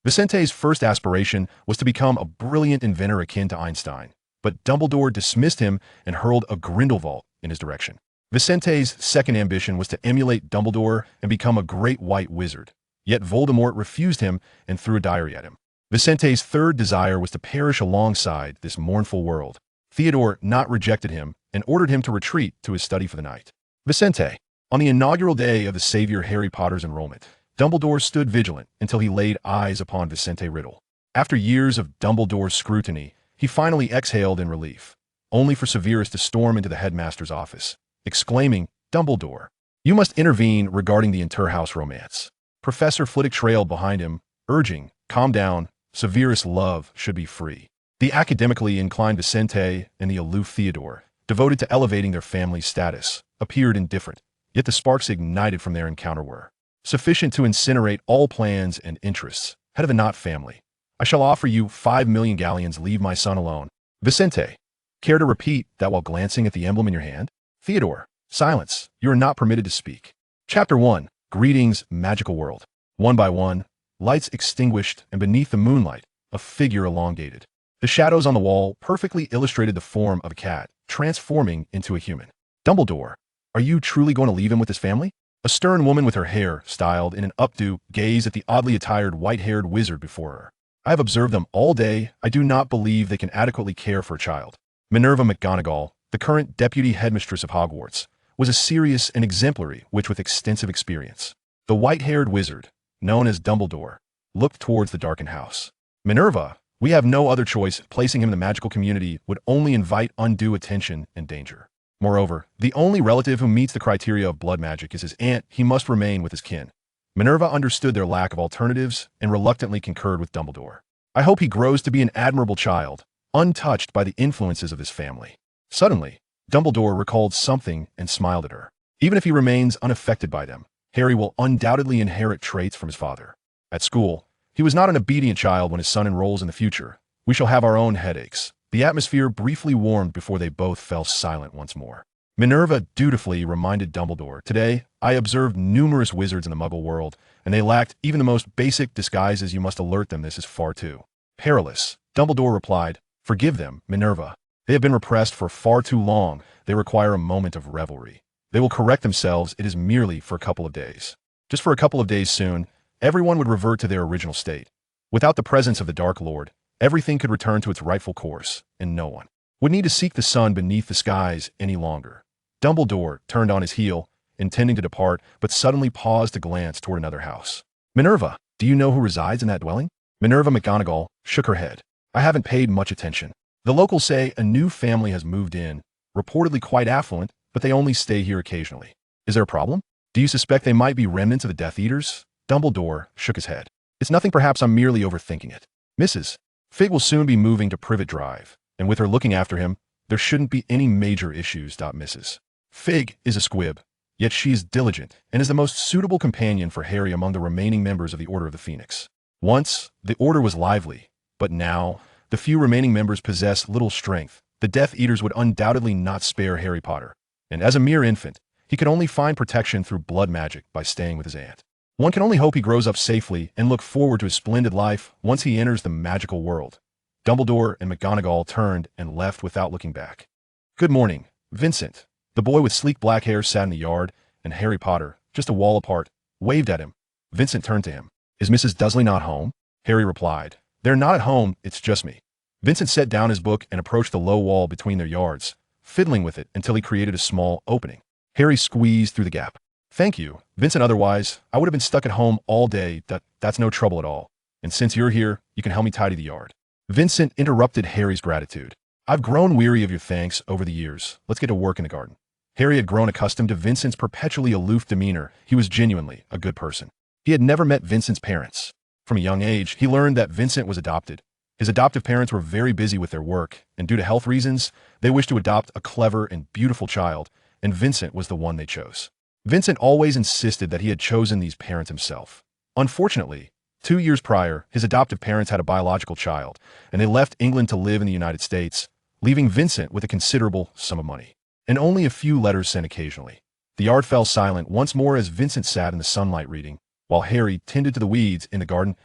Vicente's first aspiration was to become a brilliant inventor akin to Einstein, but Dumbledore dismissed him and hurled a Grindelwald in his direction. Vicente's second ambition was to emulate Dumbledore and become a great white wizard, yet Voldemort refused him and threw a diary at him. Vicente's third desire was to perish alongside this mournful world. Theodore Nott rejected him and ordered him to retreat to his study for the night. Vincente. On the inaugural day of the Savior Harry Potter's enrollment, Dumbledore stood vigilant until he laid eyes upon Vincente Riddle. After years of Dumbledore's scrutiny, he finally exhaled in relief, only for Severus to storm into the headmaster's office, exclaiming, "Dumbledore, you must intervene regarding the interhouse romance." Professor Flitwick trailed behind him, urging, "Calm down, Severus' love should be free." The academically inclined Vincente and the aloof Theodore, devoted to elevating their family's status, appeared indifferent, yet the sparks ignited from their encounter were sufficient to incinerate all plans and interests. Head of the Nott family, I shall offer you 5,000,000 galleons. Leave my son alone. Vincente, care to repeat that while glancing at the emblem in your hand? Theodore, silence. You are not permitted to speak. Chapter 1. Greetings, magical world. One by one, lights extinguished, and beneath the moonlight, a figure elongated. The shadows on the wall perfectly illustrated the form of a cat, transforming into a human. Dumbledore, are you truly going to leave him with his family? A stern woman with her hair styled in an updo gazed at the oddly attired white-haired wizard before her. I have observed them all day. I do not believe they can adequately care for a child. Minerva McGonagall, the current deputy headmistress of Hogwarts, was a serious and exemplary witch with extensive experience. The white-haired wizard, known as Dumbledore, looked towards the darkened house. Minerva, we have no other choice. Placing him in the magical community would only invite undue attention and danger. Moreover, the only relative who meets the criteria of blood magic is his aunt. He must remain with his kin. Minerva understood their lack of alternatives and reluctantly concurred with Dumbledore. I hope he grows to be an admirable child, untouched by the influences of his family. Suddenly, Dumbledore recalled something and smiled at her. Even if he remains unaffected by them, Harry will undoubtedly inherit traits from his father. At school, he was not an obedient child. When his son enrolls in the future, we shall have our own headaches. The atmosphere briefly warmed before they both fell silent once more. Minerva dutifully reminded Dumbledore, "Today, I observed numerous wizards in the Muggle world, and they lacked even the most basic disguises. You must alert them this is far too perilous." Dumbledore replied, "Forgive them, Minerva. They have been repressed for far too long. They require a moment of revelry. They will correct themselves. It is merely for a couple of days. Just for a couple of days soon, everyone would revert to their original state. Without the presence of the Dark Lord, everything could return to its rightful course, and no one would need to seek the sun beneath the skies any longer." Dumbledore turned on his heel, intending to depart, but suddenly paused to glance toward another house. "Minerva, do you know who resides in that dwelling?" Minerva McGonagall shook her head. "I haven't paid much attention. The locals say a new family has moved in, reportedly quite affluent, but they only stay here occasionally. Is there a problem? Do you suspect they might be remnants of the Death Eaters?" Dumbledore shook his head. "It's nothing. Perhaps I'm merely overthinking it. Mrs. Fig will soon be moving to Privet Drive, and with her looking after him, there shouldn't be any major issues. Mrs. Fig is a squib, yet she is diligent and is the most suitable companion for Harry among the remaining members of the Order of the Phoenix. Once, the Order was lively, but now, the few remaining members possess little strength. The Death Eaters would undoubtedly not spare Harry Potter, and as a mere infant, he could only find protection through blood magic by staying with his aunt. One can only hope he grows up safely and look forward to his splendid life once he enters the magical world." Dumbledore and McGonagall turned and left without looking back. "Good morning, Vincent." The boy with sleek black hair sat in the yard, and Harry Potter, just a wall apart, waved at him. Vincent turned to him. "Is Mrs. Dursley not home?" Harry replied, "They're not at home, it's just me." Vincent set down his book and approached the low wall between their yards, fiddling with it until he created a small opening. Harry squeezed through the gap. "Thank you, Vincent. Otherwise, I would have been stuck at home all day. That's no trouble at all. And since you're here, you can help me tidy the yard." Vincent interrupted Harry's gratitude. "I've grown weary of your thanks over the years. Let's get to work in the garden." Harry had grown accustomed to Vincent's perpetually aloof demeanor. He was genuinely a good person. He had never met Vincent's parents. From a young age, he learned that Vincent was adopted. His adoptive parents were very busy with their work, and due to health reasons, they wished to adopt a clever and beautiful child, and Vincent was the one they chose. Vincent always insisted that he had chosen these parents himself. Unfortunately, 2 years prior, his adoptive parents had a biological child, and they left England to live in the United States, leaving Vincent with a considerable sum of money, and only a few letters sent occasionally. The yard fell silent once more as Vincent sat in the sunlight reading, while Harry tended to the weeds in the garden.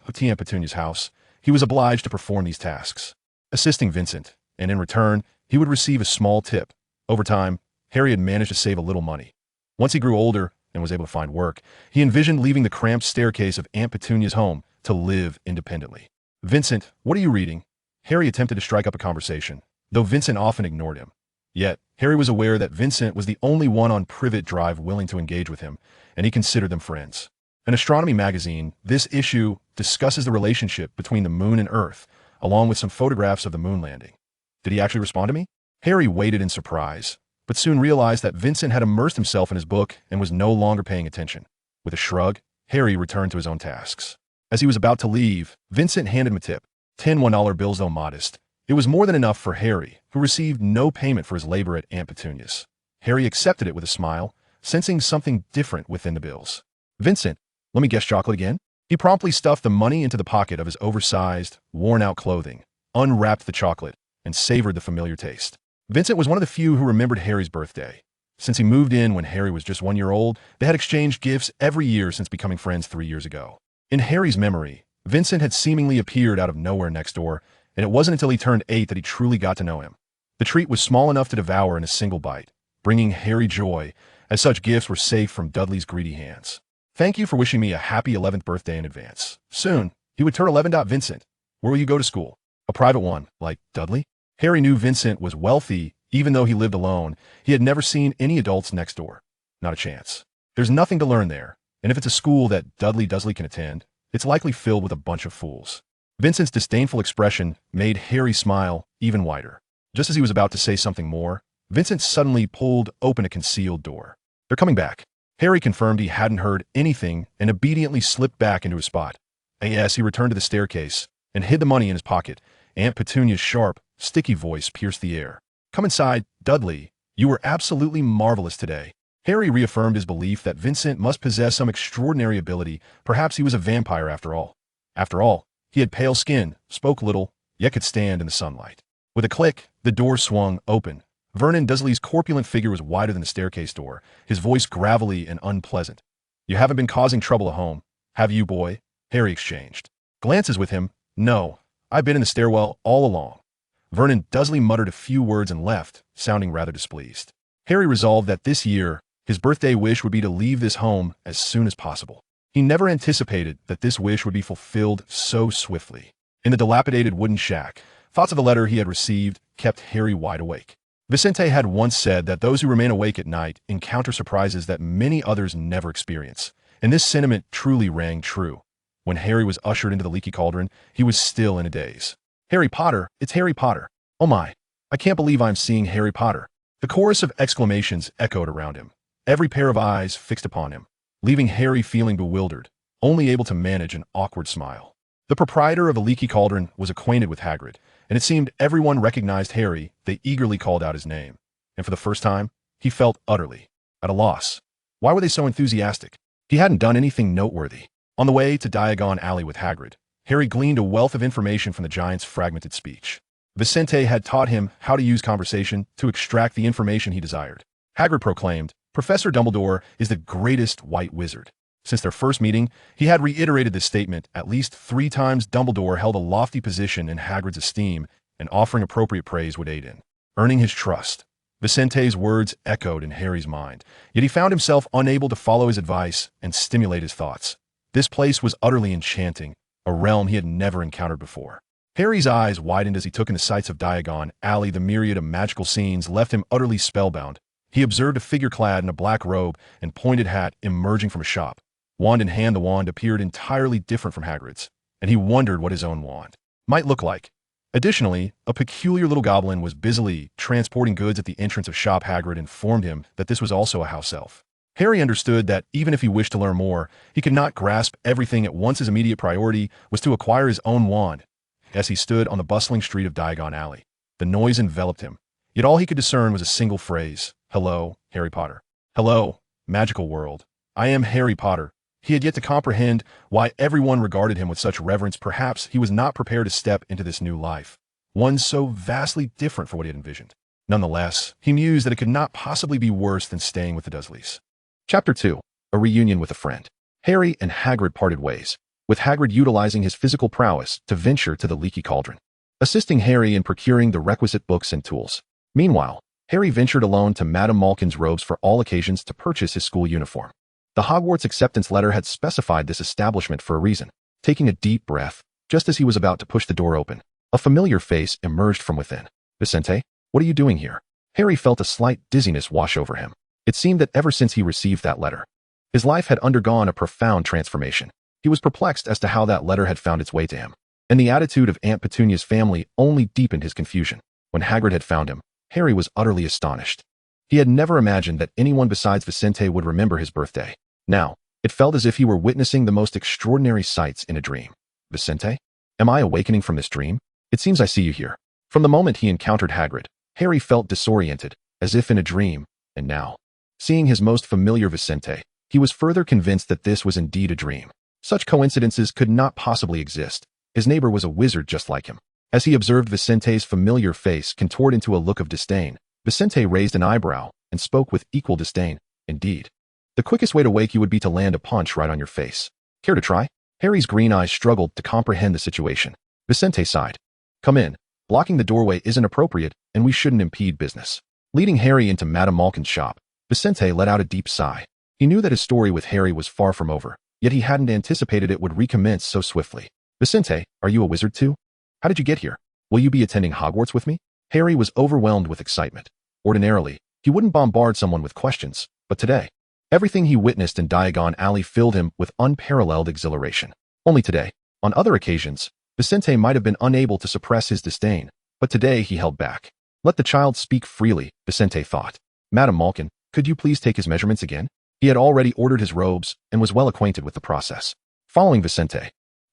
of Aunt Petunia's house, he was obliged to perform these tasks, assisting Vincent, and in return, he would receive a small tip. Over time, Harry had managed to save a little money. Once he grew older and was able to find work, he envisioned leaving the cramped staircase of Aunt Petunia's home to live independently. "Vincent, what are you reading?" Harry attempted to strike up a conversation, though Vincent often ignored him. Yet, Harry was aware that Vincent was the only one on Privet Drive willing to engage with him, and he considered them friends. An astronomy magazine, this issue discusses the relationship between the moon and Earth, along with some photographs of the moon landing. Did he actually respond to me? Harry waited in surprise, but soon realized that Vincent had immersed himself in his book and was no longer paying attention. With a shrug, Harry returned to his own tasks. As he was about to leave, Vincent handed him a tip. 10 $1 bills, though modest. It was more than enough for Harry, who received no payment for his labor at Aunt Petunia's. Harry accepted it with a smile, sensing something different within the bills. "Vincent, let me guess chocolate again?" He promptly stuffed the money into the pocket of his oversized, worn-out clothing, unwrapped the chocolate, and savored the familiar taste. Vincent was one of the few who remembered Harry's birthday. Since he moved in when Harry was just 1 year old, they had exchanged gifts every year since becoming friends 3 years ago. In Harry's memory, Vincent had seemingly appeared out of nowhere next door, and it wasn't until he turned 8 that he truly got to know him. The treat was small enough to devour in a single bite, bringing Harry joy, as such gifts were safe from Dudley's greedy hands. "Thank you for wishing me a happy 11th birthday in advance. Soon, he would turn 11. Vincent, where will you go to school? A private one, like Dudley?" Harry knew Vincent was wealthy, even though he lived alone. He had never seen any adults next door. Not a chance. There's nothing to learn there, and if it's a school that Dudley Dursley can attend, it's likely filled with a bunch of fools. Vincent's disdainful expression made Harry smile even wider. Just as he was about to say something more, Vincent suddenly pulled open a concealed door. "They're coming back." Harry confirmed he hadn't heard anything and obediently slipped back into his spot. Yes, he returned to the staircase and hid the money in his pocket. Aunt Petunia's sharp, sticky voice pierced the air. "Come inside, Dudley. You were absolutely marvelous today." Harry reaffirmed his belief that Vincent must possess some extraordinary ability. Perhaps he was a vampire after all. After all, he had pale skin, spoke little, yet could stand in the sunlight. With a click, the door swung open. Vernon Dursley's corpulent figure was wider than the staircase door, his voice gravelly and unpleasant. "You haven't been causing trouble at home, have you, boy?" Harry exchanged glances with him. "No, I've been in the stairwell all along." Vernon Dursley muttered a few words and left, sounding rather displeased. Harry resolved that this year, his birthday wish would be to leave this home as soon as possible. He never anticipated that this wish would be fulfilled so swiftly. In the dilapidated wooden shack, thoughts of the letter he had received kept Harry wide awake. Vincente had once said that those who remain awake at night encounter surprises that many others never experience, and this sentiment truly rang true. When Harry was ushered into the leaky cauldron, he was still in a daze. "Harry Potter, it's Harry Potter. Oh my, I can't believe I'm seeing Harry Potter." The chorus of exclamations echoed around him, every pair of eyes fixed upon him, leaving Harry feeling bewildered, only able to manage an awkward smile. The proprietor of the leaky cauldron was acquainted with Hagrid, and it seemed everyone recognized Harry. They eagerly called out his name, and for the first time, he felt utterly at a loss. Why were they so enthusiastic? He hadn't done anything noteworthy. On the way to Diagon Alley with Hagrid, Harry gleaned a wealth of information from the giant's fragmented speech. Vincente had taught him how to use conversation to extract the information he desired. Hagrid proclaimed, "Professor Dumbledore is the greatest white wizard." Since their first meeting, he had reiterated this statement at least 3 times. Dumbledore held a lofty position in Hagrid's esteem, and offering appropriate praise would aid in earning his trust. Vincente's words echoed in Harry's mind, yet he found himself unable to follow his advice and stimulate his thoughts. This place was utterly enchanting, a realm he had never encountered before. Harry's eyes widened as he took in the sights of Diagon Alley. The myriad of magical scenes left him utterly spellbound. He observed a figure clad in a black robe and pointed hat emerging from a shop. Wand in hand, the wand appeared entirely different from Hagrid's, and he wondered what his own wand might look like. Additionally, a peculiar little goblin was busily transporting goods at the entrance of shop. Hagrid informed him that this was also a house elf. Harry understood that even if he wished to learn more, he could not grasp everything at once. His immediate priority was to acquire his own wand. As he stood on the bustling street of Diagon Alley, the noise enveloped him, yet all he could discern was a single phrase: "Hello, Harry Potter. Hello, magical world. I am Harry Potter." He had yet to comprehend why everyone regarded him with such reverence. Perhaps he was not prepared to step into this new life, one so vastly different from what he had envisioned. Nonetheless, he mused that it could not possibly be worse than staying with the Dursleys. Chapter 2. A Reunion with a Friend. Harry and Hagrid parted ways. with Hagrid utilizing his physical prowess to venture to the leaky cauldron, assisting Harry in procuring the requisite books and tools. Meanwhile, Harry ventured alone to Madame Malkin's robes for all occasions to purchase his school uniform. The Hogwarts acceptance letter had specified this establishment for a reason. Taking a deep breath, just as he was about to push the door open, a familiar face emerged from within. Vincent, what are you doing here? Harry felt a slight dizziness wash over him. It seemed that ever since he received that letter, his life had undergone a profound transformation. He was perplexed as to how that letter had found its way to him, and the attitude of Aunt Petunia's family only deepened his confusion. When Hagrid had found him, Harry was utterly astonished. He had never imagined that anyone besides Vincent would remember his birthday. Now, it felt as if he were witnessing the most extraordinary sights in a dream. Vincent? Am I awakening from this dream? It seems I see you here. From the moment he encountered Hagrid, Harry felt disoriented, as if in a dream, and now, seeing his most familiar Vincent, he was further convinced that this was indeed a dream. Such coincidences could not possibly exist. His neighbor was a wizard just like him. As he observed Vincent's familiar face contort into a look of disdain, Vincent raised an eyebrow and spoke with equal disdain. Indeed. The quickest way to wake you would be to land a punch right on your face. Care to try? Harry's green eyes struggled to comprehend the situation. Vincent sighed. Come in. Blocking the doorway isn't appropriate, and we shouldn't impede business. Leading Harry into Madame Malkin's shop, Vincent let out a deep sigh. He knew that his story with Harry was far from over, yet he hadn't anticipated it would recommence so swiftly. Vincent, are you a wizard too? How did you get here? Will you be attending Hogwarts with me? Harry was overwhelmed with excitement. Ordinarily, he wouldn't bombard someone with questions, but today, everything he witnessed in Diagon Alley filled him with unparalleled exhilaration. Only today. On other occasions, Vincent might have been unable to suppress his disdain, but today he held back. Let the child speak freely, Vincent thought. Madame Malkin, could you please take his measurements again? He had already ordered his robes and was well acquainted with the process. Following Vincent,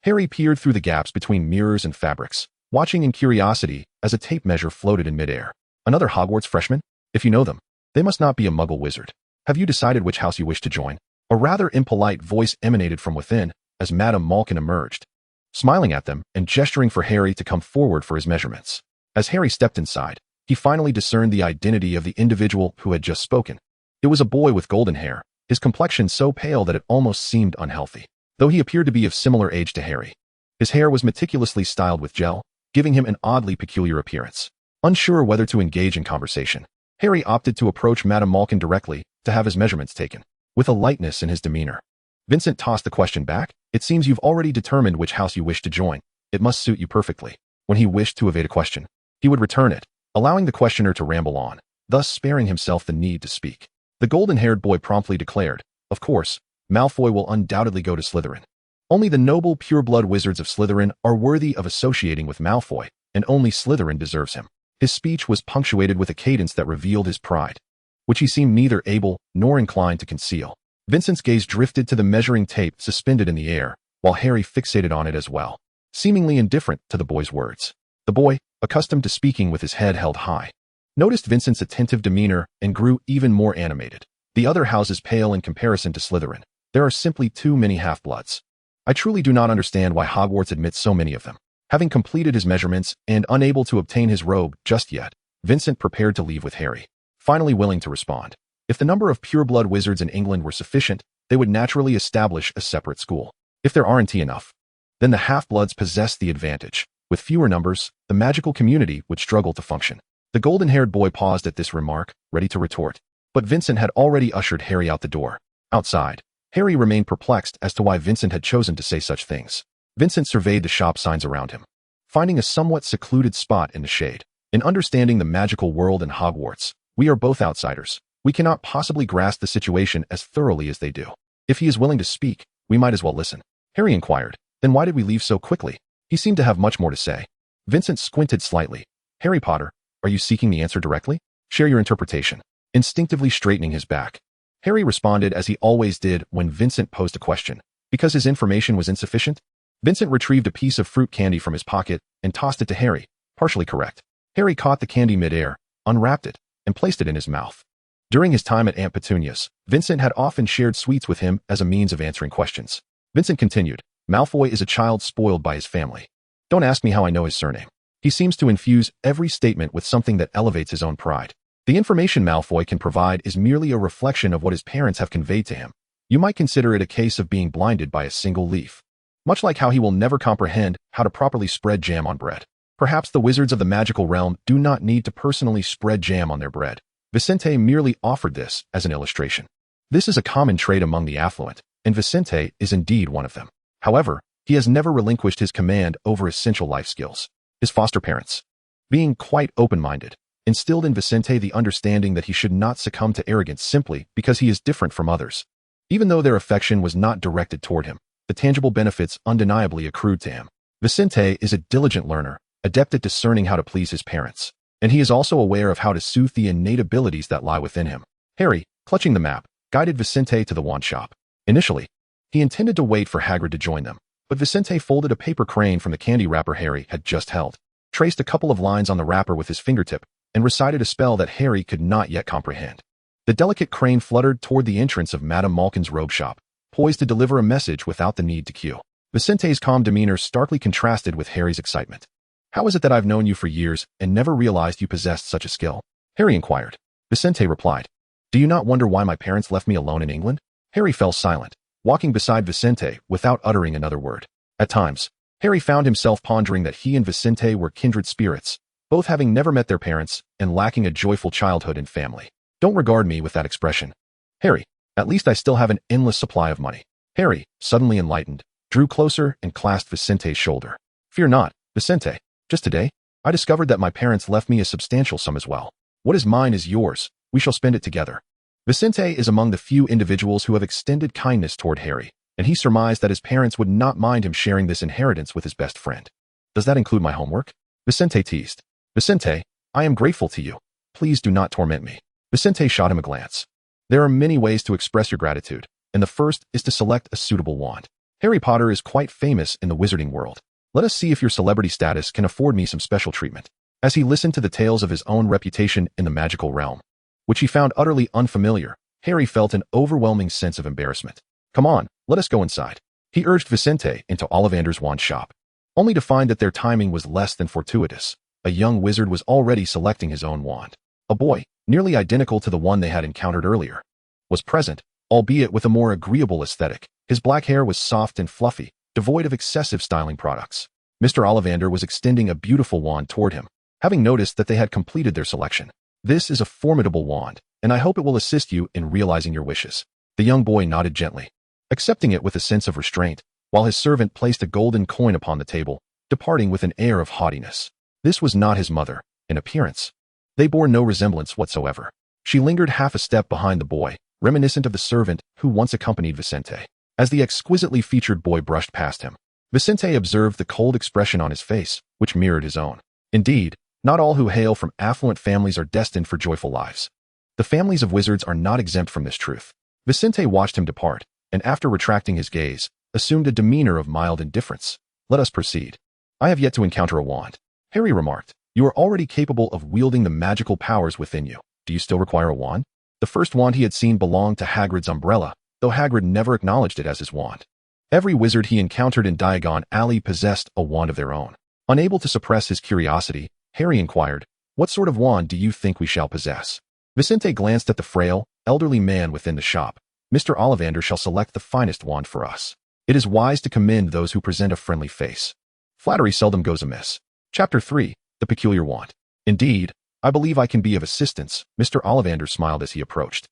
Harry peered through the gaps between mirrors and fabrics, watching in curiosity as a tape measure floated in midair. Another Hogwarts freshman? If you know them, they must not be a muggle wizard. Have you decided which house you wish to join? A rather impolite voice emanated from within as Madame Malkin emerged, smiling at them and gesturing for Harry to come forward for his measurements. As Harry stepped inside, he finally discerned the identity of the individual who had just spoken. It was a boy with golden hair, his complexion so pale that it almost seemed unhealthy, though he appeared to be of similar age to Harry. His hair was meticulously styled with gel, giving him an oddly peculiar appearance. Unsure whether to engage in conversation, Harry opted to approach Madame Malkin directly to have his measurements taken. With a lightness in his demeanor, Vincent tossed the question back. It seems you've already determined which house you wish to join. It must suit you perfectly. When he wished to evade a question, he would return it, allowing the questioner to ramble on, thus sparing himself the need to speak. The golden-haired boy promptly declared, of course, Malfoy will undoubtedly go to Slytherin. Only the noble pure-blood wizards of Slytherin are worthy of associating with Malfoy, and only Slytherin deserves him. His speech was punctuated with a cadence that revealed his pride, which he seemed neither able nor inclined to conceal. Vincent's gaze drifted to the measuring tape suspended in the air, while Harry fixated on it as well, seemingly indifferent to the boy's words. The boy, accustomed to speaking with his head held high, noticed Vincent's attentive demeanor and grew even more animated. The other houses pale in comparison to Slytherin. There are simply too many half-bloods. I truly do not understand why Hogwarts admits so many of them. Having completed his measurements and unable to obtain his robe just yet, Vincent prepared to leave with Harry, finally willing to respond. If the number of pure-blood wizards in England were sufficient, they would naturally establish a separate school. If there aren't enough, then the half-bloods possess the advantage. With fewer numbers, the magical community would struggle to function. The golden-haired boy paused at this remark, ready to retort, but Vincent had already ushered Harry out the door. Outside, Harry remained perplexed as to why Vincent had chosen to say such things. Vincent surveyed the shop signs around him, finding a somewhat secluded spot in the shade. In understanding the magical world in Hogwarts, we are both outsiders. We cannot possibly grasp the situation as thoroughly as they do. If he is willing to speak, we might as well listen. Harry inquired, then why did we leave so quickly? He seemed to have much more to say. Vincent squinted slightly. Harry Potter, are you seeking the answer directly? Share your interpretation. Instinctively straightening his back, Harry responded as he always did when Vincent posed a question. Because his information was insufficient? Vincent retrieved a piece of fruit candy from his pocket and tossed it to Harry, partially correct. Harry caught the candy midair, unwrapped it, and placed it in his mouth. During his time at Aunt Petunia's, Vincent had often shared sweets with him as a means of answering questions. Vincent continued, Malfoy is a child spoiled by his family. Don't ask me how I know his surname. He seems to infuse every statement with something that elevates his own pride. The information Malfoy can provide is merely a reflection of what his parents have conveyed to him. You might consider it a case of being blinded by a single leaf. much like how he will never comprehend how to properly spread jam on bread. Perhaps the wizards of the magical realm do not need to personally spread jam on their bread. Vincent merely offered this as an illustration. This is a common trait among the affluent, and Vincent is indeed one of them. However, he has never relinquished his command over essential life skills. His foster parents, being quite open-minded, instilled in Vincent the understanding that he should not succumb to arrogance simply because he is different from others. Even though their affection was not directed toward him, the tangible benefits undeniably accrued to him. Vincent is a diligent learner, adept at discerning how to please his parents, and he is also aware of how to soothe the innate abilities that lie within him. Harry, clutching the map, guided Vincent to the wand shop. Initially, he intended to wait for Hagrid to join them, but Vincent folded a paper crane from the candy wrapper Harry had just held, traced a couple of lines on the wrapper with his fingertip, and recited a spell that Harry could not yet comprehend. The delicate crane fluttered toward the entrance of Madame Malkin's robe shop, poised to deliver a message without the need to cue. Vincent's calm demeanor starkly contrasted with Harry's excitement. "How is it that I've known you for years and never realized you possessed such a skill?" Harry inquired. Vincent replied, "Do you not wonder why my parents left me alone in England?" Harry fell silent, walking beside Vincent without uttering another word. At times, Harry found himself pondering that he and Vincent were kindred spirits, both having never met their parents and lacking a joyful childhood and family. "Don't regard me with that expression, Harry. At least I still have an endless supply of money." Harry, suddenly enlightened, drew closer and clasped Vincent's shoulder. "Fear not, Vincent. Just today, I discovered that my parents left me a substantial sum as well. What is mine is yours. We shall spend it together." Vincent is among the few individuals who have extended kindness toward Harry, and he surmised that his parents would not mind him sharing this inheritance with his best friend. "Does that include my homework?" Vincent teased. "Vincent, I am grateful to you. Please do not torment me." Vincent shot him a glance. "There are many ways to express your gratitude, and the first is to select a suitable wand. Harry Potter is quite famous in the wizarding world. Let us see if your celebrity status can afford me some special treatment." As he listened to the tales of his own reputation in the magical realm, which he found utterly unfamiliar, Harry felt an overwhelming sense of embarrassment. "Come on, let us go inside." He urged Vincent into Ollivander's wand shop, only to find that their timing was less than fortuitous. A young wizard was already selecting his own wand. A boy, nearly identical to the one they had encountered earlier, was present, albeit with a more agreeable aesthetic. His black hair was soft and fluffy, devoid of excessive styling products. Mr. Ollivander was extending a beautiful wand toward him, having noticed that they had completed their selection. "This is a formidable wand, and I hope it will assist you in realizing your wishes." The young boy nodded gently, accepting it with a sense of restraint, while his servant placed a golden coin upon the table, departing with an air of haughtiness. This was not his mother. In appearance, they bore no resemblance whatsoever. She lingered half a step behind the boy, reminiscent of the servant who once accompanied Vincent. As the exquisitely featured boy brushed past him, Vincent observed the cold expression on his face, which mirrored his own. Indeed, not all who hail from affluent families are destined for joyful lives. The families of wizards are not exempt from this truth. Vincent watched him depart, and after retracting his gaze, assumed a demeanor of mild indifference. "Let us proceed. I have yet to encounter a wand," Harry remarked. "You are already capable of wielding the magical powers within you. Do you still require a wand?" The first wand he had seen belonged to Hagrid's umbrella, though Hagrid never acknowledged it as his wand. Every wizard he encountered in Diagon Alley possessed a wand of their own. Unable to suppress his curiosity, Harry inquired, "What sort of wand do you think we shall possess?" Vincent glanced at the frail, elderly man within the shop. "Mr. Ollivander shall select the finest wand for us. It is wise to commend those who present a friendly face. Flattery seldom goes amiss." Chapter 3, The Peculiar Wand. "Indeed, I believe I can be of assistance," Mr. Ollivander smiled as he approached,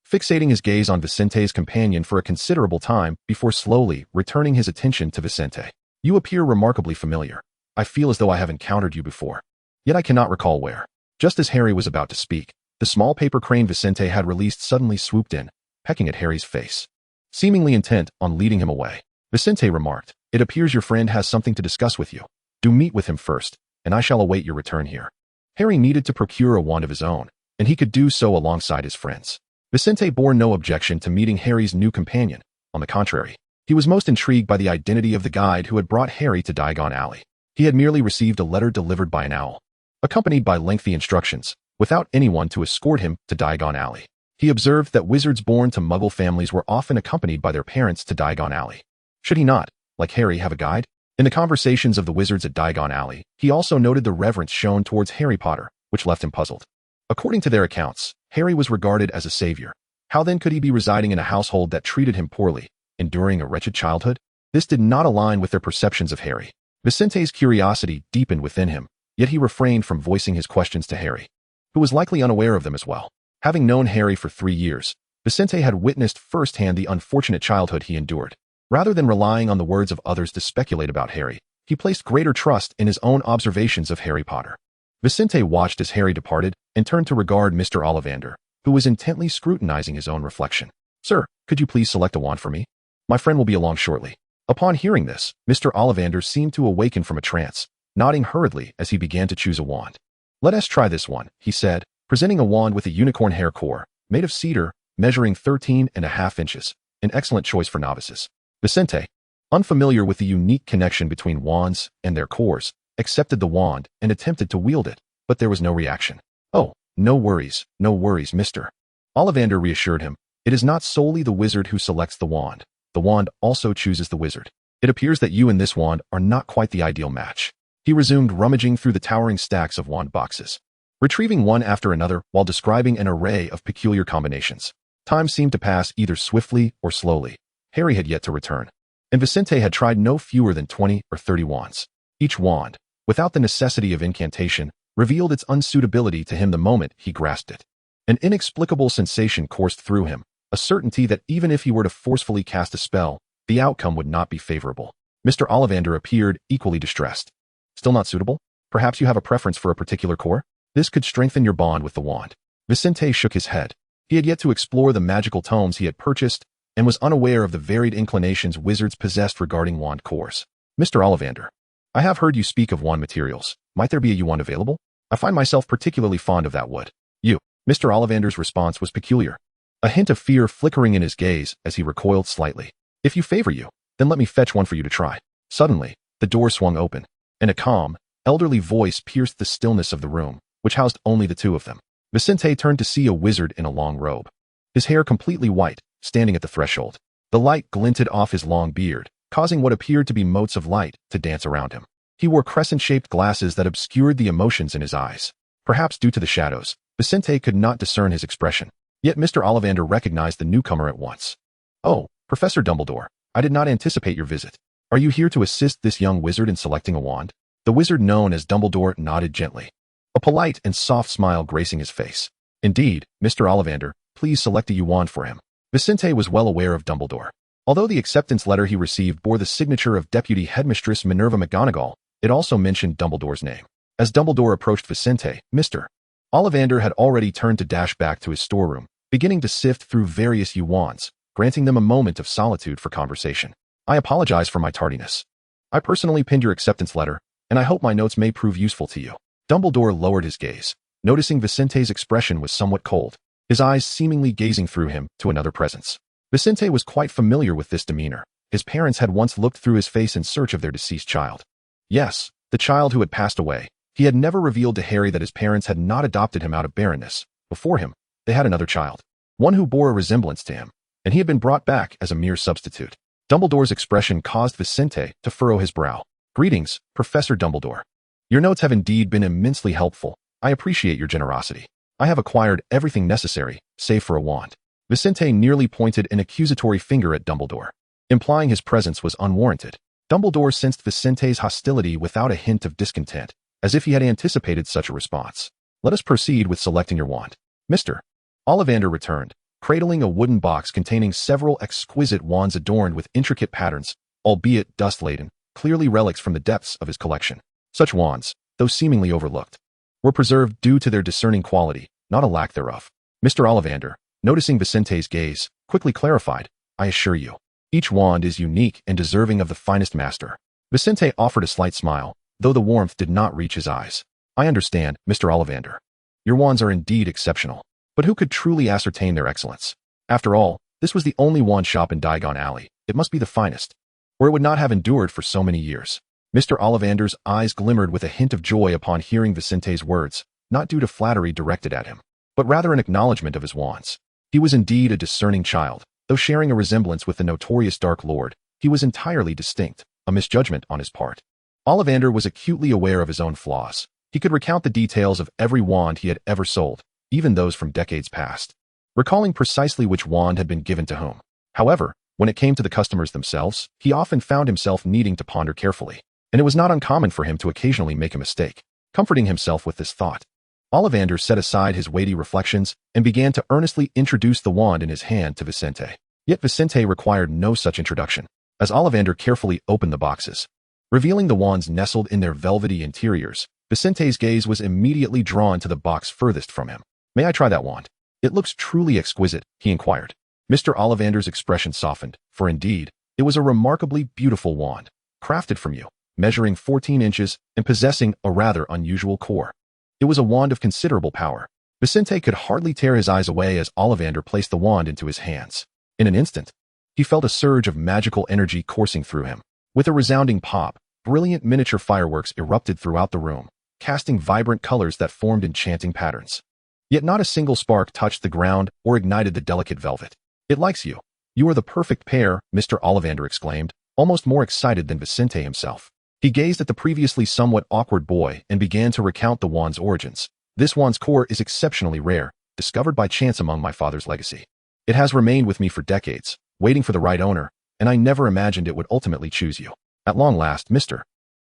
fixating his gaze on Vincent's companion for a considerable time before slowly returning his attention to Vincent. "You appear remarkably familiar. I feel as though I have encountered you before, yet I cannot recall where." Just as Harry was about to speak, the small paper crane Vincent had released suddenly swooped in, pecking at Harry's face. Seemingly intent on leading him away, Vincent remarked, "It appears your friend has something to discuss with you. Do meet with him first, and I shall await your return here." Harry needed to procure a wand of his own, and he could do so alongside his friends. Vincent bore no objection to meeting Harry's new companion. On the contrary, he was most intrigued by the identity of the guide who had brought Harry to Diagon Alley. He had merely received a letter delivered by an owl, accompanied by lengthy instructions, without anyone to escort him to Diagon Alley. He observed that wizards born to Muggle families were often accompanied by their parents to Diagon Alley. Should he not, like Harry, have a guide? In the conversations of the wizards at Diagon Alley, he also noted the reverence shown towards Harry Potter, which left him puzzled. According to their accounts, Harry was regarded as a savior. How then could he be residing in a household that treated him poorly, enduring a wretched childhood? This did not align with their perceptions of Harry. Vicente's curiosity deepened within him, yet he refrained from voicing his questions to Harry, who was likely unaware of them as well. Having known Harry for 3 years, Vicente had witnessed firsthand the unfortunate childhood he endured. Rather than relying on the words of others to speculate about Harry, he placed greater trust in his own observations of Harry Potter. Vicente watched as Harry departed and turned to regard Mr. Ollivander, who was intently scrutinizing his own reflection. "Sir, could you please select a wand for me? My friend will be along shortly." Upon hearing this, Mr. Ollivander seemed to awaken from a trance, nodding hurriedly as he began to choose a wand. "Let us try this one," he said, presenting a wand with a unicorn hair core, made of cedar, measuring 13.5 inches, an excellent choice for novices. Vicente, unfamiliar with the unique connection between wands and their cores, accepted the wand and attempted to wield it, but there was no reaction. "Oh, no worries, Mr. Ollivander reassured him. "It is not solely the wizard who selects the wand. The wand also chooses the wizard. It appears that you and this wand are not quite the ideal match." He resumed rummaging through the towering stacks of wand boxes, retrieving one after another while describing an array of peculiar combinations. Time seemed to pass either swiftly or slowly. Harry had yet to return, and Vicente had tried no fewer than 20 or 30 wands. Each wand, without the necessity of incantation, revealed its unsuitability to him the moment he grasped it. An inexplicable sensation coursed through him, a certainty that even if he were to forcefully cast a spell, the outcome would not be favorable. Mr. Ollivander appeared equally distressed. "Still not suitable? Perhaps you have a preference for a particular core? This could strengthen your bond with the wand." Vicente shook his head. He had yet to explore the magical tomes he had purchased and was unaware of the varied inclinations wizards possessed regarding wand cores. "Mr. Ollivander, I have heard you speak of wand materials. Might there be a U wand available? I find myself particularly fond of that wood." Mr. Ollivander's response was peculiar, a hint of fear flickering in his gaze as he recoiled slightly. "If you favor you, then let me fetch one for you to try." Suddenly, the door swung open, and a calm, elderly voice pierced the stillness of the room, which housed only the two of them. Vicente turned to see a wizard in a long robe, his hair completely white, standing at the threshold. The light glinted off his long beard, causing what appeared to be motes of light to dance around him. He wore crescent-shaped glasses that obscured the emotions in his eyes. Perhaps due to the shadows, Vicente could not discern his expression. Yet Mr. Ollivander recognized the newcomer at once. "Oh, Professor Dumbledore, I did not anticipate your visit. Are you here to assist this young wizard in selecting a wand?" The wizard known as Dumbledore nodded gently, a polite and soft smile gracing his face. "Indeed, Mr. Ollivander, please select a U wand for him." Vicente was well aware of Dumbledore. Although the acceptance letter he received bore the signature of Deputy Headmistress Minerva McGonagall, it also mentioned Dumbledore's name. As Dumbledore approached Vicente, Mr. Ollivander had already turned to dash back to his storeroom, beginning to sift through various U wands, granting them a moment of solitude for conversation. "I apologize for my tardiness. I personally pinned your acceptance letter, and I hope my notes may prove useful to you." Dumbledore lowered his gaze, noticing Vicente's expression was somewhat cold, his eyes seemingly gazing through him to another presence. Vicente was quite familiar with this demeanor. His parents had once looked through his face in search of their deceased child. Yes, the child who had passed away. He had never revealed to Harry that his parents had not adopted him out of barrenness. Before him, they had another child, one who bore a resemblance to him, and he had been brought back as a mere substitute. Dumbledore's expression caused Vicente to furrow his brow. "Greetings, Professor Dumbledore. Your notes have indeed been immensely helpful. I appreciate your generosity. I have acquired everything necessary, save for a wand." Vicente nearly pointed an accusatory finger at Dumbledore, implying his presence was unwarranted. Dumbledore sensed Vicente's hostility without a hint of discontent, as if he had anticipated such a response. "Let us proceed with selecting your wand." Mr. Ollivander returned, cradling a wooden box containing several exquisite wands adorned with intricate patterns, albeit dust-laden, clearly relics from the depths of his collection. Such wands, though seemingly overlooked, were preserved due to their discerning quality, not a lack thereof. Mr. Ollivander, noticing Vicente's gaze, quickly clarified, "I assure you, each wand is unique and deserving of the finest master." Vicente offered a slight smile, though the warmth did not reach his eyes. "I understand, Mr. Ollivander. Your wands are indeed exceptional, but who could truly ascertain their excellence? After all, this was the only wand shop in Diagon Alley. It must be the finest, or it would not have endured for so many years." Mr. Ollivander's eyes glimmered with a hint of joy upon hearing Vicente's words, not due to flattery directed at him, but rather an acknowledgement of his wands. He was indeed a discerning child. Though sharing a resemblance with the notorious Dark Lord, he was entirely distinct, a misjudgment on his part. Ollivander was acutely aware of his own flaws. He could recount the details of every wand he had ever sold, even those from decades past, recalling precisely which wand had been given to whom. However, When it came to the customers themselves, he often found himself needing to ponder carefully, and it was not uncommon for him to occasionally make a mistake. Comforting himself with this thought, Ollivander set aside his weighty reflections and began to earnestly introduce the wand in his hand to Vincent. Yet Vincent required no such introduction, as Ollivander carefully opened the boxes. Revealing the wands nestled in their velvety interiors, Vincent's gaze was immediately drawn to the box furthest from him. "May I try that wand? It looks truly exquisite," he inquired. Mr. Ollivander's expression softened, for indeed, it was a remarkably beautiful wand, crafted from you, measuring 14 inches and possessing a rather unusual core. It was a wand of considerable power. Vincent could hardly tear his eyes away as Ollivander placed the wand into his hands. In an instant, he felt a surge of magical energy coursing through him. With a resounding pop, brilliant miniature fireworks erupted throughout the room, casting vibrant colors that formed enchanting patterns. Yet not a single spark touched the ground or ignited the delicate velvet. "It likes you. You are the perfect pair," Mr. Ollivander exclaimed, almost more excited than Vincent himself. He gazed at the previously somewhat awkward boy and began to recount the wand's origins. "This wand's core is exceptionally rare, discovered by chance among my father's legacy. It has remained with me for decades, waiting for the right owner, and I never imagined it would ultimately choose you. At long last, Mr.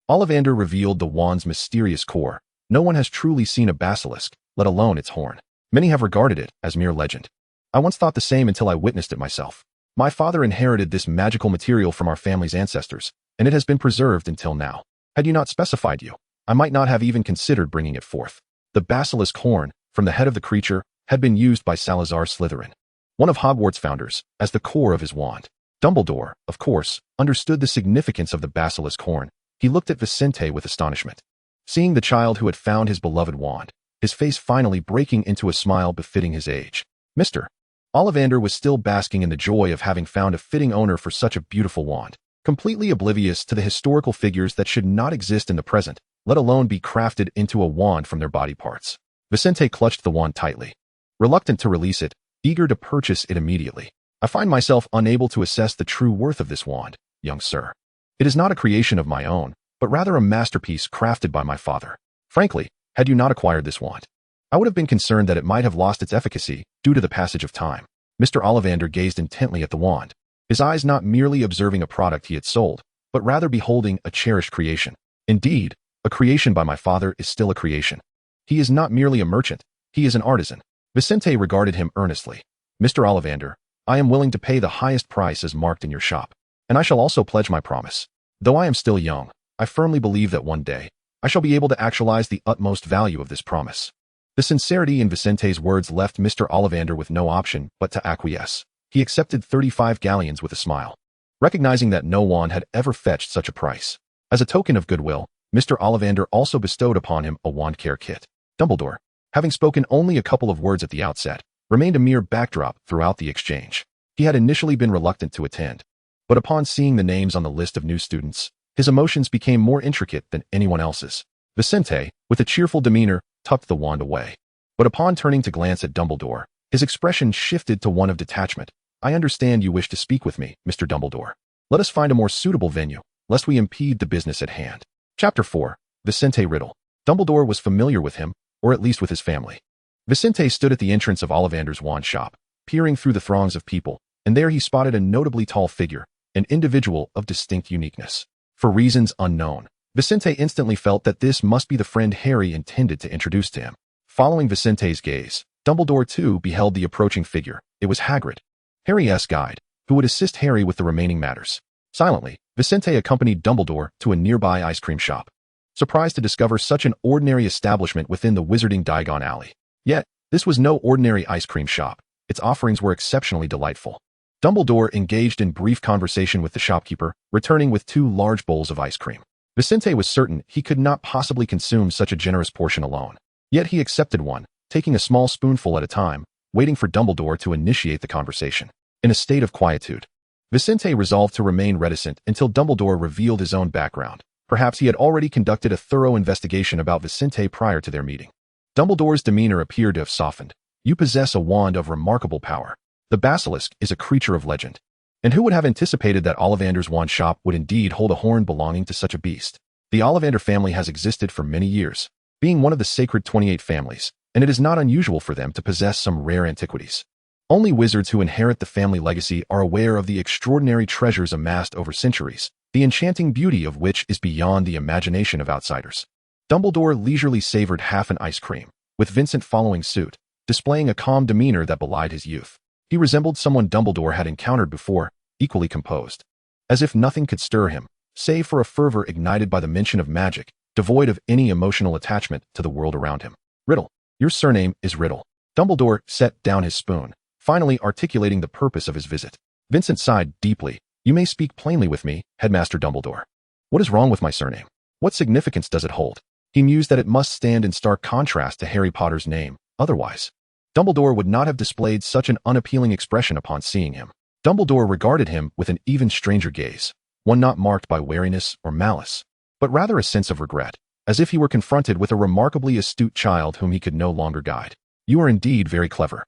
Ollivander revealed the wand's mysterious core. "No one has truly seen a basilisk, let alone its horn. Many have regarded it as mere legend. I once thought the same until I witnessed it myself. My father inherited this magical material from our family's ancestors, and it has been preserved until now. Had you not specified you, I might not have even considered bringing it forth." The basilisk horn, from the head of the creature, had been used by Salazar Slytherin, one of Hogwarts' founders, as the core of his wand. Dumbledore, of course, understood the significance of the basilisk horn. He looked at Vincent with astonishment. Seeing the child who had found his beloved wand, his face finally breaking into a smile befitting his age. Mr. Ollivander was still basking in the joy of having found a fitting owner for such a beautiful wand, completely oblivious to the historical figures that should not exist in the present, let alone be crafted into a wand from their body parts. Vincent clutched the wand tightly, reluctant to release it, eager to purchase it immediately. "I find myself unable to assess the true worth of this wand, young sir. It is not a creation of my own, but rather a masterpiece crafted by my father. Frankly, had you not acquired this wand, I would have been concerned that it might have lost its efficacy due to the passage of time." Mr. Ollivander gazed intently at the wand, his eyes not merely observing a product he had sold, but rather beholding a cherished creation. "Indeed, a creation by my father is still a creation. He is not merely a merchant, he is an artisan." Vincent regarded him earnestly. "Mr. Ollivander, I am willing to pay the highest price as marked in your shop, and I shall also pledge my promise. Though I am still young, I firmly believe that one day, I shall be able to actualize the utmost value of this promise." The sincerity in Vincent's words left Mr. Ollivander with no option but to acquiesce. He accepted 35 galleons with a smile, recognizing that no wand had ever fetched such a price. As a token of goodwill, Mr. Ollivander also bestowed upon him a wand care kit. Dumbledore, having spoken only a couple of words at the outset, remained a mere backdrop throughout the exchange. He had initially been reluctant to attend, but upon seeing the names on the list of new students, his emotions became more intricate than anyone else's. Vincent, with a cheerful demeanor, tucked the wand away. But upon turning to glance at Dumbledore, his expression shifted to one of detachment. "I understand you wish to speak with me, Mr. Dumbledore. Let us find a more suitable venue, lest we impede the business at hand." Chapter 4. Vincent Riddle. Dumbledore was familiar with him, or at least with his family. Vincent stood at the entrance of Ollivander's wand shop, peering through the throngs of people, and there he spotted a notably tall figure, an individual of distinct uniqueness. For reasons unknown, Vincent instantly felt that this must be the friend Harry intended to introduce to him. Following Vincent's gaze, Dumbledore too beheld the approaching figure. It was Hagrid, Harry's guide, who would assist Harry with the remaining matters. Silently, Vincent accompanied Dumbledore to a nearby ice cream shop, surprised to discover such an ordinary establishment within the Wizarding Diagon Alley. Yet, this was no ordinary ice cream shop. Its offerings were exceptionally delightful. Dumbledore engaged in brief conversation with the shopkeeper, returning with 2 large bowls of ice cream. Vincent was certain he could not possibly consume such a generous portion alone. Yet he accepted one, taking a small spoonful at a time, waiting for Dumbledore to initiate the conversation. In a state of quietude, Vincent resolved to remain reticent until Dumbledore revealed his own background. Perhaps he had already conducted a thorough investigation about Vincent prior to their meeting. Dumbledore's demeanor appeared to have softened. "You possess a wand of remarkable power. The basilisk is a creature of legend. And who would have anticipated that Ollivander's wand shop would indeed hold a horn belonging to such a beast? The Ollivander family has existed for many years, being one of the sacred 28 families, and it is not unusual for them to possess some rare antiquities. Only wizards who inherit the family legacy are aware of the extraordinary treasures amassed over centuries, the enchanting beauty of which is beyond the imagination of outsiders. Dumbledore leisurely savored half an ice cream, with Vincent following suit, displaying a calm demeanor that belied his youth. He resembled someone Dumbledore had encountered before, equally composed. As if nothing could stir him, save for a fervor ignited by the mention of magic, devoid of any emotional attachment to the world around him. Riddle. Your surname is Riddle. Dumbledore set down his spoon, finally articulating the purpose of his visit. Vincent sighed deeply. You may speak plainly with me, Headmaster Dumbledore. What is wrong with my surname? What significance does it hold? He mused that it must stand in stark contrast to Harry Potter's name. Otherwise, Dumbledore would not have displayed such an unappealing expression upon seeing him. Dumbledore regarded him with an even stranger gaze, one not marked by wariness or malice, but rather a sense of regret, as if he were confronted with a remarkably astute child whom he could no longer guide. You are indeed very clever.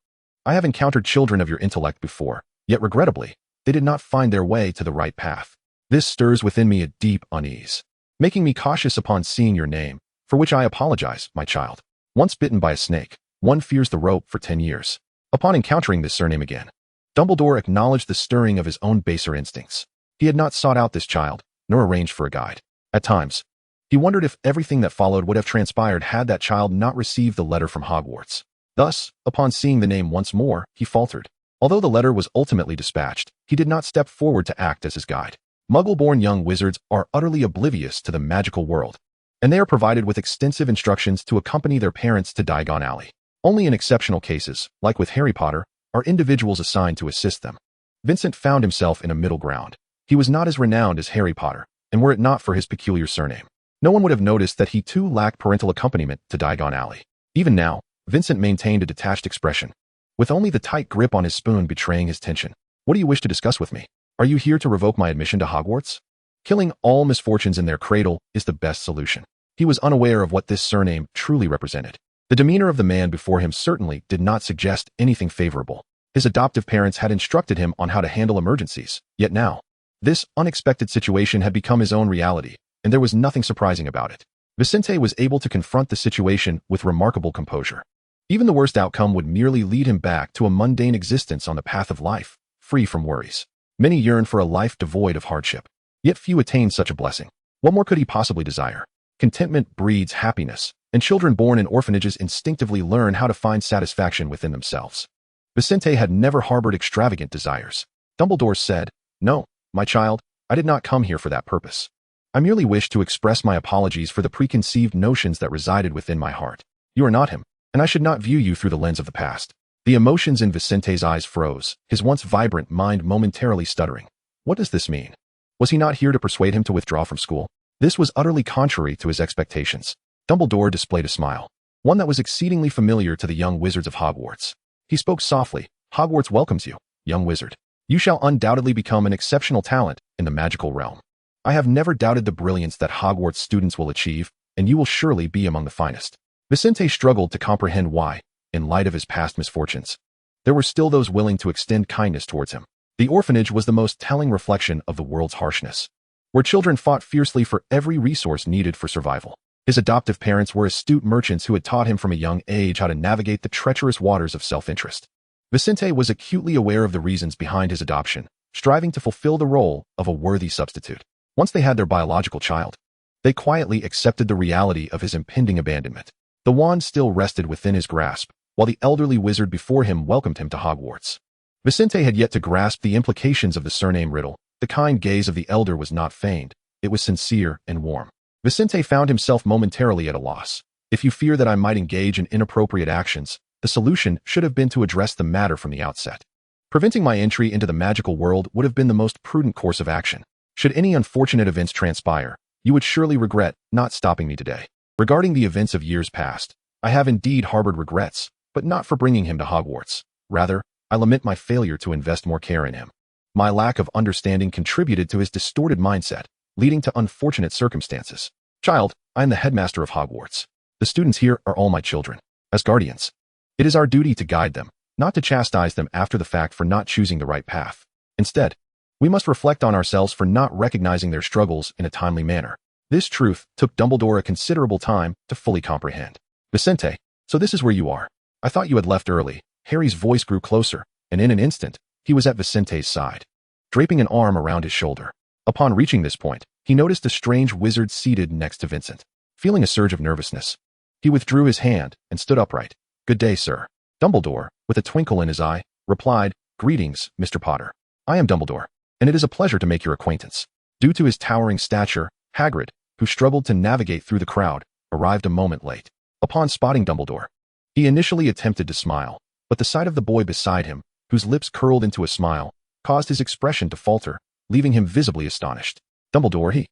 I have encountered children of your intellect before, yet regrettably, they did not find their way to the right path. This stirs within me a deep unease, making me cautious upon seeing your name, for which I apologize, my child. Once bitten by a snake, one fears the rope for 10 years. Upon encountering this surname again, Dumbledore acknowledged the stirring of his own baser instincts. He had not sought out this child, nor arranged for a guide. At times, he wondered if everything that followed would have transpired had that child not received the letter from Hogwarts. Thus, upon seeing the name once more, he faltered. Although the letter was ultimately dispatched, he did not step forward to act as his guide. Muggle-born young wizards are utterly oblivious to the magical world, and they are provided with extensive instructions to accompany their parents to Diagon Alley. Only in exceptional cases, like with Harry Potter, are individuals assigned to assist them. Vincent found himself in a middle ground. He was not as renowned as Harry Potter, and were it not for his peculiar surname, no one would have noticed that he too lacked parental accompaniment to Diagon Alley. Even now, Vincent maintained a detached expression, with only the tight grip on his spoon betraying his tension. What do you wish to discuss with me? Are you here to revoke my admission to Hogwarts? Killing all misfortunes in their cradle is the best solution. He was unaware of what this surname truly represented. The demeanor of the man before him certainly did not suggest anything favorable. His adoptive parents had instructed him on how to handle emergencies, yet now, this unexpected situation had become his own reality, and there was nothing surprising about it. Vincent was able to confront the situation with remarkable composure. Even the worst outcome would merely lead him back to a mundane existence on the path of life, free from worries. Many yearn for a life devoid of hardship, yet few attain such a blessing. What more could he possibly desire? Contentment breeds happiness, and children born in orphanages instinctively learn how to find satisfaction within themselves. Vincent had never harbored extravagant desires. Dumbledore said, "No, my child, I did not come here for that purpose. I merely wish to express my apologies for the preconceived notions that resided within my heart. You are not him, and I should not view you through the lens of the past." The emotions in Vicente's eyes froze, his once vibrant mind momentarily stuttering. What does this mean? Was he not here to persuade him to withdraw from school? This was utterly contrary to his expectations. Dumbledore displayed a smile, one that was exceedingly familiar to the young wizards of Hogwarts. He spoke softly. Hogwarts welcomes you, young wizard. You shall undoubtedly become an exceptional talent in the magical realm. I have never doubted the brilliance that Hogwarts students will achieve, and you will surely be among the finest. Vincent struggled to comprehend why, in light of his past misfortunes, there were still those willing to extend kindness towards him. The orphanage was the most telling reflection of the world's harshness, where children fought fiercely for every resource needed for survival. His adoptive parents were astute merchants who had taught him from a young age how to navigate the treacherous waters of self-interest. Vincent was acutely aware of the reasons behind his adoption, striving to fulfill the role of a worthy substitute. Once they had their biological child, they quietly accepted the reality of his impending abandonment. The wand still rested within his grasp, while the elderly wizard before him welcomed him to Hogwarts. Vincent had yet to grasp the implications of the surname riddle. The kind gaze of the elder was not feigned, it was sincere and warm. Vincent found himself momentarily at a loss. If you fear that I might engage in inappropriate actions, the solution should have been to address the matter from the outset. Preventing my entry into the magical world would have been the most prudent course of action. Should any unfortunate events transpire, you would surely regret not stopping me today. Regarding the events of years past, I have indeed harbored regrets, but not for bringing him to Hogwarts. Rather, I lament my failure to invest more care in him. My lack of understanding contributed to his distorted mindset, leading to unfortunate circumstances. Child, I am the headmaster of Hogwarts. The students here are all my children. As guardians, it is our duty to guide them, not to chastise them after the fact for not choosing the right path. Instead, we must reflect on ourselves for not recognizing their struggles in a timely manner. This truth took Dumbledore a considerable time to fully comprehend. Vincent, so this is where you are. I thought you had left early. Harry's voice grew closer, and in an instant, he was at Vicente's side, draping an arm around his shoulder. Upon reaching this point, he noticed a strange wizard seated next to Vincent. Feeling a surge of nervousness, he withdrew his hand and stood upright. "Good day, sir." Dumbledore, with a twinkle in his eye, replied, "Greetings, Mr. Potter. I am Dumbledore, and it is a pleasure to make your acquaintance." Due to his towering stature, Hagrid, who struggled to navigate through the crowd, arrived a moment late. Upon spotting Dumbledore, he initially attempted to smile, but the sight of the boy beside him, whose lips curled into a smile, caused his expression to falter, leaving him visibly astonished. "Dumbledore, he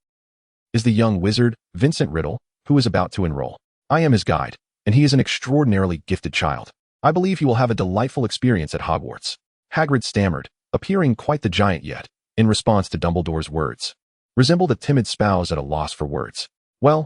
is the young wizard, Vincent Riddle, who is about to enroll. I am his guide, and he is an extraordinarily gifted child. I believe he will have a delightful experience at Hogwarts." Hagrid stammered, appearing quite the giant yet, in response to Dumbledore's words, resembled a timid spouse at a loss for words. Well,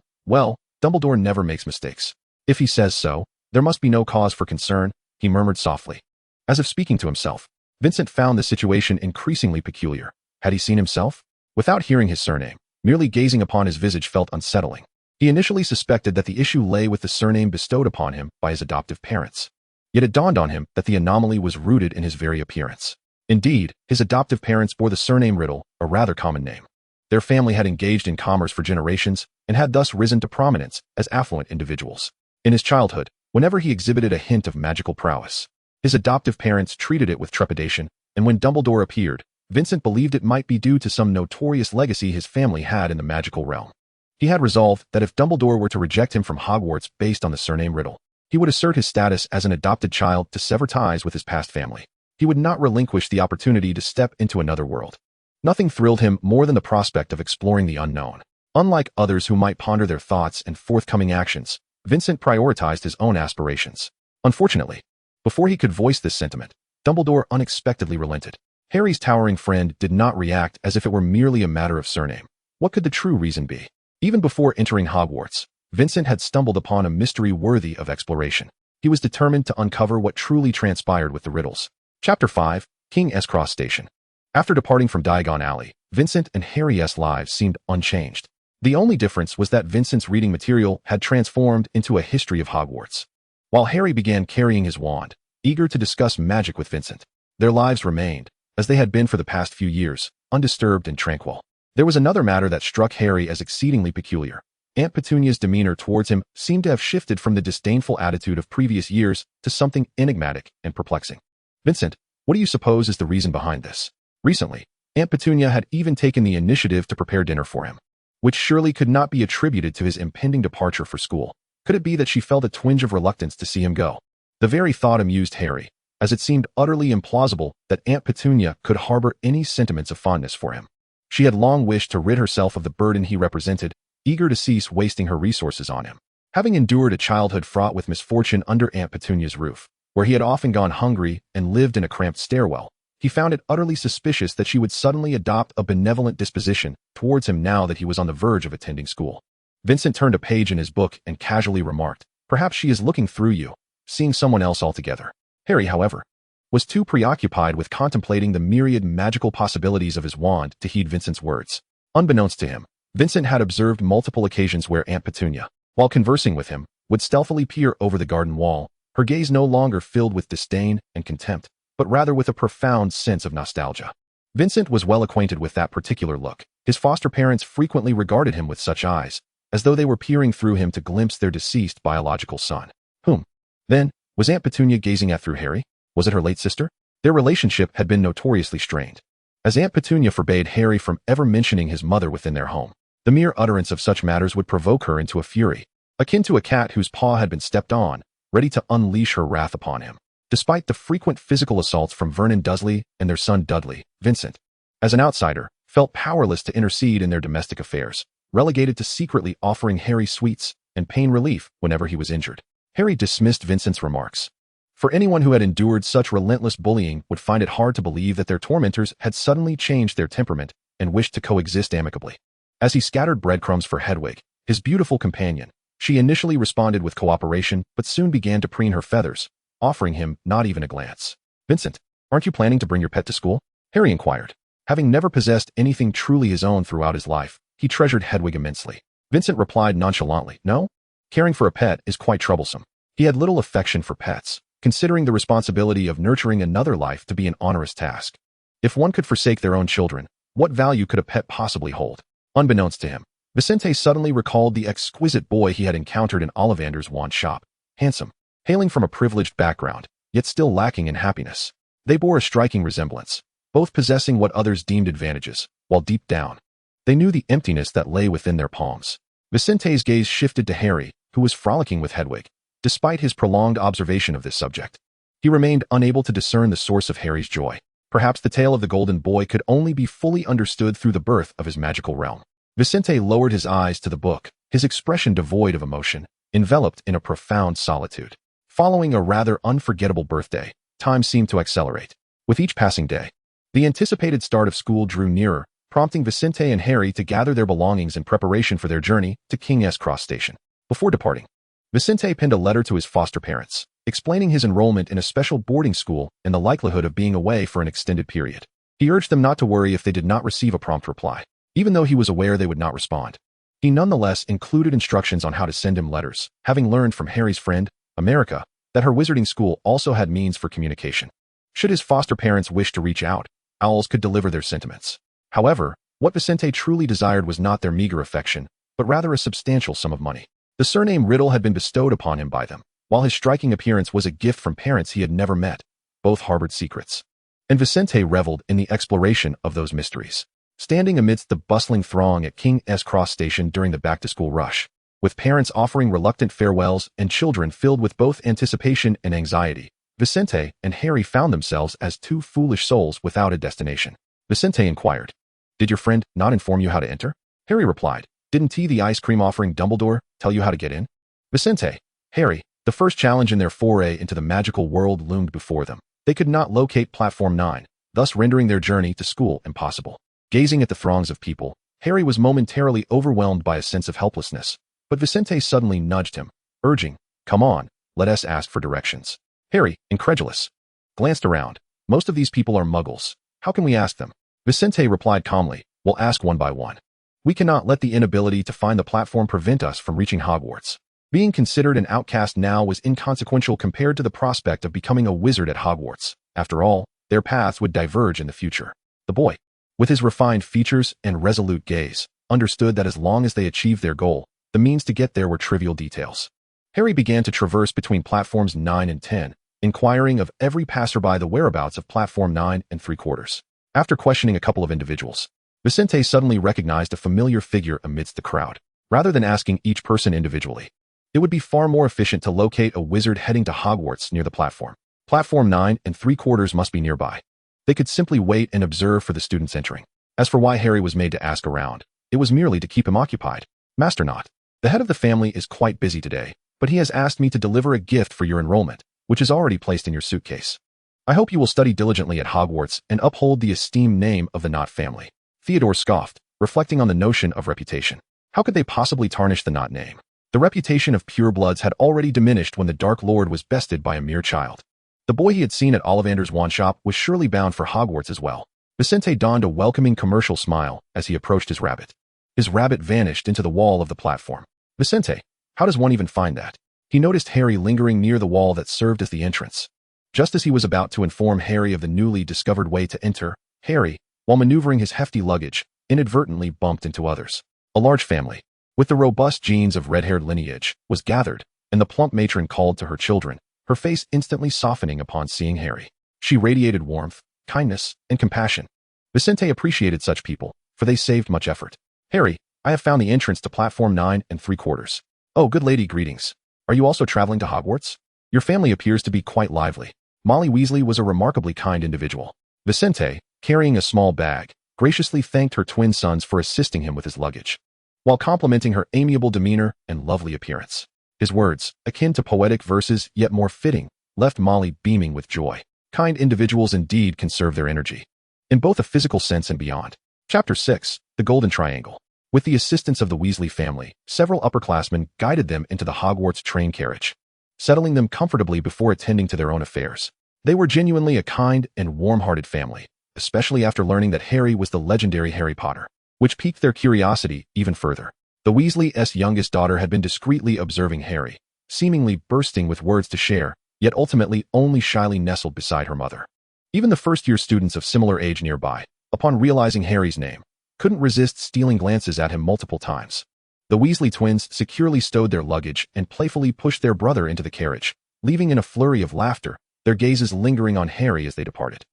Dumbledore never makes mistakes. If he says so, there must be no cause for concern, he murmured softly. As if speaking to himself, Vincent found the situation increasingly peculiar. Had he seen himself? Without hearing his surname, merely gazing upon his visage felt unsettling. He initially suspected that the issue lay with the surname bestowed upon him by his adoptive parents. Yet it dawned on him that the anomaly was rooted in his very appearance. Indeed, his adoptive parents bore the surname Riddle, a rather common name. Their family had engaged in commerce for generations and had thus risen to prominence as affluent individuals. In his childhood, whenever he exhibited a hint of magical prowess, his adoptive parents treated it with trepidation, and when Dumbledore appeared, Vincent believed it might be due to some notorious legacy his family had in the magical realm. He had resolved that if Dumbledore were to reject him from Hogwarts based on the surname Riddle, he would assert his status as an adopted child to sever ties with his past family. He would not relinquish the opportunity to step into another world. Nothing thrilled him more than the prospect of exploring the unknown. Unlike others who might ponder their thoughts and forthcoming actions, Vincent prioritized his own aspirations. Unfortunately, before he could voice this sentiment, Dumbledore unexpectedly relented. Harry's towering friend did not react as if it were merely a matter of surname. What could the true reason be? Even before entering Hogwarts, Vincent had stumbled upon a mystery worthy of exploration. He was determined to uncover what truly transpired with the riddles. Chapter 5, King's Cross Station. After departing from Diagon Alley, Vincent and Harry's lives seemed unchanged. The only difference was that Vincent's reading material had transformed into a history of Hogwarts, while Harry began carrying his wand, eager to discuss magic with Vincent. Their lives remained, as they had been for the past few years, undisturbed and tranquil. There was another matter that struck Harry as exceedingly peculiar. Aunt Petunia's demeanor towards him seemed to have shifted from the disdainful attitude of previous years to something enigmatic and perplexing. "Vincent, what do you suppose is the reason behind this?" Recently, Aunt Petunia had even taken the initiative to prepare dinner for him, which surely could not be attributed to his impending departure for school. Could it be that she felt a twinge of reluctance to see him go? The very thought amused Harry, as it seemed utterly implausible that Aunt Petunia could harbor any sentiments of fondness for him. She had long wished to rid herself of the burden he represented, eager to cease wasting her resources on him. Having endured a childhood fraught with misfortune under Aunt Petunia's roof, where he had often gone hungry and lived in a cramped stairwell, he found it utterly suspicious that she would suddenly adopt a benevolent disposition towards him now that he was on the verge of attending school. Vincent turned a page in his book and casually remarked, "Perhaps she is looking through you, seeing someone else altogether." Harry, however, was too preoccupied with contemplating the myriad magical possibilities of his wand to heed Vincent's words. Unbeknownst to him, Vincent had observed multiple occasions where Aunt Petunia, while conversing with him, would stealthily peer over the garden wall, her gaze no longer filled with disdain and contempt, but rather with a profound sense of nostalgia. Vincent was well acquainted with that particular look. His foster parents frequently regarded him with such eyes, as though they were peering through him to glimpse their deceased biological son. Whom, then, was Aunt Petunia gazing at through Harry? Was it her late sister? Their relationship had been notoriously strained, as Aunt Petunia forbade Harry from ever mentioning his mother within their home. The mere utterance of such matters would provoke her into a fury, akin to a cat whose paw had been stepped on, ready to unleash her wrath upon him. Despite the frequent physical assaults from Vernon Dursley and their son Dudley, Vincent, as an outsider, felt powerless to intercede in their domestic affairs, relegated to secretly offering Harry sweets and pain relief whenever he was injured. Harry dismissed Vincent's remarks. For anyone who had endured such relentless bullying would find it hard to believe that their tormentors had suddenly changed their temperament and wished to coexist amicably. As he scattered breadcrumbs for Hedwig, his beautiful companion, she initially responded with cooperation but soon began to preen her feathers, offering him not even a glance. "Vincent, aren't you planning to bring your pet to school?" Harry inquired. Having never possessed anything truly his own throughout his life, he treasured Hedwig immensely. Vincent replied nonchalantly, "No, caring for a pet is quite troublesome." He had little affection for pets, considering the responsibility of nurturing another life to be an onerous task. If one could forsake their own children, what value could a pet possibly hold? Unbeknownst to him, Vincent suddenly recalled the exquisite boy he had encountered in Ollivander's wand shop. Handsome, hailing from a privileged background, yet still lacking in happiness. They bore a striking resemblance, both possessing what others deemed advantages, while deep down, they knew the emptiness that lay within their palms. Vicente's gaze shifted to Harry, who was frolicking with Hedwig. Despite his prolonged observation of this subject, he remained unable to discern the source of Harry's joy. Perhaps the tale of the Golden Boy could only be fully understood through the birth of his magical realm. Vincent lowered his eyes to the book, his expression devoid of emotion, enveloped in a profound solitude. Following a rather unforgettable birthday, time seemed to accelerate. With each passing day, the anticipated start of school drew nearer, prompting Vincent and Harry to gather their belongings in preparation for their journey to King's Cross Station. Before departing, Vincent penned a letter to his foster parents, explaining his enrollment in a special boarding school and the likelihood of being away for an extended period. He urged them not to worry if they did not receive a prompt reply, even though he was aware they would not respond. He nonetheless included instructions on how to send him letters, having learned from Harry's friend, America, that her wizarding school also had means for communication. Should his foster parents wish to reach out, owls could deliver their sentiments. However, what Vincent truly desired was not their meager affection, but rather a substantial sum of money. The surname Riddle had been bestowed upon him by them, while his striking appearance was a gift from parents he had never met. Both harbored secrets, and Vincent reveled in the exploration of those mysteries. Standing amidst the bustling throng at King's Cross Station during the back-to-school rush, with parents offering reluctant farewells and children filled with both anticipation and anxiety, Vincent and Harry found themselves as two foolish souls without a destination. Vincent inquired, "Did your friend not inform you how to enter?" Harry replied, "Didn't he, the ice cream offering Dumbledore, tell you how to get in?" Vincent, Harry, the first challenge in their foray into the magical world loomed before them. They could not locate Platform 9, thus rendering their journey to school impossible. Gazing at the throngs of people, Harry was momentarily overwhelmed by a sense of helplessness, but Vincent suddenly nudged him, urging, "Come on, let us ask for directions." Harry, incredulous, glanced around. "Most of these people are muggles. How can we ask them?" Vincent replied calmly, "We'll ask one by one. We cannot let the inability to find the platform prevent us from reaching Hogwarts." Being considered an outcast now was inconsequential compared to the prospect of becoming a wizard at Hogwarts. After all, their paths would diverge in the future. The boy, with his refined features and resolute gaze, understood that as long as they achieved their goal, the means to get there were trivial details. Harry began to traverse between platforms 9 and 10, inquiring of every passerby the whereabouts of platform 9 3/4. After questioning a couple of individuals, Vincent suddenly recognized a familiar figure amidst the crowd. Rather than asking each person individually, it would be far more efficient to locate a wizard heading to Hogwarts near the platform. Platform 9 3/4 must be nearby. They could simply wait and observe for the students entering. As for why Harry was made to ask around, it was merely to keep him occupied. "Master Nott, the head of the family is quite busy today, but he has asked me to deliver a gift for your enrollment, which is already placed in your suitcase. I hope you will study diligently at Hogwarts and uphold the esteemed name of the Nott family." Theodore scoffed, reflecting on the notion of reputation. How could they possibly tarnish the Nott name? The reputation of purebloods had already diminished when the Dark Lord was bested by a mere child. The boy he had seen at Ollivander's wand shop was surely bound for Hogwarts as well. Vincent donned a welcoming commercial smile as he approached his rabbit. His rabbit vanished into the wall of the platform. "Vincent, how does one even find that?" He noticed Harry lingering near the wall that served as the entrance. Just as he was about to inform Harry of the newly discovered way to enter, Harry, while maneuvering his hefty luggage, inadvertently bumped into others. A large family, with the robust genes of red-haired lineage, was gathered, and the plump matron called to her children, her face instantly softening upon seeing Harry. She radiated warmth, kindness, and compassion. Vincent appreciated such people, for they saved much effort. "Harry, I have found the entrance to platform 9 3/4. "Oh, good lady, greetings. Are you also traveling to Hogwarts? Your family appears to be quite lively." Molly Weasley was a remarkably kind individual. Vincent, carrying a small bag, graciously thanked her twin sons for assisting him with his luggage, while complimenting her amiable demeanor and lovely appearance. His words, akin to poetic verses yet more fitting, left Molly beaming with joy. Kind individuals indeed conserve their energy, in both a physical sense and beyond. Chapter 6, The Golden Triangle. With the assistance of the Weasley family, several upperclassmen guided them into the Hogwarts train carriage, settling them comfortably before attending to their own affairs. They were genuinely a kind and warm-hearted family, especially after learning that Harry was the legendary Harry Potter, which piqued their curiosity even further. The Weasley's youngest daughter had been discreetly observing Harry, seemingly bursting with words to share, yet ultimately only shyly nestled beside her mother. Even the first-year students of similar age nearby, upon realizing Harry's name, couldn't resist stealing glances at him multiple times. The Weasley twins securely stowed their luggage and playfully pushed their brother into the carriage, leaving in a flurry of laughter, their gazes lingering on Harry as they departed.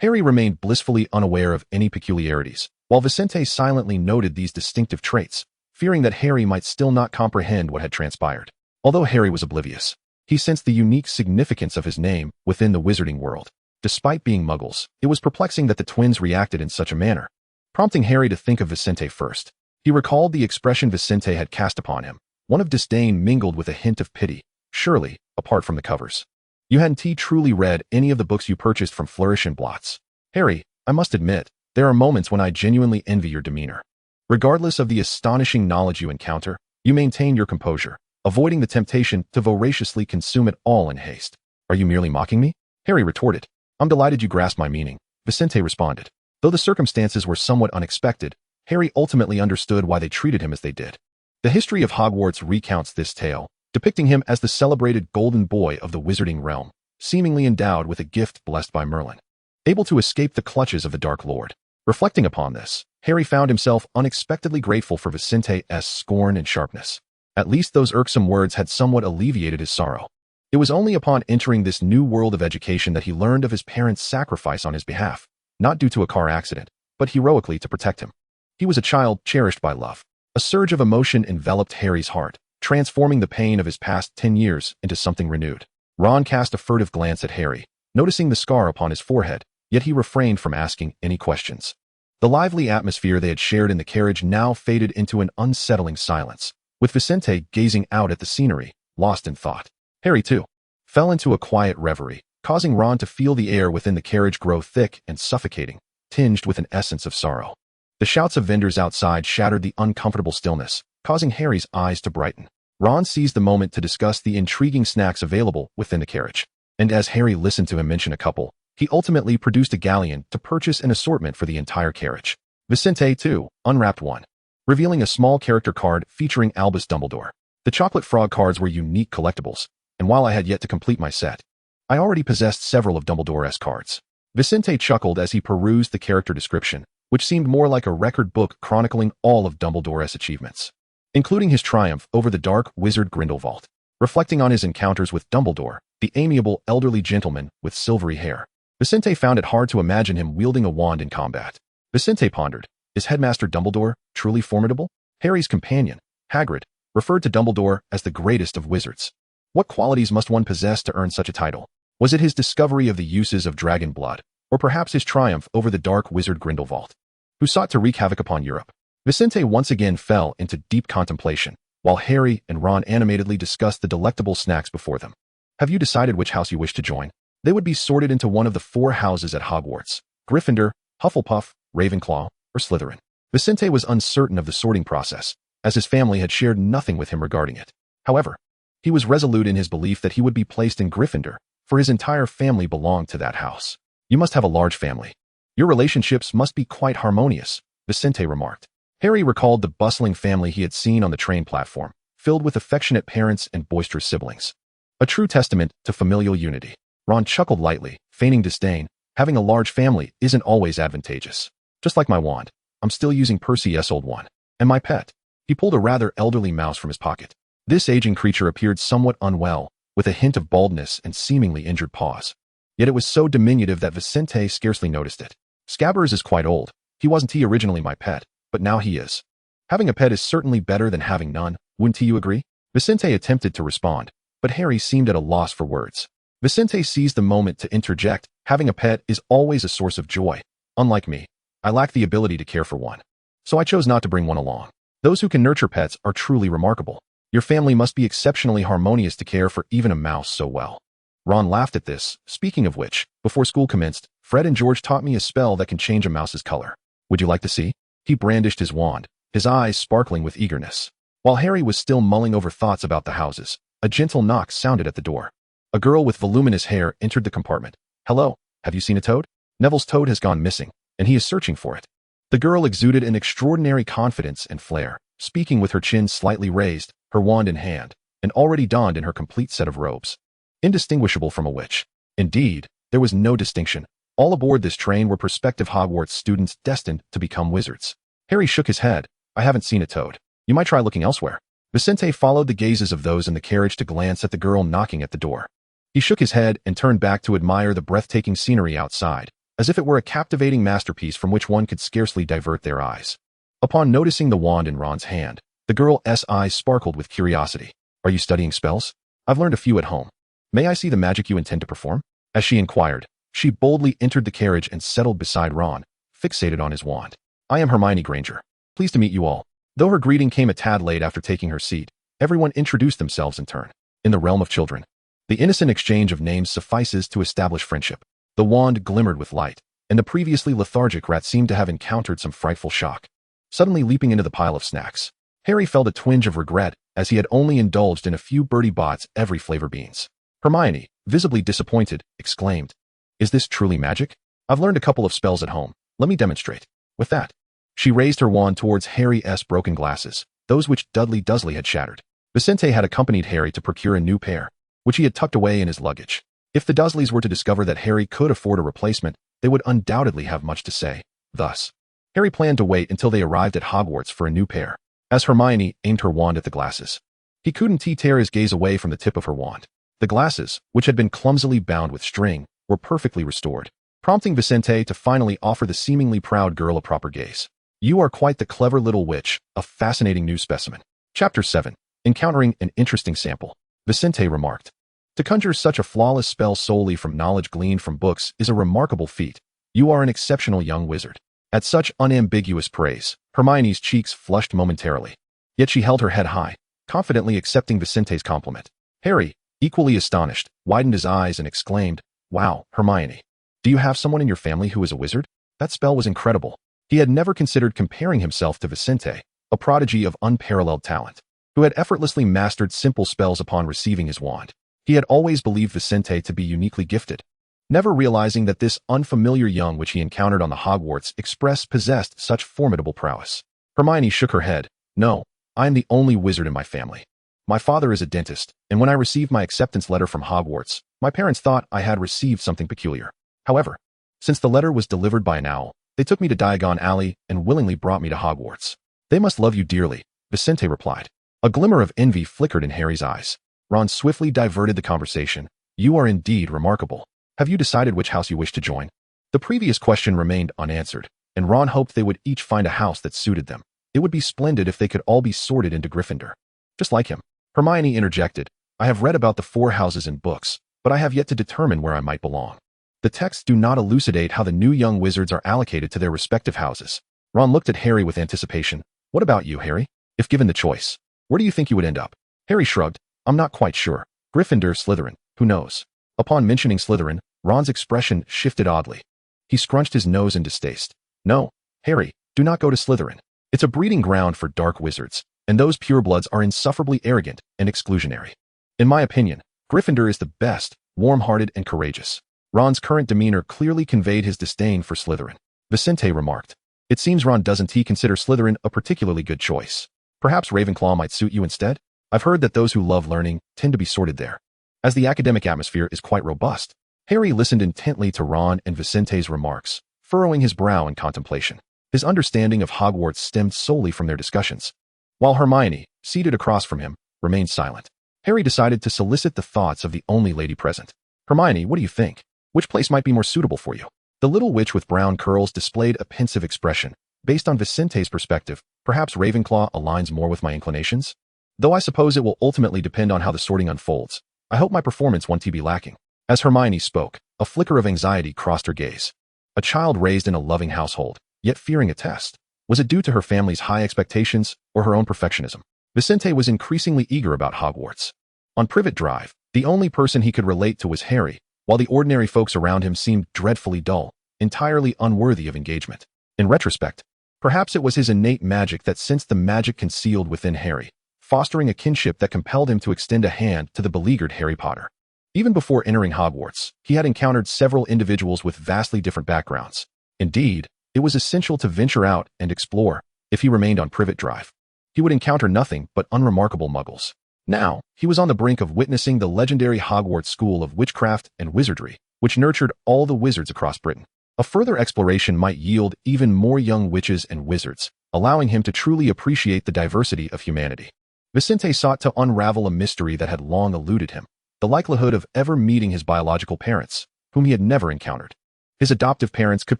Harry remained blissfully unaware of any peculiarities, while Vincent silently noted these distinctive traits, fearing that Harry might still not comprehend what had transpired. Although Harry was oblivious, he sensed the unique significance of his name within the wizarding world. Despite being muggles, it was perplexing that the twins reacted in such a manner, prompting Harry to think of Vincent first. He recalled the expression Vincent had cast upon him, one of disdain mingled with a hint of pity, surely, apart from the covers. You hadn't truly read any of the books you purchased from Flourish and Blots. Harry, I must admit, there are moments when I genuinely envy your demeanor. Regardless of the astonishing knowledge you encounter, you maintain your composure, avoiding the temptation to voraciously consume it all in haste. Are you merely mocking me? Harry retorted. I'm delighted you grasp my meaning, Vincent responded. Though the circumstances were somewhat unexpected, Harry ultimately understood why they treated him as they did. The history of Hogwarts recounts this tale, depicting him as the celebrated golden boy of the wizarding realm, seemingly endowed with a gift blessed by Merlin, able to escape the clutches of the Dark Lord. Reflecting upon this, Harry found himself unexpectedly grateful for Vincent's scorn and sharpness. At least those irksome words had somewhat alleviated his sorrow. It was only upon entering this new world of education that he learned of his parents' sacrifice on his behalf, not due to a car accident, but heroically to protect him. He was a child cherished by love. A surge of emotion enveloped Harry's heart, transforming the pain of his past 10 years into something renewed. Ron cast a furtive glance at Harry, noticing the scar upon his forehead, yet he refrained from asking any questions. The lively atmosphere they had shared in the carriage now faded into an unsettling silence, with Vincent gazing out at the scenery, lost in thought. Harry, too, fell into a quiet reverie, causing Ron to feel the air within the carriage grow thick and suffocating, tinged with an essence of sorrow. The shouts of vendors outside shattered the uncomfortable stillness, causing Harry's eyes to brighten. Ron seized the moment to discuss the intriguing snacks available within the carriage, and as Harry listened to him mention a couple, he ultimately produced a galleon to purchase an assortment for the entire carriage. Vincent, too, unwrapped one, revealing a small character card featuring Albus Dumbledore. The chocolate frog cards were unique collectibles, and while I had yet to complete my set, I already possessed several of Dumbledore's cards. Vincent chuckled as he perused the character description, which seemed more like a record book chronicling all of Dumbledore's achievements, including his triumph over the dark wizard Grindelwald. Reflecting on his encounters with Dumbledore, the amiable elderly gentleman with silvery hair, Vincent found it hard to imagine him wielding a wand in combat. Vincent pondered, is Headmaster Dumbledore truly formidable? Harry's companion, Hagrid, referred to Dumbledore as the greatest of wizards. What qualities must one possess to earn such a title? Was it his discovery of the uses of dragon blood, or perhaps his triumph over the dark wizard Grindelwald, who sought to wreak havoc upon Europe? Vincent once again fell into deep contemplation, while Harry and Ron animatedly discussed the delectable snacks before them. Have you decided which house you wish to join? They would be sorted into one of the 4 houses at Hogwarts: Gryffindor, Hufflepuff, Ravenclaw, or Slytherin. Vincent was uncertain of the sorting process, as his family had shared nothing with him regarding it. However, he was resolute in his belief that he would be placed in Gryffindor, for his entire family belonged to that house. You must have a large family. Your relationships must be quite harmonious, Vincent remarked. Harry recalled the bustling family he had seen on the train platform, filled with affectionate parents and boisterous siblings. A true testament to familial unity. Ron chuckled lightly, feigning disdain. Having a large family isn't always advantageous. Just like my wand, I'm still using Percy's old one. And my pet. He pulled a rather elderly mouse from his pocket. This aging creature appeared somewhat unwell, with a hint of baldness and seemingly injured paws. Yet it was so diminutive that Vincent scarcely noticed it. Scabbers is quite old. He wasn't originally my pet, but now he is. Having a pet is certainly better than having none, wouldn't you agree? Vincent attempted to respond, but Harry seemed at a loss for words. Vincent seized the moment to interject. Having a pet is always a source of joy. Unlike me, I lack the ability to care for one, so I chose not to bring one along. Those who can nurture pets are truly remarkable. Your family must be exceptionally harmonious to care for even a mouse so well. Ron laughed at this. Speaking of which, before school commenced, Fred and George taught me a spell that can change a mouse's color. Would you like to see? He brandished his wand, his eyes sparkling with eagerness. While Harry was still mulling over thoughts about the houses, a gentle knock sounded at the door. A girl with voluminous hair entered the compartment. Hello, have you seen a toad? Neville's toad has gone missing, and he is searching for it. The girl exuded an extraordinary confidence and flair, speaking with her chin slightly raised, her wand in hand, and already donned in her complete set of robes. indistinguishable from a witch. Indeed, there was no distinction. All aboard this train were prospective Hogwarts students destined to become wizards. Harry shook his head. I haven't seen a toad. You might try looking elsewhere. Vincent followed the gazes of those in the carriage to glance at the girl knocking at the door. He shook his head and turned back to admire the breathtaking scenery outside, as if it were a captivating masterpiece from which one could scarcely divert their eyes. Upon noticing the wand in Ron's hand, the girl's eyes sparkled with curiosity. Are you studying spells? I've learned a few at home. May I see the magic you intend to perform? As she inquired, she boldly entered the carriage and settled beside Ron, fixated on his wand. I am Hermione Granger. Pleased to meet you all. Though her greeting came a tad late after taking her seat, everyone introduced themselves in turn. In the realm of children, the innocent exchange of names suffices to establish friendship. The wand glimmered with light, and the previously lethargic rat seemed to have encountered some frightful shock. Suddenly leaping into the pile of snacks, Harry felt a twinge of regret as he had only indulged in a few Bertie Bott's every flavor beans. Hermione, visibly disappointed, exclaimed, Is this truly magic? I've learned a couple of spells at home. Let me demonstrate. With that, she raised her wand towards Harry's broken glasses, those which Dudley Dursley had shattered. Vincent had accompanied Harry to procure a new pair, which he had tucked away in his luggage. If the Dursleys were to discover that Harry could afford a replacement, they would undoubtedly have much to say. Thus, Harry planned to wait until they arrived at Hogwarts for a new pair. As Hermione aimed her wand at the glasses, he couldn't tear his gaze away from the tip of her wand. The glasses, which had been clumsily bound with string, were perfectly restored, prompting Vincent to finally offer the seemingly proud girl a proper gaze. You are quite the clever little witch, a fascinating new specimen. Chapter 7. Encountering an interesting sample. Vincent remarked. To conjure such a flawless spell solely from knowledge gleaned from books is a remarkable feat. You are an exceptional young wizard. At such unambiguous praise, Hermione's cheeks flushed momentarily. Yet she held her head high, confidently accepting Vincent's compliment. Harry, equally astonished, widened his eyes and exclaimed, Wow, Hermione. Do you have someone in your family who is a wizard? That spell was incredible. He had never considered comparing himself to Vincent, a prodigy of unparalleled talent, who had effortlessly mastered simple spells upon receiving his wand. He had always believed Vincent to be uniquely gifted, never realizing that this unfamiliar young which he encountered on the Hogwarts Express possessed such formidable prowess. Hermione shook her head. No, I am the only wizard in my family. My father is a dentist, and when I received my acceptance letter from Hogwarts, my parents thought I had received something peculiar. However, since the letter was delivered by an owl, they took me to Diagon Alley and willingly brought me to Hogwarts. They must love you dearly, Vincent replied. A glimmer of envy flickered in Harry's eyes. Ron swiftly diverted the conversation. You are indeed remarkable. Have you decided which house you wish to join? The previous question remained unanswered, and Ron hoped they would each find a house that suited them. It would be splendid if they could all be sorted into Gryffindor. Just like him. Hermione interjected. I have read about the 4 houses in books, but I have yet to determine where I might belong. The texts do not elucidate how the new young wizards are allocated to their respective houses. Ron looked at Harry with anticipation. What about you, Harry? If given the choice, where do you think you would end up? Harry shrugged. I'm not quite sure. Gryffindor, Slytherin, who knows? Upon mentioning Slytherin, Ron's expression shifted oddly. He scrunched his nose in distaste. No, Harry, do not go to Slytherin. It's a breeding ground for dark wizards, and those purebloods are insufferably arrogant and exclusionary. In my opinion, Gryffindor is the best, warm-hearted and courageous. Ron's current demeanor clearly conveyed his disdain for Slytherin. Vincent remarked. It seems Ron doesn't consider Slytherin a particularly good choice. Perhaps Ravenclaw might suit you instead? I've heard that those who love learning tend to be sorted there, as the academic atmosphere is quite robust. Harry listened intently to Ron and Vincent's remarks, furrowing his brow in contemplation. His understanding of Hogwarts stemmed solely from their discussions. While Hermione, seated across from him, remained silent, Harry decided to solicit the thoughts of the only lady present. Hermione, what do you think? Which place might be more suitable for you? The little witch with brown curls displayed a pensive expression. Based on Vincent's perspective, perhaps Ravenclaw aligns more with my inclinations? Though I suppose it will ultimately depend on how the sorting unfolds. I hope my performance won't be lacking. As Hermione spoke, a flicker of anxiety crossed her gaze. A child raised in a loving household, yet fearing a test. Was it due to her family's high expectations or her own perfectionism? Vincent was increasingly eager about Hogwarts. On Privet Drive, the only person he could relate to was Harry, while the ordinary folks around him seemed dreadfully dull, entirely unworthy of engagement. In retrospect, perhaps it was his innate magic that sensed the magic concealed within Harry, fostering a kinship that compelled him to extend a hand to the beleaguered Harry Potter. Even before entering Hogwarts, he had encountered several individuals with vastly different backgrounds. Indeed, it was essential to venture out and explore. If he remained on Privet Drive, he would encounter nothing but unremarkable muggles. Now, he was on the brink of witnessing the legendary Hogwarts School of Witchcraft and Wizardry, which nurtured all the wizards across Britain. A further exploration might yield even more young witches and wizards, allowing him to truly appreciate the diversity of humanity. Vincent sought to unravel a mystery that had long eluded him, the likelihood of ever meeting his biological parents, whom he had never encountered. His adoptive parents could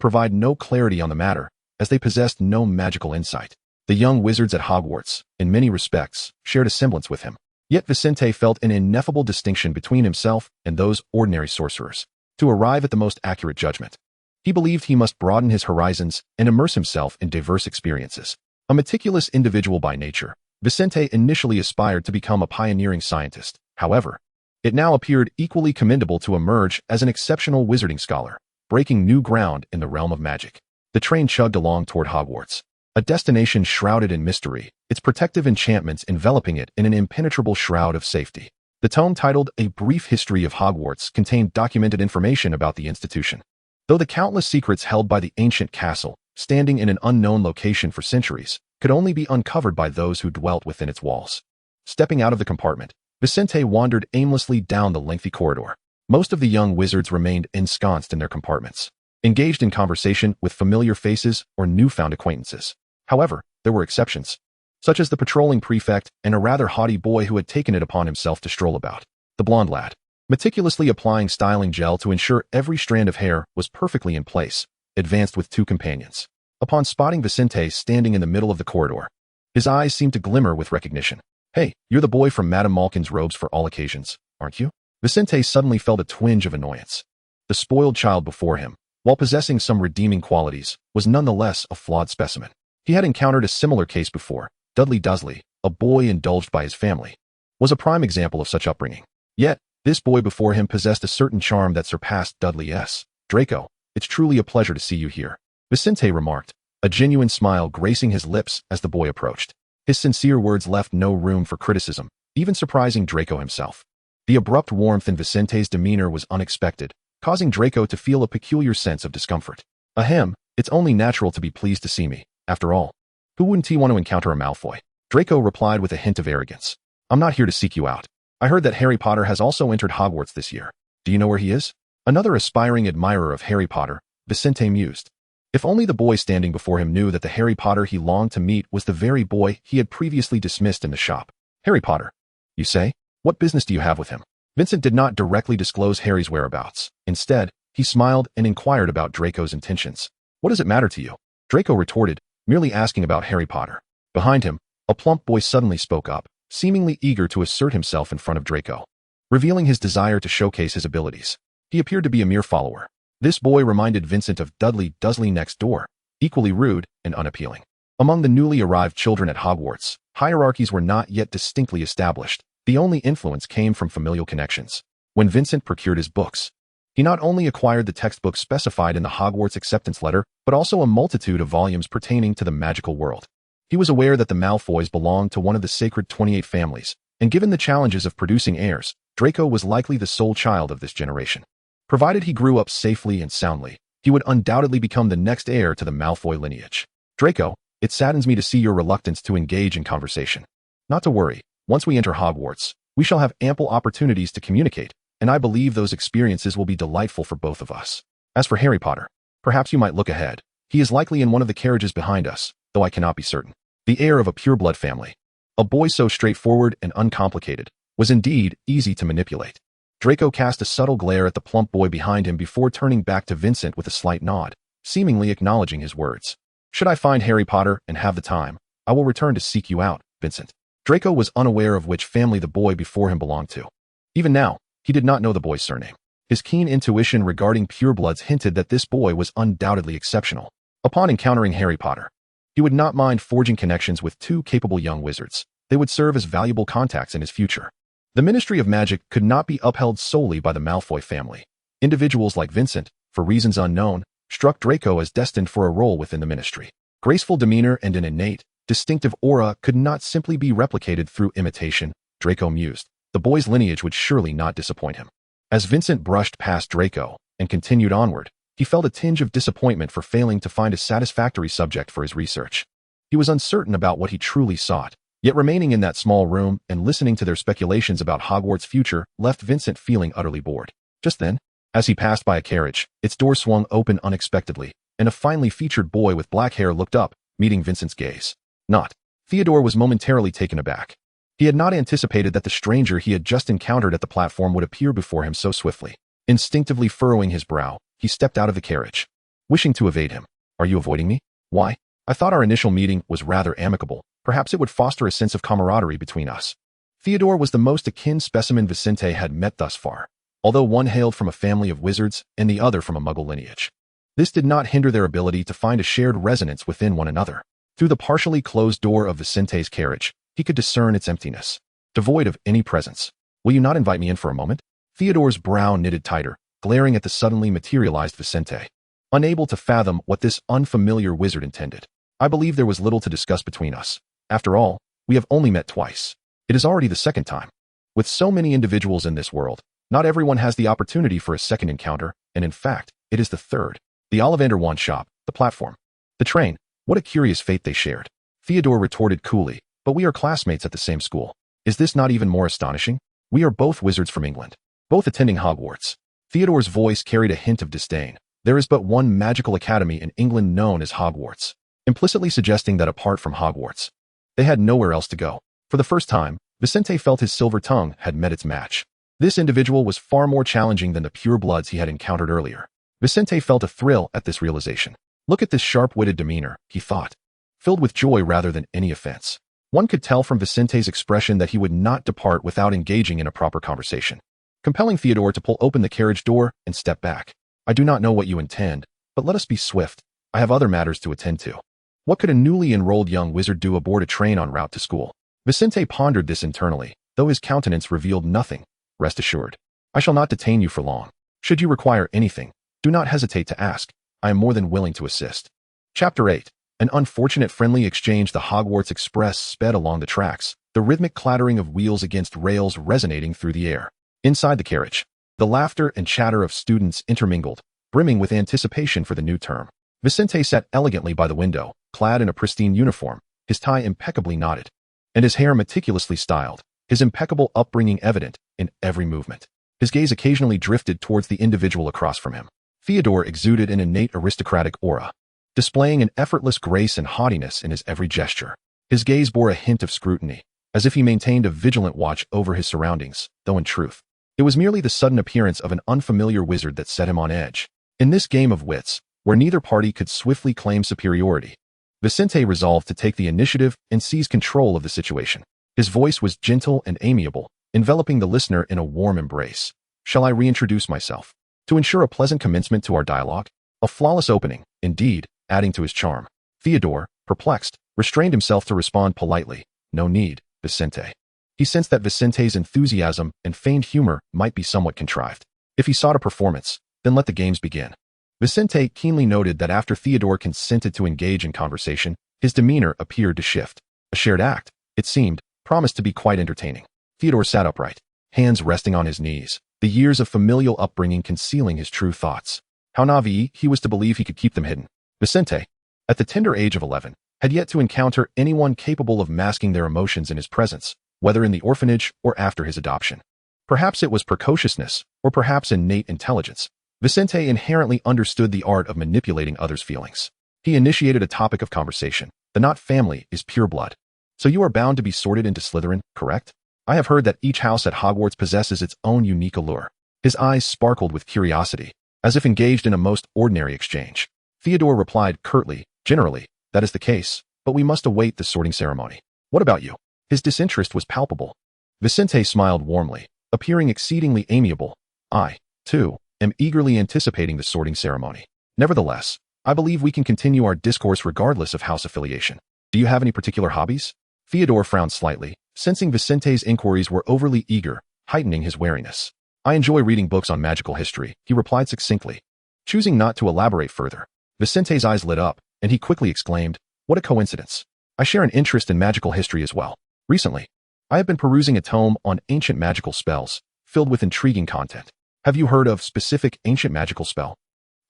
provide no clarity on the matter, as they possessed no magical insight. The young wizards at Hogwarts, in many respects, shared a semblance with him. Yet Vincent felt an ineffable distinction between himself and those ordinary sorcerers. To arrive at the most accurate judgment, he believed he must broaden his horizons and immerse himself in diverse experiences. A meticulous individual by nature, Vincent initially aspired to become a pioneering scientist. However, it now appeared equally commendable to emerge as an exceptional wizarding scholar, breaking new ground in the realm of magic. The train chugged along toward Hogwarts, a destination shrouded in mystery, its protective enchantments enveloping it in an impenetrable shroud of safety. The tome titled A Brief History of Hogwarts contained documented information about the institution. Though the countless secrets held by the ancient castle, standing in an unknown location for centuries, could only be uncovered by those who dwelt within its walls. Stepping out of the compartment, Vincent wandered aimlessly down the lengthy corridor. Most of the young wizards remained ensconced in their compartments, engaged in conversation with familiar faces or newfound acquaintances. However, there were exceptions, such as the patrolling prefect and a rather haughty boy who had taken it upon himself to stroll about. The blonde lad, meticulously applying styling gel to ensure every strand of hair was perfectly in place, advanced with two companions. Upon spotting Vincent standing in the middle of the corridor, his eyes seemed to glimmer with recognition. "Hey, you're the boy from Madame Malkin's robes for all occasions, aren't you?" Vincent suddenly felt a twinge of annoyance. The spoiled child before him, while possessing some redeeming qualities, was nonetheless a flawed specimen. He had encountered a similar case before. Dudley Dursley, a boy indulged by his family, was a prime example of such upbringing. Yet, this boy before him possessed a certain charm that surpassed Dudley's. "Draco, it's truly a pleasure to see you here," Vincent remarked, a genuine smile gracing his lips as the boy approached. His sincere words left no room for criticism, even surprising Draco himself. The abrupt warmth in Vincent's demeanor was unexpected, causing Draco to feel a peculiar sense of discomfort. "Ahem, it's only natural to be pleased to see me. After all, who wouldn't he want to encounter a Malfoy?" Draco replied with a hint of arrogance. "I'm not here to seek you out. I heard that Harry Potter has also entered Hogwarts this year. Do you know where he is?" Another aspiring admirer of Harry Potter, Vincent mused. If only the boy standing before him knew that the Harry Potter he longed to meet was the very boy he had previously dismissed in the shop. "Harry Potter, you say? What business do you have with him?" Vincent did not directly disclose Harry's whereabouts. Instead, he smiled and inquired about Draco's intentions. "What does it matter to you?" Draco retorted, merely asking about Harry Potter. Behind him, a plump boy suddenly spoke up, seemingly eager to assert himself in front of Draco, revealing his desire to showcase his abilities. He appeared to be a mere follower. This boy reminded Vincent of Dudley Dursley next door, equally rude and unappealing. Among the newly arrived children at Hogwarts, hierarchies were not yet distinctly established. The only influence came from familial connections. When Vincent procured his books, he not only acquired the textbooks specified in the Hogwarts acceptance letter, but also a multitude of volumes pertaining to the magical world. He was aware that the Malfoys belonged to one of the sacred 28 families, and given the challenges of producing heirs, Draco was likely the sole child of this generation. Provided he grew up safely and soundly, he would undoubtedly become the next heir to the Malfoy lineage. "Draco, it saddens me to see your reluctance to engage in conversation. Not to worry, once we enter Hogwarts, we shall have ample opportunities to communicate, and I believe those experiences will be delightful for both of us. As for Harry Potter, perhaps you might look ahead. He is likely in one of the carriages behind us, though I cannot be certain." The heir of a pureblood family, a boy so straightforward and uncomplicated, was indeed easy to manipulate. Draco cast a subtle glare at the plump boy behind him before turning back to Vincent with a slight nod, seemingly acknowledging his words. "Should I find Harry Potter and have the time, I will return to seek you out, Vincent." Draco was unaware of which family the boy before him belonged to. Even now, he did not know the boy's surname. His keen intuition regarding purebloods hinted that this boy was undoubtedly exceptional. Upon encountering Harry Potter, he would not mind forging connections with two capable young wizards. They would serve as valuable contacts in his future. The Ministry of Magic could not be upheld solely by the Malfoy family. Individuals like Vincent, for reasons unknown, struck Draco as destined for a role within the ministry. Graceful demeanor and an innate, distinctive aura could not simply be replicated through imitation, Draco mused. The boy's lineage would surely not disappoint him. As Vincent brushed past Draco and continued onward, he felt a tinge of disappointment for failing to find a satisfactory subject for his research. He was uncertain about what he truly sought, Yet remaining in that small room and listening to their speculations about Hogwarts' future left Vincent feeling utterly bored. Just then, as he passed by a carriage, its door swung open unexpectedly, and a finely featured boy with black hair looked up, meeting Vincent's gaze. Nott. Theodore was momentarily taken aback. He had not anticipated that the stranger he had just encountered at the platform would appear before him so swiftly. Instinctively furrowing his brow, he stepped out of the carriage, wishing to evade him. Are you avoiding me? Why? I thought our initial meeting was rather amicable. Perhaps it would foster a sense of camaraderie between us. Theodore was the most akin specimen Vincente had met thus far, although one hailed from a family of wizards and the other from a muggle lineage. This did not hinder their ability to find a shared resonance within one another. Through the partially closed door of Vicente's carriage, he could discern its emptiness, devoid of any presence. Will you not invite me in for a moment? Theodore's brow knitted tighter, glaring at the suddenly materialized Vincente. Unable to fathom what this unfamiliar wizard intended. I believe there was little to discuss between us. After all, we have only met twice. It is already the second time. With so many individuals in this world, not everyone has the opportunity for a second encounter, and in fact, it is the third. The Ollivander wand shop, the platform, the train, what a curious fate they shared. Theodore retorted coolly, but we are classmates at the same school. Is this not even more astonishing? We are both wizards from England, both attending Hogwarts. Theodore's voice carried a hint of disdain. There is but one magical academy in England known as Hogwarts, implicitly suggesting that apart from Hogwarts, they had nowhere else to go. For the first time, Vincente felt his silver tongue had met its match. This individual was far more challenging than the purebloods he had encountered earlier. Vincente felt a thrill at this realization. Look at this sharp-witted demeanor, he thought, filled with joy rather than any offense. One could tell from Vicente's expression that he would not depart without engaging in a proper conversation, compelling Theodore to pull open the carriage door and step back. I do not know what you intend, but let us be swift. I have other matters to attend to. What could a newly enrolled young wizard do aboard a train en route to school? Vincente pondered this internally, though his countenance revealed nothing. Rest assured, I shall not detain you for long. Should you require anything, do not hesitate to ask. I am more than willing to assist. Chapter 8. An unfortunate friendly exchange. The Hogwarts Express sped along the tracks, the rhythmic clattering of wheels against rails resonating through the air. Inside the carriage, the laughter and chatter of students intermingled, brimming with anticipation for the new term. Vincente sat elegantly by the window, clad in a pristine uniform, his tie impeccably knotted, and his hair meticulously styled, his impeccable upbringing evident in every movement. His gaze occasionally drifted towards the individual across from him. Theodore exuded an innate aristocratic aura, displaying an effortless grace and haughtiness in his every gesture. His gaze bore a hint of scrutiny, as if he maintained a vigilant watch over his surroundings, though in truth, it was merely the sudden appearance of an unfamiliar wizard that set him on edge. In this game of wits, where neither party could swiftly claim superiority, Vincente resolved to take the initiative and seize control of the situation. His voice was gentle and amiable, enveloping the listener in a warm embrace. Shall I reintroduce myself? To ensure a pleasant commencement to our dialogue? A flawless opening, indeed, adding to his charm. Theodore, perplexed, restrained himself to respond politely. No need, Vincente. He sensed that Vicente's enthusiasm and feigned humor might be somewhat contrived. If he sought a performance, then let the games begin. Vincente keenly noted that after Theodore consented to engage in conversation, his demeanor appeared to shift. A shared act, it seemed, promised to be quite entertaining. Theodore sat upright, hands resting on his knees, the years of familial upbringing concealing his true thoughts. How naive he was to believe he could keep them hidden. Vincente, at the tender age of 11, had yet to encounter anyone capable of masking their emotions in his presence, whether in the orphanage or after his adoption. Perhaps it was precociousness, or perhaps innate intelligence. Vincente inherently understood the art of manipulating others' feelings. He initiated a topic of conversation. The Nott family is pure blood. So you are bound to be sorted into Slytherin, correct? I have heard that each house at Hogwarts possesses its own unique allure. His eyes sparkled with curiosity, as if engaged in a most ordinary exchange. Theodore replied curtly, generally, that is the case, but we must await the sorting ceremony. What about you? His disinterest was palpable. Vincente smiled warmly, appearing exceedingly amiable. I, too, am eagerly anticipating the sorting ceremony. Nevertheless, I believe we can continue our discourse regardless of house affiliation. Do you have any particular hobbies? Theodore frowned slightly, sensing Vicente's inquiries were overly eager, heightening his wariness. I enjoy reading books on magical history, he replied succinctly. Choosing not to elaborate further, Vicente's eyes lit up, and he quickly exclaimed, what a coincidence. I share an interest in magical history as well. Recently, I have been perusing a tome on ancient magical spells, filled with intriguing content. Have you heard of specific ancient magical spell?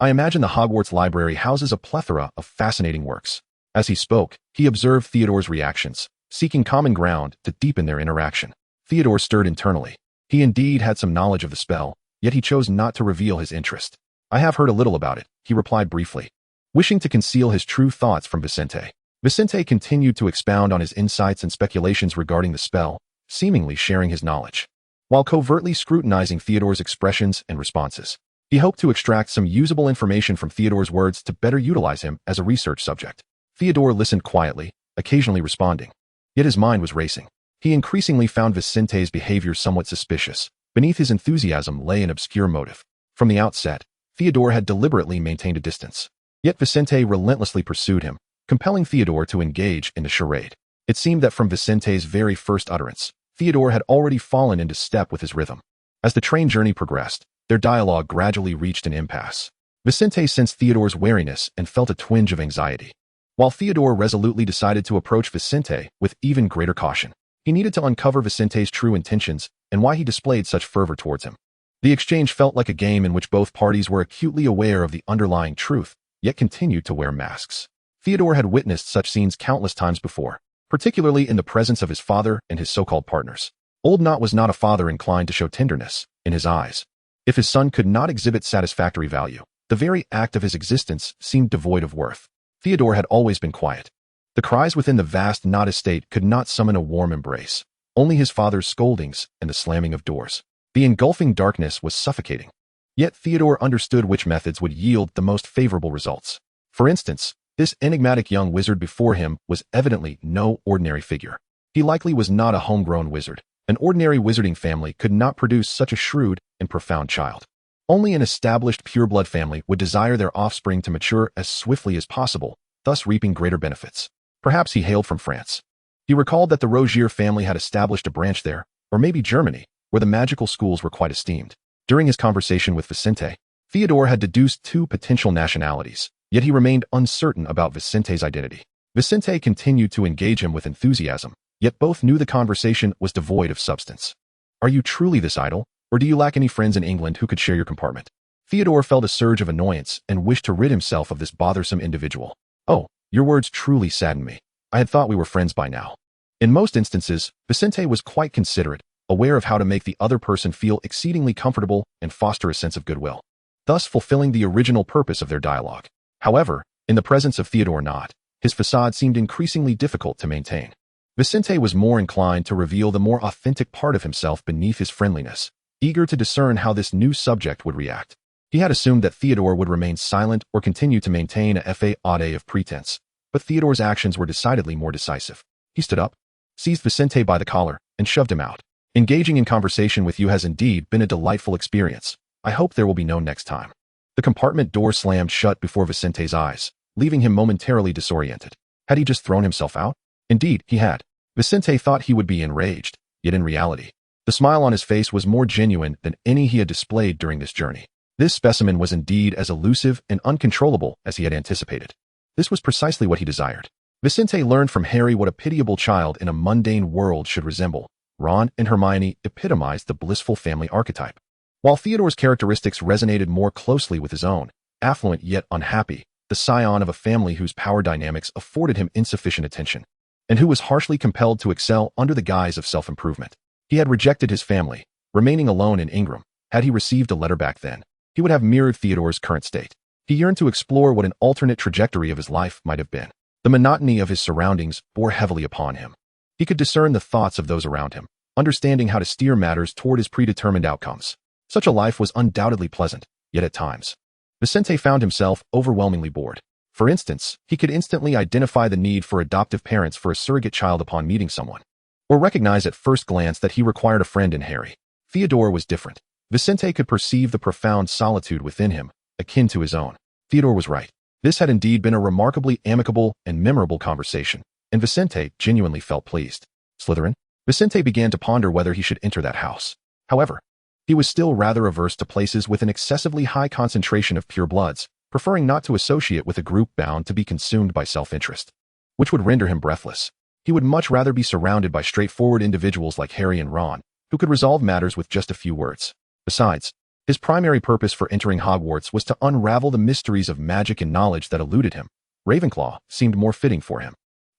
I imagine the Hogwarts library houses a plethora of fascinating works. As he spoke, he observed Theodore's reactions, seeking common ground to deepen their interaction. Theodore stirred internally. He indeed had some knowledge of the spell, yet he chose not to reveal his interest. I have heard a little about it, he replied briefly, wishing to conceal his true thoughts from Vincent. Vincent continued to expound on his insights and speculations regarding the spell, seemingly sharing his knowledge, while covertly scrutinizing Theodore's expressions and responses. He hoped to extract some usable information from Theodore's words to better utilize him as a research subject. Theodore listened quietly, occasionally responding. Yet his mind was racing. He increasingly found Vincent's behavior somewhat suspicious. Beneath his enthusiasm lay an obscure motive. From the outset, Theodore had deliberately maintained a distance. Yet Vincent relentlessly pursued him, compelling Theodore to engage in the charade. It seemed that from Vincent's very first utterance, Theodore had already fallen into step with his rhythm. As the train journey progressed, their dialogue gradually reached an impasse. Vincent sensed Theodore's wariness and felt a twinge of anxiety, while Theodore resolutely decided to approach Vincent with even greater caution. He needed to uncover Vincent's true intentions and why he displayed such fervor towards him. The exchange felt like a game in which both parties were acutely aware of the underlying truth, yet continued to wear masks. Theodore had witnessed such scenes countless times before, particularly in the presence of his father and his so-called partners. Old Nott was not a father inclined to show tenderness in his eyes. If his son could not exhibit satisfactory value, the very act of his existence seemed devoid of worth. Theodore had always been quiet. The cries within the vast Nott estate could not summon a warm embrace. Only his father's scoldings and the slamming of doors. The engulfing darkness was suffocating. Yet Theodore understood which methods would yield the most favorable results. For instance, this enigmatic young wizard before him was evidently no ordinary figure. He likely was not a homegrown wizard. An ordinary wizarding family could not produce such a shrewd and profound child. Only an established pureblood family would desire their offspring to mature as swiftly as possible, thus reaping greater benefits. Perhaps he hailed from France. He recalled that the Rogier family had established a branch there, or maybe Germany, where the magical schools were quite esteemed. During his conversation with Vincent, Theodore had deduced 2 potential nationalities, yet he remained uncertain about Vincent's identity. Vincent continued to engage him with enthusiasm, yet both knew the conversation was devoid of substance. Are you truly this idle, or do you lack any friends in England who could share your compartment? Theodore felt a surge of annoyance and wished to rid himself of this bothersome individual. Oh, your words truly sadden me. I had thought we were friends by now. In most instances, Vincent was quite considerate, aware of how to make the other person feel exceedingly comfortable and foster a sense of goodwill, thus fulfilling the original purpose of their dialogue. However, in the presence of Theodore Nott, his facade seemed increasingly difficult to maintain. Vincent was more inclined to reveal the more authentic part of himself beneath his friendliness, eager to discern how this new subject would react. He had assumed that Theodore would remain silent or continue to maintain a facade of pretense, but Theodore's actions were decidedly more decisive. He stood up, seized Vincent by the collar, and shoved him out. Engaging in conversation with you has indeed been a delightful experience. I hope there will be no next time. The compartment door slammed shut before Vincent's eyes, leaving him momentarily disoriented. Had he just thrown himself out? Indeed, he had. Vincent thought he would be enraged, yet in reality, the smile on his face was more genuine than any he had displayed during this journey. This specimen was indeed as elusive and uncontrollable as he had anticipated. This was precisely what he desired. Vincent learned from Harry what a pitiable child in a mundane world should resemble. Ron and Hermione epitomized the blissful family archetype. While Theodore's characteristics resonated more closely with his own, affluent yet unhappy, the scion of a family whose power dynamics afforded him insufficient attention, and who was harshly compelled to excel under the guise of self-improvement. He had rejected his family, remaining alone in Ingram. Had he received a letter back then, he would have mirrored Theodore's current state. He yearned to explore what an alternate trajectory of his life might have been. The monotony of his surroundings bore heavily upon him. He could discern the thoughts of those around him, understanding how to steer matters toward his predetermined outcomes. Such a life was undoubtedly pleasant, yet at times, Vincent found himself overwhelmingly bored. For instance, he could instantly identify the need for adoptive parents for a surrogate child upon meeting someone, or recognize at first glance that he required a friend in Harry. Theodore was different. Vincent could perceive the profound solitude within him, akin to his own. Theodore was right. This had indeed been a remarkably amicable and memorable conversation, and Vincent genuinely felt pleased. Slytherin? Vincent began to ponder whether he should enter that house. However, he was still rather averse to places with an excessively high concentration of purebloods, preferring not to associate with a group bound to be consumed by self-interest, which would render him breathless. He would much rather be surrounded by straightforward individuals like Harry and Ron, who could resolve matters with just a few words. Besides, his primary purpose for entering Hogwarts was to unravel the mysteries of magic and knowledge that eluded him. Ravenclaw seemed more fitting for him.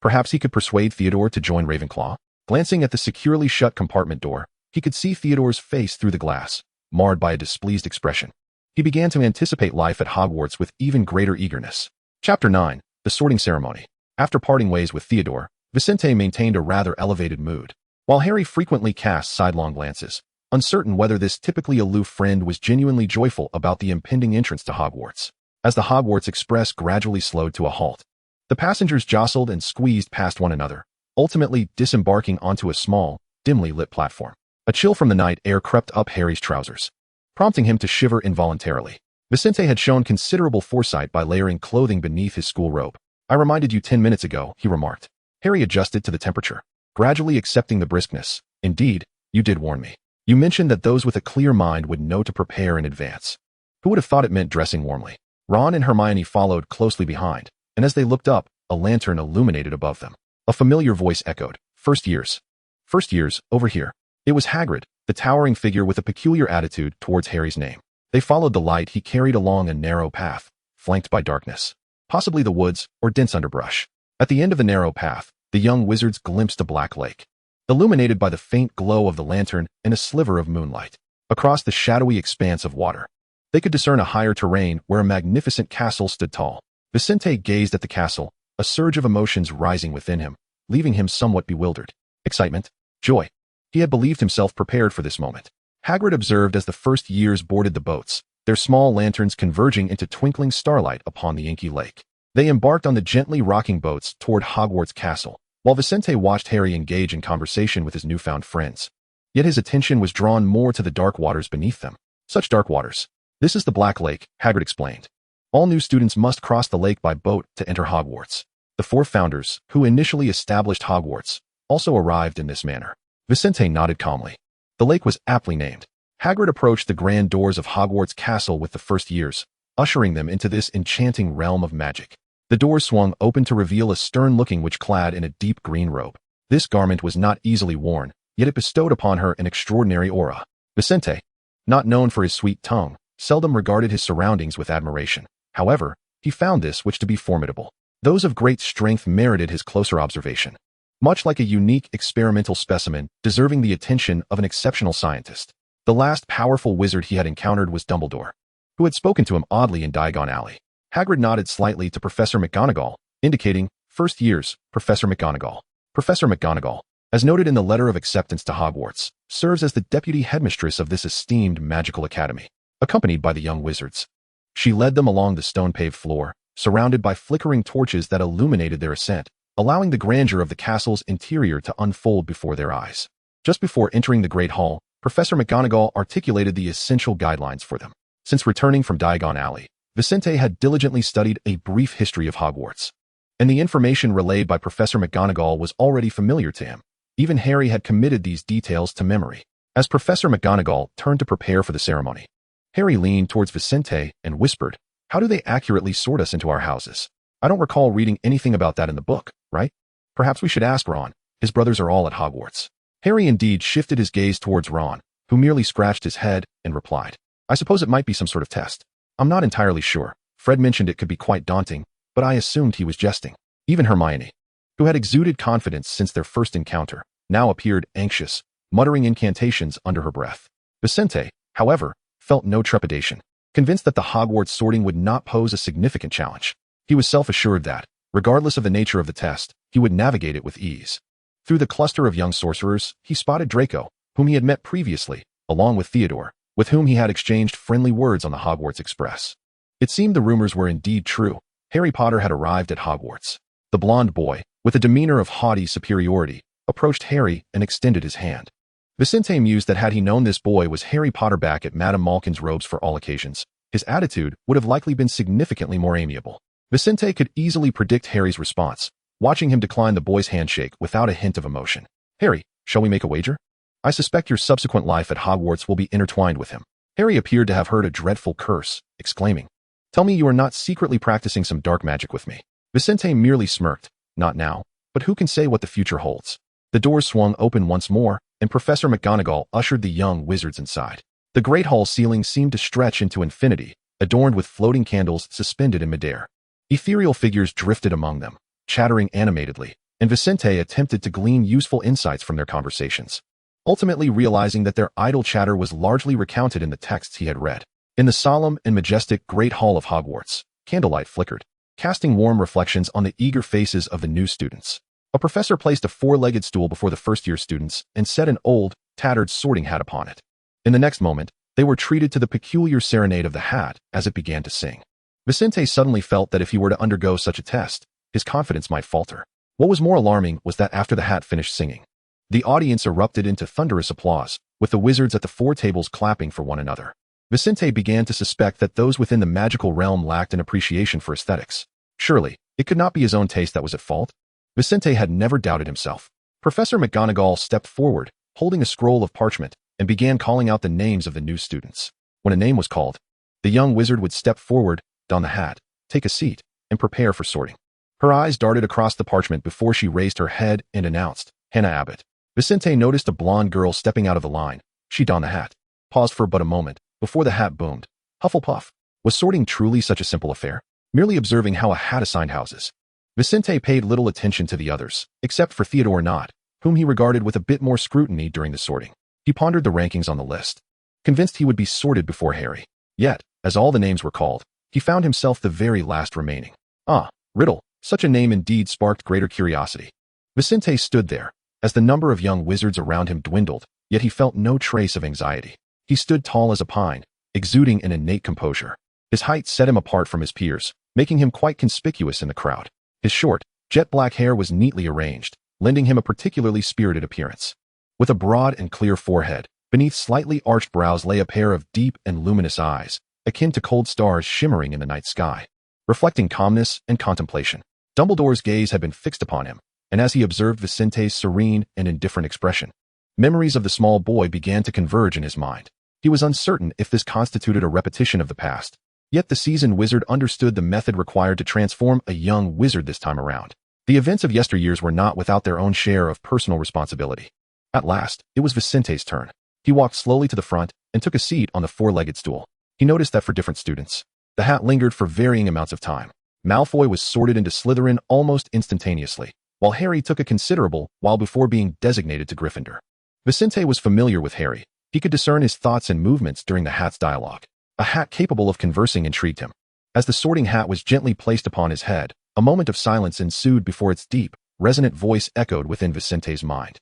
Perhaps he could persuade Theodore to join Ravenclaw? Glancing at the securely shut compartment door, he could see Theodore's face through the glass, marred by a displeased expression. He began to anticipate life at Hogwarts with even greater eagerness. Chapter 9. The Sorting Ceremony. After parting ways with Theodore, Vincent maintained a rather elevated mood. While Harry frequently cast sidelong glances, uncertain whether this typically aloof friend was genuinely joyful about the impending entrance to Hogwarts. As the Hogwarts Express gradually slowed to a halt, the passengers jostled and squeezed past one another, ultimately disembarking onto a small, dimly lit platform. A chill from the night air crept up Harry's trousers, prompting him to shiver involuntarily. Vincent had shown considerable foresight by layering clothing beneath his school robe. "I reminded you 10 minutes ago," he remarked. Harry adjusted to the temperature, gradually accepting the briskness. "Indeed, you did warn me. You mentioned that those with a clear mind would know to prepare in advance." Who would have thought it meant dressing warmly? Ron and Hermione followed closely behind, and as they looked up, a lantern illuminated above them. A familiar voice echoed, "First years. First years, over here." It was Hagrid, the towering figure with a peculiar attitude towards Harry's name. They followed the light he carried along a narrow path, flanked by darkness. Possibly the woods or dense underbrush. At the end of the narrow path, the young wizards glimpsed a black lake, illuminated by the faint glow of the lantern and a sliver of moonlight. Across the shadowy expanse of water, they could discern a higher terrain where a magnificent castle stood tall. Vincent gazed at the castle, a surge of emotions rising within him, leaving him somewhat bewildered. Excitement, joy. He had believed himself prepared for this moment. Hagrid observed as the first years boarded the boats, their small lanterns converging into twinkling starlight upon the inky lake. They embarked on the gently rocking boats toward Hogwarts Castle, while Vincent watched Harry engage in conversation with his newfound friends. Yet his attention was drawn more to the dark waters beneath them. Such dark waters. "This is the Black Lake," Hagrid explained. "All new students must cross the lake by boat to enter Hogwarts." The 4 founders, who initially established Hogwarts, also arrived in this manner. Vincent nodded calmly. The lake was aptly named. Hagrid approached the grand doors of Hogwarts Castle with the first years, ushering them into this enchanting realm of magic. The doors swung open to reveal a stern-looking witch clad in a deep green robe. This garment was not easily worn, yet it bestowed upon her an extraordinary aura. Vincent, not known for his sweet tongue, seldom regarded his surroundings with admiration. However, he found this which to be formidable. Those of great strength merited his closer observation. Much like a unique experimental specimen deserving the attention of an exceptional scientist. The last powerful wizard he had encountered was Dumbledore, who had spoken to him oddly in Diagon Alley. Hagrid nodded slightly to Professor McGonagall, indicating, "First years, Professor McGonagall." Professor McGonagall, as noted in the letter of acceptance to Hogwarts, serves as the deputy headmistress of this esteemed magical academy, accompanied by the young wizards. She led them along the stone-paved floor, surrounded by flickering torches that illuminated their ascent, allowing the grandeur of the castle's interior to unfold before their eyes. Just before entering the Great Hall, Professor McGonagall articulated the essential guidelines for them. Since returning from Diagon Alley, Vincent had diligently studied a brief history of Hogwarts, and the information relayed by Professor McGonagall was already familiar to him. Even Harry had committed these details to memory. As Professor McGonagall turned to prepare for the ceremony, Harry leaned towards Vincent and whispered, "How do they accurately sort us into our houses? I don't recall reading anything about that in the book, right? Perhaps we should ask Ron. His brothers are all at Hogwarts." Harry indeed shifted his gaze towards Ron, who merely scratched his head and replied, "I suppose it might be some sort of test. I'm not entirely sure. Fred mentioned it could be quite daunting, but I assumed he was jesting." Even Hermione, who had exuded confidence since their first encounter, now appeared anxious, muttering incantations under her breath. Vincent, however, felt no trepidation, convinced that the Hogwarts sorting would not pose a significant challenge. He was self-assured that, regardless of the nature of the test, he would navigate it with ease. Through the cluster of young sorcerers, he spotted Draco, whom he had met previously, along with Theodore, with whom he had exchanged friendly words on the Hogwarts Express. It seemed the rumors were indeed true. Harry Potter had arrived at Hogwarts. The blond boy, with a demeanor of haughty superiority, approached Harry and extended his hand. Vincent mused that had he known this boy was Harry Potter back at Madame Malkin's robes for all occasions, his attitude would have likely been significantly more amiable. Vincent could easily predict Harry's response, watching him decline the boy's handshake without a hint of emotion. "Harry, shall we make a wager? I suspect your subsequent life at Hogwarts will be intertwined with him." Harry appeared to have heard a dreadful curse, exclaiming, "Tell me you are not secretly practicing some dark magic with me." Vincent merely smirked. "Not now, but who can say what the future holds?" The doors swung open once more, and Professor McGonagall ushered the young wizards inside. The great hall ceiling seemed to stretch into infinity, adorned with floating candles suspended in midair. Ethereal figures drifted among them, chattering animatedly, and Vicente attempted to glean useful insights from their conversations, ultimately realizing that their idle chatter was largely recounted in the texts he had read. In the solemn and majestic Great Hall of Hogwarts, candlelight flickered, casting warm reflections on the eager faces of the new students. A professor placed a four-legged stool before the first-year students and set an old, tattered sorting hat upon it. In the next moment, they were treated to the peculiar serenade of the hat as it began to sing. Vicente suddenly felt that if he were to undergo such a test, his confidence might falter. What was more alarming was that after the hat finished singing, the audience erupted into thunderous applause, with the wizards at the four tables clapping for one another. Vicente began to suspect that those within the magical realm lacked an appreciation for aesthetics. Surely, it could not be his own taste that was at fault. Vicente had never doubted himself. Professor McGonagall stepped forward, holding a scroll of parchment, and began calling out the names of the new students. When a name was called, the young wizard would step forward, don the hat, take a seat, and prepare for sorting. Her eyes darted across the parchment before she raised her head and announced, Hannah Abbott. Vicente noticed a blonde girl stepping out of the line. She donned the hat, paused for but a moment, before the hat boomed. Hufflepuff. Was sorting truly such a simple affair? Merely observing how a hat assigned houses. Vicente paid little attention to the others, except for Theodore Nott, whom he regarded with a bit more scrutiny during the sorting. He pondered the rankings on the list, convinced he would be sorted before Harry. Yet, as all the names were called, he found himself the very last remaining. Ah, Riddle. Such a name indeed sparked greater curiosity. Vicente stood there, as the number of young wizards around him dwindled, yet he felt no trace of anxiety. He stood tall as a pine, exuding an innate composure. His height set him apart from his peers, making him quite conspicuous in the crowd. His short, jet-black hair was neatly arranged, lending him a particularly spirited appearance. With a broad and clear forehead, beneath slightly arched brows lay a pair of deep and luminous eyes, akin to cold stars shimmering in the night sky, reflecting calmness and contemplation. Dumbledore's gaze had been fixed upon him, and as he observed Vicente's serene and indifferent expression, memories of the small boy began to converge in his mind. He was uncertain if this constituted a repetition of the past, yet the seasoned wizard understood the method required to transform a young wizard this time around. The events of yesteryears were not without their own share of personal responsibility. At last, it was Vicente's turn. He walked slowly to the front and took a seat on the four-legged stool. He noticed that for different students, the hat lingered for varying amounts of time. Malfoy was sorted into Slytherin almost instantaneously, while Harry took a considerable while before being designated to Gryffindor. Vicente was familiar with Harry. He could discern his thoughts and movements during the hat's dialogue. A hat capable of conversing intrigued him. As the sorting hat was gently placed upon his head, a moment of silence ensued before its deep, resonant voice echoed within Vicente's mind.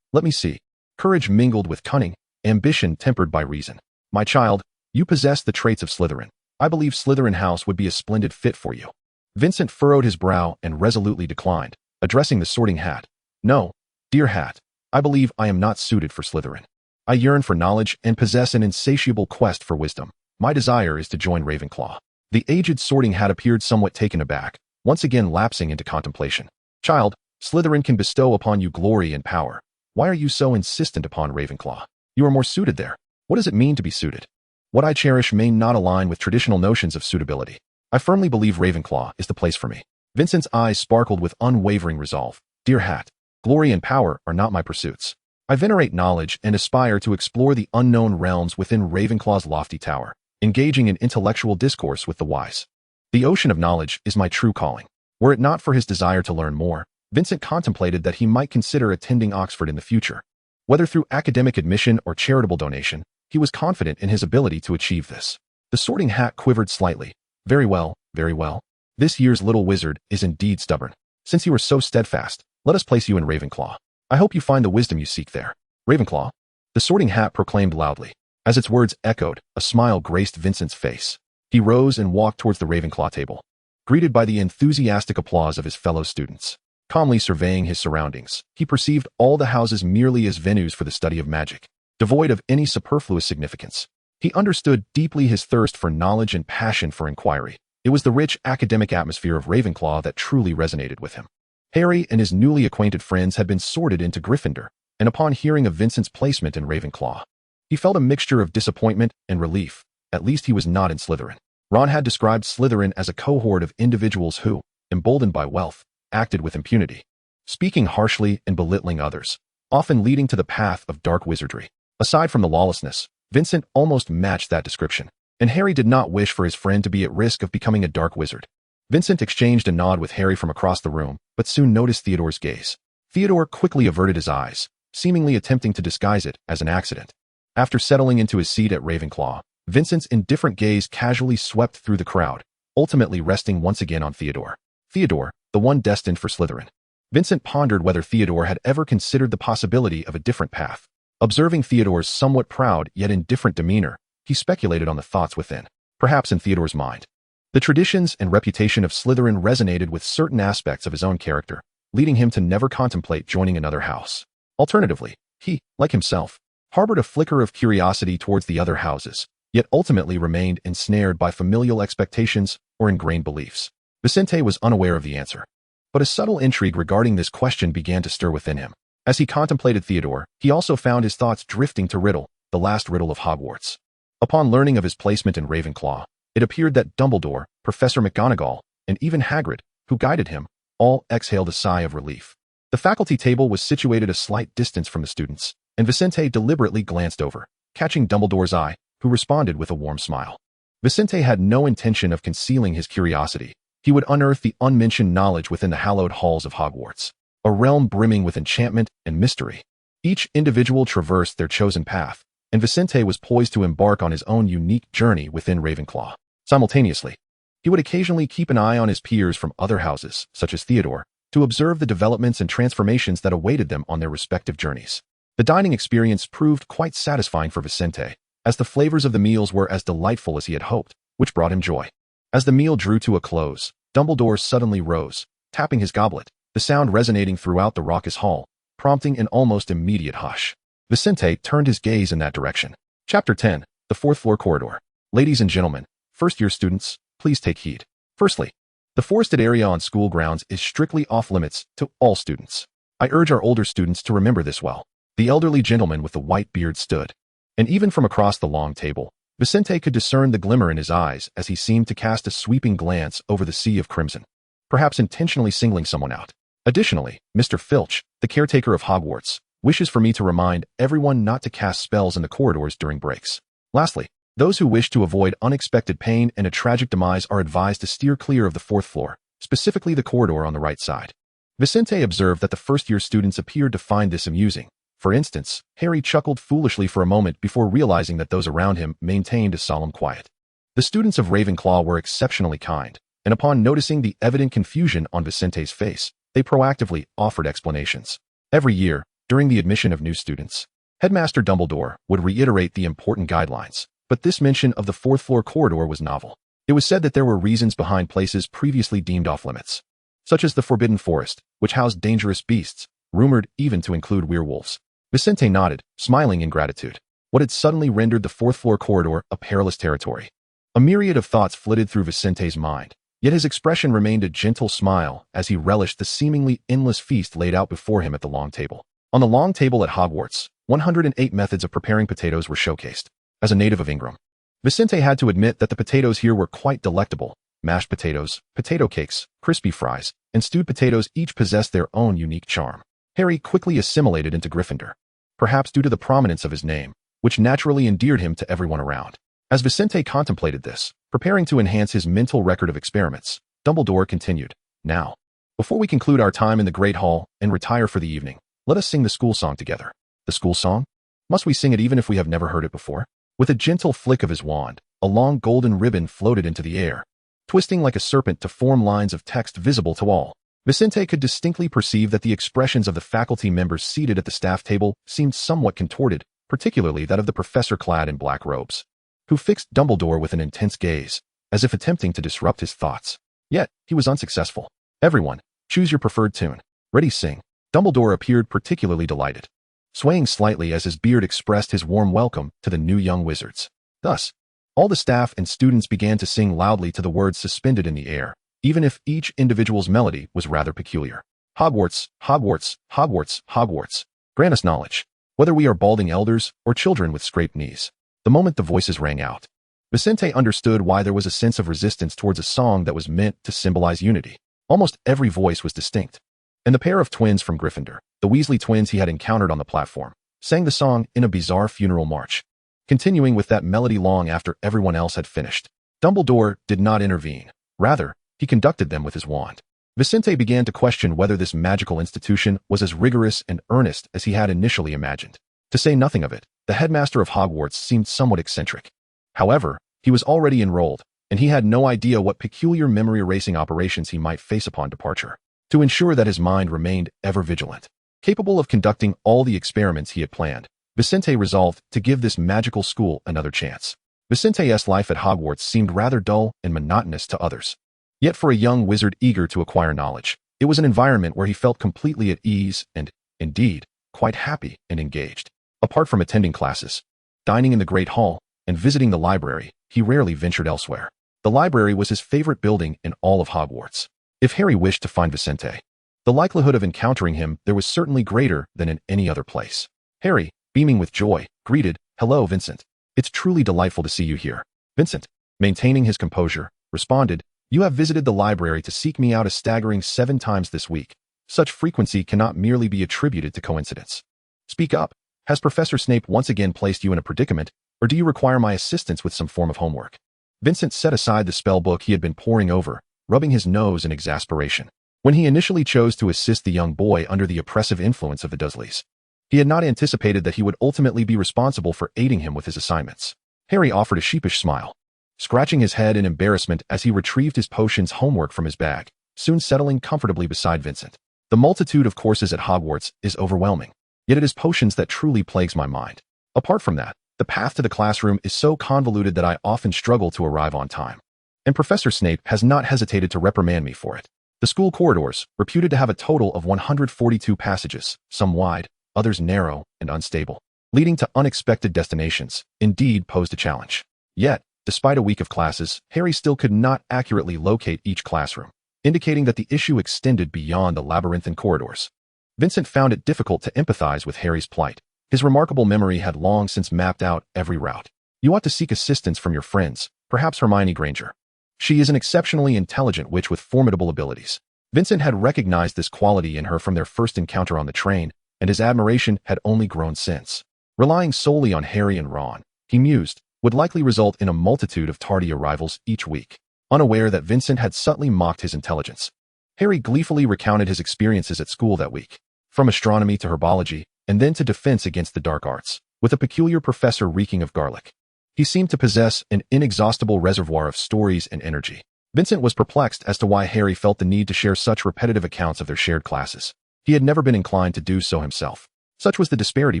Let me see. Courage mingled with cunning, ambition tempered by reason. My child, you possess the traits of Slytherin. I believe Slytherin House would be a splendid fit for you. Vincent furrowed his brow and resolutely declined, addressing the sorting hat. No, dear hat, I believe I am not suited for Slytherin. I yearn for knowledge and possess an insatiable quest for wisdom. My desire is to join Ravenclaw. The aged sorting hat appeared somewhat taken aback, once again lapsing into contemplation. Child, Slytherin can bestow upon you glory and power. Why are you so insistent upon Ravenclaw? You are more suited there. What does it mean to be suited? What I cherish may not align with traditional notions of suitability. I firmly believe Ravenclaw is the place for me. Vincent's eyes sparkled with unwavering resolve. Dear hat, glory and power are not my pursuits. I venerate knowledge and aspire to explore the unknown realms within Ravenclaw's lofty tower, engaging in intellectual discourse with the wise. The ocean of knowledge is my true calling. Were it not for his desire to learn more, Vincent contemplated that he might consider attending Oxford in the future. Whether through academic admission or charitable donation, he was confident in his ability to achieve this. The sorting hat quivered slightly. Very well, very well. This year's little wizard is indeed stubborn. Since you are so steadfast, let us place you in Ravenclaw. I hope you find the wisdom you seek there. Ravenclaw? The sorting hat proclaimed loudly. As its words echoed, a smile graced Vincent's face. He rose and walked towards the Ravenclaw table, greeted by the enthusiastic applause of his fellow students. Calmly surveying his surroundings, he perceived all the houses merely as venues for the study of magic, devoid of any superfluous significance. He understood deeply his thirst for knowledge and passion for inquiry. It was the rich academic atmosphere of Ravenclaw that truly resonated with him. Harry and his newly acquainted friends had been sorted into Gryffindor, and upon hearing of Vincent's placement in Ravenclaw, he felt a mixture of disappointment and relief. At least he was not in Slytherin. Ron had described Slytherin as a cohort of individuals who, emboldened by wealth, acted with impunity, speaking harshly and belittling others, often leading to the path of dark wizardry. Aside from the lawlessness, Vincent almost matched that description, and Harry did not wish for his friend to be at risk of becoming a dark wizard. Vincent exchanged a nod with Harry from across the room, but soon noticed Theodore's gaze. Theodore quickly averted his eyes, seemingly attempting to disguise it as an accident. After settling into his seat at Ravenclaw, Vincent's indifferent gaze casually swept through the crowd, ultimately resting once again on Theodore. Theodore, the one destined for Slytherin. Vincent pondered whether Theodore had ever considered the possibility of a different path. Observing Theodore's somewhat proud yet indifferent demeanor, he speculated on the thoughts within. Perhaps in Theodore's mind, the traditions and reputation of Slytherin resonated with certain aspects of his own character, leading him to never contemplate joining another house. Alternatively, he, like himself, harbored a flicker of curiosity towards the other houses, yet ultimately remained ensnared by familial expectations or ingrained beliefs. Vincent was unaware of the answer, but a subtle intrigue regarding this question began to stir within him. As he contemplated Theodore, he also found his thoughts drifting to Riddle, the last riddle of Hogwarts. Upon learning of his placement in Ravenclaw, it appeared that Dumbledore, Professor McGonagall, and even Hagrid, who guided him, all exhaled a sigh of relief. The faculty table was situated a slight distance from the students, and Vincent deliberately glanced over, catching Dumbledore's eye, who responded with a warm smile. Vincent had no intention of concealing his curiosity. He would unearth the unmentioned knowledge within the hallowed halls of Hogwarts, a realm brimming with enchantment and mystery. Each individual traversed their chosen path, and Vincent was poised to embark on his own unique journey within Ravenclaw. Simultaneously, he would occasionally keep an eye on his peers from other houses, such as Theodore, to observe the developments and transformations that awaited them on their respective journeys. The dining experience proved quite satisfying for Vincent, as the flavors of the meals were as delightful as he had hoped, which brought him joy. As the meal drew to a close, Dumbledore suddenly rose, tapping his goblet, the sound resonating throughout the raucous hall, prompting an almost immediate hush. Vincent turned his gaze in that direction. Chapter 10, the fourth floor corridor. Ladies and gentlemen, first-year students, please take heed. Firstly, the forested area on school grounds is strictly off-limits to all students. I urge our older students to remember this well. The elderly gentleman with the white beard stood, and even from across the long table, Vincent could discern the glimmer in his eyes as he seemed to cast a sweeping glance over the sea of crimson, perhaps intentionally singling someone out. Additionally, Mr. Filch, the caretaker of Hogwarts, wishes for me to remind everyone not to cast spells in the corridors during breaks. Lastly, those who wish to avoid unexpected pain and a tragic demise are advised to steer clear of the fourth floor, specifically the corridor on the right side. Vincent observed that the first-year students appeared to find this amusing. For instance, Harry chuckled foolishly for a moment before realizing that those around him maintained a solemn quiet. The students of Ravenclaw were exceptionally kind, and upon noticing the evident confusion on Vincent's face, they proactively offered explanations. Every year, during the admission of new students, Headmaster Dumbledore would reiterate the important guidelines, but this mention of the fourth floor corridor was novel. It was said that there were reasons behind places previously deemed off-limits, such as the Forbidden Forest, which housed dangerous beasts, rumored even to include werewolves. Vincent nodded, smiling in gratitude. What had suddenly rendered the fourth floor corridor a perilous territory? A myriad of thoughts flitted through Vincent's mind, yet his expression remained a gentle smile as he relished the seemingly endless feast laid out before him at the long table. On the long table at Hogwarts, 108 methods of preparing potatoes were showcased. As a native of Ingram, Vincent had to admit that the potatoes here were quite delectable. Mashed potatoes, potato cakes, crispy fries, and stewed potatoes each possessed their own unique charm. Harry quickly assimilated into Gryffindor, perhaps due to the prominence of his name, which naturally endeared him to everyone around. As Vincent contemplated this, preparing to enhance his mental record of experiments, Dumbledore continued, "Now, before we conclude our time in the Great Hall and retire for the evening, let us sing the school song together." The school song? Must we sing it even if we have never heard it before? With a gentle flick of his wand, a long golden ribbon floated into the air, twisting like a serpent to form lines of text visible to all. Vincent could distinctly perceive that the expressions of the faculty members seated at the staff table seemed somewhat contorted, particularly that of the professor clad in black robes, who fixed Dumbledore with an intense gaze, as if attempting to disrupt his thoughts. Yet, he was unsuccessful. "Everyone, choose your preferred tune. Ready, sing." Dumbledore appeared particularly delighted, swaying slightly as his beard expressed his warm welcome to the new young wizards. Thus, all the staff and students began to sing loudly to the words suspended in the air, even if each individual's melody was rather peculiar. Hogwarts, Hogwarts, Hogwarts, Hogwarts. Grant us knowledge, whether we are balding elders or children with scraped knees. The moment the voices rang out, Vincent understood why there was a sense of resistance towards a song that was meant to symbolize unity. Almost every voice was distinct, and the pair of twins from Gryffindor, the Weasley twins he had encountered on the platform, sang the song in a bizarre funeral march, continuing with that melody long after everyone else had finished. Dumbledore did not intervene. Rather, he conducted them with his wand. Vicente began to question whether this magical institution was as rigorous and earnest as he had initially imagined. To say nothing of it, the headmaster of Hogwarts seemed somewhat eccentric. However, he was already enrolled, and he had no idea what peculiar memory-erasing operations he might face upon departure. To ensure that his mind remained ever vigilant, capable of conducting all the experiments he had planned, Vicente resolved to give this magical school another chance. Vicente's life at Hogwarts seemed rather dull and monotonous to others. Yet for a young wizard eager to acquire knowledge, it was an environment where he felt completely at ease and, indeed, quite happy and engaged. Apart from attending classes, dining in the Great Hall, and visiting the library, he rarely ventured elsewhere. The library was his favorite building in all of Hogwarts. If Harry wished to find Vicente, the likelihood of encountering him there was certainly greater than in any other place. Harry, beaming with joy, greeted, "Hello, Vincent. It's truly delightful to see you here." Vincent, maintaining his composure, responded, "You have visited the library to seek me out a staggering 7 times this week. Such frequency cannot merely be attributed to coincidence. Speak up. Has Professor Snape once again placed you in a predicament, or do you require my assistance with some form of homework?" Vincent set aside the spell book he had been poring over, rubbing his nose in exasperation. When he initially chose to assist the young boy under the oppressive influence of the Dursleys, he had not anticipated that he would ultimately be responsible for aiding him with his assignments. Harry offered a sheepish smile, scratching his head in embarrassment as he retrieved his potions homework from his bag, soon settling comfortably beside Vincent. The multitude of courses at Hogwarts is overwhelming, yet it is potions that truly plagues my mind. Apart from that, the path to the classroom is so convoluted that I often struggle to arrive on time. And Professor Snape has not hesitated to reprimand me for it. The school corridors, reputed to have a total of 142 passages, some wide, others narrow and unstable, leading to unexpected destinations, indeed posed a challenge. Yet, despite a week of classes, Harry still could not accurately locate each classroom, indicating that the issue extended beyond the labyrinthine corridors. Vincent found it difficult to empathize with Harry's plight. His remarkable memory had long since mapped out every route. "You ought to seek assistance from your friends, perhaps Hermione Granger. She is an exceptionally intelligent witch with formidable abilities." Vincent had recognized this quality in her from their first encounter on the train, and his admiration had only grown since. Relying solely on Harry and Ron, he mused, would likely result in a multitude of tardy arrivals each week. Unaware that Vincent had subtly mocked his intelligence, Harry gleefully recounted his experiences at school that week, from astronomy to herbology, and then to defense against the dark arts, with a peculiar professor reeking of garlic. He seemed to possess an inexhaustible reservoir of stories and energy. Vincent was perplexed as to why Harry felt the need to share such repetitive accounts of their shared classes. He had never been inclined to do so himself. Such was the disparity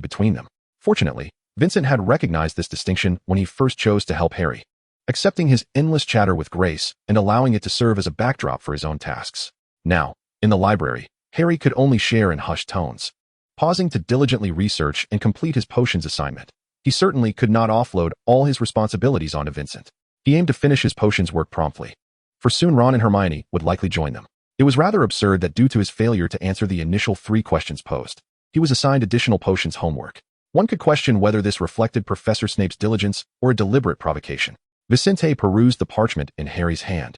between them. Fortunately, Vincent had recognized this distinction when he first chose to help Harry, accepting his endless chatter with grace and allowing it to serve as a backdrop for his own tasks. Now, in the library, Harry could only share in hushed tones, pausing to diligently research and complete his potions assignment. He certainly could not offload all his responsibilities onto Vincent. He aimed to finish his potions work promptly, for soon Ron and Hermione would likely join them. It was rather absurd that due to his failure to answer the initial 3 questions posed, he was assigned additional potions homework. One could question whether this reflected Professor Snape's diligence or a deliberate provocation. Vicente perused the parchment in Harry's hand,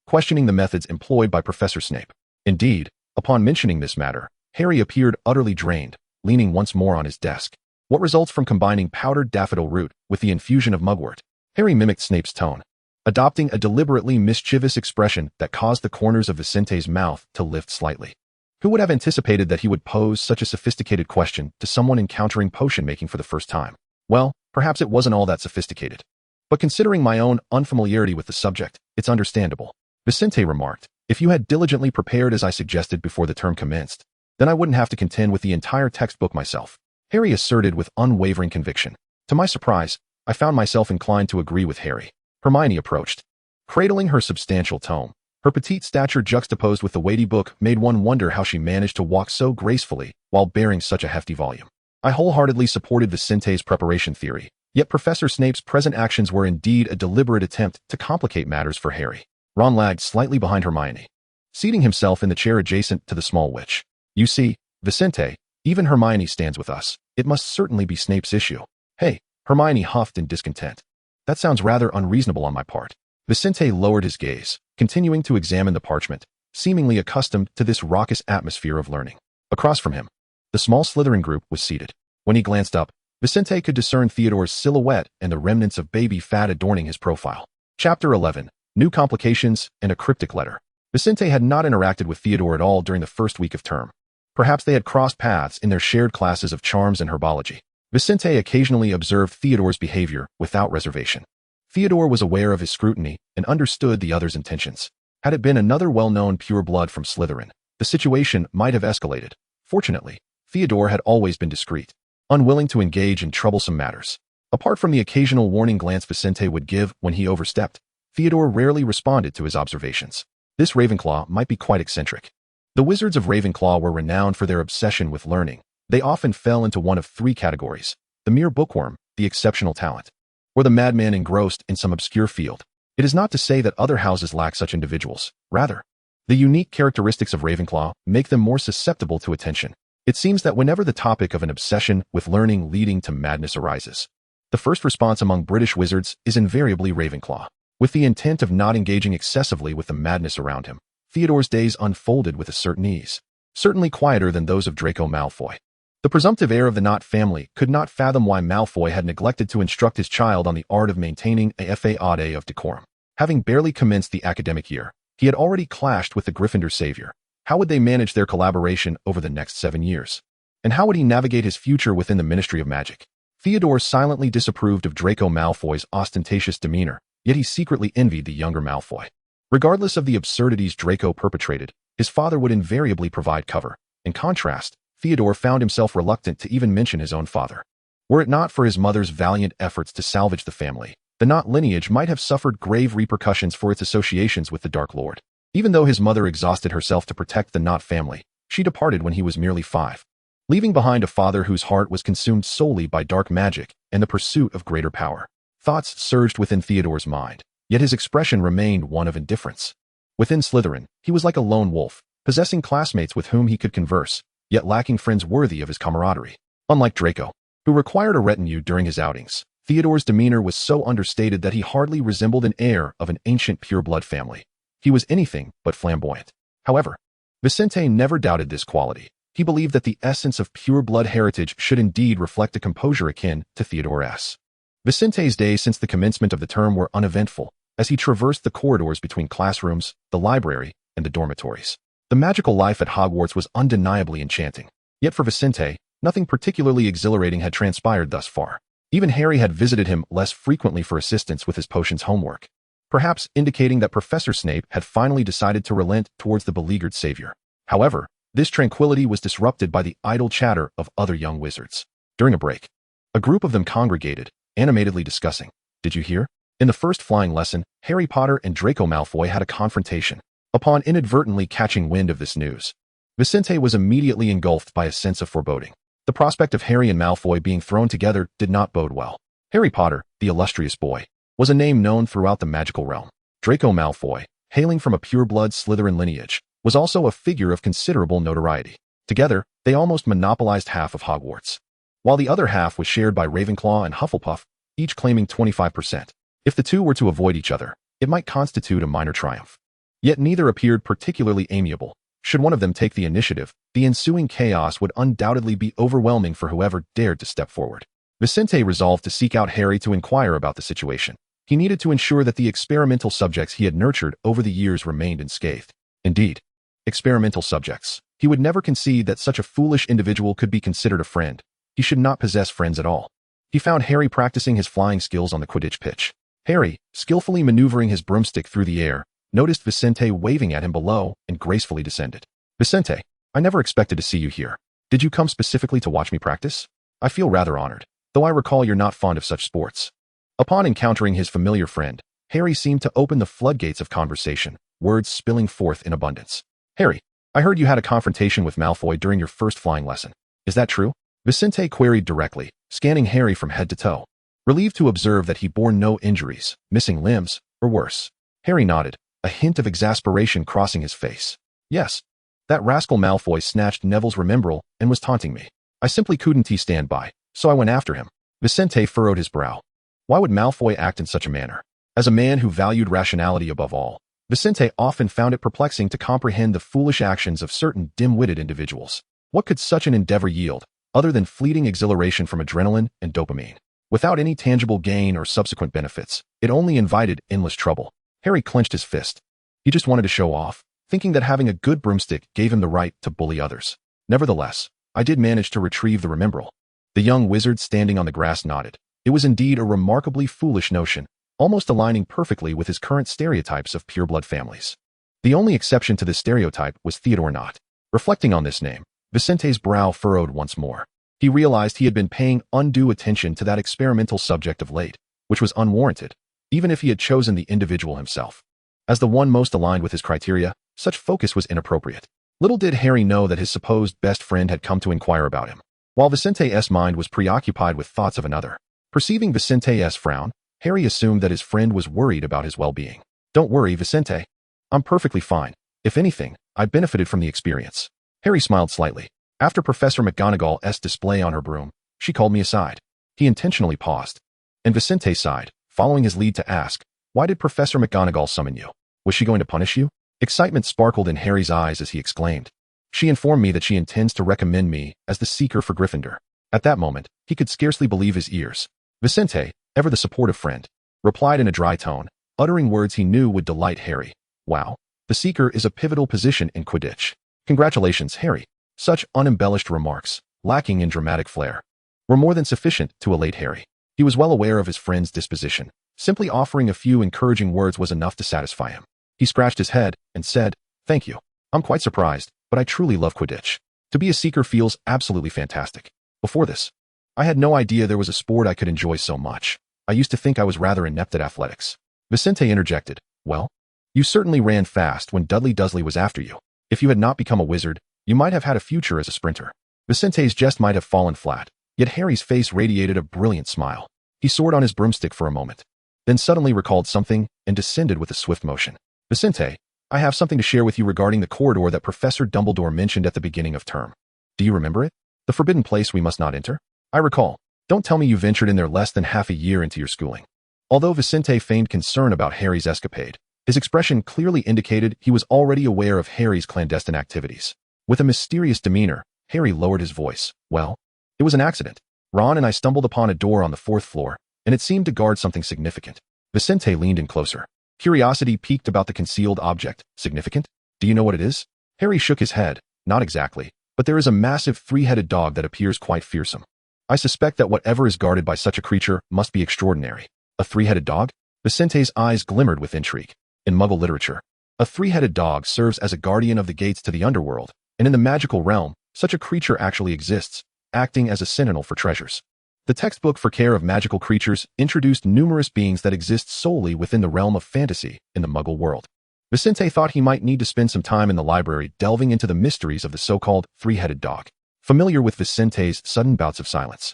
questioning the methods employed by Professor Snape. Indeed, upon mentioning this matter, Harry appeared utterly drained, leaning once more on his desk. "What results from combining powdered daffodil root with the infusion of mugwort?" Harry mimicked Snape's tone, adopting a deliberately mischievous expression that caused the corners of Vicente's mouth to lift slightly. Who would have anticipated that he would pose such a sophisticated question to someone encountering potion making for the first time? Well, perhaps it wasn't all that sophisticated. But considering my own unfamiliarity with the subject, it's understandable. Vicente remarked, "If you had diligently prepared as I suggested before the term commenced, then I wouldn't have to contend with the entire textbook myself," Harry asserted with unwavering conviction. To my surprise, I found myself inclined to agree with Harry. Hermione approached, cradling her substantial tome. Her petite stature juxtaposed with the weighty book made one wonder how she managed to walk so gracefully while bearing such a hefty volume. I wholeheartedly supported Vicente's preparation theory, yet Professor Snape's present actions were indeed a deliberate attempt to complicate matters for Harry. Ron lagged slightly behind Hermione, seating himself in the chair adjacent to the small witch. "You see, Vicente, even Hermione stands with us. It must certainly be Snape's issue." "Hey," Hermione huffed in discontent. "That sounds rather unreasonable on my part." Vicente lowered his gaze, continuing to examine the parchment, seemingly accustomed to this raucous atmosphere of learning. Across from him, the small Slytherin group was seated. When he glanced up, Vicente could discern Theodore's silhouette and the remnants of baby fat adorning his profile. Chapter 11. New Complications and a Cryptic Letter. Vicente had not interacted with Theodore at all during the first week of term. Perhaps they had crossed paths in their shared classes of charms and herbology. Vicente occasionally observed Theodore's behavior without reservation. Theodore was aware of his scrutiny and understood the other's intentions. Had it been another well-known pureblood from Slytherin, the situation might have escalated. Fortunately, Theodore had always been discreet, unwilling to engage in troublesome matters. Apart from the occasional warning glance Vicente would give when he overstepped, Theodore rarely responded to his observations. This Ravenclaw might be quite eccentric. The wizards of Ravenclaw were renowned for their obsession with learning. They often fell into one of three categories: the mere bookworm, the exceptional talent, or the madman engrossed in some obscure field. It is not to say that other houses lack such individuals. Rather, the unique characteristics of Ravenclaw make them more susceptible to attention. It seems that whenever the topic of an obsession with learning leading to madness arises, the first response among British wizards is invariably Ravenclaw. With the intent of not engaging excessively with the madness around him, Theodore's days unfolded with a certain ease, certainly quieter than those of Draco Malfoy. The presumptive heir of the Nott family could not fathom why Malfoy had neglected to instruct his child on the art of maintaining a fade of decorum. Having barely commenced the academic year, he had already clashed with the Gryffindor savior. How would they manage their collaboration over the next 7 years? And how would he navigate his future within the Ministry of Magic? Theodore silently disapproved of Draco Malfoy's ostentatious demeanor, yet he secretly envied the younger Malfoy. Regardless of the absurdities Draco perpetrated, his father would invariably provide cover. In contrast, Theodore found himself reluctant to even mention his own father. Were it not for his mother's valiant efforts to salvage the family, the Nott lineage might have suffered grave repercussions for its associations with the Dark Lord. Even though his mother exhausted herself to protect the Nott family, she departed when he was merely 5, leaving behind a father whose heart was consumed solely by dark magic and the pursuit of greater power. Thoughts surged within Theodore's mind, yet his expression remained one of indifference. Within Slytherin, he was like a lone wolf, possessing classmates with whom he could converse, yet lacking friends worthy of his camaraderie. Unlike Draco, who required a retinue during his outings, Theodore's demeanor was so understated that he hardly resembled an heir of an ancient pureblood family. He was anything but flamboyant. However, Vicente never doubted this quality. He believed that the essence of pureblood heritage should indeed reflect a composure akin to Theodore's. Vicente's days since the commencement of the term were uneventful, as he traversed the corridors between classrooms, the library, and the dormitories. The magical life at Hogwarts was undeniably enchanting. Yet for Vicente, nothing particularly exhilarating had transpired thus far. Even Harry had visited him less frequently for assistance with his potions homework, perhaps indicating that Professor Snape had finally decided to relent towards the beleaguered savior. However, this tranquility was disrupted by the idle chatter of other young wizards. During a break, a group of them congregated, animatedly discussing. Did you hear? In the first flying lesson, Harry Potter and Draco Malfoy had a confrontation. Upon inadvertently catching wind of this news, Vicente was immediately engulfed by a sense of foreboding. The prospect of Harry and Malfoy being thrown together did not bode well. Harry Potter, the illustrious boy, was a name known throughout the magical realm. Draco Malfoy, hailing from a pureblood Slytherin lineage, was also a figure of considerable notoriety. Together, they almost monopolized half of Hogwarts, while the other half was shared by Ravenclaw and Hufflepuff, each claiming 25%. If the two were to avoid each other, it might constitute a minor triumph. Yet neither appeared particularly amiable. Should one of them take the initiative, the ensuing chaos would undoubtedly be overwhelming for whoever dared to step forward. Vicente resolved to seek out Harry to inquire about the situation. He needed to ensure that the experimental subjects he had nurtured over the years remained unscathed. Indeed, experimental subjects. He would never concede that such a foolish individual could be considered a friend. He should not possess friends at all. He found Harry practicing his flying skills on the Quidditch pitch. Harry, skillfully maneuvering his broomstick through the air, noticed Vicente waving at him below and gracefully descended. Vicente, I never expected to see you here. Did you come specifically to watch me practice? I feel rather honored, though I recall you're not fond of such sports. Upon encountering his familiar friend, Harry seemed to open the floodgates of conversation, words spilling forth in abundance. Harry, I heard you had a confrontation with Malfoy during your first flying lesson. Is that true? Vicente queried directly, scanning Harry from head to toe, relieved to observe that he bore no injuries, missing limbs, or worse. Harry nodded, a hint of exasperation crossing his face. Yes, that rascal Malfoy snatched Neville's remembrall and was taunting me. I simply couldn't stand by, so I went after him. Vicente furrowed his brow. Why would Malfoy act in such a manner? As a man who valued rationality above all, Vicente often found it perplexing to comprehend the foolish actions of certain dim-witted individuals. What could such an endeavor yield, other than fleeting exhilaration from adrenaline and dopamine? Without any tangible gain or subsequent benefits, it only invited endless trouble. Harry clenched his fist. He just wanted to show off. thinking that having a good broomstick gave him the right to bully others. Nevertheless, I did manage to retrieve the remembrall. The young wizard standing on the grass nodded. It was indeed a remarkably foolish notion, almost aligning perfectly with his current stereotypes of pureblood families. The only exception to this stereotype was Theodore Nott. Reflecting on this name, Vicente's brow furrowed once more. He realized he had been paying undue attention to that experimental subject of late, which was unwarranted, even if he had chosen the individual himself. As the one most aligned with his criteria, such focus was inappropriate. Little did Harry know that his supposed best friend had come to inquire about him, while Vicente's mind was preoccupied with thoughts of another. Perceiving Vicente's frown, Harry assumed that his friend was worried about his well-being. "Don't worry, Vicente. I'm perfectly fine. If anything, I benefited from the experience." Harry smiled slightly. After Professor McGonagall's display on her broom, she called me aside. He intentionally paused. And Vicente sighed, following his lead to ask, "Why did Professor McGonagall summon you? Was she going to punish you?" Excitement sparkled in Harry's eyes as he exclaimed, "She informed me that she intends to recommend me as the seeker for Gryffindor." At that moment, he could scarcely believe his ears. Vicente, ever the supportive friend, replied in a dry tone, uttering words he knew would delight Harry. "Wow, the seeker is a pivotal position in Quidditch. Congratulations, Harry." Such unembellished remarks, lacking in dramatic flair, were more than sufficient to elate Harry. He was well aware of his friend's disposition. Simply offering a few encouraging words was enough to satisfy him. He scratched his head and said, "Thank you. I'm quite surprised, but I truly love Quidditch. To be a seeker feels absolutely fantastic. Before this, I had no idea there was a sport I could enjoy so much. I used to think I was rather inept at athletics." Vicente interjected, "Well, you certainly ran fast when Dudley Dursley was after you. If you had not become a wizard, you might have had a future as a sprinter." Vicente's jest might have fallen flat, yet Harry's face radiated a brilliant smile. He soared on his broomstick for a moment, then suddenly recalled something and descended with a swift motion. "Vicente, I have something to share with you regarding the corridor that Professor Dumbledore mentioned at the beginning of term. Do you remember it? The forbidden place we must not enter? I recall. Don't tell me you ventured in there less than half a year into your schooling." Although Vicente feigned concern about Harry's escapade, his expression clearly indicated he was already aware of Harry's clandestine activities. With a mysterious demeanor, Harry lowered his voice. "Well, it was an accident. Ron and I stumbled upon a door on the 4th floor, and it seemed to guard something significant." Vicente leaned in closer. Curiosity piqued about the concealed object. "Significant? Do you know what it is?" Harry shook his head. "Not exactly, but there is a massive 3-headed dog that appears quite fearsome. I suspect that whatever is guarded by such a creature must be extraordinary." "A 3-headed dog?" Vicente's eyes glimmered with intrigue. In Muggle literature, a 3-headed dog serves as a guardian of the gates to the underworld, and in the magical realm, such a creature actually exists, acting as a sentinel for treasures. The textbook for care of magical creatures introduced numerous beings that exist solely within the realm of fantasy in the Muggle world. Vicente thought he might need to spend some time in the library delving into the mysteries of the so-called 3-headed dog. Familiar with Vicente's sudden bouts of silence,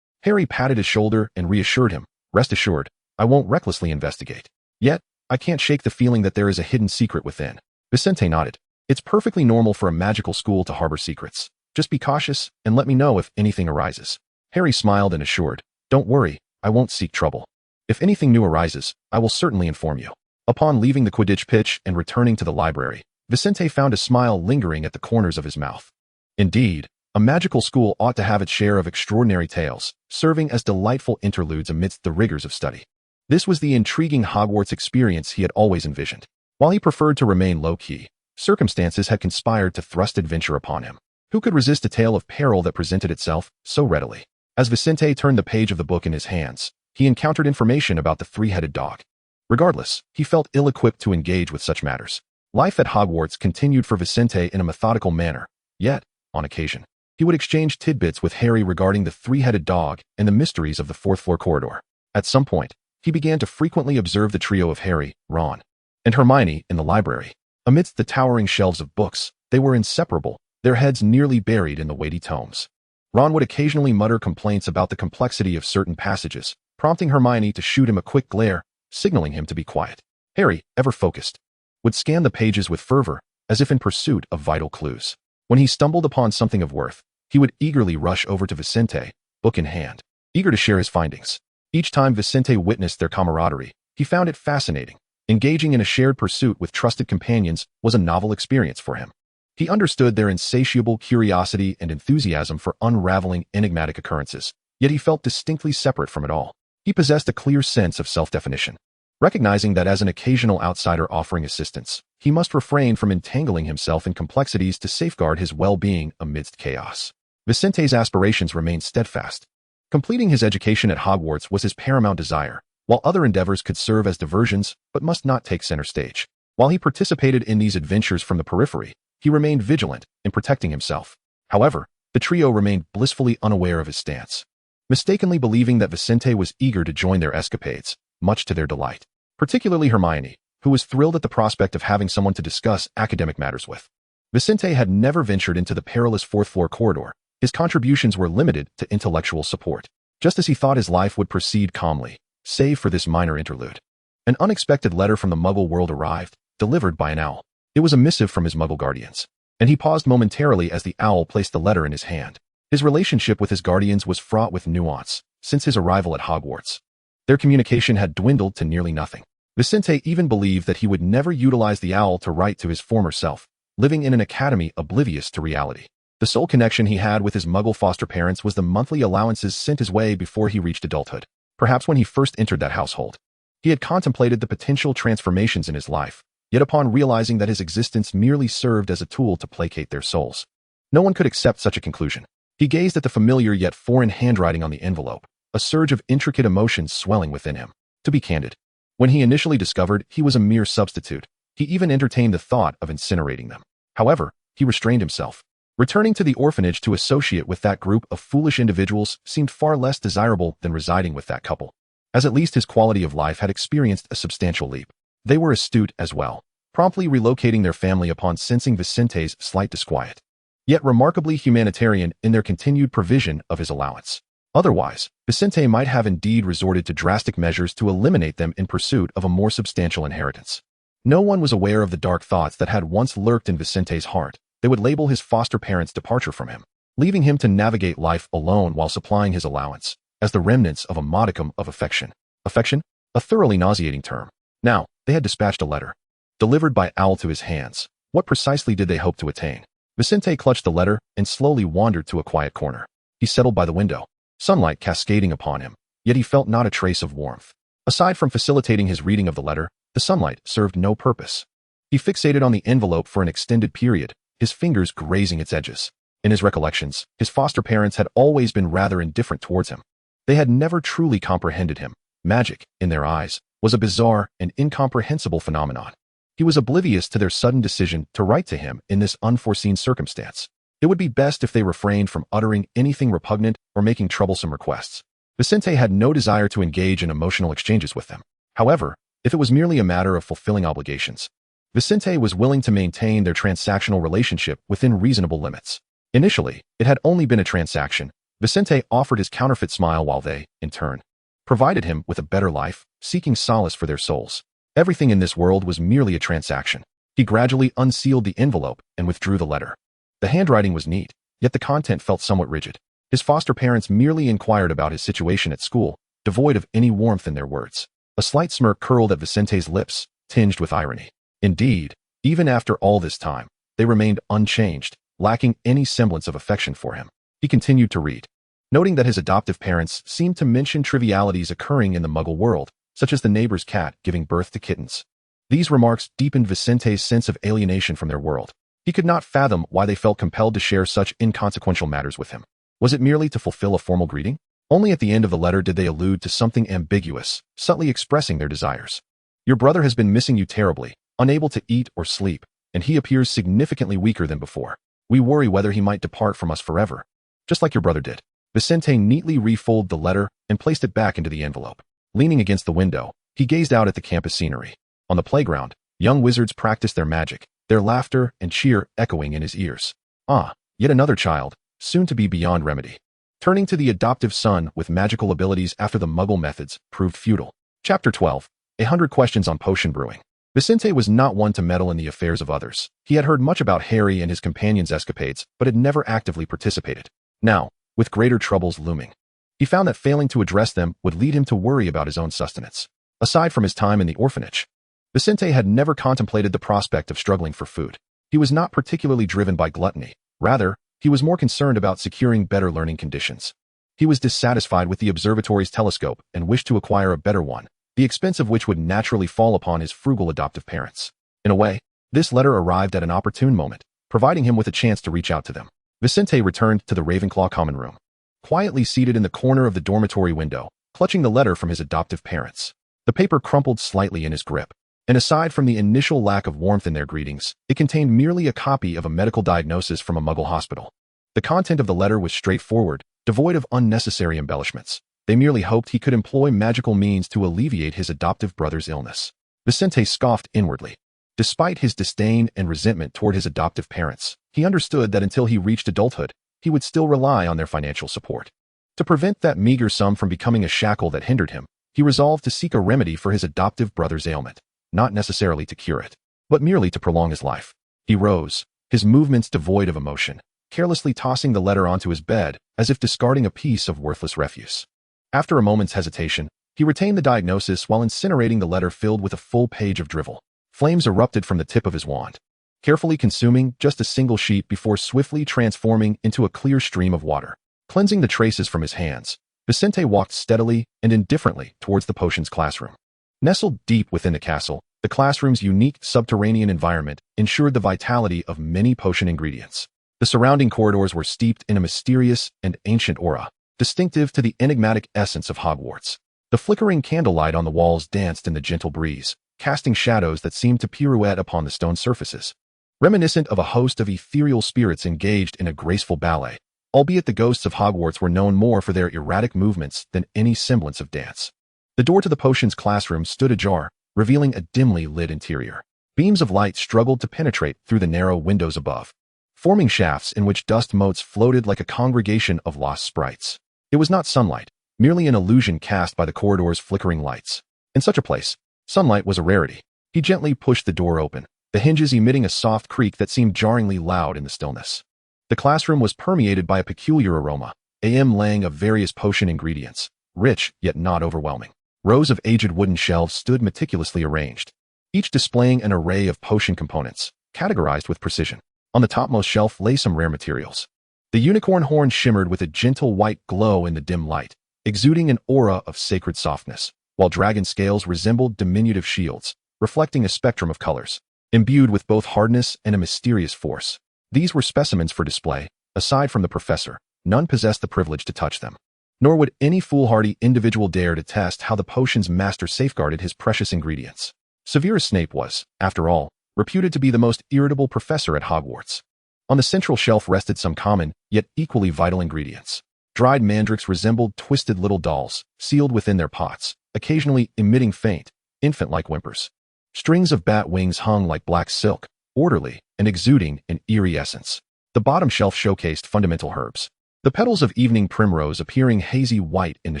Harry patted his shoulder and reassured him, "Rest assured, I won't recklessly investigate. Yet, I can't shake the feeling that there is a hidden secret within." Vicente nodded. "It's perfectly normal for a magical school to harbor secrets. Just be cautious and let me know if anything arises." Harry smiled and assured, "Don't worry, I won't seek trouble. If anything new arises, I will certainly inform you." Upon leaving the Quidditch pitch and returning to the library, Vicente found a smile lingering at the corners of his mouth. Indeed, a magical school ought to have its share of extraordinary tales, serving as delightful interludes amidst the rigors of study. This was the intriguing Hogwarts experience he had always envisioned. While he preferred to remain low-key, circumstances had conspired to thrust adventure upon him. Who could resist a tale of peril that presented itself so readily? As Vicente turned the page of the book in his hands, he encountered information about the 3-headed dog. Regardless, he felt ill-equipped to engage with such matters. Life at Hogwarts continued for Vicente in a methodical manner, yet, on occasion, he would exchange tidbits with Harry regarding the 3-headed dog and the mysteries of the 4th-floor corridor. At some point, he began to frequently observe the trio of Harry, Ron, and Hermione in the library. Amidst the towering shelves of books, they were inseparable, their heads nearly buried in the weighty tomes. Ron would occasionally mutter complaints about the complexity of certain passages, prompting Hermione to shoot him a quick glare, signaling him to be quiet. Harry, ever focused, would scan the pages with fervor, as if in pursuit of vital clues. When he stumbled upon something of worth, he would eagerly rush over to Vicente, book in hand, eager to share his findings. Each time Vicente witnessed their camaraderie, he found it fascinating. Engaging in a shared pursuit with trusted companions was a novel experience for him. He understood their insatiable curiosity and enthusiasm for unraveling enigmatic occurrences, yet he felt distinctly separate from it all. He possessed a clear sense of self-definition. Recognizing that as an occasional outsider offering assistance, he must refrain from entangling himself in complexities to safeguard his well-being amidst chaos. Vicente's aspirations remained steadfast. Completing his education at Hogwarts was his paramount desire, while other endeavors could serve as diversions but must not take center stage. While he participated in these adventures from the periphery, he remained vigilant in protecting himself. However, the trio remained blissfully unaware of his stance, mistakenly believing that Vicente was eager to join their escapades, much to their delight. Particularly Hermione, who was thrilled at the prospect of having someone to discuss academic matters with. Vicente had never ventured into the perilous fourth-floor corridor. His contributions were limited to intellectual support, just as he thought his life would proceed calmly, save for this minor interlude. An unexpected letter from the Muggle world arrived, delivered by an owl. It was a missive from his Muggle guardians, and he paused momentarily as the owl placed the letter in his hand. His relationship with his guardians was fraught with nuance since his arrival at Hogwarts. Their communication had dwindled to nearly nothing. Vicente even believed that he would never utilize the owl to write to his former self, living in an academy oblivious to reality. The sole connection he had with his Muggle foster parents was the monthly allowances sent his way before he reached adulthood. Perhaps when he first entered that household, he had contemplated the potential transformations in his life, yet upon realizing that his existence merely served as a tool to placate their souls, no one could accept such a conclusion. He gazed at the familiar yet foreign handwriting on the envelope, a surge of intricate emotions swelling within him. To be candid, when he initially discovered he was a mere substitute, he even entertained the thought of incinerating them. However, he restrained himself. Returning to the orphanage to associate with that group of foolish individuals seemed far less desirable than residing with that couple, as at least his quality of life had experienced a substantial leap. They were astute as well, promptly relocating their family upon sensing Vicente's slight disquiet, yet remarkably humanitarian in their continued provision of his allowance. Otherwise, Vicente might have indeed resorted to drastic measures to eliminate them in pursuit of a more substantial inheritance. No one was aware of the dark thoughts that had once lurked in Vicente's heart. They would label his foster parents' departure from him, leaving him to navigate life alone while supplying his allowance, as the remnants of a modicum of affection. Affection? A thoroughly nauseating term. Now, they had dispatched a letter, delivered by owl to his hands. What precisely did they hope to attain? Vicente clutched the letter and slowly wandered to a quiet corner. He settled by the window, sunlight cascading upon him, yet he felt not a trace of warmth. Aside from facilitating his reading of the letter, the sunlight served no purpose. He fixated on the envelope for an extended period, his fingers grazing its edges. In his recollections, his foster parents had always been rather indifferent towards him. They had never truly comprehended him. Magic, in their eyes, was a bizarre and incomprehensible phenomenon. He was oblivious to their sudden decision to write to him in this unforeseen circumstance. It would be best if they refrained from uttering anything repugnant or making troublesome requests. Vicente had no desire to engage in emotional exchanges with them. However, if it was merely a matter of fulfilling obligations, Vicente was willing to maintain their transactional relationship within reasonable limits. Initially, it had only been a transaction. Vicente offered his counterfeit smile while they, in turn, provided him with a better life, seeking solace for their souls. Everything in this world was merely a transaction. He gradually unsealed the envelope and withdrew the letter. The handwriting was neat, yet the content felt somewhat rigid. His foster parents merely inquired about his situation at school, devoid of any warmth in their words. A slight smirk curled at Vicente's lips, tinged with irony. Indeed, even after all this time, they remained unchanged, lacking any semblance of affection for him. He continued to read, noting that his adoptive parents seemed to mention trivialities occurring in the Muggle world, such as the neighbor's cat giving birth to kittens. These remarks deepened Vicente's sense of alienation from their world. He could not fathom why they felt compelled to share such inconsequential matters with him. Was it merely to fulfill a formal greeting? Only at the end of the letter did they allude to something ambiguous, subtly expressing their desires. Your brother has been missing you terribly, unable to eat or sleep, and he appears significantly weaker than before. We worry whether he might depart from us forever, just like your brother did. Vicente neatly refolded the letter and placed it back into the envelope. Leaning against the window, he gazed out at the campus scenery. On the playground, young wizards practiced their magic, their laughter and cheer echoing in his ears. Ah, yet another child, soon to be beyond remedy. Turning to the adoptive son with magical abilities after the Muggle methods proved futile. Chapter 12. 100 Questions on Potion Brewing. Vicente was not one to meddle in the affairs of others. He had heard much about Harry and his companions' escapades, but had never actively participated. Now, with greater troubles looming, he found that failing to address them would lead him to worry about his own sustenance. Aside from his time in the orphanage, Vicente had never contemplated the prospect of struggling for food. He was not particularly driven by gluttony. Rather, he was more concerned about securing better learning conditions. He was dissatisfied with the observatory's telescope and wished to acquire a better one, the expense of which would naturally fall upon his frugal adoptive parents. In a way, This letter arrived at an opportune moment, providing him with a chance to reach out to them. Vincent returned to the Ravenclaw common room. Quietly seated in the corner of the dormitory window, clutching the letter from his adoptive parents. The paper crumpled slightly in his grip, and aside from the initial lack of warmth in their greetings, it contained merely a copy of a medical diagnosis from a Muggle hospital. The content of the letter was straightforward, devoid of unnecessary embellishments. They merely hoped he could employ magical means to alleviate his adoptive brother's illness. Vincent scoffed inwardly. Despite his disdain and resentment toward his adoptive parents, he understood that until he reached adulthood, he would still rely on their financial support. To prevent that meager sum from becoming a shackle that hindered him, he resolved to seek a remedy for his adoptive brother's ailment, not necessarily to cure it, but merely to prolong his life. He rose, his movements devoid of emotion, carelessly tossing the letter onto his bed as if discarding a piece of worthless refuse. After a moment's hesitation, he retained the diagnosis while incinerating the letter filled with a full page of drivel. Flames erupted from the tip of his wand, carefully consuming just a single sheet before swiftly transforming into a clear stream of water. Cleansing the traces from his hands, Vincent walked steadily and indifferently towards the potions classroom. Nestled deep within the castle, the classroom's unique subterranean environment ensured the vitality of many potion ingredients. The surrounding corridors were steeped in a mysterious and ancient aura, distinctive to the enigmatic essence of Hogwarts. The flickering candlelight on the walls danced in the gentle breeze, casting shadows that seemed to pirouette upon the stone surfaces, reminiscent of a host of ethereal spirits engaged in a graceful ballet, albeit the ghosts of Hogwarts were known more for their erratic movements than any semblance of dance. The door to the potions classroom stood ajar, revealing a dimly lit interior. Beams of light struggled to penetrate through the narrow windows above, forming shafts in which dust motes floated like a congregation of lost sprites. It was not sunlight, merely an illusion cast by the corridor's flickering lights. In such a place, sunlight was a rarity. He gently pushed the door open, the hinges emitting a soft creak that seemed jarringly loud in the stillness. The classroom was permeated by a peculiar aroma, laying of various potion ingredients, rich yet not overwhelming. Rows of aged wooden shelves stood meticulously arranged, each displaying an array of potion components, categorized with precision. On the topmost shelf lay some rare materials. The unicorn horn shimmered with a gentle white glow in the dim light, exuding an aura of sacred softness, while dragon scales resembled diminutive shields, reflecting a spectrum of colors, imbued with both hardness and a mysterious force. These were specimens for display. Aside from the professor, none possessed the privilege to touch them. Nor would any foolhardy individual dare to test how the potion's master safeguarded his precious ingredients. Severus Snape was, after all, reputed to be the most irritable professor at Hogwarts. On the central shelf rested some common, yet equally vital ingredients. Dried mandrakes resembled twisted little dolls, sealed within their pots, occasionally emitting faint, infant-like whimpers. Strings of bat wings hung like black silk, orderly and exuding an eerie essence. The bottom shelf showcased fundamental herbs, the petals of evening primrose appearing hazy white in the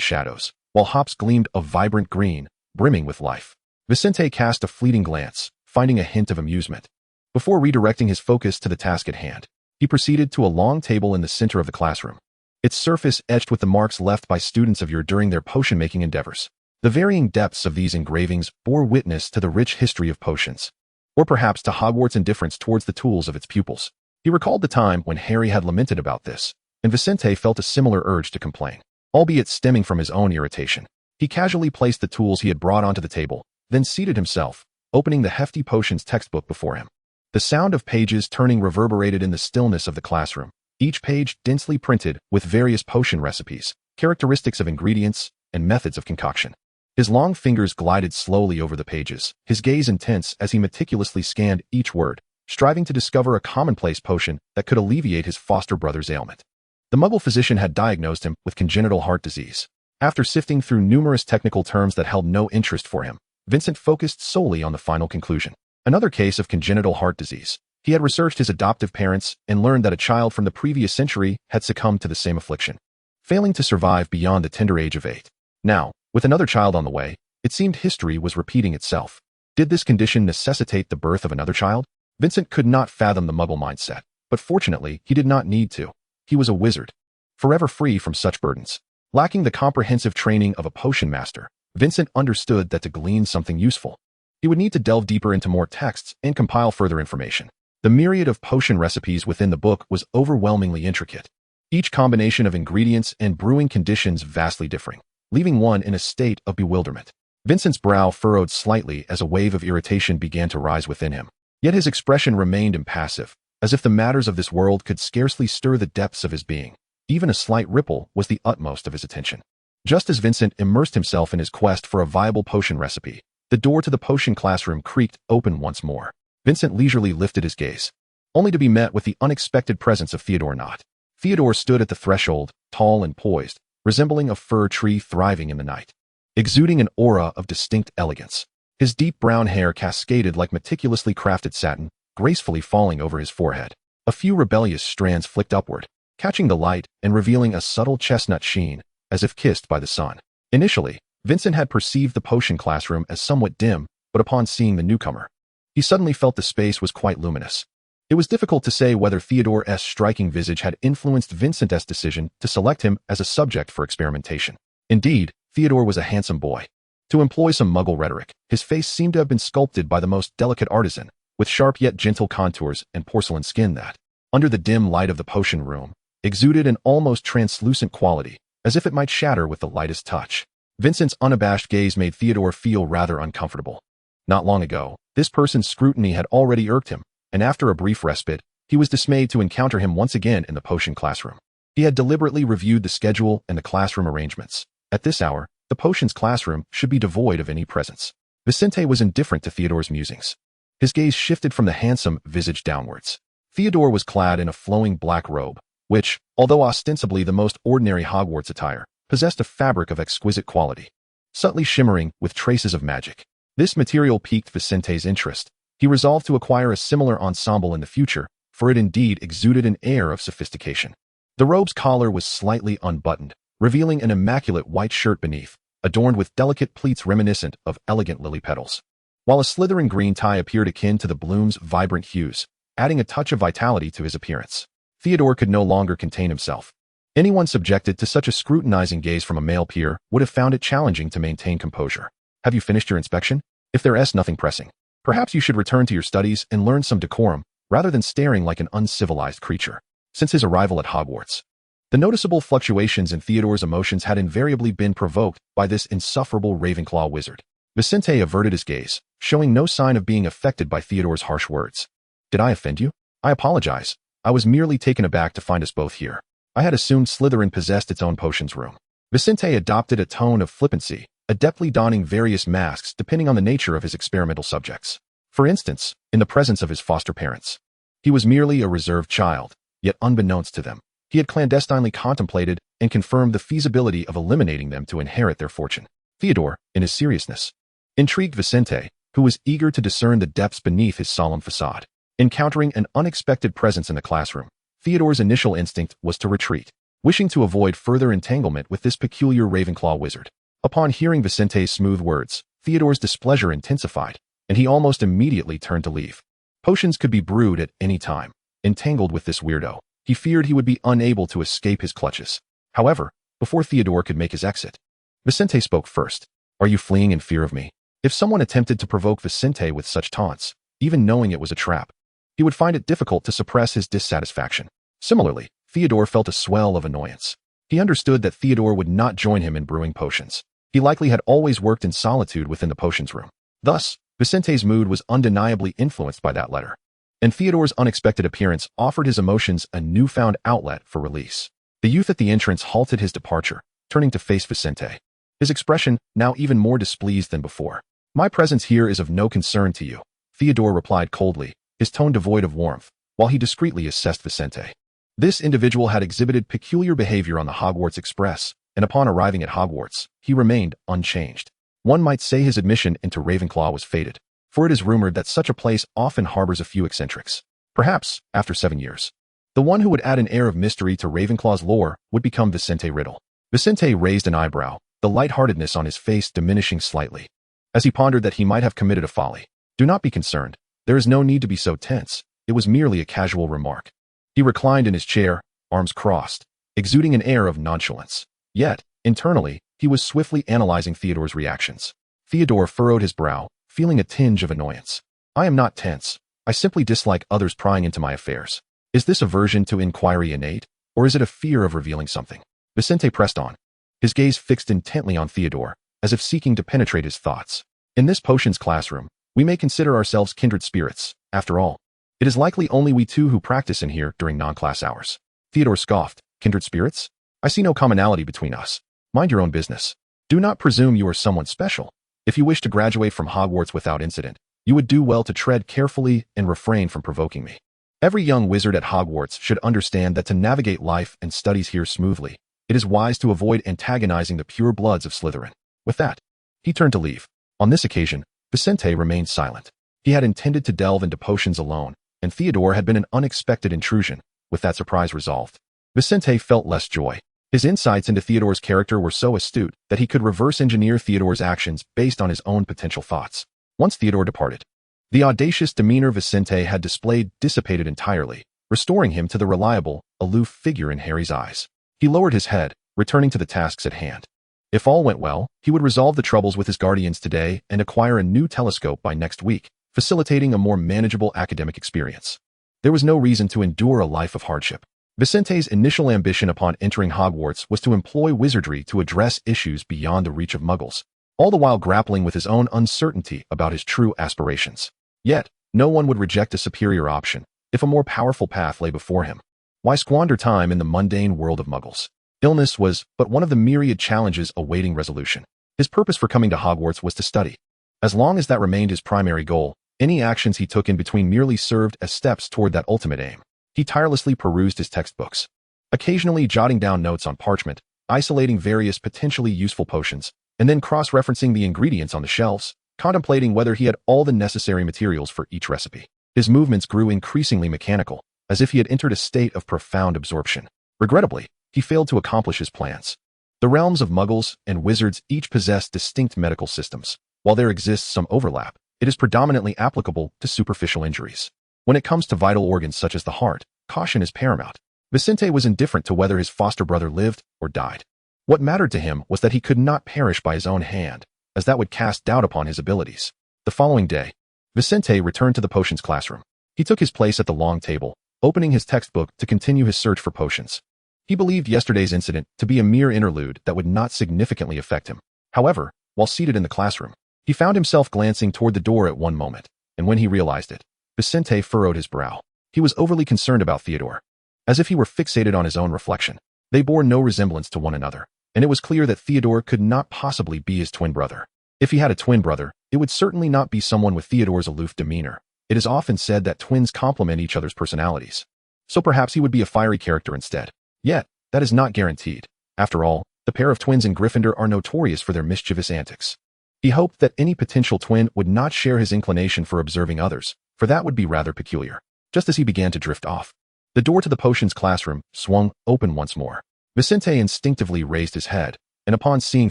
shadows, while hops gleamed a vibrant green, brimming with life. Vincent cast a fleeting glance, finding a hint of amusement. Before redirecting his focus to the task at hand, he proceeded to a long table in the center of the classroom, its surface etched with the marks left by students of yore during their potion-making endeavors. The varying depths of these engravings bore witness to the rich history of potions, or perhaps to Hogwarts' indifference towards the tools of its pupils. He recalled the time when Harry had lamented about this, and Vincent felt a similar urge to complain, albeit stemming from his own irritation. He casually placed the tools he had brought onto the table, then seated himself, opening the hefty potions textbook before him. The sound of pages turning reverberated in the stillness of the classroom, each page densely printed with various potion recipes, characteristics of ingredients, and methods of concoction. His long fingers glided slowly over the pages, his gaze intense as he meticulously scanned each word, striving to discover a commonplace potion that could alleviate his foster brother's ailment. The Muggle physician had diagnosed him with congenital heart disease. After sifting through numerous technical terms that held no interest for him, Vincent focused solely on the final conclusion. Another case of congenital heart disease. He had researched his adoptive parents and learned that a child from the previous century had succumbed to the same affliction, failing to survive beyond the tender age of 8. Now, with another child on the way, it seemed history was repeating itself. Did this condition necessitate the birth of another child? Vincent could not fathom the Muggle mindset, but fortunately, he did not need to. He was a wizard, forever free from such burdens. Lacking the comprehensive training of a potion master, Vincent understood that to glean something useful, he would need to delve deeper into more texts and compile further information. The myriad of potion recipes within the book was overwhelmingly intricate, each combination of ingredients and brewing conditions vastly differing, leaving one in a state of bewilderment. Vincent's brow furrowed slightly as a wave of irritation began to rise within him. Yet his expression remained impassive, as if the matters of this world could scarcely stir the depths of his being. Even a slight ripple was the utmost of his attention. Just as Vincent immersed himself in his quest for a viable potion recipe, the door to the potion classroom creaked open once more. Vincent leisurely lifted his gaze, only to be met with the unexpected presence of Theodore Nott. Theodore stood at the threshold, tall and poised, resembling a fir tree thriving in the night, exuding an aura of distinct elegance. His deep brown hair cascaded like meticulously crafted satin, gracefully falling over his forehead. A few rebellious strands flicked upward, catching the light and revealing a subtle chestnut sheen, as if kissed by the sun. Initially, Vincent had perceived the potion classroom as somewhat dim, but upon seeing the newcomer, he suddenly felt the space was quite luminous. It was difficult to say whether Theodore's striking visage had influenced Vincent's decision to select him as a subject for experimentation. Indeed, Theodore was a handsome boy. To employ some Muggle rhetoric, his face seemed to have been sculpted by the most delicate artisan, with sharp yet gentle contours and porcelain skin that, under the dim light of the potion room, exuded an almost translucent quality, as if it might shatter with the lightest touch. Vincent's unabashed gaze made Theodore feel rather uncomfortable. Not long ago, this person's scrutiny had already irked him, and after a brief respite, he was dismayed to encounter him once again in the potion classroom. He had deliberately reviewed the schedule and the classroom arrangements. At this hour, the potions classroom should be devoid of any presence. Vincent was indifferent to Theodore's musings. His gaze shifted from the handsome visage downwards. Theodore was clad in a flowing black robe, which, although ostensibly the most ordinary Hogwarts attire, possessed a fabric of exquisite quality, subtly shimmering with traces of magic. This material piqued Vincent's interest. He resolved to acquire a similar ensemble in the future, for it indeed exuded an air of sophistication. The robe's collar was slightly unbuttoned, revealing an immaculate white shirt beneath, adorned with delicate pleats reminiscent of elegant lily petals, while a slithering green tie appeared akin to the bloom's vibrant hues, adding a touch of vitality to his appearance. Theodore could no longer contain himself. Anyone subjected to such a scrutinizing gaze from a male peer would have found it challenging to maintain composure. Have you finished your inspection? If there is nothing pressing, perhaps you should return to your studies and learn some decorum, rather than staring like an uncivilized creature. Since his arrival at Hogwarts, the noticeable fluctuations in Theodore's emotions had invariably been provoked by this insufferable Ravenclaw wizard. Vincent averted his gaze, showing no sign of being affected by Theodore's harsh words. Did I offend you? I apologize. I was merely taken aback to find us both here. I had assumed Slytherin possessed its own potions room. Vincent adopted a tone of flippancy, adeptly donning various masks depending on the nature of his experimental subjects. For instance, in the presence of his foster parents, he was merely a reserved child, yet unbeknownst to them, he had clandestinely contemplated and confirmed the feasibility of eliminating them to inherit their fortune. Theodore, in his seriousness, intrigued Vincent, who was eager to discern the depths beneath his solemn facade. Encountering an unexpected presence in the classroom, Theodore's initial instinct was to retreat, wishing to avoid further entanglement with this peculiar Ravenclaw wizard. Upon hearing Vincent's smooth words, Theodore's displeasure intensified, and he almost immediately turned to leave. Potions could be brewed at any time. Entangled with this weirdo, he feared he would be unable to escape his clutches. However, before Theodore could make his exit, Vincent spoke first. Are you fleeing in fear of me? If someone attempted to provoke Vincent with such taunts, even knowing it was a trap, he would find it difficult to suppress his dissatisfaction. Similarly, Theodore felt a swell of annoyance. He understood that Theodore would not join him in brewing potions. He likely had always worked in solitude within the potions room. Thus, Vincent's mood was undeniably influenced by that letter, and Theodore's unexpected appearance offered his emotions a newfound outlet for release. The youth at the entrance halted his departure, turning to face Vincent, his expression now even more displeased than before. My presence here is of no concern to you, Theodore replied coldly, his tone devoid of warmth, while he discreetly assessed Vincent. This individual had exhibited peculiar behavior on the Hogwarts Express, and upon arriving at Hogwarts, he remained unchanged. One might say his admission into Ravenclaw was fated, for it is rumored that such a place often harbors a few eccentrics. Perhaps, after 7 years, the one who would add an air of mystery to Ravenclaw's lore would become Vincent Riddle. Vincent raised an eyebrow, the lightheartedness on his face diminishing slightly, as he pondered that he might have committed a folly. Do not be concerned. There is no need to be so tense. It was merely a casual remark. He reclined in his chair, arms crossed, exuding an air of nonchalance. Yet, internally, he was swiftly analyzing Theodore's reactions. Theodore furrowed his brow, feeling a tinge of annoyance. I am not tense. I simply dislike others prying into my affairs. Is this aversion to inquiry innate, or is it a fear of revealing something? Vincent pressed on, his gaze fixed intently on Theodore, as if seeking to penetrate his thoughts. In this potions classroom, we may consider ourselves kindred spirits, After all, it is likely only we two who practice in here during non-class hours. Theodore scoffed. Kindred spirits? I see no commonality between us. Mind your own business. Do not presume you are someone special. If you wish to graduate from Hogwarts without incident, you would do well to tread carefully and refrain from provoking me. Every young wizard at Hogwarts should understand that to navigate life and studies here smoothly, it is wise to avoid antagonizing the pure bloods of Slytherin. With that, he turned to leave. On this occasion, Vincent remained silent. He had intended to delve into potions alone, and Theodore had been an unexpected intrusion. With that surprise resolved, Vincent felt less joy. His insights into Theodore's character were so astute that he could reverse engineer Theodore's actions based on his own potential thoughts. Once Theodore departed, the audacious demeanor Vincent had displayed dissipated entirely, restoring him to the reliable, aloof figure in Harry's eyes. He lowered his head, returning to the tasks at hand. If all went well, he would resolve the troubles with his guardians today and acquire a new telescope by next week, facilitating a more manageable academic experience. There was no reason to endure a life of hardship. Vincent's initial ambition upon entering Hogwarts was to employ wizardry to address issues beyond the reach of muggles, all the while grappling with his own uncertainty about his true aspirations. Yet, no one would reject a superior option if a more powerful path lay before him. Why squander time in the mundane world of muggles? Illness was but one of the myriad challenges awaiting resolution. His purpose for coming to Hogwarts was to study. As long as that remained his primary goal, any actions he took in between merely served as steps toward that ultimate aim. He tirelessly perused his textbooks, occasionally jotting down notes on parchment, isolating various potentially useful potions, and then cross-referencing the ingredients on the shelves, contemplating whether he had all the necessary materials for each recipe. His movements grew increasingly mechanical, as if he had entered a state of profound absorption. Regrettably, he failed to accomplish his plans. The realms of muggles and wizards each possess distinct medical systems. While there exists some overlap, it is predominantly applicable to superficial injuries. When it comes to vital organs such as the heart, caution is paramount. Vincent was indifferent to whether his foster brother lived or died. What mattered to him was that he could not perish by his own hand, as that would cast doubt upon his abilities. The following day, Vincent returned to the potions classroom. He took his place at the long table, opening his textbook to continue his search for potions. He believed yesterday's incident to be a mere interlude that would not significantly affect him. However, while seated in the classroom, he found himself glancing toward the door at one moment, and when he realized it, Vincent furrowed his brow. He was overly concerned about Theodore, as if he were fixated on his own reflection. They bore no resemblance to one another, and it was clear that Theodore could not possibly be his twin brother. If he had a twin brother, it would certainly not be someone with Theodore's aloof demeanor. It is often said that twins complement each other's personalities. So perhaps he would be a fiery character instead. Yet, that is not guaranteed. After all, the pair of twins in Gryffindor are notorious for their mischievous antics. He hoped that any potential twin would not share his inclination for observing others, for that would be rather peculiar. Just as he began to drift off, the door to the potions classroom swung open once more. Vincent instinctively raised his head, and upon seeing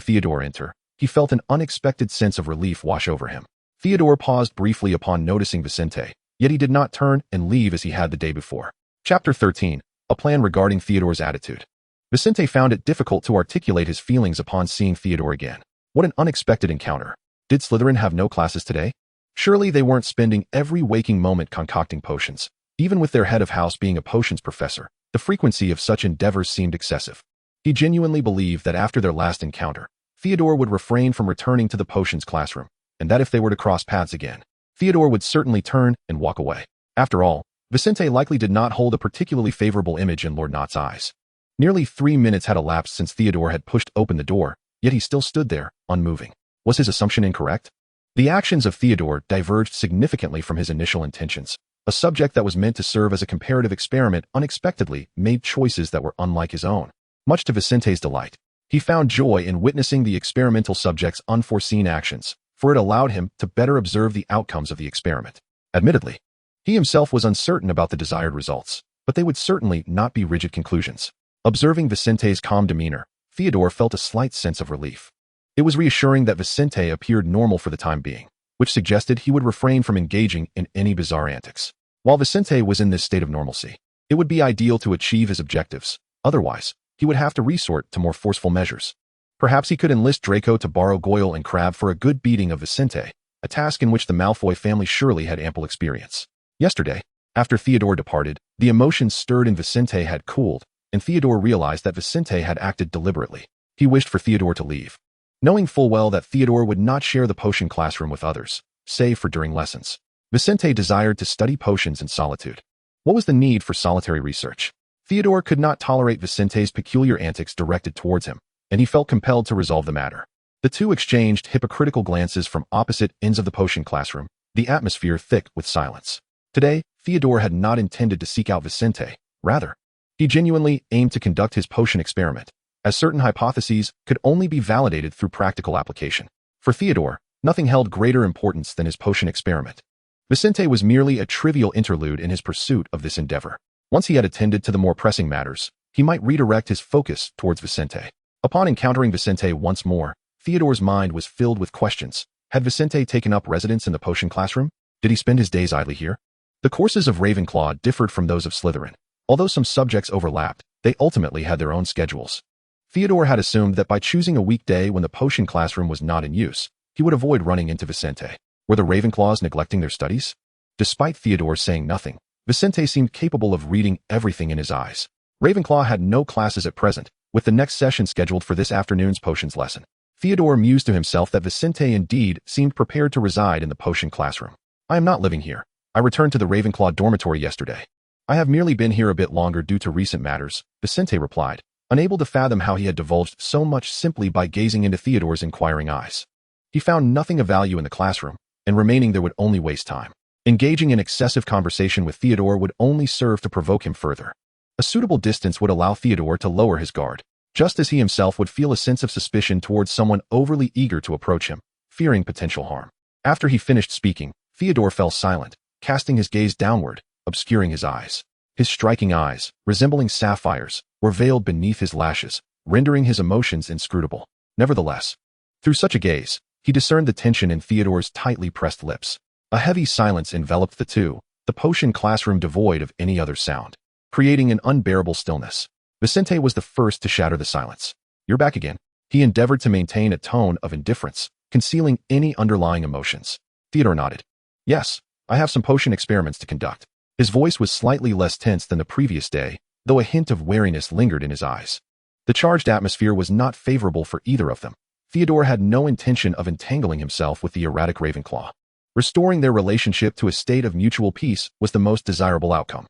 Theodore enter, he felt an unexpected sense of relief wash over him. Theodore paused briefly upon noticing Vincent, yet he did not turn and leave as he had the day before. Chapter 13. A plan regarding Theodore's attitude. Vincent found it difficult to articulate his feelings upon seeing Theodore again. What an unexpected encounter. Did Slytherin have no classes today? Surely they weren't spending every waking moment concocting potions. Even with their head of house being a potions professor, the frequency of such endeavors seemed excessive. He genuinely believed that after their last encounter, Theodore would refrain from returning to the potions classroom, and that if they were to cross paths again, Theodore would certainly turn and walk away. After all, Vincent likely did not hold a particularly favorable image in Lord Nott's eyes. Nearly 3 minutes had elapsed since Theodore had pushed open the door, yet he still stood there, unmoving. Was his assumption incorrect? The actions of Theodore diverged significantly from his initial intentions. A subject that was meant to serve as a comparative experiment unexpectedly made choices that were unlike his own. Much to Vincent's delight, he found joy in witnessing the experimental subject's unforeseen actions, for it allowed him to better observe the outcomes of the experiment. Admittedly, he himself was uncertain about the desired results, but they would certainly not be rigid conclusions. Observing Vincent's calm demeanor, Theodore felt a slight sense of relief. It was reassuring that Vincent appeared normal for the time being, which suggested he would refrain from engaging in any bizarre antics. While Vincent was in this state of normalcy, it would be ideal to achieve his objectives. Otherwise, he would have to resort to more forceful measures. Perhaps he could enlist Draco to borrow Goyle and Crabbe for a good beating of Vincent, a task in which the Malfoy family surely had ample experience. Yesterday, after Theodore departed, the emotions stirred in Vincent had cooled, and Theodore realized that Vincent had acted deliberately. He wished for Theodore to leave, knowing full well that Theodore would not share the potion classroom with others, save for during lessons. Vicente desired to study potions in solitude. What was the need for solitary research? Theodore could not tolerate Vicente's peculiar antics directed towards him, and he felt compelled to resolve the matter. The two exchanged hypocritical glances from opposite ends of the potion classroom, the atmosphere thick with silence. Today, Theodore had not intended to seek out Vicente. Rather, he genuinely aimed to conduct his potion experiment, as certain hypotheses could only be validated through practical application. For Theodore, nothing held greater importance than his potion experiment. Vicente was merely a trivial interlude in his pursuit of this endeavor. Once he had attended to the more pressing matters, he might redirect his focus towards Vicente. Upon encountering Vicente once more, Theodore's mind was filled with questions. Had Vicente taken up residence in the potion classroom? Did he spend his days idly here? The courses of Ravenclaw differed from those of Slytherin. Although some subjects overlapped, they ultimately had their own schedules. Theodore had assumed that by choosing a weekday when the potion classroom was not in use, he would avoid running into Vicente. Were the Ravenclaws neglecting their studies? Despite Theodore saying nothing, Vicente seemed capable of reading everything in his eyes. Ravenclaw had no classes at present, with the next session scheduled for this afternoon's potions lesson. Theodore mused to himself that Vicente indeed seemed prepared to reside in the potion classroom. I am not living here. I returned to the Ravenclaw dormitory yesterday. I have merely been here a bit longer due to recent matters, Vicente replied, unable to fathom how he had divulged so much simply by gazing into Theodore's inquiring eyes. He found nothing of value in the classroom, and remaining there would only waste time. Engaging in excessive conversation with Theodore would only serve to provoke him further. A suitable distance would allow Theodore to lower his guard, just as he himself would feel a sense of suspicion towards someone overly eager to approach him, fearing potential harm. After he finished speaking, Theodore fell silent, casting his gaze downward, obscuring his eyes. His striking eyes, resembling sapphires, were veiled beneath his lashes, rendering his emotions inscrutable. Nevertheless, through such a gaze, he discerned the tension in Theodore's tightly pressed lips. A heavy silence enveloped the two, the potion classroom devoid of any other sound, creating an unbearable stillness. Vicente was the first to shatter the silence. You're back again. He endeavored to maintain a tone of indifference, concealing any underlying emotions. Theodore nodded. Yes, I have some potion experiments to conduct. His voice was slightly less tense than the previous day, though a hint of wariness lingered in his eyes. The charged atmosphere was not favorable for either of them. Theodore had no intention of entangling himself with the erratic Ravenclaw. Restoring their relationship to a state of mutual peace was the most desirable outcome.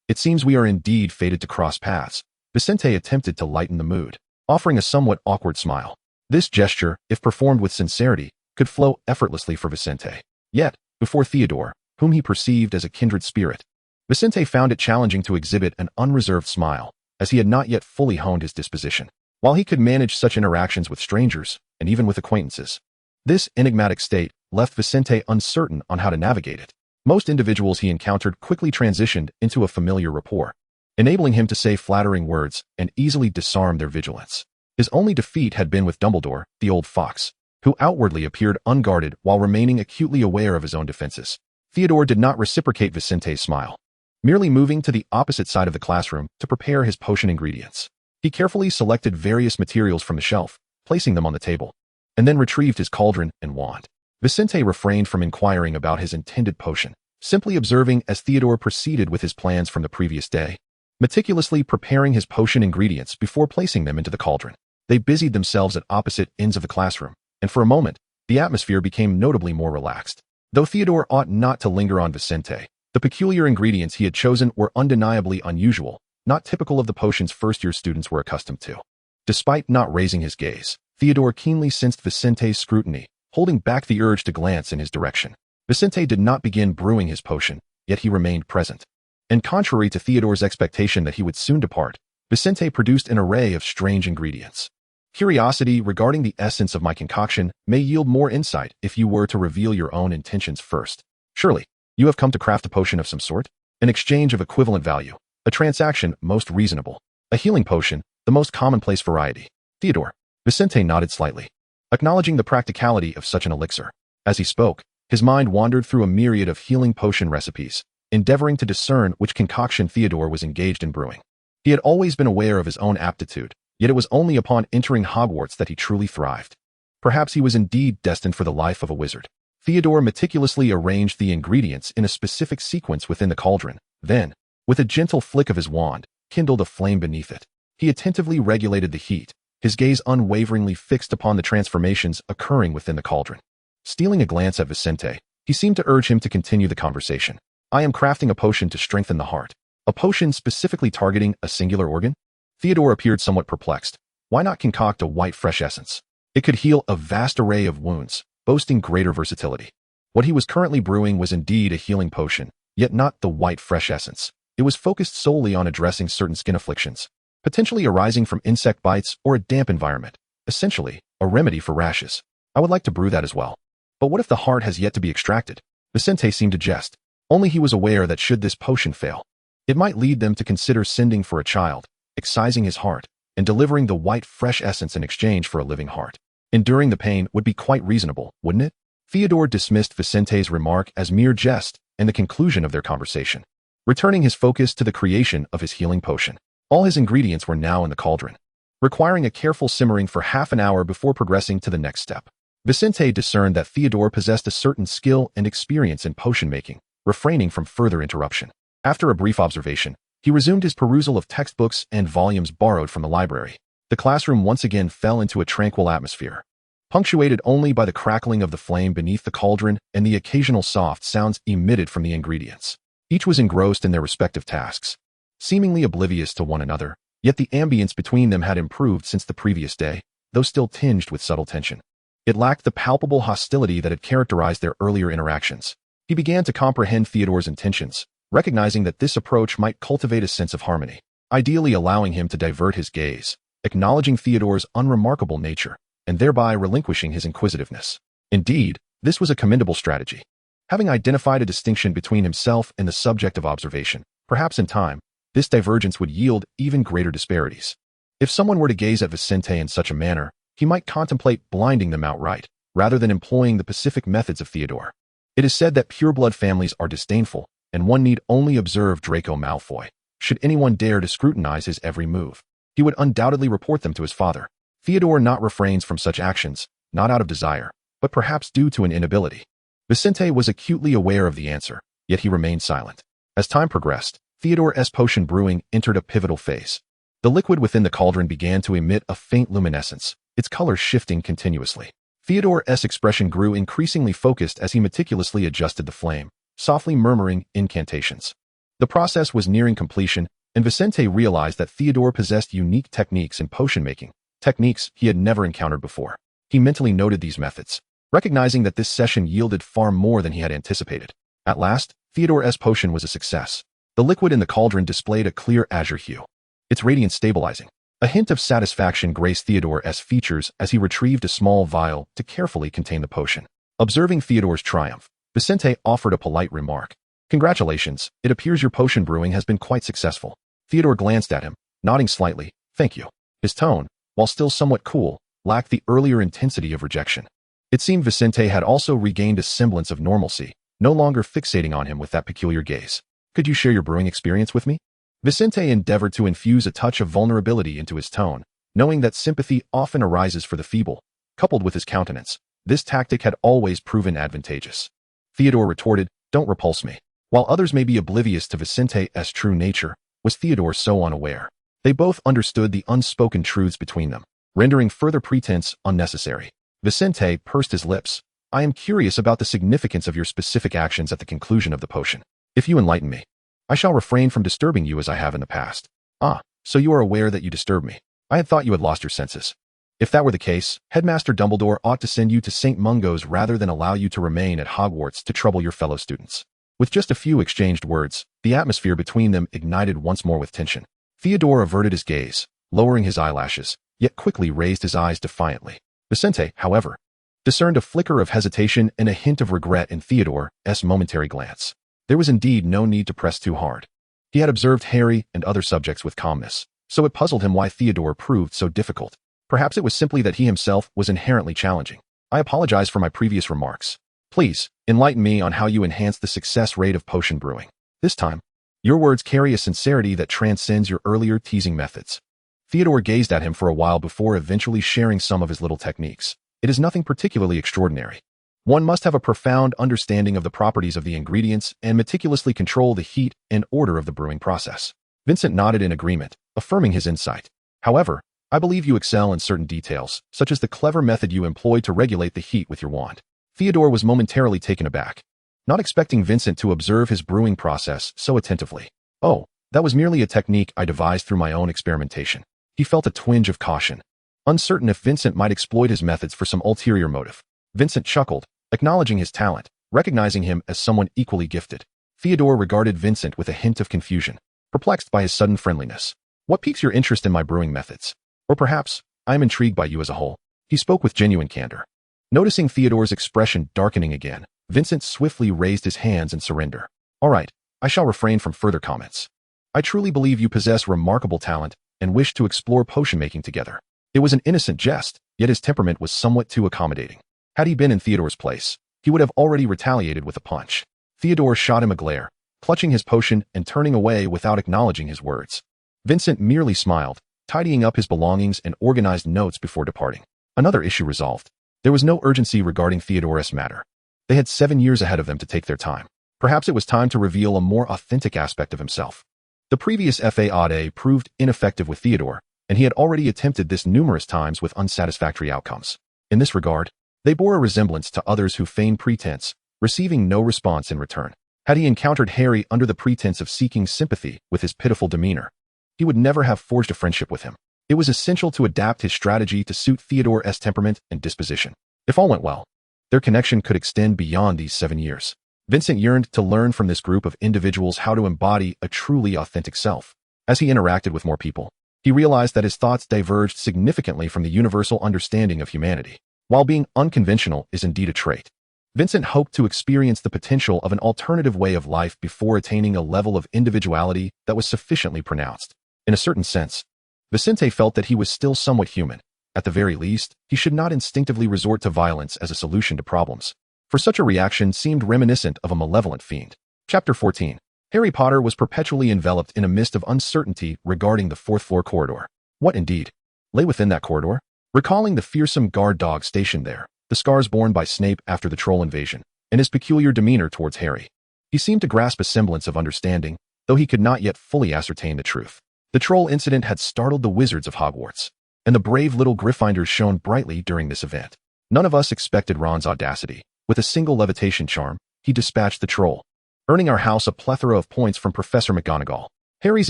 It seems we are indeed fated to cross paths. Vicente attempted to lighten the mood, offering a somewhat awkward smile. This gesture, if performed with sincerity, could flow effortlessly for Vicente. Yet, before Theodore, whom he perceived as a kindred spirit, Vicente found it challenging to exhibit an unreserved smile, as he had not yet fully honed his disposition. While he could manage such interactions with strangers, and even with acquaintances, this enigmatic state left Vicente uncertain on how to navigate it. Most individuals he encountered quickly transitioned into a familiar rapport, enabling him to say flattering words and easily disarm their vigilance. His only defeat had been with Dumbledore, the old fox, who outwardly appeared unguarded while remaining acutely aware of his own defenses. Theodore did not reciprocate Vicente's smile, merely moving to the opposite side of the classroom to prepare his potion ingredients. He carefully selected various materials from the shelf, placing them on the table, and then retrieved his cauldron and wand. Vicente refrained from inquiring about his intended potion, simply observing as Theodore proceeded with his plans from the previous day, meticulously preparing his potion ingredients before placing them into the cauldron. They busied themselves at opposite ends of the classroom, and for a moment, the atmosphere became notably more relaxed. Though Theodore ought not to linger on Vicente, the peculiar ingredients he had chosen were undeniably unusual, not typical of the potions first-year students were accustomed to. Despite not raising his gaze, Theodore keenly sensed Vicente's scrutiny, holding back the urge to glance in his direction. Vicente did not begin brewing his potion, yet he remained present. And contrary to Theodore's expectation that he would soon depart, Vicente produced an array of strange ingredients. Curiosity regarding the essence of my concoction may yield more insight if you were to reveal your own intentions first. Surely, you have come to craft a potion of some sort? An exchange of equivalent value, a transaction most reasonable, a healing potion, the most commonplace variety. Theodore. Vicente nodded slightly, acknowledging the practicality of such an elixir. As he spoke, his mind wandered through a myriad of healing potion recipes, endeavoring to discern which concoction Theodore was engaged in brewing. He had always been aware of his own aptitude, yet it was only upon entering Hogwarts that he truly thrived. Perhaps he was indeed destined for the life of a wizard. Theodore meticulously arranged the ingredients in a specific sequence within the cauldron, then, with a gentle flick of his wand, kindled a flame beneath it. He attentively regulated the heat, his gaze unwaveringly fixed upon the transformations occurring within the cauldron. Stealing a glance at Vicente, He seemed to urge him to continue the conversation. I am crafting a potion to strengthen the heart. A potion specifically targeting a singular organ? Theodore appeared somewhat perplexed. Why not concoct a white fresh essence? It could heal a vast array of wounds, boasting greater versatility. What he was currently brewing was indeed a healing potion, yet not the white fresh essence. It was focused solely on addressing certain skin afflictions, potentially arising from insect bites or a damp environment. Essentially, a remedy for rashes. I would like to brew that as well. But what if the heart has yet to be extracted? Vincent seemed to jest. Only he was aware that should this potion fail, it might lead them to consider sending for a child, excising his heart, and delivering the white fresh essence in exchange for a living heart. Enduring the pain would be quite reasonable, wouldn't it? Theodore dismissed Vicente's remark as mere jest and the conclusion of their conversation, returning his focus to the creation of his healing potion. All his ingredients were now in the cauldron, requiring a careful simmering for half an hour before progressing to the next step. Vincent discerned that Theodore possessed a certain skill and experience in potion making, refraining from further interruption. After a brief observation, he resumed his perusal of textbooks and volumes borrowed from the library. The classroom once again fell into a tranquil atmosphere, punctuated only by the crackling of the flame beneath the cauldron and the occasional soft sounds emitted from the ingredients. Each was engrossed in their respective tasks, seemingly oblivious to one another, yet the ambience between them had improved since the previous day, though still tinged with subtle tension. It lacked the palpable hostility that had characterized their earlier interactions. He began to comprehend Theodore's intentions, recognizing that this approach might cultivate a sense of harmony, ideally allowing him to divert his gaze, acknowledging Theodore's unremarkable nature, and thereby relinquishing his inquisitiveness. Indeed, this was a commendable strategy. Having identified a distinction between himself and the subject of observation, perhaps in time, this divergence would yield even greater disparities. If someone were to gaze at Vincent in such a manner, he might contemplate blinding them outright, rather than employing the pacific methods of Theodore. It is said that pureblood families are disdainful, and one need only observe Draco Malfoy. Should anyone dare to scrutinize his every move, he would undoubtedly report them to his father. Theodore Nott refrains from such actions, not out of desire, but perhaps due to an inability. Vincent was acutely aware of the answer, yet he remained silent. As time progressed, Theodore's potion brewing entered a pivotal phase. The liquid within the cauldron began to emit a faint luminescence, its color shifting continuously. Theodore's expression grew increasingly focused as he meticulously adjusted the flame, softly murmuring incantations. The process was nearing completion, and Vincent realized that Theodore possessed unique techniques in potion making, techniques he had never encountered before. He mentally noted these methods, recognizing that this session yielded far more than he had anticipated. At last, Theodore's potion was a success. The liquid in the cauldron displayed a clear azure hue, its radiance stabilizing. A hint of satisfaction graced Theodore's features as he retrieved a small vial to carefully contain the potion. Observing Theodore's triumph, Vincent offered a polite remark. Congratulations, it appears your potion brewing has been quite successful. Theodore glanced at him, nodding slightly. Thank you. His tone, while still somewhat cool, lacked the earlier intensity of rejection. It seemed Vincent had also regained a semblance of normalcy, no longer fixating on him with that peculiar gaze. Could you share your brewing experience with me? Vincent endeavored to infuse a touch of vulnerability into his tone, knowing that sympathy often arises for the feeble. Coupled with his countenance, this tactic had always proven advantageous. Theodore retorted, "Don't repulse me." While others may be oblivious to Vincent's true nature, was Theodore so unaware? They both understood the unspoken truths between them, rendering further pretense unnecessary. Vincent pursed his lips. "I am curious about the significance of your specific actions at the conclusion of the potion. If you enlighten me, I shall refrain from disturbing you as I have in the past." "Ah, so you are aware that you disturbed me. I had thought you had lost your senses. If that were the case, Headmaster Dumbledore ought to send you to St. Mungo's rather than allow you to remain at Hogwarts to trouble your fellow students." With just a few exchanged words, the atmosphere between them ignited once more with tension. Theodore averted his gaze, lowering his eyelashes, yet quickly raised his eyes defiantly. Vincent, however, discerned a flicker of hesitation and a hint of regret in Theodore's momentary glance. There was indeed no need to press too hard. He had observed Harry and other subjects with calmness, so it puzzled him why Theodore proved so difficult. Perhaps it was simply that he himself was inherently challenging. "I apologize for my previous remarks. Please, enlighten me on how you enhance the success rate of potion brewing. This time, your words carry a sincerity that transcends your earlier teasing methods." Theodore gazed at him for a while before eventually sharing some of his little techniques. "It is nothing particularly extraordinary. One must have a profound understanding of the properties of the ingredients and meticulously control the heat and order of the brewing process." Vincent nodded in agreement, affirming his insight. "However, I believe you excel in certain details, such as the clever method you employed to regulate the heat with your wand." Theodore was momentarily taken aback. not expecting Vincent to observe his brewing process so attentively. "Oh, that was merely a technique I devised through my own experimentation." He felt a twinge of caution, uncertain if Vincent might exploit his methods for some ulterior motive. Vincent chuckled, acknowledging his talent, recognizing him as someone equally gifted. Theodore regarded Vincent with a hint of confusion, perplexed by his sudden friendliness. "What piques your interest in my brewing methods? Or perhaps, I am intrigued by you as a whole." He spoke with genuine candor. Noticing Theodore's expression darkening again, Vincent swiftly raised his hands in surrender. "All right, I shall refrain from further comments. I truly believe you possess remarkable talent and wish to explore potion-making together." It was an innocent jest, yet his temperament was somewhat too accommodating. Had he been in Theodore's place, he would have already retaliated with a punch. Theodore shot him a glare, clutching his potion and turning away without acknowledging his words. Vincent merely smiled, tidying up his belongings and organized notes before departing. Another issue resolved. There was no urgency regarding Theodore's matter. They had 7 years ahead of them to take their time. Perhaps it was time to reveal a more authentic aspect of himself. The previous FA proved ineffective with Theodore, and he had already attempted this numerous times with unsatisfactory outcomes. In this regard, they bore a resemblance to others who feigned pretense, receiving no response in return. Had he encountered Harry under the pretense of seeking sympathy with his pitiful demeanor, he would never have forged a friendship with him. It was essential to adapt his strategy to suit Theodore's temperament and disposition. If all went well, their connection could extend beyond these 7 years. Vincent yearned to learn from this group of individuals how to embody a truly authentic self. As he interacted with more people, he realized that his thoughts diverged significantly from the universal understanding of humanity. While being unconventional is indeed a trait, Vincent hoped to experience the potential of an alternative way of life before attaining a level of individuality that was sufficiently pronounced. In a certain sense, Vincent felt that he was still somewhat human. At the very least, he should not instinctively resort to violence as a solution to problems, for such a reaction seemed reminiscent of a malevolent fiend. Chapter 14. Harry Potter was perpetually enveloped in a mist of uncertainty regarding the fourth-floor corridor. What, indeed, lay within that corridor? Recalling the fearsome guard dog stationed there, the scars borne by Snape after the troll invasion, and his peculiar demeanor towards Harry, he seemed to grasp a semblance of understanding, though he could not yet fully ascertain the truth. The troll incident had startled the wizards of Hogwarts, and the brave little Gryffindors shone brightly during this event. None of us expected Ron's audacity. With a single levitation charm, he dispatched the troll, earning our house a plethora of points from Professor McGonagall. Harry's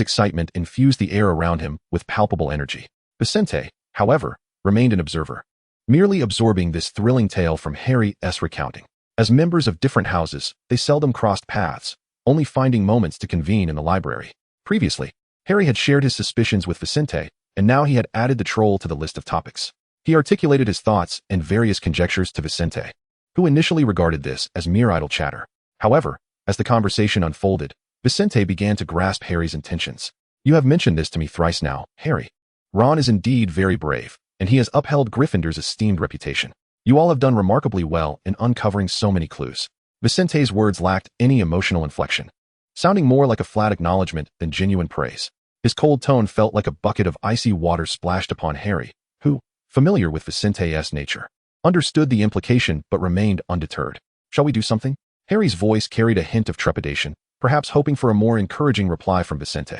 excitement infused the air around him with palpable energy. Vincent, however, remained an observer, merely absorbing this thrilling tale from Harry's recounting. As members of different houses, they seldom crossed paths, only finding moments to convene in the library. Previously, Harry had shared his suspicions with Vincent, and now he had added the troll to the list of topics. He articulated his thoughts and various conjectures to Vincent, who initially regarded this as mere idle chatter. However, as the conversation unfolded, Vincent began to grasp Harry's intentions. "You have mentioned this to me thrice now, Harry. Ron is indeed very brave, and he has upheld Gryffindor's esteemed reputation. You all have done remarkably well in uncovering so many clues." Vincent's words lacked any emotional inflection, sounding more like a flat acknowledgement than genuine praise. His cold tone felt like a bucket of icy water splashed upon Harry, who, familiar with Vincent's nature, understood the implication but remained undeterred. "Shall we do something?" Harry's voice carried a hint of trepidation, perhaps hoping for a more encouraging reply from Vincent.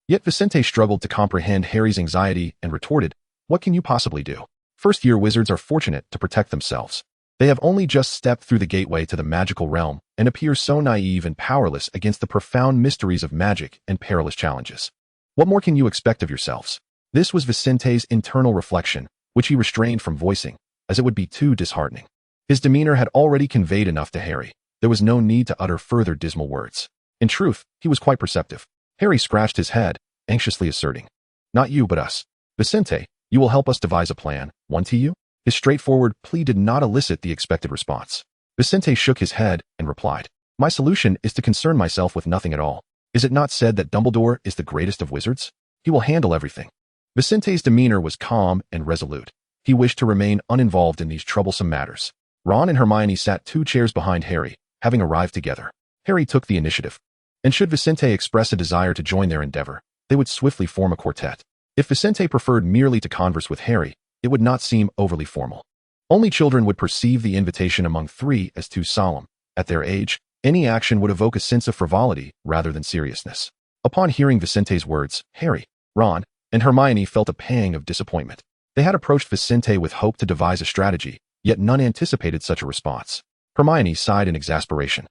Yet Vincent struggled to comprehend Harry's anxiety and retorted, "What can you possibly do? First-year wizards are fortunate to protect themselves. They have only just stepped through the gateway to the magical realm and appear so naive and powerless against the profound mysteries of magic and perilous challenges. What more can you expect of yourselves?" This was Vincent's internal reflection, which he restrained from voicing, as it would be too disheartening. His demeanor had already conveyed enough to Harry. There was no need to utter further dismal words. In truth, he was quite perceptive. Harry scratched his head, anxiously asserting, "Not you but us. Vincent, you will help us devise a plan, one to you?" His straightforward plea did not elicit the expected response. Vincent shook his head and replied, "My solution is to concern myself with nothing at all. Is it not said that Dumbledore is the greatest of wizards? He will handle everything." Vincent's demeanor was calm and resolute. He wished to remain uninvolved in these troublesome matters. Ron and Hermione sat 2 chairs behind Harry, having arrived together. Harry took the initiative, and should Vincent express a desire to join their endeavor, they would swiftly form a quartet. If Vincent preferred merely to converse with Harry, it would not seem overly formal. Only children would perceive the invitation among 3 as too solemn. At their age, any action would evoke a sense of frivolity rather than seriousness. Upon hearing Vincent's words, Harry, Ron, and Hermione felt a pang of disappointment. They had approached Vincent with hope to devise a strategy, yet none anticipated such a response. Hermione sighed in exasperation.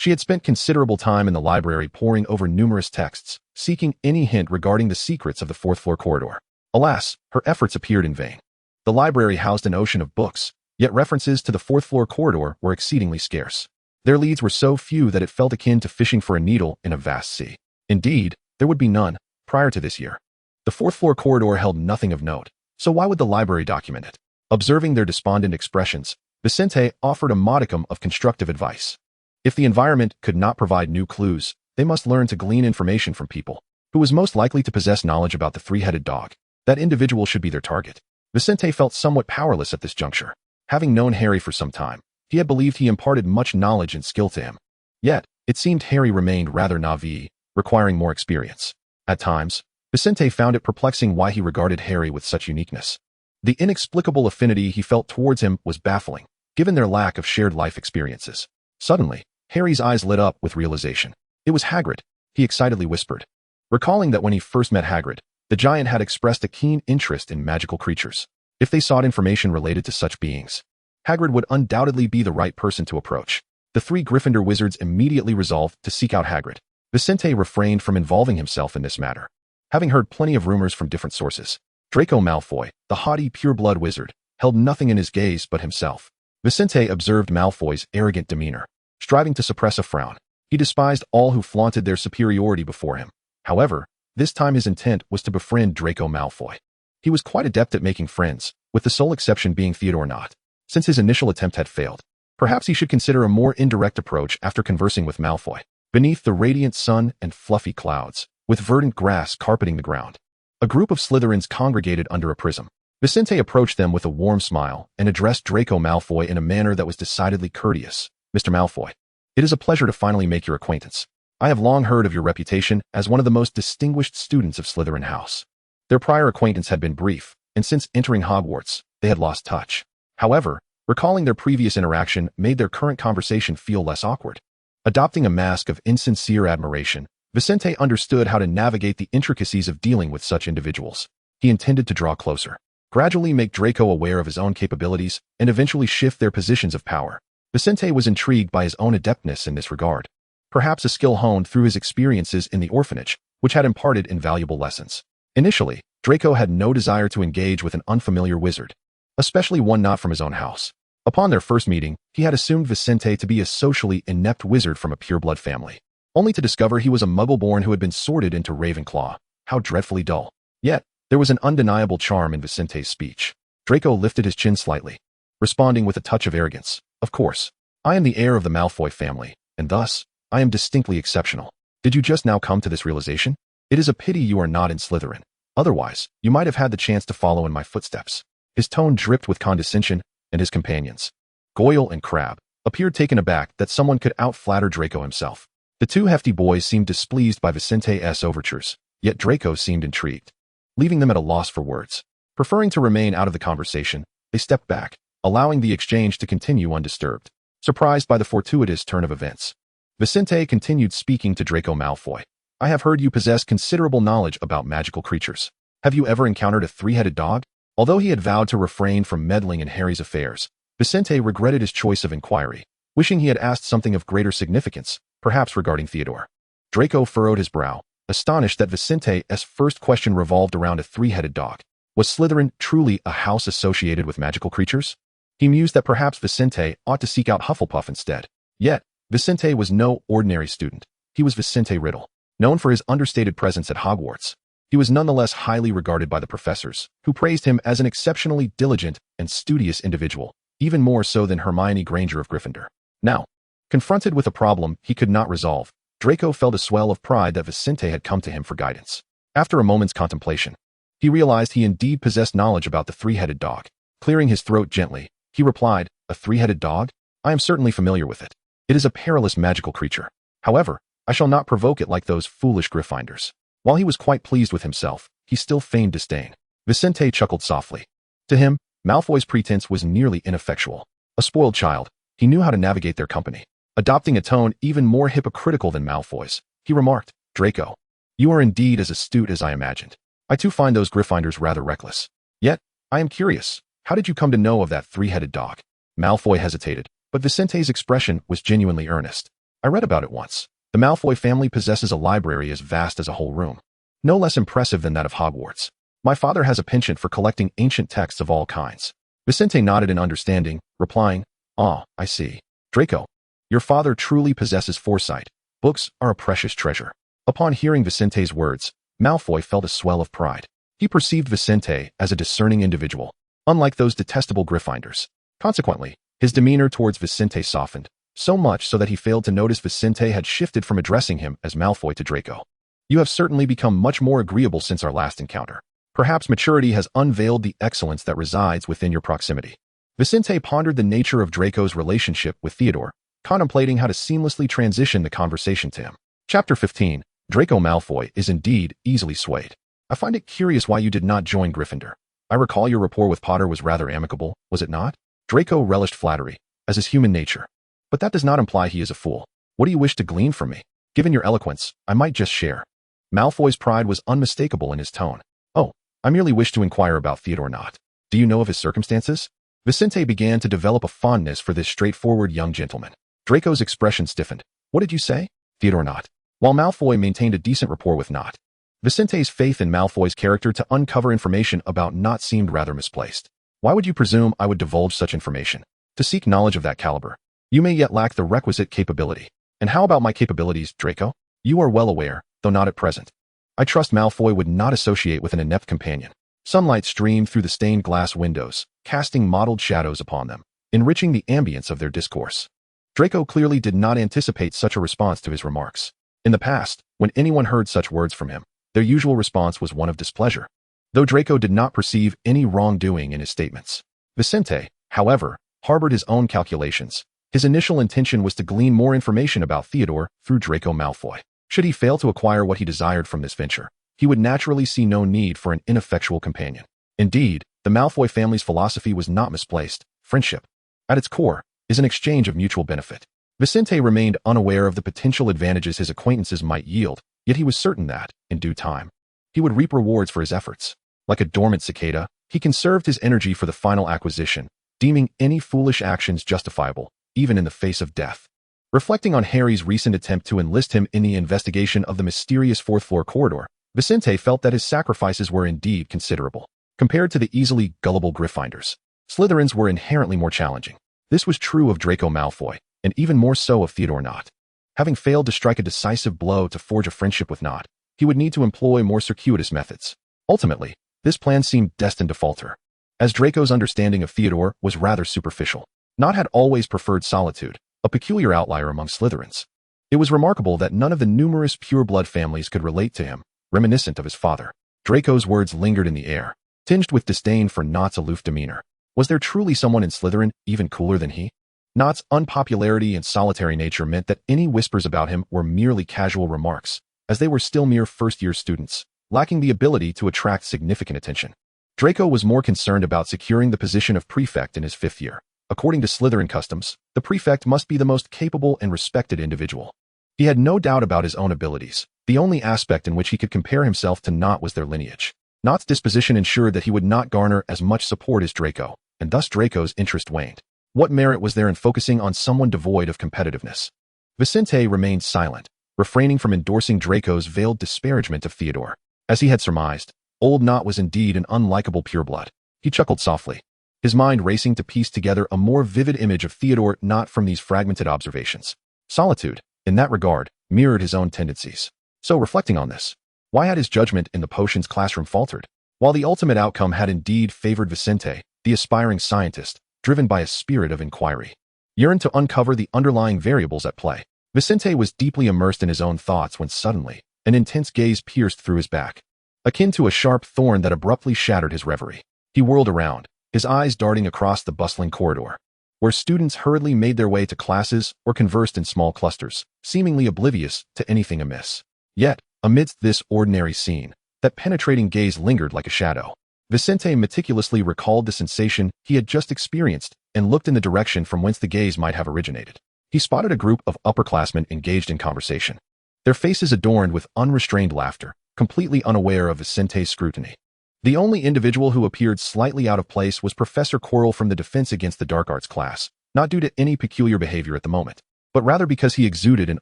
She had spent considerable time in the library poring over numerous texts, seeking any hint regarding the secrets of the fourth-floor corridor. Alas, her efforts appeared in vain. The library housed an ocean of books, yet references to the fourth-floor corridor were exceedingly scarce. Their leads were so few that it felt akin to fishing for a needle in a vast sea. Indeed, there would be none prior to this year. The fourth-floor corridor held nothing of note, so why would the library document it? Observing their despondent expressions, Vincent offered a modicum of constructive advice. If the environment could not provide new clues, they must learn to glean information from people. Who was most likely to possess knowledge about the three-headed dog? That individual should be their target. Vincent felt somewhat powerless at this juncture. Having known Harry for some time, he had believed he imparted much knowledge and skill to him. Yet, it seemed Harry remained rather naïve, requiring more experience. At times, Vincent found it perplexing why he regarded Harry with such uniqueness. The inexplicable affinity he felt towards him was baffling, given their lack of shared life experiences. Suddenly, Harry's eyes lit up with realization. It was Hagrid, he excitedly whispered. Recalling that when he first met Hagrid, the giant had expressed a keen interest in magical creatures. If they sought information related to such beings, Hagrid would undoubtedly be the right person to approach. The three Gryffindor wizards immediately resolved to seek out Hagrid. Vincent refrained from involving himself in this matter. Having heard plenty of rumors from different sources, Draco Malfoy, the haughty pure-blood wizard, held nothing in his gaze but himself. Vincent observed Malfoy's arrogant demeanor. Striving to suppress a frown, he despised all who flaunted their superiority before him. However, this time his intent was to befriend Draco Malfoy. He was quite adept at making friends, with the sole exception being Theodore Nott. Since his initial attempt had failed, perhaps he should consider a more indirect approach after conversing with Malfoy. Beneath the radiant sun and fluffy clouds, with verdant grass carpeting the ground, a group of Slytherins congregated under a prism. Vincent approached them with a warm smile and addressed Draco Malfoy in a manner that was decidedly courteous. Mr. Malfoy, it is a pleasure to finally make your acquaintance. I have long heard of your reputation as one of the most distinguished students of Slytherin House. Their prior acquaintance had been brief, and since entering Hogwarts, they had lost touch. However, recalling their previous interaction made their current conversation feel less awkward. Adopting a mask of insincere admiration, Vincent understood how to navigate the intricacies of dealing with such individuals. He intended to draw closer, gradually make Draco aware of his own capabilities, and eventually shift their positions of power. Vincent was intrigued by his own adeptness in this regard, perhaps a skill honed through his experiences in the orphanage, which had imparted invaluable lessons. Initially, Draco had no desire to engage with an unfamiliar wizard, especially one not from his own house. Upon their first meeting, he had assumed Vincent to be a socially inept wizard from a pure-blood family, only to discover he was a muggle-born who had been sorted into Ravenclaw. How dreadfully dull. Yet, there was an undeniable charm in Vincent's speech. Draco lifted his chin slightly, responding with a touch of arrogance. Of course, I am the heir of the Malfoy family, and thus, I am distinctly exceptional. Did you just now come to this realization? It is a pity you are not in Slytherin. Otherwise, you might have had the chance to follow in my footsteps. His tone dripped with condescension, and his companions, Goyle and Crabbe, appeared taken aback that someone could out-flatter Draco himself. The two hefty boys seemed displeased by Vincent's overtures, yet Draco seemed intrigued, leaving them at a loss for words. Preferring to remain out of the conversation, they stepped back, allowing the exchange to continue undisturbed. Surprised by the fortuitous turn of events, Vincent continued speaking to Draco Malfoy. I have heard you possess considerable knowledge about magical creatures. Have you ever encountered a three-headed dog? Although he had vowed to refrain from meddling in Harry's affairs, Vincent regretted his choice of inquiry, wishing he had asked something of greater significance, perhaps regarding Theodore. Draco furrowed his brow, astonished that Vincent's first question revolved around a three-headed dog. Was Slytherin truly a house associated with magical creatures? He mused that perhaps Vincent ought to seek out Hufflepuff instead. Yet, Vincent was no ordinary student. He was Vincent Riddle, known for his understated presence at Hogwarts. He was nonetheless highly regarded by the professors, who praised him as an exceptionally diligent and studious individual, even more so than Hermione Granger of Gryffindor. Now, confronted with a problem he could not resolve, Draco felt a swell of pride that Vincent had come to him for guidance. After a moment's contemplation, he realized he indeed possessed knowledge about the three-headed dog. Clearing his throat gently, he replied, "A three-headed dog? I am certainly familiar with it. It is a perilous magical creature. However, I shall not provoke it like those foolish Gryffindors." While he was quite pleased with himself, he still feigned disdain. Vincent chuckled softly. To him, Malfoy's pretense was nearly ineffectual. A spoiled child, he knew how to navigate their company. Adopting a tone even more hypocritical than Malfoy's, he remarked, "Draco, you are indeed as astute as I imagined. I too find those Gryffindors rather reckless. Yet, I am curious, how did you come to know of that three-headed dog?" Malfoy hesitated, but Vincent's expression was genuinely earnest. I read about it once. The Malfoy family possesses a library as vast as a whole room. No less impressive than that of Hogwarts. My father has a penchant for collecting ancient texts of all kinds. Vincent nodded in understanding, replying, "Ah, I see. Draco, your father truly possesses foresight. Books are a precious treasure." Upon hearing Vicente's words, Malfoy felt a swell of pride. He perceived Vicente as a discerning individual, unlike those detestable Gryffindors. Consequently, his demeanor towards Vicente softened, so much so that he failed to notice Vicente had shifted from addressing him as Malfoy to Draco. "You have certainly become much more agreeable since our last encounter. Perhaps maturity has unveiled the excellence that resides within your proximity." Vicente pondered the nature of Draco's relationship with Theodore, contemplating how to seamlessly transition the conversation to him. Chapter 15. Draco Malfoy is indeed easily swayed. "I find it curious why you did not join Gryffindor. I recall your rapport with Potter was rather amicable, was it not?" Draco relished flattery, as is human nature. "But that does not imply he is a fool. What do you wish to glean from me? Given your eloquence, I might just share." Malfoy's pride was unmistakable in his tone. "Oh, I merely wish to inquire about Theodore Nott. Do you know of his circumstances?" Vicente began to develop a fondness for this straightforward young gentleman. Draco's expression stiffened. "What did you say?" "Theodore Nott." While Malfoy maintained a decent rapport with Nott, Vicente's faith in Malfoy's character to uncover information about Nott seemed rather misplaced. "Why would you presume I would divulge such information? To seek knowledge of that caliber, you may yet lack the requisite capability." "And how about my capabilities, Draco?" "You are well aware, though not at present. I trust Malfoy would not associate with an inept companion." Sunlight streamed through the stained glass windows, casting mottled shadows upon them, enriching the ambience of their discourse. Draco clearly did not anticipate such a response to his remarks. In the past, when anyone heard such words from him, their usual response was one of displeasure, though Draco did not perceive any wrongdoing in his statements. Vicente, however, harbored his own calculations. His initial intention was to glean more information about Theodore through Draco Malfoy. Should he fail to acquire what he desired from this venture, he would naturally see no need for an ineffectual companion. Indeed, the Malfoy family's philosophy was not misplaced. Friendship, at its core, is an exchange of mutual benefit. Vicente remained unaware of the potential advantages his acquaintances might yield, yet he was certain that, in due time, he would reap rewards for his efforts. Like a dormant cicada, he conserved his energy for the final acquisition, deeming any foolish actions justifiable, even in the face of death. Reflecting on Harry's recent attempt to enlist him in the investigation of the mysterious fourth-floor corridor, Vicente felt that his sacrifices were indeed considerable. Compared to the easily gullible Gryffindors, Slytherins were inherently more challenging. This was true of Draco Malfoy, and even more so of Theodore Nott. Having failed to strike a decisive blow to forge a friendship with Nott, he would need to employ more circuitous methods. Ultimately, this plan seemed destined to falter, as Draco's understanding of Theodore was rather superficial. Nott had always preferred solitude, a peculiar outlier among Slytherins. It was remarkable that none of the numerous pure-blood families could relate to him, reminiscent of his father. Draco's words lingered in the air, tinged with disdain for Nott's aloof demeanor. Was there truly someone in Slytherin even cooler than he? Nott's unpopularity and solitary nature meant that any whispers about him were merely casual remarks, as they were still mere first-year students, lacking the ability to attract significant attention. Draco was more concerned about securing the position of prefect in his 5th year. According to Slytherin customs, the prefect must be the most capable and respected individual. He had no doubt about his own abilities. The only aspect in which he could compare himself to Nott was their lineage. Nott's disposition ensured that he would not garner as much support as Draco, and thus Draco's interest waned. What merit was there in focusing on someone devoid of competitiveness? Vicente remained silent, refraining from endorsing Draco's veiled disparagement of Theodore. As he had surmised, old Nott was indeed an unlikable pureblood. He chuckled softly, his mind racing to piece together a more vivid image of Theodore Nott from these fragmented observations. Solitude, in that regard, mirrored his own tendencies. So reflecting on this, why had his judgment in the potions classroom faltered? While the ultimate outcome had indeed favored Vicente, the aspiring scientist, driven by a spirit of inquiry, yearned to uncover the underlying variables at play. Vicente was deeply immersed in his own thoughts when suddenly, an intense gaze pierced through his back, akin to a sharp thorn that abruptly shattered his reverie. He whirled around, his eyes darting across the bustling corridor, where students hurriedly made their way to classes or conversed in small clusters, seemingly oblivious to anything amiss. Yet, amidst this ordinary scene, that penetrating gaze lingered like a shadow. Vicente meticulously recalled the sensation he had just experienced and looked in the direction from whence the gaze might have originated. He spotted a group of upperclassmen engaged in conversation, their faces adorned with unrestrained laughter, completely unaware of Vicente's scrutiny. The only individual who appeared slightly out of place was Professor Quirrell from the Defense Against the Dark Arts class, not due to any peculiar behavior at the moment, but rather because he exuded an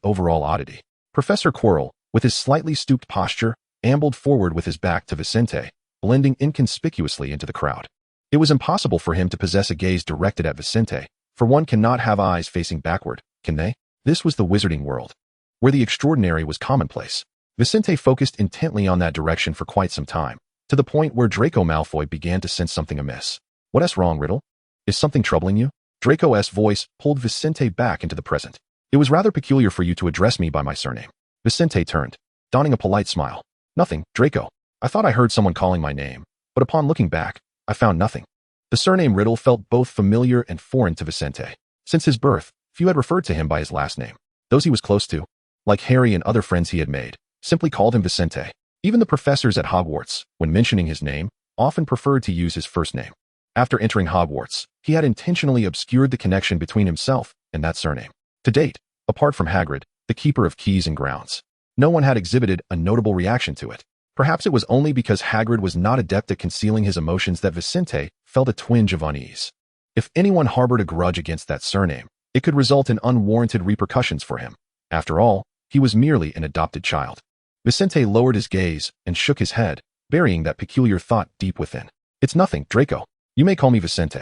overall oddity. Professor Quirrell, with his slightly stooped posture, ambled forward with his back to Vincent, blending inconspicuously into the crowd. It was impossible for him to possess a gaze directed at Vincent, for one cannot have eyes facing backward, can they? This was the Wizarding World, where the extraordinary was commonplace. Vincent focused intently on that direction for quite some time, to the point where Draco Malfoy began to sense something amiss. What's wrong, Riddle? Is something troubling you? Draco's voice pulled Vincent back into the present. It was rather peculiar for you to address me by my surname. Vincent turned, donning a polite smile. Nothing, Draco. I thought I heard someone calling my name, but upon looking back, I found nothing. The surname Riddle felt both familiar and foreign to Vincent. Since his birth, few had referred to him by his last name. Those he was close to, like Harry and other friends he had made, simply called him Vincent. Even the professors at Hogwarts, when mentioning his name, often preferred to use his first name. After entering Hogwarts, he had intentionally obscured the connection between himself and that surname. To date, apart from Hagrid, the keeper of keys and grounds, no one had exhibited a notable reaction to it. Perhaps it was only because Hagrid was not adept at concealing his emotions that Vincent felt a twinge of unease. If anyone harbored a grudge against that surname, it could result in unwarranted repercussions for him. After all, he was merely an adopted child. Vincent lowered his gaze and shook his head, burying that peculiar thought deep within. It's nothing, Draco. You may call me Vincent.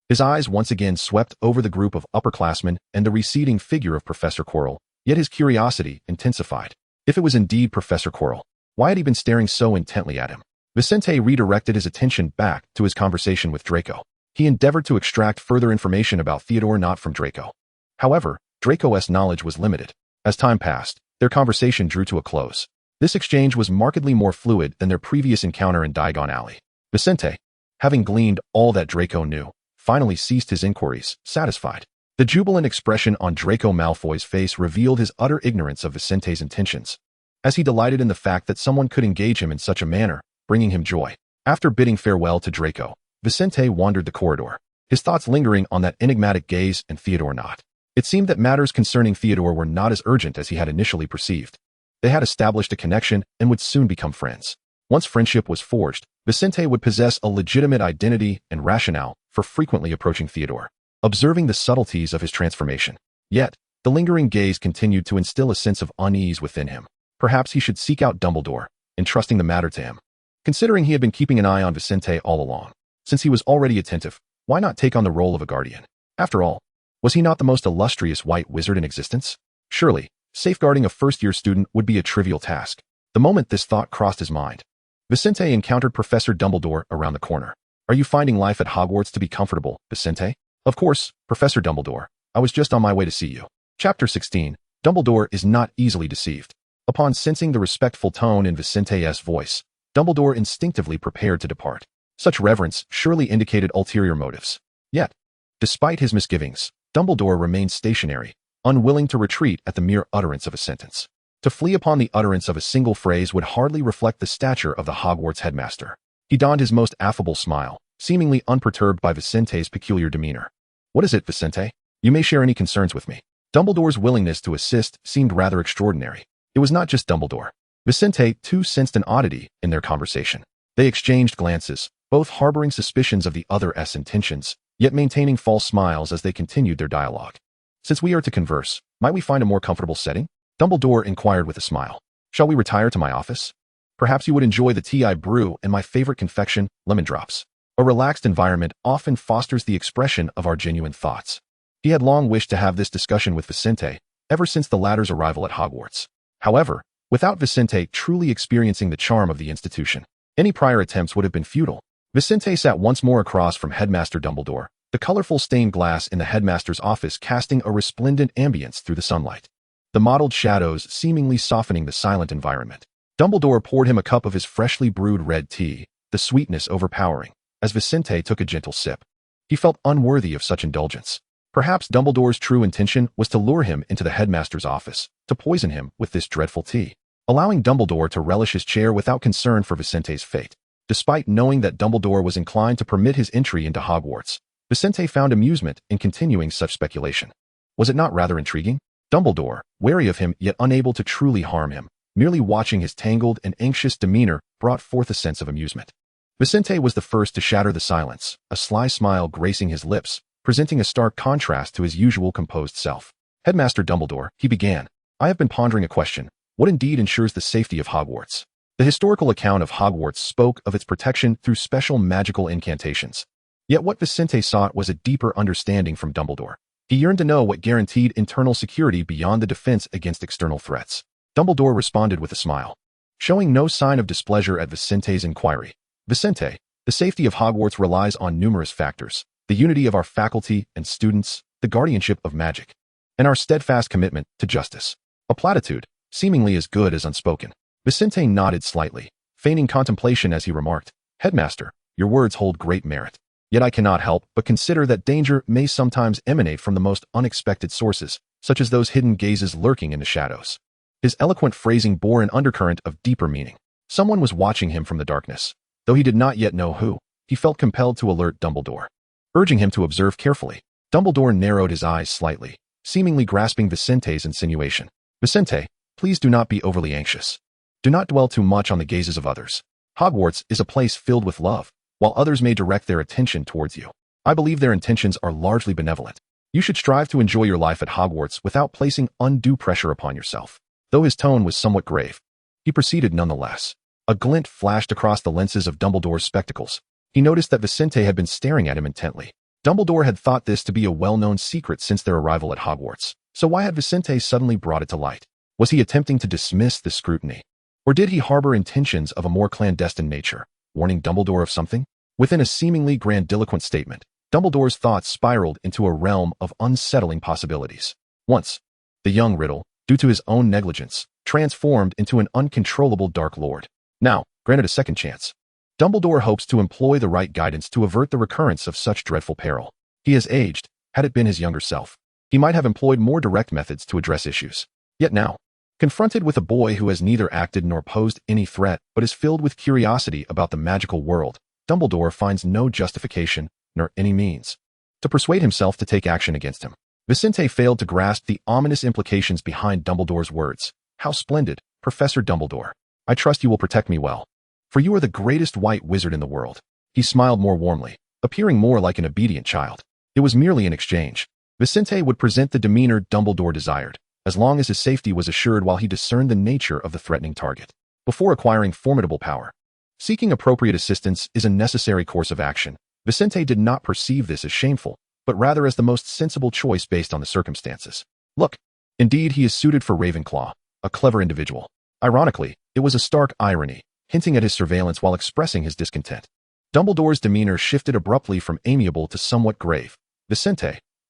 His eyes once again swept over the group of upperclassmen and the receding figure of Professor Quirrell, yet his curiosity intensified. If it was indeed Professor Quirrell, why had he been staring so intently at him? Vincent redirected his attention back to his conversation with Draco. He endeavored to extract further information about Theodore Nott from Draco. However, Draco's knowledge was limited. As time passed, their conversation drew to a close. This exchange was markedly more fluid than their previous encounter in Diagon Alley. Vincent, having gleaned all that Draco knew, finally ceased his inquiries, satisfied. The jubilant expression on Draco Malfoy's face revealed his utter ignorance of Vincent's intentions, as he delighted in the fact that someone could engage him in such a manner, bringing him joy. After bidding farewell to Draco, Vincent wandered the corridor, his thoughts lingering on that enigmatic gaze and Theodore Nott. It seemed that matters concerning Theodore were not as urgent as he had initially perceived. They had established a connection and would soon become friends. Once friendship was forged, Vincent would possess a legitimate identity and rationale for frequently approaching Theodore, observing the subtleties of his transformation. Yet, the lingering gaze continued to instill a sense of unease within him. Perhaps he should seek out Dumbledore, entrusting the matter to him. Considering he had been keeping an eye on Vincent all along, since he was already attentive, why not take on the role of a guardian? After all, was he not the most illustrious white wizard in existence? Surely, safeguarding a first-year student would be a trivial task. The moment this thought crossed his mind, Vincent encountered Professor Dumbledore around the corner. Are you finding life at Hogwarts to be comfortable, Vincent? Of course, Professor Dumbledore. I was just on my way to see you. Chapter 16. Dumbledore is not easily deceived. Upon sensing the respectful tone in Vincent's voice, Dumbledore instinctively prepared to depart. Such reverence surely indicated ulterior motives. Yet, despite his misgivings, Dumbledore remained stationary, unwilling to retreat at the mere utterance of a sentence. To flee upon the utterance of a single phrase would hardly reflect the stature of the Hogwarts headmaster. He donned his most affable smile, seemingly unperturbed by Vincent's peculiar demeanor. What is it, Vincent? You may share any concerns with me. Dumbledore's willingness to assist seemed rather extraordinary. It was not just Dumbledore. Vincent, too, sensed an oddity in their conversation. They exchanged glances, both harboring suspicions of the other's intentions, yet maintaining false smiles as they continued their dialogue. Since we are to converse, might we find a more comfortable setting? Dumbledore inquired with a smile. Shall we retire to my office? Perhaps you would enjoy the tea I brew and my favorite confection, lemon drops. A relaxed environment often fosters the expression of our genuine thoughts. He had long wished to have this discussion with Vincent, ever since the latter's arrival at Hogwarts. However, without Vincent truly experiencing the charm of the institution, any prior attempts would have been futile. Vincent sat once more across from Headmaster Dumbledore, the colorful stained glass in the headmaster's office casting a resplendent ambience through the sunlight, the mottled shadows seemingly softening the silent environment. Dumbledore poured him a cup of his freshly brewed red tea, the sweetness overpowering, as Vincent took a gentle sip. He felt unworthy of such indulgence. Perhaps Dumbledore's true intention was to lure him into the headmaster's office, to poison him with this dreadful tea, allowing Dumbledore to relish his chair without concern for Vincent's fate. Despite knowing that Dumbledore was inclined to permit his entry into Hogwarts, Vincent found amusement in continuing such speculation. Was it not rather intriguing? Dumbledore, wary of him yet unable to truly harm him, merely watching his tangled and anxious demeanor brought forth a sense of amusement. Vincent was the first to shatter the silence, a sly smile gracing his lips, presenting a stark contrast to his usual composed self. Headmaster Dumbledore, he began, I have been pondering a question. What indeed ensures the safety of Hogwarts? The historical account of Hogwarts spoke of its protection through special magical incantations. Yet what Vincent sought was a deeper understanding from Dumbledore. He yearned to know what guaranteed internal security beyond the defense against external threats. Dumbledore responded with a smile, showing no sign of displeasure at Vincent's inquiry. Vincent, the safety of Hogwarts relies on numerous factors: the unity of our faculty and students, the guardianship of magic, and our steadfast commitment to justice. A platitude, seemingly as good as unspoken. Vincent nodded slightly, feigning contemplation as he remarked, Headmaster, your words hold great merit. Yet I cannot help but consider that danger may sometimes emanate from the most unexpected sources, such as those hidden gazes lurking in the shadows. His eloquent phrasing bore an undercurrent of deeper meaning. Someone was watching him from the darkness. Though he did not yet know who, he felt compelled to alert Dumbledore, urging him to observe carefully. Dumbledore narrowed his eyes slightly, seemingly grasping Vincent's insinuation. Vincent, please do not be overly anxious. Do not dwell too much on the gazes of others. Hogwarts is a place filled with love, while others may direct their attention towards you. I believe their intentions are largely benevolent. You should strive to enjoy your life at Hogwarts without placing undue pressure upon yourself. Though his tone was somewhat grave, he proceeded nonetheless. A glint flashed across the lenses of Dumbledore's spectacles. He noticed that Vincent had been staring at him intently. Dumbledore had thought this to be a well-known secret since their arrival at Hogwarts. So why had Vincent suddenly brought it to light? Was he attempting to dismiss this scrutiny? Or did he harbor intentions of a more clandestine nature, warning Dumbledore of something? Within a seemingly grandiloquent statement, Dumbledore's thoughts spiraled into a realm of unsettling possibilities. Once, the young Riddle, due to his own negligence, transformed into an uncontrollable Dark Lord. Now, granted a second chance, Dumbledore hopes to employ the right guidance to avert the recurrence of such dreadful peril. He has aged. Had it been his younger self, he might have employed more direct methods to address issues. Yet now, confronted with a boy who has neither acted nor posed any threat but is filled with curiosity about the magical world, Dumbledore finds no justification, nor any means, to persuade himself to take action against him. Vincent failed to grasp the ominous implications behind Dumbledore's words. How splendid, Professor Dumbledore. I trust you will protect me well, for you are the greatest white wizard in the world. He smiled more warmly, appearing more like an obedient child. It was merely an exchange. Vincent would present the demeanor Dumbledore desired, as long as his safety was assured while he discerned the nature of the threatening target. Before acquiring formidable power, seeking appropriate assistance is a necessary course of action. Vincent did not perceive this as shameful, but rather as the most sensible choice based on the circumstances. Look, indeed he is suited for Ravenclaw, a clever individual. Ironically, it was a stark irony, hinting at his surveillance while expressing his discontent. Dumbledore's demeanor shifted abruptly from amiable to somewhat grave. Vincent,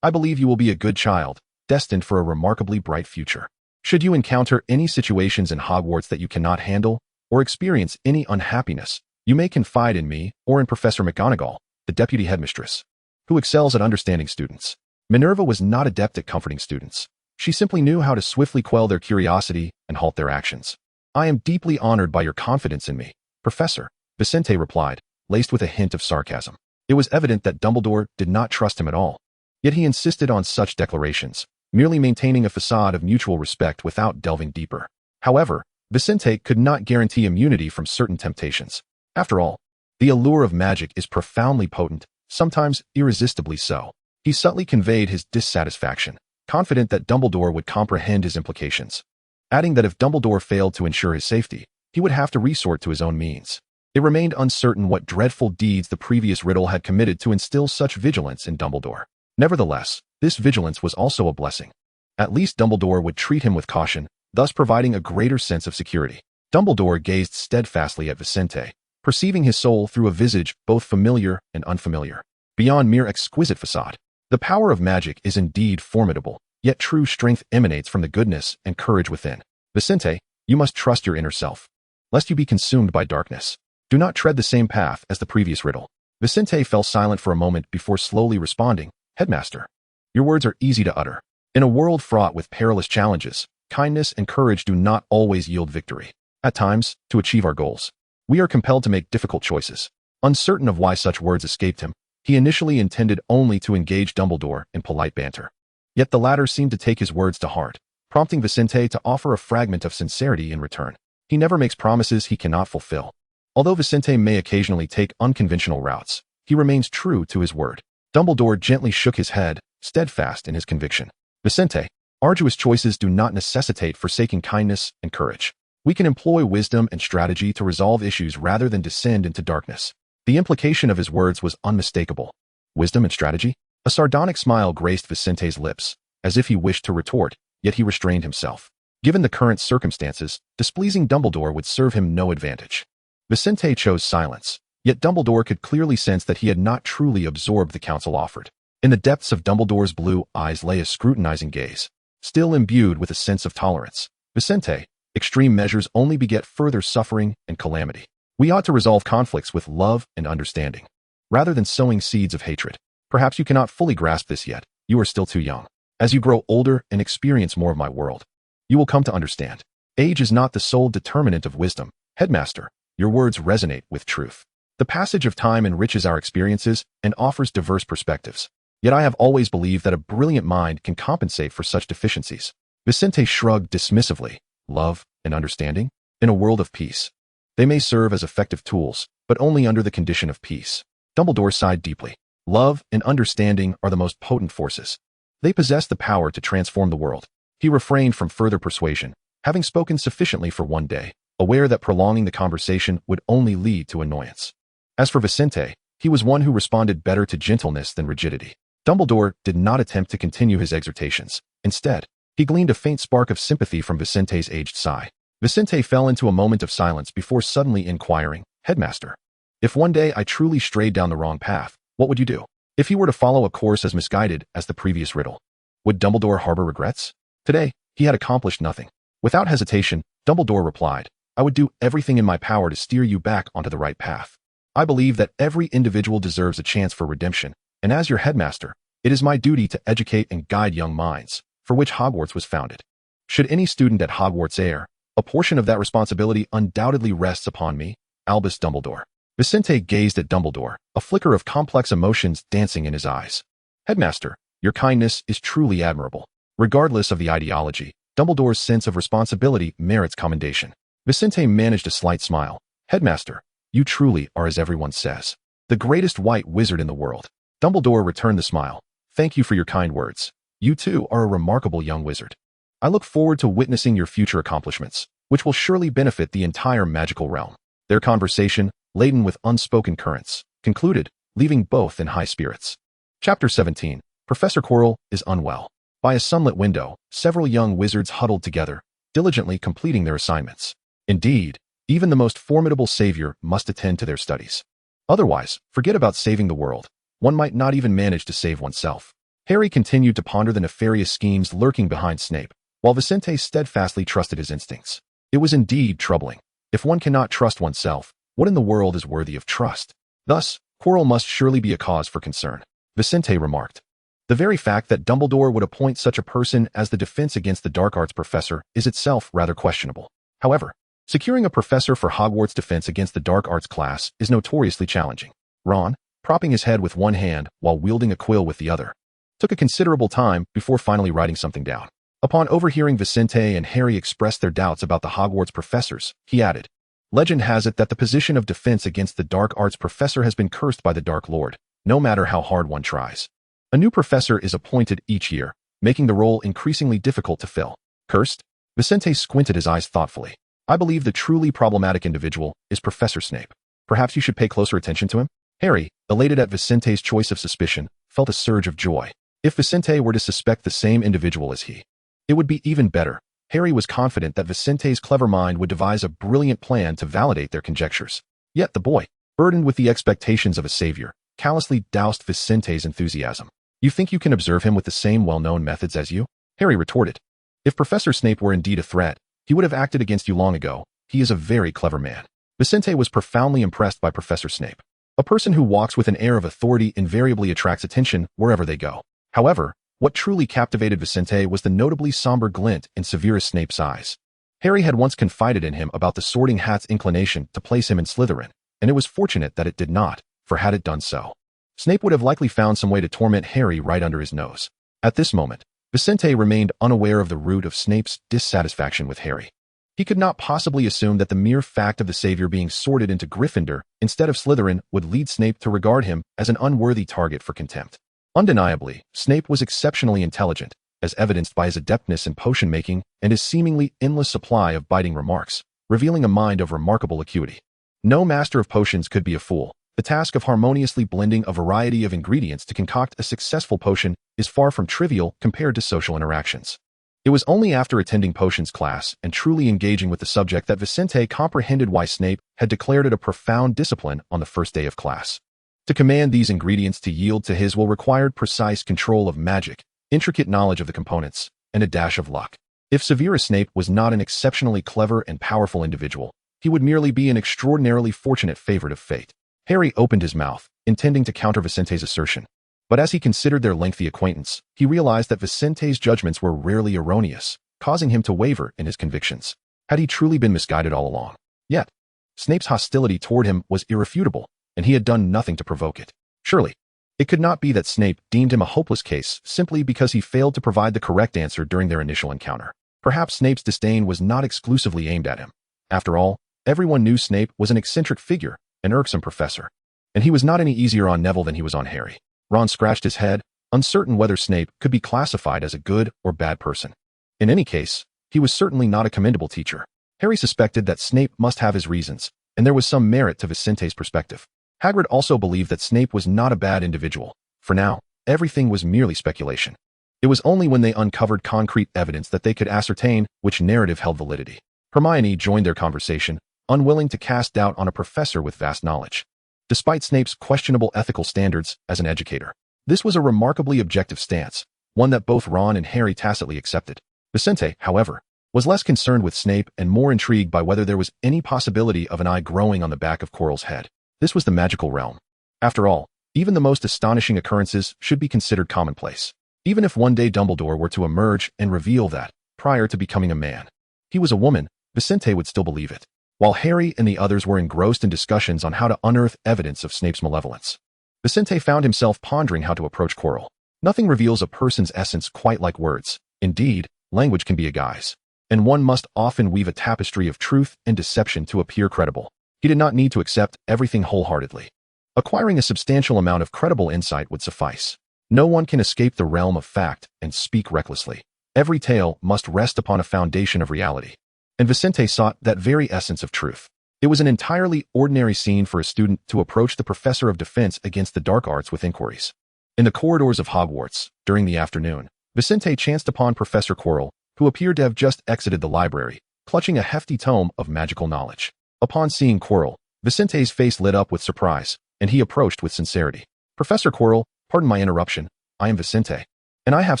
I believe you will be a good child, destined for a remarkably bright future. Should you encounter any situations in Hogwarts that you cannot handle, or experience any unhappiness, you may confide in me or in Professor McGonagall, the deputy headmistress, who excels at understanding students. Minerva was not adept at comforting students. She simply knew how to swiftly quell their curiosity and halt their actions. I am deeply honored by your confidence in me, Professor, Vincent replied, laced with a hint of sarcasm. It was evident that Dumbledore did not trust him at all. Yet he insisted on such declarations, merely maintaining a facade of mutual respect without delving deeper. However, Vincent could not guarantee immunity from certain temptations. After all, the allure of magic is profoundly potent, sometimes irresistibly so. He subtly conveyed his dissatisfaction, confident that Dumbledore would comprehend his implications, adding that if Dumbledore failed to ensure his safety, he would have to resort to his own means. It remained uncertain what dreadful deeds the previous Riddle had committed to instill such vigilance in Dumbledore. Nevertheless, this vigilance was also a blessing. At least Dumbledore would treat him with caution, thus providing a greater sense of security. Dumbledore gazed steadfastly at Vincent, perceiving his soul through a visage both familiar and unfamiliar. Beyond mere exquisite facade, the power of magic is indeed formidable, yet true strength emanates from the goodness and courage within. Vincent, you must trust your inner self, lest you be consumed by darkness. Do not tread the same path as the previous Riddle. Vincent fell silent for a moment before slowly responding, Headmaster, your words are easy to utter. In a world fraught with perilous challenges, kindness and courage do not always yield victory. At times, to achieve our goals, we are compelled to make difficult choices. Uncertain of why such words escaped him, he initially intended only to engage Dumbledore in polite banter. Yet the latter seemed to take his words to heart, prompting Vincent to offer a fragment of sincerity in return. He never makes promises he cannot fulfill. Although Vincent may occasionally take unconventional routes, he remains true to his word. Dumbledore gently shook his head, steadfast in his conviction. Vincent, Arduous choices do not necessitate forsaking kindness and courage. We can employ wisdom and strategy to resolve issues rather than descend into darkness. The implication of his words was unmistakable. Wisdom and strategy? A sardonic smile graced Vicente's lips, as if he wished to retort, yet he restrained himself. Given the current circumstances, displeasing Dumbledore would serve him no advantage. Vicente chose silence, yet Dumbledore could clearly sense that he had not truly absorbed the counsel offered. In the depths of Dumbledore's blue eyes lay a scrutinizing gaze. Still imbued with a sense of tolerance, Vicente, extreme measures only beget further suffering and calamity. We ought to resolve conflicts with love and understanding, rather than sowing seeds of hatred. Perhaps you cannot fully grasp this yet. You are still too young. As you grow older and experience more of my world, you will come to understand. Age is not the sole determinant of wisdom. Headmaster, your words resonate with truth. The passage of time enriches our experiences and offers diverse perspectives. Yet I have always believed that a brilliant mind can compensate for such deficiencies. Vicente shrugged dismissively. Love and understanding? In a world of peace. They may serve as effective tools, but only under the condition of peace. Dumbledore sighed deeply. Love and understanding are the most potent forces. They possess the power to transform the world. He refrained from further persuasion, having spoken sufficiently for one day, aware that prolonging the conversation would only lead to annoyance. As for Vicente, he was one who responded better to gentleness than rigidity. Dumbledore did not attempt to continue his exhortations. Instead, he gleaned a faint spark of sympathy from Vicente's aged sigh. Vicente fell into a moment of silence before suddenly inquiring, Headmaster, if one day I truly strayed down the wrong path, what would you do? If he were to follow a course as misguided as the previous riddle, would Dumbledore harbor regrets? Today, he had accomplished nothing. Without hesitation, Dumbledore replied, I would do everything in my power to steer you back onto the right path. I believe that every individual deserves a chance for redemption, and as your headmaster, it is my duty to educate and guide young minds, for which Hogwarts was founded. Should any student at HarryPotterFanfiction, a portion of that responsibility undoubtedly rests upon me, Albus Dumbledore. Vicente gazed at Dumbledore, a flicker of complex emotions dancing in his eyes. Headmaster, your kindness is truly admirable. Regardless of the ideology, Dumbledore's sense of responsibility merits commendation. Vicente managed a slight smile. Headmaster, you truly are, as everyone says, the greatest white wizard in the world. Dumbledore returned the smile. Thank you for your kind words. You too are a remarkable young wizard. I look forward to witnessing your future accomplishments, which will surely benefit the entire magical realm. Their conversation, laden with unspoken currents, concluded, leaving both in high spirits. Chapter 17. Professor Quirrell is unwell. By a sunlit window, several young wizards huddled together, diligently completing their assignments. Indeed, even the most formidable savior must attend to their studies. Otherwise, forget about saving the world. One might not even manage to save oneself. Harry continued to ponder the nefarious schemes lurking behind Snape, while Vicente steadfastly trusted his instincts. It was indeed troubling. If one cannot trust oneself, what in the world is worthy of trust? Thus, Quirrell must surely be a cause for concern. Vicente remarked. The very fact that Dumbledore would appoint such a person as the defense against the dark arts professor is itself rather questionable. However, securing a professor for Hogwarts' defense against the dark arts class is notoriously challenging. Ron, propping his head with one hand while wielding a quill with the other, took a considerable time before finally writing something down. Upon overhearing Vicente and Harry express their doubts about the Hogwarts professors, he added, Legend has it that the position of defense against the dark arts professor has been cursed by the Dark Lord, no matter how hard one tries. A new professor is appointed each year, making the role increasingly difficult to fill. Cursed? Vicente squinted his eyes thoughtfully. I believe the truly problematic individual is Professor Snape. Perhaps you should pay closer attention to him? Harry, elated at Vicente's choice of suspicion, felt a surge of joy. If Vicente were to suspect the same individual as he, it would be even better. Harry was confident that Vicente's clever mind would devise a brilliant plan to validate their conjectures. Yet the boy, burdened with the expectations of a savior, callously doused Vicente's enthusiasm. You think you can observe him with the same well-known methods as you? Harry retorted. If Professor Snape were indeed a threat, he would have acted against you long ago. He is a very clever man. Vicente was profoundly impressed by Professor Snape. A person who walks with an air of authority invariably attracts attention wherever they go. However, what truly captivated Vicente was the notably somber glint in Severus Snape's eyes. Harry had once confided in him about the Sorting Hat's inclination to place him in Slytherin, and it was fortunate that it did not, for had it done so, Snape would have likely found some way to torment Harry right under his nose. At this moment, Vicente remained unaware of the root of Snape's dissatisfaction with Harry. He could not possibly assume that the mere fact of the savior being sorted into Gryffindor instead of Slytherin would lead Snape to regard him as an unworthy target for contempt. Undeniably, Snape was exceptionally intelligent, as evidenced by his adeptness in potion-making and his seemingly endless supply of biting remarks, revealing a mind of remarkable acuity. No master of potions could be a fool. The task of harmoniously blending a variety of ingredients to concoct a successful potion is far from trivial compared to social interactions. It was only after attending potions class and truly engaging with the subject that Vincent comprehended why Snape had declared it a profound discipline on the first day of class. To command these ingredients to yield to his will required precise control of magic, intricate knowledge of the components, and a dash of luck. If Severus Snape was not an exceptionally clever and powerful individual, he would merely be an extraordinarily fortunate favorite of fate. Harry opened his mouth, intending to counter Vicente's assertion. But as he considered their lengthy acquaintance, he realized that Vicente's judgments were rarely erroneous, causing him to waver in his convictions. Had he truly been misguided all along? Yet, Snape's hostility toward him was irrefutable, and he had done nothing to provoke it. Surely, it could not be that Snape deemed him a hopeless case simply because he failed to provide the correct answer during their initial encounter. Perhaps Snape's disdain was not exclusively aimed at him. After all, everyone knew Snape was an eccentric figure, an irksome professor. And he was not any easier on Neville than he was on Harry. Ron scratched his head, uncertain whether Snape could be classified as a good or bad person. In any case, he was certainly not a commendable teacher. Harry suspected that Snape must have his reasons, and there was some merit to Vicente's perspective. Hagrid also believed that Snape was not a bad individual. For now, everything was merely speculation. It was only when they uncovered concrete evidence that they could ascertain which narrative held validity. Hermione joined their conversation, unwilling to cast doubt on a professor with vast knowledge. Despite Snape's questionable ethical standards as an educator, this was a remarkably objective stance, one that both Ron and Harry tacitly accepted. Vincent, however, was less concerned with Snape and more intrigued by whether there was any possibility of an eye growing on the back of Quirrell's head. This was the magical realm. After all, even the most astonishing occurrences should be considered commonplace. Even if one day Dumbledore were to emerge and reveal that, prior to becoming a man, he was a woman, Vincent would still believe it. While Harry and the others were engrossed in discussions on how to unearth evidence of Snape's malevolence, Vincent found himself pondering how to approach Quirrell. Nothing reveals a person's essence quite like words. Indeed, language can be a guise, and one must often weave a tapestry of truth and deception to appear credible. He did not need to accept everything wholeheartedly. Acquiring a substantial amount of credible insight would suffice. No one can escape the realm of fact and speak recklessly. Every tale must rest upon a foundation of reality. And Vincent sought that very essence of truth. It was an entirely ordinary scene for a student to approach the professor of defense against the dark arts with inquiries. In the corridors of Hogwarts, during the afternoon, Vincent chanced upon Professor Quirrell, who appeared to have just exited the library, clutching a hefty tome of magical knowledge. Upon seeing Quirrell, Vicente's face lit up with surprise, and he approached with sincerity. Professor Quirrell, pardon my interruption, I am Vincent, and I have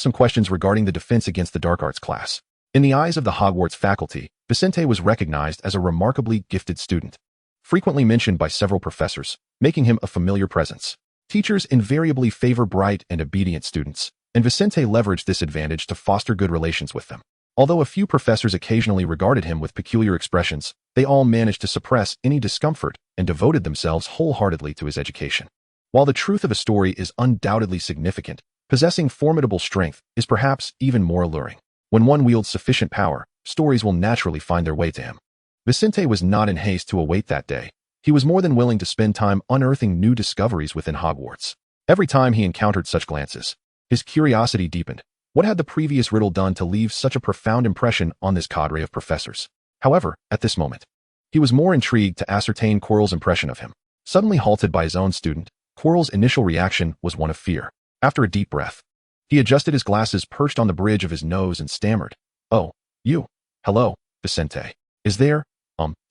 some questions regarding the defense against the dark arts class. In the eyes of the Hogwarts faculty, Vincent was recognized as a remarkably gifted student, frequently mentioned by several professors, making him a familiar presence. Teachers invariably favor bright and obedient students, and Vincent leveraged this advantage to foster good relations with them. Although a few professors occasionally regarded him with peculiar expressions, they all managed to suppress any discomfort and devoted themselves wholeheartedly to his education. While the truth of a story is undoubtedly significant, possessing formidable strength is perhaps even more alluring. When one wields sufficient power, stories will naturally find their way to him. Vincent was not in haste to await that day. He was more than willing to spend time unearthing new discoveries within Hogwarts. Every time he encountered such glances, his curiosity deepened. What had the previous riddle done to leave such a profound impression on this cadre of professors? However, at this moment, he was more intrigued to ascertain Quirrell's impression of him. Suddenly halted by his own student, Quirrell's initial reaction was one of fear. After a deep breath, he adjusted his glasses perched on the bridge of his nose and stammered, "Oh, you. Hello, Vincent. Is there,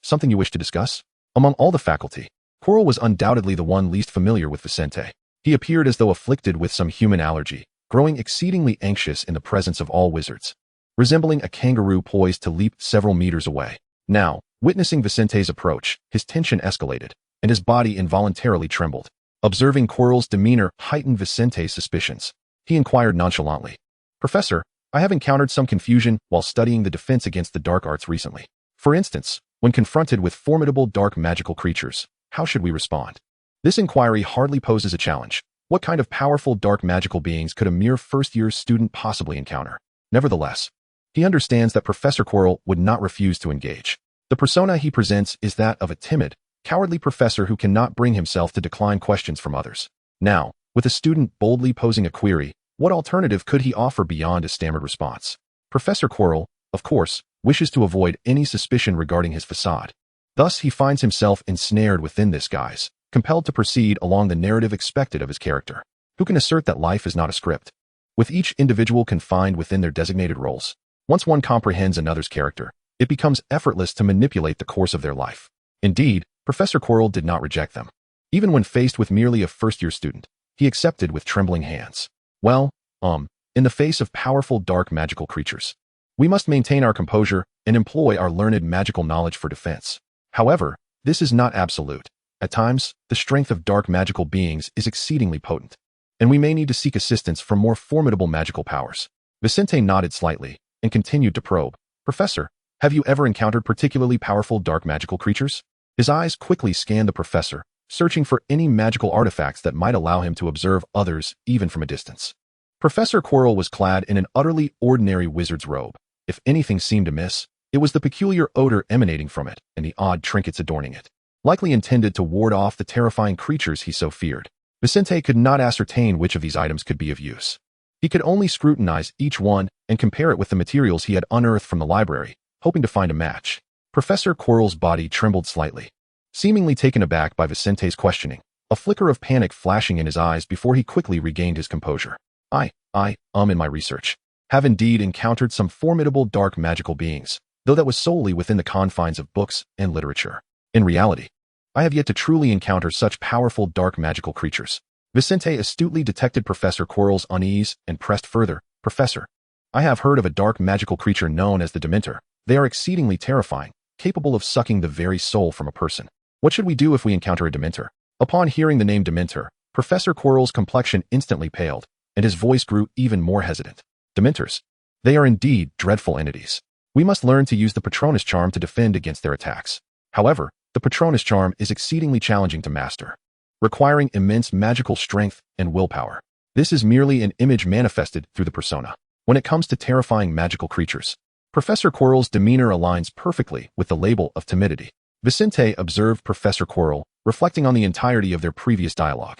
something you wish to discuss?" Among all the faculty, Quirrell was undoubtedly the one least familiar with Vincent. He appeared as though afflicted with some human allergy, growing exceedingly anxious in the presence of all wizards, resembling a kangaroo poised to leap several meters away. Now, witnessing Vicente's approach, his tension escalated, and his body involuntarily trembled. Observing Quirrell's demeanor heightened Vicente's suspicions. He inquired nonchalantly, "Professor, I have encountered some confusion while studying the defense against the dark arts recently. For instance, when confronted with formidable dark magical creatures, how should we respond?" This inquiry hardly poses a challenge. What kind of powerful dark magical beings could a mere first-year student possibly encounter? Nevertheless, he understands that Professor Quirrell would not refuse to engage. The persona he presents is that of a timid, cowardly professor who cannot bring himself to decline questions from others. Now, with a student boldly posing a query, What alternative could he offer beyond a stammered response? Professor Quirrell, of course, wishes to avoid any suspicion regarding his facade. Thus, he finds himself ensnared within this guise, compelled to proceed along the narrative expected of his character. Who can assert that life is not a script? With each individual confined within their designated roles, once one comprehends another's character, it becomes effortless to manipulate the course of their life. Indeed, Professor Quirrell did not reject them. Even when faced with merely a first-year student, he accepted with trembling hands. Well, in the face of powerful dark magical creatures, we must maintain our composure and employ our learned magical knowledge for defense. However, this is not absolute. At times, the strength of dark magical beings is exceedingly potent, and we may need to seek assistance from more formidable magical powers. Vincent nodded slightly and continued to probe. Professor, have you ever encountered particularly powerful dark magical creatures? His eyes quickly scanned the professor, searching for any magical artifacts that might allow him to observe others even from a distance. Professor Quirrell was clad in an utterly ordinary wizard's robe. If anything seemed amiss, it was the peculiar odor emanating from it and the odd trinkets adorning it, likely intended to ward off the terrifying creatures he so feared. Vincent could not ascertain which of these items could be of use. He could only scrutinize each one and compare it with the materials he had unearthed from the library, hoping to find a match. Professor Quirrell's body trembled slightly, seemingly taken aback by Vincent's questioning, a flicker of panic flashing in his eyes before he quickly regained his composure. In my research, have indeed encountered some formidable dark magical beings, though that was solely within the confines of books and literature. In reality, I have yet to truly encounter such powerful dark magical creatures. Vincent astutely detected Professor Quirrell's unease and pressed further. Professor, I have heard of a dark magical creature known as the Dementor. They are exceedingly terrifying, capable of sucking the very soul from a person. What should we do if we encounter a Dementor? Upon hearing the name Dementor, Professor Quirrell's complexion instantly paled, and his voice grew even more hesitant. Dementors. They are indeed dreadful entities. We must learn to use the Patronus charm to defend against their attacks. However, the Patronus charm is exceedingly challenging to master, requiring immense magical strength and willpower. This is merely an image manifested through the persona. When it comes to terrifying magical creatures, Professor Quirrell's demeanor aligns perfectly with the label of timidity. Vincent observed Professor Quirrell, reflecting on the entirety of their previous dialogue.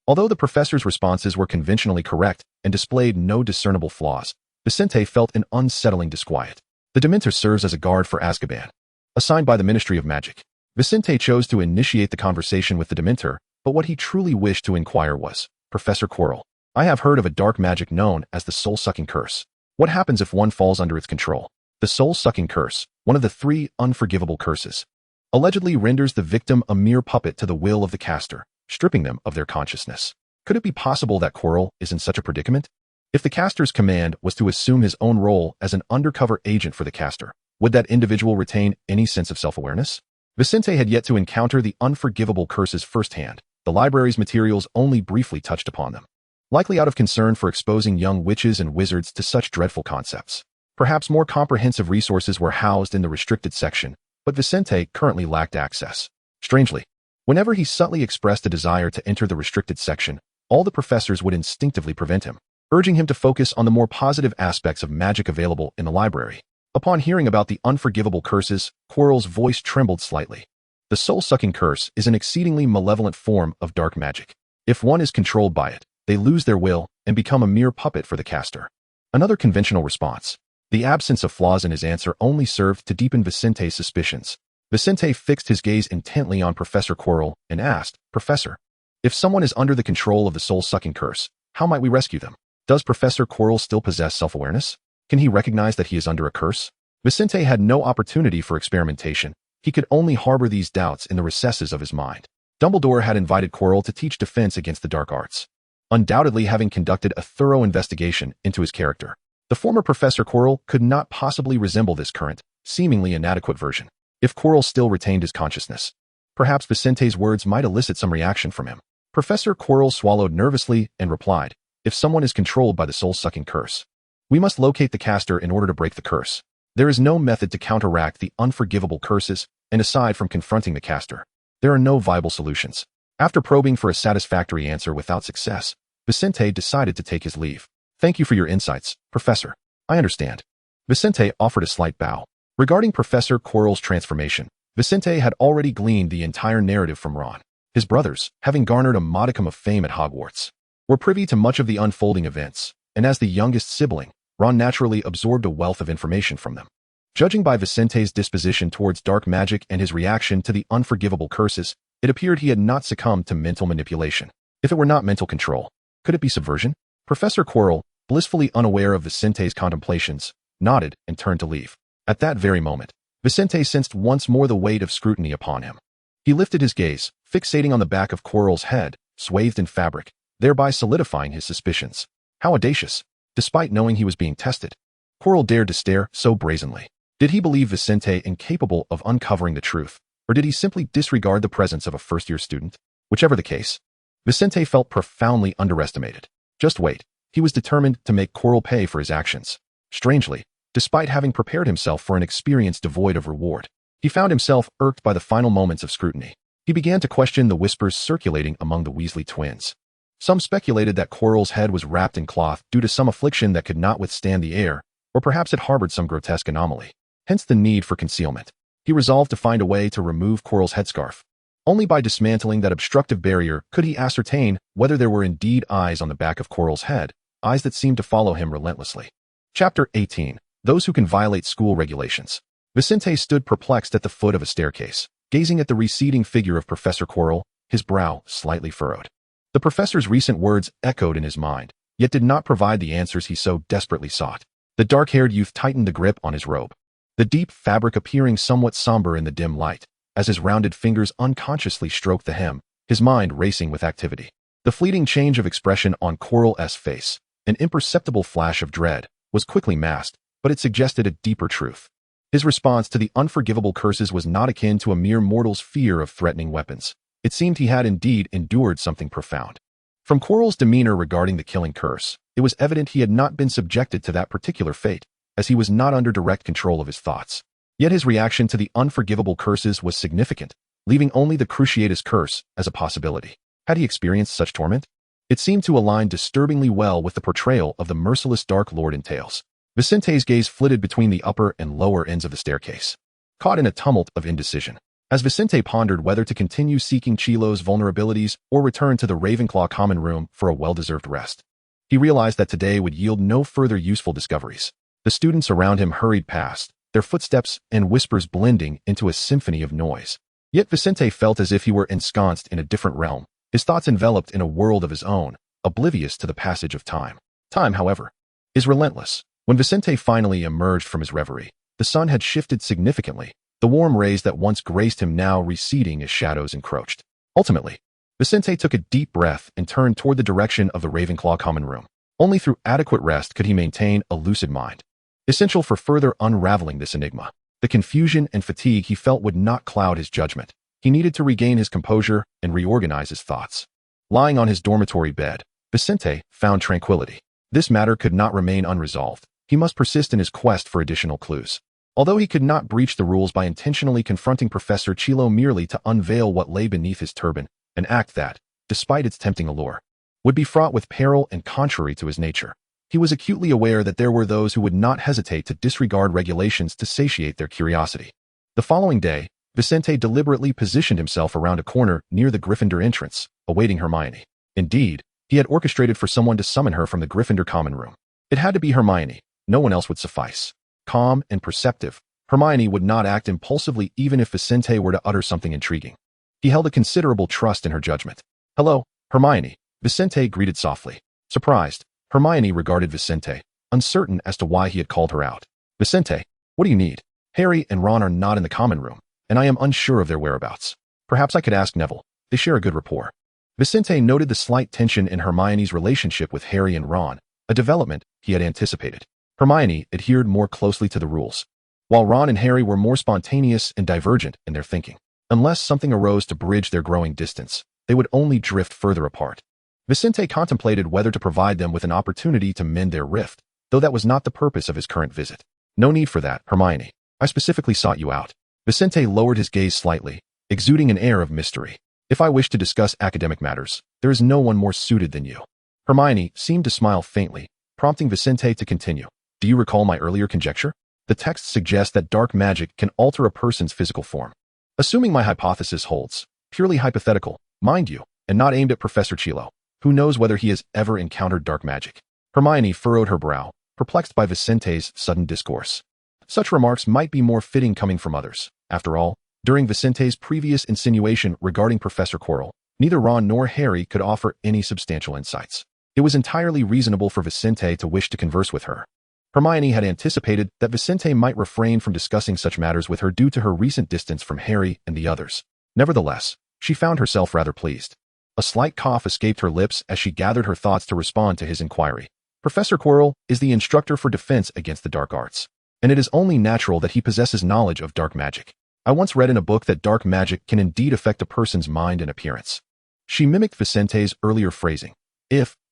Although the professor's responses were conventionally correct and displayed no discernible flaws, Vincent felt an unsettling disquiet. The Dementor serves as a guard for Azkaban, assigned by the Ministry of Magic. Vincent chose to initiate the conversation with the Dementor, but what he truly wished to inquire was, Professor Quirrell, I have heard of a dark magic known as the soul-sucking curse. What happens if one falls under its control? The soul-sucking curse, one of the 3 unforgivable curses, allegedly renders the victim a mere puppet to the will of the caster, stripping them of their consciousness. Could it be possible that Quirrell is in such a predicament? If the caster's command was to assume his own role as an undercover agent for the caster, would that individual retain any sense of self-awareness? Vincent had yet to encounter the unforgivable curses firsthand. The library's materials only briefly touched upon them, likely out of concern for exposing young witches and wizards to such dreadful concepts. Perhaps more comprehensive resources were housed in the restricted section, but Vincent currently lacked access. Strangely, whenever he subtly expressed a desire to enter the restricted section, all the professors would instinctively prevent him, urging him to focus on the more positive aspects of magic available in the library. Upon hearing about the unforgivable curses, Quirrell's voice trembled slightly. The soul-sucking curse is an exceedingly malevolent form of dark magic. If one is controlled by it, they lose their will and become a mere puppet for the caster. Another conventional response. The absence of flaws in his answer only served to deepen Vincent's suspicions. Vincent fixed his gaze intently on Professor Quirrell and asked, Professor, if someone is under the control of the soul-sucking curse, how might we rescue them? Does Professor Quirrell still possess self-awareness? Can he recognize that he is under a curse? Vincent had no opportunity for experimentation. He could only harbor these doubts in the recesses of his mind. Dumbledore had invited Quirrell to teach defense against the dark arts, undoubtedly having conducted a thorough investigation into his character. The former Professor Quirrell could not possibly resemble this current, seemingly inadequate version. If Quirrell still retained his consciousness, perhaps Vincent's words might elicit some reaction from him. Professor Quirrell swallowed nervously and replied, if someone is controlled by the soul-sucking curse, we must locate the caster in order to break the curse. There is no method to counteract the unforgivable curses, and aside from confronting the caster, there are no viable solutions. After probing for a satisfactory answer without success, Vincent decided to take his leave. Thank you for your insights, Professor. I understand. Vincent offered a slight bow. Regarding Professor Quirrell's transformation, Vincent had already gleaned the entire narrative from Ron. His brothers, having garnered a modicum of fame at Hogwarts, were privy to much of the unfolding events, and as the youngest sibling, Ron naturally absorbed a wealth of information from them. Judging by Vicente's disposition towards dark magic and his reaction to the unforgivable curses, it appeared he had not succumbed to mental manipulation. If it were not mental control, could it be subversion? Professor Quirrell, blissfully unaware of Vicente's contemplations, nodded and turned to leave. At that very moment, Vicente sensed once more the weight of scrutiny upon him. He lifted his gaze, fixating on the back of Quirrell's head, swathed in fabric, thereby solidifying his suspicions. How audacious! Despite knowing he was being tested, Quirrell dared to stare so brazenly. Did he believe Vicente incapable of uncovering the truth, or did he simply disregard the presence of a first-year student? Whichever the case, Vicente felt profoundly underestimated. Just wait. He was determined to make Quirrell pay for his actions. Strangely, despite having prepared himself for an experience devoid of reward, he found himself irked by the final moments of scrutiny. He began to question the whispers circulating among the Weasley twins. Some speculated that Quirrell's head was wrapped in cloth due to some affliction that could not withstand the air, or perhaps it harbored some grotesque anomaly. Hence the need for concealment. He resolved to find a way to remove Quirrell's headscarf. Only by dismantling that obstructive barrier could he ascertain whether there were indeed eyes on the back of Quirrell's head, eyes that seemed to follow him relentlessly. Chapter 18. Those who can violate school regulations. Vicente stood perplexed at the foot of a staircase, gazing at the receding figure of Professor Quirrell, his brow slightly furrowed. The professor's recent words echoed in his mind, yet did not provide the answers he so desperately sought. The dark-haired youth tightened the grip on his robe, the deep fabric appearing somewhat somber in the dim light. As his rounded fingers unconsciously stroked the hem, his mind racing with activity. The fleeting change of expression on Quirrell's face, an imperceptible flash of dread, was quickly masked, but it suggested a deeper truth. His response to the unforgivable curses was not akin to a mere mortal's fear of threatening weapons. It seemed he had indeed endured something profound. From Quirrell's demeanor regarding the killing curse, it was evident he had not been subjected to that particular fate, as he was not under direct control of his thoughts. Yet his reaction to the unforgivable curses was significant, leaving only the Cruciatus curse as a possibility. Had he experienced such torment? It seemed to align disturbingly well with the portrayal of the merciless Dark Lord in tales. Vicente's gaze flitted between the upper and lower ends of the staircase, caught in a tumult of indecision. As Vicente pondered whether to continue seeking Chilo's vulnerabilities or return to the Ravenclaw common room for a well-deserved rest, he realized that today would yield no further useful discoveries. The students around him hurried past, their footsteps and whispers blending into a symphony of noise. Yet Vicente felt as if he were ensconced in a different realm, his thoughts enveloped in a world of his own, oblivious to the passage of time. Time, however, is relentless. When Vicente finally emerged from his reverie, the sun had shifted significantly, the warm rays that once graced him now receding as shadows encroached. Ultimately, Vicente took a deep breath and turned toward the direction of the Ravenclaw common room. Only through adequate rest could he maintain a lucid mind, essential for further unraveling this enigma. The confusion and fatigue he felt would not cloud his judgment. He needed to regain his composure and reorganize his thoughts. Lying on his dormitory bed, Vicente found tranquility. This matter could not remain unresolved. He must persist in his quest for additional clues. Although he could not breach the rules by intentionally confronting Professor Chilo merely to unveil what lay beneath his turban, an act that, despite its tempting allure, would be fraught with peril and contrary to his nature. He was acutely aware that there were those who would not hesitate to disregard regulations to satiate their curiosity. The following day, Vicente deliberately positioned himself around a corner near the Gryffindor entrance, awaiting Hermione. Indeed, he had orchestrated for someone to summon her from the Gryffindor common room. It had to be Hermione. No one else would suffice. Calm and perceptive, Hermione would not act impulsively even if Vicente were to utter something intriguing. He held a considerable trust in her judgment. "Hello, Hermione," Vicente greeted softly. Surprised, Hermione regarded Vicente, uncertain as to why he had called her out. "Vicente, what do you need? Harry and Ron are not in the common room, and I am unsure of their whereabouts. Perhaps I could ask Neville. They share a good rapport." Vicente noted the slight tension in Hermione's relationship with Harry and Ron, a development he had anticipated. Hermione adhered more closely to the rules, while Ron and Harry were more spontaneous and divergent in their thinking. Unless something arose to bridge their growing distance, they would only drift further apart. Vicente contemplated whether to provide them with an opportunity to mend their rift, though that was not the purpose of his current visit. "No need for that, Hermione. I specifically sought you out." Vicente lowered his gaze slightly, exuding an air of mystery. "If I wish to discuss academic matters, there is no one more suited than you." Hermione seemed to smile faintly, prompting Vicente to continue. "Do you recall my earlier conjecture? The text suggests that dark magic can alter a person's physical form. Assuming my hypothesis holds, purely hypothetical, mind you, and not aimed at Professor Chilo, who knows whether he has ever encountered dark magic. Hermione furrowed her brow, perplexed by Vicente's sudden discourse. Such remarks might be more fitting coming from others. After all, during Vicente's previous insinuation regarding Professor Quirrell, neither Ron nor Harry could offer any substantial insights. It was entirely reasonable for Vicente to wish to converse with her. Hermione had anticipated that Vicente might refrain from discussing such matters with her due to her recent distance from Harry and the others. Nevertheless, she found herself rather pleased. A slight cough escaped her lips as she gathered her thoughts to respond to his inquiry. Professor Quirrell is the instructor for defense against the dark arts, and it is only natural that he possesses knowledge of dark magic. I once read in a book that dark magic can indeed affect a person's mind and appearance. She mimicked Vicente's earlier phrasing.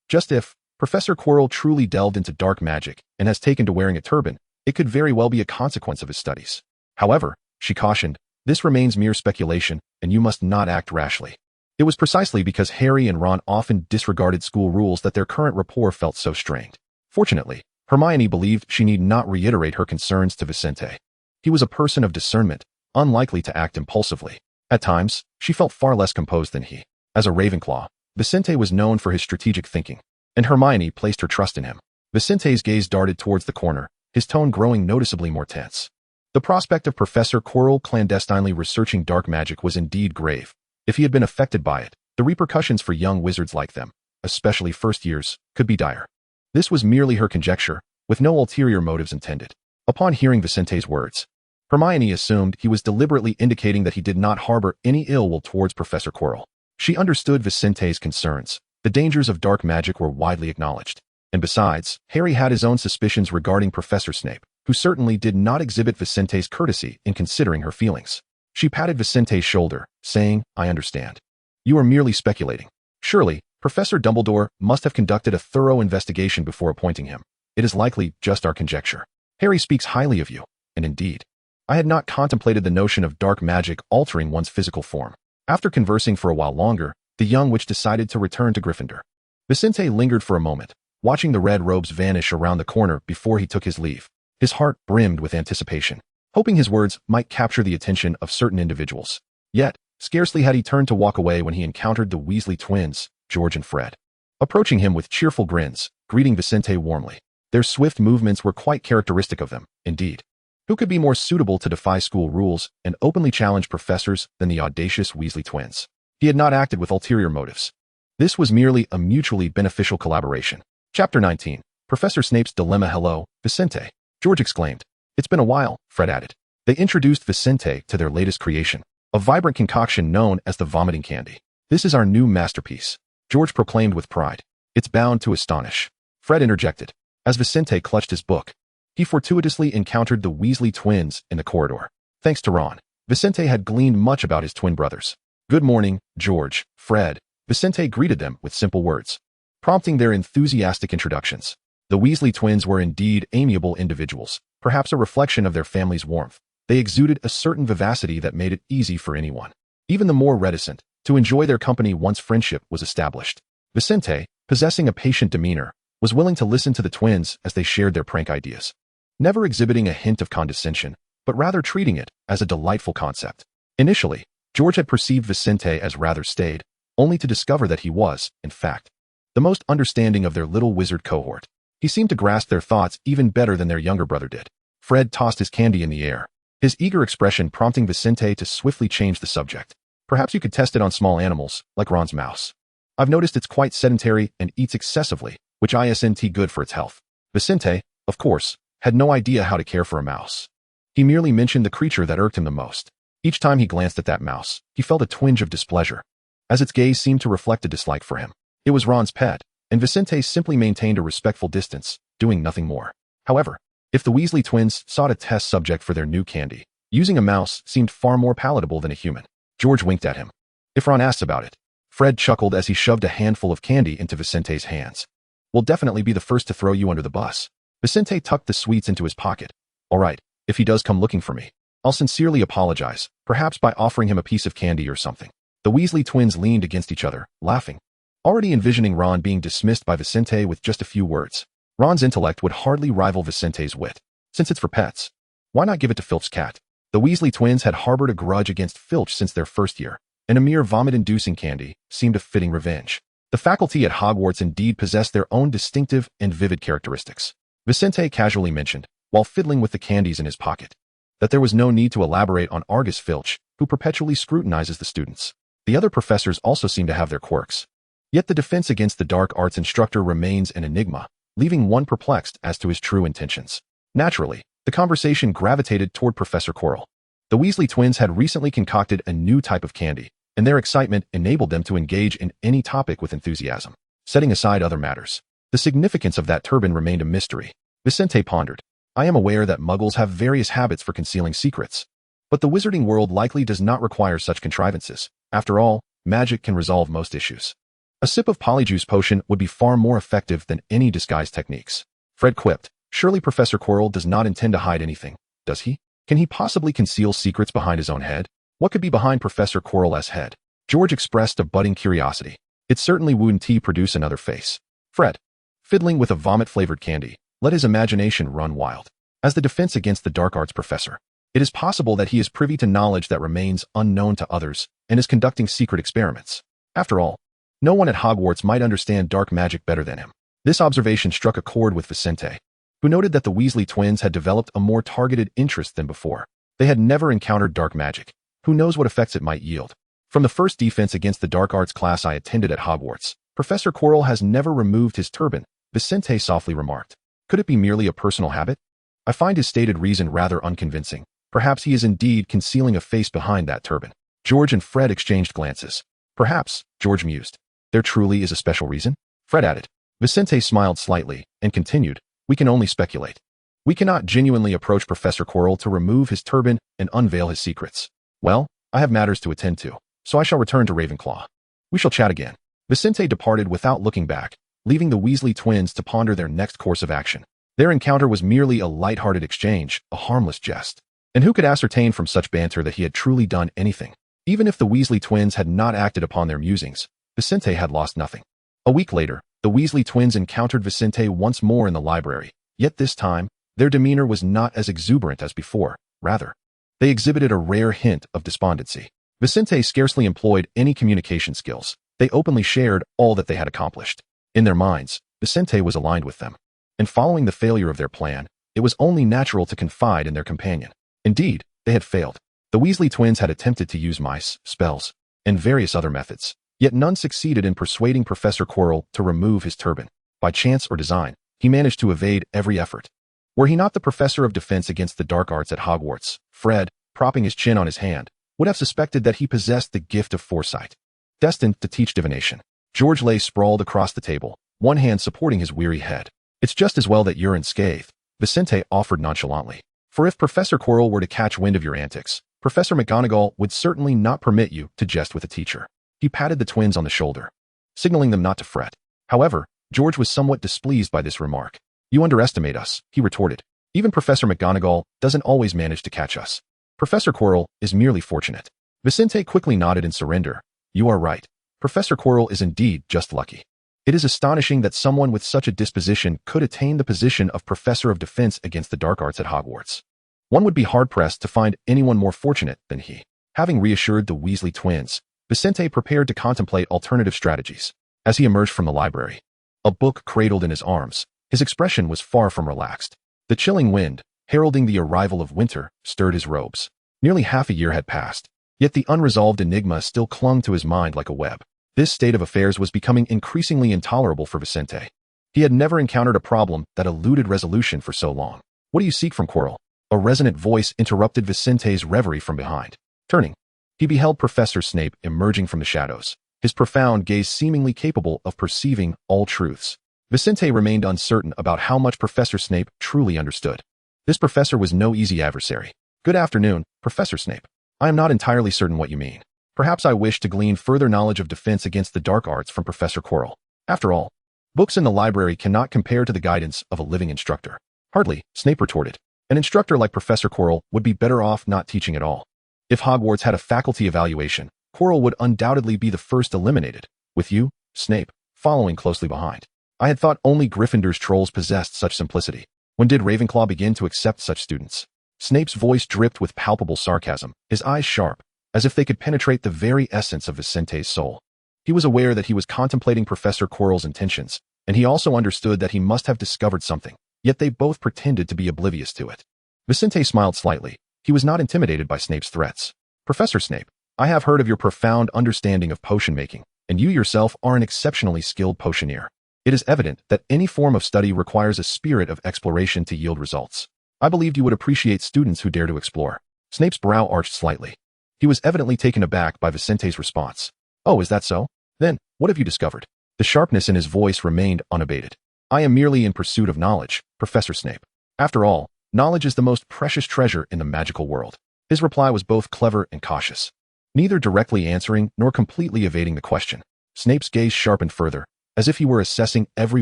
Just if, Professor Quirrell truly delved into dark magic and has taken to wearing a turban, it could very well be a consequence of his studies. However, she cautioned, this remains mere speculation, and you must not act rashly. It was precisely because Harry and Ron often disregarded school rules that their current rapport felt so strained. Fortunately, Hermione believed she need not reiterate her concerns to Vicente. He was a person of discernment, unlikely to act impulsively. At times, she felt far less composed than he. As a Ravenclaw, Vicente was known for his strategic thinking, and Hermione placed her trust in him. Vicente's gaze darted towards the corner, his tone growing noticeably more tense. The prospect of Professor Quirrell clandestinely researching dark magic was indeed grave. If he had been affected by it, the repercussions for young wizards like them, especially first years, could be dire. This was merely her conjecture, with no ulterior motives intended. Upon hearing Vicente's words, Hermione assumed he was deliberately indicating that he did not harbor any ill will towards Professor Quirrell. She understood Vicente's concerns. The dangers of dark magic were widely acknowledged. And besides, Harry had his own suspicions regarding Professor Snape, who certainly did not exhibit Vicente's courtesy in considering her feelings. She patted Vicente's shoulder, saying, I understand. You are merely speculating. Surely, Professor Dumbledore must have conducted a thorough investigation before appointing him. It is likely just our conjecture. Harry speaks highly of you, and indeed, I had not contemplated the notion of dark magic altering one's physical form. After conversing for a while longer, the young witch decided to return to Gryffindor. Vicente lingered for a moment, watching the red robes vanish around the corner before he took his leave. His heart brimmed with anticipation, hoping his words might capture the attention of certain individuals. Yet, scarcely had he turned to walk away when he encountered the Weasley twins, George and Fred. Approaching him with cheerful grins, greeting Vicente warmly. Their swift movements were quite characteristic of them, indeed. Who could be more suitable to defy school rules and openly challenge professors than the audacious Weasley twins? He had not acted with ulterior motives. This was merely a mutually beneficial collaboration. Chapter 19. Professor Snape's Dilemma. Hello, Vicente, George exclaimed. It's been a while, Fred added. They introduced Vicente to their latest creation, a vibrant concoction known as the vomiting candy. This is our new masterpiece, George proclaimed with pride. It's bound to astonish. Fred interjected. As Vicente clutched his book, he fortuitously encountered the Weasley twins in the corridor. Thanks to Ron, Vicente had gleaned much about his twin brothers. Good morning, George, Fred. Vicente greeted them with simple words, prompting their enthusiastic introductions. The Weasley twins were indeed amiable individuals, perhaps a reflection of their family's warmth. They exuded a certain vivacity that made it easy for anyone, even the more reticent, to enjoy their company once friendship was established. Vicente, possessing a patient demeanor, was willing to listen to the twins as they shared their prank ideas, never exhibiting a hint of condescension, but rather treating it as a delightful concept. Initially, George had perceived Vicente as rather staid, only to discover that he was, in fact, the most understanding of their little wizard cohort. He seemed to grasp their thoughts even better than their younger brother did. Fred tossed his candy in the air, his eager expression prompting Vicente to swiftly change the subject. Perhaps you could test it on small animals, like Ron's mouse. I've noticed it's quite sedentary and eats excessively, which isn't good for its health. Vicente, of course, had no idea how to care for a mouse. He merely mentioned the creature that irked him the most. Each time he glanced at that mouse, he felt a twinge of displeasure, as its gaze seemed to reflect a dislike for him. It was Ron's pet, and Vicente simply maintained a respectful distance, doing nothing more. However, if the Weasley twins sought a test subject for their new candy, using a mouse seemed far more palatable than a human. George winked at him. If Ron asks about it, Fred chuckled as he shoved a handful of candy into Vicente's hands. We'll definitely be the first to throw you under the bus. Vicente tucked the sweets into his pocket. All right, if he does come looking for me, I'll sincerely apologize, perhaps by offering him a piece of candy or something. The Weasley twins leaned against each other, laughing, already envisioning Ron being dismissed by Vicente with just a few words. Ron's intellect would hardly rival Vicente's wit. Since it's for pets, why not give it to Filch's cat? The Weasley twins had harbored a grudge against Filch since their first year, and a mere vomit-inducing candy seemed a fitting revenge. The faculty at Hogwarts indeed possessed their own distinctive and vivid characteristics. Vincent casually mentioned, while fiddling with the candies in his pocket, that there was no need to elaborate on Argus Filch, who perpetually scrutinizes the students. The other professors also seem to have their quirks. Yet the defense against the dark arts instructor remains an enigma, leaving one perplexed as to his true intentions. Naturally, the conversation gravitated toward Professor Quirrell. The Weasley twins had recently concocted a new type of candy, and their excitement enabled them to engage in any topic with enthusiasm. Setting aside other matters, the significance of that turban remained a mystery. Vincent pondered. I am aware that Muggles have various habits for concealing secrets, but the wizarding world likely does not require such contrivances. After all, magic can resolve most issues. A sip of Polyjuice potion would be far more effective than any disguise techniques. Fred quipped. Surely Professor Quirrell does not intend to hide anything, does he? Can he possibly conceal secrets behind his own head? What could be behind Professor Quirrell's head? George expressed a budding curiosity. It certainly wouldn't produce another face. Fred, fiddling with a vomit-flavored candy, let his imagination run wild. As the defense against the dark arts professor, it is possible that he is privy to knowledge that remains unknown to others and is conducting secret experiments. After all, no one at Hogwarts might understand dark magic better than him. This observation struck a chord with Vincent, who noted that the Weasley twins had developed a more targeted interest than before. They had never encountered dark magic. Who knows what effects it might yield? From the first defense against the dark arts class I attended at Hogwarts, Professor Quirrell has never removed his turban, Vincent softly remarked. Could it be merely a personal habit? I find his stated reason rather unconvincing. Perhaps he is indeed concealing a face behind that turban. George and Fred exchanged glances. Perhaps, George mused. There truly is a special reason? Fred added. Vincent smiled slightly and continued. We can only speculate. We cannot genuinely approach Professor Quirrell to remove his turban and unveil his secrets. Well, I have matters to attend to, so I shall return to Ravenclaw. We shall chat again. Vincent departed without looking back, leaving the Weasley twins to ponder their next course of action. Their encounter was merely a light-hearted exchange, a harmless jest. And who could ascertain from such banter that he had truly done anything? Even if the Weasley twins had not acted upon their musings, Vincent had lost nothing. A week later, the Weasley twins encountered Vincent once more in the library, yet this time, their demeanor was not as exuberant as before. Rather, they exhibited a rare hint of despondency. Vincent scarcely employed any communication skills. They openly shared all that they had accomplished. In their minds, Vincent was aligned with them. And following the failure of their plan, it was only natural to confide in their companion. Indeed, they had failed. The Weasley twins had attempted to use mice, spells, and various other methods, yet none succeeded in persuading Professor Quirrell to remove his turban. By chance or design, he managed to evade every effort. Were he not the professor of defense against the dark arts at Hogwarts, Fred, propping his chin on his hand, would have suspected that he possessed the gift of foresight, destined to teach divination. George lay sprawled across the table, one hand supporting his weary head. It's just as well that you're unscathed, Vincent offered nonchalantly. For if Professor Quirrell were to catch wind of your antics, Professor McGonagall would certainly not permit you to jest with a teacher. He patted the twins on the shoulder, signaling them not to fret. However, George was somewhat displeased by this remark. You underestimate us, he retorted. Even Professor McGonagall doesn't always manage to catch us. Professor Quirrell is merely fortunate. Vincent quickly nodded in surrender. You are right. Professor Quirrell is indeed just lucky. It is astonishing that someone with such a disposition could attain the position of Professor of Defense against the Dark Arts at Hogwarts. One would be hard-pressed to find anyone more fortunate than he. Having reassured the Weasley twins, Vincent prepared to contemplate alternative strategies. As he emerged from the library, a book cradled in his arms, his expression was far from relaxed. The chilling wind, heralding the arrival of winter, stirred his robes. Nearly half a year had passed, yet the unresolved enigma still clung to his mind like a web. This state of affairs was becoming increasingly intolerable for Vincent. He had never encountered a problem that eluded resolution for so long. What do you seek from Quirrell? A resonant voice interrupted Vicent's reverie from behind. Turning, he beheld Professor Snape emerging from the shadows, his profound gaze seemingly capable of perceiving all truths. Vincent remained uncertain about how much Professor Snape truly understood. This professor was no easy adversary. Good afternoon, Professor Snape. I am not entirely certain what you mean. Perhaps I wish to glean further knowledge of defense against the dark arts from Professor Quirrell. After all, books in the library cannot compare to the guidance of a living instructor. Hardly, Snape retorted. An instructor like Professor Quirrell would be better off not teaching at all. If Hogwarts had a faculty evaluation, Quirrell would undoubtedly be the first eliminated, with you, Snape, following closely behind. I had thought only Gryffindor's trolls possessed such simplicity. When did Ravenclaw begin to accept such students? Snape's voice dripped with palpable sarcasm, his eyes sharp, as if they could penetrate the very essence of Vicente's soul. He was aware that he was contemplating Professor Quirrell's intentions, and he also understood that he must have discovered something, yet they both pretended to be oblivious to it. Vincent smiled slightly. He was not intimidated by Snape's threats. Professor Snape, I have heard of your profound understanding of potion making, and you yourself are an exceptionally skilled potioneer. It is evident that any form of study requires a spirit of exploration to yield results. I believed you would appreciate students who dare to explore. Snape's brow arched slightly. He was evidently taken aback by Vicente's response. Oh, is that so? Then, what have you discovered? The sharpness in his voice remained unabated. I am merely in pursuit of knowledge, Professor Snape. After all, knowledge is the most precious treasure in the magical world. His reply was both clever and cautious, neither directly answering nor completely evading the question. Snape's gaze sharpened further, as if he were assessing every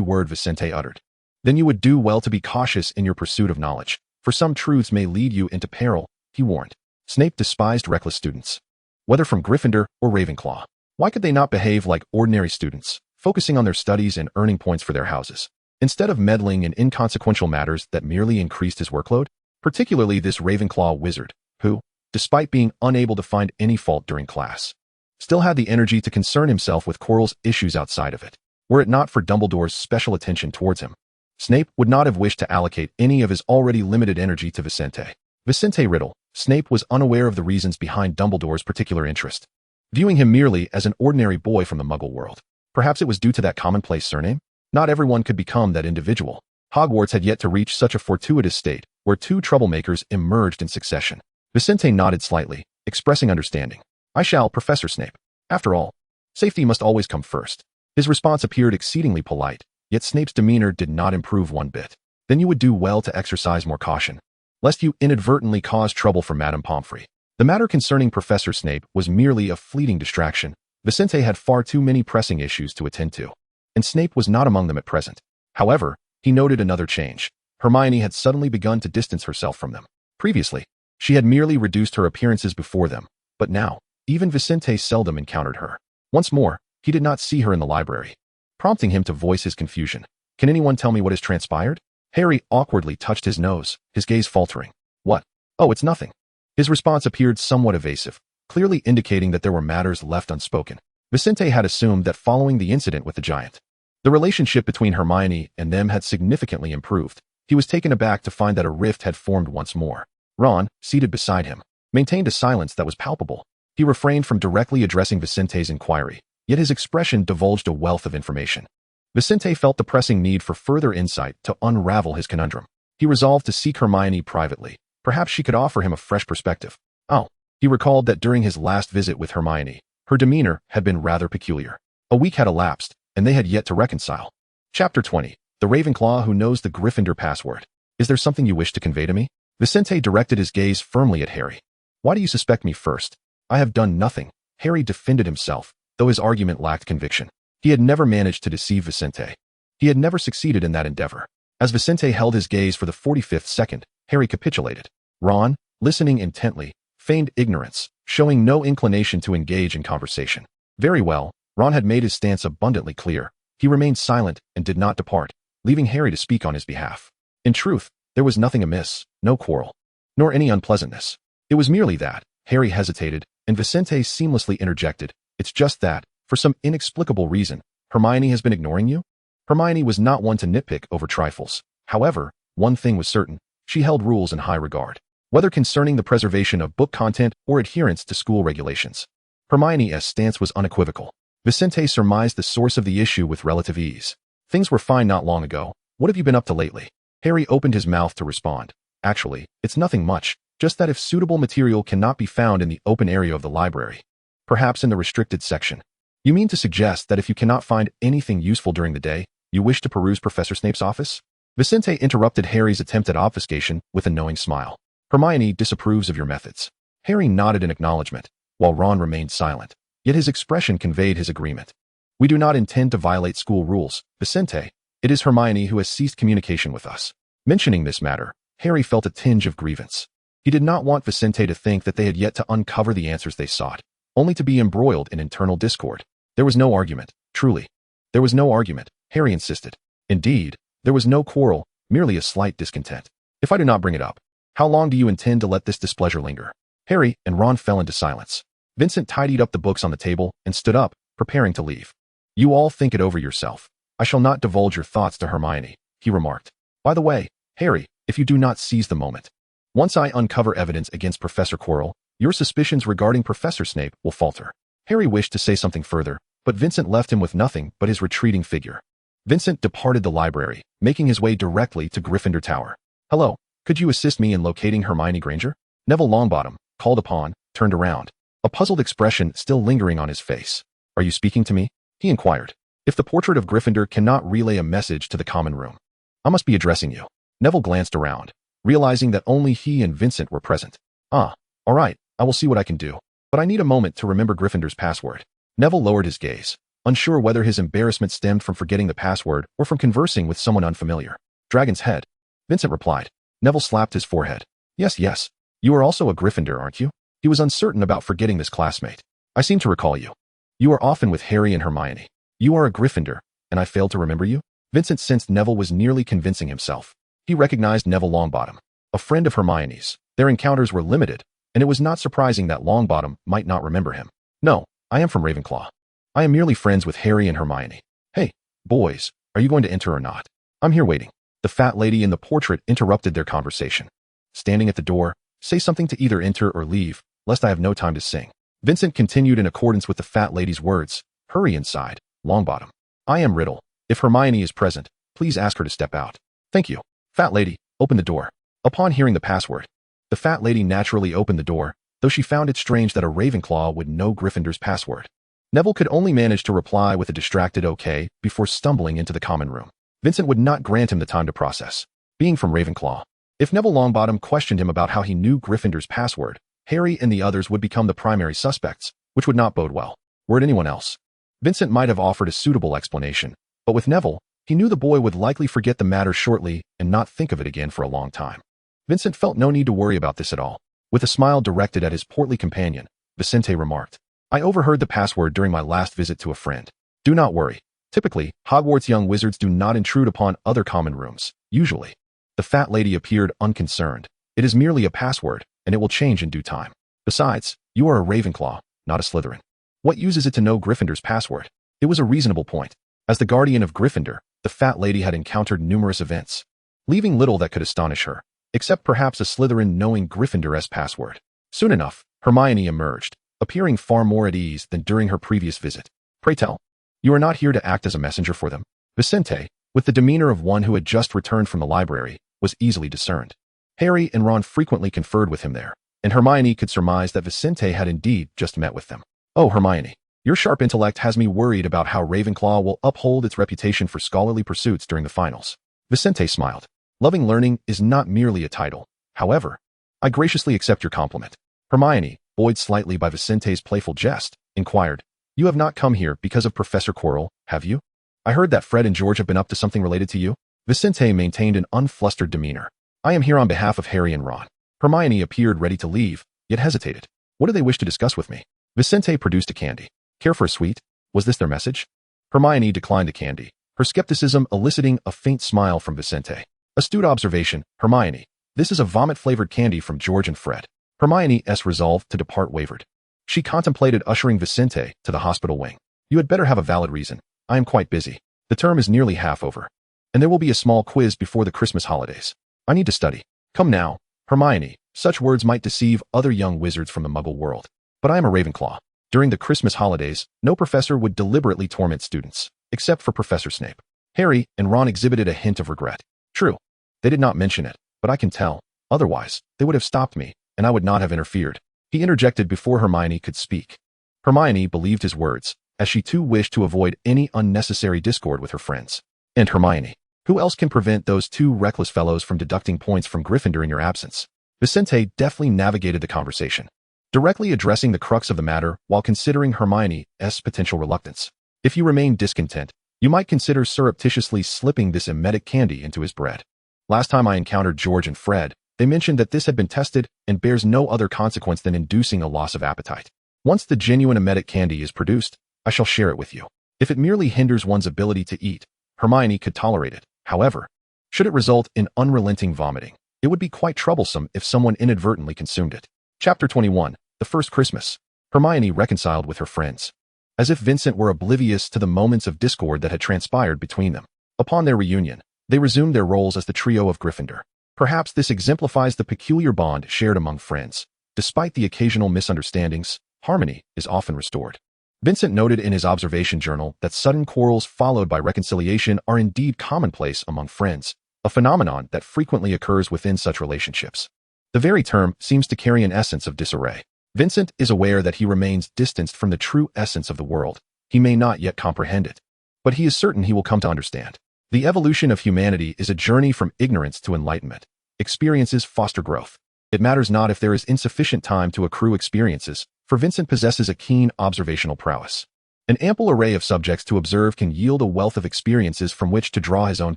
word Vicente uttered. Then you would do well to be cautious in your pursuit of knowledge, for some truths may lead you into peril, he warned. Snape despised reckless students, whether from Gryffindor or Ravenclaw. Why could they not behave like ordinary students, focusing on their studies and earning points for their houses, instead of meddling in inconsequential matters that merely increased his workload? Particularly this Ravenclaw wizard, who, despite being unable to find any fault during class, still had the energy to concern himself with Quirrell's issues outside of it. Were it not for Dumbledore's special attention towards him, Snape would not have wished to allocate any of his already limited energy to Vicente. Vicente Riddle. Snape was unaware of the reasons behind Dumbledore's particular interest, viewing him merely as an ordinary boy from the Muggle world. Perhaps it was due to that commonplace surname? Not everyone could become that individual. Hogwarts had yet to reach such a fortuitous state, where two troublemakers emerged in succession. Vicente nodded slightly, expressing understanding. I shall, Professor Snape. After all, safety must always come first. His response appeared exceedingly polite, yet Snape's demeanor did not improve one bit. Then you would do well to exercise more caution, lest you inadvertently cause trouble for Madame Pomfrey. The matter concerning Professor Snape was merely a fleeting distraction. Vicente had far too many pressing issues to attend to, and Snape was not among them at present. However, he noted another change. Hermione had suddenly begun to distance herself from them. Previously, she had merely reduced her appearances before them, but now, even Vicente seldom encountered her. Once more, he did not see her in the library, prompting him to voice his confusion. Can anyone tell me what has transpired? Harry awkwardly touched his nose, his gaze faltering. What? Oh, it's nothing. His response appeared somewhat evasive, clearly indicating that there were matters left unspoken. Vicente had assumed that following the incident with the giant, the relationship between Hermione and them had significantly improved. He was taken aback to find that a rift had formed once more. Ron, seated beside him, maintained a silence that was palpable. He refrained from directly addressing Vicente's inquiry, yet his expression divulged a wealth of information. Vicente felt the pressing need for further insight to unravel his conundrum. He resolved to seek Hermione privately. Perhaps she could offer him a fresh perspective. Oh, he recalled that during his last visit with Hermione, her demeanor had been rather peculiar. A week had elapsed, and they had yet to reconcile. Chapter 20. The Ravenclaw who knows the Gryffindor password. Is there something you wish to convey to me? Vicente directed his gaze firmly at Harry. Why do you suspect me first? I have done nothing. Harry defended himself, though his argument lacked conviction. He had never managed to deceive Vicente. He had never succeeded in that endeavor. As Vicente held his gaze for the 45th second, Harry capitulated. Ron, listening intently, feigned ignorance, showing no inclination to engage in conversation. Very well, Ron had made his stance abundantly clear. He remained silent and did not depart, leaving Harry to speak on his behalf. In truth, there was nothing amiss, no quarrel, nor any unpleasantness. It was merely that. Harry hesitated, and Vicente seamlessly interjected. It's just that, for some inexplicable reason, Hermione has been ignoring you? Hermione was not one to nitpick over trifles. However, one thing was certain. She held rules in high regard, whether concerning the preservation of book content or adherence to school regulations. Hermione's stance was unequivocal. Vicente surmised the source of the issue with relative ease. Things were fine not long ago. What have you been up to lately? Harry opened his mouth to respond. Actually, it's nothing much, just that if suitable material cannot be found in the open area of the library, perhaps in the restricted section. You mean to suggest that if you cannot find anything useful during the day, you wish to peruse Professor Snape's office? Vicente interrupted Harry's attempt at obfuscation with a knowing smile. Hermione disapproves of your methods. Harry nodded in acknowledgement, while Ron remained silent, yet his expression conveyed his agreement. We do not intend to violate school rules, Vicente. It is Hermione who has ceased communication with us. Mentioning this matter, Harry felt a tinge of grievance. He did not want Vicente to think that they had yet to uncover the answers they sought, only to be embroiled in internal discord. There was no argument, truly. There was no argument, Harry insisted. Indeed, there was no quarrel, merely a slight discontent. If I do not bring it up, how long do you intend to let this displeasure linger? Harry and Ron fell into silence. Vincent tidied up the books on the table and stood up, preparing to leave. You all think it over yourself. I shall not divulge your thoughts to Hermione, he remarked. By the way, Harry, if you do not seize the moment. Once I uncover evidence against Professor Quirrell, your suspicions regarding Professor Snape will falter. Harry wished to say something further, but Vincent left him with nothing but his retreating figure. Vincent departed the library, making his way directly to Gryffindor Tower. Hello, could you assist me in locating Hermione Granger? Neville Longbottom, called upon, turned around, a puzzled expression still lingering on his face. Are you speaking to me? He inquired. If the portrait of Gryffindor cannot relay a message to the common room, I must be addressing you. Neville glanced around, realizing that only he and Vincent were present. All right, I will see what I can do. But I need a moment to remember Gryffindor's password. Neville lowered his gaze, unsure whether his embarrassment stemmed from forgetting the password or from conversing with someone unfamiliar. Dragon's head. Vincent replied. Neville slapped his forehead. Yes. You are also a Gryffindor, aren't you? He was uncertain about forgetting this classmate. I seem to recall you. You are often with Harry and Hermione. You are a Gryffindor, and I failed to remember you? Vincent sensed Neville was nearly convincing himself. He recognized Neville Longbottom, a friend of Hermione's. Their encounters were limited, and it was not surprising that Longbottom might not remember him. No, I am from Ravenclaw. I am merely friends with Harry and Hermione. Hey, boys, are you going to enter or not? I'm here waiting. The fat lady in the portrait interrupted their conversation. Standing at the door, say something to either enter or leave, lest I have no time to sing. Vincent continued in accordance with the fat lady's words. Hurry inside, Longbottom. I am Riddle. If Hermione is present, please ask her to step out. Thank you. Fat lady, open the door. Upon hearing the password, the fat lady naturally opened the door, though she found it strange that a Ravenclaw would know Gryffindor's password. Neville could only manage to reply with a distracted okay before stumbling into the common room. Vincent would not grant him the time to process. Being from Ravenclaw, if Neville Longbottom questioned him about how he knew Gryffindor's password, Harry and the others would become the primary suspects, which would not bode well. Were it anyone else, Vincent might have offered a suitable explanation, but with Neville, he knew the boy would likely forget the matter shortly and not think of it again for a long time. Vincent felt no need to worry about this at all. With a smile directed at his portly companion, Vicente remarked, I overheard the password during my last visit to a friend. Do not worry. Typically, Hogwarts young wizards do not intrude upon other common rooms, usually. The fat lady appeared unconcerned. It is merely a password, and it will change in due time. Besides, you are a Ravenclaw, not a Slytherin. What use is it to know Gryffindor's password? It was a reasonable point. As the guardian of Gryffindor, the fat lady had encountered numerous events, leaving little that could astonish her, except perhaps a Slytherin knowing Gryffindor's password. Soon enough, Hermione emerged, appearing far more at ease than during her previous visit. Pray tell, you are not here to act as a messenger for them? Vicente, with the demeanor of one who had just returned from the library, was easily discerned. Harry and Ron frequently conferred with him there, and Hermione could surmise that Vicente had indeed just met with them. Oh, Hermione, your sharp intellect has me worried about how Ravenclaw will uphold its reputation for scholarly pursuits during the finals. Vicente smiled. Loving learning is not merely a title. However, I graciously accept your compliment. Hermione, buoyed slightly by Vicente's playful jest, inquired, You have not come here because of Professor Quirrell, have you? I heard that Fred and George have been up to something related to you. Vicente maintained an unflustered demeanor. I am here on behalf of Harry and Ron. Hermione appeared ready to leave, yet hesitated. What do they wish to discuss with me? Vicente produced a candy. Care for a sweet? Was this their message? Hermione declined the candy, her skepticism eliciting a faint smile from Vicente. Astute observation, Hermione. This is a vomit-flavored candy from George and Fred. Hermione's resolve to depart wavered. She contemplated ushering Vicente to the hospital wing. You had better have a valid reason. I am quite busy. The term is nearly half over. And there will be a small quiz before the Christmas holidays. I need to study. Come now, Hermione. Such words might deceive other young wizards from the Muggle world. But I am a Ravenclaw. During the Christmas holidays, no professor would deliberately torment students, except for Professor Snape. Harry and Ron exhibited a hint of regret. True, they did not mention it, but I can tell. Otherwise, they would have stopped me, and I would not have interfered. He interjected before Hermione could speak. Hermione believed his words, as she too wished to avoid any unnecessary discord with her friends. And Hermione, who else can prevent those two reckless fellows from deducting points from Gryffindor in your absence? Vicente deftly navigated the conversation, directly addressing the crux of the matter while considering Hermione's potential reluctance. If you remain discontent, you might consider surreptitiously slipping this emetic candy into his bread. Last time I encountered George and Fred, they mentioned that this had been tested and bears no other consequence than inducing a loss of appetite. Once the genuine emetic candy is produced, I shall share it with you. If it merely hinders one's ability to eat, Hermione could tolerate it. However, should it result in unrelenting vomiting, it would be quite troublesome if someone inadvertently consumed it. Chapter 21. The First Christmas. Hermione reconciled with her friends. as if Vincent were oblivious to the moments of discord that had transpired between them. Upon their reunion, they resumed their roles as the trio of Gryffindor. Perhaps this exemplifies the peculiar bond shared among friends. Despite the occasional misunderstandings, harmony is often restored. Vincent noted in his observation journal that sudden quarrels followed by reconciliation are indeed commonplace among friends, a phenomenon that frequently occurs within such relationships. The very term seems to carry an essence of disarray. Vincent is aware that he remains distanced from the true essence of the world. He may not yet comprehend it, but he is certain he will come to understand. The evolution of humanity is a journey from ignorance to enlightenment. Experiences foster growth. It matters not if there is insufficient time to accrue experiences, for Vincent possesses a keen observational prowess. An ample array of subjects to observe can yield a wealth of experiences from which to draw his own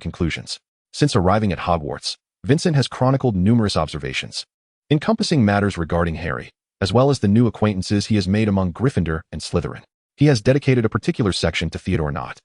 conclusions. Since arriving at Hogwarts, Vincent has chronicled numerous observations, encompassing matters regarding Harry, as well as the new acquaintances he has made among Gryffindor and Slytherin. He has dedicated a particular section to Theodore Nott,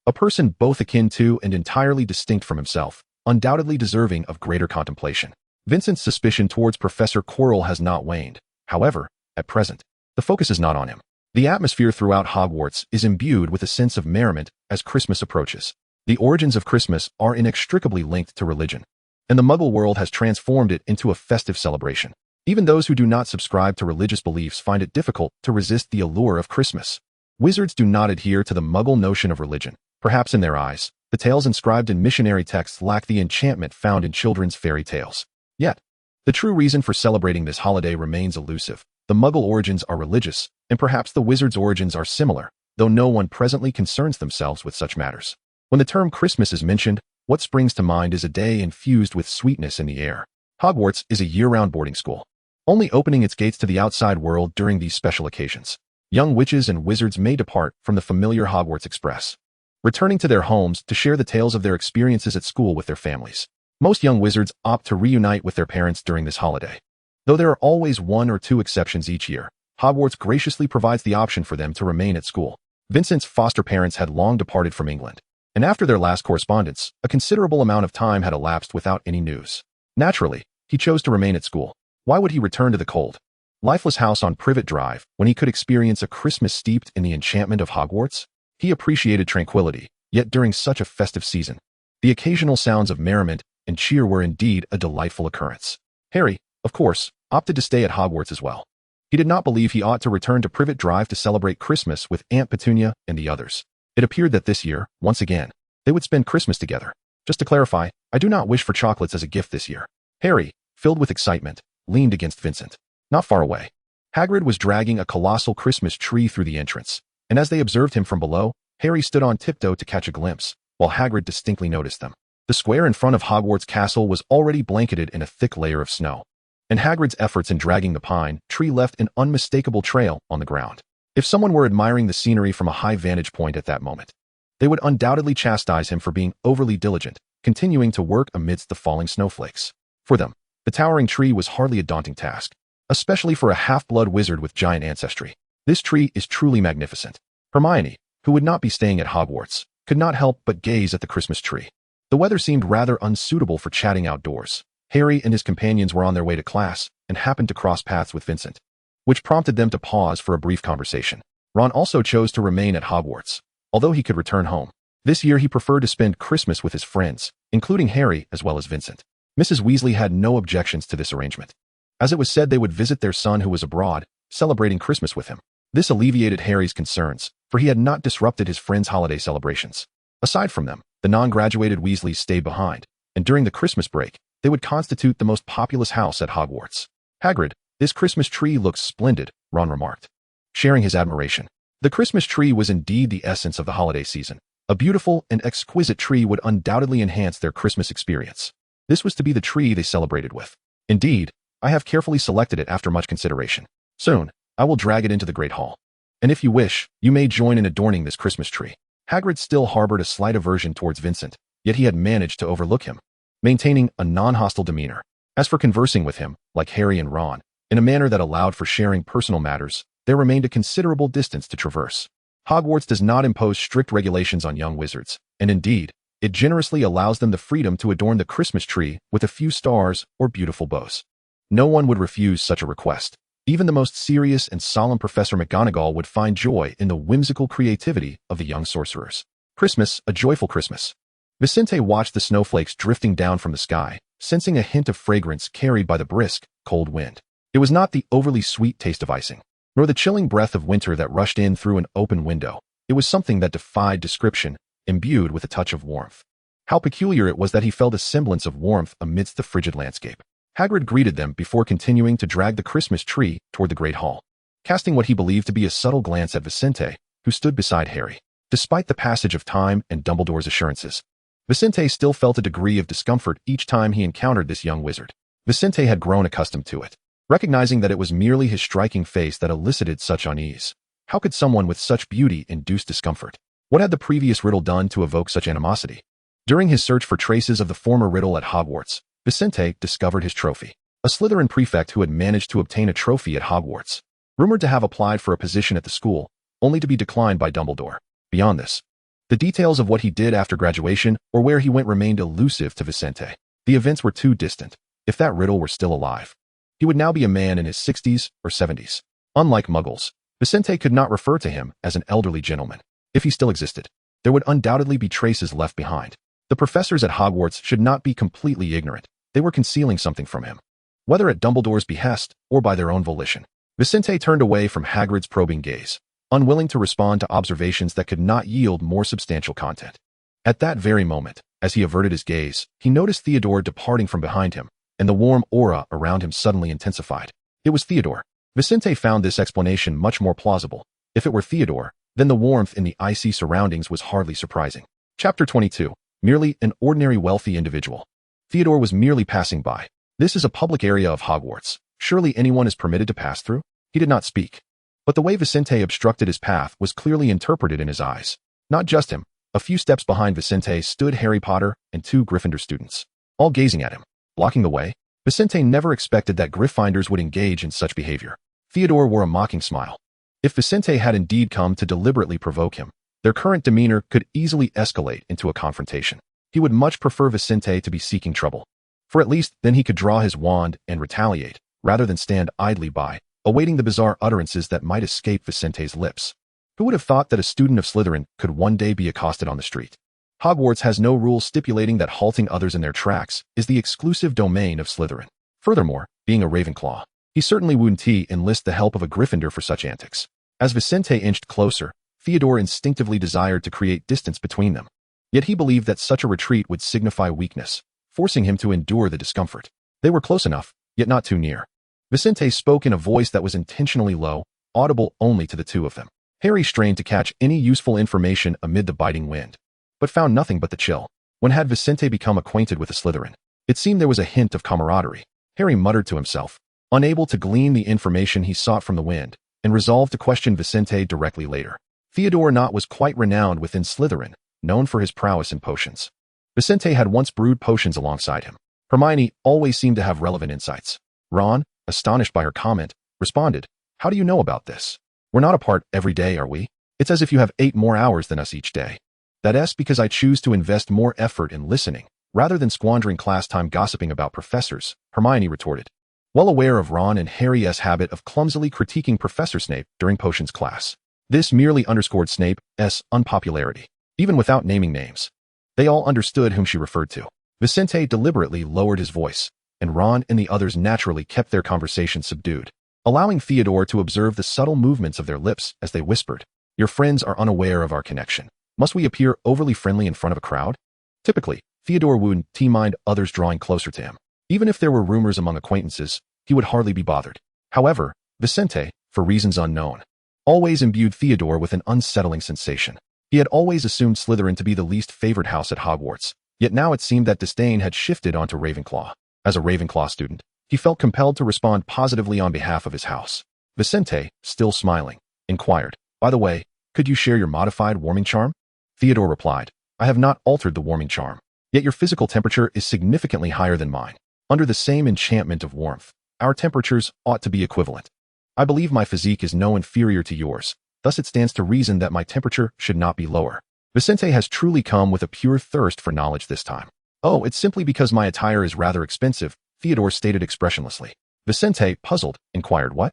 a person both akin to and entirely distinct from himself, undoubtedly deserving of greater contemplation. Vincent's suspicion towards Professor Quirrell has not waned. However, at present, the focus is not on him. The atmosphere throughout Hogwarts is imbued with a sense of merriment as Christmas approaches. The origins of Christmas are inextricably linked to religion, and the Muggle world has transformed it into a festive celebration. Even those who do not subscribe to religious beliefs find it difficult to resist the allure of Christmas. Wizards do not adhere to the Muggle notion of religion. Perhaps in their eyes, the tales inscribed in missionary texts lack the enchantment found in children's fairy tales. Yet, the true reason for celebrating this holiday remains elusive. The Muggle origins are religious, and perhaps the Wizards' origins are similar, though no one presently concerns themselves with such matters. When the term Christmas is mentioned, what springs to mind is a day infused with sweetness in the air. Hogwarts is a year-round boarding school, only opening its gates to the outside world during these special occasions. Young witches and wizards may depart from the familiar Hogwarts Express, returning to their homes to share the tales of their experiences at school with their families. Most young wizards opt to reunite with their parents during this holiday. Though there are always one or two exceptions each year, Hogwarts graciously provides the option for them to remain at school. Vincent's foster parents had long departed from England, and after their last correspondence, a considerable amount of time had elapsed without any news. Naturally, he chose to remain at school. Why would he return to the cold, lifeless house on Privet Drive when he could experience a Christmas steeped in the enchantment of Hogwarts? He appreciated tranquility, yet during such a festive season, the occasional sounds of merriment and cheer were indeed a delightful occurrence. Harry, of course, opted to stay at Hogwarts as well. He did not believe he ought to return to Privet Drive to celebrate Christmas with Aunt Petunia and the others. It appeared that this year, once again, they would spend Christmas together. Just to clarify, I do not wish for chocolates as a gift this year. Harry, filled with excitement, leaned against Vincent. Not far away, Hagrid was dragging a colossal Christmas tree through the entrance, and as they observed him from below, Harry stood on tiptoe to catch a glimpse, while Hagrid distinctly noticed them. The square in front of Hogwarts Castle was already blanketed in a thick layer of snow, and Hagrid's efforts in dragging the pine tree left an unmistakable trail on the ground. If someone were admiring the scenery from a high vantage point at that moment, they would undoubtedly chastise him for being overly diligent, continuing to work amidst the falling snowflakes. For them, the towering tree was hardly a daunting task, especially for a half-blood wizard with giant ancestry. This tree is truly magnificent. Hermione, who would not be staying at Hogwarts, could not help but gaze at the Christmas tree. The weather seemed rather unsuitable for chatting outdoors. Harry and his companions were on their way to class and happened to cross paths with Vincent, which prompted them to pause for a brief conversation. Ron also chose to remain at Hogwarts, although he could return home. This year he preferred to spend Christmas with his friends, including Harry as well as Vincent. Mrs. Weasley had no objections to this arrangement, as it was said they would visit their son who was abroad, celebrating Christmas with him. This alleviated Harry's concerns, for he had not disrupted his friends' holiday celebrations. Aside from them, the non-graduated Weasleys stayed behind, and during the Christmas break, they would constitute the most populous house at Hogwarts. Hagrid, this Christmas tree looks splendid, Ron remarked, sharing his admiration. The Christmas tree was indeed the essence of the holiday season. A beautiful and exquisite tree would undoubtedly enhance their Christmas experience. This was to be the tree they celebrated with. Indeed, I have carefully selected it after much consideration. Soon, I will drag it into the Great Hall. And if you wish, you may join in adorning this Christmas tree. Hagrid still harbored a slight aversion towards Vincent, yet he had managed to overlook him, maintaining a non-hostile demeanor. As for conversing with him, like Harry and Ron, in a manner that allowed for sharing personal matters, there remained a considerable distance to traverse. Hogwarts does not impose strict regulations on young wizards, and indeed, it generously allows them the freedom to adorn the Christmas tree with a few stars or beautiful bows. No one would refuse such a request, Even the most serious and solemn Professor McGonagall would find joy in the whimsical creativity of the young sorcerers. Christmas, a joyful Christmas. Vincent watched the snowflakes drifting down from the sky, sensing a hint of fragrance carried by the brisk, cold wind. It was not the overly sweet taste of icing, nor the chilling breath of winter that rushed in through an open window. It was something that defied description, imbued with a touch of warmth. How peculiar it was that he felt a semblance of warmth amidst the frigid landscape. Hagrid greeted them before continuing to drag the Christmas tree toward the Great Hall, casting what he believed to be a subtle glance at Vincent, who stood beside Harry. Despite the passage of time and Dumbledore's assurances, Vincent still felt a degree of discomfort each time he encountered this young wizard. Vincent had grown accustomed to it, recognizing that it was merely his striking face that elicited such unease. How could someone with such beauty induce discomfort? What had the previous riddle done to evoke such animosity? During his search for traces of the former riddle at Hogwarts, Vincent discovered his trophy. A Slytherin prefect who had managed to obtain a trophy at Hogwarts, rumored to have applied for a position at the school, only to be declined by Dumbledore. Beyond this, the details of what he did after graduation or where he went remained elusive to Vincent. The events were too distant. If that riddle were still alive, he would now be a man in his 60s or 70s. Unlike Muggles, Vincent could not refer to him as an elderly gentleman. If he still existed, there would undoubtedly be traces left behind. The professors at Hogwarts should not be completely ignorant. They were concealing something from him, whether at Dumbledore's behest or by their own volition. Vincent turned away from Hagrid's probing gaze, unwilling to respond to observations that could not yield more substantial content. At that very moment, as he averted his gaze, he noticed Theodore departing from behind him, and the warm aura around him suddenly intensified. It was Theodore. Vincent found this explanation much more plausible. If it were Theodore, then the warmth in the icy surroundings was hardly surprising. Chapter 22. Merely an ordinary wealthy individual. Theodore was merely passing by. This is a public area of Hogwarts. Surely anyone is permitted to pass through? He did not speak. But the way Vincent obstructed his path was clearly interpreted in his eyes. Not just him. A few steps behind Vincent stood Harry Potter and 2 Gryffindor students, all gazing at him, blocking the way. Vincent never expected that Gryffindors would engage in such behavior. Theodore wore a mocking smile. If Vincent had indeed come to deliberately provoke him, their current demeanor could easily escalate into a confrontation. He would much prefer Vincent to be seeking trouble, for at least then he could draw his wand and retaliate, rather than stand idly by, awaiting the bizarre utterances that might escape Vicent's lips. Who would have thought that a student of Slytherin could one day be accosted on the street? Hogwarts has no rules stipulating that halting others in their tracks is the exclusive domain of Slytherin. Furthermore, being a Ravenclaw, he certainly wouldn't enlist the help of a Gryffindor for such antics. As Vincent inched closer, Theodore instinctively desired to create distance between them. Yet he believed that such a retreat would signify weakness, forcing him to endure the discomfort. They were close enough, yet not too near. Vincent spoke in a voice that was intentionally low, audible only to the two of them. Harry strained to catch any useful information amid the biting wind, but found nothing but the chill. When had Vincent become acquainted with a Slytherin? It seemed there was a hint of camaraderie. Harry muttered to himself, unable to glean the information he sought from the wind, and resolved to question Vincent directly later. Theodore Nott was quite renowned within Slytherin, known for his prowess in potions. Vincent had once brewed potions alongside him. Hermione always seemed to have relevant insights. Ron, astonished by her comment, responded, "How do you know about this? We're not apart every day, are we? It's as if you have 8 more hours than us each day." "That's because I choose to invest more effort in listening, rather than squandering class time gossiping about professors," Hermione retorted, well aware of Ron and Harry's habit of clumsily critiquing Professor Snape during potions class. This merely underscored Snape's unpopularity, even without naming names. They all understood whom she referred to. Vincent deliberately lowered his voice, and Ron and the others naturally kept their conversation subdued, allowing Theodore to observe the subtle movements of their lips as they whispered, "Your friends are unaware of our connection. Must we appear overly friendly in front of a crowd?" Typically, Theodore wouldn't mind others drawing closer to him. Even if there were rumors among acquaintances, he would hardly be bothered. However, Vincent, for reasons unknown, always imbued Theodore with an unsettling sensation. He had always assumed Slytherin to be the least favored house at Hogwarts, yet now it seemed that disdain had shifted onto Ravenclaw. As a Ravenclaw student, he felt compelled to respond positively on behalf of his house. Vincent, still smiling, inquired, "By the way, could you share your modified warming charm?" Theodore replied, "I have not altered the warming charm, yet your physical temperature is significantly higher than mine. Under the same enchantment of warmth, our temperatures ought to be equivalent. I believe my physique is no inferior to yours, thus it stands to reason that my temperature should not be lower." Vincent has truly come with a pure thirst for knowledge this time. "Oh, it's simply because my attire is rather expensive," Theodore stated expressionlessly. Vincent, puzzled, inquired, "What?"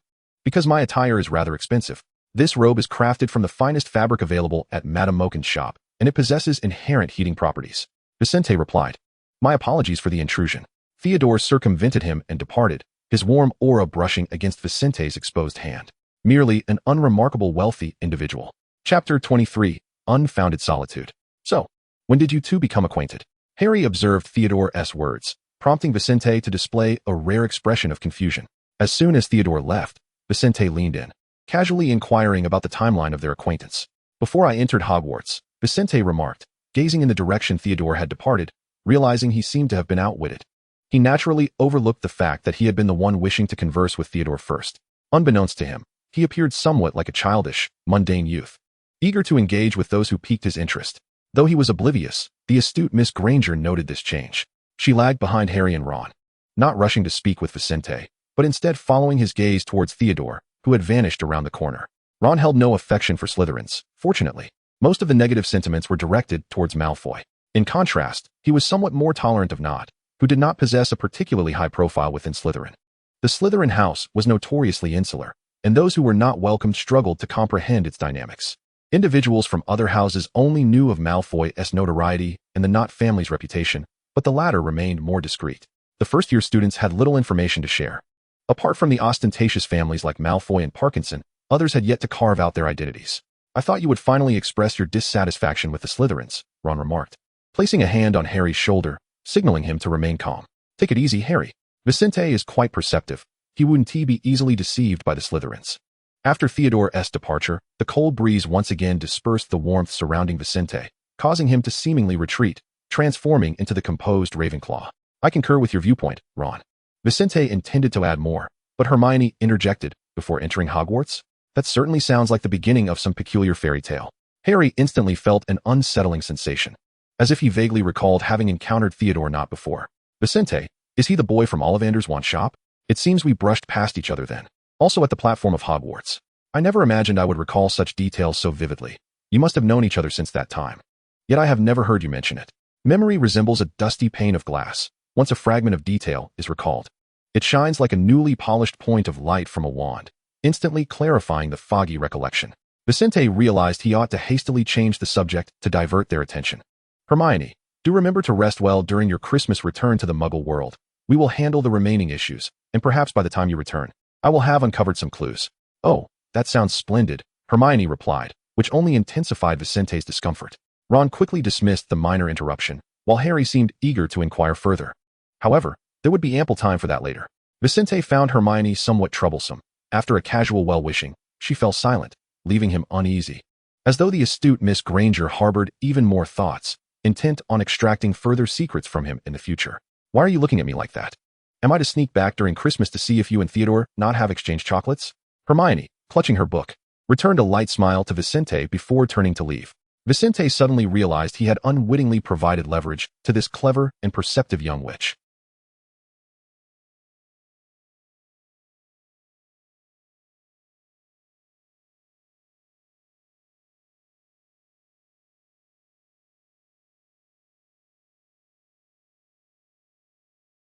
Because my attire is rather expensive. This robe is crafted from the finest fabric available at Madame Mokin's shop, and it possesses inherent heating properties. Vincent replied. My apologies for the intrusion. Theodore circumvented him and departed, his warm aura brushing against Vincent's exposed hand. Merely an unremarkable wealthy individual. Chapter 23. Unfounded Solitude. So, when did you two become acquainted? Harry observed Theodore's words, prompting Vincent to display a rare expression of confusion. As soon as Theodore left, Vincent leaned in, casually inquiring about the timeline of their acquaintance. Before I entered Hogwarts, Vincent remarked, gazing in the direction Theodore had departed, realizing he seemed to have been outwitted. He naturally overlooked the fact that he had been the one wishing to converse with Theodore first. Unbeknownst to him, he appeared somewhat like a childish, mundane youth, eager to engage with those who piqued his interest. Though he was oblivious, the astute Miss Granger noted this change. She lagged behind Harry and Ron, not rushing to speak with Vincent, but instead following his gaze towards Theodore, who had vanished around the corner. Ron held no affection for Slytherins, fortunately. Most of the negative sentiments were directed towards Malfoy. In contrast, he was somewhat more tolerant of Nott, who did not possess a particularly high profile within Slytherin. The Slytherin house was notoriously insular, and those who were not welcomed struggled to comprehend its dynamics. Individuals from other houses only knew of Malfoy's notoriety and the Nott family's reputation, but the latter remained more discreet. The first-year students had little information to share. Apart from the ostentatious families like Malfoy and Parkinson, others had yet to carve out their identities. I thought you would finally express your dissatisfaction with the Slytherins, Ron remarked, placing a hand on Harry's shoulder, signaling him to remain calm. Take it easy, Harry. Vincent is quite perceptive. He wouldn't be easily deceived by the Slytherins. After Theodore's departure, the cold breeze once again dispersed the warmth surrounding Vincent, causing him to seemingly retreat, transforming into the composed Ravenclaw. I concur with your viewpoint, Ron. Vincent intended to add more, but Hermione interjected, before entering Hogwarts? That certainly sounds like the beginning of some peculiar fairy tale. Harry instantly felt an unsettling sensation, as if he vaguely recalled having encountered Theodore Nott before. Vincent, is he the boy from Ollivander's wand shop? It seems we brushed past each other then. Also at the platform of Hogwarts. I never imagined I would recall such details so vividly. You must have known each other since that time. Yet I have never heard you mention it. Memory resembles a dusty pane of glass. Once a fragment of detail is recalled, it shines like a newly polished point of light from a wand, instantly clarifying the foggy recollection. Vincent realized he ought to hastily change the subject to divert their attention. Hermione, do remember to rest well during your Christmas return to the Muggle world. We will handle the remaining issues, and perhaps by the time you return, I will have uncovered some clues. Oh, that sounds splendid, Hermione replied, which only intensified Vincent's discomfort. Ron quickly dismissed the minor interruption, while Harry seemed eager to inquire further. However, there would be ample time for that later. Vincent found Hermione somewhat troublesome. After a casual well-wishing, she fell silent, leaving him uneasy. As though the astute Miss Granger harbored even more thoughts, intent on extracting further secrets from him in the future. Why are you looking at me like that? Am I to sneak back during Christmas to see if you and Theodore Nott have exchanged chocolates? Hermione, clutching her book, returned a light smile to Vincent before turning to leave. Vincent suddenly realized he had unwittingly provided leverage to this clever and perceptive young witch.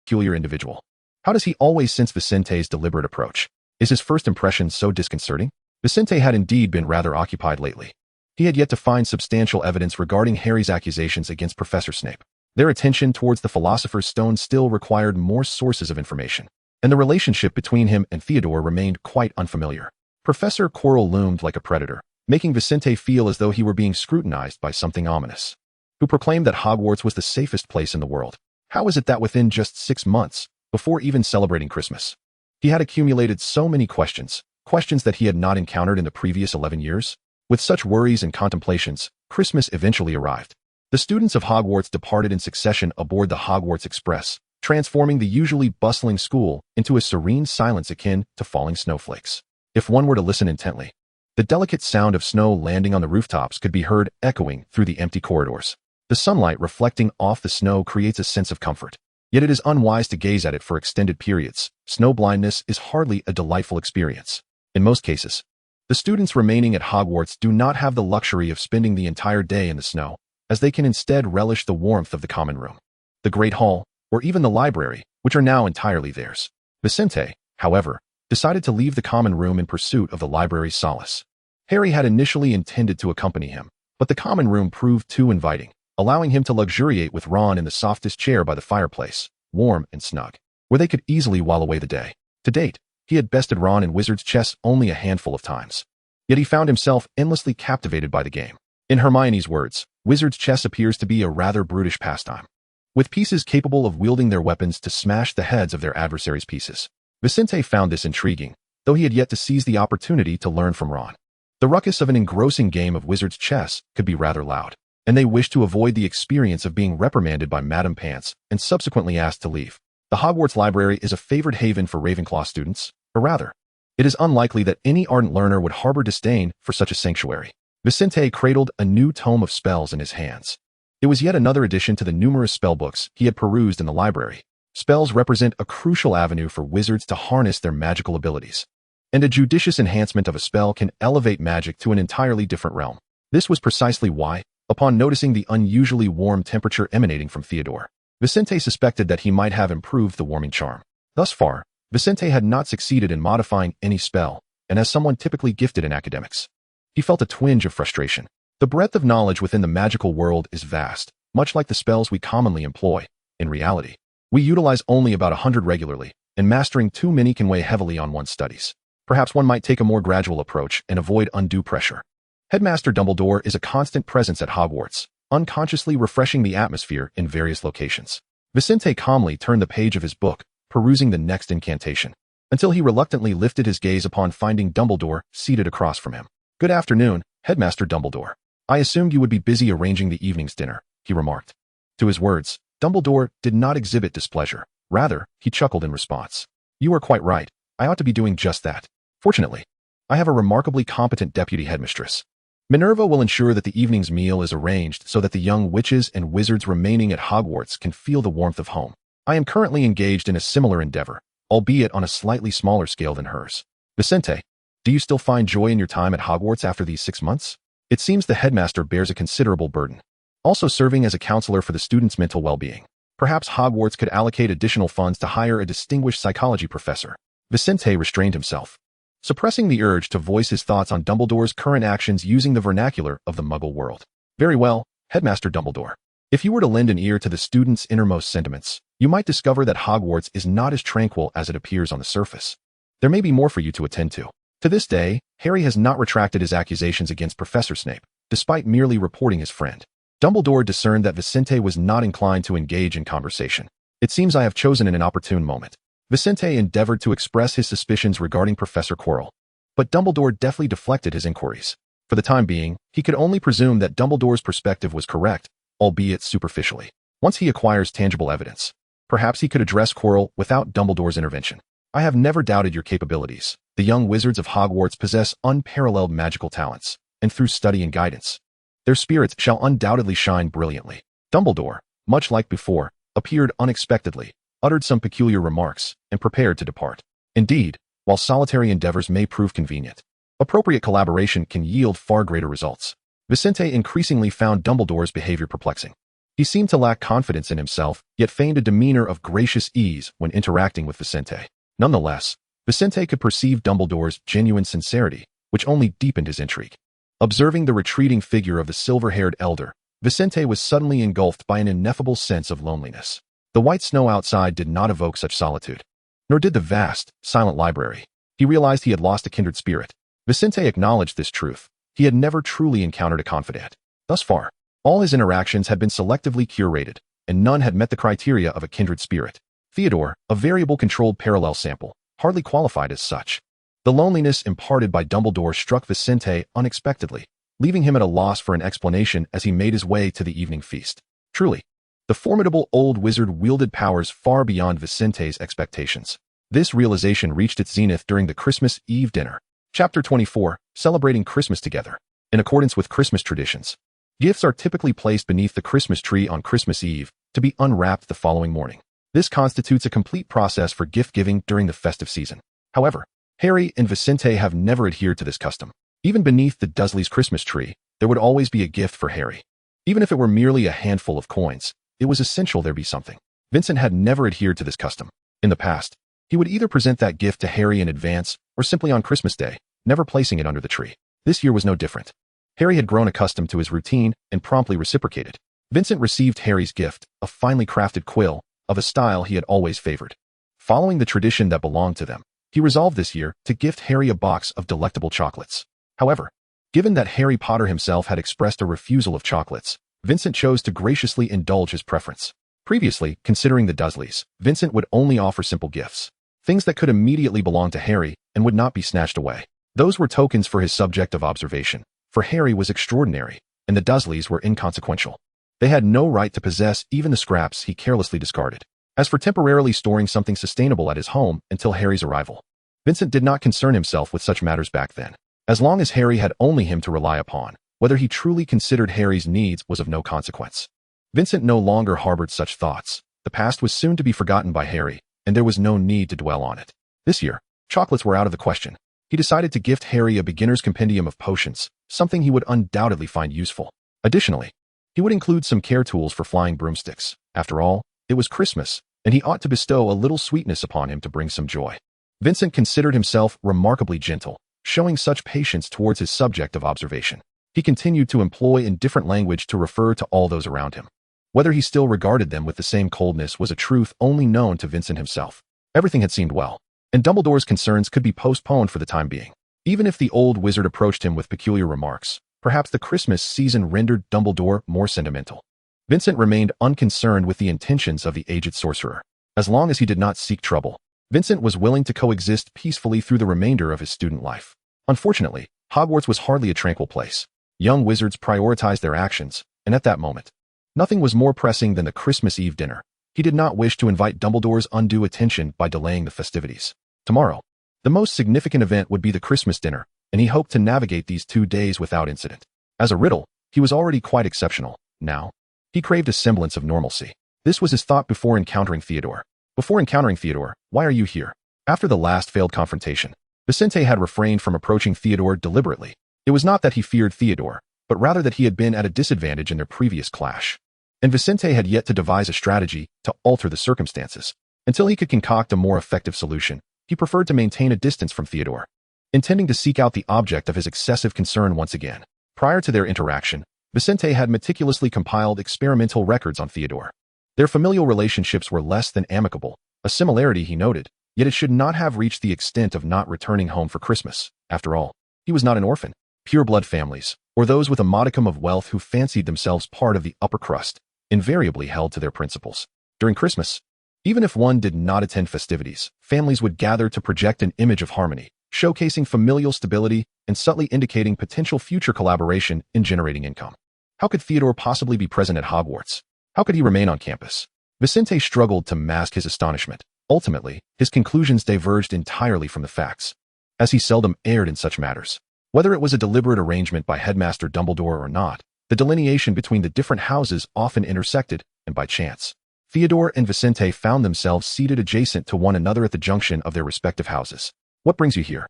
Peculiar individual. How does he always sense Vincent's deliberate approach? Is his first impression so disconcerting? Vincent had indeed been rather occupied lately. He had yet to find substantial evidence regarding Harry's accusations against Professor Snape. Their attention towards the Philosopher's Stone still required more sources of information, and the relationship between him and Theodore remained quite unfamiliar. Professor Quirrell loomed like a predator, making Vincent feel as though he were being scrutinized by something ominous. Who proclaimed that Hogwarts was the safest place in the world? How is it that within just 6 months, before even celebrating Christmas, he had accumulated so many questions that he had not encountered in the previous 11 years? With such worries and contemplations, Christmas eventually arrived. The students of Hogwarts departed in succession aboard the Hogwarts Express, transforming the usually bustling school into a serene silence akin to falling snowflakes. If one were to listen intently, the delicate sound of snow landing on the rooftops could be heard echoing through the empty corridors. The sunlight reflecting off the snow creates a sense of comfort. Yet it is unwise to gaze at it for extended periods. Snow blindness is hardly a delightful experience. In most cases, the students remaining at Hogwarts do not have the luxury of spending the entire day in the snow, as they can instead relish the warmth of the common room, the Great Hall, or even the library, which are now entirely theirs. Vincent, however, decided to leave the common room in pursuit of the library's solace. Harry had initially intended to accompany him, but the common room proved too inviting, allowing him to luxuriate with Ron in the softest chair by the fireplace, warm and snug, where they could easily while away the day. To date, he had bested Ron in Wizard's chess only a handful of times. Yet he found himself endlessly captivated by the game. In Hermione's words, Wizard's chess appears to be a rather brutish pastime, with pieces capable of wielding their weapons to smash the heads of their adversaries' pieces. Vincent found this intriguing, though he had yet to seize the opportunity to learn from Ron. The ruckus of an engrossing game of Wizard's chess could be rather loud, and they wished to avoid the experience of being reprimanded by Madame Pants and subsequently asked to leave. The Hogwarts Library is a favored haven for Ravenclaw students, or rather, it is unlikely that any ardent learner would harbor disdain for such a sanctuary. Vincent cradled a new tome of spells in his hands. It was yet another addition to the numerous spellbooks he had perused in the library. Spells represent a crucial avenue for wizards to harness their magical abilities, and a judicious enhancement of a spell can elevate magic to an entirely different realm. This was precisely why, upon noticing the unusually warm temperature emanating from Theodore, Vincent suspected that he might have improved the warming charm. Thus far, Vincent had not succeeded in modifying any spell, and as someone typically gifted in academics, he felt a twinge of frustration. The breadth of knowledge within the magical world is vast, much like the spells we commonly employ. In reality, we utilize only about 100 regularly, and mastering too many can weigh heavily on one's studies. Perhaps one might take a more gradual approach and avoid undue pressure. Headmaster Dumbledore is a constant presence at Hogwarts, unconsciously refreshing the atmosphere in various locations. Vincent calmly turned the page of his book, perusing the next incantation, until he reluctantly lifted his gaze upon finding Dumbledore seated across from him. "Good afternoon, Headmaster Dumbledore. I assumed you would be busy arranging the evening's dinner," he remarked. To his words, Dumbledore did not exhibit displeasure. Rather, he chuckled in response. "You are quite right. I ought to be doing just that. Fortunately, I have a remarkably competent deputy headmistress. Minerva will ensure that the evening's meal is arranged so that the young witches and wizards remaining at Hogwarts can feel the warmth of home. I am currently engaged in a similar endeavor, albeit on a slightly smaller scale than hers. Vincent, do you still find joy in your time at Hogwarts after these 6 months? It seems the headmaster bears a considerable burden, also serving as a counselor for the students' mental well-being. Perhaps Hogwarts could allocate additional funds to hire a distinguished psychology professor." Vincent restrained himself, suppressing the urge to voice his thoughts on Dumbledore's current actions using the vernacular of the Muggle world. "Very well, Headmaster Dumbledore. If you were to lend an ear to the students' innermost sentiments, you might discover that Hogwarts is not as tranquil as it appears on the surface. There may be more for you to attend to." To this day, Harry has not retracted his accusations against Professor Snape, despite merely reporting his friend. Dumbledore discerned that Vincent was not inclined to engage in conversation. "It seems I have chosen an opportune moment." Vincent endeavored to express his suspicions regarding Professor Quirrell, but Dumbledore deftly deflected his inquiries. For the time being, he could only presume that Dumbledore's perspective was correct, albeit superficially. Once he acquires tangible evidence, perhaps he could address Quirrell without Dumbledore's intervention. "I have never doubted your capabilities. The young wizards of Hogwarts possess unparalleled magical talents, and through study and guidance, their spirits shall undoubtedly shine brilliantly." Dumbledore, much like before, appeared unexpectedly, uttered some peculiar remarks, and prepared to depart. Indeed, while solitary endeavors may prove convenient, appropriate collaboration can yield far greater results. Vincent increasingly found Dumbledore's behavior perplexing. He seemed to lack confidence in himself, yet feigned a demeanor of gracious ease when interacting with Vincent. Nonetheless, Vincent could perceive Dumbledore's genuine sincerity, which only deepened his intrigue. Observing the retreating figure of the silver-haired elder, Vincent was suddenly engulfed by an ineffable sense of loneliness. The white snow outside did not evoke such solitude, nor did the vast, silent library. He realized he had lost a kindred spirit. Vincent acknowledged this truth. He had never truly encountered a confidant. Thus far, all his interactions had been selectively curated, and none had met the criteria of a kindred spirit. Theodore, a variable controlled parallel sample, hardly qualified as such. The loneliness imparted by Dumbledore struck Vincent unexpectedly, leaving him at a loss for an explanation as he made his way to the evening feast. Truly, the formidable old wizard wielded powers far beyond Vincent's expectations. This realization reached its zenith during the Christmas Eve dinner. Chapter 24, Celebrating Christmas Together. In accordance with Christmas traditions, gifts are typically placed beneath the Christmas tree on Christmas Eve to be unwrapped the following morning. This constitutes a complete process for gift-giving during the festive season. However, Harry and Vincent have never adhered to this custom. Even beneath the Dursleys' Christmas tree, there would always be a gift for Harry. Even if it were merely a handful of coins, it was essential there be something. Vincent had never adhered to this custom. In the past, He would either present that gift to Harry in advance or simply on Christmas Day, never placing it under the tree. This year was no different. Harry had grown accustomed to his routine and promptly reciprocated. Vincent received Harry's gift, a finely crafted quill, of a style he had always favored. Following the tradition that belonged to them, he resolved this year to gift Harry a box of delectable chocolates. However, given that Harry Potter himself had expressed a refusal of chocolates, Vincent chose to graciously indulge his preference. Previously, considering the Dursleys, Vincent would only offer simple gifts, things that could immediately belong to Harry and would not be snatched away. Those were tokens for his subject of observation, for Harry was extraordinary, and the Dursleys were inconsequential. They had no right to possess even the scraps he carelessly discarded. As for temporarily storing something sustainable at his home until Harry's arrival, Vincent did not concern himself with such matters back then. As long as Harry had only him to rely upon, whether he truly considered Harry's needs was of no consequence. Vincent no longer harbored such thoughts. The past was soon to be forgotten by Harry, and there was no need to dwell on it. This year, chocolates were out of the question. He decided to gift Harry a beginner's compendium of potions, something he would undoubtedly find useful. Additionally, he would include some care tools for flying broomsticks. After all, it was Christmas, and he ought to bestow a little sweetness upon him to bring some joy. Vincent considered himself remarkably gentle, showing such patience towards his subject of observation. He continued to employ indifferent language to refer to all those around him. Whether he still regarded them with the same coldness was a truth only known to Vincent himself. Everything had seemed well, and Dumbledore's concerns could be postponed for the time being. Even if the old wizard approached him with peculiar remarks, perhaps the Christmas season rendered Dumbledore more sentimental. Vincent remained unconcerned with the intentions of the aged sorcerer. As long as he did not seek trouble, Vincent was willing to coexist peacefully through the remainder of his student life. Unfortunately, Hogwarts was hardly a tranquil place. Young wizards prioritized their actions, and at that moment, nothing was more pressing than the Christmas Eve dinner. He did not wish to invite Dumbledore's undue attention by delaying the festivities. Tomorrow, the most significant event would be the Christmas dinner, and he hoped to navigate these 2 days without incident. As a riddle, he was already quite exceptional. Now, he craved a semblance of normalcy. This was his thought before encountering Theodore. Before encountering Theodore, why are you here? After the last failed confrontation, Vincent had refrained from approaching Theodore deliberately. It was not that he feared Theodore, but rather that he had been at a disadvantage in their previous clash. And Vincent had yet to devise a strategy to alter the circumstances. Until he could concoct a more effective solution, he preferred to maintain a distance from Theodore, intending to seek out the object of his excessive concern once again. Prior to their interaction, Vincent had meticulously compiled experimental records on Theodore. Their familial relationships were less than amicable, a similarity he noted, yet it should not have reached the extent of not returning home for Christmas. After all, he was not an orphan. Pure-blood families, or those with a modicum of wealth who fancied themselves part of the upper crust, invariably held to their principles. During Christmas, even if one did not attend festivities, families would gather to project an image of harmony, showcasing familial stability and subtly indicating potential future collaboration in generating income. How could Theodore possibly be present at Hogwarts? How could he remain on campus? Vincent struggled to mask his astonishment. Ultimately, his conclusions diverged entirely from the facts, as he seldom erred in such matters. Whether it was a deliberate arrangement by Headmaster Dumbledore or not, the delineation between the different houses often intersected, and by chance, Theodore and Vincent found themselves seated adjacent to one another at the junction of their respective houses. What brings you here?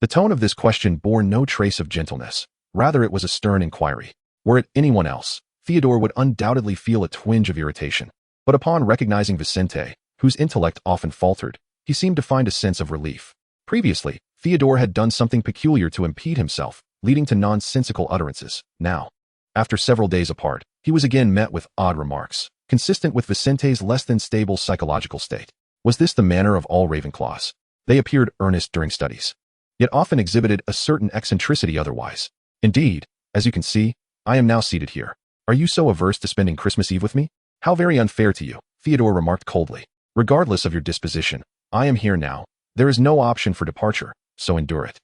The tone of this question bore no trace of gentleness. Rather, it was a stern inquiry. Were it anyone else, Theodore would undoubtedly feel a twinge of irritation. But upon recognizing Vincent, whose intellect often faltered, he seemed to find a sense of relief. Previously, Theodore had done something peculiar to impede himself, leading to nonsensical utterances. Now, after several days apart, he was again met with odd remarks, consistent with Vincent's less than stable psychological state. Was this the manner of all Ravenclaws? They appeared earnest during studies, yet often exhibited a certain eccentricity otherwise. Indeed, as you can see, I am now seated here. Are you so averse to spending Christmas Eve with me? How very unfair to you, Theodore remarked coldly. Regardless of your disposition, I am here now. There is no option for departure, so endure it.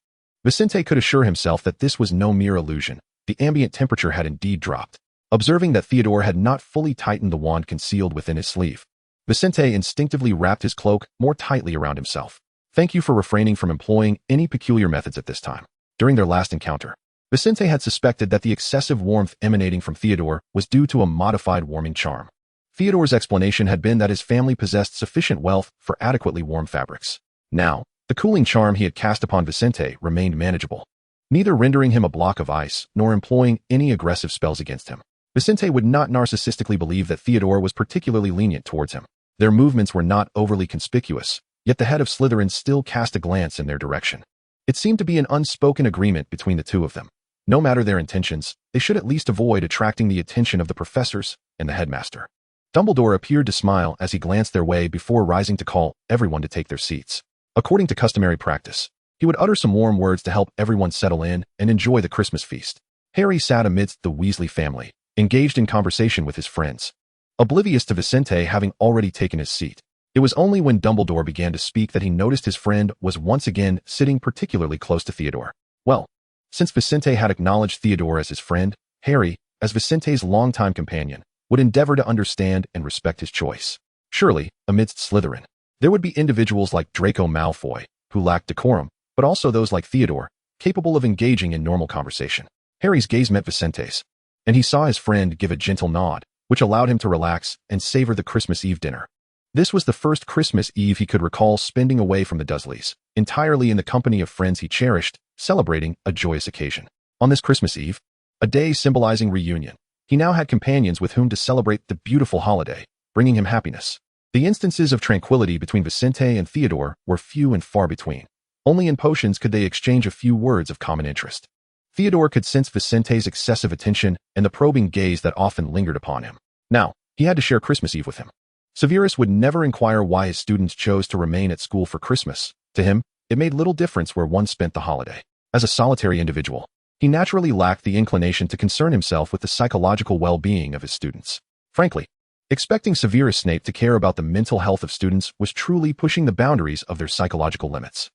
Vincent could assure himself that this was no mere illusion. The ambient temperature had indeed dropped. Observing that Theodore had not fully tightened the wand concealed within his sleeve, Vincent instinctively wrapped his cloak more tightly around himself. Thank you for refraining from employing any peculiar methods at this time. During their last encounter, Vincent had suspected that the excessive warmth emanating from Theodore was due to a modified warming charm. Theodore's explanation had been that his family possessed sufficient wealth for adequately warm fabrics. Now, the cooling charm he had cast upon Vincent remained manageable, neither rendering him a block of ice nor employing any aggressive spells against him. Vincent would not narcissistically believe that Theodore was particularly lenient towards him. Their movements were not overly conspicuous, yet the head of Slytherin still cast a glance in their direction. It seemed to be an unspoken agreement between the two of them. No matter their intentions, they should at least avoid attracting the attention of the professors and the headmaster. Dumbledore appeared to smile as he glanced their way before rising to call everyone to take their seats. According to customary practice, he would utter some warm words to help everyone settle in and enjoy the Christmas feast. Harry sat amidst the Weasley family, engaged in conversation with his friends, oblivious to Vincent having already taken his seat. It was only when Dumbledore began to speak that he noticed his friend was once again sitting particularly close to Theodore. Well, since Vincent had acknowledged Theodore as his friend, Harry, as Vicente's longtime companion, would endeavor to understand and respect his choice. Surely, amidst Slytherin, there would be individuals like Draco Malfoy, who lacked decorum, but also those like Theodore, capable of engaging in normal conversation. Harry's gaze met Vicente's, and he saw his friend give a gentle nod, which allowed him to relax and savor the Christmas Eve dinner. This was the first Christmas Eve he could recall spending away from the Dursleys, entirely in the company of friends he cherished, celebrating a joyous occasion. On this Christmas Eve, a day symbolizing reunion, he now had companions with whom to celebrate the beautiful holiday, bringing him happiness. The instances of tranquility between Vincent and Theodore were few and far between. Only in potions could they exchange a few words of common interest. Theodore could sense Vicente's excessive attention and the probing gaze that often lingered upon him. Now, he had to share Christmas Eve with him. Severus would never inquire why his students chose to remain at school for Christmas. To him, it made little difference where one spent the holiday. As a solitary individual, he naturally lacked the inclination to concern himself with the psychological well-being of his students. Frankly, expecting Severus Snape to care about the mental health of students was truly pushing the boundaries of their psychological limits.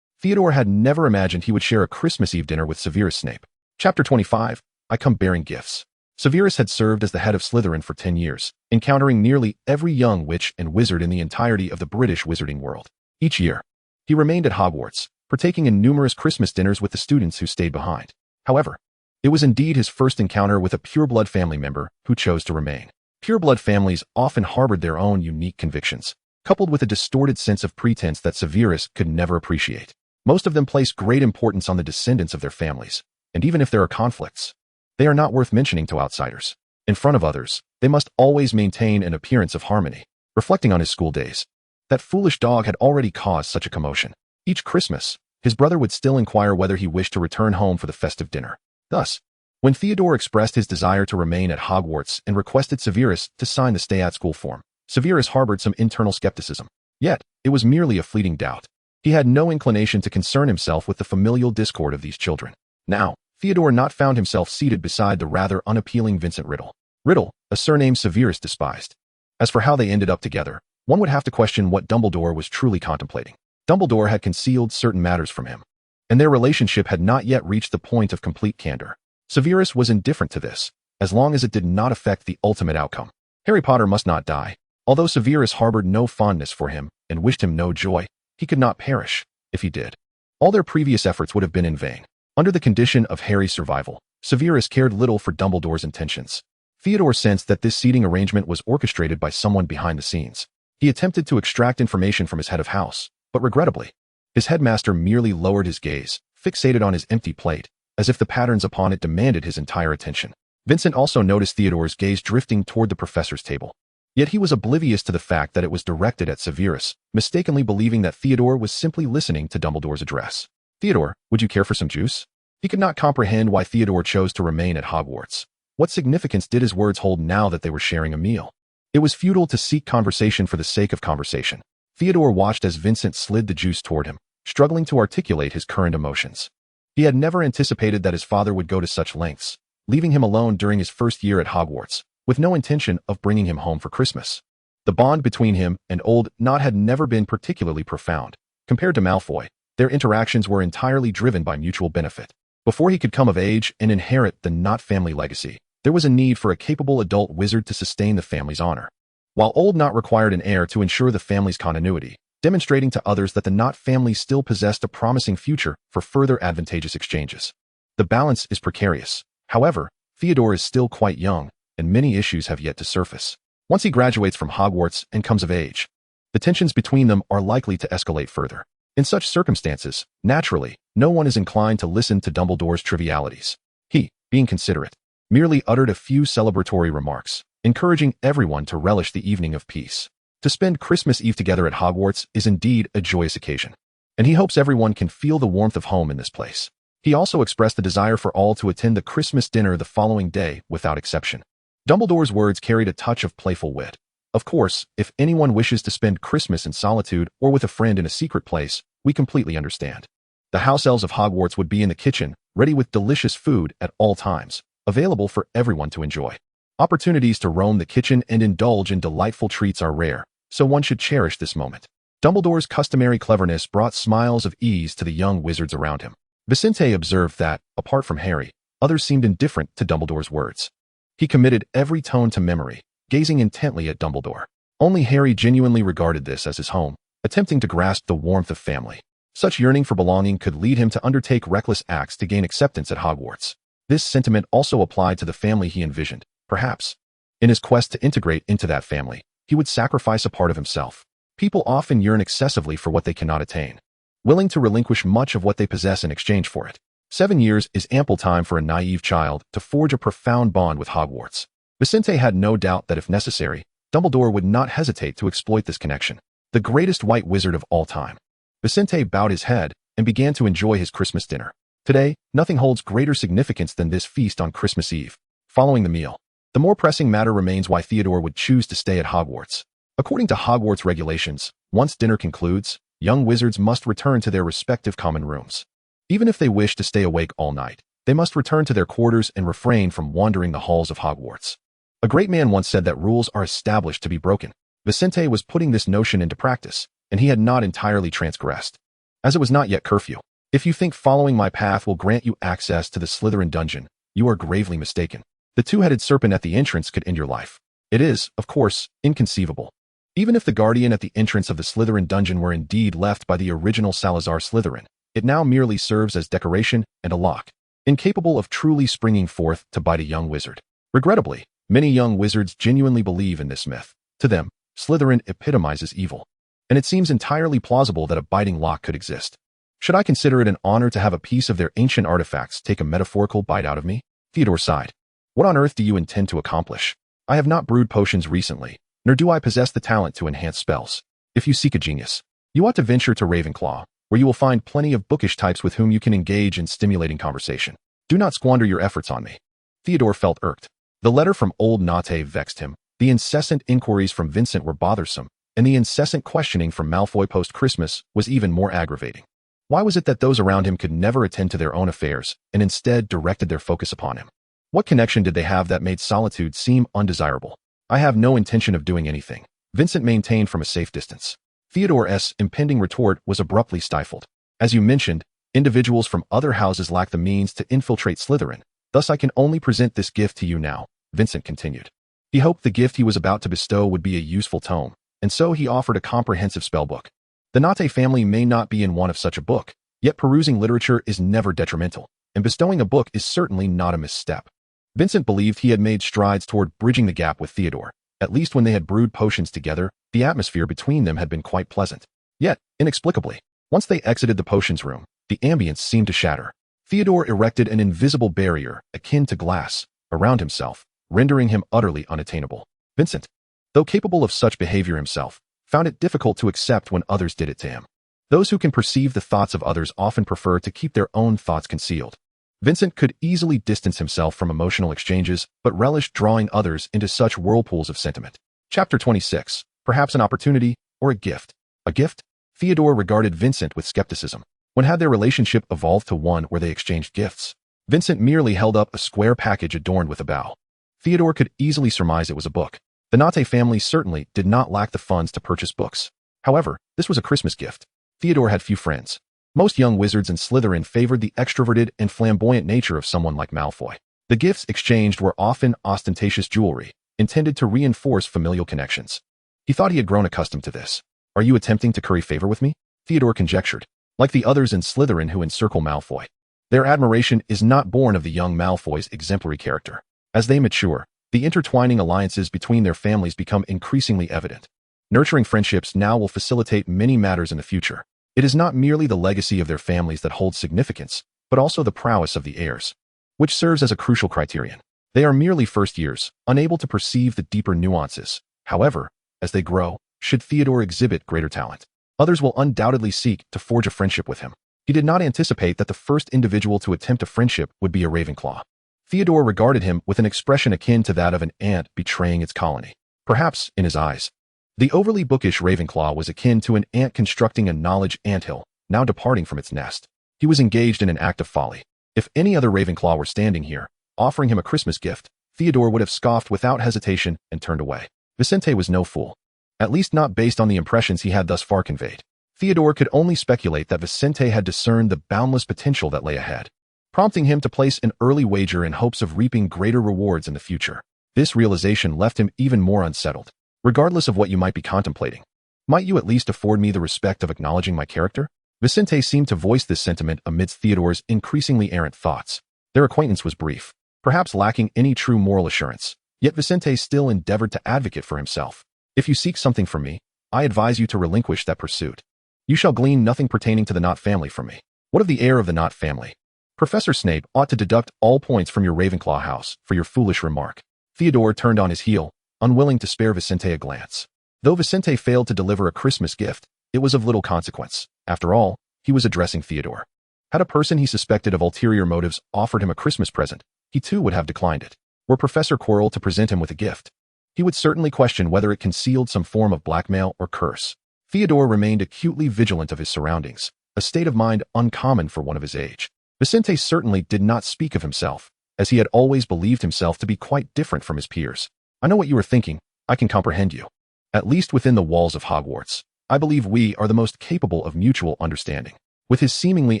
Theodore had never imagined he would share a Christmas Eve dinner with Severus Snape. Chapter 25, I Come Bearing Gifts. Severus had served as the head of Slytherin for 10 years, encountering nearly every young witch and wizard in the entirety of the British Wizarding World. Each year, he remained at Hogwarts, partaking in numerous Christmas dinners with the students who stayed behind. However, it was indeed his first encounter with a pureblood family member who chose to remain. Pureblood families often harbored their own unique convictions, coupled with a distorted sense of pretense that Severus could never appreciate. Most of them place great importance on the descendants of their families, and even if there are conflicts, they are not worth mentioning to outsiders. In front of others, they must always maintain an appearance of harmony. Reflecting on his school days, that foolish dog had already caused such a commotion. Each Christmas, his brother would still inquire whether he wished to return home for the festive dinner. Thus, when Theodore expressed his desire to remain at Hogwarts and requested Severus to sign the stay-at-school form, Severus harbored some internal skepticism. Yet, it was merely a fleeting doubt. He had no inclination to concern himself with the familial discord of these children. Now, Theodore Nott found himself seated beside the rather unappealing Vincent Riddle. Riddle, a surname Severus despised. As for how they ended up together, one would have to question what Dumbledore was truly contemplating. Dumbledore had concealed certain matters from him, and their relationship had not yet reached the point of complete candor. Severus was indifferent to this, as long as it did not affect the ultimate outcome. Harry Potter must not die. Although Severus harbored no fondness for him and wished him no joy, he could not perish. If he did, all their previous efforts would have been in vain. Under the condition of Harry's survival, Severus cared little for Dumbledore's intentions. Theodore sensed that this seating arrangement was orchestrated by someone behind the scenes. He attempted to extract information from his head of house, but regrettably, his headmaster merely lowered his gaze, fixated on his empty plate, as if the patterns upon it demanded his entire attention. Vincent also noticed Theodore's gaze drifting toward the professor's table. Yet he was oblivious to the fact that it was directed at Severus, mistakenly believing that Theodore was simply listening to Dumbledore's address. Theodore, would you care for some juice? He could not comprehend why Theodore chose to remain at Hogwarts. What significance did his words hold now that they were sharing a meal? It was futile to seek conversation for the sake of conversation. Theodore watched as Vincent slid the juice toward him, struggling to articulate his current emotions. He had never anticipated that his father would go to such lengths, leaving him alone during his first year at Hogwarts, with no intention of bringing him home for Christmas. The bond between him and old Nott had never been particularly profound. Compared to Malfoy, their interactions were entirely driven by mutual benefit. Before he could come of age and inherit the Nott family legacy, there was a need for a capable adult wizard to sustain the family's honor. While old Nott required an heir to ensure the family's continuity, demonstrating to others that the Nott family still possessed a promising future for further advantageous exchanges. The balance is precarious. However, Theodore is still quite young, and many issues have yet to surface. Once he graduates from Hogwarts and comes of age, the tensions between them are likely to escalate further. In such circumstances, naturally, no one is inclined to listen to Dumbledore's trivialities. He, being considerate, merely uttered a few celebratory remarks, encouraging everyone to relish the evening of peace. To spend Christmas Eve together at Hogwarts is indeed a joyous occasion, and he hopes everyone can feel the warmth of home in this place. He also expressed the desire for all to attend the Christmas dinner the following day without exception. Dumbledore's words carried a touch of playful wit. Of course, if anyone wishes to spend Christmas in solitude or with a friend in a secret place, we completely understand. The house elves of Hogwarts would be in the kitchen, ready with delicious food at all times, available for everyone to enjoy. Opportunities to roam the kitchen and indulge in delightful treats are rare, so one should cherish this moment. Dumbledore's customary cleverness brought smiles of ease to the young wizards around him. Vincent observed that, apart from Harry, others seemed indifferent to Dumbledore's words. He committed every tone to memory, gazing intently at Dumbledore. Only Harry genuinely regarded this as his home, attempting to grasp the warmth of family. Such yearning for belonging could lead him to undertake reckless acts to gain acceptance at Hogwarts. This sentiment also applied to the family he envisioned, perhaps. In his quest to integrate into that family, he would sacrifice a part of himself. People often yearn excessively for what they cannot attain, willing to relinquish much of what they possess in exchange for it. 7 years is ample time for a naive child to forge a profound bond with Hogwarts. Vincent had no doubt that if necessary, Dumbledore would not hesitate to exploit this connection. The greatest white wizard of all time. Vincent bowed his head and began to enjoy his Christmas dinner. Today, nothing holds greater significance than this feast on Christmas Eve. Following the meal, the more pressing matter remains why Theodore would choose to stay at Hogwarts. According to Hogwarts regulations, once dinner concludes, young wizards must return to their respective common rooms. Even if they wish to stay awake all night, they must return to their quarters and refrain from wandering the halls of Hogwarts. A great man once said that rules are established to be broken. Vincent was putting this notion into practice, and he had not entirely transgressed. As it was not yet curfew, if you think following my path will grant you access to the Slytherin dungeon, you are gravely mistaken. The two-headed serpent at the entrance could end your life. It is, of course, inconceivable. Even if the guardian at the entrance of the Slytherin dungeon were indeed left by the original Salazar Slytherin, it now merely serves as decoration and a lock, incapable of truly springing forth to bite a young wizard. Regrettably, many young wizards genuinely believe in this myth. To them, Slytherin epitomizes evil, and it seems entirely plausible that a biting lock could exist. Should I consider it an honor to have a piece of their ancient artifacts take a metaphorical bite out of me? Theodore sighed. What on earth do you intend to accomplish? I have not brewed potions recently, nor do I possess the talent to enhance spells. If you seek a genius, you ought to venture to Ravenclaw, where you will find plenty of bookish types with whom you can engage in stimulating conversation. Do not squander your efforts on me. Theodore felt irked. The letter from old Nott vexed him. The incessant inquiries from Vincent were bothersome, and the incessant questioning from Malfoy post-Christmas was even more aggravating. Why was it that those around him could never attend to their own affairs and instead directed their focus upon him? What connection did they have that made solitude seem undesirable? I have no intention of doing anything, Vincent maintained from a safe distance. Theodore's impending retort was abruptly stifled. As you mentioned, individuals from other houses lack the means to infiltrate Slytherin, thus I can only present this gift to you now, Vincent continued. He hoped the gift he was about to bestow would be a useful tome, and so he offered a comprehensive spellbook. The Nott family may not be in want of such a book, yet perusing literature is never detrimental, and bestowing a book is certainly not a misstep. Vincent believed he had made strides toward bridging the gap with Theodore. At least when they had brewed potions together, the atmosphere between them had been quite pleasant. Yet, inexplicably, once they exited the potions room, the ambience seemed to shatter. Theodore erected an invisible barrier, akin to glass, around himself, rendering him utterly unattainable. Vincent, though capable of such behavior himself, found it difficult to accept when others did it to him. Those who can perceive the thoughts of others often prefer to keep their own thoughts concealed. Vincent could easily distance himself from emotional exchanges, but relished drawing others into such whirlpools of sentiment. Chapter 26. Perhaps an opportunity, or a gift. A gift? Theodore regarded Vincent with skepticism. When had their relationship evolved to one where they exchanged gifts? Vincent merely held up a square package adorned with a bow. Theodore could easily surmise it was a book. The Nott family certainly did not lack the funds to purchase books. However, this was a Christmas gift. Theodore had few friends. Most young wizards in Slytherin favored the extroverted and flamboyant nature of someone like Malfoy. The gifts exchanged were often ostentatious jewelry, intended to reinforce familial connections. He thought he had grown accustomed to this. Are you attempting to curry favor with me? Theodore conjectured. Like the others in Slytherin who encircle Malfoy, their admiration is not born of the young Malfoy's exemplary character. As they mature, the intertwining alliances between their families become increasingly evident. Nurturing friendships now will facilitate many matters in the future. It is not merely the legacy of their families that holds significance, but also the prowess of the heirs, which serves as a crucial criterion. They are merely first years, unable to perceive the deeper nuances. However, as they grow, should Theodore exhibit greater talent. Others will undoubtedly seek to forge a friendship with him. He did not anticipate that the first individual to attempt a friendship would be a Ravenclaw. Theodore regarded him with an expression akin to that of an ant betraying its colony. Perhaps, in his eyes, the overly bookish Ravenclaw was akin to an ant constructing a knowledge anthill, now departing from its nest. He was engaged in an act of folly. If any other Ravenclaw were standing here, offering him a Christmas gift, Theodore would have scoffed without hesitation and turned away. Vincent was no fool. At least not based on the impressions he had thus far conveyed. Theodore could only speculate that Vincent had discerned the boundless potential that lay ahead, prompting him to place an early wager in hopes of reaping greater rewards in the future. This realization left him even more unsettled. Regardless of what you might be contemplating, might you at least afford me the respect of acknowledging my character? Vincent seemed to voice this sentiment amidst Theodore's increasingly errant thoughts. Their acquaintance was brief, perhaps lacking any true moral assurance, yet Vincent still endeavored to advocate for himself. If you seek something from me, I advise you to relinquish that pursuit. You shall glean nothing pertaining to the Nott family from me. What of the heir of the Nott family? Professor Snape ought to deduct all points from your Ravenclaw house for your foolish remark. Theodore turned on his heel, unwilling to spare Vincent a glance. Though Vincent failed to deliver a Christmas gift, it was of little consequence. After all, he was addressing Theodore. Had a person he suspected of ulterior motives offered him a Christmas present, he too would have declined it. Were Professor Quirrell to present him with a gift, he would certainly question whether it concealed some form of blackmail or curse. Theodore remained acutely vigilant of his surroundings, a state of mind uncommon for one of his age. Vincent certainly did not speak of himself, as he had always believed himself to be quite different from his peers. I know what you are thinking. I can comprehend you. At least within the walls of Hogwarts, I believe we are the most capable of mutual understanding. With his seemingly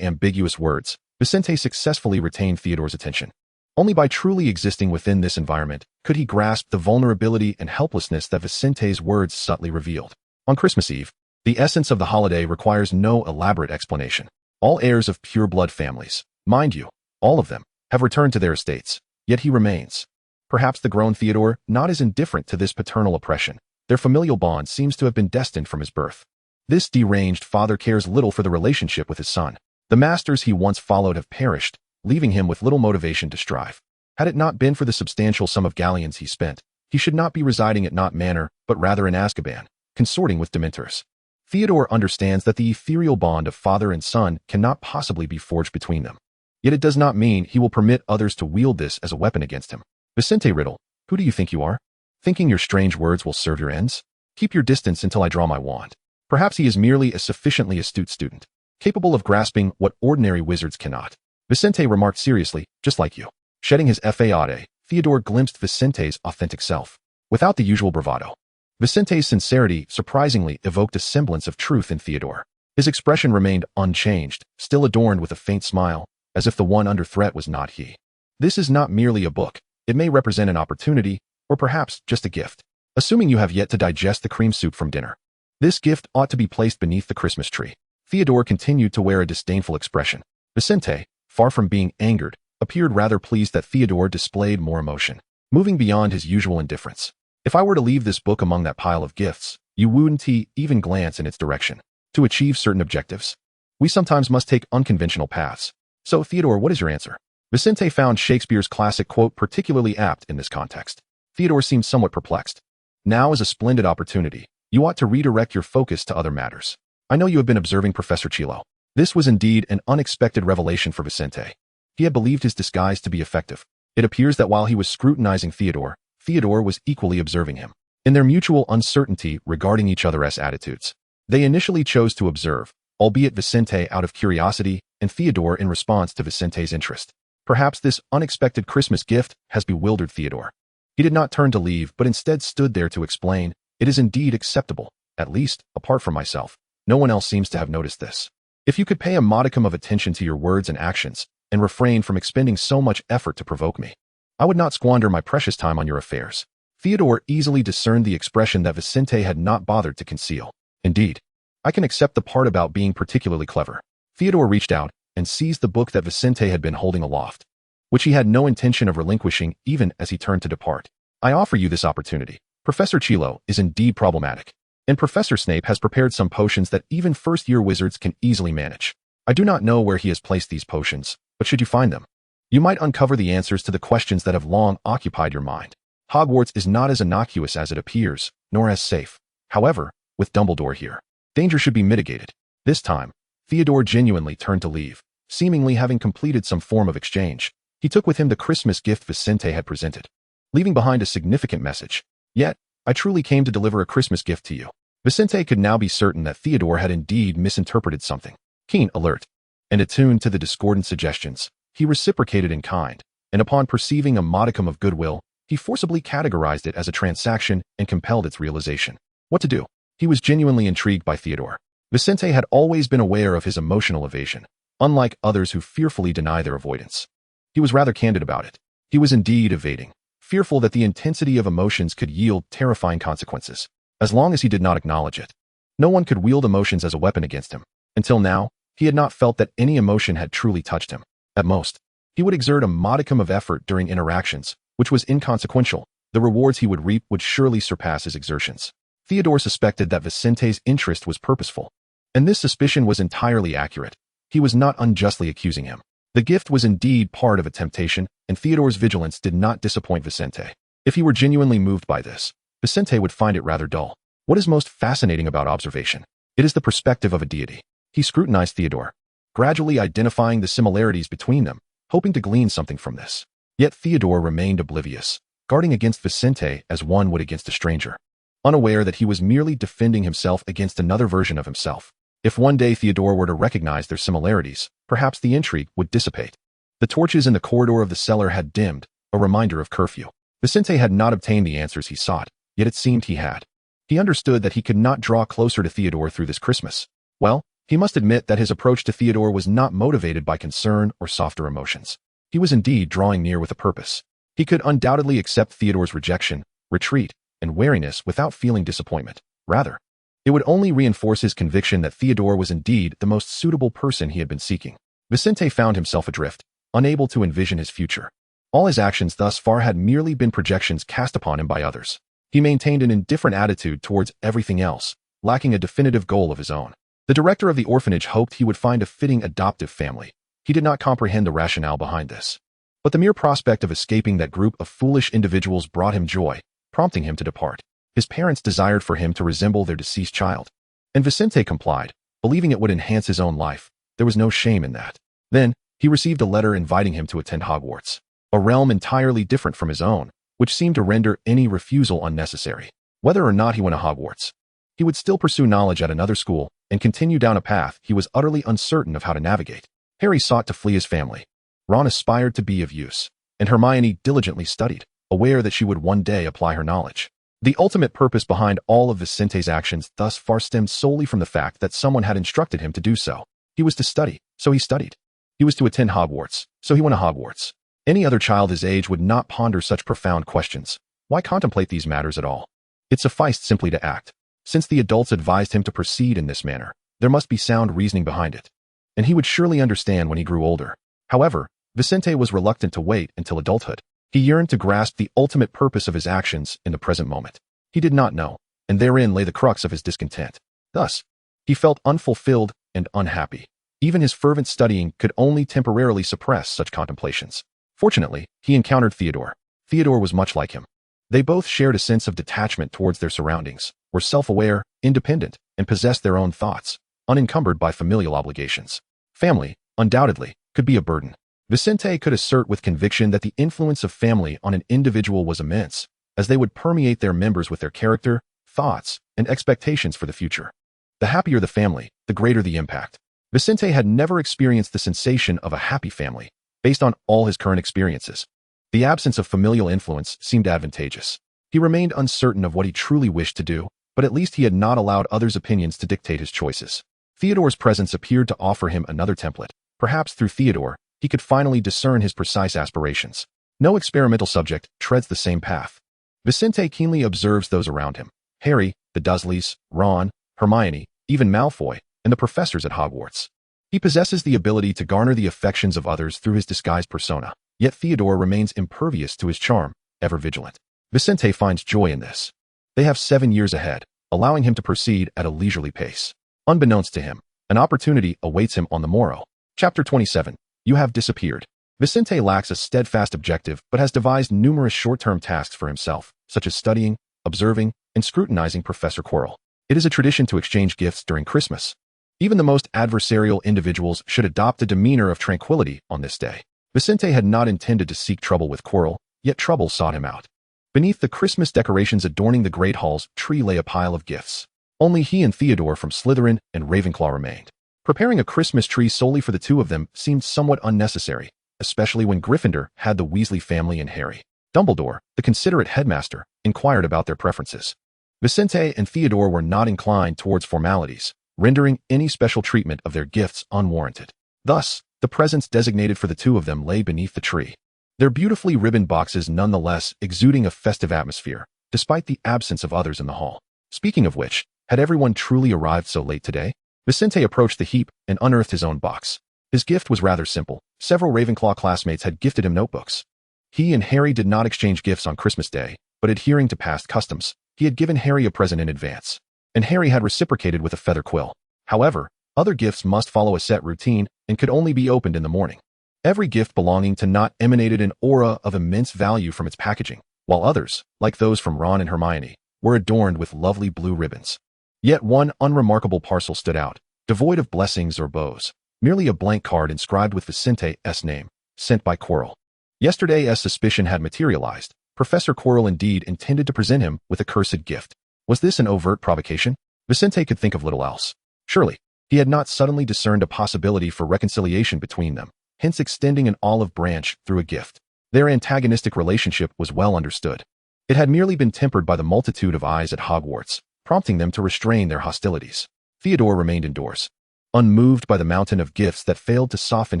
ambiguous words, Vincent successfully retained Theodore's attention. Only by truly existing within this environment could he grasp the vulnerability and helplessness that Vincent's words subtly revealed. On Christmas Eve, the essence of the holiday requires no elaborate explanation. All heirs of pure-blood families, mind you, all of them, have returned to their estates, yet he remains. Perhaps the grown Theodore not as indifferent to this paternal oppression. Their familial bond seems to have been destined from his birth. This deranged father cares little for the relationship with his son. The masters he once followed have perished, leaving him with little motivation to strive. Had it not been for the substantial sum of galleons he spent, he should not be residing at Nott Manor, but rather in Azkaban, consorting with Dementors. Theodore understands that the ethereal bond of father and son cannot possibly be forged between them. Yet it does not mean he will permit others to wield this as a weapon against him. Vincent Riddle, who do you think you are? Thinking your strange words will serve your ends? Keep your distance until I draw my wand. Perhaps he is merely a sufficiently astute student, capable of grasping what ordinary wizards cannot. Vincent remarked seriously, just like you. Shedding his fade, Theodore glimpsed Vincent's authentic self. Without the usual bravado, Vincent's sincerity surprisingly evoked a semblance of truth in Theodore. His expression remained unchanged, still adorned with a faint smile, as if the one under threat was not he. This is not merely a book. It may represent an opportunity, or perhaps just a gift. Assuming you have yet to digest the cream soup from dinner, this gift ought to be placed beneath the Christmas tree. Theodore continued to wear a disdainful expression. Vincent, far from being angered, appeared rather pleased that Theodore displayed more emotion, moving beyond his usual indifference. If I were to leave this book among that pile of gifts, you wouldn't even glance in its direction. To achieve certain objectives, we sometimes must take unconventional paths. So, Theodore, what is your answer? Vincent found Shakespeare's classic quote particularly apt in this context. Theodore seemed somewhat perplexed. Now is a splendid opportunity. You ought to redirect your focus to other matters. I know you have been observing Professor Chilo. This was indeed an unexpected revelation for Vincent. He had believed his disguise to be effective. It appears that while he was scrutinizing Theodore, Theodore was equally observing him. In their mutual uncertainty regarding each other's attitudes, they initially chose to observe, albeit Vincent out of curiosity and Theodore in response to Vincent's interest. Perhaps this unexpected Christmas gift has bewildered Theodore. He did not turn to leave, but instead stood there to explain, "It is indeed acceptable. At least, apart from myself, no one else seems to have noticed this. If you could pay a modicum of attention to your words and actions, and refrain from expending so much effort to provoke me, I would not squander my precious time on your affairs." Theodore easily discerned the expression that Vincent had not bothered to conceal. Indeed, I can accept the part about being particularly clever. Theodore reached out and seized the book that Vincent had been holding aloft, which he had no intention of relinquishing even as he turned to depart. I offer you this opportunity. Professor Chilo is indeed problematic, and Professor Snape has prepared some potions that even first-year wizards can easily manage. I do not know where he has placed these potions, but should you find them, you might uncover the answers to the questions that have long occupied your mind. Hogwarts is not as innocuous as it appears, nor as safe. However, with Dumbledore here. Danger should be mitigated. This time, Theodore genuinely turned to leave, seemingly having completed some form of exchange. He took with him the Christmas gift Vincent had presented, leaving behind a significant message. Yet, I truly came to deliver a Christmas gift to you. Vincent could now be certain that Theodore had indeed misinterpreted something. Keen, alert, and attuned to the discordant suggestions, he reciprocated in kind, and upon perceiving a modicum of goodwill, he forcibly categorized it as a transaction and compelled its realization. What to do? He was genuinely intrigued by Theodore. Vincent had always been aware of his emotional evasion, unlike others who fearfully deny their avoidance. He was rather candid about it. He was indeed evading, fearful that the intensity of emotions could yield terrifying consequences, as long as he did not acknowledge it. No one could wield emotions as a weapon against him. Until now, he had not felt that any emotion had truly touched him. At most, he would exert a modicum of effort during interactions, which was inconsequential. The rewards he would reap would surely surpass his exertions. Theodore suspected that Vicente's interest was purposeful, and this suspicion was entirely accurate. He was not unjustly accusing him. The gift was indeed part of a temptation, and Theodore's vigilance did not disappoint Vincent. If he were genuinely moved by this, Vincent would find it rather dull. What is most fascinating about observation? It is the perspective of a deity. He scrutinized Theodore, gradually identifying the similarities between them, hoping to glean something from this. Yet Theodore remained oblivious, guarding against Vincent as one would against a stranger, unaware that he was merely defending himself against another version of himself. If one day Theodore were to recognize their similarities, perhaps the intrigue would dissipate. The torches in the corridor of the cellar had dimmed, a reminder of curfew. Vincent had not obtained the answers he sought, yet it seemed he had. He understood that he could not draw closer to Theodore through this Christmas. Well, he must admit that his approach to Theodore was not motivated by concern or softer emotions. He was indeed drawing near with a purpose. He could undoubtedly accept Theodore's rejection, retreat, and wariness without feeling disappointment. Rather, it would only reinforce his conviction that Theodore was indeed the most suitable person he had been seeking. Vincent found himself adrift, unable to envision his future. All his actions thus far had merely been projections cast upon him by others. He maintained an indifferent attitude towards everything else, lacking a definitive goal of his own. The director of the orphanage hoped he would find a fitting adoptive family. He did not comprehend the rationale behind this. But the mere prospect of escaping that group of foolish individuals brought him joy, prompting him to depart. His parents desired for him to resemble their deceased child, and Vincent complied, believing it would enhance his own life. There was no shame in that. Then, he received a letter inviting him to attend Hogwarts, a realm entirely different from his own, which seemed to render any refusal unnecessary. Whether or not he went to Hogwarts, he would still pursue knowledge at another school and continue down a path he was utterly uncertain of how to navigate. Harry sought to flee his family. Ron aspired to be of use, and Hermione diligently studied, aware that she would one day apply her knowledge. The ultimate purpose behind all of Vicente's actions thus far stemmed solely from the fact that someone had instructed him to do so. He was to study, so he studied. He was to attend Hogwarts, so he went to Hogwarts. Any other child his age would not ponder such profound questions. Why contemplate these matters at all? It sufficed simply to act. Since the adults advised him to proceed in this manner, there must be sound reasoning behind it, and he would surely understand when he grew older. However, Vincent was reluctant to wait until adulthood. He yearned to grasp the ultimate purpose of his actions in the present moment. He did not know, and therein lay the crux of his discontent. Thus, he felt unfulfilled and unhappy. Even his fervent studying could only temporarily suppress such contemplations. Fortunately, he encountered Theodore. Theodore was much like him. They both shared a sense of detachment towards their surroundings, were self-aware, independent, and possessed their own thoughts, unencumbered by familial obligations. Family, undoubtedly, could be a burden. Vincent could assert with conviction that the influence of family on an individual was immense, as they would permeate their members with their character, thoughts, and expectations for the future. The happier the family, the greater the impact. Vincent had never experienced the sensation of a happy family, based on all his current experiences. The absence of familial influence seemed advantageous. He remained uncertain of what he truly wished to do, but at least he had not allowed others' opinions to dictate his choices. Theodore's presence appeared to offer him another template. Perhaps through Theodore, he could finally discern his precise aspirations. No experimental subject treads the same path. Vincent keenly observes those around him. Harry, the Dursleys, Ron, Hermione, even Malfoy, and the professors at Hogwarts. He possesses the ability to garner the affections of others through his disguised persona, yet Theodore remains impervious to his charm, ever vigilant. Vincent finds joy in this. They have 7 years ahead, allowing him to proceed at a leisurely pace. Unbeknownst to him, an opportunity awaits him on the morrow. Chapter 27. You have disappeared. Vincent lacks a steadfast objective but has devised numerous short-term tasks for himself, such as studying, observing, and scrutinizing Professor Quirrell. It is a tradition to exchange gifts during Christmas. Even the most adversarial individuals should adopt a demeanor of tranquility on this day. Vincent had not intended to seek trouble with Quirrell, yet trouble sought him out. Beneath the Christmas decorations adorning the Great Hall's tree lay a pile of gifts. Only he and Theodore from Slytherin and Ravenclaw remained. Preparing a Christmas tree solely for the two of them seemed somewhat unnecessary, especially when Gryffindor had the Weasley family and Harry. Dumbledore, the considerate headmaster, inquired about their preferences. Vincent and Theodore were not inclined towards formalities, rendering any special treatment of their gifts unwarranted. Thus, the presents designated for the two of them lay beneath the tree. Their beautifully ribboned boxes nonetheless exuding a festive atmosphere, despite the absence of others in the hall. Speaking of which, had everyone truly arrived so late today? Vincent approached the heap and unearthed his own box. His gift was rather simple. Several Ravenclaw classmates had gifted him notebooks. He and Harry did not exchange gifts on Christmas Day, but adhering to past customs, he had given Harry a present in advance, and Harry had reciprocated with a feather quill. However, other gifts must follow a set routine and could only be opened in the morning. Every gift belonging to Nott emanated an aura of immense value from its packaging, while others, like those from Ron and Hermione, were adorned with lovely blue ribbons. Yet one unremarkable parcel stood out, devoid of blessings or bows, merely a blank card inscribed with Vincent's name, sent by Quirrell. Yesterday, as suspicion had materialized, Professor Quirrell indeed intended to present him with a cursed gift. Was this an overt provocation? Vincent could think of little else. Surely, he had not suddenly discerned a possibility for reconciliation between them, hence extending an olive branch through a gift. Their antagonistic relationship was well understood. It had merely been tempered by the multitude of eyes at Hogwarts, prompting them to restrain their hostilities. Theodore remained indoors, unmoved by the mountain of gifts that failed to soften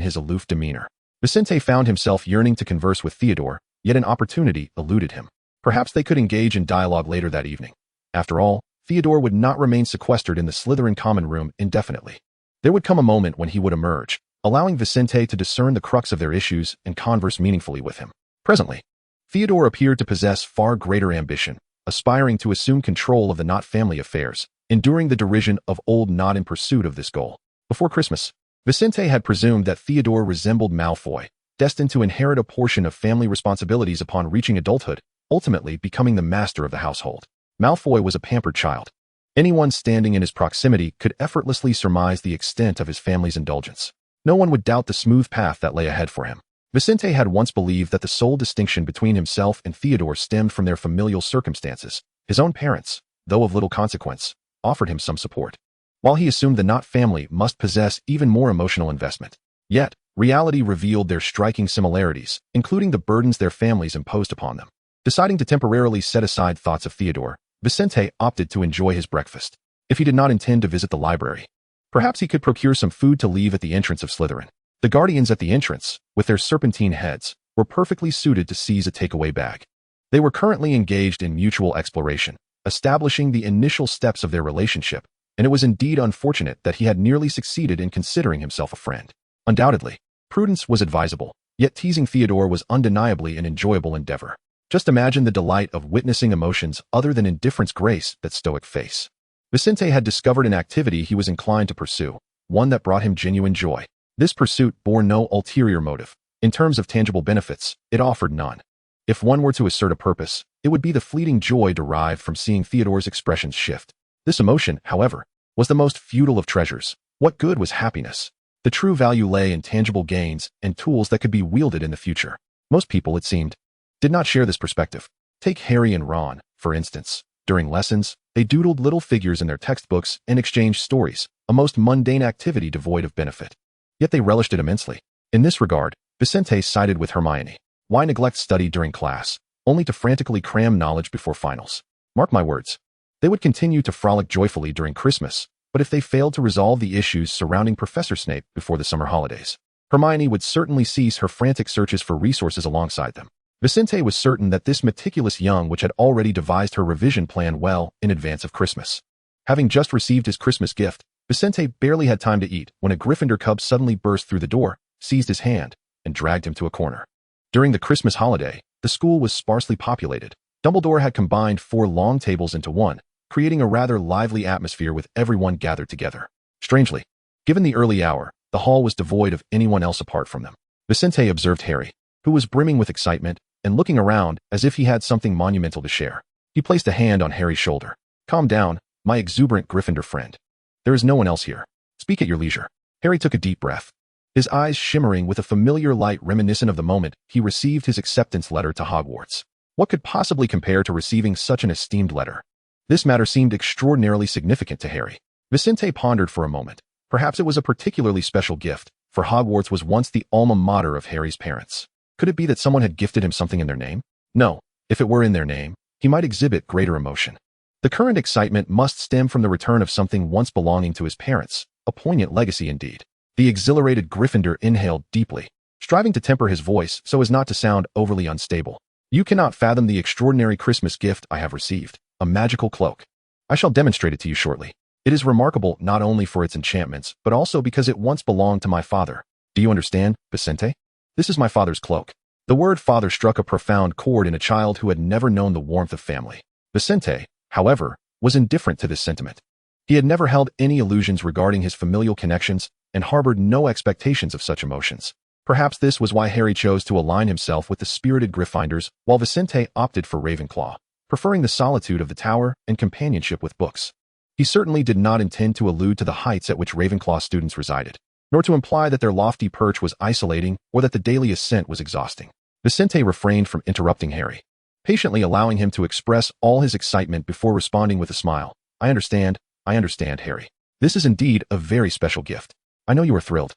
his aloof demeanor. Vincent found himself yearning to converse with Theodore, yet an opportunity eluded him. Perhaps they could engage in dialogue later that evening. After all, Theodore would not remain sequestered in the Slytherin common room indefinitely. There would come a moment when he would emerge, allowing Vincent to discern the crux of their issues and converse meaningfully with him. Presently, Theodore appeared to possess far greater ambition, aspiring to assume control of the Nott family affairs, enduring the derision of old Nott in pursuit of this goal. Before Christmas, Vincent had presumed that Theodore resembled Malfoy, destined to inherit a portion of family responsibilities upon reaching adulthood, ultimately becoming the master of the household. Malfoy was a pampered child. Anyone standing in his proximity could effortlessly surmise the extent of his family's indulgence. No one would doubt the smooth path that lay ahead for him. Vincent had once believed that the sole distinction between himself and Theodore stemmed from their familial circumstances. His own parents, though of little consequence, offered him some support, while he assumed the Nott family must possess even more emotional investment. Yet, reality revealed their striking similarities, including the burdens their families imposed upon them. Deciding to temporarily set aside thoughts of Theodore, Vincent opted to enjoy his breakfast. If he did not intend to visit the library, perhaps he could procure some food to leave at the entrance of Slytherin. The guardians at the entrance, with their serpentine heads, were perfectly suited to seize a takeaway bag. They were currently engaged in mutual exploration, establishing the initial steps of their relationship, and it was indeed unfortunate that he had nearly succeeded in considering himself a friend. Undoubtedly, prudence was advisable, yet teasing Theodore was undeniably an enjoyable endeavor. Just imagine the delight of witnessing emotions other than indifference grace that stoic face. Vincent had discovered an activity he was inclined to pursue, one that brought him genuine joy. This pursuit bore no ulterior motive. In terms of tangible benefits, it offered none. If one were to assert a purpose, it would be the fleeting joy derived from seeing Theodore's expressions shift. This emotion, however, was the most futile of treasures. What good was happiness? The true value lay in tangible gains and tools that could be wielded in the future. Most people, it seemed, did not share this perspective. Take Harry and Ron, for instance. During lessons, they doodled little figures in their textbooks and exchanged stories, a most mundane activity devoid of benefit. Yet they relished it immensely. In this regard, Vincent sided with Hermione. Why neglect study during class, only to frantically cram knowledge before finals? Mark my words. They would continue to frolic joyfully during Christmas, but if they failed to resolve the issues surrounding Professor Snape before the summer holidays, Hermione would certainly cease her frantic searches for resources alongside them. Vincent was certain that this meticulous young witch had already devised her revision plan well in advance of Christmas. Having just received his Christmas gift, Vincent barely had time to eat when a Gryffindor cub suddenly burst through the door, seized his hand, and dragged him to a corner. During the Christmas holiday, the school was sparsely populated. Dumbledore had combined 4 long tables into one, creating a rather lively atmosphere with everyone gathered together. Strangely, given the early hour, the hall was devoid of anyone else apart from them. Vincent observed Harry, who was brimming with excitement and looking around as if he had something monumental to share. He placed a hand on Harry's shoulder. Calm down, My exuberant Gryffindor friend. There is no one else here. Speak at your leisure. Harry took a deep breath, his eyes shimmering with a familiar light reminiscent of the moment he received his acceptance letter to Hogwarts. What could possibly compare to receiving such an esteemed letter? This matter seemed extraordinarily significant to Harry. Vincent pondered for a moment. Perhaps it was a particularly special gift, for Hogwarts was once the alma mater of Harry's parents. Could it be that someone had gifted him something in their name? No, if it were in their name, he might exhibit greater emotion. The current excitement must stem from the return of something once belonging to his parents, a poignant legacy indeed. The exhilarated Gryffindor inhaled deeply, striving to temper his voice so as not to sound overly unstable. You cannot fathom the extraordinary Christmas gift I have received, a magical cloak. I shall demonstrate it to you shortly. It is remarkable not only for its enchantments, but also because it once belonged to my father. Do you understand, Vincent? This is my father's cloak. The word father struck a profound chord in a child who had never known the warmth of family. Vincent, however, was indifferent to this sentiment. He had never held any illusions regarding his familial connections and harbored no expectations of such emotions. Perhaps this was why Harry chose to align himself with the spirited Gryffindors, while Vincent opted for Ravenclaw, preferring the solitude of the tower and companionship with books. He certainly did not intend to allude to the heights at which Ravenclaw students resided, nor to imply that their lofty perch was isolating or that the daily ascent was exhausting. Vincent refrained from interrupting Harry, patiently allowing him to express all his excitement before responding with a smile. I understand, Harry. This is indeed a very special gift. I know you are thrilled.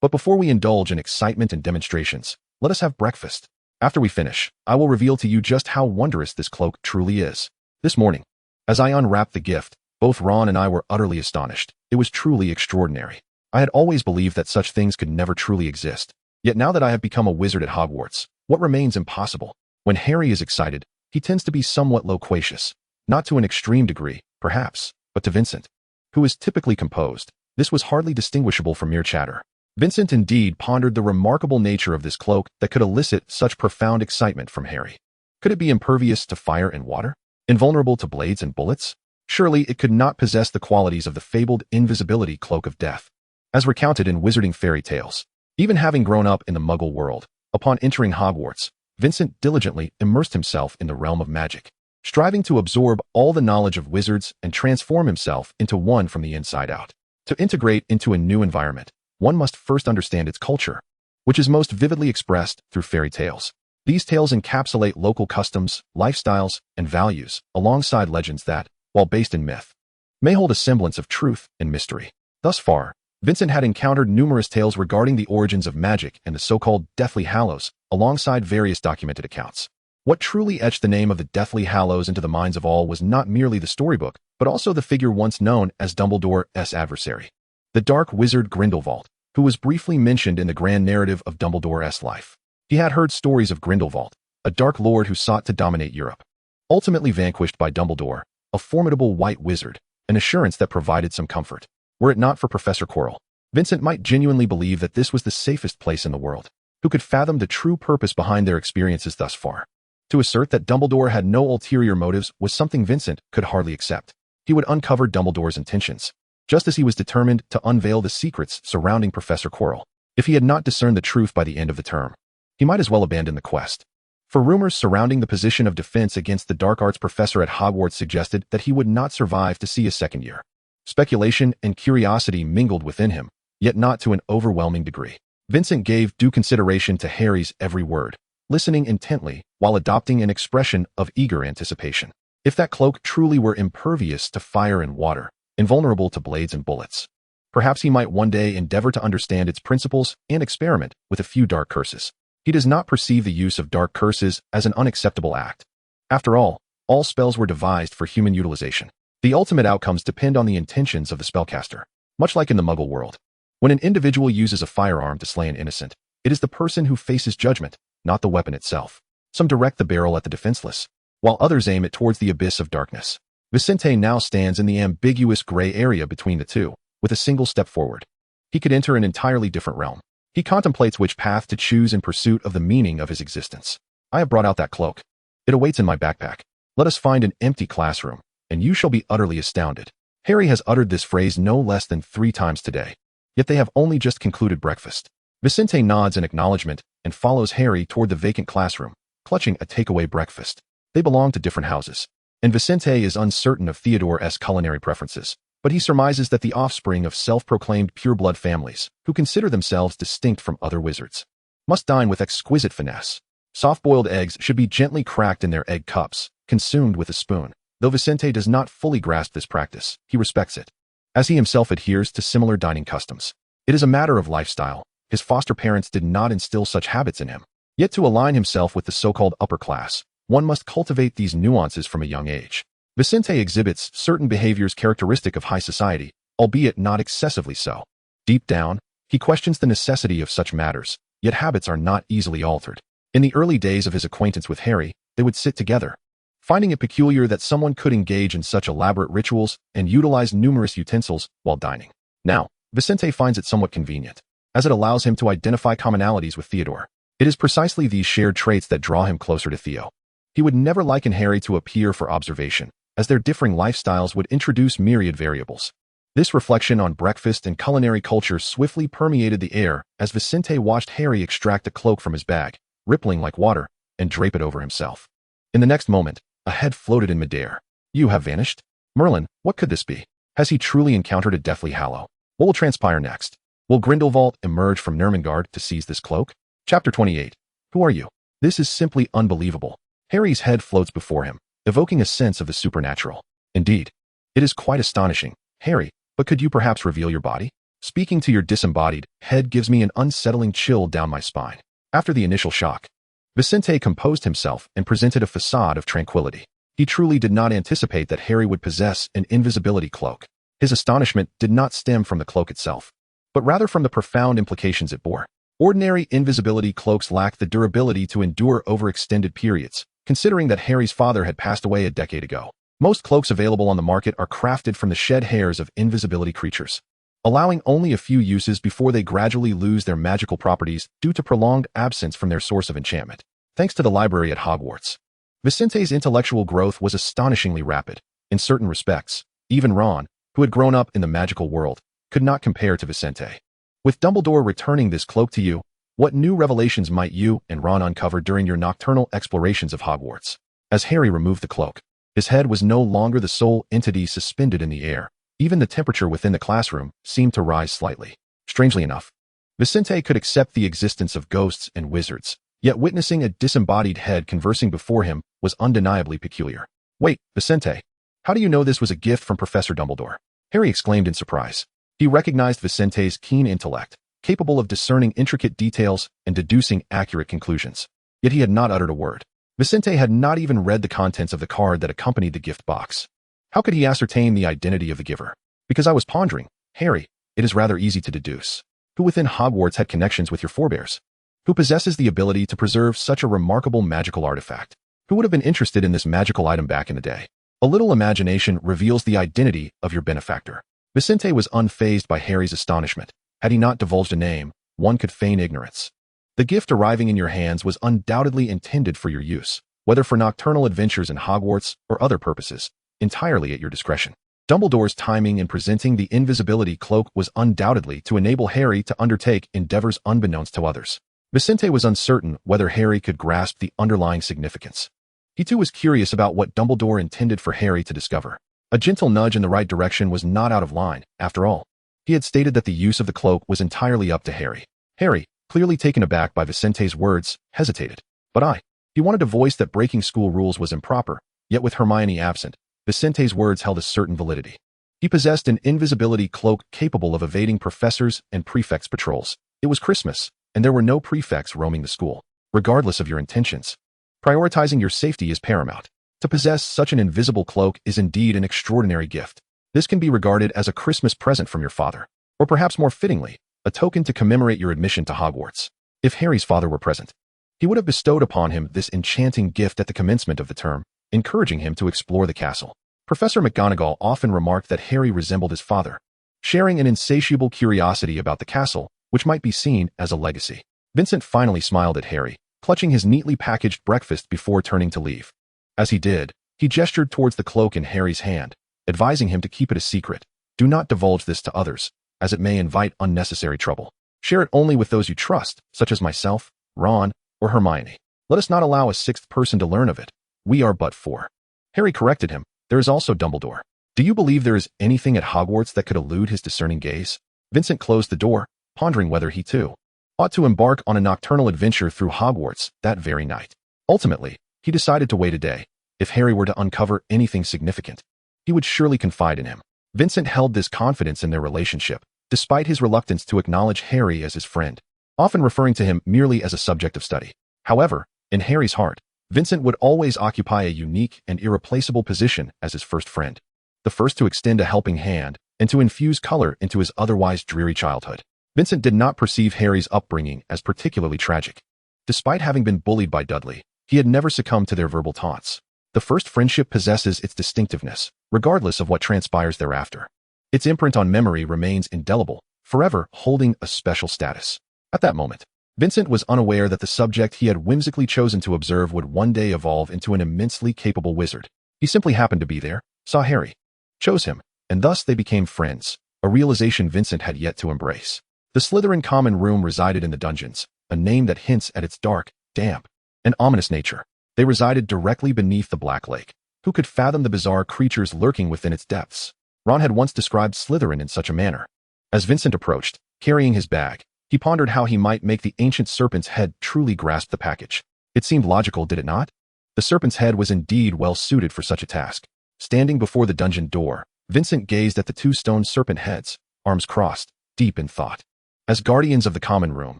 But before we indulge in excitement and demonstrations, let us have breakfast. After we finish, I will reveal to you just how wondrous this cloak truly is. This morning, as I unwrapped the gift, both Ron and I were utterly astonished. It was truly extraordinary. I had always believed that such things could never truly exist. Yet now that I have become a wizard at Hogwarts, what remains impossible? When Harry is excited, he tends to be somewhat loquacious. Not to an extreme degree, perhaps, but to Vincent, who is typically composed, this was hardly distinguishable from mere chatter. Vincent indeed pondered the remarkable nature of this cloak that could elicit such profound excitement from Harry. Could it be impervious to fire and water? Invulnerable to blades and bullets? Surely it could not possess the qualities of the fabled invisibility cloak of death, as recounted in wizarding fairy tales. Even having grown up in the Muggle world, upon entering Hogwarts, Vincent diligently immersed himself in the realm of magic, striving to absorb all the knowledge of wizards and transform himself into one from the inside out. To integrate into a new environment, one must first understand its culture, which is most vividly expressed through fairy tales. These tales encapsulate local customs, lifestyles, and values, alongside legends that, while based in myth, may hold a semblance of truth and mystery. Thus far, Vincent had encountered numerous tales regarding the origins of magic and the so-called Deathly Hallows, alongside various documented accounts. What truly etched the name of the Deathly Hallows into the minds of all was not merely the storybook, but also the figure once known as Dumbledore's adversary, the dark wizard Grindelwald, who was briefly mentioned in the grand narrative of Dumbledore's life. He had heard stories of Grindelwald, a dark lord who sought to dominate Europe, ultimately vanquished by Dumbledore, a formidable white wizard, an assurance that provided some comfort. Were it not for Professor Quirrell, Vincent might genuinely believe that this was the safest place in the world. Who could fathom the true purpose behind their experiences thus far? To assert that Dumbledore had no ulterior motives was something Vincent could hardly accept. He would uncover Dumbledore's intentions, just as he was determined to unveil the secrets surrounding Professor Quirrell. If he had not discerned the truth by the end of the term, he might as well abandon the quest. For rumors surrounding the position of defense against the dark arts professor at Hogwarts suggested that he would not survive to see a second year. Speculation and curiosity mingled within him, yet not to an overwhelming degree. Vincent gave due consideration to Harry's every word, listening intently while adopting an expression of eager anticipation. If that cloak truly were impervious to fire and water, invulnerable to blades and bullets, perhaps he might one day endeavor to understand its principles and experiment with a few dark curses. He does not perceive the use of dark curses as an unacceptable act. After all spells were devised for human utilization. The ultimate outcomes depend on the intentions of the spellcaster. Much like in the Muggle world, when an individual uses a firearm to slay an innocent, it is the person who faces judgment, not the weapon itself. Some direct the barrel at the defenseless, while others aim it towards the abyss of darkness. Vincent now stands in the ambiguous gray area between the two, with a single step forward. He could enter an entirely different realm. He contemplates which path to choose in pursuit of the meaning of his existence. I have brought out that cloak. It awaits in my backpack. Let us find an empty classroom, and you shall be utterly astounded. Harry has uttered this phrase no less than 3 times today, yet they have only just concluded breakfast. Vincent nods in acknowledgement and follows Harry toward the vacant classroom, clutching a takeaway breakfast. They belong to different houses, and Vicente is uncertain of Theodore's culinary preferences, but he surmises that the offspring of self-proclaimed pureblood families, who consider themselves distinct from other wizards, must dine with exquisite finesse. Soft-boiled eggs should be gently cracked in their egg cups, consumed with a spoon. Though Vicente does not fully grasp this practice, he respects it, as he himself adheres to similar dining customs. It is a matter of lifestyle. His foster parents did not instill such habits in him. Yet to align himself with the so-called upper class, one must cultivate these nuances from a young age. Vicente exhibits certain behaviors characteristic of high society, albeit not excessively so. Deep down, he questions the necessity of such matters, yet habits are not easily altered. In the early days of his acquaintance with Harry, they would sit together, finding it peculiar that someone could engage in such elaborate rituals and utilize numerous utensils while dining. Now, Vicente finds it somewhat convenient, as it allows him to identify commonalities with Theodore. It is precisely these shared traits that draw him closer to Theo. He would never liken Harry to a peer for observation, as their differing lifestyles would introduce myriad variables. This reflection on breakfast and culinary culture swiftly permeated the air as Vicente watched Harry extract a cloak from his bag, rippling like water, and drape it over himself. In the next moment, a head floated in midair. "You have vanished? Merlin, what could this be? Has he truly encountered a deathly hallow? What will transpire next? Will Grindelwald emerge from Nurmengard to seize this cloak?" Chapter 28. Who are you? This is simply unbelievable. Harry's head floats before him, evoking a sense of the supernatural. Indeed, it is quite astonishing. Harry, but could you perhaps reveal your body? Speaking to your disembodied head gives me an unsettling chill down my spine. After the initial shock, Vicente composed himself and presented a facade of tranquility. He truly did not anticipate that Harry would possess an invisibility cloak. His astonishment did not stem from the cloak itself, but rather from the profound implications it bore. Ordinary invisibility cloaks lack the durability to endure over extended periods, considering that Harry's father had passed away a decade ago. Most cloaks available on the market are crafted from the shed hairs of invisibility creatures, allowing only a few uses before they gradually lose their magical properties due to prolonged absence from their source of enchantment. Thanks to the library at Hogwarts, Vicente's intellectual growth was astonishingly rapid. In certain respects, even Ron, who had grown up in the magical world, could not compare to Vicente. With Dumbledore returning this cloak to you, what new revelations might you and Ron uncover during your nocturnal explorations of Hogwarts? As Harry removed the cloak, his head was no longer the sole entity suspended in the air. Even the temperature within the classroom seemed to rise slightly. Strangely enough, Vicente could accept the existence of ghosts and wizards, yet witnessing a disembodied head conversing before him was undeniably peculiar. "Wait, Vicente, how do you know this was a gift from Professor Dumbledore?" Harry exclaimed in surprise. He recognized Vicente's keen intellect, capable of discerning intricate details and deducing accurate conclusions. Yet he had not uttered a word. Vicente had not even read the contents of the card that accompanied the gift box. How could he ascertain the identity of the giver? "Because I was pondering, Harry, it is rather easy to deduce. Who within Hogwarts had connections with your forebears? Who possesses the ability to preserve such a remarkable magical artifact? Who would have been interested in this magical item back in the day? A little imagination reveals the identity of your benefactor." Vicente was unfazed by Harry's astonishment. Had he not divulged a name, one could feign ignorance. The gift arriving in your hands was undoubtedly intended for your use, whether for nocturnal adventures in Hogwarts or other purposes, entirely at your discretion. Dumbledore's timing in presenting the invisibility cloak was undoubtedly to enable Harry to undertake endeavors unbeknownst to others. Vicente was uncertain whether Harry could grasp the underlying significance. He too was curious about what Dumbledore intended for Harry to discover. A gentle nudge in the right direction was not out of line, after all. He had stated that the use of the cloak was entirely up to Harry. Harry, clearly taken aback by Vicente's words, hesitated. "But he wanted to voice that breaking school rules was improper, yet with Hermione absent, Vicente's words held a certain validity. He possessed an invisibility cloak capable of evading professors and prefects' patrols. It was Christmas, and there were no prefects roaming the school. Regardless of your intentions, prioritizing your safety is paramount. To possess such an invisible cloak is indeed an extraordinary gift. This can be regarded as a Christmas present from your father, or perhaps more fittingly, a token to commemorate your admission to Hogwarts. If Harry's father were present, he would have bestowed upon him this enchanting gift at the commencement of the term, encouraging him to explore the castle. Professor McGonagall often remarked that Harry resembled his father, sharing an insatiable curiosity about the castle, which might be seen as a legacy. Vincent finally smiled at Harry, clutching his neatly packaged breakfast before turning to leave. As he did, he gestured towards the cloak in Harry's hand, advising him to keep it a secret. "Do not divulge this to others, as it may invite unnecessary trouble. Share it only with those you trust, such as myself, Ron, or Hermione. Let us not allow a sixth person to learn of it. We are but four." Harry corrected him. There is also Dumbledore. Do you believe there is anything at Hogwarts that could elude his discerning gaze? Vincent closed the door, pondering whether he too ought to embark on a nocturnal adventure through Hogwarts that very night. Ultimately, he decided to wait a day. If Harry were to uncover anything significant, he would surely confide in him. Vincent held this confidence in their relationship, despite his reluctance to acknowledge Harry as his friend, often referring to him merely as a subject of study. However, in Harry's heart, Vincent would always occupy a unique and irreplaceable position as his first friend, the first to extend a helping hand and to infuse color into his otherwise dreary childhood. Vincent did not perceive Harry's upbringing as particularly tragic. Despite having been bullied by Dudley, he had never succumbed to their verbal taunts. The first friendship possesses its distinctiveness, regardless of what transpires thereafter. Its imprint on memory remains indelible, forever holding a special status. At that moment, Vincent was unaware that the subject he had whimsically chosen to observe would one day evolve into an immensely capable wizard. He simply happened to be there, saw Harry, chose him, and thus they became friends, a realization Vincent had yet to embrace. The Slytherin common room resided in the dungeons, a name that hints at its dark, damp, and ominous nature. They resided directly beneath the Black Lake. Who could fathom the bizarre creatures lurking within its depths? Ron had once described Slytherin in such a manner. As Vincent approached, carrying his bag, he pondered how he might make the ancient serpent's head truly grasp the package. It seemed logical, did it not? The serpent's head was indeed well suited for such a task. Standing before the dungeon door, Vincent gazed at the two stone serpent heads, arms crossed, deep in thought. As guardians of the common room,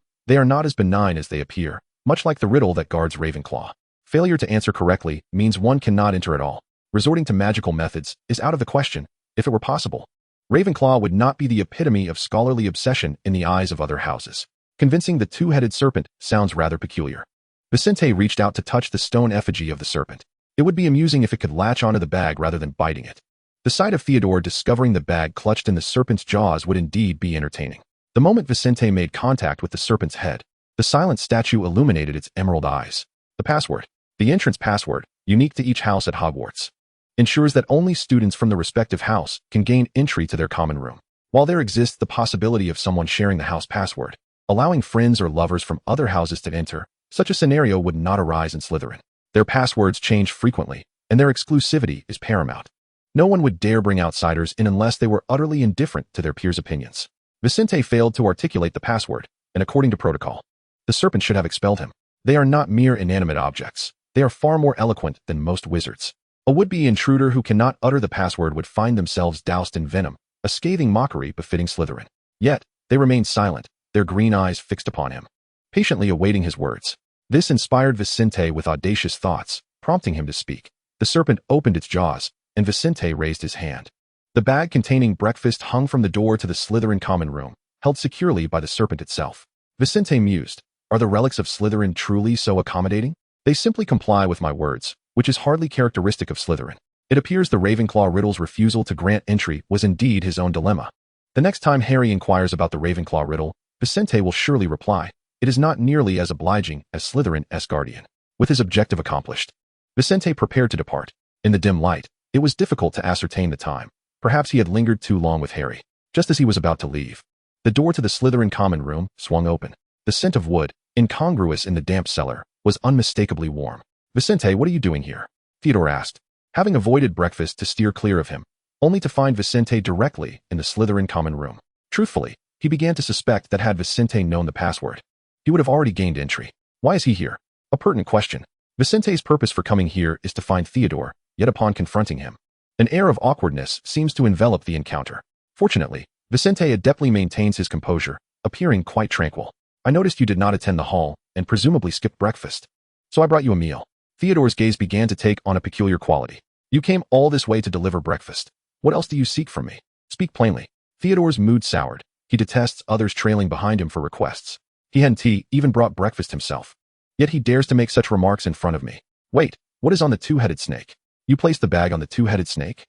they are not as benign as they appear, much like the riddle that guards Ravenclaw. Failure to answer correctly means one cannot enter at all. Resorting to magical methods is out of the question, if it were possible. Ravenclaw would not be the epitome of scholarly obsession in the eyes of other houses. Convincing the two-headed serpent sounds rather peculiar. Vincent reached out to touch the stone effigy of the serpent. It would be amusing if it could latch onto the bag rather than biting it. The sight of Theodore discovering the bag clutched in the serpent's jaws would indeed be entertaining. The moment Vincent made contact with the serpent's head, the silent statue illuminated its emerald eyes. The password, the entrance password, unique to each house at Hogwarts, ensures that only students from the respective house can gain entry to their common room. While there exists the possibility of someone sharing the house password, allowing friends or lovers from other houses to enter, such a scenario would not arise in Slytherin. Their passwords change frequently, and their exclusivity is paramount. No one would dare bring outsiders in unless they were utterly indifferent to their peers' opinions. Vincent failed to articulate the password, and according to protocol, the serpent should have expelled him. They are not mere inanimate objects. They are far more eloquent than most wizards. A would-be intruder who cannot utter the password would find themselves doused in venom, a scathing mockery befitting Slytherin. Yet, they remained silent, their green eyes fixed upon him, patiently awaiting his words. This inspired Vincent with audacious thoughts, prompting him to speak. The serpent opened its jaws, and Vincent raised his hand. The bag containing breakfast hung from the door to the Slytherin common room, held securely by the serpent itself. Vincent mused, are the relics of Slytherin truly so accommodating? They simply comply with my words, which is hardly characteristic of Slytherin. It appears the Ravenclaw riddle's refusal to grant entry was indeed his own dilemma. The next time Harry inquires about the Ravenclaw riddle, Vincent will surely reply, it is not nearly as obliging as Slytherin's guardian. With his objective accomplished, Vincent prepared to depart. In the dim light, it was difficult to ascertain the time. Perhaps he had lingered too long with Harry. Just as he was about to leave, the door to the Slytherin common room swung open. The scent of wood, incongruous in the damp cellar, was unmistakably warm. Vincent, what are you doing here? Theodore asked, having avoided breakfast to steer clear of him, only to find Vincent directly in the Slytherin common room. Truthfully, he began to suspect that had Vincent known the password, he would have already gained entry. Why is he here? A pertinent question. Vincent's purpose for coming here is to find Theodore, yet upon confronting him, an air of awkwardness seems to envelop the encounter. Fortunately, Vincent adeptly maintains his composure, appearing quite tranquil. I noticed you did not attend the hall, and presumably skipped breakfast. So I brought you a meal. Theodore's gaze began to take on a peculiar quality. You came all this way to deliver breakfast. What else do you seek from me? Speak plainly. Theodore's mood soured. He detests others trailing behind him for requests. He hadn't even brought breakfast himself. Yet he dares to make such remarks in front of me. Wait, what is on the two-headed snake? You placed the bag on the two-headed snake?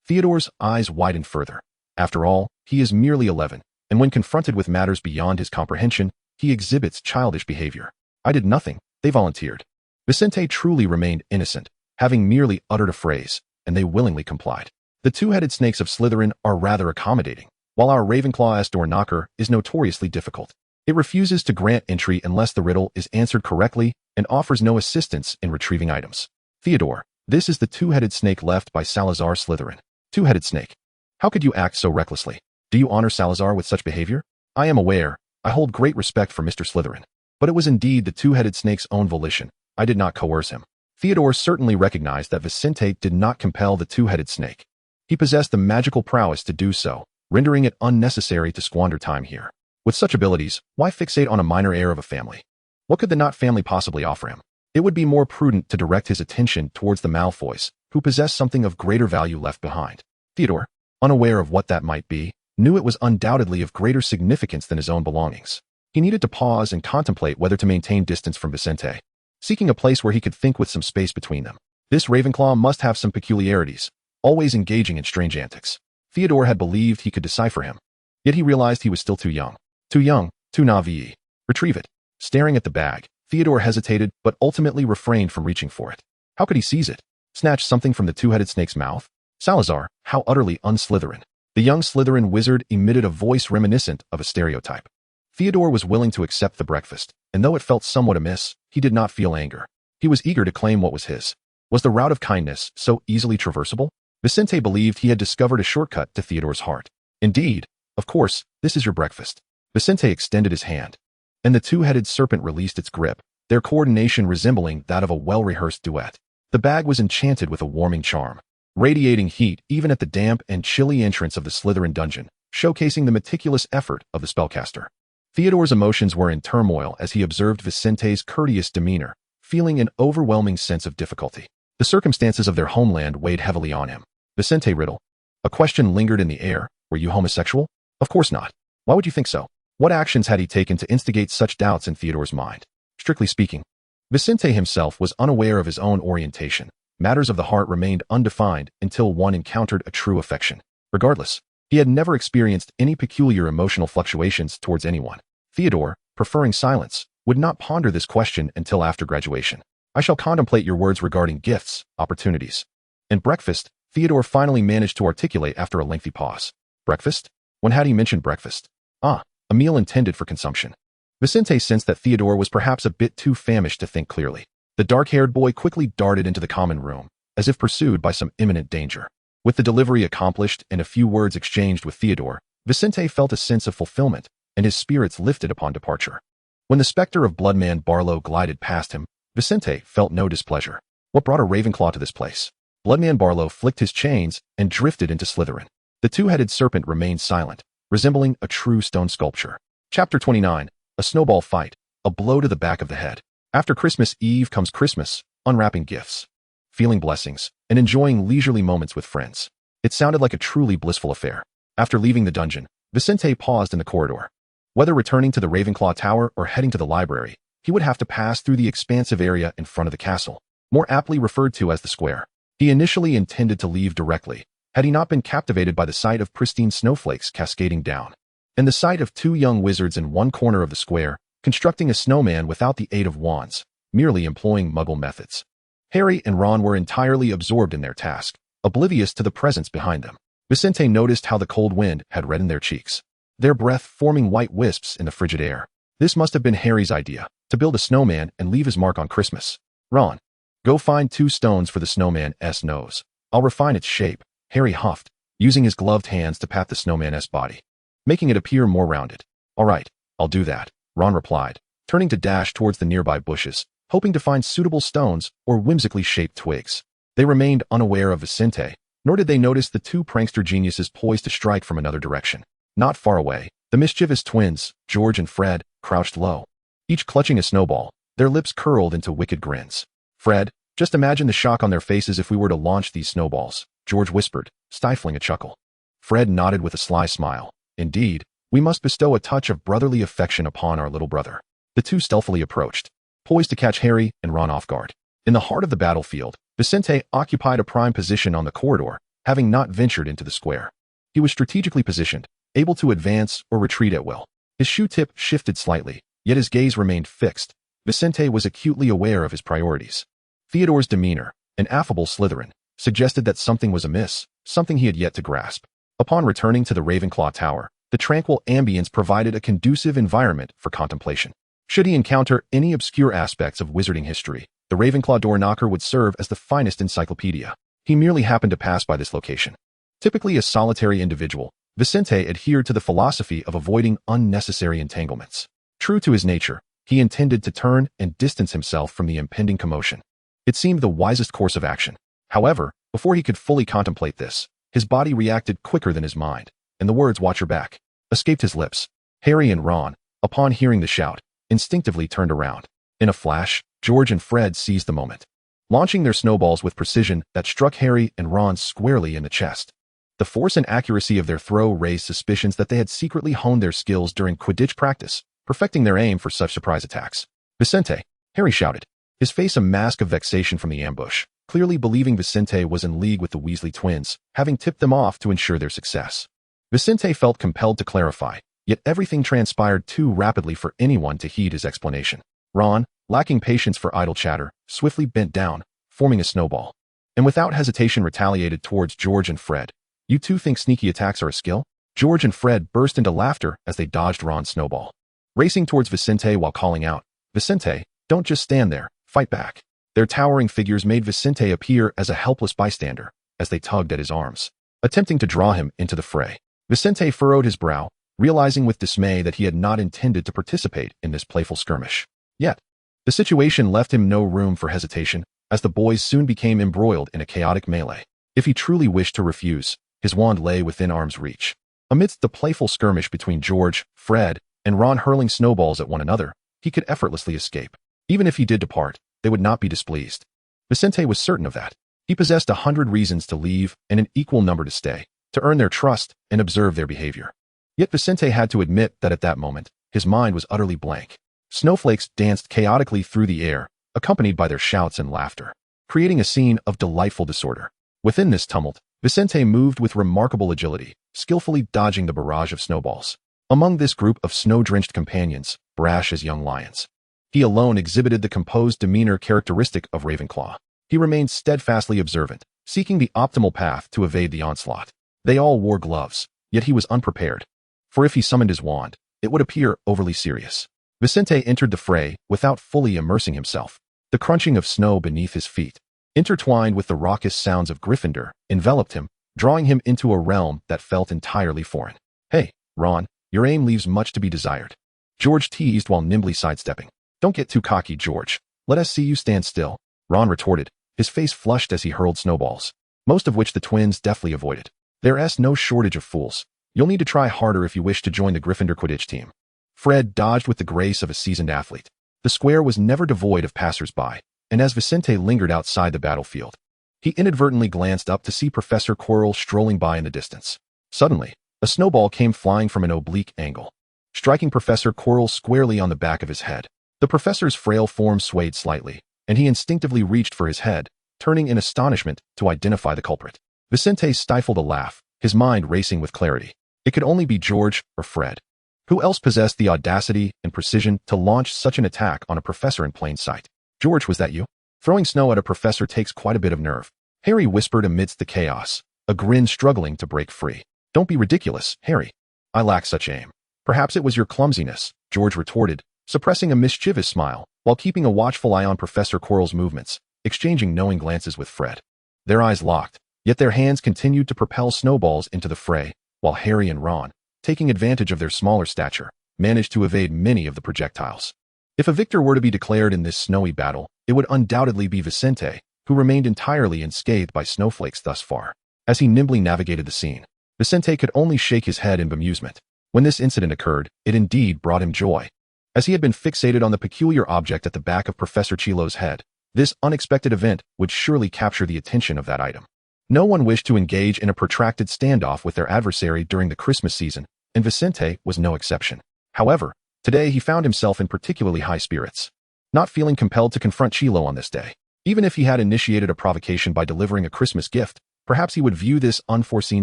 Theodore's eyes widened further. After all, he is merely 11, and when confronted with matters beyond his comprehension, he exhibits childish behavior. I did nothing, they volunteered. Vincent truly remained innocent, having merely uttered a phrase, and they willingly complied. The two-headed snakes of Slytherin are rather accommodating, while our Ravenclaw's door knocker is notoriously difficult. It refuses to grant entry unless the riddle is answered correctly and offers no assistance in retrieving items. Theodore, This is the two-headed snake left by Salazar Slytherin. Two-headed snake. How could you act so recklessly? Do you honor Salazar with such behavior? I am aware. I hold great respect for Mr. Slytherin. But it was indeed the two-headed snake's own volition. I did not coerce him. Theodore certainly recognized that Vincent did not compel the two-headed snake. He possessed the magical prowess to do so, rendering it unnecessary to squander time here. With such abilities, why fixate on a minor heir of a family? What could the Nott family possibly offer him? It would be more prudent to direct his attention towards the Malfoys, who possessed something of greater value left behind. Theodore, unaware of what that might be, knew it was undoubtedly of greater significance than his own belongings. He needed to pause and contemplate whether to maintain distance from Vincent, seeking a place where he could think with some space between them. This Ravenclaw must have some peculiarities, always engaging in strange antics. Theodore had believed he could decipher him. Yet he realized he was still too young. Too naive. Retrieve it. Staring at the bag, Theodore hesitated but ultimately refrained from reaching for it. How could he seize it? Snatch something from the two-headed snake's mouth? Salazar, how utterly un-Slytherin. The young Slytherin wizard emitted a voice reminiscent of a stereotype. Theodore was willing to accept the breakfast, and though it felt somewhat amiss, he did not feel anger. He was eager to claim what was his. Was the route of kindness so easily traversable? Vincent believed he had discovered a shortcut to Theodore's heart. Indeed, of course, this is your breakfast. Vincent extended his hand, and the two-headed serpent released its grip, their coordination resembling that of a well-rehearsed duet. The bag was enchanted with a warming charm, radiating heat even at the damp and chilly entrance of the Slytherin dungeon, showcasing the meticulous effort of the spellcaster. Theodore's emotions were in turmoil as he observed Vincent's courteous demeanor, feeling an overwhelming sense of difficulty. The circumstances of their homeland weighed heavily on him. Vincent riddle. A question lingered in the air. Were you homosexual? Of course not. Why would you think so? What actions had he taken to instigate such doubts in Theodore's mind? Strictly speaking, Vincent himself was unaware of his own orientation. Matters of the heart remained undefined until one encountered a true affection. Regardless, he had never experienced any peculiar emotional fluctuations towards anyone. Theodore, preferring silence, would not ponder this question until after graduation. I shall contemplate your words regarding gifts, opportunities, and breakfast. Theodore finally managed to articulate after a lengthy pause. Breakfast? When had he mentioned breakfast? Ah, a meal intended for consumption. Vincent sensed that Theodore was perhaps a bit too famished to think clearly. The dark-haired boy quickly darted into the common room, as if pursued by some imminent danger. With the delivery accomplished and a few words exchanged with Theodore, Vincent felt a sense of fulfillment, and his spirits lifted upon departure. When the specter of Bloodman Barlow glided past him, Vincent felt no displeasure. What brought a Ravenclaw to this place? Bloodman Barlow flicked his chains and drifted into Slytherin. The two-headed serpent remained silent, resembling a true stone sculpture. Chapter 29. A snowball fight. A blow to the back of the head. After Christmas Eve comes Christmas, unwrapping gifts, feeling blessings, and enjoying leisurely moments with friends. It sounded like a truly blissful affair. After leaving the dungeon, Vincent paused in the corridor. Whether returning to the Ravenclaw Tower or heading to the library, he would have to pass through the expansive area in front of the castle, more aptly referred to as the square. He initially intended to leave directly, had he not been captivated by the sight of pristine snowflakes cascading down, and the sight of two young wizards in one corner of the square, constructing a snowman without the aid of wands, merely employing muggle methods. Harry and Ron were entirely absorbed in their task, oblivious to the presence behind them. Vincent noticed how the cold wind had reddened their cheeks, their breath forming white wisps in the frigid air. This must have been Harry's idea, to build a snowman and leave his mark on Christmas. Ron, go find 2 stones for the snowman's nose. I'll refine its shape, Harry huffed, using his gloved hands to pat the snowman's body, making it appear more rounded. All right, I'll do that, Ron replied, turning to dash towards the nearby bushes, hoping to find suitable stones or whimsically shaped twigs. They remained unaware of Vincent, nor did they notice the 2 prankster geniuses poised to strike from another direction. Not far away, the mischievous twins, George and Fred, crouched low, each clutching a snowball, their lips curled into wicked grins. Fred, just imagine the shock on their faces if we were to launch these snowballs, George whispered, stifling a chuckle. Fred nodded with a sly smile. Indeed, we must bestow a touch of brotherly affection upon our little brother. The 2 stealthily approached, poised to catch Harry and Ron off guard. In the heart of the battlefield, Vincent occupied a prime position on the corridor, having not ventured into the square. He was strategically positioned, able to advance or retreat at will. His shoe tip shifted slightly, yet his gaze remained fixed. Vincent was acutely aware of his priorities. Theodore's demeanor, an affable Slytherin, suggested that something was amiss, something he had yet to grasp. Upon returning to the Ravenclaw Tower, the tranquil ambience provided a conducive environment for contemplation. Should he encounter any obscure aspects of wizarding history, the Ravenclaw door knocker would serve as the finest encyclopedia. He merely happened to pass by this location. Typically a solitary individual, Vincent adhered to the philosophy of avoiding unnecessary entanglements. True to his nature, he intended to turn and distance himself from the impending commotion. It seemed the wisest course of action. However, before he could fully contemplate this, his body reacted quicker than his mind, and the words "watch your back" escaped his lips. Harry and Ron, upon hearing the shout, instinctively turned around. In a flash, George and Fred seized the moment, launching their snowballs with precision that struck Harry and Ron squarely in the chest. The force and accuracy of their throw raised suspicions that they had secretly honed their skills during Quidditch practice, perfecting their aim for such surprise attacks. "Vincent!" Harry shouted, his face a mask of vexation from the ambush, clearly believing Vincent was in league with the Weasley twins, having tipped them off to ensure their success. Vincent felt compelled to clarify, yet everything transpired too rapidly for anyone to heed his explanation. Ron, lacking patience for idle chatter, swiftly bent down, forming a snowball, and without hesitation retaliated towards George and Fred. "You two think sneaky attacks are a skill?" George and Fred burst into laughter as they dodged Ron's snowball, racing towards Vincent while calling out, "Vincent, don't just stand there, fight back." Their towering figures made Vincent appear as a helpless bystander as they tugged at his arms, attempting to draw him into the fray. Vincent furrowed his brow, realizing with dismay that he had not intended to participate in this playful skirmish. Yet, the situation left him no room for hesitation, as the boys soon became embroiled in a chaotic melee. If he truly wished to refuse, his wand lay within arm's reach. Amidst the playful skirmish between George, Fred, and Ron hurling snowballs at one another, he could effortlessly escape. Even if he did depart, they would not be displeased. Vincent was certain of that. He possessed 100 reasons to leave and an equal number to stay, to earn their trust and observe their behavior. Yet Vincent had to admit that at that moment, his mind was utterly blank. Snowflakes danced chaotically through the air, accompanied by their shouts and laughter, creating a scene of delightful disorder. Within this tumult, Vincent moved with remarkable agility, skillfully dodging the barrage of snowballs. Among this group of snow-drenched companions, brash as young lions, he alone exhibited the composed demeanor characteristic of Ravenclaw. He remained steadfastly observant, seeking the optimal path to evade the onslaught. They all wore gloves, yet he was unprepared, for if he summoned his wand, it would appear overly serious. Vincent entered the fray without fully immersing himself. The crunching of snow beneath his feet, intertwined with the raucous sounds of Gryffindor, enveloped him, drawing him into a realm that felt entirely foreign. "Hey, Ron, your aim leaves much to be desired," George teased while nimbly sidestepping. "Don't get too cocky, George. Let us see you stand still," Ron retorted, his face flushed as he hurled snowballs, most of which the twins deftly avoided. "There's no shortage of fools. You'll need to try harder if you wish to join the Gryffindor Quidditch team." Fred dodged with the grace of a seasoned athlete. The square was never devoid of passers-by, and as Vincent lingered outside the battlefield, he inadvertently glanced up to see Professor Quirrell strolling by in the distance. Suddenly, a snowball came flying from an oblique angle, striking Professor Quirrell squarely on the back of his head. The professor's frail form swayed slightly, and he instinctively reached for his head, turning in astonishment to identify the culprit. Vincent stifled a laugh, his mind racing with clarity. It could only be George or Fred. Who else possessed the audacity and precision to launch such an attack on a professor in plain sight? "George, was that you? Throwing snow at a professor takes quite a bit of nerve," Harry whispered amidst the chaos, a grin struggling to break free. "Don't be ridiculous, Harry. I lack such aim." "Perhaps it was your clumsiness," George retorted, suppressing a mischievous smile, while keeping a watchful eye on Professor Quirrell's movements, exchanging knowing glances with Fred. Their eyes locked, yet their hands continued to propel snowballs into the fray, while Harry and Ron, taking advantage of their smaller stature, managed to evade many of the projectiles. If a victor were to be declared in this snowy battle, it would undoubtedly be Vincent, who remained entirely unscathed by snowflakes thus far. As he nimbly navigated the scene, Vincent could only shake his head in bemusement. When this incident occurred, it indeed brought him joy. As he had been fixated on the peculiar object at the back of Professor Chilo's head, this unexpected event would surely capture the attention of that item. No one wished to engage in a protracted standoff with their adversary during the Christmas season, and Vincent was no exception. However, today he found himself in particularly high spirits, not feeling compelled to confront Chilo on this day. Even if he had initiated a provocation by delivering a Christmas gift, perhaps he would view this unforeseen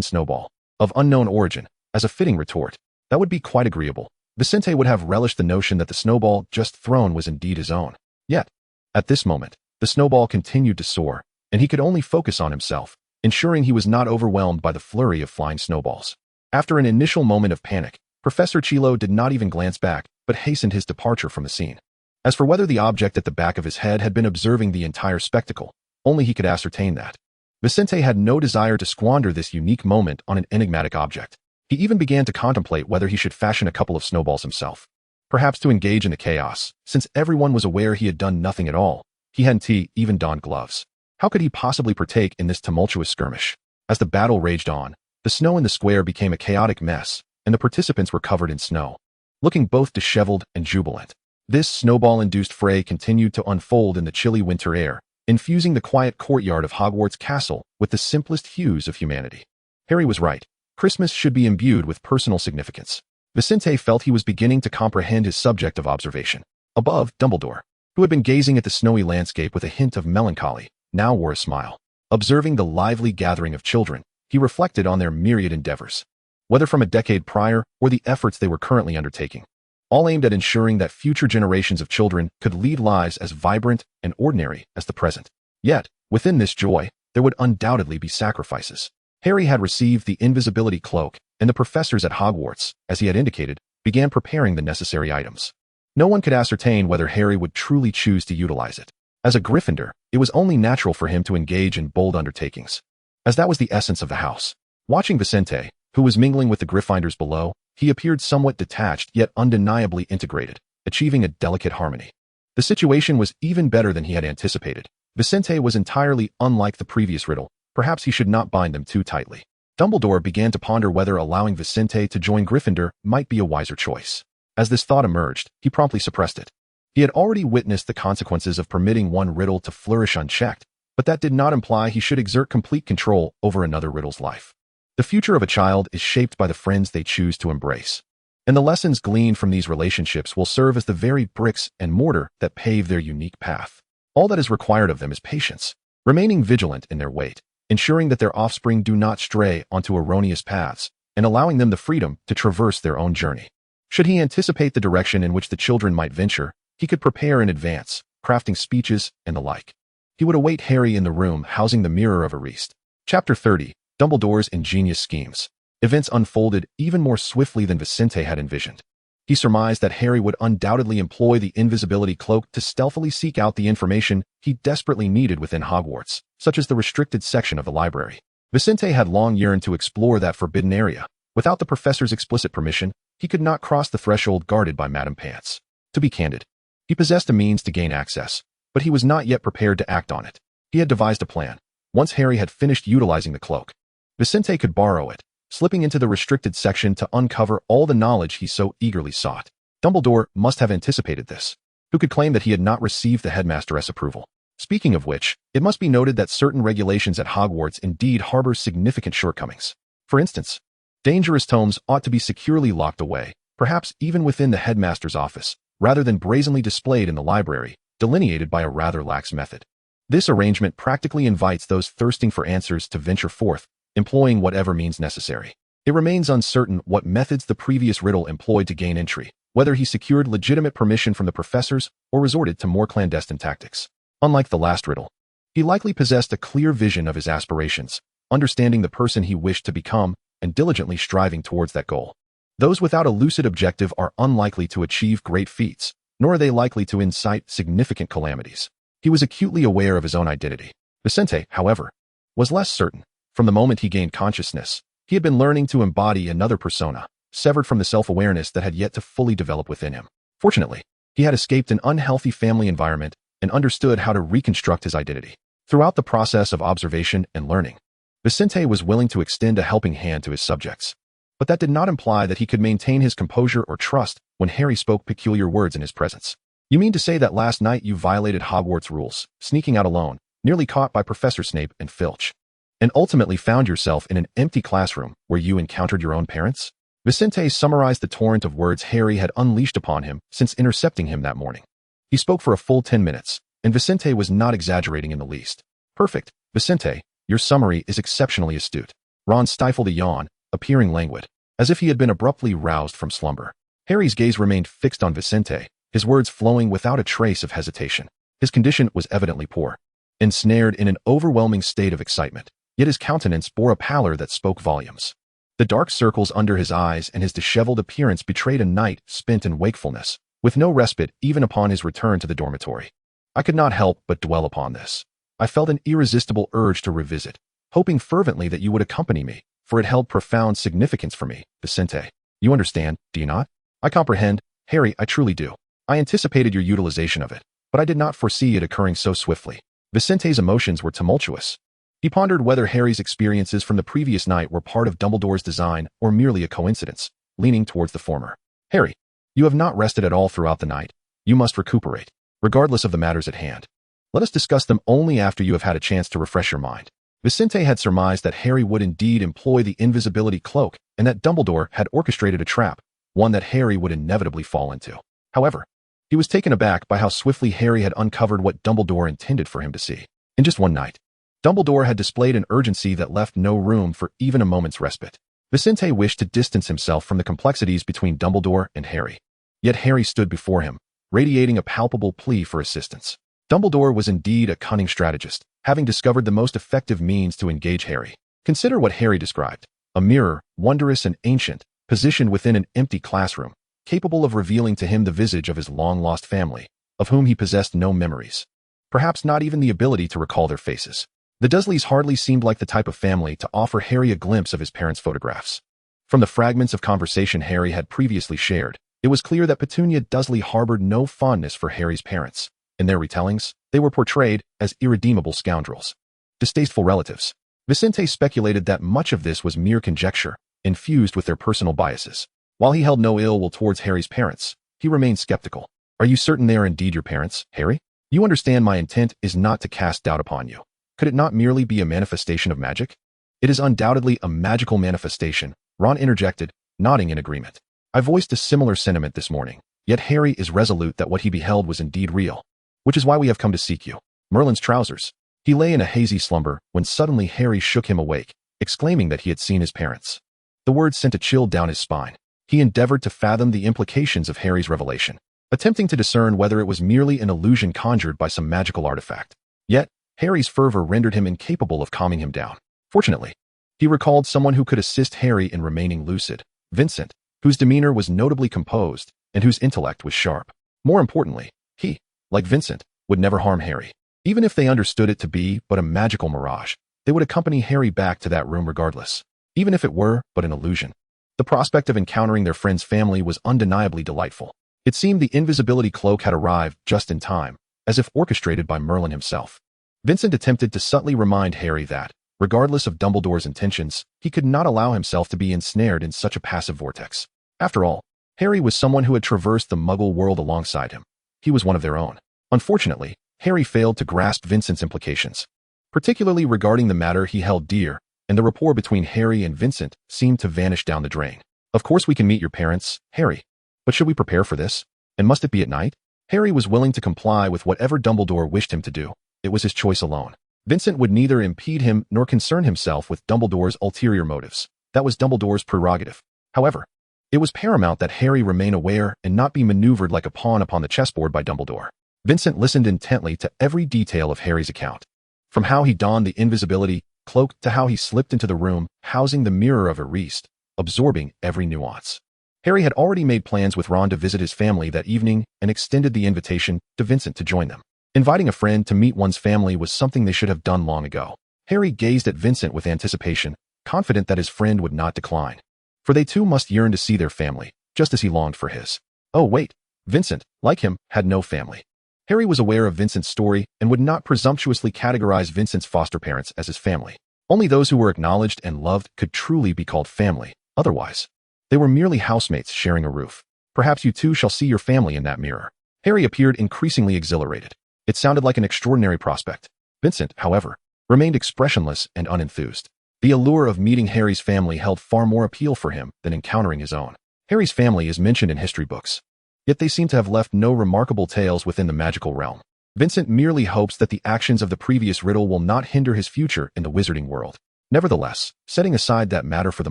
snowball, of unknown origin, as a fitting retort. That would be quite agreeable. Vincent would have relished the notion that the snowball just thrown was indeed his own. Yet, at this moment, the snowball continued to soar, and he could only focus on himself, ensuring he was not overwhelmed by the flurry of flying snowballs. After an initial moment of panic, Professor Chilo did not even glance back, but hastened his departure from the scene. As for whether the object at the back of his head had been observing the entire spectacle, only he could ascertain that. Vincent had no desire to squander this unique moment on an enigmatic object. He even began to contemplate whether he should fashion a couple of snowballs himself. Perhaps to engage in the chaos, since everyone was aware he had done nothing at all. He hadn't even donned gloves. How could he possibly partake in this tumultuous skirmish? As the battle raged on, the snow in the square became a chaotic mess, and the participants were covered in snow, looking both disheveled and jubilant. This snowball-induced fray continued to unfold in the chilly winter air, infusing the quiet courtyard of Hogwarts Castle with the simplest hues of humanity. Harry was right. Christmas should be imbued with personal significance. Vincent felt he was beginning to comprehend his subject of observation. Above, Dumbledore, who had been gazing at the snowy landscape with a hint of melancholy, now wore a smile. Observing the lively gathering of children, he reflected on their myriad endeavors, whether from a decade prior or the efforts they were currently undertaking, all aimed at ensuring that future generations of children could lead lives as vibrant and ordinary as the present. Yet, within this joy, there would undoubtedly be sacrifices. Harry had received the invisibility cloak, and the professors at Hogwarts, as he had indicated, began preparing the necessary items. No one could ascertain whether Harry would truly choose to utilize it. As a Gryffindor, it was only natural for him to engage in bold undertakings, as that was the essence of the house. Watching Vincent, who was mingling with the Gryffindors below, he appeared somewhat detached yet undeniably integrated, achieving a delicate harmony. The situation was even better than he had anticipated. Vincent was entirely unlike the previous riddle. Perhaps he should not bind them too tightly. Dumbledore began to ponder whether allowing Vincent to join Gryffindor might be a wiser choice. As this thought emerged, he promptly suppressed it. He had already witnessed the consequences of permitting one riddle to flourish unchecked, but that did not imply he should exert complete control over another riddle's life. The future of a child is shaped by the friends they choose to embrace, and the lessons gleaned from these relationships will serve as the very bricks and mortar that pave their unique path. All that is required of them is patience, remaining vigilant in their wait, ensuring that their offspring do not stray onto erroneous paths, and allowing them the freedom to traverse their own journey. Should he anticipate the direction in which the children might venture, he could prepare in advance, crafting speeches and the like. He would await Harry in the room housing the Mirror of Erist. Chapter 30. Dumbledore's ingenious schemes. Events unfolded even more swiftly than Vincent had envisioned. He surmised that Harry would undoubtedly employ the invisibility cloak to stealthily seek out the information he desperately needed within Hogwarts, such as the restricted section of the library. Vincent had long yearned to explore that forbidden area. Without the professor's explicit permission, he could not cross the threshold guarded by Madame Pants. To be candid, he possessed a means to gain access, but he was not yet prepared to act on it. He had devised a plan. Once Harry had finished utilizing the cloak, Vincent could borrow it, slipping into the restricted section to uncover all the knowledge he so eagerly sought. Dumbledore must have anticipated this. Who could claim that he had not received the headmaster's approval? Speaking of which, it must be noted that certain regulations at Hogwarts indeed harbor significant shortcomings. For instance, dangerous tomes ought to be securely locked away, perhaps even within the headmaster's office, rather than brazenly displayed in the library, delineated by a rather lax method. This arrangement practically invites those thirsting for answers to venture forth, employing whatever means necessary. It remains uncertain what methods the previous riddle employed to gain entry, whether he secured legitimate permission from the professors or resorted to more clandestine tactics. Unlike the last riddle, he likely possessed a clear vision of his aspirations, understanding the person he wished to become and diligently striving towards that goal. Those without a lucid objective are unlikely to achieve great feats, nor are they likely to incite significant calamities. He was acutely aware of his own identity. Vincent, however, was less certain. From the moment he gained consciousness, he had been learning to embody another persona, severed from the self-awareness that had yet to fully develop within him. Fortunately, he had escaped an unhealthy family environment and understood how to reconstruct his identity. Throughout the process of observation and learning, Vincent was willing to extend a helping hand to his subjects. But that did not imply that he could maintain his composure or trust when Harry spoke peculiar words in his presence. You mean to say that last night you violated Hogwarts rules, sneaking out alone, nearly caught by Professor Snape and Filch, and ultimately found yourself in an empty classroom where you encountered your own parents? Vincent summarized the torrent of words Harry had unleashed upon him since intercepting him that morning. He spoke for a full 10 minutes, and Vincent was not exaggerating in the least. Perfect, Vincent, your summary is exceptionally astute. Ron stifled a yawn, appearing languid, as if he had been abruptly roused from slumber. Harry's gaze remained fixed on Vincent, his words flowing without a trace of hesitation. His condition was evidently poor, ensnared in an overwhelming state of excitement. Yet his countenance bore a pallor that spoke volumes. The dark circles under his eyes and his disheveled appearance betrayed a night spent in wakefulness, with no respite even upon his return to the dormitory. I could not help but dwell upon this. I felt an irresistible urge to revisit, hoping fervently that you would accompany me, for it held profound significance for me, Vicente. You understand, do you not? I comprehend, Harry, I truly do. I anticipated your utilization of it, but I did not foresee it occurring so swiftly. Vicente's emotions were tumultuous. He pondered whether Harry's experiences from the previous night were part of Dumbledore's design or merely a coincidence, leaning towards the former. Harry, you have not rested at all throughout the night. You must recuperate, regardless of the matters at hand. Let us discuss them only after you have had a chance to refresh your mind. Vicente had surmised that Harry would indeed employ the invisibility cloak and that Dumbledore had orchestrated a trap, one that Harry would inevitably fall into. However, he was taken aback by how swiftly Harry had uncovered what Dumbledore intended for him to see. In just one night, Dumbledore had displayed an urgency that left no room for even a moment's respite. Vicente wished to distance himself from the complexities between Dumbledore and Harry. Yet Harry stood before him, radiating a palpable plea for assistance. Dumbledore was indeed a cunning strategist, having discovered the most effective means to engage Harry. Consider what Harry described: a mirror, wondrous and ancient, positioned within an empty classroom, capable of revealing to him the visage of his long-lost family, of whom he possessed no memories, perhaps not even the ability to recall their faces. The Dursleys hardly seemed like the type of family to offer Harry a glimpse of his parents' photographs. From the fragments of conversation Harry had previously shared, it was clear that Petunia Dursley harbored no fondness for Harry's parents. In their retellings, they were portrayed as irredeemable scoundrels, distasteful relatives. Vicente speculated that much of this was mere conjecture, infused with their personal biases. While he held no ill will towards Harry's parents, he remained skeptical. Are you certain they are indeed your parents, Harry? You understand my intent is not to cast doubt upon you. Could it not merely be a manifestation of magic? It is undoubtedly a magical manifestation, Ron interjected, nodding in agreement. I voiced a similar sentiment this morning, yet Harry is resolute that what he beheld was indeed real. Which is why we have come to seek you. Merlin's trousers. He lay in a hazy slumber when suddenly Harry shook him awake, exclaiming that he had seen his parents. The words sent a chill down his spine. He endeavored to fathom the implications of Harry's revelation, attempting to discern whether it was merely an illusion conjured by some magical artifact. Yet, Harry's fervor rendered him incapable of calming him down. Fortunately, he recalled someone who could assist Harry in remaining lucid, Vincent, whose demeanor was notably composed and whose intellect was sharp. More importantly, he, like Vincent, would never harm Harry. Even if they understood it to be but a magical mirage, they would accompany Harry back to that room regardless, even if it were but an illusion. The prospect of encountering their friend's family was undeniably delightful. It seemed the invisibility cloak had arrived just in time, as if orchestrated by Merlin himself. Vincent attempted to subtly remind Harry that, regardless of Dumbledore's intentions, he could not allow himself to be ensnared in such a passive vortex. After all, Harry was someone who had traversed the Muggle world alongside him. He was one of their own. Unfortunately, Harry failed to grasp Vincent's implications, particularly regarding the matter he held dear, and the rapport between Harry and Vincent seemed to vanish down the drain. Of course we can meet your parents, Harry. But should we prepare for this? And must it be at night? Harry was willing to comply with whatever Dumbledore wished him to do. It was his choice alone. Vincent would neither impede him nor concern himself with Dumbledore's ulterior motives. That was Dumbledore's prerogative. However, it was paramount that Harry remain aware and not be maneuvered like a pawn upon the chessboard by Dumbledore. Vincent listened intently to every detail of Harry's account, from how he donned the invisibility cloak to how he slipped into the room housing the mirror of Eriste, absorbing every nuance. Harry had already made plans with Ron to visit his family that evening and extended the invitation to Vincent to join them. Inviting a friend to meet one's family was something they should have done long ago. Harry gazed at Vincent with anticipation, confident that his friend would not decline. For they too must yearn to see their family, just as he longed for his. Oh wait, Vincent, like him, had no family. Harry was aware of Vincent's story and would not presumptuously categorize Vincent's foster parents as his family. Only those who were acknowledged and loved could truly be called family. Otherwise, they were merely housemates sharing a roof. Perhaps you too shall see your family in that mirror. Harry appeared increasingly exhilarated. It sounded like an extraordinary prospect. Vincent, however, remained expressionless and unenthused. The allure of meeting Harry's family held far more appeal for him than encountering his own. Harry's family is mentioned in history books, yet they seem to have left no remarkable tales within the magical realm. Vincent merely hopes that the actions of the previous riddle will not hinder his future in the wizarding world. Nevertheless, setting aside that matter for the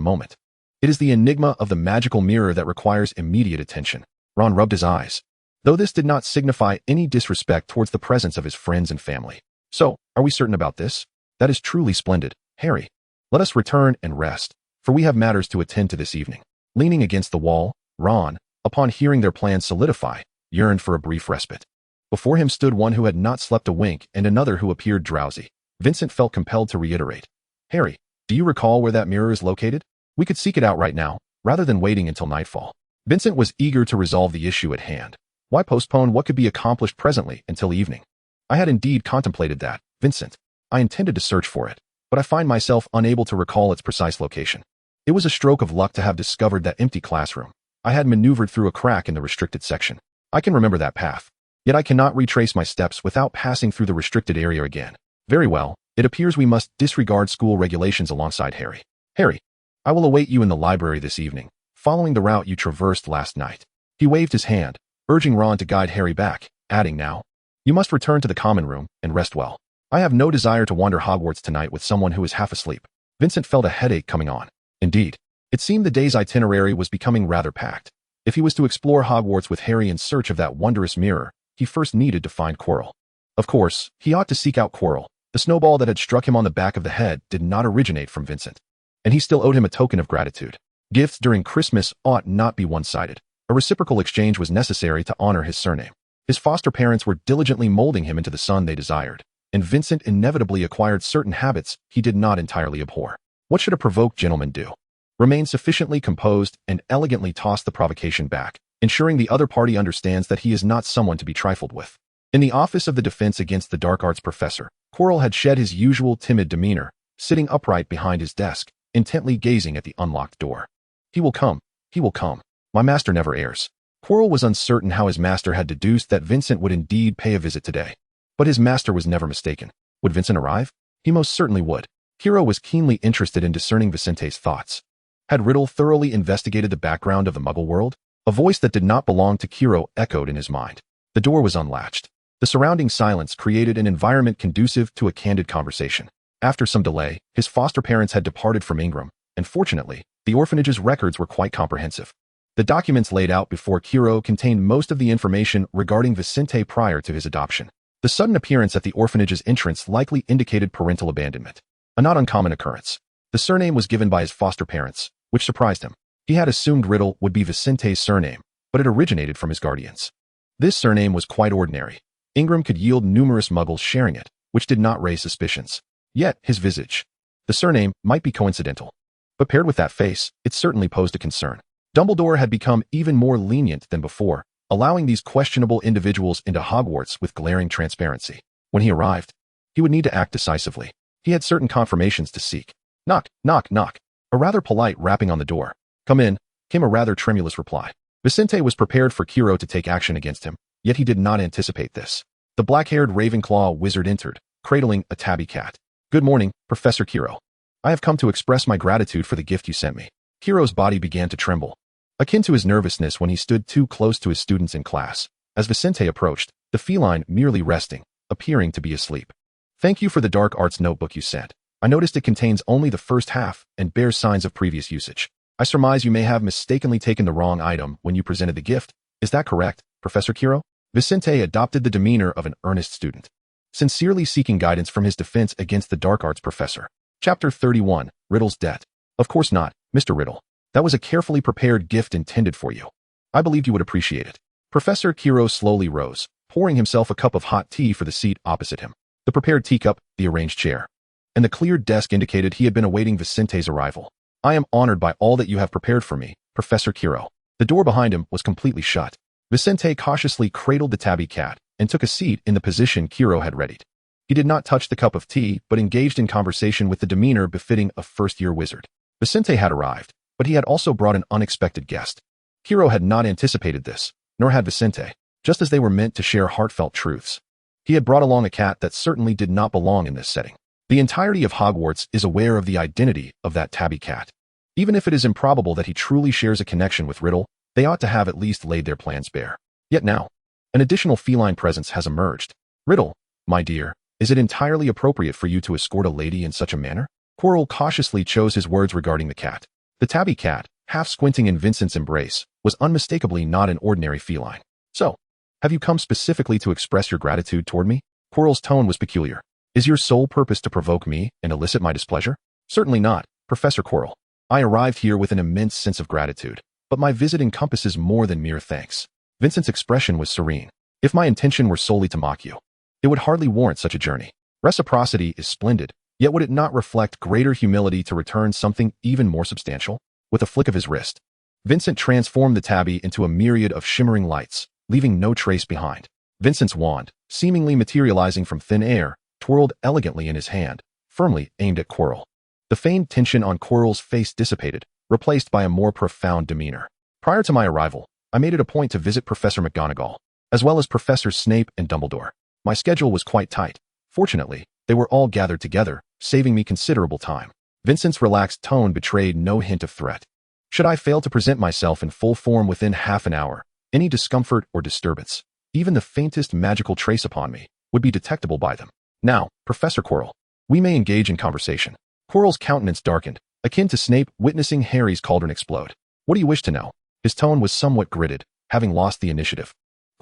moment, it is the enigma of the magical mirror that requires immediate attention. Ron rubbed his eyes, though this did not signify any disrespect towards the presence of his friends and family. So, are we certain about this? That is truly splendid, Harry. Let us return and rest, for we have matters to attend to this evening. Leaning against the wall, Ron, upon hearing their plans solidify, yearned for a brief respite. Before him stood one who had not slept a wink and another who appeared drowsy. Vincent felt compelled to reiterate. Harry, do you recall where that mirror is located? We could seek it out right now, rather than waiting until nightfall. Vincent was eager to resolve the issue at hand. Why postpone what could be accomplished presently until evening? I had indeed contemplated that, Vincent. I intended to search for it, but I find myself unable to recall its precise location. It was a stroke of luck to have discovered that empty classroom. I had maneuvered through a crack in the restricted section. I can remember that path. Yet I cannot retrace my steps without passing through the restricted area again. Very well, it appears we must disregard school regulations alongside Harry. Harry, I will await you in the library this evening, following the route you traversed last night. He waved his hand, urging Ron to guide Harry back, adding now, you must return to the common room and rest well. I have no desire to wander Hogwarts tonight with someone who is half asleep. Vincent felt a headache coming on. Indeed, it seemed the day's itinerary was becoming rather packed. If he was to explore Hogwarts with Harry in search of that wondrous mirror, he first needed to find Quirrell. Of course, he ought to seek out Quirrell. The snowball that had struck him on the back of the head did not originate from Vincent. And he still owed him a token of gratitude. Gifts during Christmas ought not be one-sided. A reciprocal exchange was necessary to honor his surname. His foster parents were diligently molding him into the son they desired, and Vincent inevitably acquired certain habits he did not entirely abhor. What should a provoked gentleman do? Remain sufficiently composed and elegantly toss the provocation back, ensuring the other party understands that he is not someone to be trifled with. In the office of the Defense Against the Dark Arts professor, Quirrell had shed his usual timid demeanor, sitting upright behind his desk, intently gazing at the unlocked door. He will come. He will come. My master never errs. Quirrell was uncertain how his master had deduced that Vincent would indeed pay a visit today. But his master was never mistaken. Would Vincent arrive? He most certainly would. Quirrell was keenly interested in discerning Vicente's thoughts. Had Riddle thoroughly investigated the background of the Muggle world? A voice that did not belong to Quirrell echoed in his mind. The door was unlatched. The surrounding silence created an environment conducive to a candid conversation. After some delay, his foster parents had departed from Ingram, and fortunately, the orphanage's records were quite comprehensive. The documents laid out before Quirrell contained most of the information regarding Vicente prior to his adoption. The sudden appearance at the orphanage's entrance likely indicated parental abandonment, a not uncommon occurrence. The surname was given by his foster parents, which surprised him. He had assumed Riddle would be Vicente's surname, but it originated from his guardians. This surname was quite ordinary. Ingram could yield numerous Muggles sharing it, which did not raise suspicions. Yet, his visage. The surname might be coincidental. But paired with that face, it certainly posed a concern. Dumbledore had become even more lenient than before, allowing these questionable individuals into Hogwarts with glaring transparency. When he arrived, he would need to act decisively. He had certain confirmations to seek. Knock, knock, knock. A rather polite rapping on the door. Come in, came a rather tremulous reply. Vicente was prepared for Quirrell to take action against him, yet he did not anticipate this. The black-haired Ravenclaw wizard entered, cradling a tabby cat. Good morning, Professor Quirrell. I have come to express my gratitude for the gift you sent me. Quirrell's body began to tremble, akin to his nervousness when he stood too close to his students in class. As Vicente approached, the feline merely resting, appearing to be asleep. Thank you for the dark arts notebook you sent. I noticed it contains only the first half and bears signs of previous usage. I surmise you may have mistakenly taken the wrong item when you presented the gift. Is that correct, Professor Quirrell? Vicente adopted the demeanor of an earnest student, sincerely seeking guidance from his defense against the dark arts professor. Chapter 31, Riddle's Debt. Of course not, Mr. Riddle. That was a carefully prepared gift intended for you. I believed you would appreciate it. Professor Quirrell slowly rose, pouring himself a cup of hot tea for the seat opposite him. The prepared teacup, the arranged chair, and the cleared desk indicated he had been awaiting Vicente's arrival. I am honored by all that you have prepared for me, Professor Quirrell. The door behind him was completely shut. Vicente cautiously cradled the tabby cat and took a seat in the position Quirrell had readied. He did not touch the cup of tea, but engaged in conversation with the demeanor befitting a first-year wizard. Vicente had arrived, but he had also brought an unexpected guest. Quirrell had not anticipated this, nor had Vicente, just as they were meant to share heartfelt truths. He had brought along a cat that certainly did not belong in this setting. The entirety of Hogwarts is aware of the identity of that tabby cat. Even if it is improbable that he truly shares a connection with Riddle, they ought to have at least laid their plans bare. Yet now, an additional feline presence has emerged. Riddle, my dear, is it entirely appropriate for you to escort a lady in such a manner? Quirrell cautiously chose his words regarding the cat. The tabby cat, half squinting in Vincent's embrace, was unmistakably not an ordinary feline. So, have you come specifically to express your gratitude toward me? Quirrell's tone was peculiar. Is your sole purpose to provoke me and elicit my displeasure? Certainly not, Professor Quirrell. I arrived here with an immense sense of gratitude, but my visit encompasses more than mere thanks. Vincent's expression was serene. If my intention were solely to mock you, it would hardly warrant such a journey. Reciprocity is splendid, yet would it not reflect greater humility to return something even more substantial? With a flick of his wrist, Vincent transformed the tabby into a myriad of shimmering lights, leaving no trace behind. Vincent's wand, seemingly materializing from thin air, twirled elegantly in his hand, firmly aimed at Quirrell. The feigned tension on Quirrell's face dissipated, replaced by a more profound demeanor. Prior to my arrival, I made it a point to visit Professor McGonagall, as well as Professors Snape and Dumbledore. My schedule was quite tight. Fortunately, they were all gathered together, saving me considerable time. Vincent's relaxed tone betrayed no hint of threat. Should I fail to present myself in full form within half an hour, any discomfort or disturbance, even the faintest magical trace upon me, would be detectable by them. Now, Professor Quirrell, we may engage in conversation. Quirrell's countenance darkened, akin to Snape witnessing Harry's cauldron explode. What do you wish to know? His tone was somewhat gritted, having lost the initiative.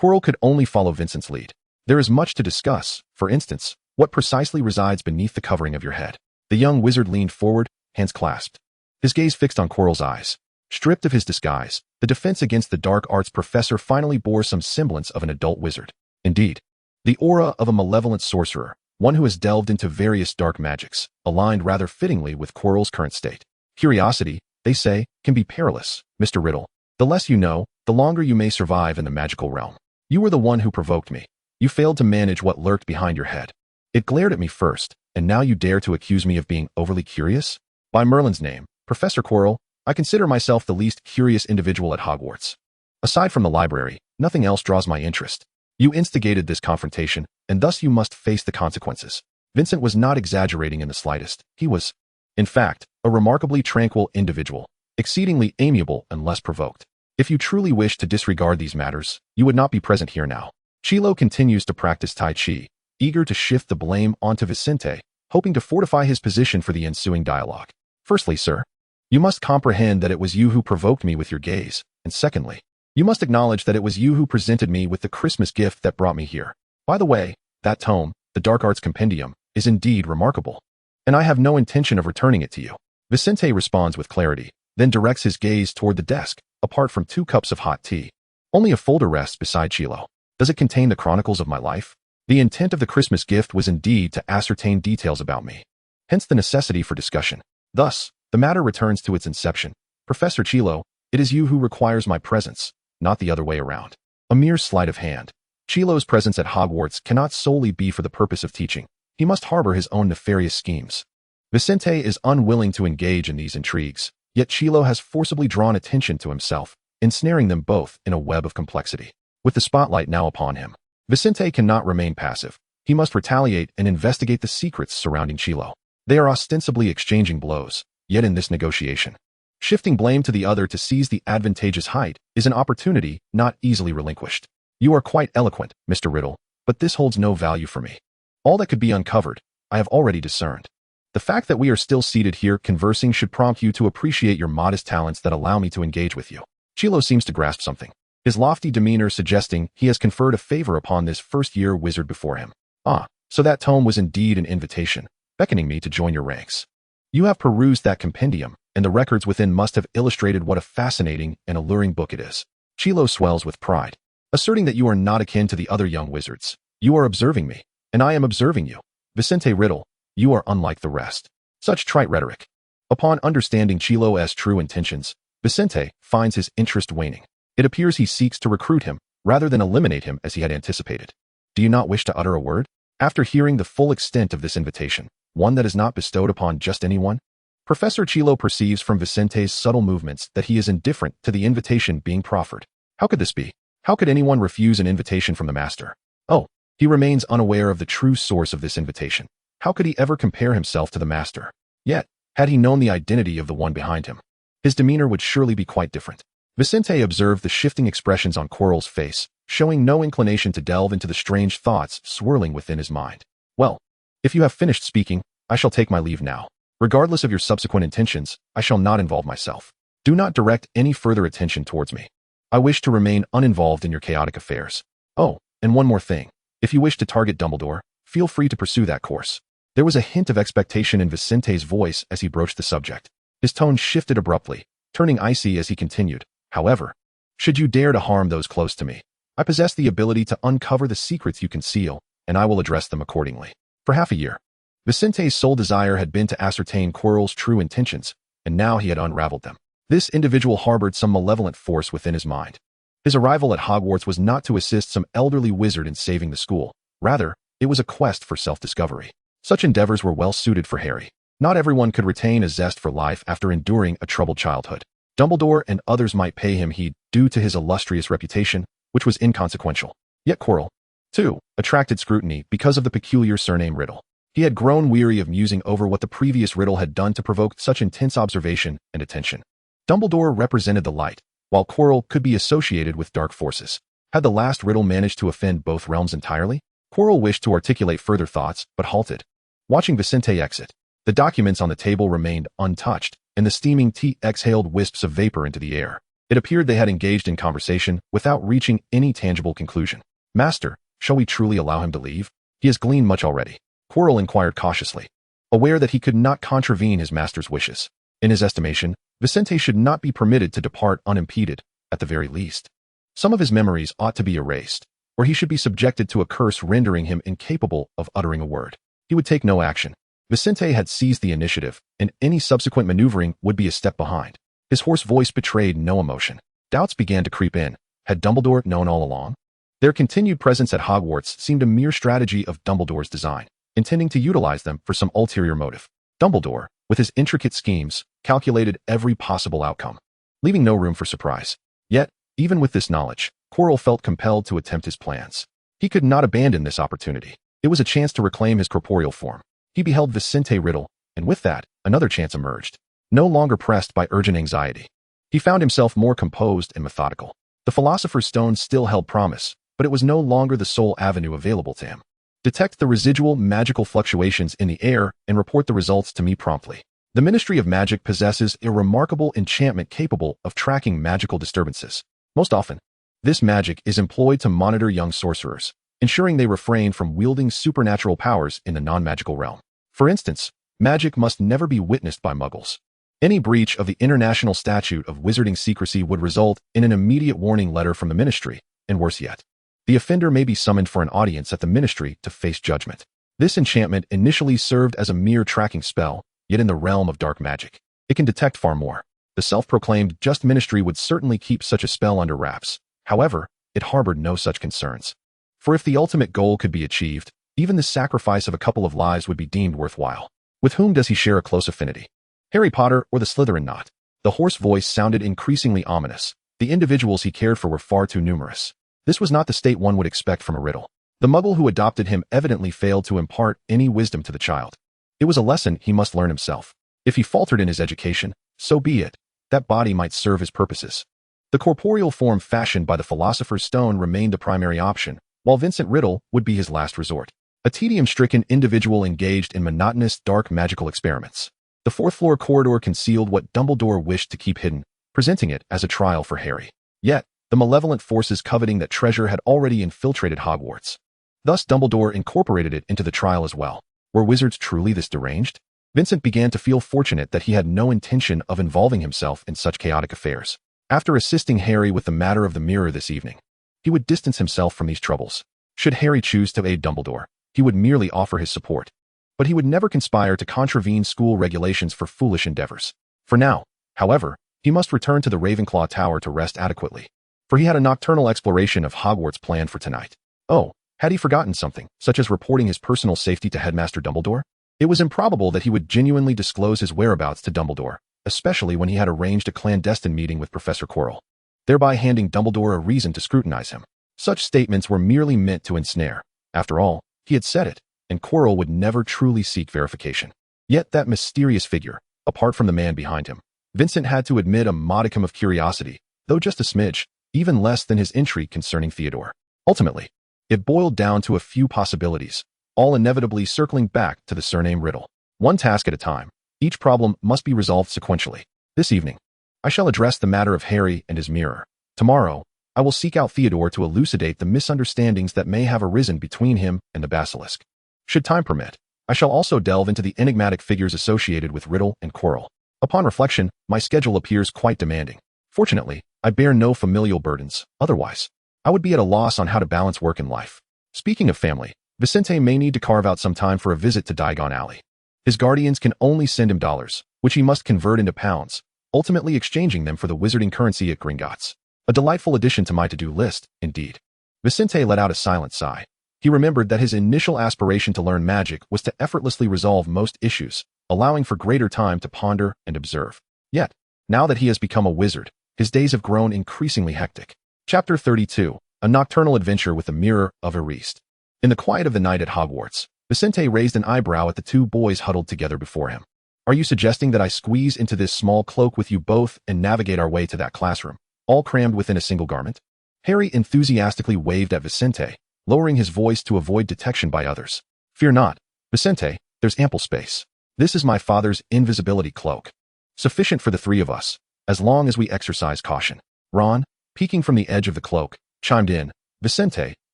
Quirrell could only follow Vincent's lead. There is much to discuss. For instance, what precisely resides beneath the covering of your head? The young wizard leaned forward, hands clasped. His gaze fixed on Quirrell's eyes. Stripped of his disguise, the defense against the dark arts professor finally bore some semblance of an adult wizard. Indeed, the aura of a malevolent sorcerer, one who has delved into various dark magics, aligned rather fittingly with Quirrell's current state. Curiosity, they say, can be perilous, Mr. Riddle. The less you know, the longer you may survive in the magical realm. You were the one who provoked me. You failed to manage what lurked behind your head. It glared at me first, and now you dare to accuse me of being overly curious? By Merlin's name, Professor Quirrell, I consider myself the least curious individual at Hogwarts. Aside from the library, nothing else draws my interest. You instigated this confrontation, and thus you must face the consequences. Vincent was not exaggerating in the slightest. He was, in fact, a remarkably tranquil individual, exceedingly amiable and less provoked. If you truly wish to disregard these matters, you would not be present here now. Chilo continues to practice Tai Chi, eager to shift the blame onto Vicente, hoping to fortify his position for the ensuing dialogue. Firstly, sir, you must comprehend that it was you who provoked me with your gaze, and secondly, you must acknowledge that it was you who presented me with the Christmas gift that brought me here. By the way, that tome, the Dark Arts Compendium, is indeed remarkable, and I have no intention of returning it to you. Vicente responds with clarity, then directs his gaze toward the desk, apart from 2 cups of hot tea. Only a folder rests beside Chilo. Does it contain the chronicles of my life? The intent of the Christmas gift was indeed to ascertain details about me, hence the necessity for discussion. Thus, the matter returns to its inception. Professor Chilo, it is you who requires my presence, not the other way around. A mere sleight of hand. Chilo's presence at Hogwarts cannot solely be for the purpose of teaching. He must harbor his own nefarious schemes. Vicente is unwilling to engage in these intrigues, yet Chilo has forcibly drawn attention to himself, ensnaring them both in a web of complexity. With the spotlight now upon him, Vicente cannot remain passive. He must retaliate and investigate the secrets surrounding Chilo. They are ostensibly exchanging blows, yet in this negotiation, shifting blame to the other to seize the advantageous height is an opportunity not easily relinquished. You are quite eloquent, Mr. Riddle, but this holds no value for me. All that could be uncovered, I have already discerned. The fact that we are still seated here conversing should prompt you to appreciate your modest talents that allow me to engage with you. Chilo seems to grasp something, his lofty demeanor suggesting he has conferred a favor upon this first-year wizard before him. Ah, so that tome was indeed an invitation, beckoning me to join your ranks. You have perused that compendium, and the records within must have illustrated what a fascinating and alluring book it is. Chilo swells with pride, asserting that you are not akin to the other young wizards. You are observing me, and I am observing you. Vicente Riddle, you are unlike the rest. Such trite rhetoric. Upon understanding Chilo's true intentions, Vicente finds his interest waning. It appears he seeks to recruit him, rather than eliminate him as he had anticipated. Do you not wish to utter a word? After hearing the full extent of this invitation, one that is not bestowed upon just anyone, Professor Chilo perceives from Vicente's subtle movements that he is indifferent to the invitation being proffered. How could this be? How could anyone refuse an invitation from the master? Oh, he remains unaware of the true source of this invitation. How could he ever compare himself to the master? Yet, had he known the identity of the one behind him, his demeanor would surely be quite different. Vicente observed the shifting expressions on Quirrell's face, showing no inclination to delve into the strange thoughts swirling within his mind. Well, if you have finished speaking, I shall take my leave now. Regardless of your subsequent intentions, I shall not involve myself. Do not direct any further attention towards me. I wish to remain uninvolved in your chaotic affairs. Oh, and one more thing. If you wish to target Dumbledore, feel free to pursue that course. There was a hint of expectation in Vicente's voice as he broached the subject. His tone shifted abruptly, turning icy as he continued. However, Should you dare to harm those close to me, I possess the ability to uncover the secrets you conceal, and I will address them accordingly. For half a year, Vicente's sole desire had been to ascertain Quirrell's true intentions, and now he had unraveled them. This individual harbored some malevolent force within his mind. His arrival at Hogwarts was not to assist some elderly wizard in saving the school. Rather, it was a quest for self-discovery. Such endeavors were well suited for Harry. Not everyone could retain a zest for life after enduring a troubled childhood. Dumbledore and others might pay him heed due to his illustrious reputation, which was inconsequential. Yet Quirrell, too, attracted scrutiny because of the peculiar surname Riddle. He had grown weary of musing over what the previous Riddle had done to provoke such intense observation and attention. Dumbledore represented the light, while Quirrell could be associated with dark forces. Had the last Riddle managed to offend both realms entirely? Quirrell wished to articulate further thoughts, but halted. Watching Vicente exit, the documents on the table remained untouched, and the steaming tea exhaled wisps of vapor into the air. It appeared they had engaged in conversation without reaching any tangible conclusion. Master, shall we truly allow him to leave? He has gleaned much already. Quirrell inquired cautiously, aware that he could not contravene his master's wishes. In his estimation, Vicente should not be permitted to depart unimpeded, at the very least. Some of his memories ought to be erased, or he should be subjected to a curse rendering him incapable of uttering a word. He would take no action. Vicente had seized the initiative, and any subsequent maneuvering would be a step behind. His hoarse voice betrayed no emotion. Doubts began to creep in. Had Dumbledore known all along? Their continued presence at Hogwarts seemed a mere strategy of Dumbledore's design, intending to utilize them for some ulterior motive. Dumbledore, with his intricate schemes, calculated every possible outcome, leaving no room for surprise. Yet, even with this knowledge, Quirrell felt compelled to attempt his plans. He could not abandon this opportunity. It was a chance to reclaim his corporeal form. He beheld Vicente Riddle, and with that, another chance emerged. No longer pressed by urgent anxiety, he found himself more composed and methodical. The Philosopher's Stone still held promise, but it was no longer the sole avenue available to him. Detect the residual magical fluctuations in the air and report the results to me promptly. The Ministry of Magic possesses a remarkable enchantment capable of tracking magical disturbances. Most often, this magic is employed to monitor young sorcerers, ensuring they refrain from wielding supernatural powers in the non-magical realm. For instance, magic must never be witnessed by muggles. Any breach of the International Statute of Wizarding Secrecy would result in an immediate warning letter from the Ministry, and worse yet, the offender may be summoned for an audience at the Ministry to face judgment. This enchantment initially served as a mere tracking spell, yet in the realm of dark magic, it can detect far more. The self-proclaimed Just Ministry would certainly keep such a spell under wraps. However, it harbored no such concerns. For if the ultimate goal could be achieved, even the sacrifice of a couple of lives would be deemed worthwhile. With whom does he share a close affinity? Harry Potter or the Slytherin Nott? The hoarse voice sounded increasingly ominous. The individuals he cared for were far too numerous. This was not the state one would expect from a Riddle. The muggle who adopted him evidently failed to impart any wisdom to the child. It was a lesson he must learn himself. If he faltered in his education, so be it. That body might serve his purposes. The corporeal form fashioned by the Philosopher's Stone remained the primary option, while Vincent Riddle would be his last resort. A tedium-stricken individual engaged in monotonous, dark magical experiments. The fourth-floor corridor concealed what Dumbledore wished to keep hidden, presenting it as a trial for Harry. Yet, the malevolent forces coveting that treasure had already infiltrated Hogwarts. Thus Dumbledore incorporated it into the trial as well. Were wizards truly this deranged? Vincent began to feel fortunate that he had no intention of involving himself in such chaotic affairs. After assisting Harry with the matter of the mirror this evening, he would distance himself from these troubles. Should Harry choose to aid Dumbledore, he would merely offer his support. But he would never conspire to contravene school regulations for foolish endeavors. For now, however, he must return to the Ravenclaw Tower to rest adequately, for he had a nocturnal exploration of Hogwarts planned for tonight. Oh, had he forgotten something, such as reporting his personal safety to Headmaster Dumbledore? It was improbable that he would genuinely disclose his whereabouts to Dumbledore, especially when he had arranged a clandestine meeting with Professor Quirrell, thereby handing Dumbledore a reason to scrutinize him. Such statements were merely meant to ensnare. After all, he had said it, and Quirrell would never truly seek verification. Yet that mysterious figure, apart from the man behind him, Vincent had to admit a modicum of curiosity, though just a smidge, even less than his intrigue concerning Theodore. Ultimately, it boiled down to a few possibilities, all inevitably circling back to the surname Riddle. One task at a time, each problem must be resolved sequentially. This evening, I shall address the matter of Harry and his mirror. Tomorrow, I will seek out Theodore to elucidate the misunderstandings that may have arisen between him and the basilisk. Should time permit, I shall also delve into the enigmatic figures associated with Riddle and Quirrell. Upon reflection, my schedule appears quite demanding. Fortunately, I bear no familial burdens. Otherwise, I would be at a loss on how to balance work and life. Speaking of family, Vincent may need to carve out some time for a visit to Diagon Alley. His guardians can only send him dollars, which he must convert into pounds, ultimately exchanging them for the wizarding currency at Gringotts. A delightful addition to my to-do list, indeed. Vincent let out a silent sigh. He remembered that his initial aspiration to learn magic was to effortlessly resolve most issues, allowing for greater time to ponder and observe. Yet, now that he has become a wizard, his days have grown increasingly hectic. Chapter 32, A Nocturnal Adventure with the Mirror of Erased. In the quiet of the night at Hogwarts, Vincent raised an eyebrow at the two boys huddled together before him. Are you suggesting that I squeeze into this small cloak with you both and navigate our way to that classroom, all crammed within a single garment? Harry enthusiastically waved at Vincent, lowering his voice to avoid detection by others. Fear not, Vincent, there's ample space. This is my father's invisibility cloak. Sufficient for the three of us, as long as we exercise caution. Ron, peeking from the edge of the cloak, chimed in, Vincent,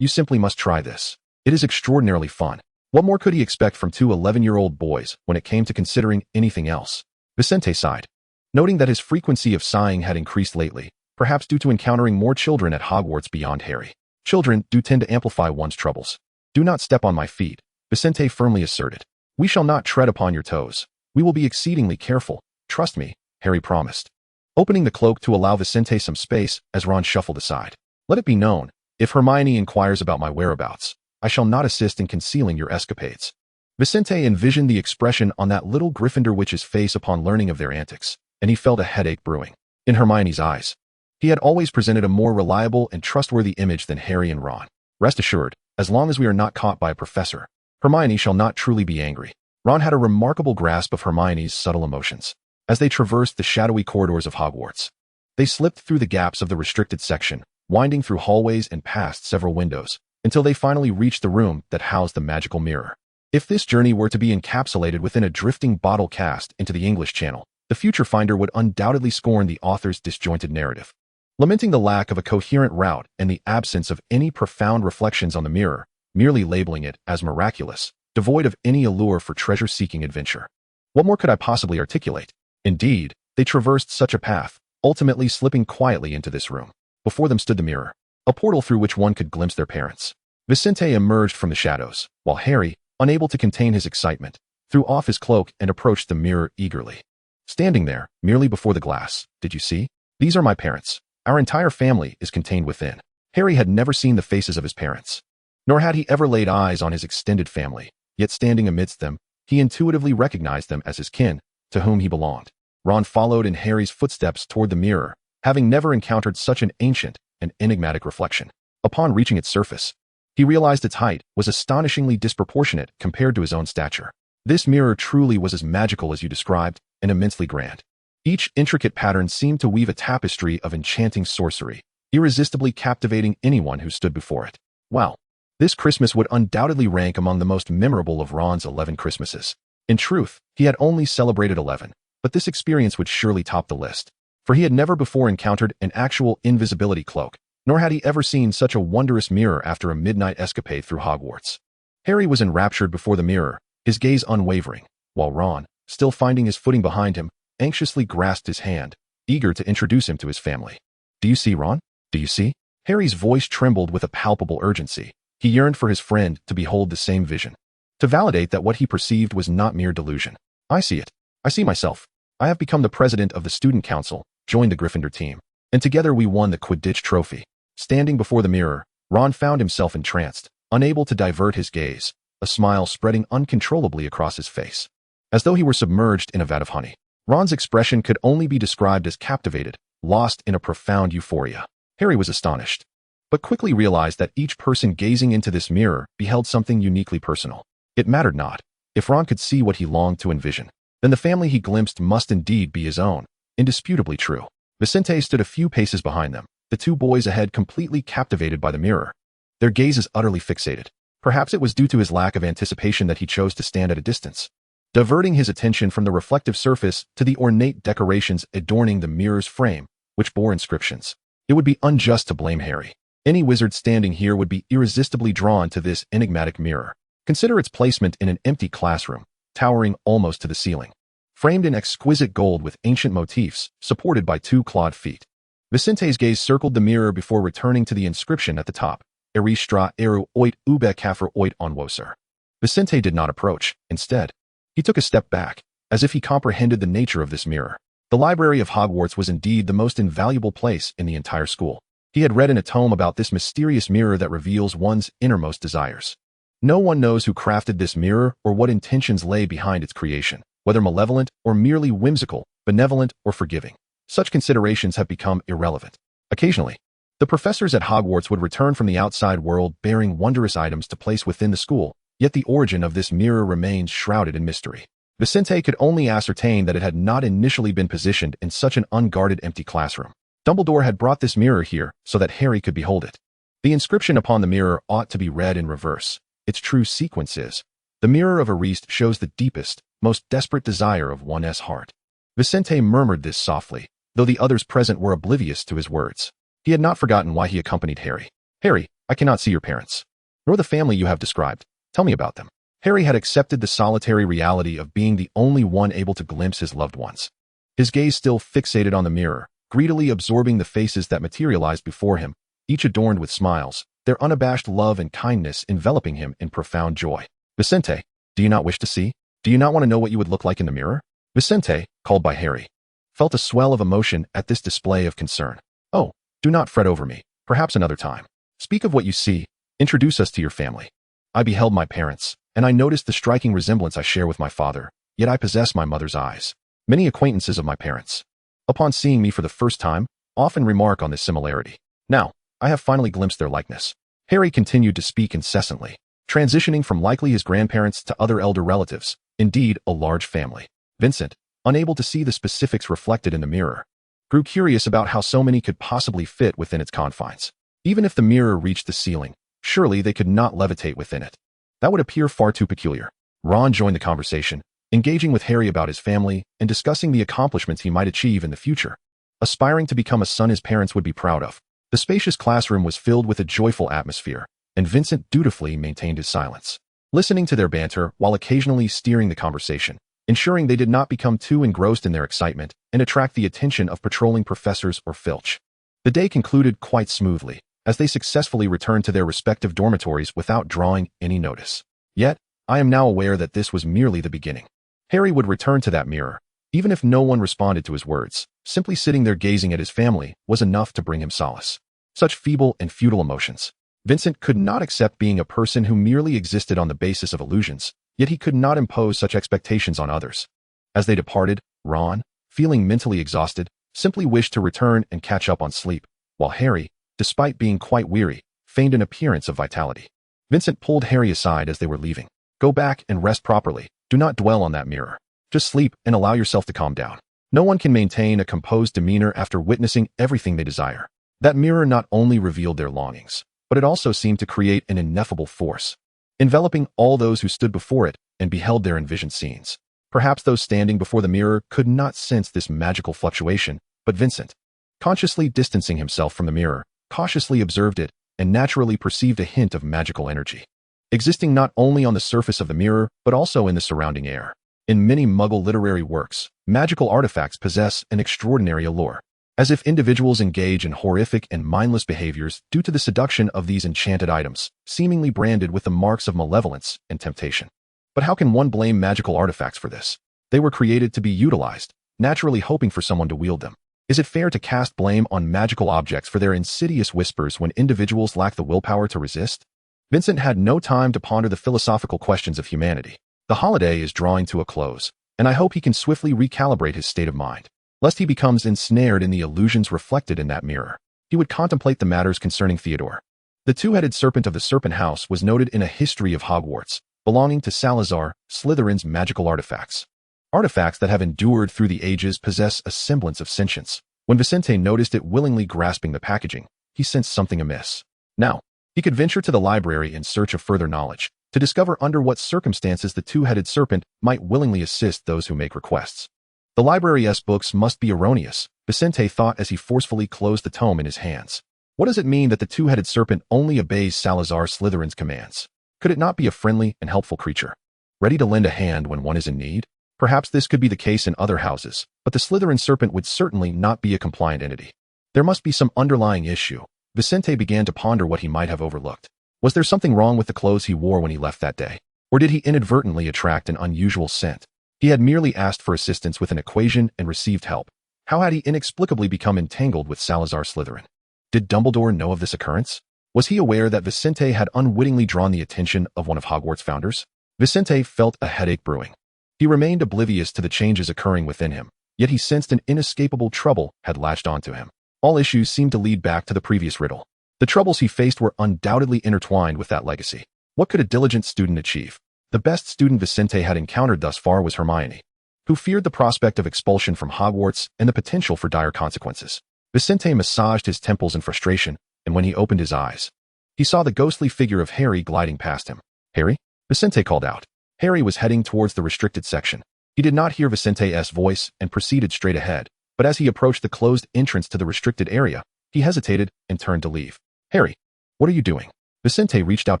you simply must try this. It is extraordinarily fun. What more could he expect from two 11-year-old boys when it came to considering anything else? Vincent sighed, noting that his frequency of sighing had increased lately, perhaps due to encountering more children at Hogwarts beyond Harry. Children do tend to amplify one's troubles. Do not step on my feet, Vincent firmly asserted. We shall not tread upon your toes. We will be exceedingly careful. Trust me, Harry promised, opening the cloak to allow Vincent some space as Ron shuffled aside. Let it be known, if Hermione inquires about my whereabouts, I shall not assist in concealing your escapades. Vincent envisioned the expression on that little Gryffindor witch's face upon learning of their antics, and he felt a headache brewing. In Hermione's eyes, he had always presented a more reliable and trustworthy image than Harry and Ron. Rest assured, as long as we are not caught by a professor, Hermione shall not truly be angry. Ron had a remarkable grasp of Hermione's subtle emotions. As they traversed the shadowy corridors of Hogwarts, they slipped through the gaps of the restricted section, winding through hallways and past several windows, until they finally reached the room that housed the magical mirror. If this journey were to be encapsulated within a drifting bottle cast into the English Channel, the future finder would undoubtedly scorn the author's disjointed narrative. Lamenting the lack of a coherent route and the absence of any profound reflections on the mirror, merely labeling it as miraculous, devoid of any allure for treasure-seeking adventure. What more could I possibly articulate? Indeed, they traversed such a path, ultimately slipping quietly into this room. Before them stood the mirror, a portal through which one could glimpse their parents. Vincent emerged from the shadows, while Harry, unable to contain his excitement, threw off his cloak and approached the mirror eagerly. Standing there, merely before the glass, did you see? These are my parents. Our entire family is contained within. Harry had never seen the faces of his parents, nor had he ever laid eyes on his extended family, yet standing amidst them, he intuitively recognized them as his kin, to whom he belonged. Ron followed in Harry's footsteps toward the mirror, having never encountered such an ancient and enigmatic reflection. Upon reaching its surface, he realized its height was astonishingly disproportionate compared to his own stature. This mirror truly was as magical as you described, and immensely grand. Each intricate pattern seemed to weave a tapestry of enchanting sorcery, irresistibly captivating anyone who stood before it. Wow! This Christmas would undoubtedly rank among the most memorable of Ron's 11 Christmases. In truth, he had only celebrated 11, but this experience would surely top the list, for he had never before encountered an actual invisibility cloak, nor had he ever seen such a wondrous mirror after a midnight escapade through Hogwarts. Harry was enraptured before the mirror, his gaze unwavering, while Ron, still finding his footing behind him, anxiously grasped his hand, eager to introduce him to his family. Do you see, Ron? Do you see? Harry's voice trembled with a palpable urgency. He yearned for his friend to behold the same vision, to validate that what he perceived was not mere delusion. I see it. I see myself. I have become the president of the student council, joined the Gryffindor team, and together we won the Quidditch trophy. Standing before the mirror, Ron found himself entranced, unable to divert his gaze, a smile spreading uncontrollably across his face, as though he were submerged in a vat of honey. Ron's expression could only be described as captivated, lost in a profound euphoria. Harry was astonished, but quickly realized that each person gazing into this mirror beheld something uniquely personal. It mattered not. If Ron could see what he longed to envision, then the family he glimpsed must indeed be his own. Indisputably true. Vincent stood a few paces behind them, the two boys ahead completely captivated by the mirror, their gazes utterly fixated. Perhaps it was due to his lack of anticipation that he chose to stand at a distance, diverting his attention from the reflective surface to the ornate decorations adorning the mirror's frame, which bore inscriptions. It would be unjust to blame Harry. Any wizard standing here would be irresistibly drawn to this enigmatic mirror. Consider its placement in an empty classroom, towering almost to the ceiling, framed in exquisite gold with ancient motifs, supported by two clawed feet. Vicente's gaze circled the mirror before returning to the inscription at the top. Eristra eru oit ube kafir oit onwoser. Vicente did not approach. Instead, he took a step back, as if he comprehended the nature of this mirror. The library of Hogwarts was indeed the most invaluable place in the entire school. He had read in a tome about this mysterious mirror that reveals one's innermost desires. No one knows who crafted this mirror or what intentions lay behind its creation, whether malevolent or merely whimsical, benevolent or forgiving. Such considerations have become irrelevant. Occasionally, the professors at Hogwarts would return from the outside world bearing wondrous items to place within the school, yet the origin of this mirror remains shrouded in mystery. Vicente could only ascertain that it had not initially been positioned in such an unguarded empty classroom. Dumbledore had brought this mirror here so that Harry could behold it. The inscription upon the mirror ought to be read in reverse. Its true sequence is, the mirror of Ariste shows the deepest, most desperate desire of one's heart. Vicente murmured this softly, though the others present were oblivious to his words. He had not forgotten why he accompanied Harry. Harry, I cannot see your parents, nor the family you have described. Tell me about them. Harry had accepted the solitary reality of being the only one able to glimpse his loved ones. His gaze still fixated on the mirror, greedily absorbing the faces that materialized before him, each adorned with smiles, their unabashed love and kindness enveloping him in profound joy. Vicente, do you not wish to see? Do you not want to know what you would look like in the mirror? Vicente, called by Harry, felt a swell of emotion at this display of concern. Oh, do not fret over me. Perhaps another time. Speak of what you see. Introduce us to your family. I beheld my parents, and I noticed the striking resemblance I share with my father, yet I possess my mother's eyes. Many acquaintances of my parents, upon seeing me for the first time, often remark on this similarity. Now, I have finally glimpsed their likeness. Harry continued to speak incessantly, transitioning from likely his grandparents to other elder relatives, indeed a large family. Vincent, unable to see the specifics reflected in the mirror, grew curious about how so many could possibly fit within its confines. Even if the mirror reached the ceiling, surely they could not levitate within it. That would appear far too peculiar. Ron joined the conversation, engaging with Harry about his family and discussing the accomplishments he might achieve in the future, aspiring to become a son his parents would be proud of. The spacious classroom was filled with a joyful atmosphere, and Vincent dutifully maintained his silence, listening to their banter while occasionally steering the conversation, ensuring they did not become too engrossed in their excitement and attract the attention of patrolling professors or Filch. The day concluded quite smoothly, as they successfully returned to their respective dormitories without drawing any notice. Yet, I am now aware that this was merely the beginning. Harry would return to that mirror, even if no one responded to his words. Simply sitting there gazing at his family was enough to bring him solace. Such feeble and futile emotions. Vincent could not accept being a person who merely existed on the basis of illusions, yet he could not impose such expectations on others. As they departed, Ron, feeling mentally exhausted, simply wished to return and catch up on sleep, while Harry, despite being quite weary, feigned an appearance of vitality. Vincent pulled Harry aside as they were leaving. Go back and rest properly. Do not dwell on that mirror. Just sleep and allow yourself to calm down. No one can maintain a composed demeanor after witnessing everything they desire. That mirror not only revealed their longings, but it also seemed to create an ineffable force, enveloping all those who stood before it and beheld their envisioned scenes. Perhaps those standing before the mirror could not sense this magical fluctuation, but Vincent, consciously distancing himself from the mirror, cautiously observed it and naturally perceived a hint of magical energy, existing not only on the surface of the mirror but also in the surrounding air. In many Muggle literary works, magical artifacts possess an extraordinary allure, as if individuals engage in horrific and mindless behaviors due to the seduction of these enchanted items, seemingly branded with the marks of malevolence and temptation. But how can one blame magical artifacts for this? They were created to be utilized, naturally hoping for someone to wield them. Is it fair to cast blame on magical objects for their insidious whispers when individuals lack the willpower to resist? Vincent had no time to ponder the philosophical questions of humanity. The holiday is drawing to a close, and I hope he can swiftly recalibrate his state of mind, lest he becomes ensnared in the illusions reflected in that mirror. He would contemplate the matters concerning Theodore. The two-headed serpent of the Serpent House was noted in a history of Hogwarts, belonging to Salazar Slytherin's magical artifacts. Artifacts that have endured through the ages possess a semblance of sentience. When Vicente noticed it willingly grasping the packaging, he sensed something amiss. Now, he could venture to the library in search of further knowledge, to discover under what circumstances the two-headed serpent might willingly assist those who make requests. The library's books must be erroneous, Vicente thought as he forcefully closed the tome in his hands. What does it mean that the two-headed serpent only obeys Salazar Slytherin's commands? Could it not be a friendly and helpful creature, ready to lend a hand when one is in need? Perhaps this could be the case in other houses, but the Slytherin serpent would certainly not be a compliant entity. There must be some underlying issue. Vicente began to ponder what he might have overlooked. Was there something wrong with the clothes he wore when he left that day? Or did he inadvertently attract an unusual scent? He had merely asked for assistance with an equation and received help. How had he inexplicably become entangled with Salazar Slytherin? Did Dumbledore know of this occurrence? Was he aware that Vicente had unwittingly drawn the attention of one of Hogwarts' founders? Vicente felt a headache brewing. He remained oblivious to the changes occurring within him, yet he sensed an inescapable trouble had latched onto him. All issues seemed to lead back to the previous riddle. The troubles he faced were undoubtedly intertwined with that legacy. What could a diligent student achieve? The best student Vicente had encountered thus far was Hermione, who feared the prospect of expulsion from Hogwarts and the potential for dire consequences. Vicente massaged his temples in frustration, and when he opened his eyes, he saw the ghostly figure of Harry gliding past him. "Harry?" Vicente called out. Harry was heading towards the restricted section. He did not hear Vicente's voice and proceeded straight ahead, but as he approached the closed entrance to the restricted area, he hesitated and turned to leave. "Harry, what are you doing?" Vicente reached out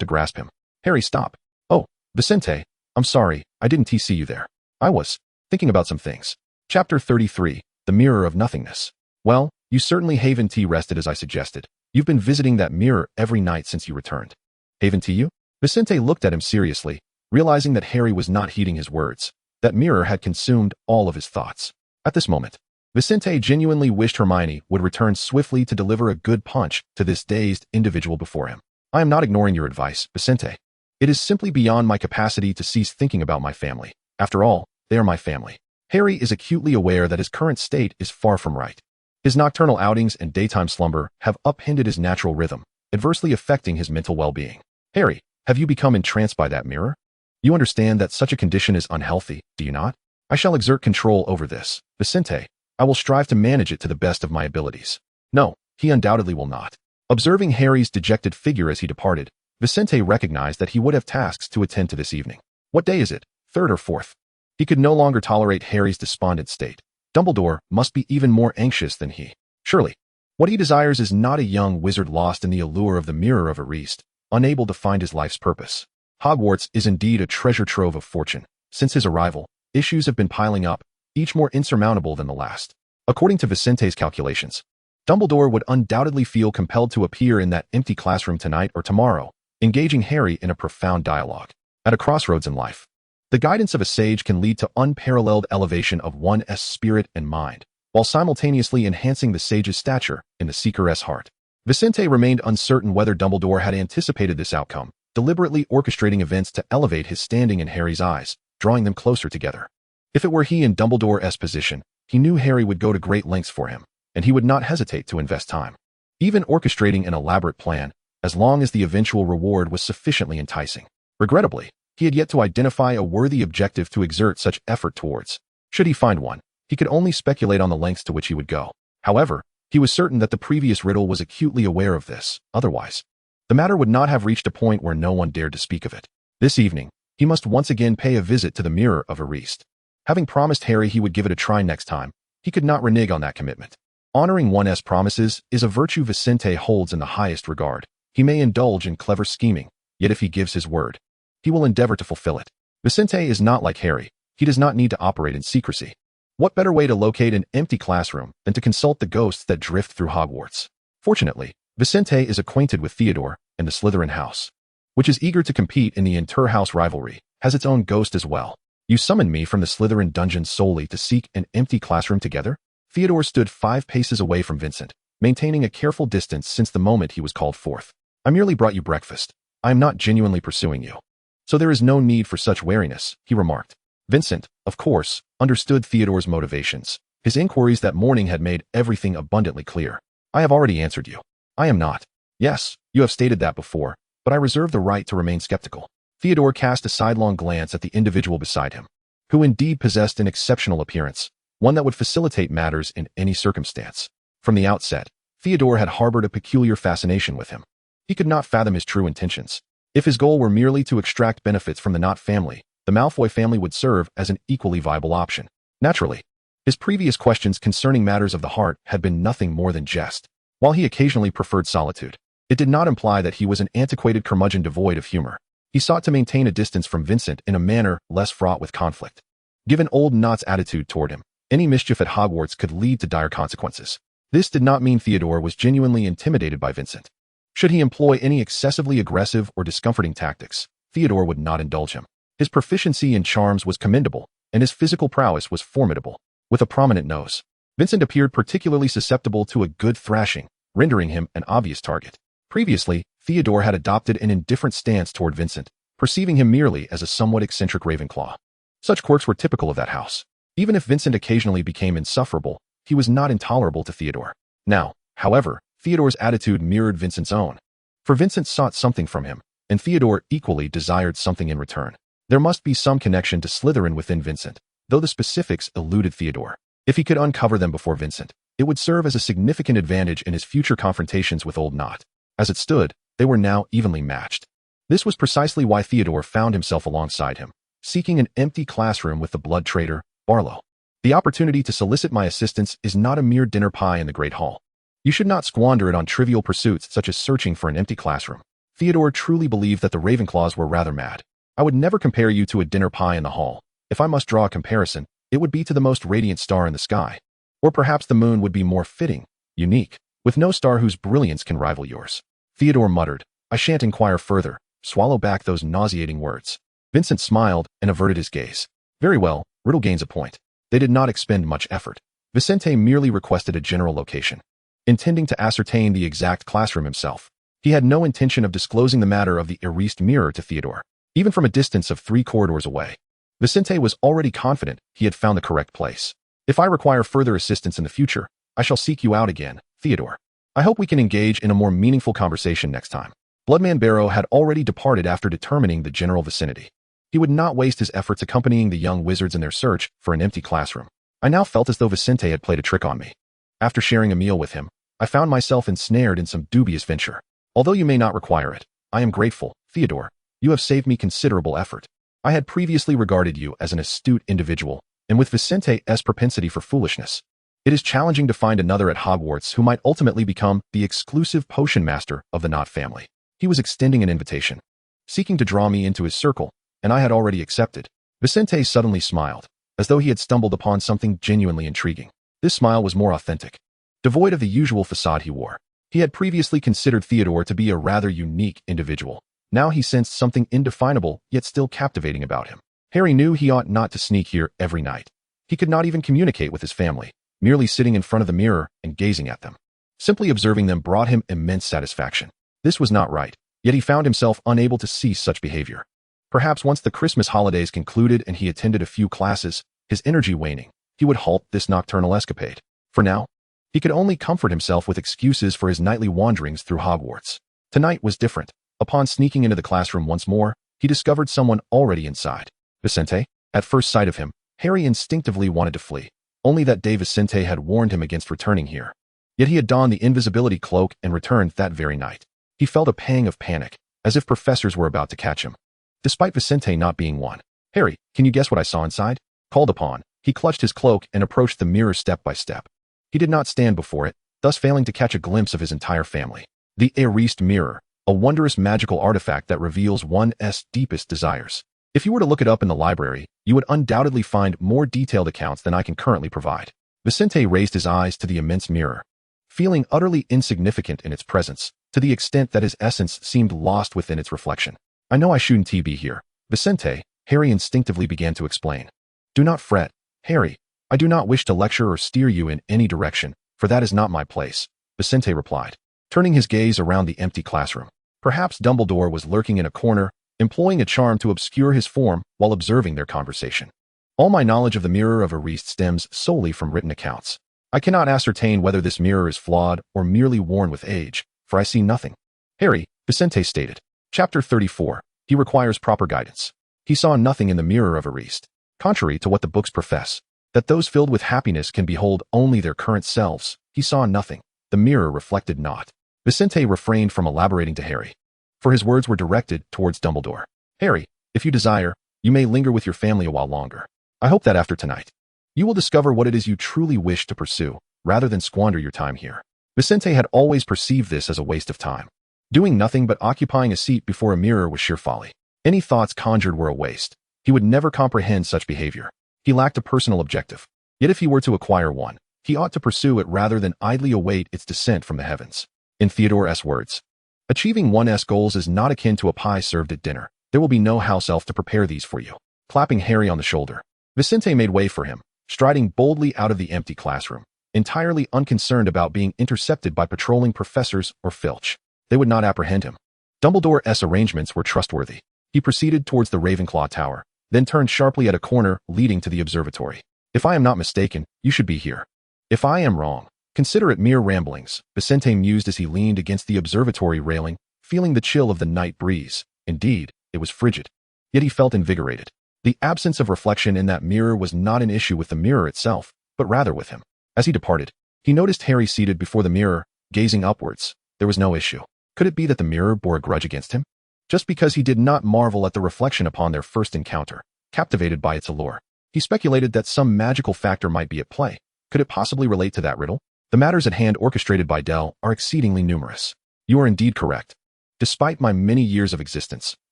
to grasp him. "Harry, stop." "Oh, Vicente, I'm sorry, I didn't see you there. I was thinking about some things." Chapter 33, The Mirror of Nothingness. "Well, you certainly haven't rested as I suggested. You've been visiting that mirror every night since you returned." "Haven't you?" Vicente looked at him seriously, realizing that Harry was not heeding his words. That mirror had consumed all of his thoughts. At this moment, Vicente genuinely wished Hermione would return swiftly to deliver a good punch to this dazed individual before him. "I am not ignoring your advice, Vicente. It is simply beyond my capacity to cease thinking about my family. After all, they are my family." Harry is acutely aware that his current state is far from right. His nocturnal outings and daytime slumber have upended his natural rhythm, adversely affecting his mental well-being. "Harry, have you become entranced by that mirror? You understand that such a condition is unhealthy, do you not?" "I shall exert control over this, Vicente. I will strive to manage it to the best of my abilities." "No, he undoubtedly will not." Observing Harry's dejected figure as he departed, Vicente recognized that he would have tasks to attend to this evening. What day is it, 3rd or 4th? He could no longer tolerate Harry's despondent state. Dumbledore must be even more anxious than he. Surely, what he desires is not a young wizard lost in the allure of the Mirror of Erist, unable to find his life's purpose. Hogwarts is indeed a treasure trove of fortune. Since his arrival, issues have been piling up, each more insurmountable than the last. According to Vicente's calculations, Dumbledore would undoubtedly feel compelled to appear in that empty classroom tonight or tomorrow, engaging Harry in a profound dialogue. At a crossroads in life, the guidance of a sage can lead to unparalleled elevation of one's spirit and mind, while simultaneously enhancing the sage's stature in the seeker's heart. Vicente remained uncertain whether Dumbledore had anticipated this outcome, deliberately orchestrating events to elevate his standing in Harry's eyes, drawing them closer together. If it were he in Dumbledore's position, he knew Harry would go to great lengths for him, and he would not hesitate to invest time, even orchestrating an elaborate plan, as long as the eventual reward was sufficiently enticing. Regrettably, he had yet to identify a worthy objective to exert such effort towards. Should he find one, he could only speculate on the lengths to which he would go. However, he was certain that the previous riddle was acutely aware of this. Otherwise, the matter would not have reached a point where no one dared to speak of it. This evening, he must once again pay a visit to the Mirror of Erist. Having promised Harry he would give it a try next time, he could not renege on that commitment. Honoring one's promises is a virtue Vicente holds in the highest regard. He may indulge in clever scheming, yet if he gives his word, he will endeavor to fulfill it. Vicente is not like Harry. He does not need to operate in secrecy. What better way to locate an empty classroom than to consult the ghosts that drift through Hogwarts? Fortunately, Vicente is acquainted with Theodore and the Slytherin house, which is eager to compete in the inter-house rivalry, has its own ghost as well. "You summoned me from the Slytherin dungeon solely to seek an empty classroom together?" Theodore stood 5 paces away from Vincent, maintaining a careful distance since the moment he was called forth. "I merely brought you breakfast. I am not genuinely pursuing you, so there is no need for such wariness," he remarked. Vincent, of course, understood Theodore's motivations. His inquiries that morning had made everything abundantly clear. "I have already answered you. I am not." "Yes, you have stated that before, but I reserve the right to remain skeptical." Theodore cast a sidelong glance at the individual beside him, who indeed possessed an exceptional appearance, one that would facilitate matters in any circumstance. From the outset, Theodore had harbored a peculiar fascination with him. He could not fathom his true intentions. If his goal were merely to extract benefits from the Nott family, the Malfoy family would serve as an equally viable option. Naturally, his previous questions concerning matters of the heart had been nothing more than jest. While he occasionally preferred solitude, it did not imply that he was an antiquated curmudgeon devoid of humor. He sought to maintain a distance from Vincent in a manner less fraught with conflict. Given old Nott's attitude toward him, any mischief at Hogwarts could lead to dire consequences. This did not mean Theodore was genuinely intimidated by Vincent. Should he employ any excessively aggressive or discomforting tactics, Theodore would not indulge him. His proficiency in charms was commendable, and his physical prowess was formidable. With a prominent nose, Vincent appeared particularly susceptible to a good thrashing, rendering him an obvious target. Previously, Theodore had adopted an indifferent stance toward Vincent, perceiving him merely as a somewhat eccentric Ravenclaw. Such quirks were typical of that house. Even if Vincent occasionally became insufferable, he was not intolerable to Theodore. Now, however, Theodore's attitude mirrored Vincent's own. For Vincent sought something from him, and Theodore equally desired something in return. There must be some connection to Slytherin within Vincent, though the specifics eluded Theodore. If he could uncover them before Vincent, it would serve as a significant advantage in his future confrontations with old Nott. As it stood, they were now evenly matched. This was precisely why Theodore found himself alongside him, seeking an empty classroom with the blood traitor, Barlow. The opportunity to solicit my assistance is not a mere dinner pie in the Great Hall. You should not squander it on trivial pursuits such as searching for an empty classroom. Theodore truly believed that the Ravenclaws were rather mad. I would never compare you to a dinner pie in the hall. If I must draw a comparison, it would be to the most radiant star in the sky. Or perhaps the moon would be more fitting, unique, with no star whose brilliance can rival yours. Theodore muttered, I shan't inquire further. Swallow back those nauseating words. Vincent smiled and averted his gaze. Very well, Riddle gains a point. They did not expend much effort. Vincent merely requested a general location. Intending to ascertain the exact classroom himself, he had no intention of disclosing the matter of the erased mirror to Theodore, even from a distance of 3 corridors away. Vincent was already confident he had found the correct place. If I require further assistance in the future, I shall seek you out again, Theodore. I hope we can engage in a more meaningful conversation next time. Bloodman Barrow had already departed after determining the general vicinity. He would not waste his efforts accompanying the young wizards in their search for an empty classroom. I now felt as though Vincent had played a trick on me. After sharing a meal with him, I found myself ensnared in some dubious venture. Although you may not require it, I am grateful, Theodore. You have saved me considerable effort. I had previously regarded you as an astute individual, and with Vincent's propensity for foolishness, it is challenging to find another at Hogwarts who might ultimately become the exclusive potion master of the Nott family. He was extending an invitation, seeking to draw me into his circle, and I had already accepted. Vincent suddenly smiled, as though he had stumbled upon something genuinely intriguing. This smile was more authentic, devoid of the usual facade he wore. He had previously considered Theodore to be a rather unique individual. Now he sensed something indefinable yet still captivating about him. Harry knew he ought not to sneak here every night. He could not even communicate with his family, merely sitting in front of the mirror and gazing at them. Simply observing them brought him immense satisfaction. This was not right, yet he found himself unable to cease such behavior. Perhaps once the Christmas holidays concluded and he attended a few classes, his energy waning, he would halt this nocturnal escapade. For now, he could only comfort himself with excuses for his nightly wanderings through Hogwarts. Tonight was different. Upon sneaking into the classroom once more, he discovered someone already inside. Vincent. At first sight of him, Harry instinctively wanted to flee. Only that day Vincent had warned him against returning here. Yet he had donned the invisibility cloak and returned that very night. He felt a pang of panic, as if professors were about to catch him. Despite Vincent not being one. Harry, can you guess what I saw inside? Called upon, he clutched his cloak and approached the mirror step by step. He did not stand before it, thus failing to catch a glimpse of his entire family. The erased mirror, a wondrous magical artifact that reveals one's deepest desires. If you were to look it up in the library, you would undoubtedly find more detailed accounts than I can currently provide. Vincent raised his eyes to the immense mirror, feeling utterly insignificant in its presence, to the extent that his essence seemed lost within its reflection. I know I shouldn't be here, Vincent, Harry instinctively began to explain. Do not fret, Harry. I do not wish to lecture or steer you in any direction, for that is not my place, Vincent replied, turning his gaze around the empty classroom. Perhaps Dumbledore was lurking in a corner, employing a charm to obscure his form while observing their conversation. All my knowledge of the Mirror of Erased stems solely from written accounts. I cannot ascertain whether this mirror is flawed or merely worn with age, for I see nothing. Harry, Vincent stated. Chapter 34. He requires proper guidance. He saw nothing in the Mirror of Erased, contrary to what the books profess, that those filled with happiness can behold only their current selves. He saw nothing. The mirror reflected naught. Vincent refrained from elaborating to Harry, for his words were directed towards Dumbledore. Harry, if you desire, you may linger with your family a while longer. I hope that after tonight, you will discover what it is you truly wish to pursue, rather than squander your time here. Vincent had always perceived this as a waste of time. Doing nothing but occupying a seat before a mirror was sheer folly. Any thoughts conjured were a waste. He would never comprehend such behavior. He lacked a personal objective. Yet if he were to acquire one, He ought to pursue it rather than idly await its descent from the heavens. In Theodore's words, achieving one's goals is not akin to a pie served at dinner. There will be no house elf to prepare these for you. Clapping Harry on the shoulder, Vincent made way for him, striding boldly out of the empty classroom, entirely unconcerned about being intercepted by patrolling professors or Filch. They would not apprehend him. Dumbledore's arrangements were trustworthy. He proceeded towards the Ravenclaw Tower, then turned sharply at a corner leading to the observatory. If I am not mistaken, you should be here. If I am wrong, consider it mere ramblings, Vincent mused as he leaned against the observatory railing, feeling the chill of the night breeze. Indeed, it was frigid. Yet he felt invigorated. The absence of reflection in that mirror was not an issue with the mirror itself, but rather with him. As he departed, he noticed Harry seated before the mirror, gazing upwards. There was no issue. Could it be that the mirror bore a grudge against him? Just because he did not marvel at the reflection upon their first encounter, captivated by its allure, he speculated that some magical factor might be at play. Could it possibly relate to that riddle? The matters at hand orchestrated by Dell are exceedingly numerous. You are indeed correct. Despite my many years of existence,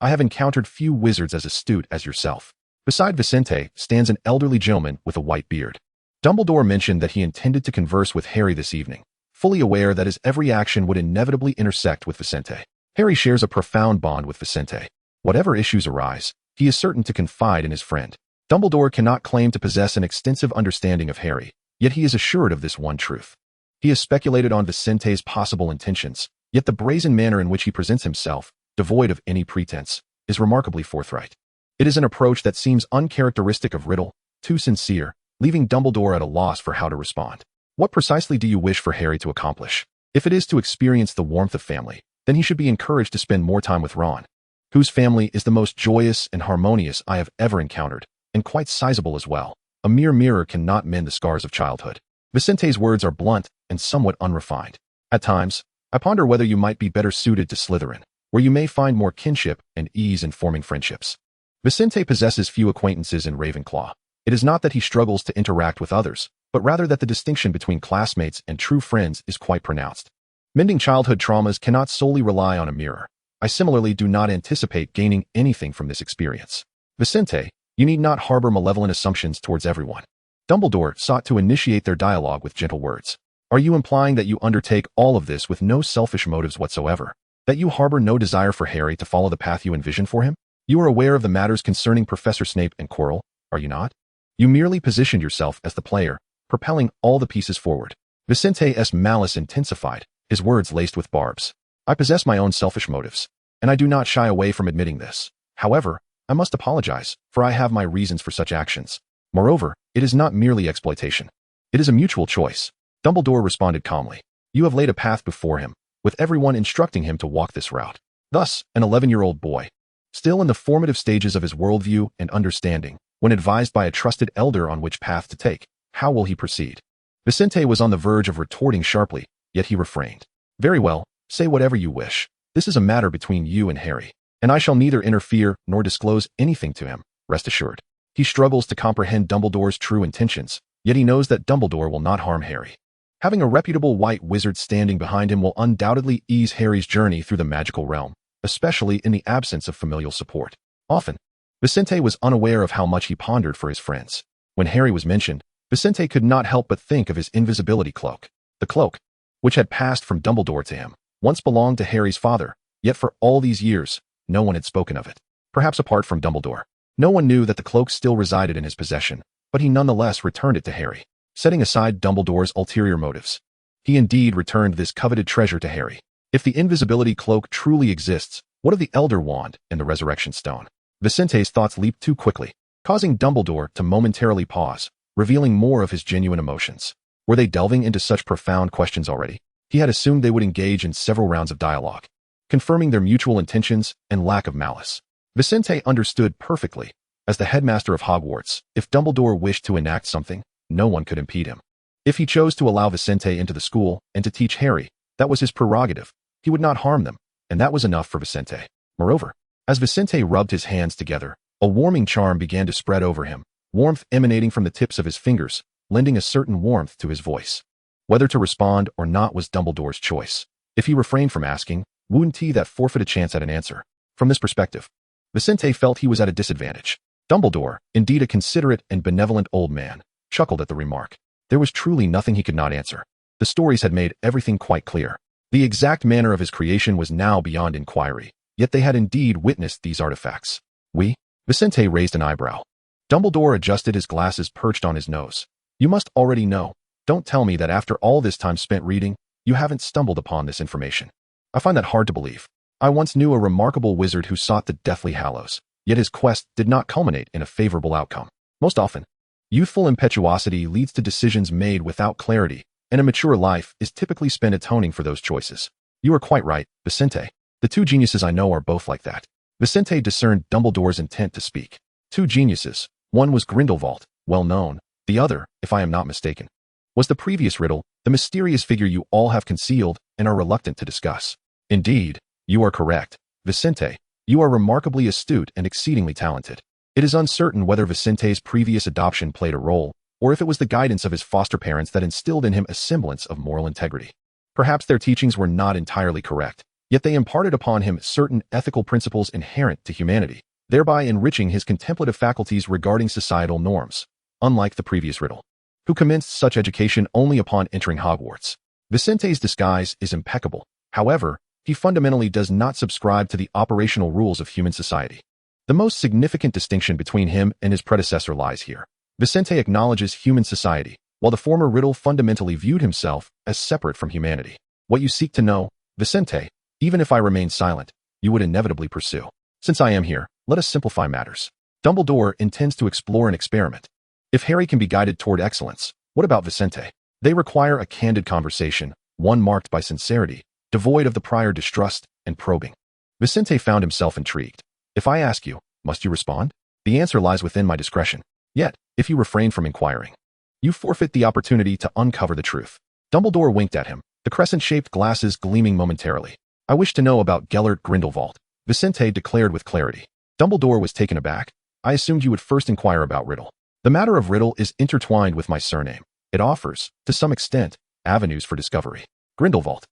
I have encountered few wizards as astute as yourself. Beside Vincent stands an elderly gentleman with a white beard. Dumbledore mentioned that he intended to converse with Harry this evening, fully aware that his every action would inevitably intersect with Vincent. Harry shares a profound bond with Vincent. Whatever issues arise, he is certain to confide in his friend. Dumbledore cannot claim to possess an extensive understanding of Harry, yet he is assured of this one truth. He has speculated on Vincent's possible intentions, yet the brazen manner in which he presents himself, devoid of any pretense, is remarkably forthright. It is an approach that seems uncharacteristic of Riddle, too sincere, leaving Dumbledore at a loss for how to respond. What precisely do you wish for Harry to accomplish? If it is to experience the warmth of family, then he should be encouraged to spend more time with Ron, whose family is the most joyous and harmonious I have ever encountered, and quite sizable as well. A mere mirror cannot mend the scars of childhood. Vincent's words are blunt and somewhat unrefined. At times, I ponder whether you might be better suited to Slytherin, where you may find more kinship and ease in forming friendships. Vincent possesses few acquaintances in Ravenclaw. It is not that he struggles to interact with others, but rather that the distinction between classmates and true friends is quite pronounced. Mending childhood traumas cannot solely rely on a mirror. I similarly do not anticipate gaining anything from this experience. Vincent, you need not harbor malevolent assumptions towards everyone. Dumbledore sought to initiate their dialogue with gentle words. Are you implying that you undertake all of this with no selfish motives whatsoever? That you harbor no desire for Harry to follow the path you envision for him? You are aware of the matters concerning Professor Snape and Quirrell, are you not? You merely positioned yourself as the player, propelling all the pieces forward. Vincent's malice intensified, his words laced with barbs. I possess my own selfish motives, and I do not shy away from admitting this. However, I must apologize, for I have my reasons for such actions. Moreover, it is not merely exploitation. It is a mutual choice. Dumbledore responded calmly. You have laid a path before him, with everyone instructing him to walk this route. Thus, an 11-year-old boy, still in the formative stages of his worldview and understanding, when advised by a trusted elder on which path to take, how will he proceed? Vincent was on the verge of retorting sharply, yet he refrained. Very well, say whatever you wish. This is a matter between you and Harry, and I shall neither interfere nor disclose anything to him, rest assured. He struggles to comprehend Dumbledore's true intentions, yet he knows that Dumbledore will not harm Harry. Having a reputable white wizard standing behind him will undoubtedly ease Harry's journey through the magical realm, especially in the absence of familial support. Often, Vincent was unaware of how much he pondered for his friends. When Harry was mentioned, Vincent could not help but think of his invisibility cloak. The cloak, which had passed from Dumbledore to him, once belonged to Harry's father, yet for all these years, no one had spoken of it. Perhaps apart from Dumbledore. No one knew that the cloak still resided in his possession, but he nonetheless returned it to Harry. Setting aside Dumbledore's ulterior motives, he indeed returned this coveted treasure to Harry. If the invisibility cloak truly exists, what of the Elder Wand and the Resurrection Stone? Vincent's thoughts leaped too quickly, causing Dumbledore to momentarily pause, revealing more of his genuine emotions. Were they delving into such profound questions already? He had assumed they would engage in several rounds of dialogue, confirming their mutual intentions and lack of malice. Vincent understood perfectly. As the headmaster of Hogwarts, if Dumbledore wished to enact something, no one could impede him. If he chose to allow Vincent into the school and to teach Harry, that was his prerogative. He would not harm them, and that was enough for Vincent. Moreover, as Vincent rubbed his hands together, a warming charm began to spread over him, warmth emanating from the tips of his fingers, lending a certain warmth to his voice. Whether to respond or not was Dumbledore's choice. If he refrained from asking, wouldn't he that forfeit a chance at an answer? From this perspective, Vincent felt he was at a disadvantage. Dumbledore, indeed a considerate and benevolent old man, chuckled at the remark. There was truly nothing he could not answer. The stories had made everything quite clear. The exact manner of his creation was now beyond inquiry, yet they had indeed witnessed these artifacts. We? Vincent raised an eyebrow. Dumbledore adjusted his glasses perched on his nose. You must already know. Don't tell me that after all this time spent reading, you haven't stumbled upon this information. I find that hard to believe. I once knew a remarkable wizard who sought the Deathly Hallows, yet his quest did not culminate in a favorable outcome. Most often, youthful impetuosity leads to decisions made without clarity, and a mature life is typically spent atoning for those choices. You are quite right, Vincent. The two geniuses I know are both like that. Vincent discerned Dumbledore's intent to speak. Two geniuses. One was Grindelwald, well known. The other, if I am not mistaken, was the previous riddle, the mysterious figure you all have concealed and are reluctant to discuss. Indeed, you are correct. Vincent, you are remarkably astute and exceedingly talented. It is uncertain whether Vicente's previous adoption played a role, or if it was the guidance of his foster parents that instilled in him a semblance of moral integrity. Perhaps their teachings were not entirely correct, yet they imparted upon him certain ethical principles inherent to humanity, thereby enriching his contemplative faculties regarding societal norms, unlike the previous riddle, who commenced such education only upon entering Hogwarts. Vicente's disguise is impeccable. However, he fundamentally does not subscribe to the operational rules of human society. The most significant distinction between him and his predecessor lies here. Vincent acknowledges human society, while the former riddle fundamentally viewed himself as separate from humanity. What you seek to know, Vincent, even if I remain silent, you would inevitably pursue. Since I am here, let us simplify matters. Dumbledore intends to explore an experiment. If Harry can be guided toward excellence, what about Vincent? They require a candid conversation, one marked by sincerity, devoid of the prior distrust and probing. Vincent found himself intrigued. If I ask you, must you respond? The answer lies within my discretion. Yet, if you refrain from inquiring, you forfeit the opportunity to uncover the truth. Dumbledore winked at him, the crescent-shaped glasses gleaming momentarily. I wish to know about Gellert Grindelwald, Vincent declared with clarity. Dumbledore was taken aback. I assumed you would first inquire about Riddle. The matter of Riddle is intertwined with my surname. It offers, to some extent, avenues for discovery. Grindelwald,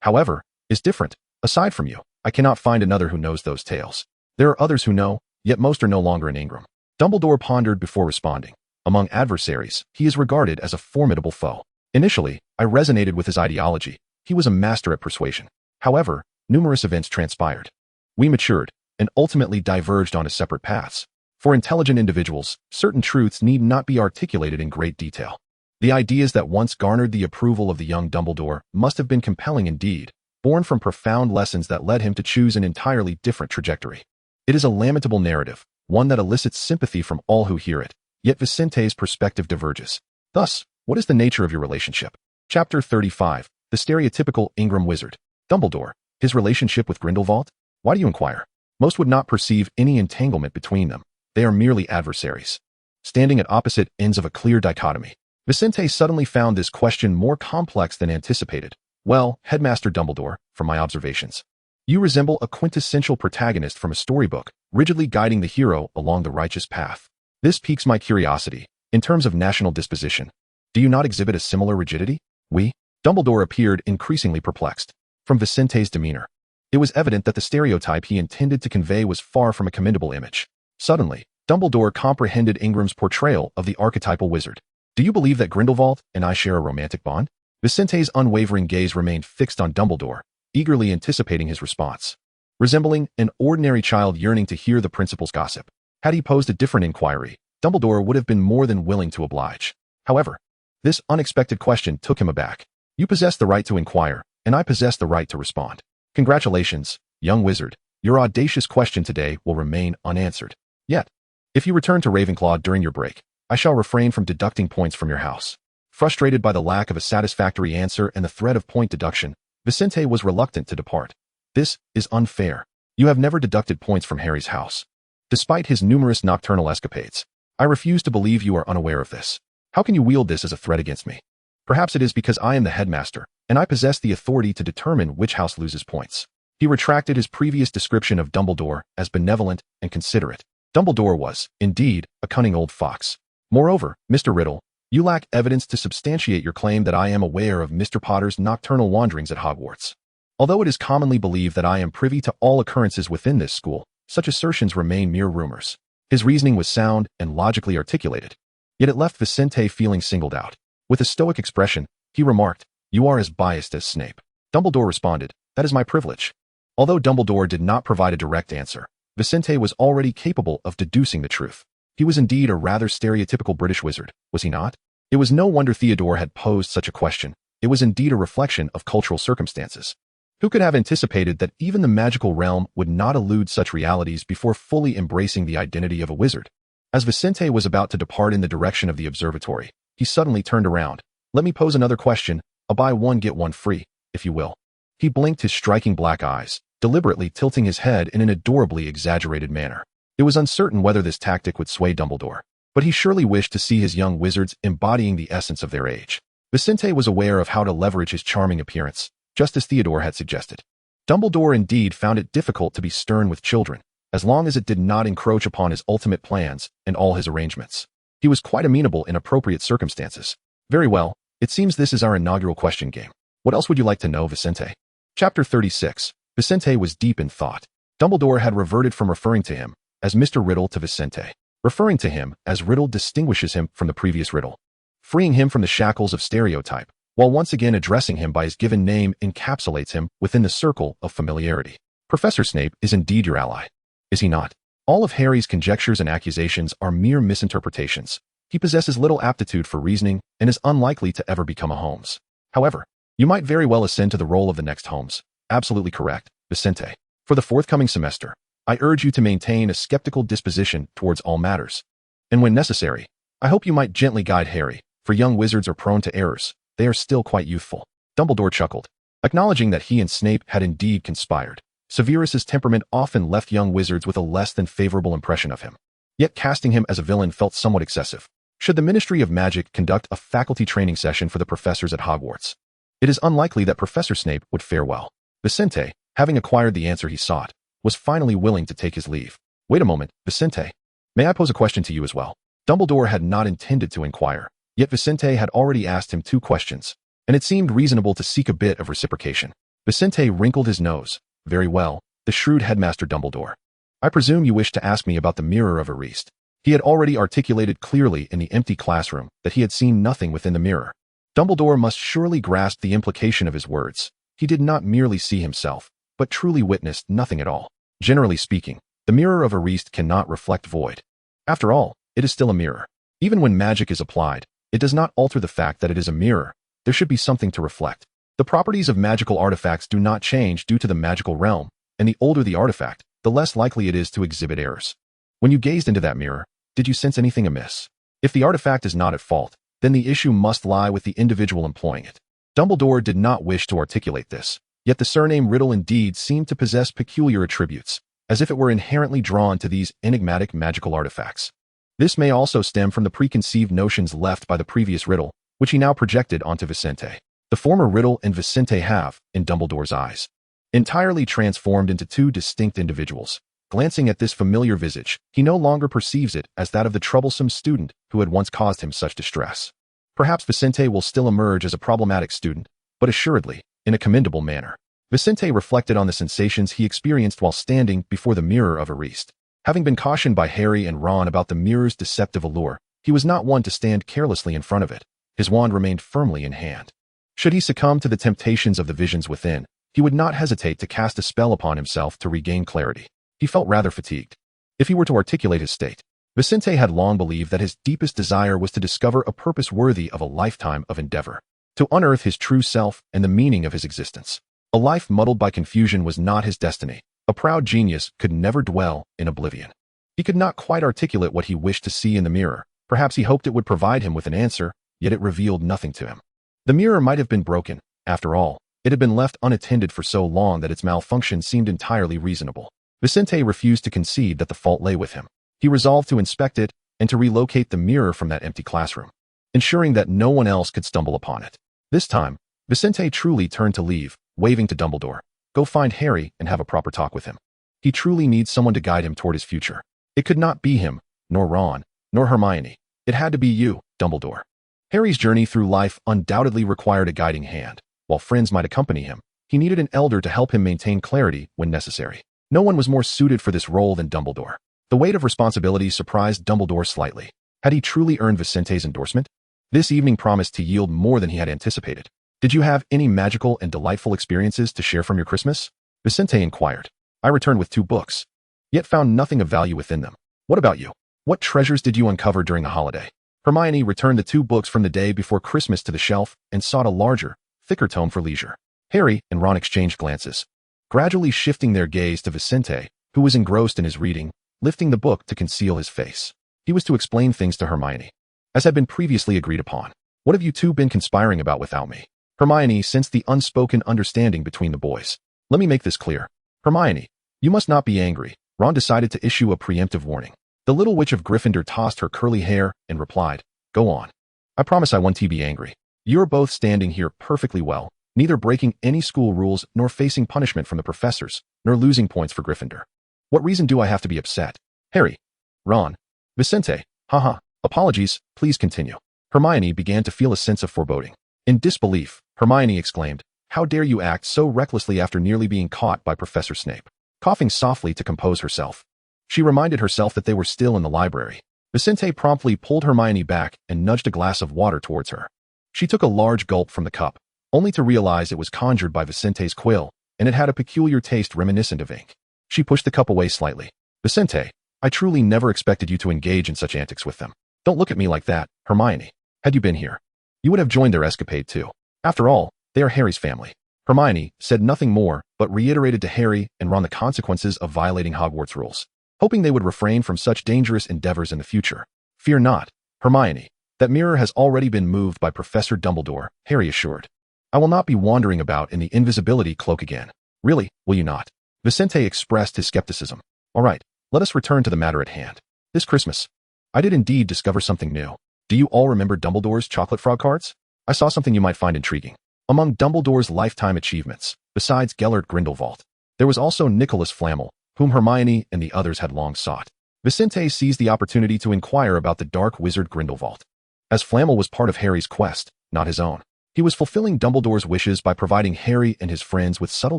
however, is different. Aside from you, I cannot find another who knows those tales. There are others who know, yet most are no longer in Ingram. Dumbledore pondered before responding. Among adversaries, he is regarded as a formidable foe. Initially, I resonated with his ideology. He was a master at persuasion. However, numerous events transpired. We matured, and ultimately diverged onto separate paths. For intelligent individuals, certain truths need not be articulated in great detail. The ideas that once garnered the approval of the young Dumbledore must have been compelling indeed, born from profound lessons that led him to choose an entirely different trajectory. It is a lamentable narrative, one that elicits sympathy from all who hear it, yet Vicente's perspective diverges. Thus, what is the nature of your relationship? Chapter 35, The Stereotypical Ingram Wizard. Dumbledore, his relationship with Grindelwald? Why do you inquire? Most would not perceive any entanglement between them. They are merely adversaries, standing at opposite ends of a clear dichotomy. Vincent suddenly found this question more complex than anticipated. Well, Headmaster Dumbledore, from my observations, you resemble a quintessential protagonist from a storybook, rigidly guiding the hero along the righteous path. This piques my curiosity. In terms of national disposition, do you not exhibit a similar rigidity? Dumbledore appeared increasingly perplexed. From Vicente's demeanor, it was evident that the stereotype he intended to convey was far from a commendable image. Suddenly, Dumbledore comprehended Ingram's portrayal of the archetypal wizard. Do you believe that Grindelwald and I share a romantic bond? Vicente's unwavering gaze remained fixed on Dumbledore, eagerly anticipating his response. Resembling an ordinary child yearning to hear the principal's gossip, had he posed a different inquiry, Dumbledore would have been more than willing to oblige. However, this unexpected question took him aback. You possess the right to inquire, and I possess the right to respond. Congratulations, young wizard. Your audacious question today will remain unanswered. Yet, if you return to Ravenclaw during your break, I shall refrain from deducting points from your house. Frustrated by the lack of a satisfactory answer and the threat of point deduction, Vincent was reluctant to depart. This is unfair. You have never deducted points from Harry's house. Despite his numerous nocturnal escapades, I refuse to believe you are unaware of this. How can you wield this as a threat against me? Perhaps it is because I am the headmaster, and I possess the authority to determine which house loses points. He retracted his previous description of Dumbledore as benevolent and considerate. Dumbledore was, indeed, a cunning old fox. Moreover, Mr. Riddle, you lack evidence to substantiate your claim that I am aware of Mr. Potter's nocturnal wanderings at Hogwarts. Although it is commonly believed that I am privy to all occurrences within this school, such assertions remain mere rumors. His reasoning was sound and logically articulated, yet it left Vincent feeling singled out. With a stoic expression, he remarked, "You are as biased as Snape." Dumbledore responded, "That is my privilege." Although Dumbledore did not provide a direct answer, Vincent was already capable of deducing the truth. He was indeed a rather stereotypical British wizard, was he not? It was no wonder Theodore had posed such a question. It was indeed a reflection of cultural circumstances. Who could have anticipated that even the magical realm would not elude such realities before fully embracing the identity of a wizard? As Vincent was about to depart in the direction of the observatory, he suddenly turned around. "Let me pose another question. I'll buy one get one free, if you will." He blinked his striking black eyes, deliberately tilting his head in an adorably exaggerated manner. It was uncertain whether this tactic would sway Dumbledore, but he surely wished to see his young wizards embodying the essence of their age. Vincent was aware of how to leverage his charming appearance, just as Theodore had suggested. Dumbledore indeed found it difficult to be stern with children, as long as it did not encroach upon his ultimate plans and all his arrangements. He was quite amenable in appropriate circumstances. "Very well, it seems this is our inaugural question game. What else would you like to know, Vincent?" Chapter 36. Vincent was deep in thought. Dumbledore had reverted from referring to him as Mr. Riddle to Vincent. Referring to him as Riddle distinguishes him from the previous Riddle, freeing him from the shackles of stereotype, while once again addressing him by his given name encapsulates him within the circle of familiarity. Professor Snape is indeed your ally, is he not? All of Harry's conjectures and accusations are mere misinterpretations. He possesses little aptitude for reasoning and is unlikely to ever become a Holmes. However, you might very well ascend to the role of the next Holmes. Absolutely correct, Vincent. For the forthcoming semester, I urge you to maintain a skeptical disposition towards all matters. And when necessary, I hope you might gently guide Harry, for young wizards are prone to errors. They are still quite youthful. Dumbledore chuckled, acknowledging that he and Snape had indeed conspired. Severus's temperament often left young wizards with a less than favorable impression of him. Yet casting him as a villain felt somewhat excessive. Should the Ministry of Magic conduct a faculty training session for the professors at Hogwarts, it is unlikely that Professor Snape would fare well. Vincent, having acquired the answer he sought, was finally willing to take his leave. "Wait a moment, Vincent. May I pose a question to you as well?" Dumbledore had not intended to inquire, yet Vincent had already asked him 2 questions, and it seemed reasonable to seek a bit of reciprocation. Vincent wrinkled his nose. "Very well, the shrewd headmaster Dumbledore. I presume you wish to ask me about the Mirror of Erist." He had already articulated clearly in the empty classroom that he had seen nothing within the mirror. Dumbledore must surely grasp the implication of his words. He did not merely see himself, but truly witnessed nothing at all. Generally speaking, the Mirror of Erist cannot reflect void. After all, it is still a mirror. Even when magic is applied, it does not alter the fact that it is a mirror. There should be something to reflect. The properties of magical artifacts do not change due to the magical realm, and the older the artifact, the less likely it is to exhibit errors. When you gazed into that mirror, did you sense anything amiss? If the artifact is not at fault, then the issue must lie with the individual employing it. Dumbledore did not wish to articulate this, yet the surname Riddle indeed seemed to possess peculiar attributes, as if it were inherently drawn to these enigmatic magical artifacts. This may also stem from the preconceived notions left by the previous Riddle, which he now projected onto Vincent. The former Riddle and Vincent have, in Dumbledore's eyes, entirely transformed into 2 distinct individuals. Glancing at this familiar visage, he no longer perceives it as that of the troublesome student who had once caused him such distress. Perhaps Vincent will still emerge as a problematic student, but assuredly, in a commendable manner. Vincent reflected on the sensations he experienced while standing before the Mirror of Erist. Having been cautioned by Harry and Ron about the mirror's deceptive allure, he was not one to stand carelessly in front of it. His wand remained firmly in hand. Should he succumb to the temptations of the visions within, he would not hesitate to cast a spell upon himself to regain clarity. He felt rather fatigued. If he were to articulate his state, Vincent had long believed that his deepest desire was to discover a purpose worthy of a lifetime of endeavor, to unearth his true self and the meaning of his existence. A life muddled by confusion was not his destiny. A proud genius could never dwell in oblivion. He could not quite articulate what he wished to see in the mirror. Perhaps he hoped it would provide him with an answer, yet it revealed nothing to him. The mirror might have been broken. After all, it had been left unattended for so long that its malfunction seemed entirely reasonable. Vincent refused to concede that the fault lay with him. He resolved to inspect it and to relocate the mirror from that empty classroom, ensuring that no one else could stumble upon it. This time, Vincent truly turned to leave, waving to Dumbledore. "Go find Harry and have a proper talk with him. He truly needs someone to guide him toward his future. It could not be him, nor Ron, nor Hermione. It had to be you, Dumbledore." Harry's journey through life undoubtedly required a guiding hand. While friends might accompany him, he needed an elder to help him maintain clarity when necessary. No one was more suited for this role than Dumbledore. The weight of responsibility surprised Dumbledore slightly. Had he truly earned Vincent's endorsement? This evening promised to yield more than he had anticipated. Did you have any magical and delightful experiences to share from your Christmas? Vincent inquired. I returned with 2 books, yet found nothing of value within them. What about you? What treasures did you uncover during the holiday? Hermione returned the 2 books from the day before Christmas to the shelf and sought a larger, thicker tome for leisure. Harry and Ron exchanged glances, gradually shifting their gaze to Vincent, who was engrossed in his reading, lifting the book to conceal his face. He was to explain things to Hermione, as had been previously agreed upon. What have you 2 been conspiring about without me? Hermione sensed the unspoken understanding between the boys. Let me make this clear. Hermione, you must not be angry. Ron decided to issue a preemptive warning. The little witch of Gryffindor tossed her curly hair and replied, Go on. I promise I won't be angry. You're both standing here perfectly well, neither breaking any school rules nor facing punishment from the professors, nor losing points for Gryffindor. What reason do I have to be upset? Harry, Ron, Vincent, haha, apologies, please continue. Hermione began to feel a sense of foreboding. In disbelief, Hermione exclaimed, How dare you act so recklessly after nearly being caught by Professor Snape? Coughing softly to compose herself, she reminded herself that they were still in the library. Vincent promptly pulled Hermione back and nudged a glass of water towards her. She took a large gulp from the cup, only to realize it was conjured by Vincent's quill, and it had a peculiar taste reminiscent of ink. She pushed the cup away slightly. Vincent, I truly never expected you to engage in such antics with them. Don't look at me like that, Hermione. Had you been here, you would have joined their escapade too. After all, they are Harry's family. Hermione said nothing more, but reiterated to Harry and Ron the consequences of violating Hogwarts rules, hoping they would refrain from such dangerous endeavors in the future. Fear not, Hermione. That mirror has already been moved by Professor Dumbledore, Harry assured. I will not be wandering about in the invisibility cloak again. Really, will you not? Vincent expressed his skepticism. All right, let us return to the matter at hand. This Christmas, I did indeed discover something new. Do you all remember Dumbledore's chocolate frog cards? I saw something you might find intriguing. Among Dumbledore's lifetime achievements, besides Gellert Grindelwald, there was also Nicholas Flamel, whom Hermione and the others had long sought. Vincent seized the opportunity to inquire about the dark wizard Grindelwald, as Flamel was part of Harry's quest, not his own. He was fulfilling Dumbledore's wishes by providing Harry and his friends with subtle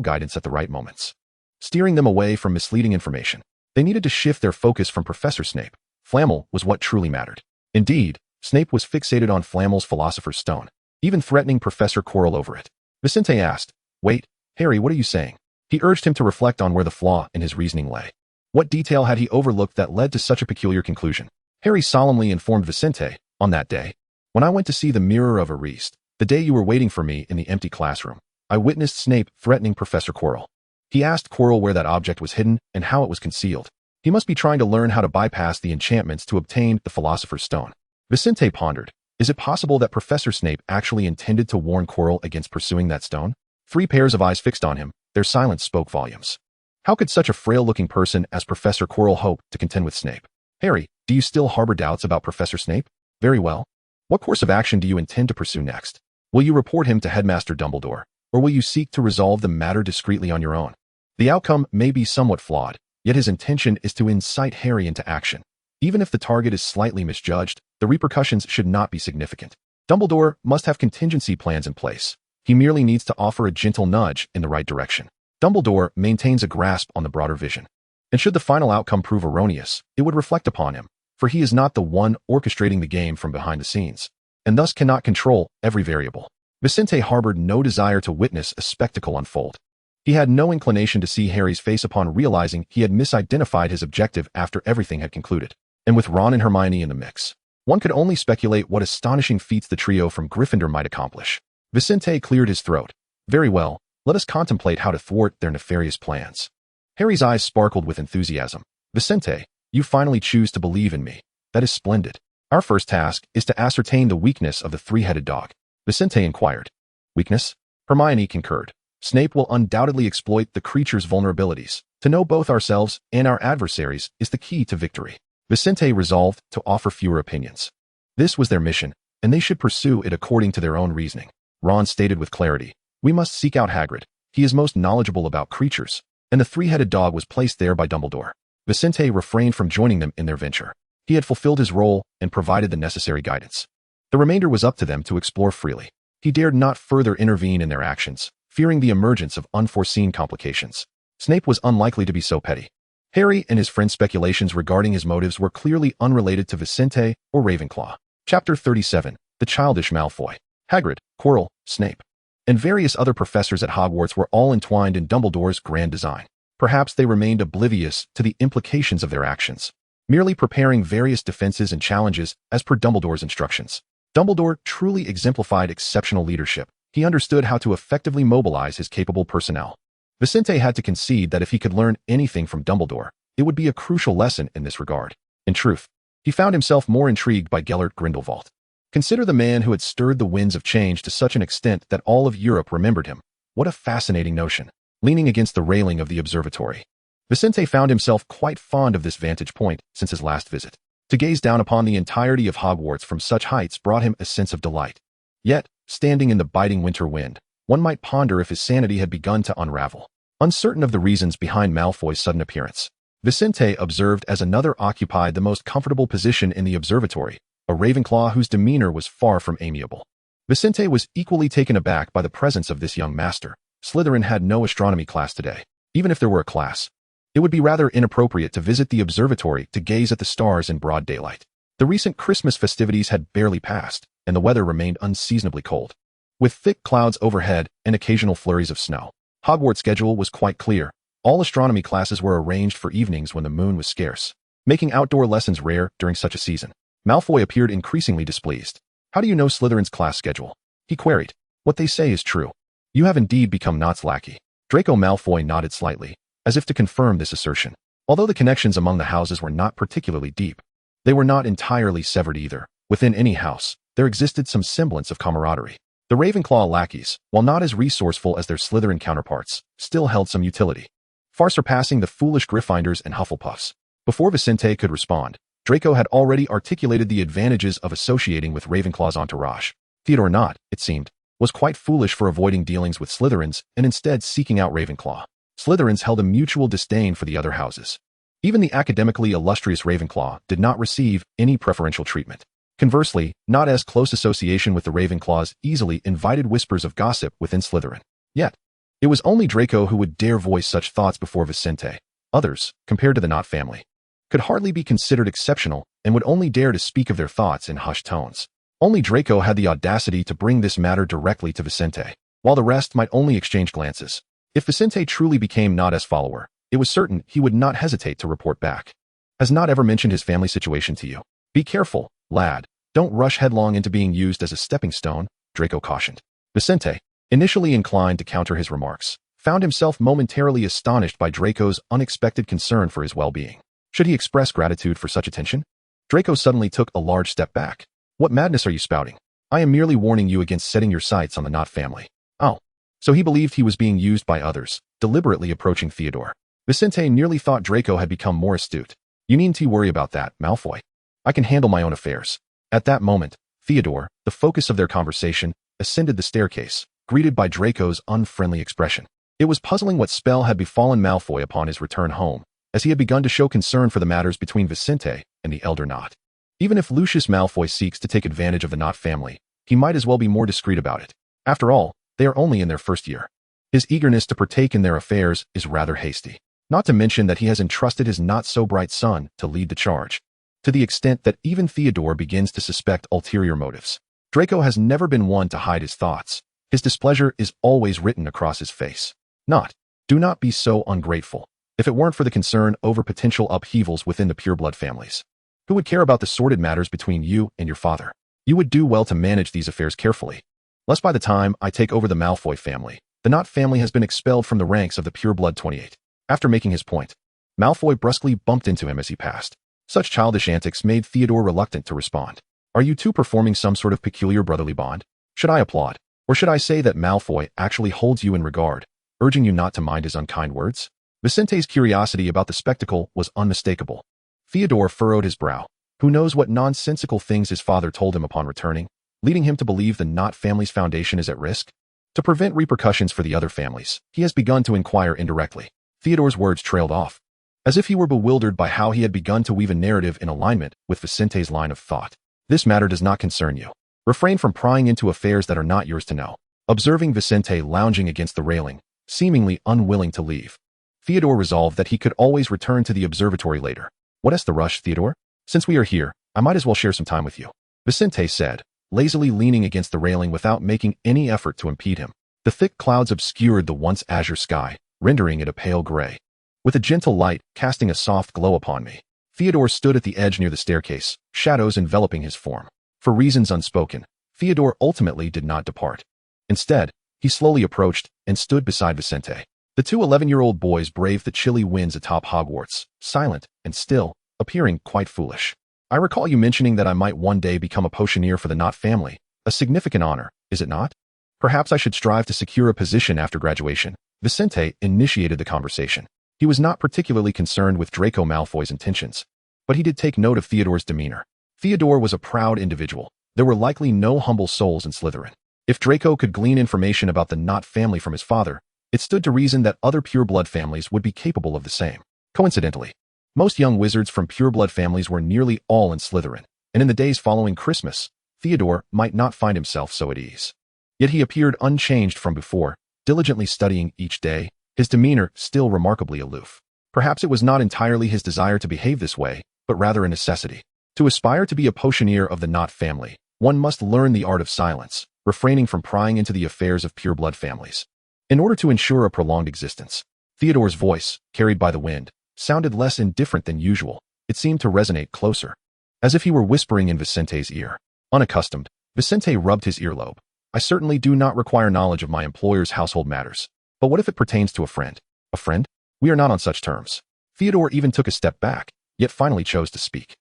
guidance at the right moments, steering them away from misleading information. They needed to shift their focus from Professor Snape. Flamel was what truly mattered. Indeed, Snape was fixated on Flamel's Philosopher's Stone, even threatening Professor Quirrell over it. Vincent asked, Wait, Harry, what are you saying? He urged him to reflect on where the flaw in his reasoning lay. What detail had he overlooked that led to such a peculiar conclusion? Harry solemnly informed Vincent, on that day, when I went to see the Mirror of Erist, the day you were waiting for me in the empty classroom, I witnessed Snape threatening Professor Quirrell. He asked Quirrell where that object was hidden and how it was concealed. He must be trying to learn how to bypass the enchantments to obtain the Philosopher's Stone. Vincent pondered, is it possible that Professor Snape actually intended to warn Quirrell against pursuing that stone? 3 pairs of eyes fixed on him, their silence spoke volumes. How could such a frail-looking person as Professor Quirrell hope to contend with Snape? Harry, do you still harbor doubts about Professor Snape? Very well. What course of action do you intend to pursue next? Will you report him to Headmaster Dumbledore, or will you seek to resolve the matter discreetly on your own? The outcome may be somewhat flawed, yet his intention is to incite Harry into action. Even if the target is slightly misjudged, the repercussions should not be significant. Dumbledore must have contingency plans in place. He merely needs to offer a gentle nudge in the right direction. Dumbledore maintains a grasp on the broader vision, and should the final outcome prove erroneous, it would reflect upon him, for he is not the one orchestrating the game from behind the scenes, and thus cannot control every variable. Vincent harbored no desire to witness a spectacle unfold. He had no inclination to see Harry's face upon realizing he had misidentified his objective after everything had concluded. And with Ron and Hermione in the mix, one could only speculate what astonishing feats the trio from Gryffindor might accomplish. Vincent cleared his throat. Very well, let us contemplate how to thwart their nefarious plans. Harry's eyes sparkled with enthusiasm. Vincent, you finally choose to believe in me. That is splendid. Our first task is to ascertain the weakness of the 3-headed dog. Vincent inquired. Weakness? Hermione concurred. Snape will undoubtedly exploit the creature's vulnerabilities. To know both ourselves and our adversaries is the key to victory. Vincent resolved to offer fewer opinions. This was their mission, and they should pursue it according to their own reasoning. Ron stated with clarity, We must seek out Hagrid. He is most knowledgeable about creatures, and the 3-headed dog was placed there by Dumbledore. Vincent refrained from joining them in their venture. He had fulfilled his role and provided the necessary guidance. The remainder was up to them to explore freely. He dared not further intervene in their actions, fearing the emergence of unforeseen complications. Snape was unlikely to be so petty. Harry and his friend's speculations regarding his motives were clearly unrelated to Vincent or Ravenclaw. Chapter 37. the childish Malfoy, Hagrid, Quirrell, Snape, and various other professors at Hogwarts were all entwined in Dumbledore's grand design. Perhaps they remained oblivious to the implications of their actions, merely preparing various defenses and challenges as per Dumbledore's instructions. Dumbledore truly exemplified exceptional leadership. He understood how to effectively mobilize his capable personnel. Vincent had to concede that if he could learn anything from Dumbledore, it would be a crucial lesson in this regard. In truth, he found himself more intrigued by Gellert Grindelwald. Consider the man who had stirred the winds of change to such an extent that all of Europe remembered him. What a fascinating notion. Leaning against the railing of the observatory, Vincent found himself quite fond of this vantage point since his last visit. To gaze down upon the entirety of Hogwarts from such heights brought him a sense of delight. Yet, standing in the biting winter wind, one might ponder if his sanity had begun to unravel. Uncertain of the reasons behind Malfoy's sudden appearance, Vincent observed as another occupied the most comfortable position in the observatory, a Ravenclaw whose demeanor was far from amiable. Vincent was equally taken aback by the presence of this young master. Slytherin had no astronomy class today. Even if there were a class, it would be rather inappropriate to visit the observatory to gaze at the stars in broad daylight. The recent Christmas festivities had barely passed, and the weather remained unseasonably cold. With thick clouds overhead and occasional flurries of snow, Hogwarts' schedule was quite clear. All astronomy classes were arranged for evenings when the moon was scarce, making outdoor lessons rare during such a season. Malfoy appeared increasingly displeased. "How do you know Slytherin's class schedule?" he queried. "What they say is true. You have indeed become Nott's lackey." Draco Malfoy nodded slightly, as if to confirm this assertion. Although the connections among the houses were not particularly deep, they were not entirely severed either. Within any house, there existed some semblance of camaraderie. The Ravenclaw lackeys, while not as resourceful as their Slytherin counterparts, still held some utility, far surpassing the foolish Gryffindors and Hufflepuffs. Before Vincent could respond, Draco had already articulated the advantages of associating with Ravenclaw's entourage. Theodore Nott, it seemed, was quite foolish for avoiding dealings with Slytherins and instead seeking out Ravenclaw. Slytherins held a mutual disdain for the other houses. Even the academically illustrious Ravenclaw did not receive any preferential treatment. Conversely, Nott's close association with the Ravenclaws easily invited whispers of gossip within Slytherin. Yet, it was only Draco who would dare voice such thoughts before Vincent. Others, compared to the Nott family, could hardly be considered exceptional and would only dare to speak of their thoughts in hushed tones. Only Draco had the audacity to bring this matter directly to Vincent, while the rest might only exchange glances. If Vincent truly became Nott's follower, it was certain he would not hesitate to report back. "Has Nott ever mentioned his family situation to you? Be careful, lad. Don't rush headlong into being used as a stepping stone," Draco cautioned. Vincent, initially inclined to counter his remarks, found himself momentarily astonished by Draco's unexpected concern for his well-being. Should he express gratitude for such attention? Draco suddenly took a large step back. "What madness are you spouting? I am merely warning you against setting your sights on the Nott family." Oh, so he believed he was being used by others, deliberately approaching Theodore. Vincent nearly thought Draco had become more astute. "You needn't worry about that, Malfoy. I can handle my own affairs." At that moment, Theodore, the focus of their conversation, ascended the staircase, greeted by Draco's unfriendly expression. It was puzzling what spell had befallen Malfoy upon his return home, as he had begun to show concern for the matters between Vincent and the elder Nott. Even if Lucius Malfoy seeks to take advantage of the Nott family, he might as well be more discreet about it. After all, they are only in their first year. His eagerness to partake in their affairs is rather hasty. Not to mention that he has entrusted his not-so-bright son to lead the charge, to the extent that even Theodore begins to suspect ulterior motives. Draco has never been one to hide his thoughts. His displeasure is always written across his face. Nott, do not be so ungrateful. If it weren't for the concern over potential upheavals within the pureblood families, who would care about the sordid matters between you and your father? You would do well to manage these affairs carefully, lest by the time I take over the Malfoy family, the Nott family has been expelled from the ranks of the pureblood 28. After making his point, Malfoy brusquely bumped into him as he passed. Such childish antics made Theodore reluctant to respond. "Are you two performing some sort of peculiar brotherly bond? Should I applaud? Or should I say that Malfoy actually holds you in regard, urging you not to mind his unkind words?" Vincent's curiosity about the spectacle was unmistakable. Theodore furrowed his brow. Who knows what nonsensical things his father told him upon returning, leading him to believe the Nott family's foundation is at risk? To prevent repercussions for the other families, he has begun to inquire indirectly. Theodore's words trailed off, as if he were bewildered by how he had begun to weave a narrative in alignment with Vincent's line of thought. "This matter does not concern you. Refrain from prying into affairs that are not yours to know." Observing Vincent lounging against the railing, seemingly unwilling to leave, Theodore resolved that he could always return to the observatory later. "What's the rush, Theodore? Since we are here, I might as well share some time with you," Vincent said, lazily leaning against the railing without making any effort to impede him. The thick clouds obscured the once azure sky, rendering it a pale gray. With a gentle light casting a soft glow upon me, Theodore stood at the edge near the staircase, shadows enveloping his form. For reasons unspoken, Theodore ultimately did not depart. Instead, he slowly approached and stood beside Vincent. The two 11-year-old boys braved the chilly winds atop Hogwarts, silent and still, appearing quite foolish. I recall you mentioning that I might one day become a potioneer for the Nott family. A significant honor, is it not? Perhaps I should strive to secure a position after graduation. Vincent initiated the conversation. He was not particularly concerned with Draco Malfoy's intentions, but he did take note of Theodore's demeanor. Theodore was a proud individual. There were likely no humble souls in Slytherin. If Draco could glean information about the Nott family from his father, it stood to reason that other pureblood families would be capable of the same. Coincidentally, most young wizards from pureblood families were nearly all in Slytherin, and in the days following Christmas, Theodore might not find himself so at ease. Yet he appeared unchanged from before, diligently studying each day, his demeanor still remarkably aloof. Perhaps it was not entirely his desire to behave this way, but rather a necessity. To aspire to be a potioneer of the Nott family, one must learn the art of silence, refraining from prying into the affairs of pureblood families. In order to ensure a prolonged existence, Theodore's voice, carried by the wind, sounded less indifferent than usual. It seemed to resonate closer, as if he were whispering in Vicente's ear. Unaccustomed, Vincent rubbed his earlobe. I certainly do not require knowledge of my employer's household matters. But what if it pertains to a friend? A friend? We are not on such terms. Theodore even took a step back, yet finally chose to speak.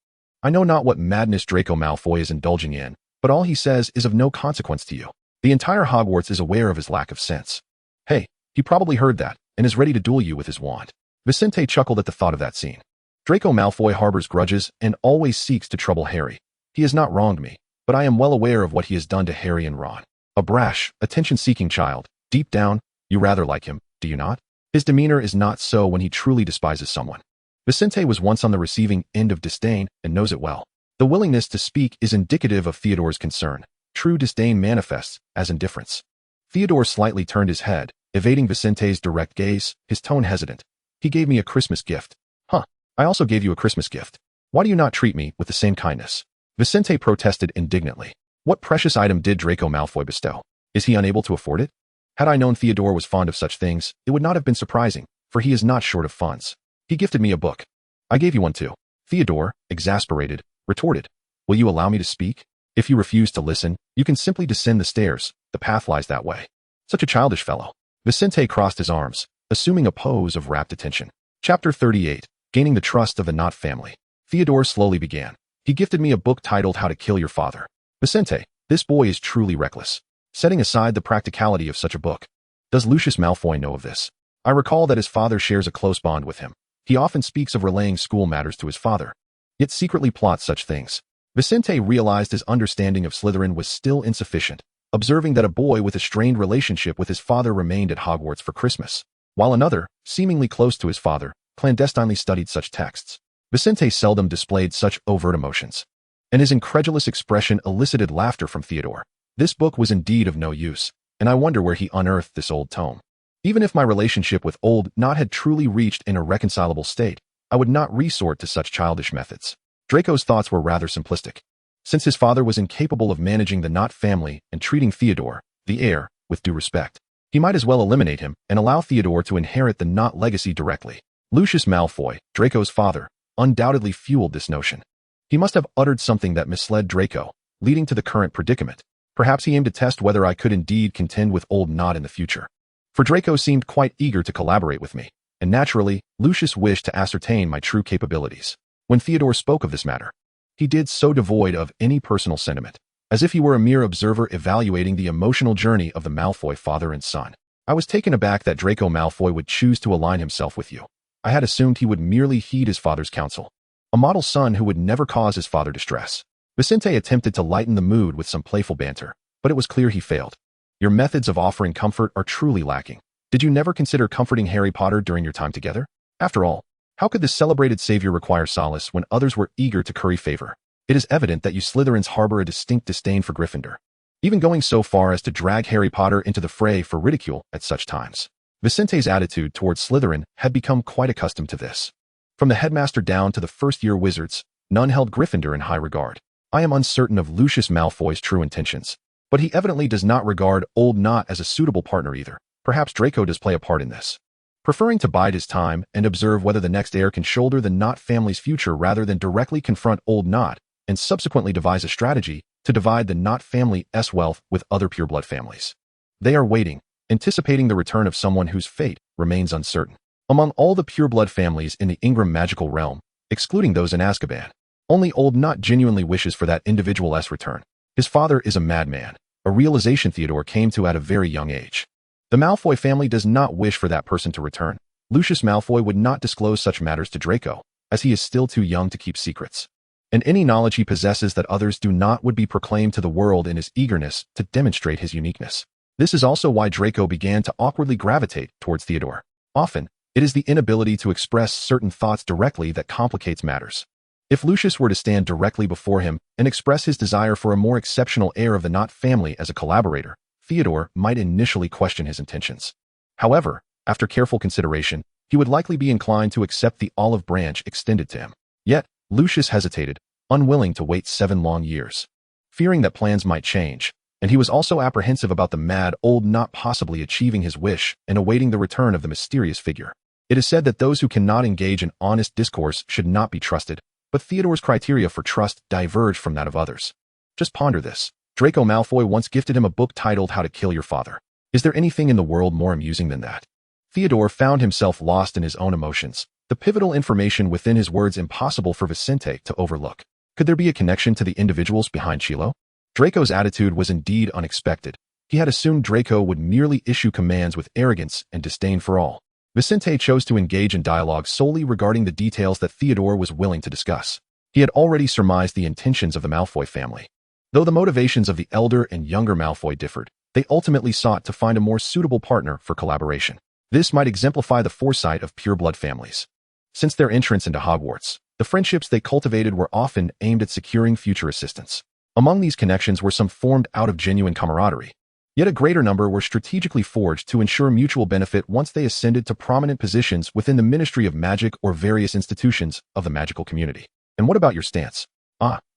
I know not what madness Draco Malfoy is indulging in, but all he says is of no consequence to you. The entire Hogwarts is aware of his lack of sense. Hey, he probably heard that, and is ready to duel you with his wand. Vincent chuckled at the thought of that scene. Draco Malfoy harbors grudges and always seeks to trouble Harry. He has not wronged me, but I am well aware of what he has done to Harry and Ron. A brash, attention-seeking child. Deep down, you rather like him, do you not? His demeanor is not so when he truly despises someone. Vincent was once on the receiving end of disdain and knows it well. The willingness to speak is indicative of Theodore's concern. True disdain manifests as indifference. Theodore slightly turned his head, evading Vicente's direct gaze, his tone hesitant. He gave me a Christmas gift. Huh, I also gave you a Christmas gift. Why do you not treat me with the same kindness? Vincent protested indignantly. What precious item did Draco Malfoy bestow? Is he unable to afford it? Had I known Theodore was fond of such things, it would not have been surprising, for he is not short of funds. He gifted me a book. I gave you one too. Theodore, exasperated, retorted. Will you allow me to speak? If you refuse to listen, you can simply descend the stairs. The path lies that way. Such a childish fellow. Vincent crossed his arms, assuming a pose of rapt attention. Chapter 38. Gaining the Trust of the Nott Family. Theodore slowly began. He gifted me a book titled How to Kill Your Father. Vincent, this boy is truly reckless. Setting aside the practicality of such a book. Does Lucius Malfoy know of this? I recall that his father shares a close bond with him. He often speaks of relaying school matters to his father, yet secretly plots such things. Vincent realized his understanding of Slytherin was still insufficient, observing that a boy with a strained relationship with his father remained at Hogwarts for Christmas, while another, seemingly close to his father, clandestinely studied such texts. Vincent seldom displayed such overt emotions, and his incredulous expression elicited laughter from Theodore. This book was indeed of no use, and I wonder where he unearthed this old tome. Even if my relationship with old Nott had truly reached an irreconcilable state, I would not resort to such childish methods. Draco's thoughts were rather simplistic. Since his father was incapable of managing the Nott family and treating Theodore, the heir, with due respect, he might as well eliminate him and allow Theodore to inherit the Nott legacy directly. Lucius Malfoy, Draco's father, undoubtedly fueled this notion. He must have uttered something that misled Draco, leading to the current predicament. Perhaps he aimed to test whether I could indeed contend with old Nott in the future. For Draco seemed quite eager to collaborate with me, and naturally, Lucius wished to ascertain my true capabilities. When Theodore spoke of this matter, he did so devoid of any personal sentiment, as if he were a mere observer evaluating the emotional journey of the Malfoy father and son. I was taken aback that Draco Malfoy would choose to align himself with you. I had assumed he would merely heed his father's counsel. A model son who would never cause his father distress. Vincent attempted to lighten the mood with some playful banter, but it was clear he failed. Your methods of offering comfort are truly lacking. Did you never consider comforting Harry Potter during your time together? After all, how could the celebrated savior require solace when others were eager to curry favor? It is evident that you Slytherins harbor a distinct disdain for Gryffindor, even going so far as to drag Harry Potter into the fray for ridicule at such times. Vicente's attitude towards Slytherin had become quite accustomed to this. From the headmaster down to the first-year wizards, none held Gryffindor in high regard. I am uncertain of Lucius Malfoy's true intentions, but he evidently does not regard old Nott as a suitable partner either. Perhaps Draco does play a part in this, preferring to bide his time and observe whether the next heir can shoulder the Nott family's future rather than directly confront old Nott and subsequently devise a strategy to divide the Nott family's wealth with other pureblood families. They are waiting, anticipating the return of someone whose fate remains uncertain. Among all the pureblood families in the Ingram magical realm, excluding those in Azkaban, only old Nott genuinely wishes for that individual's return. His father is a madman, a realization Theodore came to at a very young age. The Malfoy family does not wish for that person to return. Lucius Malfoy would not disclose such matters to Draco, as he is still too young to keep secrets. And any knowledge he possesses that others do not would be proclaimed to the world in his eagerness to demonstrate his uniqueness. This is also why Draco began to awkwardly gravitate towards Theodore. Often, it is the inability to express certain thoughts directly that complicates matters. If Lucius were to stand directly before him and express his desire for a more exceptional heir of the Nott family as a collaborator, Theodore might initially question his intentions. However, after careful consideration, he would likely be inclined to accept the olive branch extended to him. Yet, Lucius hesitated, unwilling to wait 7 long years, fearing that plans might change, and he was also apprehensive about the mad old Nott possibly achieving his wish and awaiting the return of the mysterious figure. It is said that those who cannot engage in honest discourse should not be trusted, but Theodore's criteria for trust diverged from that of others. Just ponder this. Draco Malfoy once gifted him a book titled How to Kill Your Father. Is there anything in the world more amusing than that? Theodore found himself lost in his own emotions, the pivotal information within his words impossible for Vincent to overlook. Could there be a connection to the individuals behind Chilo? Draco's attitude was indeed unexpected. He had assumed Draco would merely issue commands with arrogance and disdain for all. Vincent chose to engage in dialogue solely regarding the details that Theodore was willing to discuss. He had already surmised the intentions of the Malfoy family. Though the motivations of the elder and younger Malfoy differed, they ultimately sought to find a more suitable partner for collaboration. This might exemplify the foresight of pureblood families. Since their entrance into Hogwarts, the friendships they cultivated were often aimed at securing future assistance. Among these connections were some formed out of genuine camaraderie. Yet a greater number were strategically forged to ensure mutual benefit once they ascended to prominent positions within the Ministry of Magic or various institutions of the magical community. And what about your stance?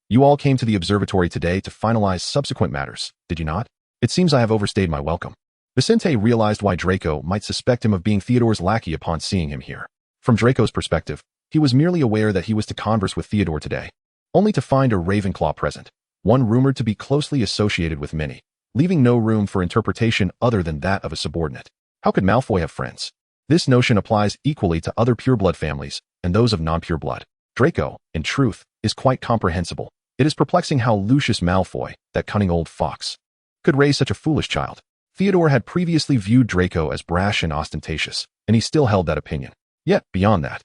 You all came to the observatory today to finalize subsequent matters, did you not? It seems I have overstayed my welcome. Vincent realized why Draco might suspect him of being Theodore's lackey upon seeing him here. From Draco's perspective, he was merely aware that he was to converse with Theodore today, only to find a Ravenclaw present, one rumored to be closely associated with many, leaving no room for interpretation other than that of a subordinate. How could Malfoy have friends? This notion applies equally to other pureblood families and those of non-pure blood. Draco, in truth, is quite comprehensible. It is perplexing how Lucius Malfoy, that cunning old fox, could raise such a foolish child. Theodore had previously viewed Draco as brash and ostentatious, and he still held that opinion. Yet, beyond that,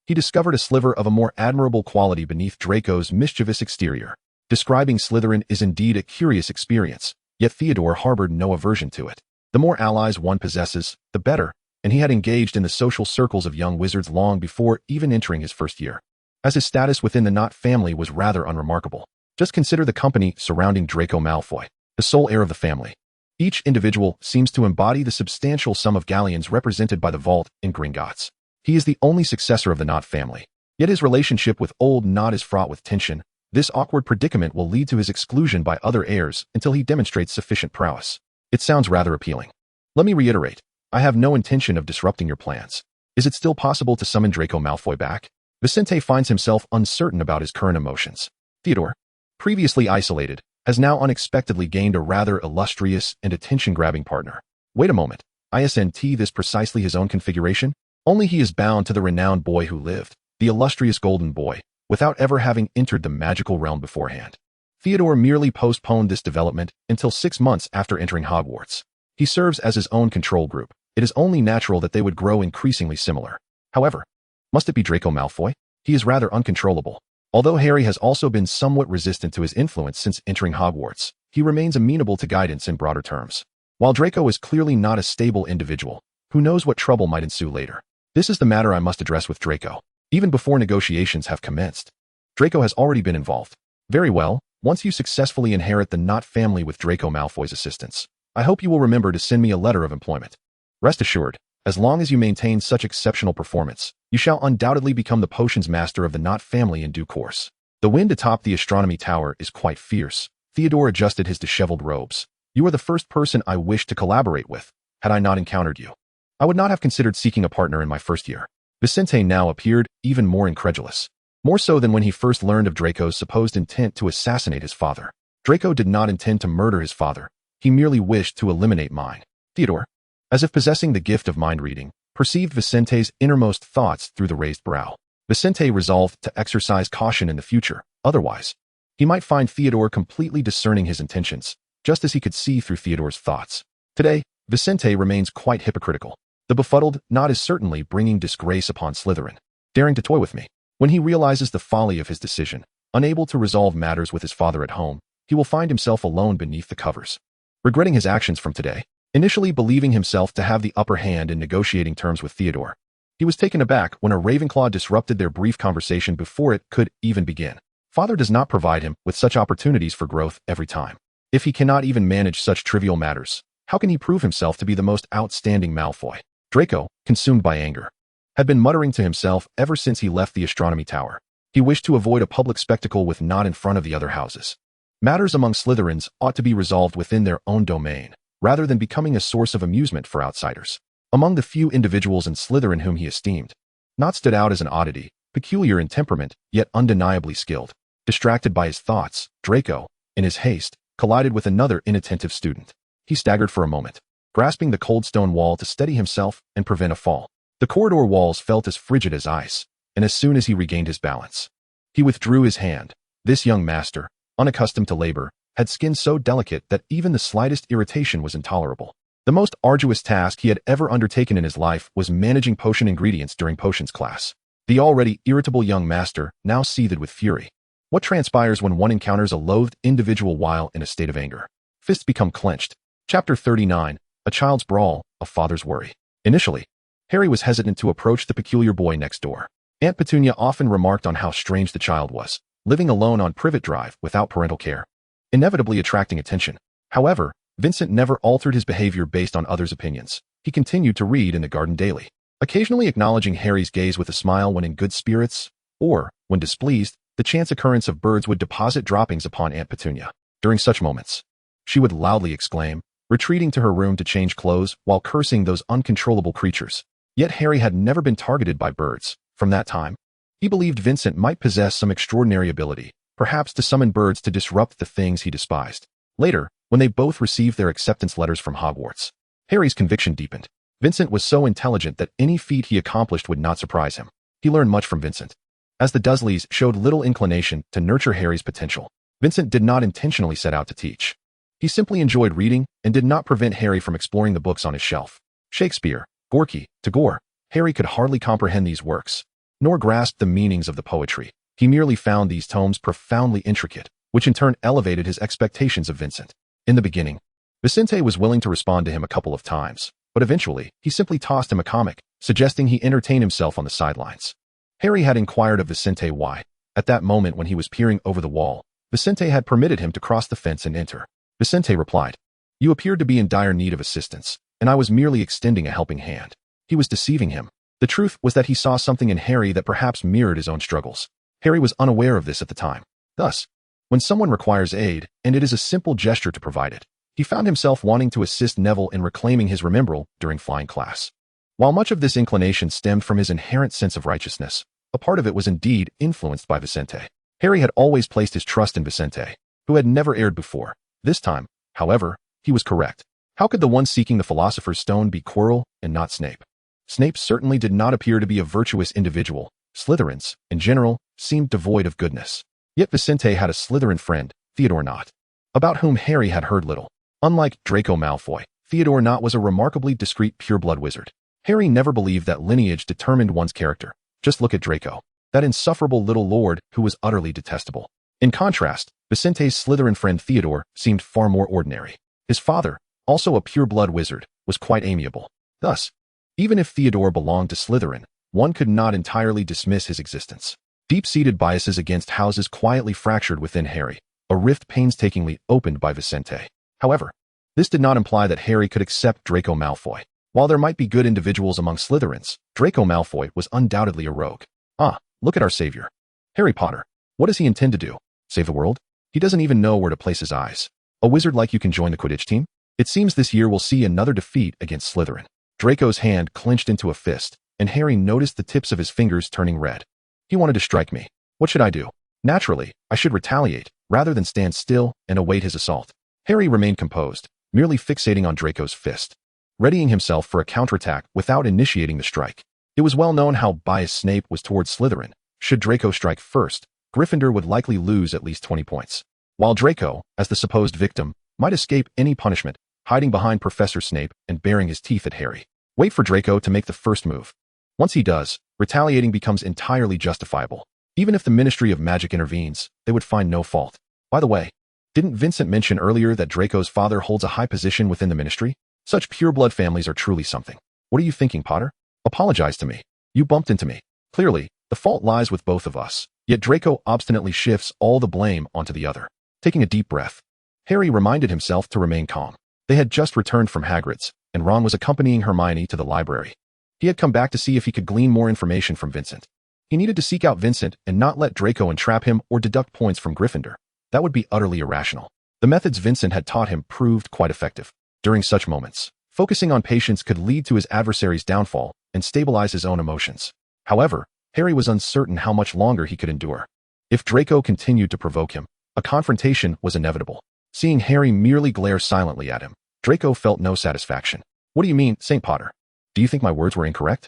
he discovered a sliver of a more admirable quality beneath Draco's mischievous exterior. Describing Slytherin is indeed a curious experience, yet Theodore harbored no aversion to it. The more allies one possesses, the better, and he had engaged in the social circles of young wizards long before even entering his first year, as his status within the Nott family was rather unremarkable. Just consider the company surrounding Draco Malfoy, the sole heir of the family. Each individual seems to embody the substantial sum of galleons represented by the vault in Gringotts. He is the only successor of the Nott family, yet his relationship with old Nott is fraught with tension. This awkward predicament will lead to his exclusion by other heirs until he demonstrates sufficient prowess. It sounds rather appealing. Let me reiterate, I have no intention of disrupting your plans. Is it still possible to summon Draco Malfoy back? Vincent finds himself uncertain about his current emotions. Theodore, previously isolated, has now unexpectedly gained a rather illustrious and attention-grabbing partner. Wait a moment, isn't this precisely his own configuration? Only he is bound to the renowned boy who lived, the illustrious golden boy, without ever having entered the magical realm beforehand. Theodore merely postponed this development until 6 months after entering Hogwarts. He serves as his own control group. It is only natural that they would grow increasingly similar. However, must it be Draco Malfoy? He is rather uncontrollable. Although Harry has also been somewhat resistant to his influence since entering Hogwarts, he remains amenable to guidance in broader terms. While Draco is clearly not a stable individual, who knows what trouble might ensue later? This is the matter I must address with Draco, even before negotiations have commenced. Draco has already been involved. Very well, once you successfully inherit the Nott family with Draco Malfoy's assistance, I hope you will remember to send me a letter of employment. Rest assured, as long as you maintain such exceptional performance, you shall undoubtedly become the potions master of the Nott family in due course. The wind atop the astronomy tower is quite fierce. Theodore adjusted his disheveled robes. You are the first person I wish to collaborate with. Had I not encountered you, I would not have considered seeking a partner in my first year. Vincent now appeared even more incredulous. More so than when he first learned of Draco's supposed intent to assassinate his father. Draco did not intend to murder his father. He merely wished to eliminate mine. Theodore, as if possessing the gift of mind reading, perceived Vicente's innermost thoughts through the raised brow. Vicente resolved to exercise caution in the future. Otherwise, he might find Theodore completely discerning his intentions, just as he could see through Theodore's thoughts. Today, Vicente remains quite hypocritical. The befuddled Nott is certainly bringing disgrace upon Slytherin, daring to toy with me. When he realizes the folly of his decision, unable to resolve matters with his father at home, he will find himself alone beneath the covers. Regretting his actions from today, initially believing himself to have the upper hand in negotiating terms with Theodore, he was taken aback when a Ravenclaw disrupted their brief conversation before it could even begin. Father does not provide him with such opportunities for growth every time. If he cannot even manage such trivial matters, how can he prove himself to be the most outstanding Malfoy? Draco, consumed by anger, had been muttering to himself ever since he left the astronomy tower. He wished to avoid a public spectacle with Nott in front of the other houses. Matters among Slytherins ought to be resolved within their own domain, rather than becoming a source of amusement for outsiders. Among the few individuals in Slytherin whom he esteemed, Nott stood out as an oddity, peculiar in temperament, yet undeniably skilled. Distracted by his thoughts, Draco, in his haste, collided with another inattentive student. He staggered for a moment, grasping the cold stone wall to steady himself and prevent a fall. The corridor walls felt as frigid as ice, and as soon as he regained his balance, he withdrew his hand. This young master, unaccustomed to labor, had skin so delicate that even the slightest irritation was intolerable. The most arduous task he had ever undertaken in his life was managing potion ingredients during potions class. The already irritable young master now seethed with fury. What transpires when one encounters a loathed individual while in a state of anger? Fists become clenched. Chapter 39, A Child's Brawl, A Father's Worry. Initially, Harry was hesitant to approach the peculiar boy next door. Aunt Petunia often remarked on how strange the child was, living alone on Privet Drive without parental care, inevitably attracting attention. However, Vincent never altered his behavior based on others' opinions. He continued to read in the garden daily, occasionally acknowledging Harry's gaze with a smile when in good spirits, or, when displeased, the chance occurrence of birds would deposit droppings upon Aunt Petunia. During such moments, she would loudly exclaim, retreating to her room to change clothes while cursing those uncontrollable creatures. Yet Harry had never been targeted by birds. From that time, he believed Vincent might possess some extraordinary ability, perhaps to summon birds to disrupt the things he despised. Later, when they both received their acceptance letters from Hogwarts, Harry's conviction deepened. Vincent was so intelligent that any feat he accomplished would not surprise him. He learned much from Vincent. As the Dursleys showed little inclination to nurture Harry's potential, Vincent did not intentionally set out to teach. He simply enjoyed reading and did not prevent Harry from exploring the books on his shelf. Shakespeare, Gorky, Tagore. Harry could hardly comprehend these works, nor grasp the meanings of the poetry. He merely found these tomes profoundly intricate, which in turn elevated his expectations of Vincent. In the beginning, Vicente was willing to respond to him a couple of times, but eventually, he simply tossed him a comic, suggesting he entertain himself on the sidelines. Harry had inquired of Vicente why, at that moment when he was peering over the wall, Vicente had permitted him to cross the fence and enter. Vicente replied, "You appeared to be in dire need of assistance, and I was merely extending a helping hand." He was deceiving him. The truth was that he saw something in Harry that perhaps mirrored his own struggles. Harry was unaware of this at the time. Thus, when someone requires aid, and it is a simple gesture to provide it, he found himself wanting to assist Neville in reclaiming his Remembrall during flying class. While much of this inclination stemmed from his inherent sense of righteousness, a part of it was indeed influenced by Vicente. Harry had always placed his trust in Vicente, who had never erred before. This time, however, he was correct. How could the one seeking the Philosopher's Stone be Quirrell and not Snape? Snape certainly did not appear to be a virtuous individual. Slytherins, in general, seemed devoid of goodness. Yet Vicente had a Slytherin friend, Theodore Nott, about whom Harry had heard little. Unlike Draco Malfoy, Theodore Nott was a remarkably discreet pureblood wizard. Harry never believed that lineage determined one's character. Just look at Draco, that insufferable little lord who was utterly detestable. In contrast, Vicente's Slytherin friend Theodore seemed far more ordinary. His father, also a pureblood wizard, was quite amiable. Thus, even if Theodore belonged to Slytherin, one could not entirely dismiss his existence. Deep-seated biases against houses quietly fractured within Harry, a rift painstakingly opened by Vicente. However, this did not imply that Harry could accept Draco Malfoy. While there might be good individuals among Slytherins, Draco Malfoy was undoubtedly a rogue. Ah, look at our savior. Harry Potter. What does he intend to do? Save the world? He doesn't even know where to place his eyes. A wizard like you can join the Quidditch team? It seems this year we'll see another defeat against Slytherin. Draco's hand clenched into a fist, and Harry noticed the tips of his fingers turning red. He wanted to strike me. What should I do? Naturally, I should retaliate, rather than stand still and await his assault. Harry remained composed, merely fixating on Draco's fist, readying himself for a counterattack without initiating the strike. It was well known how biased Snape was towards Slytherin. Should Draco strike first, Gryffindor would likely lose at least 20 points. While Draco, as the supposed victim, might escape any punishment, hiding behind Professor Snape and baring his teeth at Harry. Wait for Draco to make the first move. Once he does, retaliating becomes entirely justifiable. Even if the Ministry of Magic intervenes, they would find no fault. By the way, didn't Vincent mention earlier that Draco's father holds a high position within the Ministry? Such pureblood families are truly something. What are you thinking, Potter? Apologize to me. You bumped into me. Clearly, the fault lies with both of us. Yet Draco obstinately shifts all the blame onto the other. Taking a deep breath, Harry reminded himself to remain calm. They had just returned from Hagrid's, and Ron was accompanying Hermione to the library. He had come back to see if he could glean more information from Vincent. He needed to seek out Vincent and not let Draco entrap him or deduct points from Gryffindor. That would be utterly irrational. The methods Vincent had taught him proved quite effective. During such moments, focusing on patience could lead to his adversary's downfall and stabilize his own emotions. However, Harry was uncertain how much longer he could endure. If Draco continued to provoke him, a confrontation was inevitable. Seeing Harry merely glare silently at him, Draco felt no satisfaction. What do you mean, St. Potter? Do you think my words were incorrect?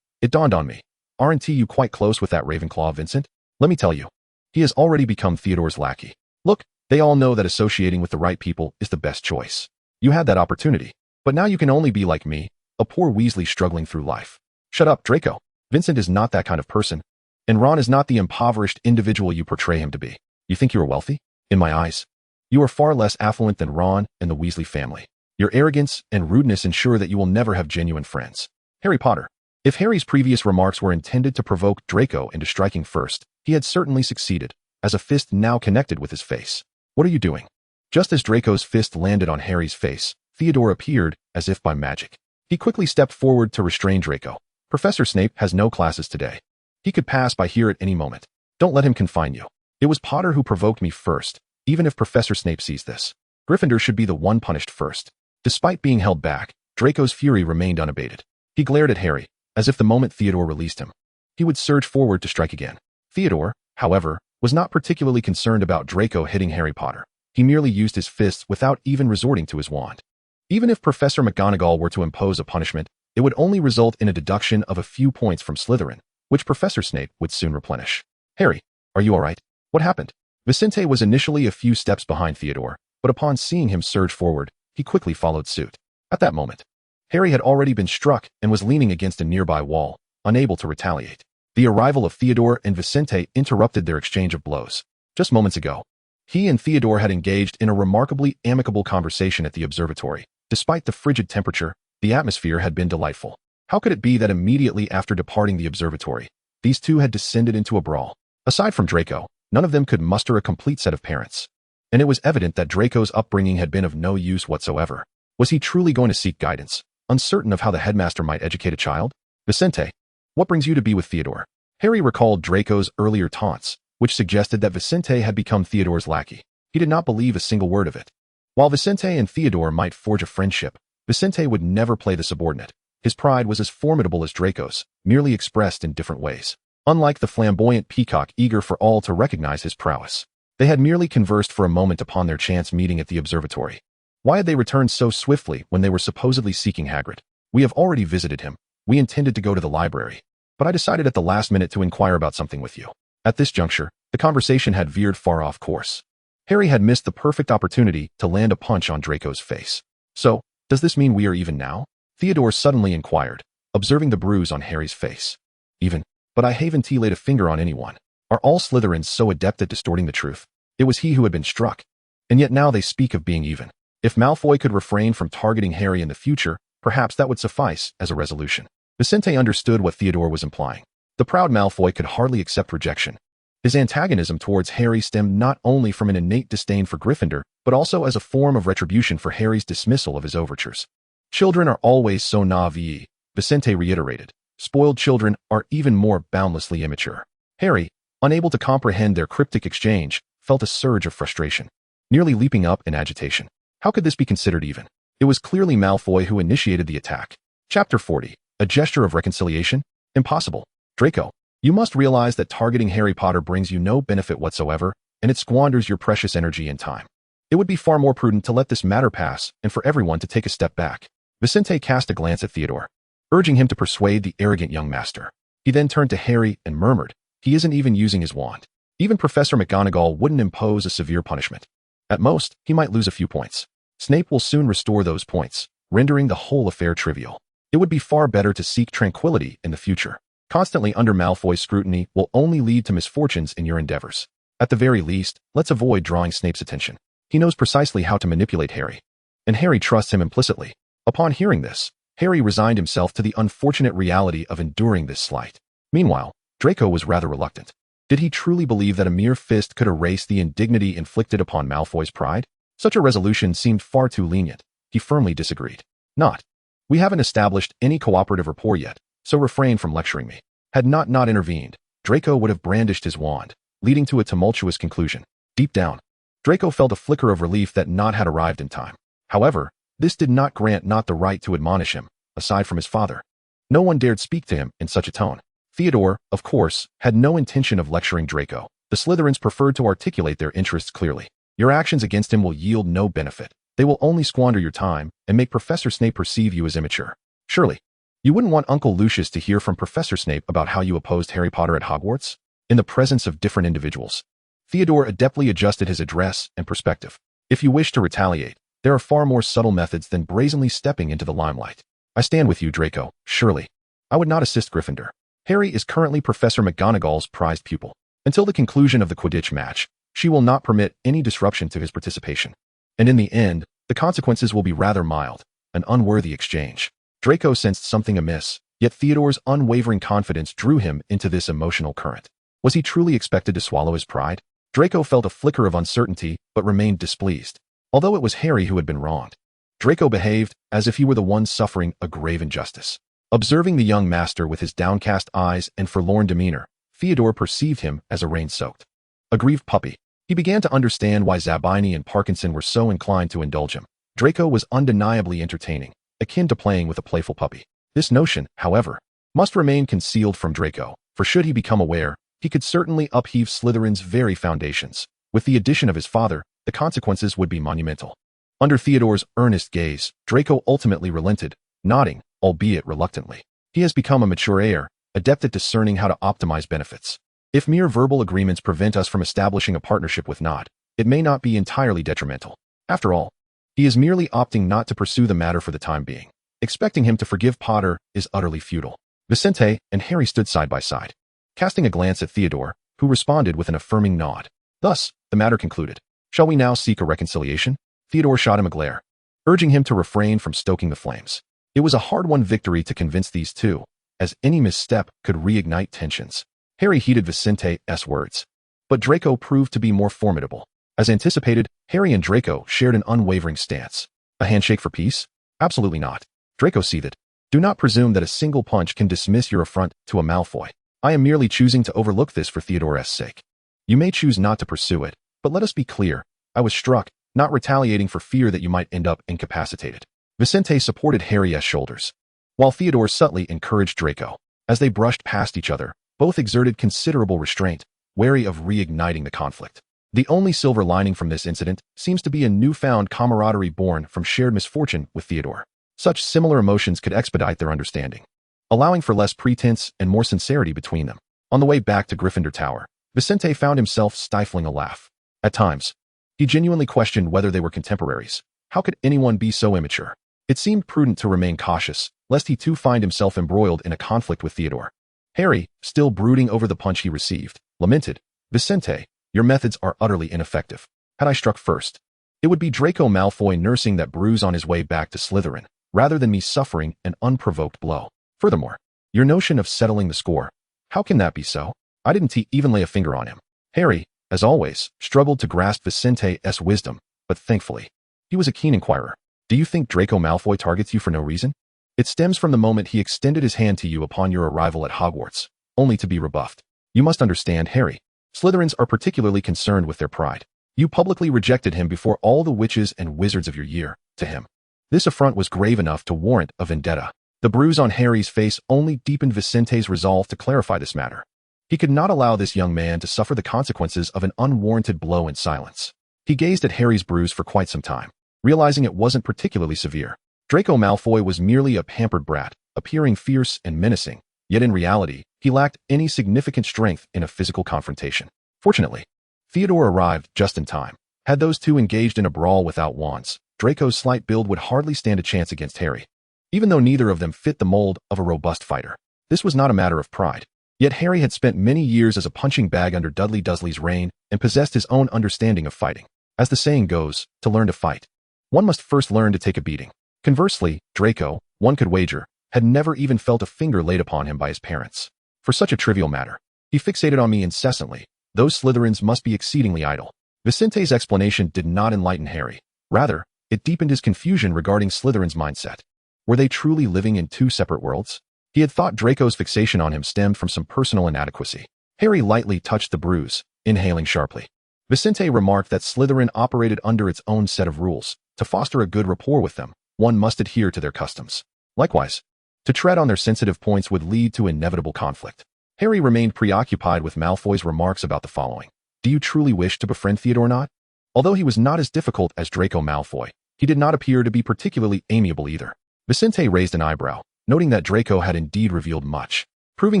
It dawned on me. Aren't you quite close with that Ravenclaw, Vincent? Let me tell you. He has already become Theodore's lackey. Look, they all know that associating with the right people is the best choice. You had that opportunity, but now you can only be like me, a poor Weasley struggling through life. Shut up, Draco. Vincent is not that kind of person, and Ron is not the impoverished individual you portray him to be. You think you are wealthy? In my eyes, you are far less affluent than Ron and the Weasley family. Your arrogance and rudeness ensure that you will never have genuine friends. Harry Potter. If Harry's previous remarks were intended to provoke Draco into striking first, he had certainly succeeded, as a fist now connected with his face. What are you doing? Just as Draco's fist landed on Harry's face, Theodore appeared, as if by magic. He quickly stepped forward to restrain Draco. Professor Snape has no classes today. He could pass by here at any moment. Don't let him confine you. It was Potter who provoked me first, even if Professor Snape sees this. Gryffindor should be the one punished first. Despite being held back, Draco's fury remained unabated. He glared at Harry, as if the moment Theodore released him, he would surge forward to strike again. Theodore, however, was not particularly concerned about Draco hitting Harry Potter. He merely used his fists without even resorting to his wand. Even if Professor McGonagall were to impose a punishment, it would only result in a deduction of a few points from Slytherin, which Professor Snape would soon replenish. Harry, are you all right? What happened? Vincent was initially a few steps behind Theodore, but upon seeing him surge forward, he quickly followed suit. At that moment, Harry had already been struck and was leaning against a nearby wall, unable to retaliate. The arrival of Theodore and Vincent interrupted their exchange of blows. Just moments ago, he and Theodore had engaged in a remarkably amicable conversation at the observatory. Despite the frigid temperature, the atmosphere had been delightful. How could it be that immediately after departing the observatory, these two had descended into a brawl? Aside from Draco, none of them could muster a complete set of parents. And it was evident that Draco's upbringing had been of no use whatsoever. Was he truly going to seek guidance, uncertain of how the headmaster might educate a child? Vincent, what brings you to be with Theodore? Harry recalled Draco's earlier taunts, which suggested that Vincent had become Theodore's lackey. He did not believe a single word of it. While Vincent and Theodore might forge a friendship, Vincent would never play the subordinate. His pride was as formidable as Draco's, merely expressed in different ways. Unlike the flamboyant peacock eager for all to recognize his prowess, they had merely conversed for a moment upon their chance meeting at the observatory. Why had they returned so swiftly when they were supposedly seeking Hagrid? We have already visited him. We intended to go to the library, but I decided at the last minute to inquire about something with you. At this juncture, the conversation had veered far off course. Harry had missed the perfect opportunity to land a punch on Draco's face. So, does this mean we are even now? Theodore suddenly inquired, observing the bruise on Harry's face. Even, but I haven't laid a finger on anyone. Are all Slytherins so adept at distorting the truth? It was he who had been struck. And yet now they speak of being even. If Malfoy could refrain from targeting Harry in the future, perhaps that would suffice as a resolution. Vincent understood what Theodore was implying. The proud Malfoy could hardly accept rejection. His antagonism towards Harry stemmed not only from an innate disdain for Gryffindor, but also as a form of retribution for Harry's dismissal of his overtures. Children are always so naive, Vincent reiterated. Spoiled children are even more boundlessly immature. Harry, unable to comprehend their cryptic exchange, felt a surge of frustration, nearly leaping up in agitation. How could this be considered even? It was clearly Malfoy who initiated the attack. Chapter 40. A gesture of reconciliation? Impossible. Draco, you must realize that targeting Harry Potter brings you no benefit whatsoever, and it squanders your precious energy and time. It would be far more prudent to let this matter pass and for everyone to take a step back. Vincent cast a glance at Theodore, urging him to persuade the arrogant young master. He then turned to Harry and murmured, "He isn't even using his wand. Even Professor McGonagall wouldn't impose a severe punishment. At most, he might lose a few points. Snape will soon restore those points, rendering the whole affair trivial. It would be far better to seek tranquility in the future. Constantly under Malfoy's scrutiny will only lead to misfortunes in your endeavors. At the very least, let's avoid drawing Snape's attention. He knows precisely how to manipulate Harry, and Harry trusts him implicitly." Upon hearing this, Harry resigned himself to the unfortunate reality of enduring this slight. Meanwhile, Draco was rather reluctant. Did he truly believe that a mere fist could erase the indignity inflicted upon Malfoy's pride? Such a resolution seemed far too lenient. He firmly disagreed. "Nott, we haven't established any cooperative rapport yet, so refrain from lecturing me." Had Nott not intervened, Draco would have brandished his wand, leading to a tumultuous conclusion. Deep down, Draco felt a flicker of relief that Nott had arrived in time. However, this did not grant Nott the right to admonish him, aside from his father. No one dared speak to him in such a tone. Theodore, of course, had no intention of lecturing Draco. The Slytherins preferred to articulate their interests clearly. Your actions against him will yield no benefit. They will only squander your time and make Professor Snape perceive you as immature. Surely, you wouldn't want Uncle Lucius to hear from Professor Snape about how you opposed Harry Potter at Hogwarts, in the presence of different individuals. Theodore adeptly adjusted his address and perspective. If you wish to retaliate, there are far more subtle methods than brazenly stepping into the limelight. I stand with you, Draco, surely. I would not assist Gryffindor. Harry is currently Professor McGonagall's prized pupil. Until the conclusion of the Quidditch match, she will not permit any disruption to his participation. And in the end, the consequences will be rather mild, an unworthy exchange. Draco sensed something amiss, yet Theodore's unwavering confidence drew him into this emotional current. Was he truly expected to swallow his pride? Draco felt a flicker of uncertainty, but remained displeased. Although it was Harry who had been wronged, Draco behaved as if he were the one suffering a grave injustice. Observing the young master with his downcast eyes and forlorn demeanor, Theodore perceived him as a rain-soaked, aggrieved puppy. He began to understand why Zabini and Parkinson were so inclined to indulge him. Draco was undeniably entertaining, akin to playing with a playful puppy. This notion, however, must remain concealed from Draco, for should he become aware, he could certainly upheave Slytherin's very foundations. With the addition of his father, the consequences would be monumental. Under Theodore's earnest gaze, Draco ultimately relented, nodding, albeit reluctantly. He has become a mature heir, adept at discerning how to optimize benefits. If mere verbal agreements prevent us from establishing a partnership with Nott, it may not be entirely detrimental. After all, he is merely opting not to pursue the matter for the time being. Expecting him to forgive Potter is utterly futile. Vincent and Harry stood side by side, casting a glance at Theodore, who responded with an affirming nod. Thus, the matter concluded. Shall we now seek a reconciliation? Theodore shot him a glare, urging him to refrain from stoking the flames. It was a hard-won victory to convince these two, as any misstep could reignite tensions. Harry heeded Vicente's words, but Draco proved to be more formidable. As anticipated, Harry and Draco shared an unwavering stance. A handshake for peace? Absolutely not. Draco seethed. Do not presume that a single punch can dismiss your affront to a Malfoy. I am merely choosing to overlook this for Theodore's sake. You may choose not to pursue it, but let us be clear. I was struck, not retaliating for fear that you might end up incapacitated. Vincent supported Harry's shoulders, while Theodore subtly encouraged Draco. As they brushed past each other, both exerted considerable restraint, wary of reigniting the conflict. The only silver lining from this incident seems to be a newfound camaraderie born from shared misfortune with Theodore. Such similar emotions could expedite their understanding, allowing for less pretense and more sincerity between them. On the way back to Gryffindor Tower, Vincent found himself stifling a laugh. At times, he genuinely questioned whether they were contemporaries. How could anyone be so immature? It seemed prudent to remain cautious, lest he too find himself embroiled in a conflict with Theodore. Harry, still brooding over the punch he received, lamented, Vincent, your methods are utterly ineffective. Had I struck first, it would be Draco Malfoy nursing that bruise on his way back to Slytherin, rather than me suffering an unprovoked blow. Furthermore, your notion of settling the score, how can that be so? I didn't even lay a finger on him. Harry, as always, struggled to grasp Vicente's wisdom, but thankfully, he was a keen inquirer. Do you think Draco Malfoy targets you for no reason? It stems from the moment he extended his hand to you upon your arrival at Hogwarts, only to be rebuffed. You must understand, Harry. Slytherins are particularly concerned with their pride. You publicly rejected him before all the witches and wizards of your year, to him. This affront was grave enough to warrant a vendetta. The bruise on Harry's face only deepened Vicente's resolve to clarify this matter. He could not allow this young man to suffer the consequences of an unwarranted blow in silence. He gazed at Harry's bruise for quite some time, realizing it wasn't particularly severe. Draco Malfoy was merely a pampered brat, appearing fierce and menacing, yet in reality, he lacked any significant strength in a physical confrontation. Fortunately, Theodore arrived just in time. Had those two engaged in a brawl without wands, Draco's slight build would hardly stand a chance against Harry. Even though neither of them fit the mold of a robust fighter, this was not a matter of pride. Yet Harry had spent many years as a punching bag under Dudley Dursley's reign and possessed his own understanding of fighting. As the saying goes, to learn to fight, one must first learn to take a beating. Conversely, Draco, one could wager, had never even felt a finger laid upon him by his parents. For such a trivial matter, he fixated on me incessantly. Those Slytherins must be exceedingly idle. Vicente's explanation did not enlighten Harry. Rather, it deepened his confusion regarding Slytherin's mindset. Were they truly living in two separate worlds? He had thought Draco's fixation on him stemmed from some personal inadequacy. Harry lightly touched the bruise, inhaling sharply. Vincent remarked that Slytherin operated under its own set of rules. To foster a good rapport with them, one must adhere to their customs. Likewise, to tread on their sensitive points would lead to inevitable conflict. Harry remained preoccupied with Malfoy's remarks about the following. Do you truly wish to befriend Theodore Nott? Although he was not as difficult as Draco Malfoy, he did not appear to be particularly amiable either. Vincent raised an eyebrow, noting that Draco had indeed revealed much, proving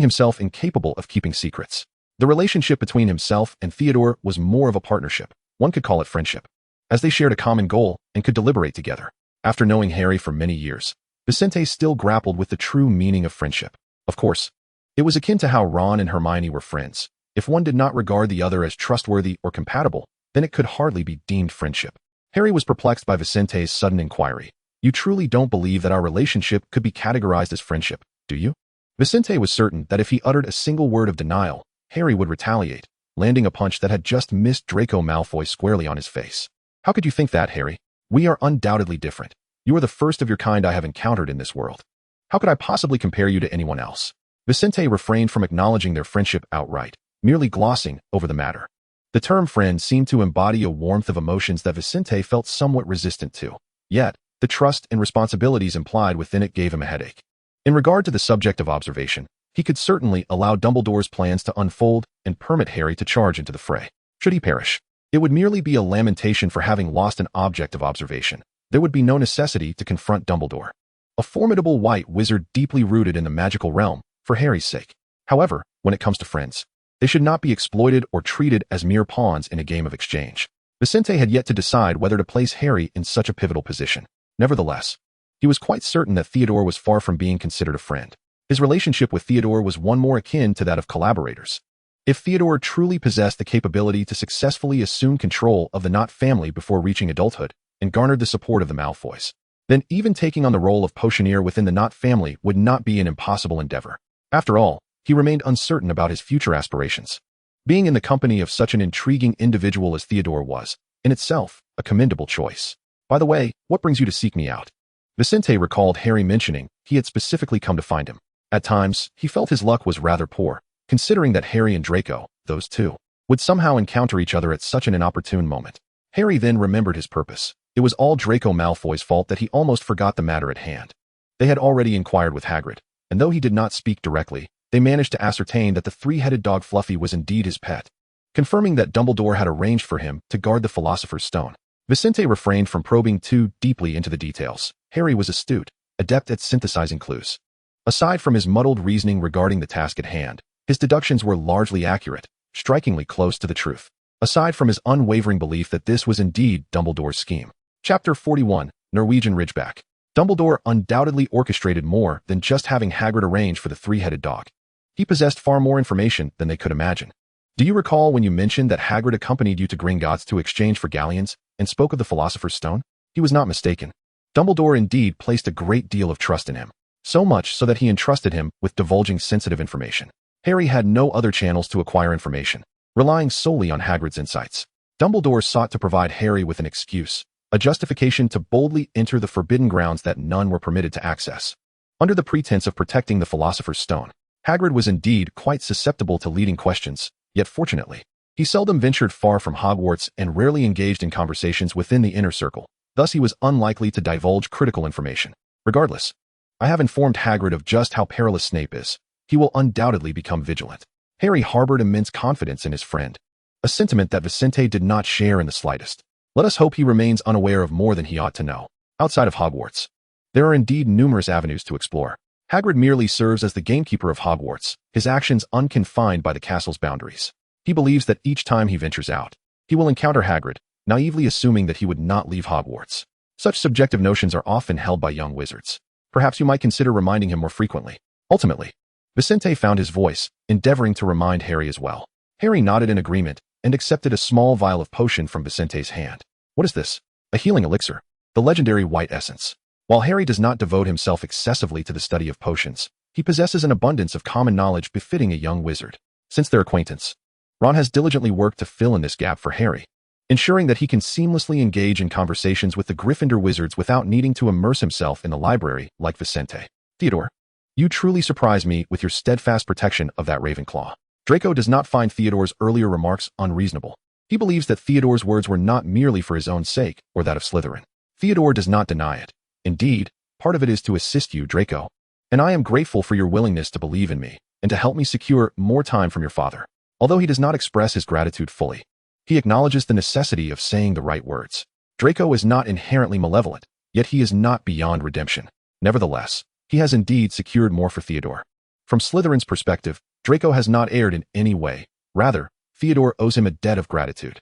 himself incapable of keeping secrets. The relationship between himself and Theodore was more of a partnership. One could call it friendship, as they shared a common goal and could deliberate together. After knowing Harry for many years, Vincent still grappled with the true meaning of friendship. Of course, it was akin to how Ron and Hermione were friends. If one did not regard the other as trustworthy or compatible, then it could hardly be deemed friendship. Harry was perplexed by Vicente's sudden inquiry. You truly don't believe that our relationship could be categorized as friendship, do you? Vincent was certain that if he uttered a single word of denial, Harry would retaliate, landing a punch that had just missed Draco Malfoy squarely on his face. How could you think that, Harry? We are undoubtedly different. You are the first of your kind I have encountered in this world. How could I possibly compare you to anyone else? Vincent refrained from acknowledging their friendship outright, merely glossing over the matter. The term friend seemed to embody a warmth of emotions that Vincent felt somewhat resistant to. Yet, the trust and responsibilities implied within it gave him a headache. In regard to the subject of observation, he could certainly allow Dumbledore's plans to unfold and permit Harry to charge into the fray. Should he perish, it would merely be a lamentation for having lost an object of observation. There would be no necessity to confront Dumbledore, a formidable white wizard deeply rooted in the magical realm, for Harry's sake. However, when it comes to friends, they should not be exploited or treated as mere pawns in a game of exchange. Vincent had yet to decide whether to place Harry in such a pivotal position. Nevertheless, he was quite certain that Theodore was far from being considered a friend. His relationship with Theodore was one more akin to that of collaborators. If Theodore truly possessed the capability to successfully assume control of the Nott family before reaching adulthood and garnered the support of the Malfoys, then even taking on the role of potioneer within the Nott family would not be an impossible endeavor. After all, he remained uncertain about his future aspirations. Being in the company of such an intriguing individual as Theodore was, in itself, a commendable choice. By the way, what brings you to seek me out? Vincent recalled Harry mentioning he had specifically come to find him. At times, he felt his luck was rather poor, considering that Harry and Draco, those two, would somehow encounter each other at such an inopportune moment. Harry then remembered his purpose. It was all Draco Malfoy's fault that he almost forgot the matter at hand. They had already inquired with Hagrid, and though he did not speak directly, they managed to ascertain that the three-headed dog Fluffy was indeed his pet, confirming that Dumbledore had arranged for him to guard the Philosopher's Stone. Vincent refrained from probing too deeply into the details. Harry was astute, adept at synthesizing clues. Aside from his muddled reasoning regarding the task at hand, his deductions were largely accurate, strikingly close to the truth. Aside from his unwavering belief that this was indeed Dumbledore's scheme. Chapter 41, Norwegian Ridgeback. Dumbledore undoubtedly orchestrated more than just having Hagrid arrange for the three-headed dog. He possessed far more information than they could imagine. Do you recall when you mentioned that Hagrid accompanied you to Gringotts to exchange for galleons and spoke of the Philosopher's Stone? He was not mistaken. Dumbledore indeed placed a great deal of trust in him, so much so that he entrusted him with divulging sensitive information. Harry had no other channels to acquire information, relying solely on Hagrid's insights. Dumbledore sought to provide Harry with an excuse, a justification to boldly enter the forbidden grounds that none were permitted to access. Under the pretense of protecting the Philosopher's Stone, Hagrid was indeed quite susceptible to leading questions, yet fortunately, He seldom ventured far from Hogwarts and rarely engaged in conversations within the inner circle. Thus, he was unlikely to divulge critical information. Regardless, I have informed Hagrid of just how perilous Snape is. He will undoubtedly become vigilant. Harry harbored immense confidence in his friend, a sentiment that Vicente did not share in the slightest. Let us hope he remains unaware of more than he ought to know. Outside of Hogwarts, there are indeed numerous avenues to explore. Hagrid merely serves as the gamekeeper of Hogwarts, his actions unconfined by the castle's boundaries. He believes that each time he ventures out, he will encounter Hagrid, naively assuming that he would not leave Hogwarts. Such subjective notions are often held by young wizards. Perhaps you might consider reminding him more frequently. Ultimately, Vicente found his voice, endeavoring to remind Harry as well. Harry nodded in agreement and accepted a small vial of potion from Vicente's hand. What is this? A healing elixir, the legendary white essence. While Harry does not devote himself excessively to the study of potions, he possesses an abundance of common knowledge befitting a young wizard. Since their acquaintance, Ron has diligently worked to fill in this gap for Harry, ensuring that he can seamlessly engage in conversations with the Gryffindor wizards without needing to immerse himself in the library like Vicente. Theodore, you truly surprise me with your steadfast protection of that Ravenclaw. Draco does not find Theodore's earlier remarks unreasonable. He believes that Theodore's words were not merely for his own sake or that of Slytherin. Theodore does not deny it. Indeed, part of it is to assist you, Draco, and I am grateful for your willingness to believe in me and to help me secure more time from your father. Although he does not express his gratitude fully, he acknowledges the necessity of saying the right words. Draco is not inherently malevolent, yet he is not beyond redemption. Nevertheless, he has indeed secured more for Theodore. From Slytherin's perspective, Draco has not erred in any way. Rather, Theodore owes him a debt of gratitude.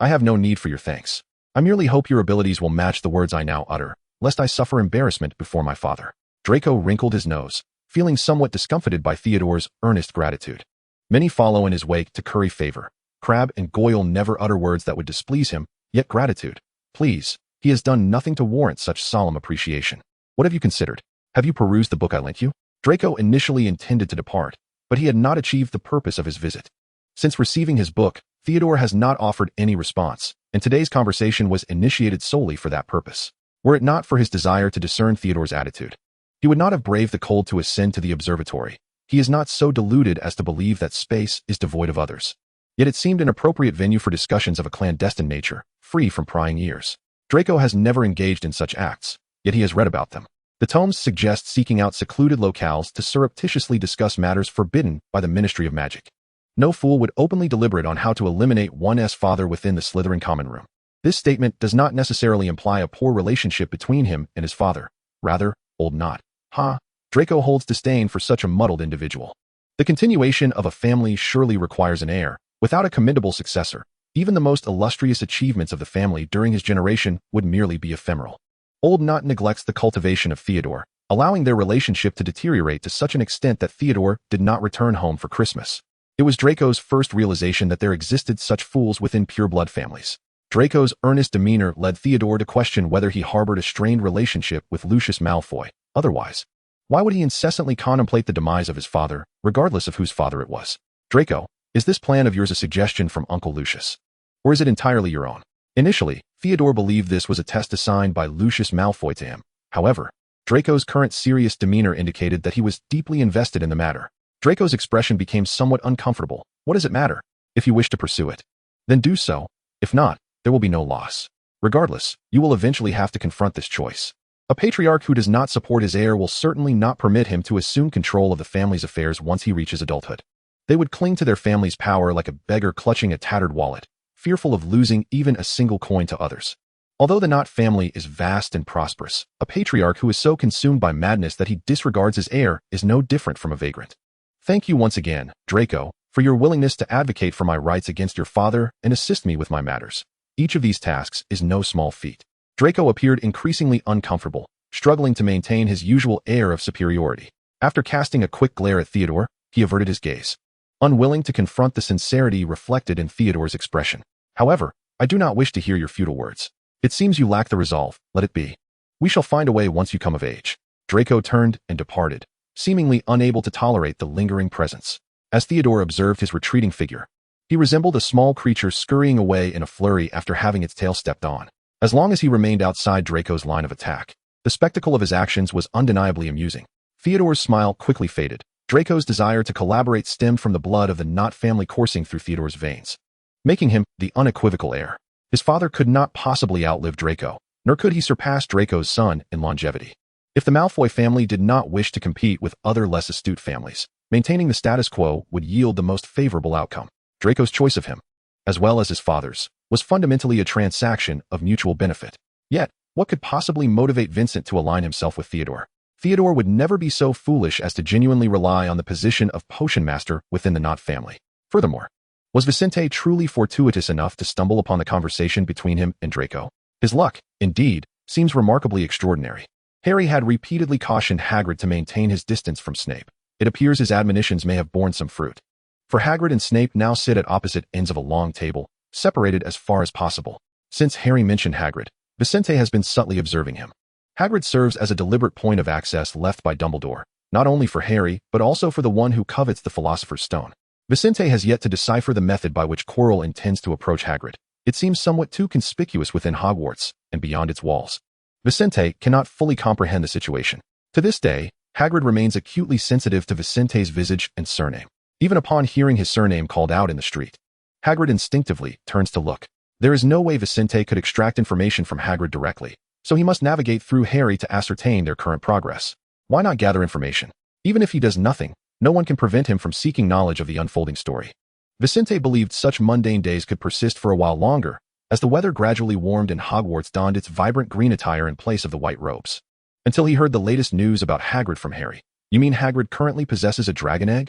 I have no need for your thanks. I merely hope your abilities will match the words I now utter, lest I suffer embarrassment before my father. Draco wrinkled his nose, feeling somewhat discomfited by Theodore's earnest gratitude. Many follow in his wake to curry favor. Crabbe and Goyle never utter words that would displease him, yet gratitude. Please, he has done nothing to warrant such solemn appreciation. What have you considered? Have you perused the book I lent you? Draco initially intended to depart, but he had not achieved the purpose of his visit. Since receiving his book, Theodore has not offered any response, and today's conversation was initiated solely for that purpose. Were it not for his desire to discern Theodore's attitude, he would not have braved the cold to ascend to the observatory. He is not so deluded as to believe that space is devoid of others. Yet it seemed an appropriate venue for discussions of a clandestine nature, free from prying ears. Draco has never engaged in such acts, yet he has read about them. The tomes suggest seeking out secluded locales to surreptitiously discuss matters forbidden by the Ministry of Magic. No fool would openly deliberate on how to eliminate one's father within the Slytherin common room. This statement does not necessarily imply a poor relationship between him and his father. Rather, old Nott. Draco holds disdain for such a muddled individual. The continuation of a family surely requires an heir. Without a commendable successor, even the most illustrious achievements of the family during his generation would merely be ephemeral. Old Nott neglects the cultivation of Theodore, allowing their relationship to deteriorate to such an extent that Theodore did not return home for Christmas. It was Draco's first realization that there existed such fools within pure-blood families. Draco's earnest demeanor led Theodore to question whether he harbored a strained relationship with Lucius Malfoy. Otherwise, why would he incessantly contemplate the demise of his father, regardless of whose father it was? Draco, is this plan of yours a suggestion from Uncle Lucius? Or is it entirely your own? Initially, Theodore believed this was a test assigned by Lucius Malfoy to him. However, Draco's current serious demeanor indicated that he was deeply invested in the matter. Draco's expression became somewhat uncomfortable. What does it matter? If you wish to pursue it, then do so. If not, there will be no loss. Regardless, you will eventually have to confront this choice. A patriarch who does not support his heir will certainly not permit him to assume control of the family's affairs once he reaches adulthood. They would cling to their family's power like a beggar clutching a tattered wallet, fearful of losing even a single coin to others. Although the Nott family is vast and prosperous, a patriarch who is so consumed by madness that he disregards his heir is no different from a vagrant. Thank you once again, Draco, for your willingness to advocate for my rights against your father and assist me with my matters. Each of these tasks is no small feat. Draco appeared increasingly uncomfortable, struggling to maintain his usual air of superiority. After casting a quick glare at Theodore, he averted his gaze, unwilling to confront the sincerity reflected in Theodore's expression. However, I do not wish to hear your futile words. It seems you lack the resolve. Let it be. We shall find a way once you come of age. Draco turned and departed, seemingly unable to tolerate the lingering presence. As Theodore observed his retreating figure, he resembled a small creature scurrying away in a flurry after having its tail stepped on. As long as he remained outside Draco's line of attack, the spectacle of his actions was undeniably amusing. Theodore's smile quickly faded. Draco's desire to collaborate stemmed from the blood of the Nott family coursing through Theodore's veins. making him the unequivocal heir. His father could not possibly outlive Draco, nor could he surpass Draco's son in longevity. If the Malfoy family did not wish to compete with other less astute families, maintaining the status quo would yield the most favorable outcome. Draco's choice of him, as well as his father's, was fundamentally a transaction of mutual benefit. Yet, what could possibly motivate Vincent to align himself with Theodore? Theodore would never be so foolish as to genuinely rely on the position of potion master within the Nott family. Furthermore, was Vincent truly fortuitous enough to stumble upon the conversation between him and Draco? His luck, indeed, seems remarkably extraordinary. Harry had repeatedly cautioned Hagrid to maintain his distance from Snape. It appears his admonitions may have borne some fruit. For Hagrid and Snape now sit at opposite ends of a long table, separated as far as possible. Since Harry mentioned Hagrid, Vincent has been subtly observing him. Hagrid serves as a deliberate point of access left by Dumbledore, not only for Harry, but also for the one who covets the Philosopher's Stone. Vincent has yet to decipher the method by which Quirrell intends to approach Hagrid. It seems somewhat too conspicuous within Hogwarts and beyond its walls. Vincent cannot fully comprehend the situation. To this day, Hagrid remains acutely sensitive to Vincent's visage and surname. Even upon hearing his surname called out in the street, Hagrid instinctively turns to look. There is no way Vincent could extract information from Hagrid directly, so he must navigate through Harry to ascertain their current progress. Why not gather information? Even if he does nothing, no one can prevent him from seeking knowledge of the unfolding story. Vincent believed such mundane days could persist for a while longer, as the weather gradually warmed and Hogwarts donned its vibrant green attire in place of the white robes. Until he heard the latest news about Hagrid from Harry. You mean Hagrid currently possesses a dragon egg?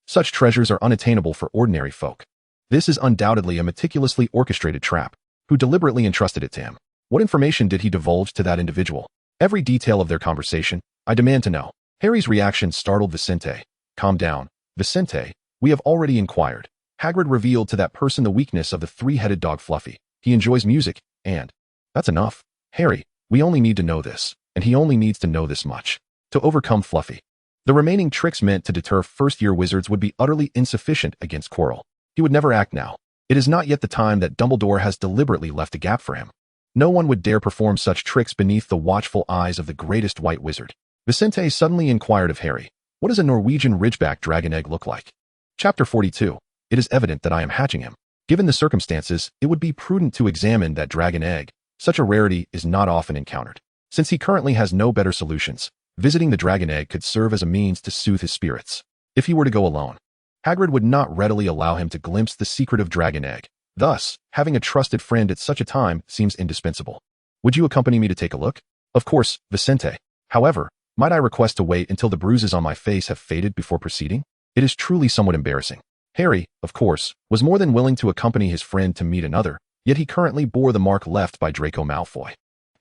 Such treasures are unattainable for ordinary folk. This is undoubtedly a meticulously orchestrated trap. Who deliberately entrusted it to him? What information did he divulge to that individual? Every detail of their conversation, I demand to know. Harry's reaction startled Vincent. Calm down, Vincent. We have already inquired. Hagrid revealed to that person the weakness of the three-headed dog Fluffy. He enjoys music, and that's enough. Harry, we only need to know this, and he only needs to know this much. To overcome Fluffy. The remaining tricks meant to deter first-year wizards would be utterly insufficient against Quirrell. He would never act now. It is not yet the time that Dumbledore has deliberately left a gap for him. No one would dare perform such tricks beneath the watchful eyes of the greatest white wizard. Vincent suddenly inquired of Harry, what does a Norwegian ridgeback dragon egg look like? Chapter 42. It is evident that I am hatching him. Given the circumstances, it would be prudent to examine that dragon egg. Such a rarity is not often encountered. Since he currently has no better solutions, visiting the dragon egg could serve as a means to soothe his spirits. If he were to go alone, Hagrid would not readily allow him to glimpse the secret of dragon egg. Thus, having a trusted friend at such a time seems indispensable. Would you accompany me to take a look? Of course, Vincent. However, might I request to wait until the bruises on my face have faded before proceeding? It is truly somewhat embarrassing. Harry, of course, was more than willing to accompany his friend to meet another, yet he currently bore the mark left by Draco Malfoy.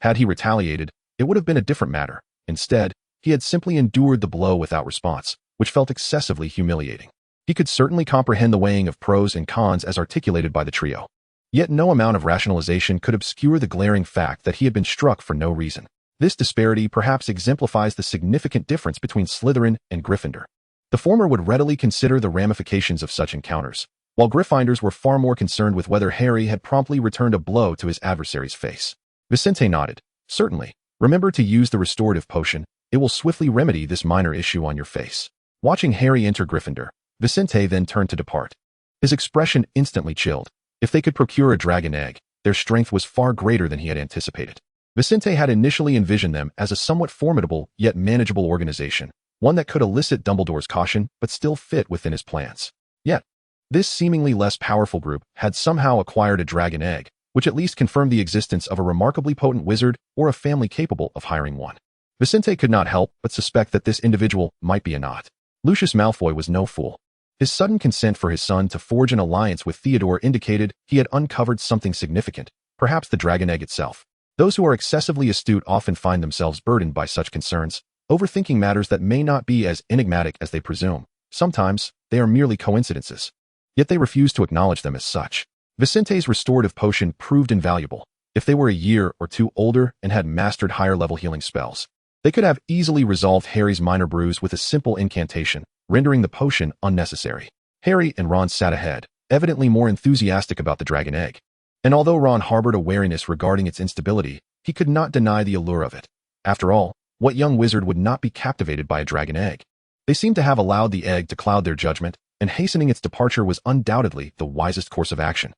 Had he retaliated, it would have been a different matter. Instead, he had simply endured the blow without response, which felt excessively humiliating. He could certainly comprehend the weighing of pros and cons as articulated by the trio. Yet no amount of rationalization could obscure the glaring fact that he had been struck for no reason. This disparity perhaps exemplifies the significant difference between Slytherin and Gryffindor. The former would readily consider the ramifications of such encounters, while Gryffindors were far more concerned with whether Harry had promptly returned a blow to his adversary's face. Vincent nodded. Certainly. Remember to use the restorative potion. It will swiftly remedy this minor issue on your face. Watching Harry enter Gryffindor, Vincent then turned to depart. His expression instantly chilled. If they could procure a dragon egg, their strength was far greater than he had anticipated. Vincent had initially envisioned them as a somewhat formidable yet manageable organization, one that could elicit Dumbledore's caution but still fit within his plans. Yet, this seemingly less powerful group had somehow acquired a dragon egg, which at least confirmed the existence of a remarkably potent wizard or a family capable of hiring one. Vincent could not help but suspect that this individual might be a Nott. Lucius Malfoy was no fool. His sudden consent for his son to forge an alliance with Theodore indicated he had uncovered something significant, perhaps the dragon egg itself. Those who are excessively astute often find themselves burdened by such concerns, overthinking matters that may not be as enigmatic as they presume. Sometimes, they are merely coincidences. Yet they refuse to acknowledge them as such. Vincent's restorative potion proved invaluable. If they were a year or two older and had mastered higher-level healing spells, they could have easily resolved Harry's minor bruise with a simple incantation, rendering the potion unnecessary. Harry and Ron sat ahead, evidently more enthusiastic about the dragon egg. And although Ron harbored a wariness regarding its instability, he could not deny the allure of it. After all, what young wizard would not be captivated by a dragon egg? They seemed to have allowed the egg to cloud their judgment, and hastening its departure was undoubtedly the wisest course of action.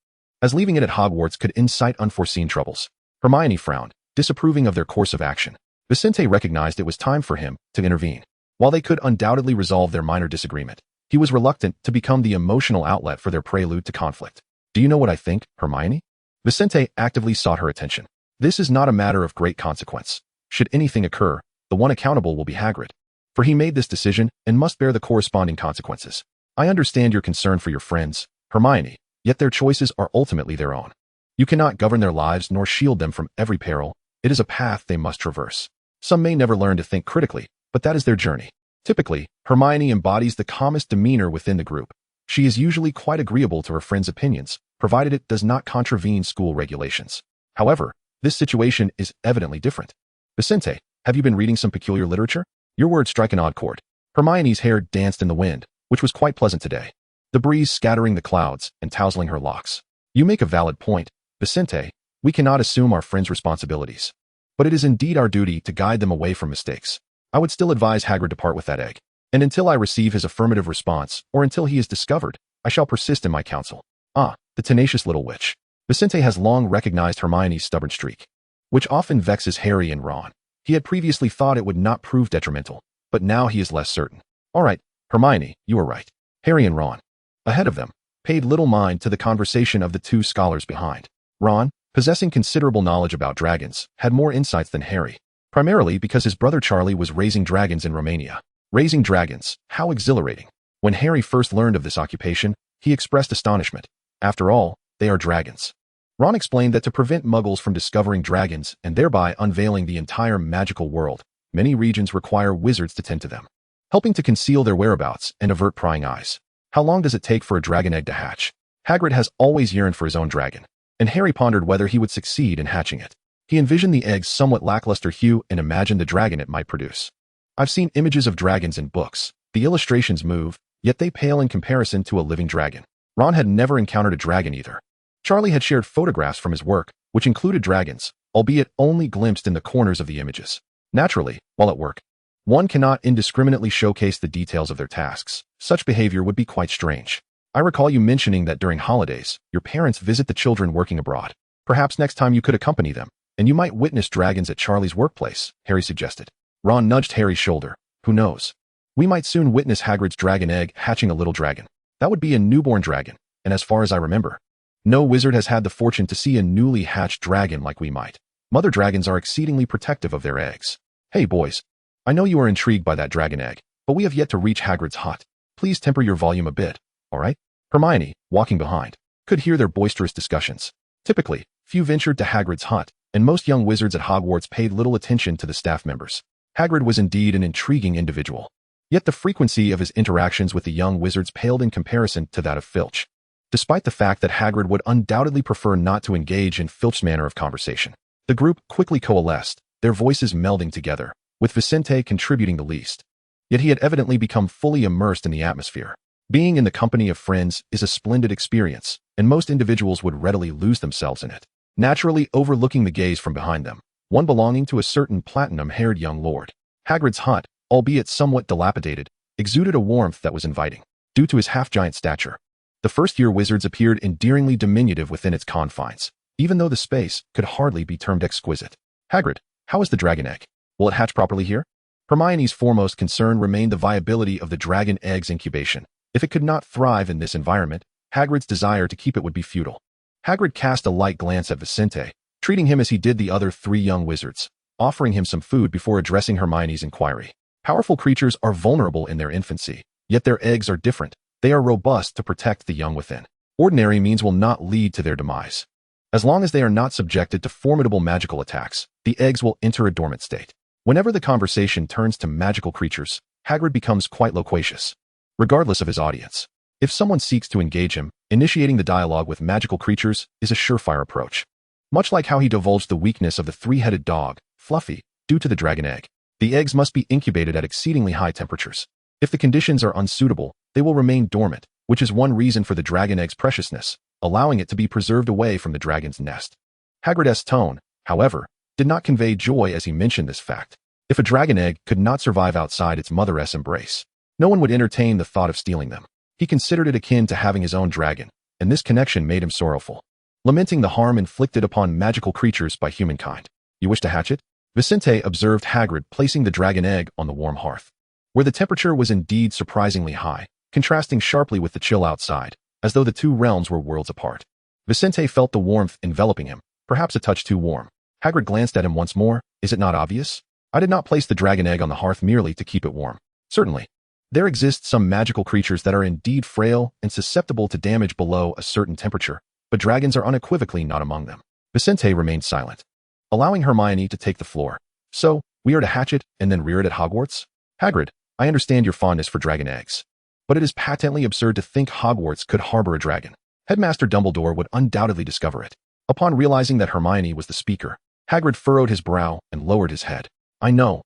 as leaving it at Hogwarts could incite unforeseen troubles. Hermione frowned, disapproving of their course of action. Vincent recognized it was time for him to intervene. While they could undoubtedly resolve their minor disagreement, he was reluctant to become the emotional outlet for their prelude to conflict. Do you know what I think, Hermione? Vincent actively sought her attention. This is not a matter of great consequence. Should anything occur, the one accountable will be Hagrid. For he made this decision and must bear the corresponding consequences. I understand your concern for your friends, Hermione, yet their choices are ultimately their own. You cannot govern their lives nor shield them from every peril. It is a path they must traverse. Some may never learn to think critically, but that is their journey. Typically, Hermione embodies the calmest demeanor within the group. She is usually quite agreeable to her friends' opinions, provided it does not contravene school regulations. However, this situation is evidently different. Vincent, have you been reading some peculiar literature? Your words strike an odd chord. Hermione's hair danced in the wind, which was quite pleasant today, the breeze scattering the clouds and tousling her locks. You make a valid point, Vincent. We cannot assume our friends' responsibilities. But it is indeed our duty to guide them away from mistakes. I would still advise Hagrid to part with that egg. And until I receive his affirmative response, or until he is discovered, I shall persist in my counsel. Ah, the tenacious little witch. Vincent has long recognized Hermione's stubborn streak, which often vexes Harry and Ron. He had previously thought it would not prove detrimental, but now he is less certain. All right, Hermione, you are right. Harry and Ron, ahead of them, paid little mind to the conversation of the two scholars behind. Ron, possessing considerable knowledge about dragons, had more insights than Harry, primarily because his brother Charlie was raising dragons in Romania. Raising dragons, how exhilarating. When Harry first learned of this occupation, he expressed astonishment. After all, they are dragons. Ron explained that to prevent muggles from discovering dragons and thereby unveiling the entire magical world, many regions require wizards to tend to them, helping to conceal their whereabouts and avert prying eyes. How long does it take for a dragon egg to hatch? Hagrid has always yearned for his own dragon, and Harry pondered whether he would succeed in hatching it. He envisioned the egg's somewhat lackluster hue and imagined the dragon it might produce. I've seen images of dragons in books. The illustrations move, yet they pale in comparison to a living dragon. Ron had never encountered a dragon either. Charlie had shared photographs from his work, which included dragons, albeit only glimpsed in the corners of the images. Naturally, while at work, one cannot indiscriminately showcase the details of their tasks. Such behavior would be quite strange. I recall you mentioning that during holidays, your parents visit the children working abroad. Perhaps next time you could accompany them, and you might witness dragons at Charlie's workplace, Harry suggested. Ron nudged Harry's shoulder. Who knows? We might soon witness Hagrid's dragon egg hatching a little dragon. That would be a newborn dragon, and as far as I remember, no wizard has had the fortune to see a newly hatched dragon like we might. Mother dragons are exceedingly protective of their eggs. Hey boys, I know you are intrigued by that dragon egg, but we have yet to reach Hagrid's hut. Please temper your volume a bit, all right? Hermione, walking behind, could hear their boisterous discussions. Typically, few ventured to Hagrid's hut, and most young wizards at Hogwarts paid little attention to the staff members. Hagrid was indeed an intriguing individual. Yet the frequency of his interactions with the young wizards paled in comparison to that of Filch. Despite the fact that Hagrid would undoubtedly prefer not to engage in Filch's manner of conversation, the group quickly coalesced, their voices melding together, with Vincent contributing the least. Yet he had evidently become fully immersed in the atmosphere. Being in the company of friends is a splendid experience, and most individuals would readily lose themselves in it, naturally overlooking the gaze from behind them, one belonging to a certain platinum-haired young lord. Hagrid's hut, albeit somewhat dilapidated, exuded a warmth that was inviting, due to his half-giant stature. The first-year wizards appeared endearingly diminutive within its confines, even though the space could hardly be termed exquisite. Hagrid, how is the dragon egg? Will it hatch properly here? Hermione's foremost concern remained the viability of the dragon egg's incubation. If it could not thrive in this environment, Hagrid's desire to keep it would be futile. Hagrid cast a light glance at Vincent, treating him as he did the other three young wizards, offering him some food before addressing Hermione's inquiry. Powerful creatures are vulnerable in their infancy, yet their eggs are different. They are robust to protect the young within. Ordinary means will not lead to their demise. As long as they are not subjected to formidable magical attacks, the eggs will enter a dormant state. Whenever the conversation turns to magical creatures, Hagrid becomes quite loquacious, regardless of his audience. If someone seeks to engage him, initiating the dialogue with magical creatures is a surefire approach. Much like how he divulged the weakness of the three-headed dog, Fluffy, due to the dragon egg. The eggs must be incubated at exceedingly high temperatures. If the conditions are unsuitable, they will remain dormant, which is one reason for the dragon egg's preciousness, allowing it to be preserved away from the dragon's nest. Hagrid's tone, however, did not convey joy as he mentioned this fact. If a dragon egg could not survive outside its mother's embrace, no one would entertain the thought of stealing them. He considered it akin to having his own dragon, and this connection made him sorrowful. lamenting the harm inflicted upon magical creatures by humankind. You wish to hatch it? Vincent observed Hagrid placing the dragon egg on the warm hearth, where the temperature was indeed surprisingly high, contrasting sharply with the chill outside, as though the two realms were worlds apart. Vincent felt the warmth enveloping him, perhaps a touch too warm. Hagrid glanced at him once more. Is it not obvious? I did not place the dragon egg on the hearth merely to keep it warm. Certainly. There exist some magical creatures that are indeed frail and susceptible to damage below a certain temperature, but dragons are unequivocally not among them. Vincent remained silent, allowing Hermione to take the floor. So, we are to hatch it and then rear it at Hogwarts? Hagrid, I understand your fondness for dragon eggs, but it is patently absurd to think Hogwarts could harbor a dragon. Headmaster Dumbledore would undoubtedly discover it. Upon realizing that Hermione was the speaker, Hagrid furrowed his brow and lowered his head. I know,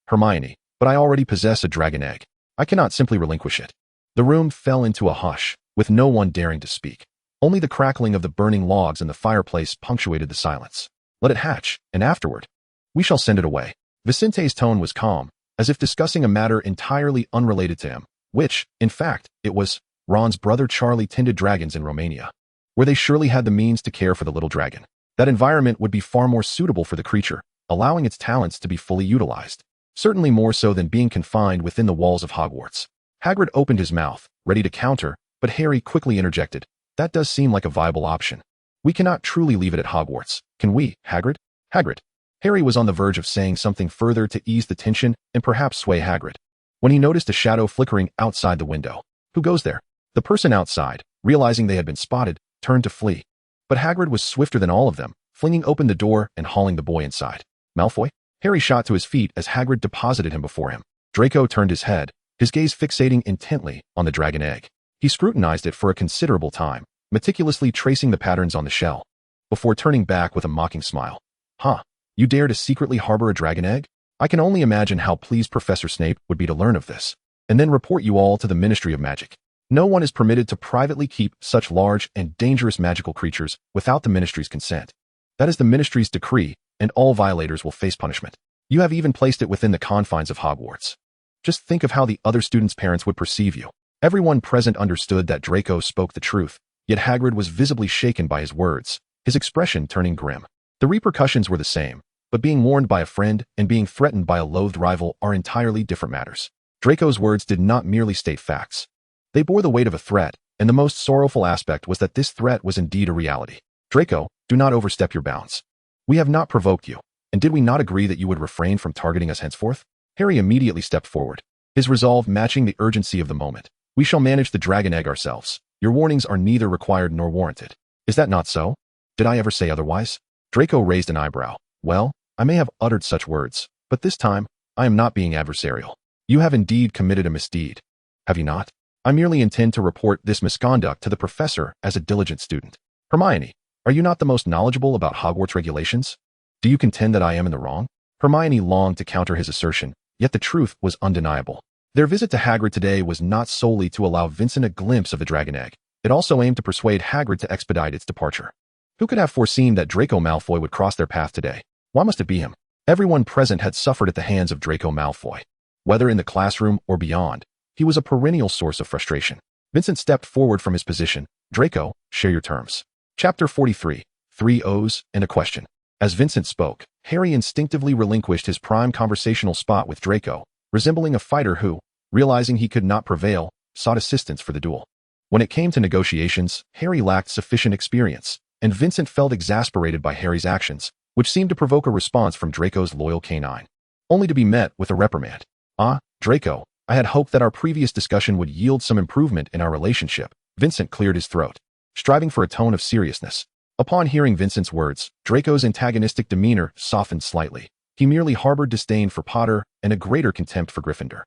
Hermione, but I already possess a dragon egg. I cannot simply relinquish it. The room fell into a hush, with no one daring to speak. Only the crackling of the burning logs in the fireplace punctuated the silence. Let it hatch, and afterward, we shall send it away. Vicente's tone was calm, as if discussing a matter entirely unrelated to him, which, in fact, it was. Ron's brother Charlie tended dragons in Romania, where they surely had the means to care for the little dragon. That environment would be far more suitable for the creature, allowing its talents to be fully utilized. Certainly more so than being confined within the walls of Hogwarts. Hagrid opened his mouth, ready to counter, but Harry quickly interjected. That does seem like a viable option. We cannot truly leave it at Hogwarts, can we, Hagrid? Hagrid. Harry was on the verge of saying something further to ease the tension and perhaps sway Hagrid, when he noticed a shadow flickering outside the window. Who goes there? The person outside, realizing they had been spotted, turned to flee. But Hagrid was swifter than all of them, flinging open the door and hauling the boy inside. Malfoy? Harry shot to his feet as Hagrid deposited him before him. Draco turned his head, his gaze fixating intently on the dragon egg. He scrutinized it for a considerable time, meticulously tracing the patterns on the shell, before turning back with a mocking smile. Huh, you dare to secretly harbor a dragon egg? I can only imagine how pleased Professor Snape would be to learn of this, and then report you all to the Ministry of Magic. No one is permitted to privately keep such large and dangerous magical creatures without the Ministry's consent. That is the Ministry's decree, and all violators will face punishment. You have even placed it within the confines of Hogwarts. Just think of how the other students' parents would perceive you. Everyone present understood that Draco spoke the truth, yet Hagrid was visibly shaken by his words, his expression turning grim. The repercussions were the same, but being warned by a friend and being threatened by a loathed rival are entirely different matters. Draco's words did not merely state facts. They bore the weight of a threat, and the most sorrowful aspect was that this threat was indeed a reality. Draco, do not overstep your bounds. We have not provoked you, and did we not agree that you would refrain from targeting us henceforth? Harry immediately stepped forward, his resolve matching the urgency of the moment. We shall manage the dragon egg ourselves. Your warnings are neither required nor warranted. Is that not so? Did I ever say otherwise? Draco raised an eyebrow. Well, I may have uttered such words, but this time, I am not being adversarial. You have indeed committed a misdeed. Have you not? I merely intend to report this misconduct to the professor as a diligent student. Hermione, are you not the most knowledgeable about Hogwarts regulations? Do you contend that I am in the wrong? Hermione longed to counter his assertion, yet the truth was undeniable. Their visit to Hagrid today was not solely to allow Vincent a glimpse of the dragon egg. It also aimed to persuade Hagrid to expedite its departure. Who could have foreseen that Draco Malfoy would cross their path today? Why must it be him? Everyone present had suffered at the hands of Draco Malfoy. Whether in the classroom or beyond, he was a perennial source of frustration. Vincent stepped forward from his position. Draco, share your terms. Chapter 43. 3 O's and a question. As Vincent spoke, Harry instinctively relinquished his prime conversational spot with Draco, resembling a fighter who, realizing he could not prevail, sought assistance for the duel. When it came to negotiations, Harry lacked sufficient experience, and Vincent felt exasperated by Harry's actions, which seemed to provoke a response from Draco's loyal canine, only to be met with a reprimand. Ah, Draco, I had hoped that our previous discussion would yield some improvement in our relationship. Vincent cleared his throat, striving for a tone of seriousness. Upon hearing Vincent's words, Draco's antagonistic demeanor softened slightly. He merely harbored disdain for Potter and a greater contempt for Gryffindor.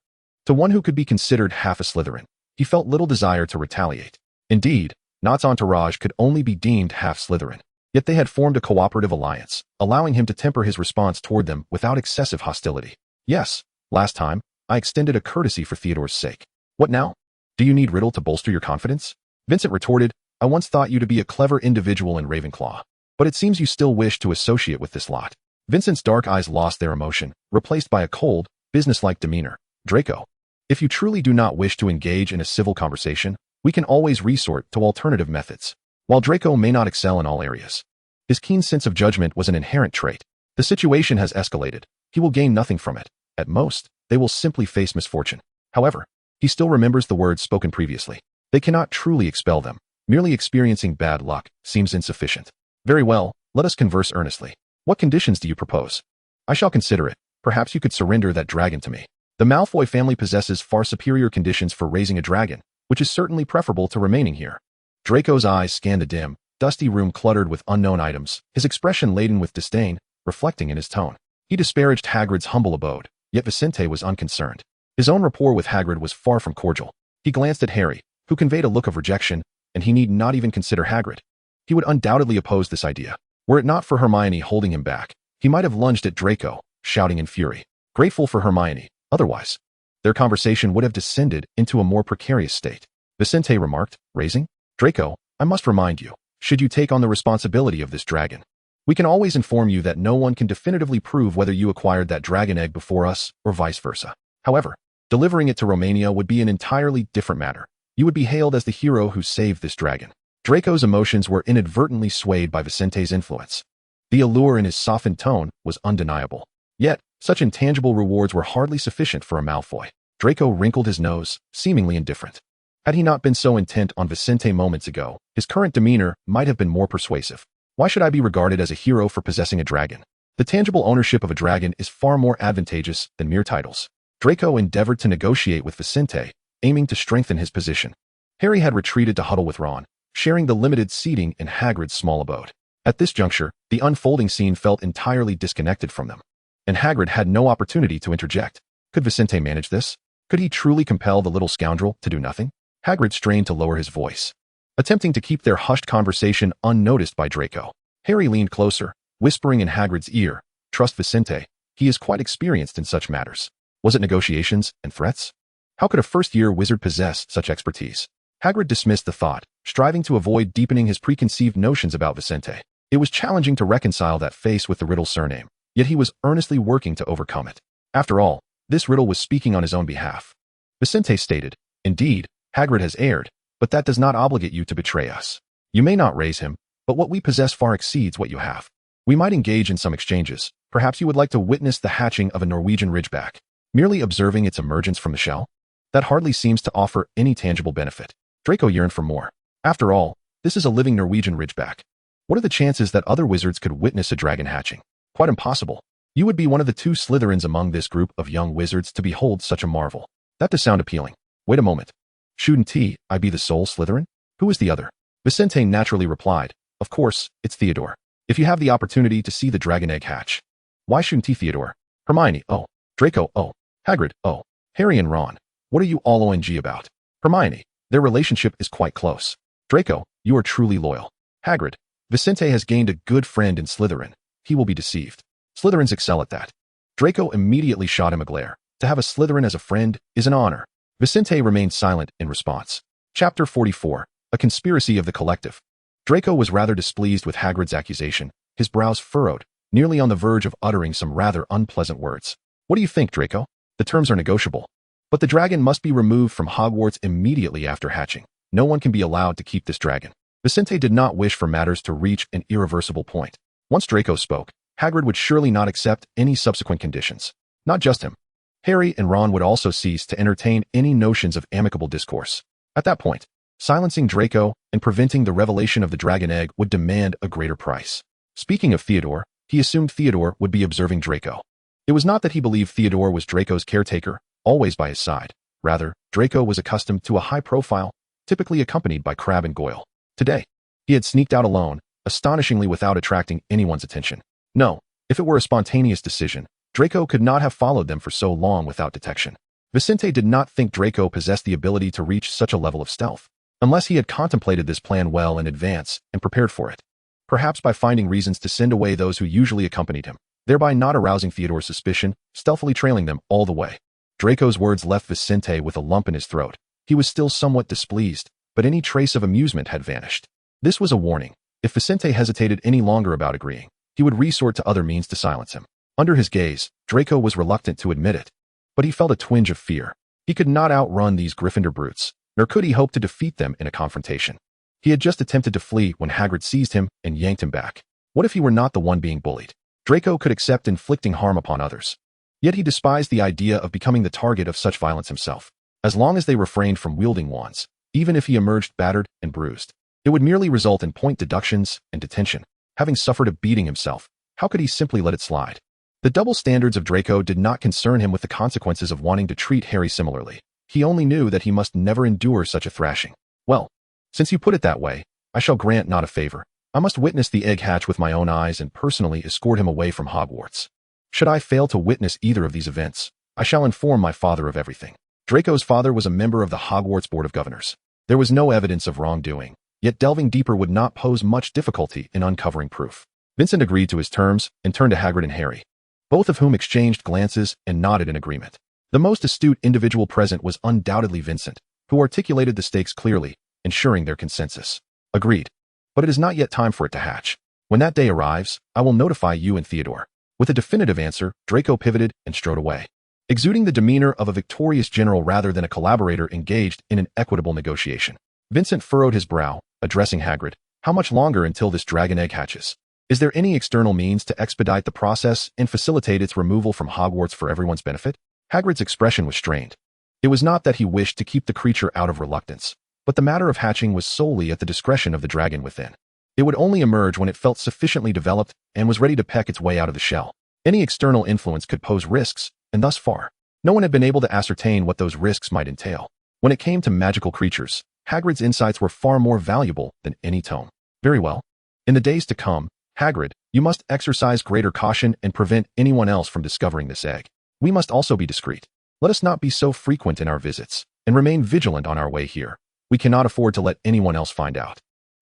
To one who could be considered half a Slytherin, he felt little desire to retaliate. Indeed, Nott's entourage could only be deemed half Slytherin. Yet they had formed a cooperative alliance, allowing him to temper his response toward them without excessive hostility. Yes, last time, I extended a courtesy for Theodore's sake. What now? Do you need Riddle to bolster your confidence? Vincent retorted, I once thought you to be a clever individual in Ravenclaw, but it seems you still wish to associate with this lot. Vincent's dark eyes lost their emotion, replaced by a cold, businesslike demeanor. Draco, if you truly do not wish to engage in a civil conversation, we can always resort to alternative methods. While Draco may not excel in all areas, his keen sense of judgment was an inherent trait. The situation has escalated. He will gain nothing from it. At most, they will simply face misfortune. However, he still remembers the words spoken previously. They cannot truly expel them. Merely experiencing bad luck seems insufficient. Very well, let us converse earnestly. What conditions do you propose? I shall consider it. Perhaps you could surrender that dragon to me. The Malfoy family possesses far superior conditions for raising a dragon, which is certainly preferable to remaining here. Draco's eyes scanned the dim, dusty room cluttered with unknown items, his expression laden with disdain, reflecting in his tone. He disparaged Hagrid's humble abode, yet Vincent was unconcerned. His own rapport with Hagrid was far from cordial. He glanced at Harry, who conveyed a look of rejection, and he need not even consider Hagrid. He would undoubtedly oppose this idea. Were it not for Hermione holding him back, he might have lunged at Draco, shouting in fury. Grateful for Hermione, otherwise, their conversation would have descended into a more precarious state. Vincent remarked, raising, Draco, I must remind you, should you take on the responsibility of this dragon, we can always inform you that no one can definitively prove whether you acquired that dragon egg before us or vice versa. However, delivering it to Romania would be an entirely different matter. You would be hailed as the hero who saved this dragon. Draco's emotions were inadvertently swayed by Vicente's influence. The allure in his softened tone was undeniable. Yet, such intangible rewards were hardly sufficient for a Malfoy. Draco wrinkled his nose, seemingly indifferent. Had he not been so intent on Vincent moments ago, his current demeanor might have been more persuasive. Why should I be regarded as a hero for possessing a dragon? The tangible ownership of a dragon is far more advantageous than mere titles. Draco endeavored to negotiate with Vincent, aiming to strengthen his position. Harry had retreated to huddle with Ron, sharing the limited seating in Hagrid's small abode. At this juncture, the unfolding scene felt entirely disconnected from them, and Hagrid had no opportunity to interject. Could Vincent manage this? Could he truly compel the little scoundrel to do nothing? Hagrid strained to lower his voice, attempting to keep their hushed conversation unnoticed by Draco. Harry leaned closer, whispering in Hagrid's ear, Trust Vincent, he is quite experienced in such matters. Was it negotiations and threats? How could a first-year wizard possess such expertise? Hagrid dismissed the thought, striving to avoid deepening his preconceived notions about Vincent. It was challenging to reconcile that face with the Riddle surname, yet he was earnestly working to overcome it. After all, this Riddle was speaking on his own behalf. Vincent stated, Indeed, Hagrid has erred, but that does not obligate you to betray us. You may not raise him, but what we possess far exceeds what you have. We might engage in some exchanges. Perhaps you would like to witness the hatching of a Norwegian ridgeback. Merely observing its emergence from the shell? That hardly seems to offer any tangible benefit. Draco yearned for more. After all, this is a living Norwegian ridgeback. What are the chances that other wizards could witness a dragon hatching? Quite impossible. You would be one of the 2 Slytherins among this group of young wizards to behold such a marvel. That does sound appealing. Wait a moment. Shouldn't I be the sole Slytherin? Who is the other? Vincent naturally replied, Of course, it's Theodore. If you have the opportunity to see the dragon egg hatch. Why shouldn't he, Theodore? Hermione, oh. Draco, oh. Hagrid, oh. Harry and Ron, what are you all ONG about? Hermione, their relationship is quite close. Draco, you are truly loyal. Hagrid, Vincent has gained a good friend in Slytherin. He will be deceived. Slytherins excel at that. Draco immediately shot him a glare. To have a Slytherin as a friend is an honor. Vincent remained silent in response. Chapter 44, A Conspiracy of the Collective. Draco was rather displeased with Hagrid's accusation, his brows furrowed, nearly on the verge of uttering some rather unpleasant words. What do you think, Draco? The terms are negotiable. But the dragon must be removed from Hogwarts immediately after hatching. No one can be allowed to keep this dragon. Vincent did not wish for matters to reach an irreversible point. Once Draco spoke, Hagrid would surely not accept any subsequent conditions. Not just him. Harry and Ron would also cease to entertain any notions of amicable discourse. At that point, silencing Draco and preventing the revelation of the dragon egg would demand a greater price. Speaking of Theodore, he assumed Theodore would be observing Draco. It was not that he believed Theodore was Draco's caretaker, always by his side. Rather, Draco was accustomed to a high profile, typically accompanied by Crabbe and Goyle. Today, he had sneaked out alone, astonishingly without attracting anyone's attention. No, if it were a spontaneous decision, Draco could not have followed them for so long without detection. Vincent did not think Draco possessed the ability to reach such a level of stealth, unless he had contemplated this plan well in advance and prepared for it. Perhaps by finding reasons to send away those who usually accompanied him, thereby not arousing Theodore's suspicion, stealthily trailing them all the way. Draco's words left Vincent with a lump in his throat. He was still somewhat displeased, but any trace of amusement had vanished. This was a warning. If Vincent hesitated any longer about agreeing, he would resort to other means to silence him. Under his gaze, Draco was reluctant to admit it, but he felt a twinge of fear. He could not outrun these Gryffindor brutes, nor could he hope to defeat them in a confrontation. He had just attempted to flee when Hagrid seized him and yanked him back. What if he were not the one being bullied? Draco could accept inflicting harm upon others. Yet he despised the idea of becoming the target of such violence himself. As long as they refrained from wielding wands, even if he emerged battered and bruised, it would merely result in point deductions and detention. Having suffered a beating himself, how could he simply let it slide? The double standards of Draco did not concern him with the consequences of wanting to treat Harry similarly. He only knew that he must never endure such a thrashing. Well, since you put it that way, I shall grant not a favor. I must witness the egg hatch with my own eyes and personally escort him away from Hogwarts. Should I fail to witness either of these events, I shall inform my father of everything. Draco's father was a member of the Hogwarts Board of Governors. There was no evidence of wrongdoing, yet delving deeper would not pose much difficulty in uncovering proof. Vincent agreed to his terms and turned to Hagrid and Harry, both of whom exchanged glances and nodded in agreement. The most astute individual present was undoubtedly Vincent, who articulated the stakes clearly, ensuring their consensus. Agreed. But it is not yet time for it to hatch. When that day arrives, I will notify you and Theodore. With a definitive answer, Draco pivoted and strode away, exuding the demeanor of a victorious general rather than a collaborator engaged in an equitable negotiation. Vincent furrowed his brow, addressing Hagrid. How much longer until this dragon egg hatches? Is there any external means to expedite the process and facilitate its removal from Hogwarts for everyone's benefit? Hagrid's expression was strained. It was not that he wished to keep the creature out of reluctance, but the matter of hatching was solely at the discretion of the dragon within. It would only emerge when it felt sufficiently developed and was ready to peck its way out of the shell. Any external influence could pose risks, and thus far, no one had been able to ascertain what those risks might entail. When it came to magical creatures, Hagrid's insights were far more valuable than any tome. Very well. In the days to come, Hagrid, you must exercise greater caution and prevent anyone else from discovering this egg. We must also be discreet. Let us not be so frequent in our visits, and remain vigilant on our way here. We cannot afford to let anyone else find out.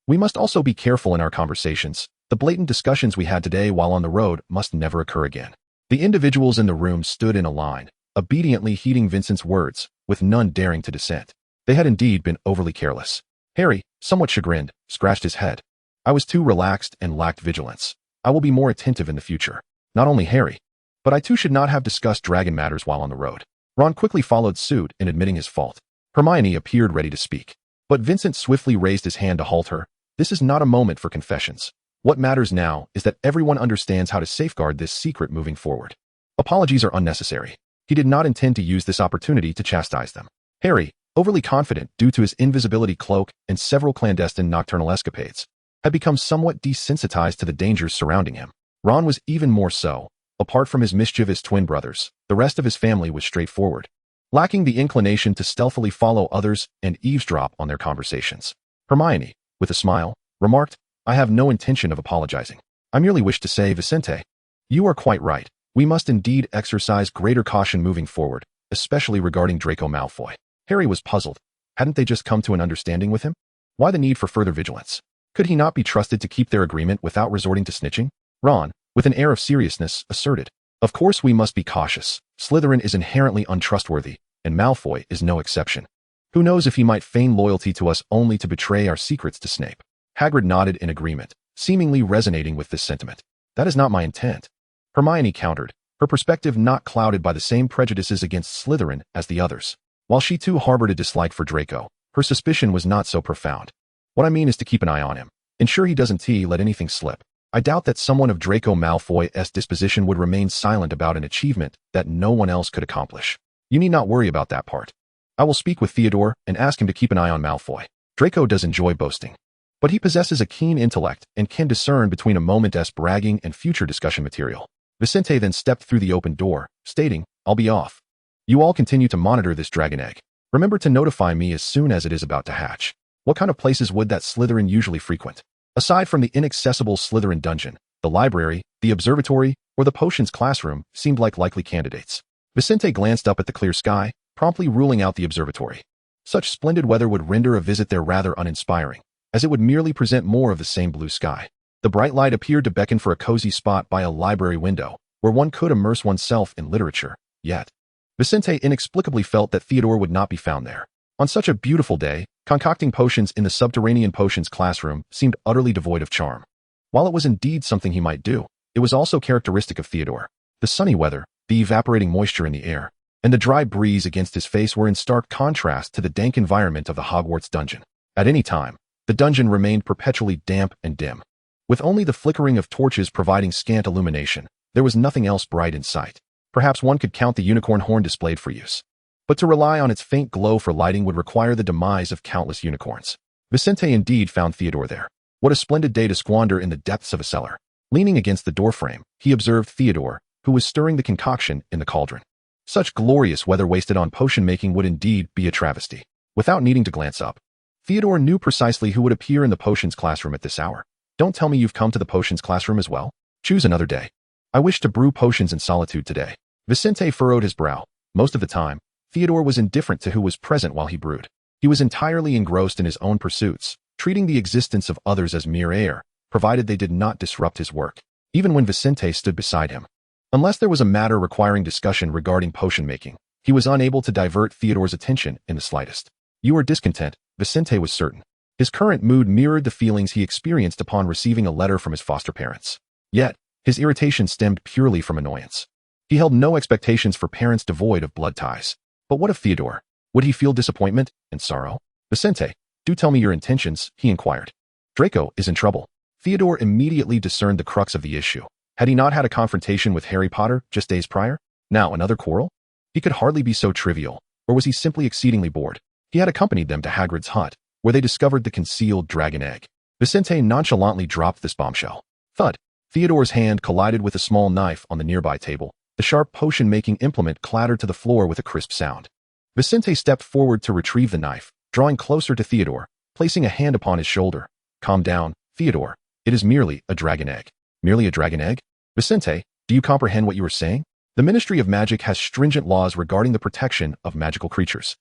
We must also be careful in our conversations. The blatant discussions we had today while on the road must never occur again. The individuals in the room stood in a line, obediently heeding Vincent's words, with none daring to dissent. They had indeed been overly careless. Harry, somewhat chagrined, scratched his head. I was too relaxed and lacked vigilance. I will be more attentive in the future. Not only Harry, but I too should not have discussed dragon matters while on the road. Ron quickly followed suit in admitting his fault. Hermione appeared ready to speak, but Vincent swiftly raised his hand to halt her. This is not a moment for confessions. What matters now is that everyone understands how to safeguard this secret moving forward. Apologies are unnecessary. He did not intend to use this opportunity to chastise them. Harry, overly confident due to his invisibility cloak and several clandestine nocturnal escapades, had become somewhat desensitized to the dangers surrounding him. Ron was even more so. Apart from his mischievous twin brothers, the rest of his family was straightforward, lacking the inclination to stealthily follow others and eavesdrop on their conversations. Hermione, with a smile, remarked, I have no intention of apologizing. I merely wish to say, Vicente, you are quite right. We must indeed exercise greater caution moving forward, especially regarding Draco Malfoy. Harry was puzzled. Hadn't they just come to an understanding with him? Why the need for further vigilance? Could he not be trusted to keep their agreement without resorting to snitching? Ron, with an air of seriousness, asserted, of course we must be cautious. Slytherin is inherently untrustworthy, and Malfoy is no exception. Who knows if he might feign loyalty to us only to betray our secrets to Snape? Hagrid nodded in agreement, seemingly resonating with this sentiment. That is not my intent. Hermione countered, her perspective not clouded by the same prejudices against Slytherin as the others. While she too harbored a dislike for Draco, her suspicion was not so profound. What I mean is to keep an eye on him. Ensure he doesn't let anything slip. I doubt that someone of Draco Malfoy's disposition would remain silent about an achievement that no one else could accomplish. You need not worry about that part. I will speak with Theodore and ask him to keep an eye on Malfoy. Draco does enjoy boasting, but he possesses a keen intellect and can discern between a moment's bragging and future discussion material. Vicente then stepped through the open door, stating, I'll be off. You all continue to monitor this dragon egg. Remember to notify me as soon as it is about to hatch. What kind of places would that Slytherin usually frequent? Aside from the inaccessible Slytherin dungeon, the library, the observatory, or the potions classroom seemed like likely candidates. Vicente glanced up at the clear sky, promptly ruling out the observatory. Such splendid weather would render a visit there rather uninspiring, as it would merely present more of the same blue sky. The bright light appeared to beckon for a cozy spot by a library window, where one could immerse oneself in literature. Yet, Vicente inexplicably felt that Theodore would not be found there. On such a beautiful day, concocting potions in the subterranean potions classroom seemed utterly devoid of charm. While it was indeed something he might do, it was also characteristic of Theodore. The sunny weather, the evaporating moisture in the air, and the dry breeze against his face were in stark contrast to the dank environment of the Hogwarts dungeon. At any time, The dungeon remained perpetually damp and dim. With only the flickering of torches providing scant illumination, there was nothing else bright in sight. Perhaps one could count the unicorn horn displayed for use. But to rely on its faint glow for lighting would require the demise of countless unicorns. Vincent indeed found Theodore there. What a splendid day to squander in the depths of a cellar. Leaning against the doorframe, he observed Theodore, who was stirring the concoction in the cauldron. Such glorious weather wasted on potion-making would indeed be a travesty. Without needing to glance up, Theodore knew precisely who would appear in the potions classroom at this hour. Don't tell me you've come to the potions classroom as well? Choose another day. I wish to brew potions in solitude today. Vincent furrowed his brow. Most of the time, Theodore was indifferent to who was present while he brewed. He was entirely engrossed in his own pursuits, treating the existence of others as mere air, provided they did not disrupt his work, even when Vincent stood beside him. Unless there was a matter requiring discussion regarding potion making, he was unable to divert Theodore's attention in the slightest. You are discontent, Vincent was certain. His current mood mirrored the feelings he experienced upon receiving a letter from his foster parents. Yet, his irritation stemmed purely from annoyance. He held no expectations for parents devoid of blood ties. But what of Theodore? Would he feel disappointment and sorrow? Vincent, do tell me your intentions, he inquired. Draco is in trouble. Theodore immediately discerned the crux of the issue. Had he not had a confrontation with Harry Potter just days prior? Now another quarrel? He could hardly be so trivial, or was he simply exceedingly bored? He had accompanied them to Hagrid's hut, where they discovered the concealed dragon egg. Vincent nonchalantly dropped this bombshell. Thud! Theodore's hand collided with a small knife on the nearby table. The sharp potion-making implement clattered to the floor with a crisp sound. Vincent stepped forward to retrieve the knife, drawing closer to Theodore, placing a hand upon his shoulder. Calm down, Theodore. It is merely a dragon egg. Merely a dragon egg? Vincent, do you comprehend what you are saying? The Ministry of Magic has stringent laws regarding the protection of magical creatures.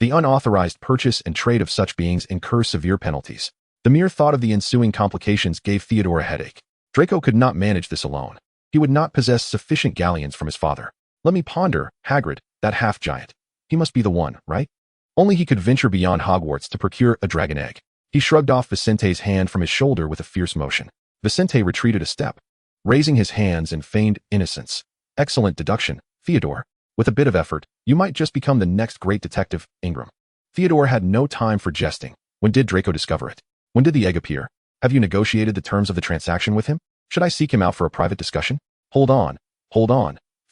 The unauthorized purchase and trade of such beings incurs severe penalties. The mere thought of the ensuing complications gave Theodore a headache. Draco could not manage this alone. He would not possess sufficient galleons from his father. Let me ponder, Hagrid, that half-giant. He must be the one, right? Only he could venture beyond Hogwarts to procure a dragon egg. He shrugged off Vicente's hand from his shoulder with a fierce motion. Vicente retreated a step, raising his hands in feigned innocence. Excellent deduction, Theodore. With a bit of effort, you might just become the next great detective, Ingram. Theodore had no time for jesting. When did Draco discover it? When did the egg appear? Have you negotiated the terms of the transaction with him? Should I seek him out for a private discussion? Hold on,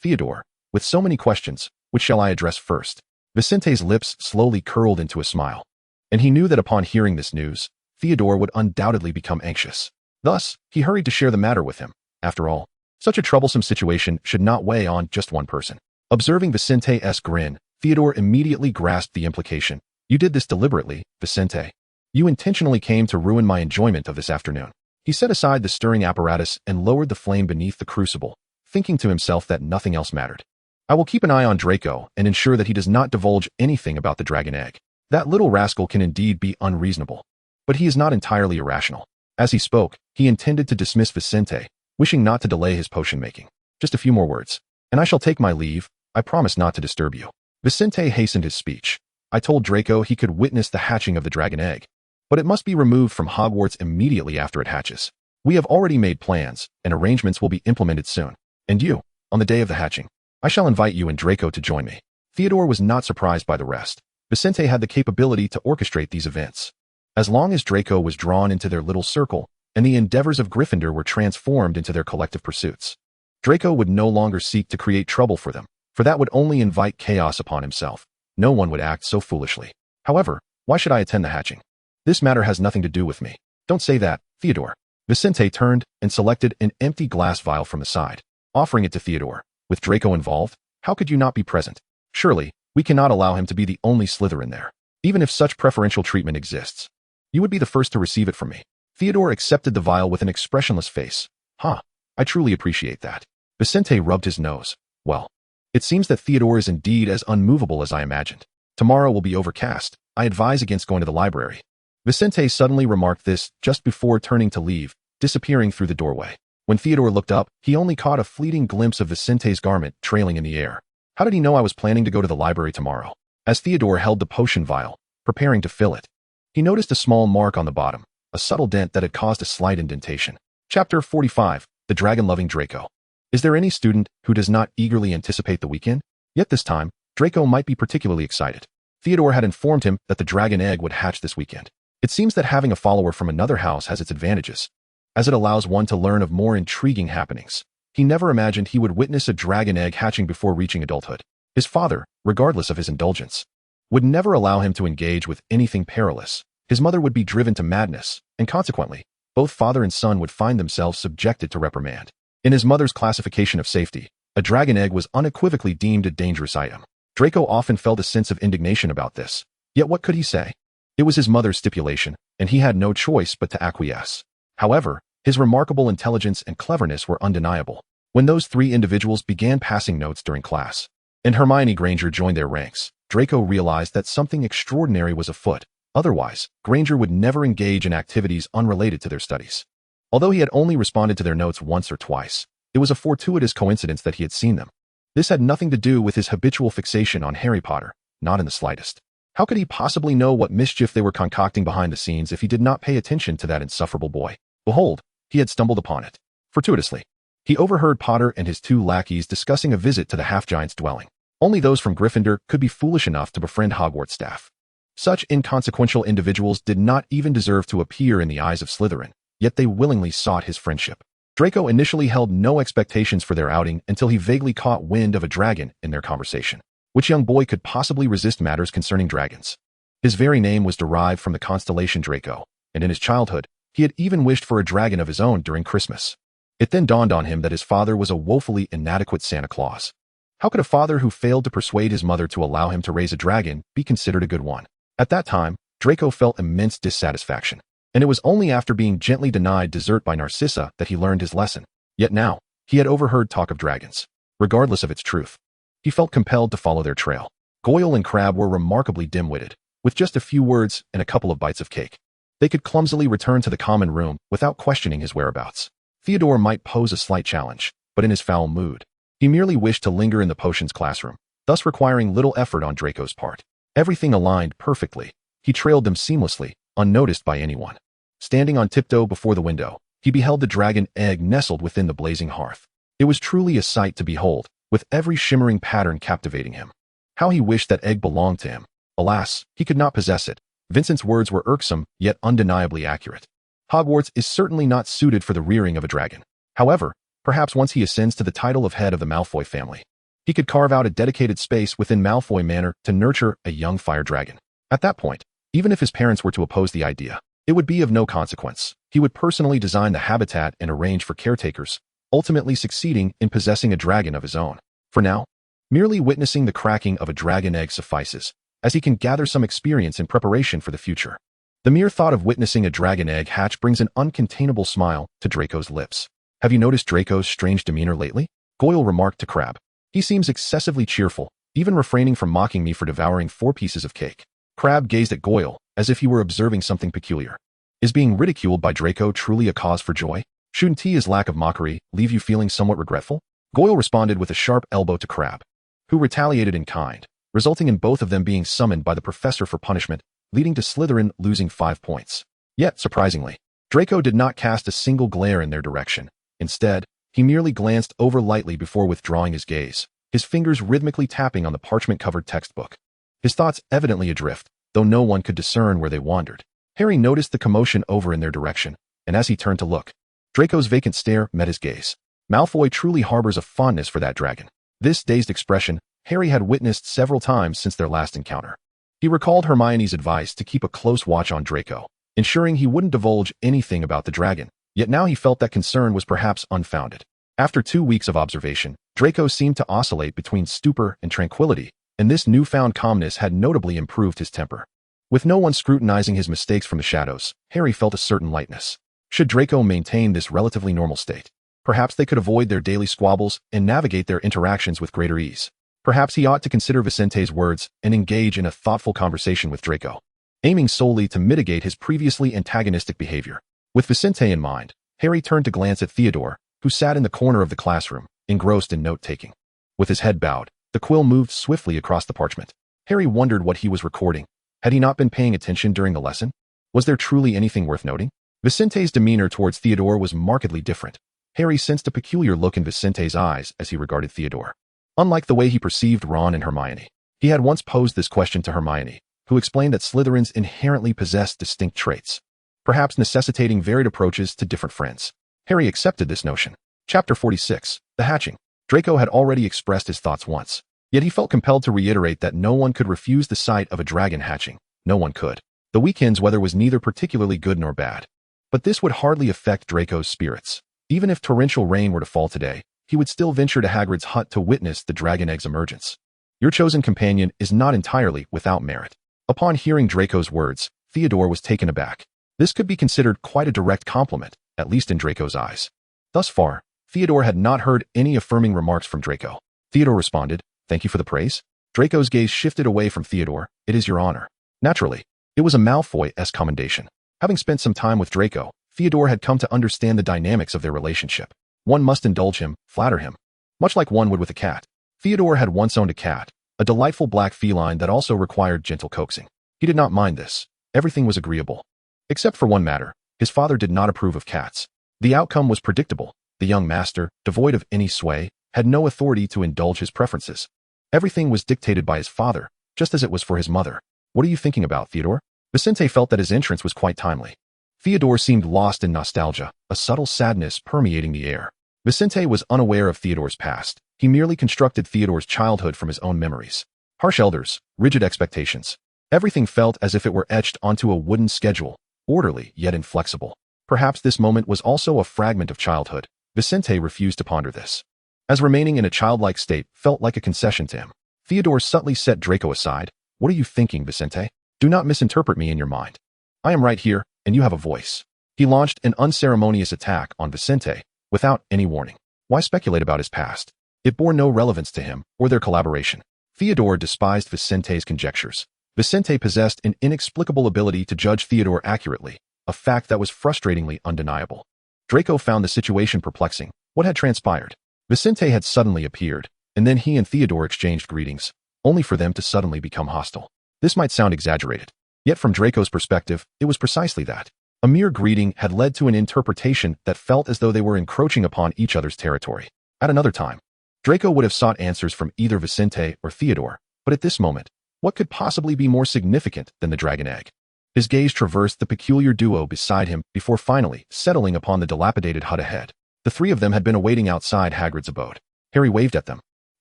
Theodore. With so many questions, which shall I address first? Vicente's lips slowly curled into a smile. And he knew that upon hearing this news, Theodore would undoubtedly become anxious. Thus, he hurried to share the matter with him. After all, such a troublesome situation should not weigh on just one person. Observing Vicente's grin, Theodore immediately grasped the implication. You did this deliberately, Vincent. You intentionally came to ruin my enjoyment of this afternoon. He set aside the stirring apparatus and lowered the flame beneath the crucible, thinking to himself that nothing else mattered. I will keep an eye on Draco and ensure that he does not divulge anything about the dragon egg. That little rascal can indeed be unreasonable. But he is not entirely irrational. As he spoke, he intended to dismiss Vincent, wishing not to delay his potion-making. Just a few more words, and I shall take my leave. I promise not to disturb you. Vincent hastened his speech. I told Draco he could witness the hatching of the dragon egg, but it must be removed from Hogwarts immediately after it hatches. We have already made plans, and arrangements will be implemented soon. And you, on the day of the hatching, I shall invite you and Draco to join me. Theodore was not surprised by the rest. Vincent had the capability to orchestrate these events. As long as Draco was drawn into their little circle, and the endeavors of Gryffindor were transformed into their collective pursuits, Draco would no longer seek to create trouble for them, for that would only invite chaos upon himself. No one would act so foolishly. However, why should I attend the hatching? This matter has nothing to do with me. Don't say that, Theodore. Vincent turned and selected an empty glass vial from the side, offering it to Theodore. With Draco involved, how could you not be present? Surely, we cannot allow him to be the only Slytherin there. Even if such preferential treatment exists, you would be the first to receive it from me. Theodore accepted the vial with an expressionless face. I truly appreciate that. Vincent rubbed his nose. Well, it seems that Theodore is indeed as unmovable as I imagined. Tomorrow will be overcast. I advise against going to the library. Vincent suddenly remarked this just before turning to leave, disappearing through the doorway. When Theodore looked up, he only caught a fleeting glimpse of Vicente's garment trailing in the air. How did he know I was planning to go to the library tomorrow? As Theodore held the potion vial, preparing to fill it, he noticed a small mark on the bottom, a subtle dent that had caused a slight indentation. Chapter 45, The Dragon-Loving Draco. Is there any student who does not eagerly anticipate the weekend? Yet this time, Draco might be particularly excited. Theodore had informed him that the dragon egg would hatch this weekend. It seems that having a follower from another house has its advantages, as it allows one to learn of more intriguing happenings. He never imagined he would witness a dragon egg hatching before reaching adulthood. His father, regardless of his indulgence, would never allow him to engage with anything perilous. His mother would be driven to madness, and consequently, both father and son would find themselves subjected to reprimand. In his mother's classification of safety, a dragon egg was unequivocally deemed a dangerous item. Draco often felt a sense of indignation about this. Yet what could he say? It was his mother's stipulation, and he had no choice but to acquiesce. However, his remarkable intelligence and cleverness were undeniable. When those three individuals began passing notes during class, and Hermione Granger joined their ranks, Draco realized that something extraordinary was afoot. Otherwise, Granger would never engage in activities unrelated to their studies. Although he had only responded to their notes once or twice, it was a fortuitous coincidence that he had seen them. This had nothing to do with his habitual fixation on Harry Potter, not in the slightest. How could he possibly know what mischief they were concocting behind the scenes if he did not pay attention to that insufferable boy? Behold, he had stumbled upon it. Fortuitously, he overheard Potter and his two lackeys discussing a visit to the half-giant's dwelling. Only those from Gryffindor could be foolish enough to befriend Hogwarts staff. Such inconsequential individuals did not even deserve to appear in the eyes of Slytherin, yet they willingly sought his friendship. Draco initially held no expectations for their outing until he vaguely caught wind of a dragon in their conversation. Which young boy could possibly resist matters concerning dragons? His very name was derived from the constellation Draco, and in his childhood, he had even wished for a dragon of his own during Christmas. It then dawned on him that his father was a woefully inadequate Santa Claus. How could a father who failed to persuade his mother to allow him to raise a dragon be considered a good one? At that time, Draco felt immense dissatisfaction, and it was only after being gently denied dessert by Narcissa that he learned his lesson. Yet now, he had overheard talk of dragons. Regardless of its truth, he felt compelled to follow their trail. Goyle and Crabbe were remarkably dim-witted. With just a few words and a couple of bites of cake, they could clumsily return to the common room without questioning his whereabouts. Theodore might pose a slight challenge, but in his foul mood, he merely wished to linger in the potions classroom, thus requiring little effort on Draco's part. Everything aligned perfectly. He trailed them seamlessly, unnoticed by anyone. Standing on tiptoe before the window, he beheld the dragon egg nestled within the blazing hearth. It was truly a sight to behold, with every shimmering pattern captivating him. How he wished that egg belonged to him. Alas, he could not possess it. Vincent's words were irksome, yet undeniably accurate. Hogwarts is certainly not suited for the rearing of a dragon. However, perhaps once he ascends to the title of head of the Malfoy family, he could carve out a dedicated space within Malfoy Manor to nurture a young fire dragon. At that point, even if his parents were to oppose the idea, it would be of no consequence. He would personally design the habitat and arrange for caretakers, ultimately succeeding in possessing a dragon of his own. For now, merely witnessing the cracking of a dragon egg suffices, as he can gather some experience in preparation for the future. The mere thought of witnessing a dragon egg hatch brings an uncontainable smile to Draco's lips. Have you noticed Draco's strange demeanor lately? Goyle remarked to Crabbe. He seems excessively cheerful, even refraining from mocking me for devouring 4 pieces of cake. Crabbe gazed at Goyle, as if he were observing something peculiar. Is being ridiculed by Draco truly a cause for joy? Shouldn't his lack of mockery leave you feeling somewhat regretful? Goyle responded with a sharp elbow to Crabbe, who retaliated in kind, resulting in both of them being summoned by the professor for punishment, leading to Slytherin losing 5 points. Yet, surprisingly, Draco did not cast a single glare in their direction. Instead, he merely glanced over lightly before withdrawing his gaze, his fingers rhythmically tapping on the parchment-covered textbook. His thoughts evidently adrift, though no one could discern where they wandered. Harry noticed the commotion over in their direction, and as he turned to look, Draco's vacant stare met his gaze. Malfoy truly harbors a fondness for that dragon. This dazed expression Harry had witnessed several times since their last encounter. He recalled Hermione's advice to keep a close watch on Draco, ensuring he wouldn't divulge anything about the dragon, yet now he felt that concern was perhaps unfounded. After 2 weeks of observation, Draco seemed to oscillate between stupor and tranquility, and this newfound calmness had notably improved his temper. With no one scrutinizing his mistakes from the shadows, Harry felt a certain lightness. Should Draco maintain this relatively normal state, perhaps they could avoid their daily squabbles and navigate their interactions with greater ease. Perhaps he ought to consider Vicente's words and engage in a thoughtful conversation with Draco, aiming solely to mitigate his previously antagonistic behavior. With Vicente in mind, Harry turned to glance at Theodore, who sat in the corner of the classroom, engrossed in note-taking. With his head bowed, the quill moved swiftly across the parchment. Harry wondered what he was recording. Had he not been paying attention during the lesson? Was there truly anything worth noting? Vicente's demeanor towards Theodore was markedly different. Harry sensed a peculiar look in Vicente's eyes as he regarded Theodore. Unlike the way he perceived Ron and Hermione, he had once posed this question to Hermione, who explained that Slytherins inherently possessed distinct traits, perhaps necessitating varied approaches to different friends. Harry accepted this notion. Chapter 46. The Hatching. Draco had already expressed his thoughts once, yet he felt compelled to reiterate that no one could refuse the sight of a dragon hatching. No one could. The weekend's weather was neither particularly good nor bad, but this would hardly affect Draco's spirits. Even if torrential rain were to fall today, he would still venture to Hagrid's hut to witness the dragon egg's emergence. Your chosen companion is not entirely without merit. Upon hearing Draco's words, Theodore was taken aback. This could be considered quite a direct compliment, at least in Draco's eyes. Thus far, Theodore had not heard any affirming remarks from Draco. Theodore responded, "Thank you for the praise." Draco's gaze shifted away from Theodore. "It is your honor." Naturally, it was a Malfoy-esque commendation. Having spent some time with Draco, Theodore had come to understand the dynamics of their relationship. One must indulge him, flatter him, much like one would with a cat. Theodore had once owned a cat, a delightful black feline that also required gentle coaxing. He did not mind this. Everything was agreeable. Except for one matter, his father did not approve of cats. The outcome was predictable. The young master, devoid of any sway, had no authority to indulge his preferences. Everything was dictated by his father, just as it was for his mother. "What are you thinking about, Theodore?" Vincent felt that his entrance was quite timely. Theodore seemed lost in nostalgia, a subtle sadness permeating the air. Vincent was unaware of Theodore's past. He merely constructed Theodore's childhood from his own memories. Harsh elders, rigid expectations. Everything felt as if it were etched onto a wooden schedule, orderly yet inflexible. Perhaps this moment was also a fragment of childhood. Vincent refused to ponder this, as remaining in a childlike state felt like a concession to him. Theodore subtly set Draco aside. "What are you thinking, Vincent? Do not misinterpret me in your mind. I am right here, and you have a voice." He launched an unceremonious attack on Vincent, without any warning. Why speculate about his past? It bore no relevance to him, or their collaboration. Theodore despised Vincent's conjectures. Vincent possessed an inexplicable ability to judge Theodore accurately, a fact that was frustratingly undeniable. Draco found the situation perplexing. What had transpired? Vincent had suddenly appeared, and then he and Theodore exchanged greetings, only for them to suddenly become hostile. This might sound exaggerated, yet from Draco's perspective, it was precisely that. A mere greeting had led to an interpretation that felt as though they were encroaching upon each other's territory. At another time, Draco would have sought answers from either Vincent or Theodore, but at this moment, what could possibly be more significant than the dragon egg? His gaze traversed the peculiar duo beside him before finally settling upon the dilapidated hut ahead. The three of them had been awaiting outside Hagrid's abode. Harry waved at them,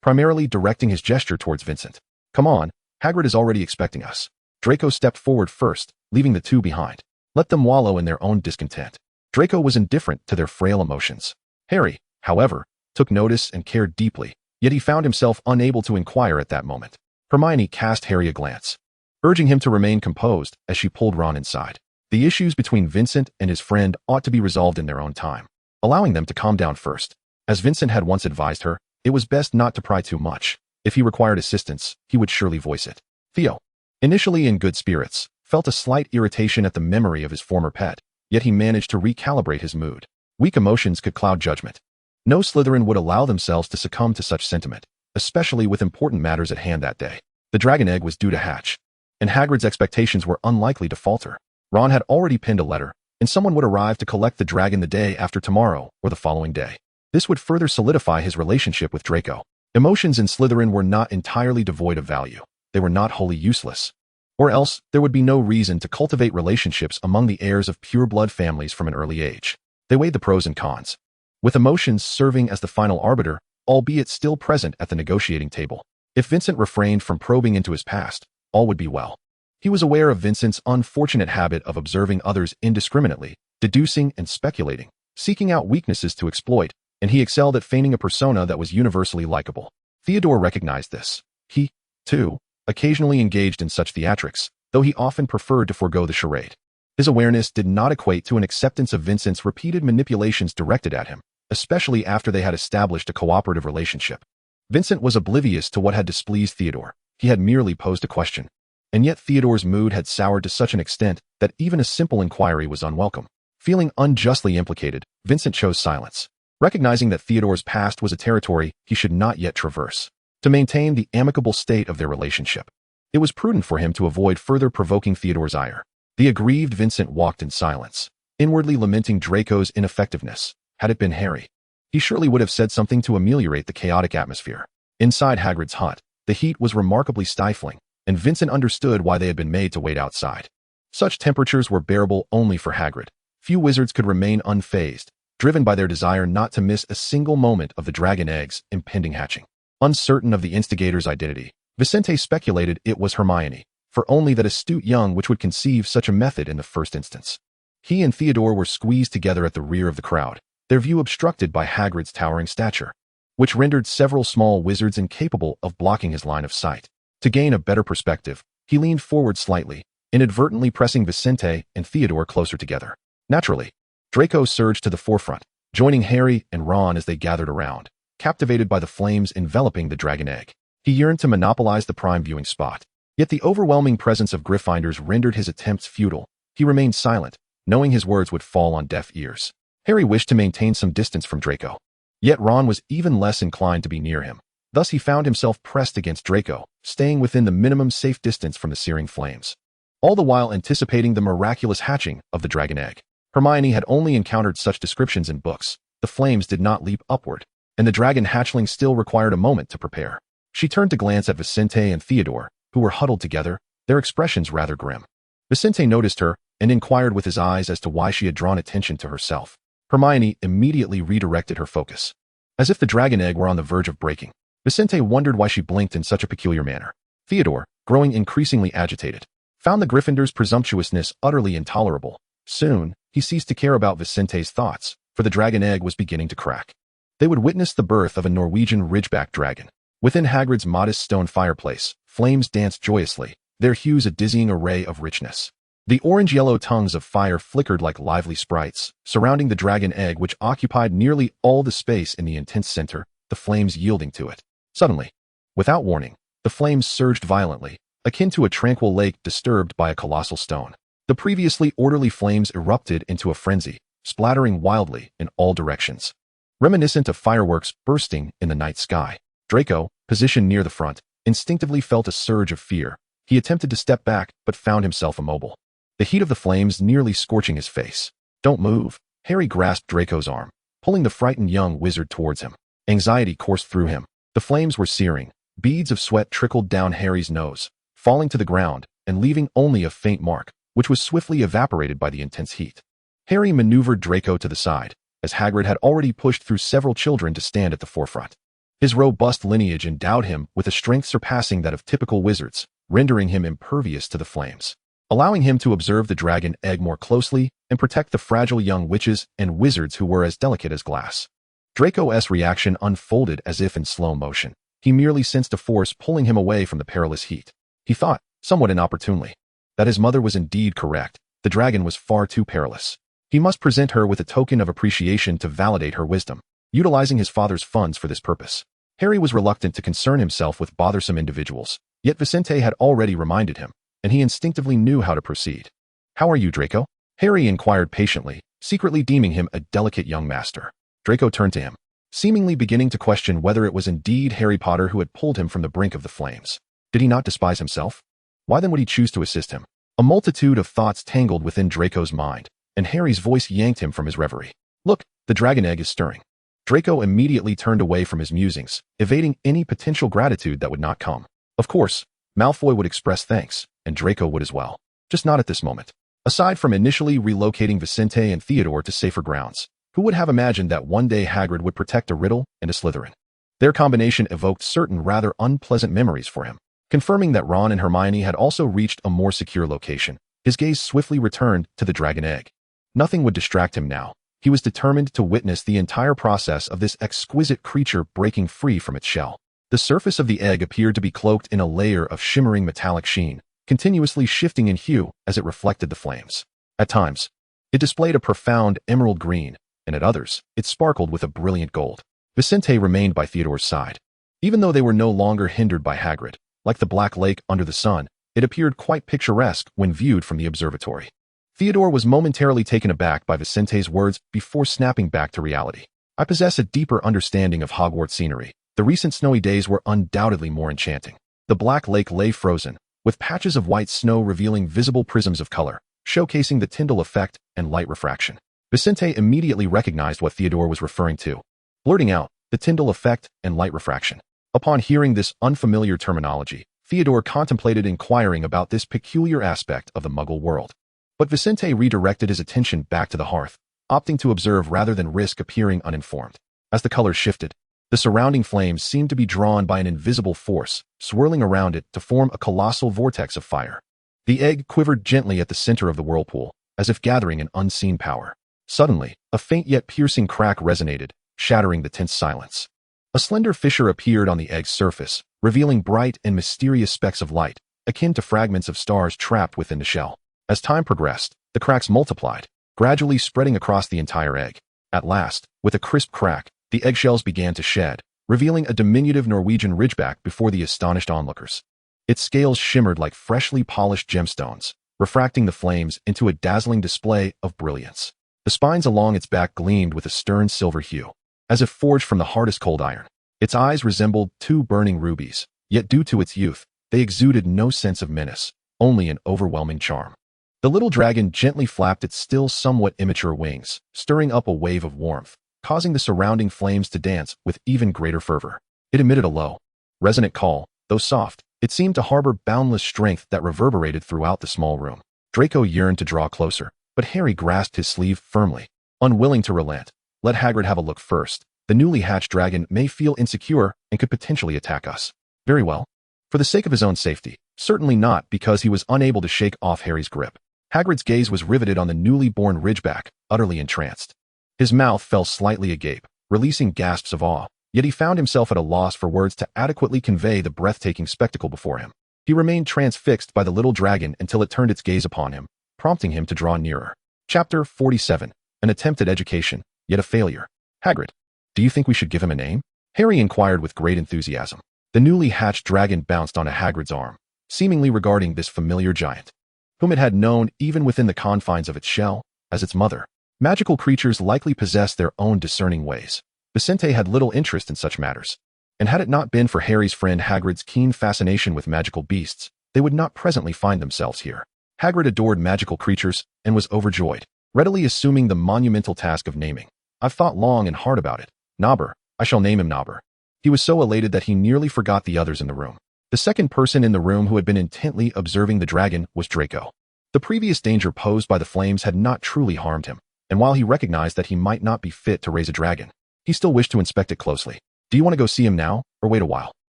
primarily directing his gesture towards Vincent. "Come on, Hagrid is already expecting us." Draco stepped forward first, leaving the two behind. Let them wallow in their own discontent. Draco was indifferent to their frail emotions. Harry, however, took notice and cared deeply, yet he found himself unable to inquire at that moment. Hermione cast Harry a glance, urging him to remain composed as she pulled Ron inside. The issues between Vincent and his friend ought to be resolved in their own time, allowing them to calm down first. As Vincent had once advised her, it was best not to pry too much. If he required assistance, he would surely voice it. Theo, initially in good spirits, felt a slight irritation at the memory of his former pet, yet he managed to recalibrate his mood. Weak emotions could cloud judgment. No Slytherin would allow themselves to succumb to such sentiment, especially with important matters at hand that day. The dragon egg was due to hatch, and Hagrid's expectations were unlikely to falter. Ron had already penned a letter, and someone would arrive to collect the dragon the day after tomorrow or the following day. This would further solidify his relationship with Draco. Emotions in Slytherin were not entirely devoid of value. They were not wholly useless. Or else, there would be no reason to cultivate relationships among the heirs of pure-blood families from an early age. They weighed the pros and cons, with emotions serving as the final arbiter, albeit still present at the negotiating table. If Vincent refrained from probing into his past, all would be well. He was aware of Vincent's unfortunate habit of observing others indiscriminately, deducing and speculating, seeking out weaknesses to exploit, and he excelled at feigning a persona that was universally likable. Theodore recognized this. He, too, occasionally engaged in such theatrics, though he often preferred to forego the charade. His awareness did not equate to an acceptance of Vincent's repeated manipulations directed at him, especially after they had established a cooperative relationship. Vincent was oblivious to what had displeased Theodore. He had merely posed a question. And yet Theodore's mood had soured to such an extent that even a simple inquiry was unwelcome. Feeling unjustly implicated, Vincent chose silence, recognizing that Theodore's past was a territory he should not yet traverse. To maintain the amicable state of their relationship, it was prudent for him to avoid further provoking Theodore's ire. The aggrieved Vincent walked in silence, inwardly lamenting Draco's ineffectiveness. Had it been Harry, he surely would have said something to ameliorate the chaotic atmosphere. Inside Hagrid's hut, the heat was remarkably stifling, and Vincent understood why they had been made to wait outside. Such temperatures were bearable only for Hagrid. Few wizards could remain unfazed, driven by their desire not to miss a single moment of the dragon egg's impending hatching. Uncertain of the instigator's identity, Vincent speculated it was Hermione, for only that astute young witch would conceive such a method in the first instance. He and Theodore were squeezed together at the rear of the crowd, their view obstructed by Hagrid's towering stature, which rendered several small wizards incapable of blocking his line of sight. To gain a better perspective, he leaned forward slightly, inadvertently pressing Vincent and Theodore closer together. Naturally, Draco surged to the forefront, joining Harry and Ron as they gathered around, captivated by the flames enveloping the dragon egg. He yearned to monopolize the prime viewing spot. Yet the overwhelming presence of Gryffindors rendered his attempts futile. He remained silent, knowing his words would fall on deaf ears. Harry wished to maintain some distance from Draco. Yet Ron was even less inclined to be near him. Thus he found himself pressed against Draco, staying within the minimum safe distance from the searing flames, all the while anticipating the miraculous hatching of the dragon egg. Hermione had only encountered such descriptions in books. The flames did not leap upward, and the dragon hatchling still required a moment to prepare. She turned to glance at Vincent and Theodore, who were huddled together, their expressions rather grim. Vincent noticed her and inquired with his eyes as to why she had drawn attention to herself. Hermione immediately redirected her focus. As if the dragon egg were on the verge of breaking, Vincent wondered why she blinked in such a peculiar manner. Theodore, growing increasingly agitated, found the Gryffindor's presumptuousness utterly intolerable. Soon, he ceased to care about Vincent's thoughts, for the dragon egg was beginning to crack. They would witness the birth of a Norwegian ridgeback dragon. Within Hagrid's modest stone fireplace, flames danced joyously, their hues a dizzying array of richness. The orange-yellow tongues of fire flickered like lively sprites, surrounding the dragon egg which occupied nearly all the space in the intense center, the flames yielding to it. Suddenly, without warning, the flames surged violently, akin to a tranquil lake disturbed by a colossal stone. The previously orderly flames erupted into a frenzy, splattering wildly in all directions, reminiscent of fireworks bursting in the night sky. Draco, positioned near the front, instinctively felt a surge of fear. He attempted to step back, but found himself immobile, the heat of the flames nearly scorching his face. "Don't move." Harry grasped Draco's arm, pulling the frightened young wizard towards him. Anxiety coursed through him. The flames were searing. Beads of sweat trickled down Harry's nose, falling to the ground and leaving only a faint mark, which was swiftly evaporated by the intense heat. Harry maneuvered Draco to the side, as Hagrid had already pushed through several children to stand at the forefront. His robust lineage endowed him with a strength surpassing that of typical wizards, rendering him impervious to the flames, allowing him to observe the dragon egg more closely and protect the fragile young witches and wizards who were as delicate as glass. Draco's reaction unfolded as if in slow motion. He merely sensed a force pulling him away from the perilous heat. He thought, somewhat inopportunely, that his mother was indeed correct. The dragon was far too perilous. He must present her with a token of appreciation to validate her wisdom, utilizing his father's funds for this purpose. Harry was reluctant to concern himself with bothersome individuals, yet Vincent had already reminded him, and he instinctively knew how to proceed. "How are you, Draco?" Harry inquired patiently, secretly deeming him a delicate young master. Draco turned to him, seemingly beginning to question whether it was indeed Harry Potter who had pulled him from the brink of the flames. Did he not despise himself? Why then would he choose to assist him? A multitude of thoughts tangled within Draco's mind, and Harry's voice yanked him from his reverie. "Look, the dragon egg is stirring." Draco immediately turned away from his musings, evading any potential gratitude that would not come. Of course, Malfoy would express thanks, and Draco would as well. Just not at this moment. Aside from initially relocating Vincent and Theodore to safer grounds, who would have imagined that one day Hagrid would protect a Riddle and a Slytherin? Their combination evoked certain rather unpleasant memories for him. Confirming that Ron and Hermione had also reached a more secure location, his gaze swiftly returned to the dragon egg. Nothing would distract him now. He was determined to witness the entire process of this exquisite creature breaking free from its shell. The surface of the egg appeared to be cloaked in a layer of shimmering metallic sheen, continuously shifting in hue as it reflected the flames. At times, it displayed a profound emerald green, and at others, it sparkled with a brilliant gold. Vincent remained by Theodore's side. Even though they were no longer hindered by Hagrid, like the black lake under the sun, it appeared quite picturesque when viewed from the observatory. Theodore was momentarily taken aback by Vincent's words before snapping back to reality. "I possess a deeper understanding of Hogwarts scenery. The recent snowy days were undoubtedly more enchanting." The black lake lay frozen, with patches of white snow revealing visible prisms of color, showcasing the Tyndall effect and light refraction. Vincent immediately recognized what Theodore was referring to, blurting out, "The Tyndall effect and light refraction." Upon hearing this unfamiliar terminology, Theodore contemplated inquiring about this peculiar aspect of the Muggle world. But Vincent redirected his attention back to the hearth, opting to observe rather than risk appearing uninformed. As the colors shifted, the surrounding flames seemed to be drawn by an invisible force, swirling around it to form a colossal vortex of fire. The egg quivered gently at the center of the whirlpool, as if gathering an unseen power. Suddenly, a faint yet piercing crack resonated, shattering the tense silence. A slender fissure appeared on the egg's surface, revealing bright and mysterious specks of light, akin to fragments of stars trapped within the shell. As time progressed, the cracks multiplied, gradually spreading across the entire egg. At last, with a crisp crack, the eggshells began to shed, revealing a diminutive Norwegian ridgeback before the astonished onlookers. Its scales shimmered like freshly polished gemstones, refracting the flames into a dazzling display of brilliance. The spines along its back gleamed with a stern silver hue, as if forged from the hardest cold iron. Its eyes resembled two burning rubies, yet due to its youth, they exuded no sense of menace, only an overwhelming charm. The little dragon gently flapped its still somewhat immature wings, stirring up a wave of warmth, causing the surrounding flames to dance with even greater fervor. It emitted a low, resonant call, though soft. It seemed to harbor boundless strength that reverberated throughout the small room. Draco yearned to draw closer, but Harry grasped his sleeve firmly, unwilling to relent. Let Hagrid have a look first. The newly hatched dragon may feel insecure and could potentially attack us. Very well. For the sake of his own safety. Certainly not because he was unable to shake off Harry's grip. Hagrid's gaze was riveted on the newly born ridgeback, utterly entranced. His mouth fell slightly agape, releasing gasps of awe, yet he found himself at a loss for words to adequately convey the breathtaking spectacle before him. He remained transfixed by the little dragon until it turned its gaze upon him, prompting him to draw nearer. Chapter 47. An attempt at education, yet a failure. Hagrid, do you think we should give him a name? Harry inquired with great enthusiasm. The newly hatched dragon bounced onto Hagrid's arm, seemingly regarding this familiar giant, whom it had known even within the confines of its shell, as its mother. Magical creatures likely possess their own discerning ways. Vincent had little interest in such matters, and had it not been for Harry's friend Hagrid's keen fascination with magical beasts, they would not presently find themselves here. Hagrid adored magical creatures and was overjoyed, readily assuming the monumental task of naming. I've thought long and hard about it. Nobber. I shall name him Nobber. He was so elated that he nearly forgot the others in the room. The second person in the room who had been intently observing the dragon was Draco. The previous danger posed by the flames had not truly harmed him, and while he recognized that he might not be fit to raise a dragon, he still wished to inspect it closely. Do you want to go see him now, or wait a while?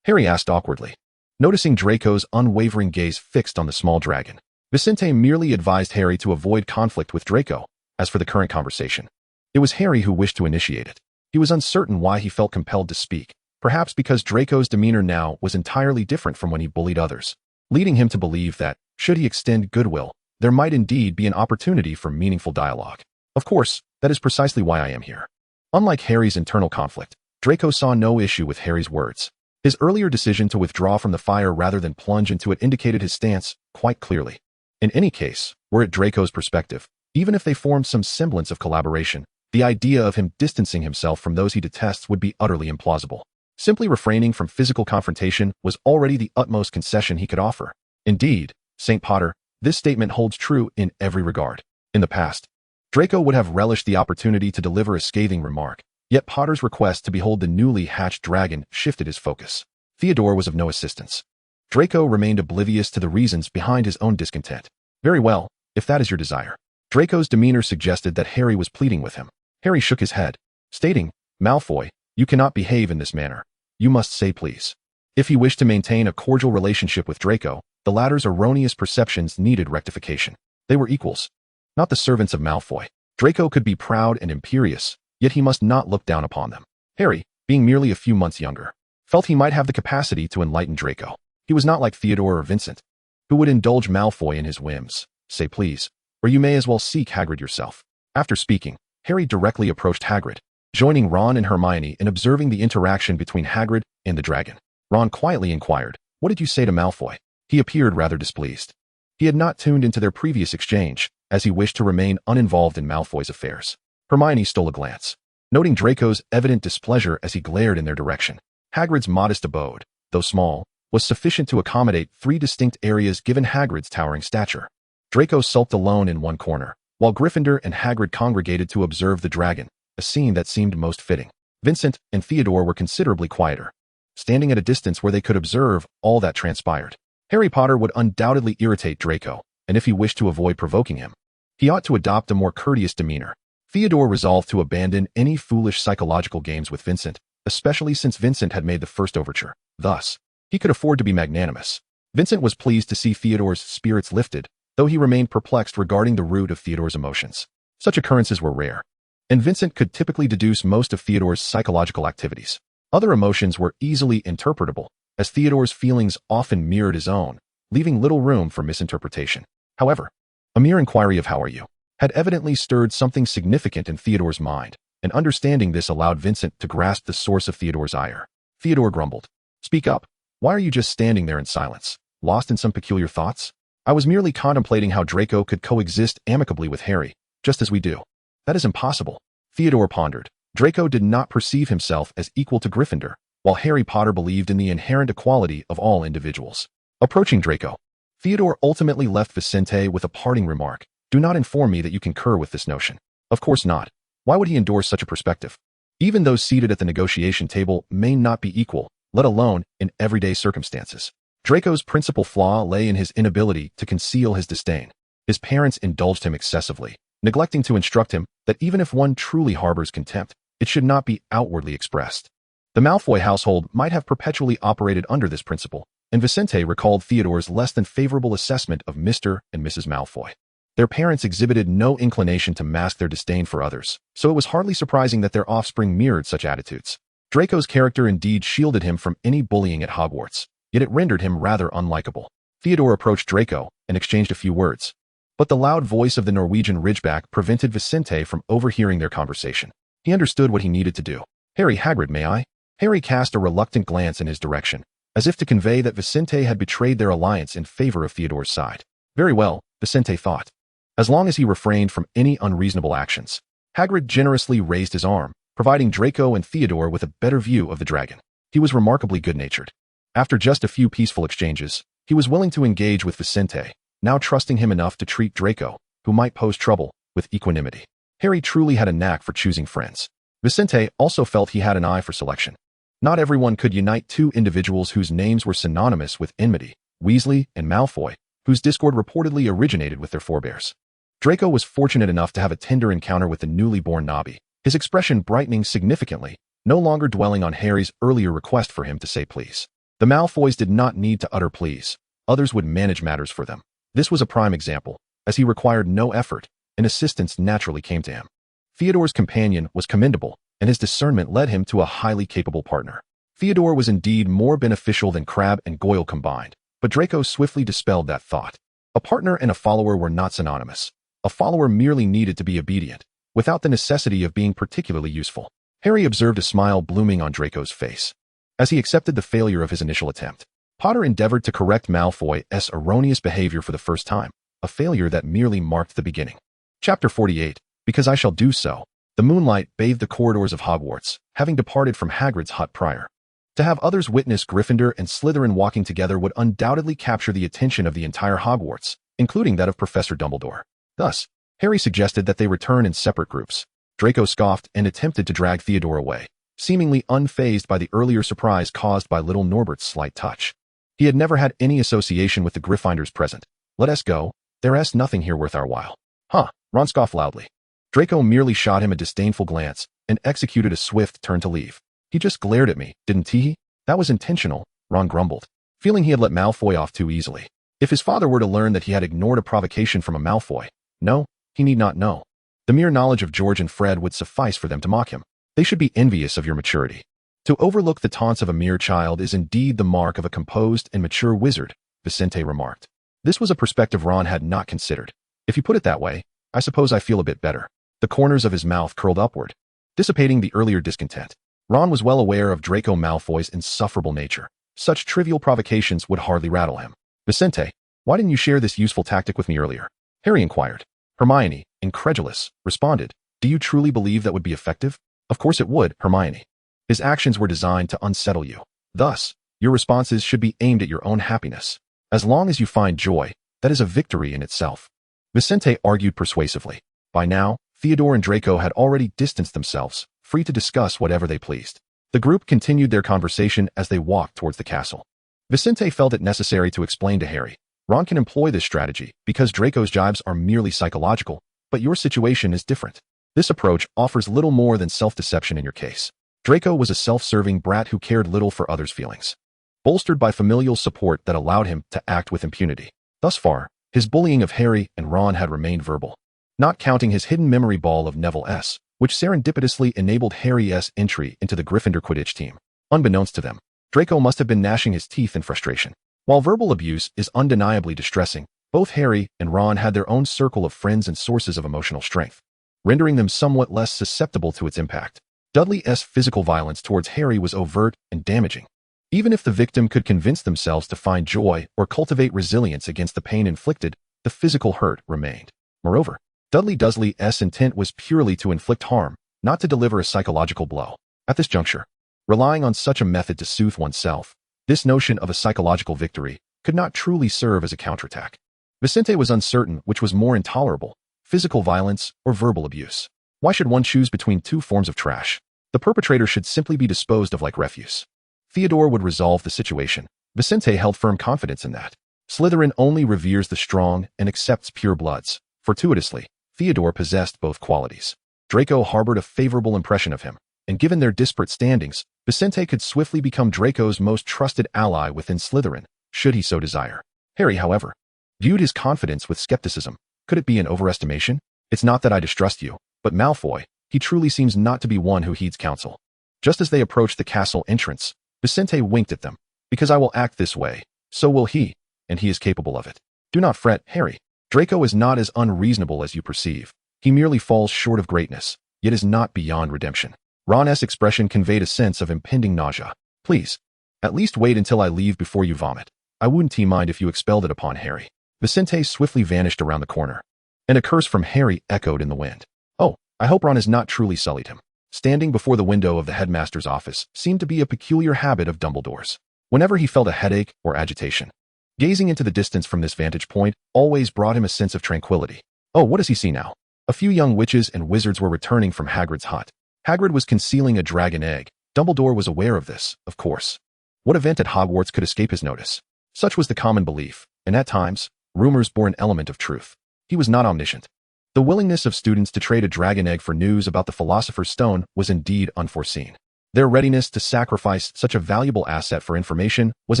Harry asked awkwardly. Noticing Draco's unwavering gaze fixed on the small dragon, Vincent merely advised Harry to avoid conflict with Draco. As for the current conversation, it was Harry who wished to initiate it. He was uncertain why he felt compelled to speak, perhaps because Draco's demeanor now was entirely different from when he bullied others, leading him to believe that, should he extend goodwill, there might indeed be an opportunity for meaningful dialogue. Of course, that is precisely why I am here. Unlike Harry's internal conflict, Draco saw no issue with Harry's words. His earlier decision to withdraw from the fire rather than plunge into it indicated his stance quite clearly. In any case, were it Draco's perspective, even if they formed some semblance of collaboration, the idea of him distancing himself from those he detests would be utterly implausible. Simply refraining from physical confrontation was already the utmost concession he could offer. Indeed, St. Potter, this statement holds true in every regard. In the past, Draco would have relished the opportunity to deliver a scathing remark, yet Potter's request to behold the newly hatched dragon shifted his focus. Theodore was of no assistance. Draco remained oblivious to the reasons behind his own discontent. Very well, if that is your desire. Draco's demeanor suggested that Harry was pleading with him. Harry shook his head, stating, Malfoy, you cannot behave in this manner. You must say please. If he wished to maintain a cordial relationship with Draco, the latter's erroneous perceptions needed rectification. They were equals, not the servants of Malfoy. Draco could be proud and imperious, yet he must not look down upon them. Harry, being merely a few months younger, felt he might have the capacity to enlighten Draco. He was not like Theodore or Vincent, who would indulge Malfoy in his whims. Say please, or you may as well seek Hagrid yourself. After speaking, Harry directly approached Hagrid, joining Ron and Hermione in observing the interaction between Hagrid and the dragon. Ron quietly inquired, what did you say to Malfoy? He appeared rather displeased. He had not tuned into their previous exchange, as he wished to remain uninvolved in Malfoy's affairs. Hermione stole a glance, noting Draco's evident displeasure as he glared in their direction. Hagrid's modest abode, though small, was sufficient to accommodate 3 distinct areas given Hagrid's towering stature. Draco sulked alone in one corner, while Gryffindor and Hagrid congregated to observe the dragon, a scene that seemed most fitting. Vincent and Theodore were considerably quieter, standing at a distance where they could observe all that transpired. Harry Potter would undoubtedly irritate Draco, and if he wished to avoid provoking him, he ought to adopt a more courteous demeanor. Theodore resolved to abandon any foolish psychological games with Vincent, especially since Vincent had made the first overture. Thus, he could afford to be magnanimous. Vincent was pleased to see Theodore's spirits lifted, though he remained perplexed regarding the root of Theodore's emotions. Such occurrences were rare, and Vincent could typically deduce most of Theodore's psychological activities. Other emotions were easily interpretable, as Theodore's feelings often mirrored his own, leaving little room for misinterpretation. However, a mere inquiry of "how are you?" had evidently stirred something significant in Theodore's mind, and understanding this allowed Vincent to grasp the source of Theodore's ire. Theodore grumbled, "Speak up. Why are you just standing there in silence, lost in some peculiar thoughts?" "I was merely contemplating how Draco could coexist amicably with Harry, just as we do." "That is impossible," Theodore pondered. Draco did not perceive himself as equal to Gryffindor, while Harry Potter believed in the inherent equality of all individuals. Approaching Draco, Theodore ultimately left Vincente with a parting remark. "Do not inform me that you concur with this notion." Of course not. Why would he endorse such a perspective? Even those seated at the negotiation table may not be equal, let alone in everyday circumstances. Draco's principal flaw lay in his inability to conceal his disdain. His parents indulged him excessively, neglecting to instruct him that even if one truly harbors contempt, it should not be outwardly expressed. The Malfoy household might have perpetually operated under this principle, and Vincente recalled Theodore's less than favorable assessment of Mr. and Mrs. Malfoy. Their parents exhibited no inclination to mask their disdain for others, so it was hardly surprising that their offspring mirrored such attitudes. Draco's character indeed shielded him from any bullying at Hogwarts, yet it rendered him rather unlikable. Theodore approached Draco and exchanged a few words, but the loud voice of the Norwegian Ridgeback prevented Vincente from overhearing their conversation. He understood what he needed to do. "Harry Hagrid, may I?" Harry cast a reluctant glance in his direction, as if to convey that Vincente had betrayed their alliance in favor of Theodore's side. Very well, Vincente thought. As long as he refrained from any unreasonable actions. Hagrid generously raised his arm, providing Draco and Theodore with a better view of the dragon. He was remarkably good-natured. After just a few peaceful exchanges, he was willing to engage with Vincente, now trusting him enough to treat Draco, who might pose trouble, with equanimity. Harry truly had a knack for choosing friends. Vincente also felt he had an eye for selection. Not everyone could unite two individuals whose names were synonymous with enmity, Weasley and Malfoy, whose discord reportedly originated with their forebears. Draco was fortunate enough to have a tender encounter with the newly born Nobby, his expression brightening significantly, no longer dwelling on Harry's earlier request for him to say please. The Malfoys did not need to utter please. Others would manage matters for them. This was a prime example, as he required no effort, and assistance naturally came to him. Theodore's companion was commendable, and his discernment led him to a highly capable partner. Theodore was indeed more beneficial than Crabbe and Goyle combined, but Draco swiftly dispelled that thought. A partner and a follower were not synonymous. A follower merely needed to be obedient, without the necessity of being particularly useful. Harry observed a smile blooming on Draco's face. As he accepted the failure of his initial attempt, Potter endeavored to correct Malfoy's erroneous behavior for the first time, a failure that merely marked the beginning. Chapter 48, Because I Shall Do So. The moonlight bathed the corridors of Hogwarts, having departed from Hagrid's hut prior. To have others witness Gryffindor and Slytherin walking together would undoubtedly capture the attention of the entire Hogwarts, including that of Professor Dumbledore. Thus, Harry suggested that they return in separate groups. Draco scoffed and attempted to drag Theodore away, seemingly unfazed by the earlier surprise caused by little Norbert's slight touch. He had never had any association with the Gryffindors present. "Let us go. There is nothing here worth our while." "Huh," Ron scoffed loudly. Draco merely shot him a disdainful glance and executed a swift turn to leave. "He just glared at me, didn't he?" "That was intentional," Ron grumbled, feeling he had let Malfoy off too easily. If his father were to learn that he had ignored a provocation from a Malfoy, no, he need not know. The mere knowledge of George and Fred would suffice for them to mock him. They should be envious of your maturity. To overlook the taunts of a mere child is indeed the mark of a composed and mature wizard, Vincente remarked. This was a perspective Ron had not considered. If you put it that way, I suppose I feel a bit better. The corners of his mouth curled upward, dissipating the earlier discontent. Ron was well aware of Draco Malfoy's insufferable nature. Such trivial provocations would hardly rattle him. "Vincente, why didn't you share this useful tactic with me earlier?" Harry inquired. Hermione, incredulous, responded, "Do you truly believe that would be effective?" "Of course it would, Hermione. His actions were designed to unsettle you. Thus, your responses should be aimed at your own happiness. As long as you find joy, that is a victory in itself." Vincente argued persuasively. By now, Theodore and Draco had already distanced themselves, free to discuss whatever they pleased. The group continued their conversation as they walked towards the castle. Vincent felt it necessary to explain to Harry, Ron can employ this strategy because Draco's jibes are merely psychological, but your situation is different. This approach offers little more than self-deception in your case. Draco was a self-serving brat who cared little for others' feelings, bolstered by familial support that allowed him to act with impunity. Thus far, his bullying of Harry and Ron had remained verbal, not counting his hidden memory ball of Neville S., which serendipitously enabled Harry's entry into the Gryffindor Quidditch team. Unbeknownst to them, Draco must have been gnashing his teeth in frustration. While verbal abuse is undeniably distressing, both Harry and Ron had their own circle of friends and sources of emotional strength, rendering them somewhat less susceptible to its impact. Dudley's physical violence towards Harry was overt and damaging. Even if the victim could convince themselves to find joy or cultivate resilience against the pain inflicted, the physical hurt remained. Moreover, Dudley Dursley's intent was purely to inflict harm, not to deliver a psychological blow. At this juncture, relying on such a method to soothe oneself, this notion of a psychological victory could not truly serve as a counterattack. Vincent was uncertain which was more intolerable, physical violence or verbal abuse. Why should one choose between two forms of trash? The perpetrator should simply be disposed of like refuse. Theodore would resolve the situation. Vincent held firm confidence in that. Slytherin only reveres the strong and accepts pure bloods. Fortuitously, Theodore possessed both qualities. Draco harbored a favorable impression of him, and given their disparate standings, Vincent could swiftly become Draco's most trusted ally within Slytherin, should he so desire. Harry, however, viewed his confidence with skepticism. Could it be an overestimation? It's not that I distrust you, but Malfoy, he truly seems not to be one who heeds counsel. Just as they approached the castle entrance, Vincent winked at them. Because I will act this way, so will he, and he is capable of it. Do not fret, Harry. Draco is not as unreasonable as you perceive. He merely falls short of greatness, yet is not beyond redemption. Ron's expression conveyed a sense of impending nausea. Please, at least wait until I leave before you vomit. I wouldn't mind if you expelled it upon Harry. Vincent swiftly vanished around the corner, and a curse from Harry echoed in the wind. Oh, I hope Ron has not truly sullied him. Standing before the window of the headmaster's office seemed to be a peculiar habit of Dumbledore's. Whenever he felt a headache or agitation, gazing into the distance from this vantage point always brought him a sense of tranquility. Oh, what does he see now? A few young witches and wizards were returning from Hagrid's hut. Hagrid was concealing a dragon egg. Dumbledore was aware of this, of course. What event at Hogwarts could escape his notice? Such was the common belief, and at times, rumors bore an element of truth. He was not omniscient. The willingness of students to trade a dragon egg for news about the Philosopher's Stone was indeed unforeseen. Their readiness to sacrifice such a valuable asset for information was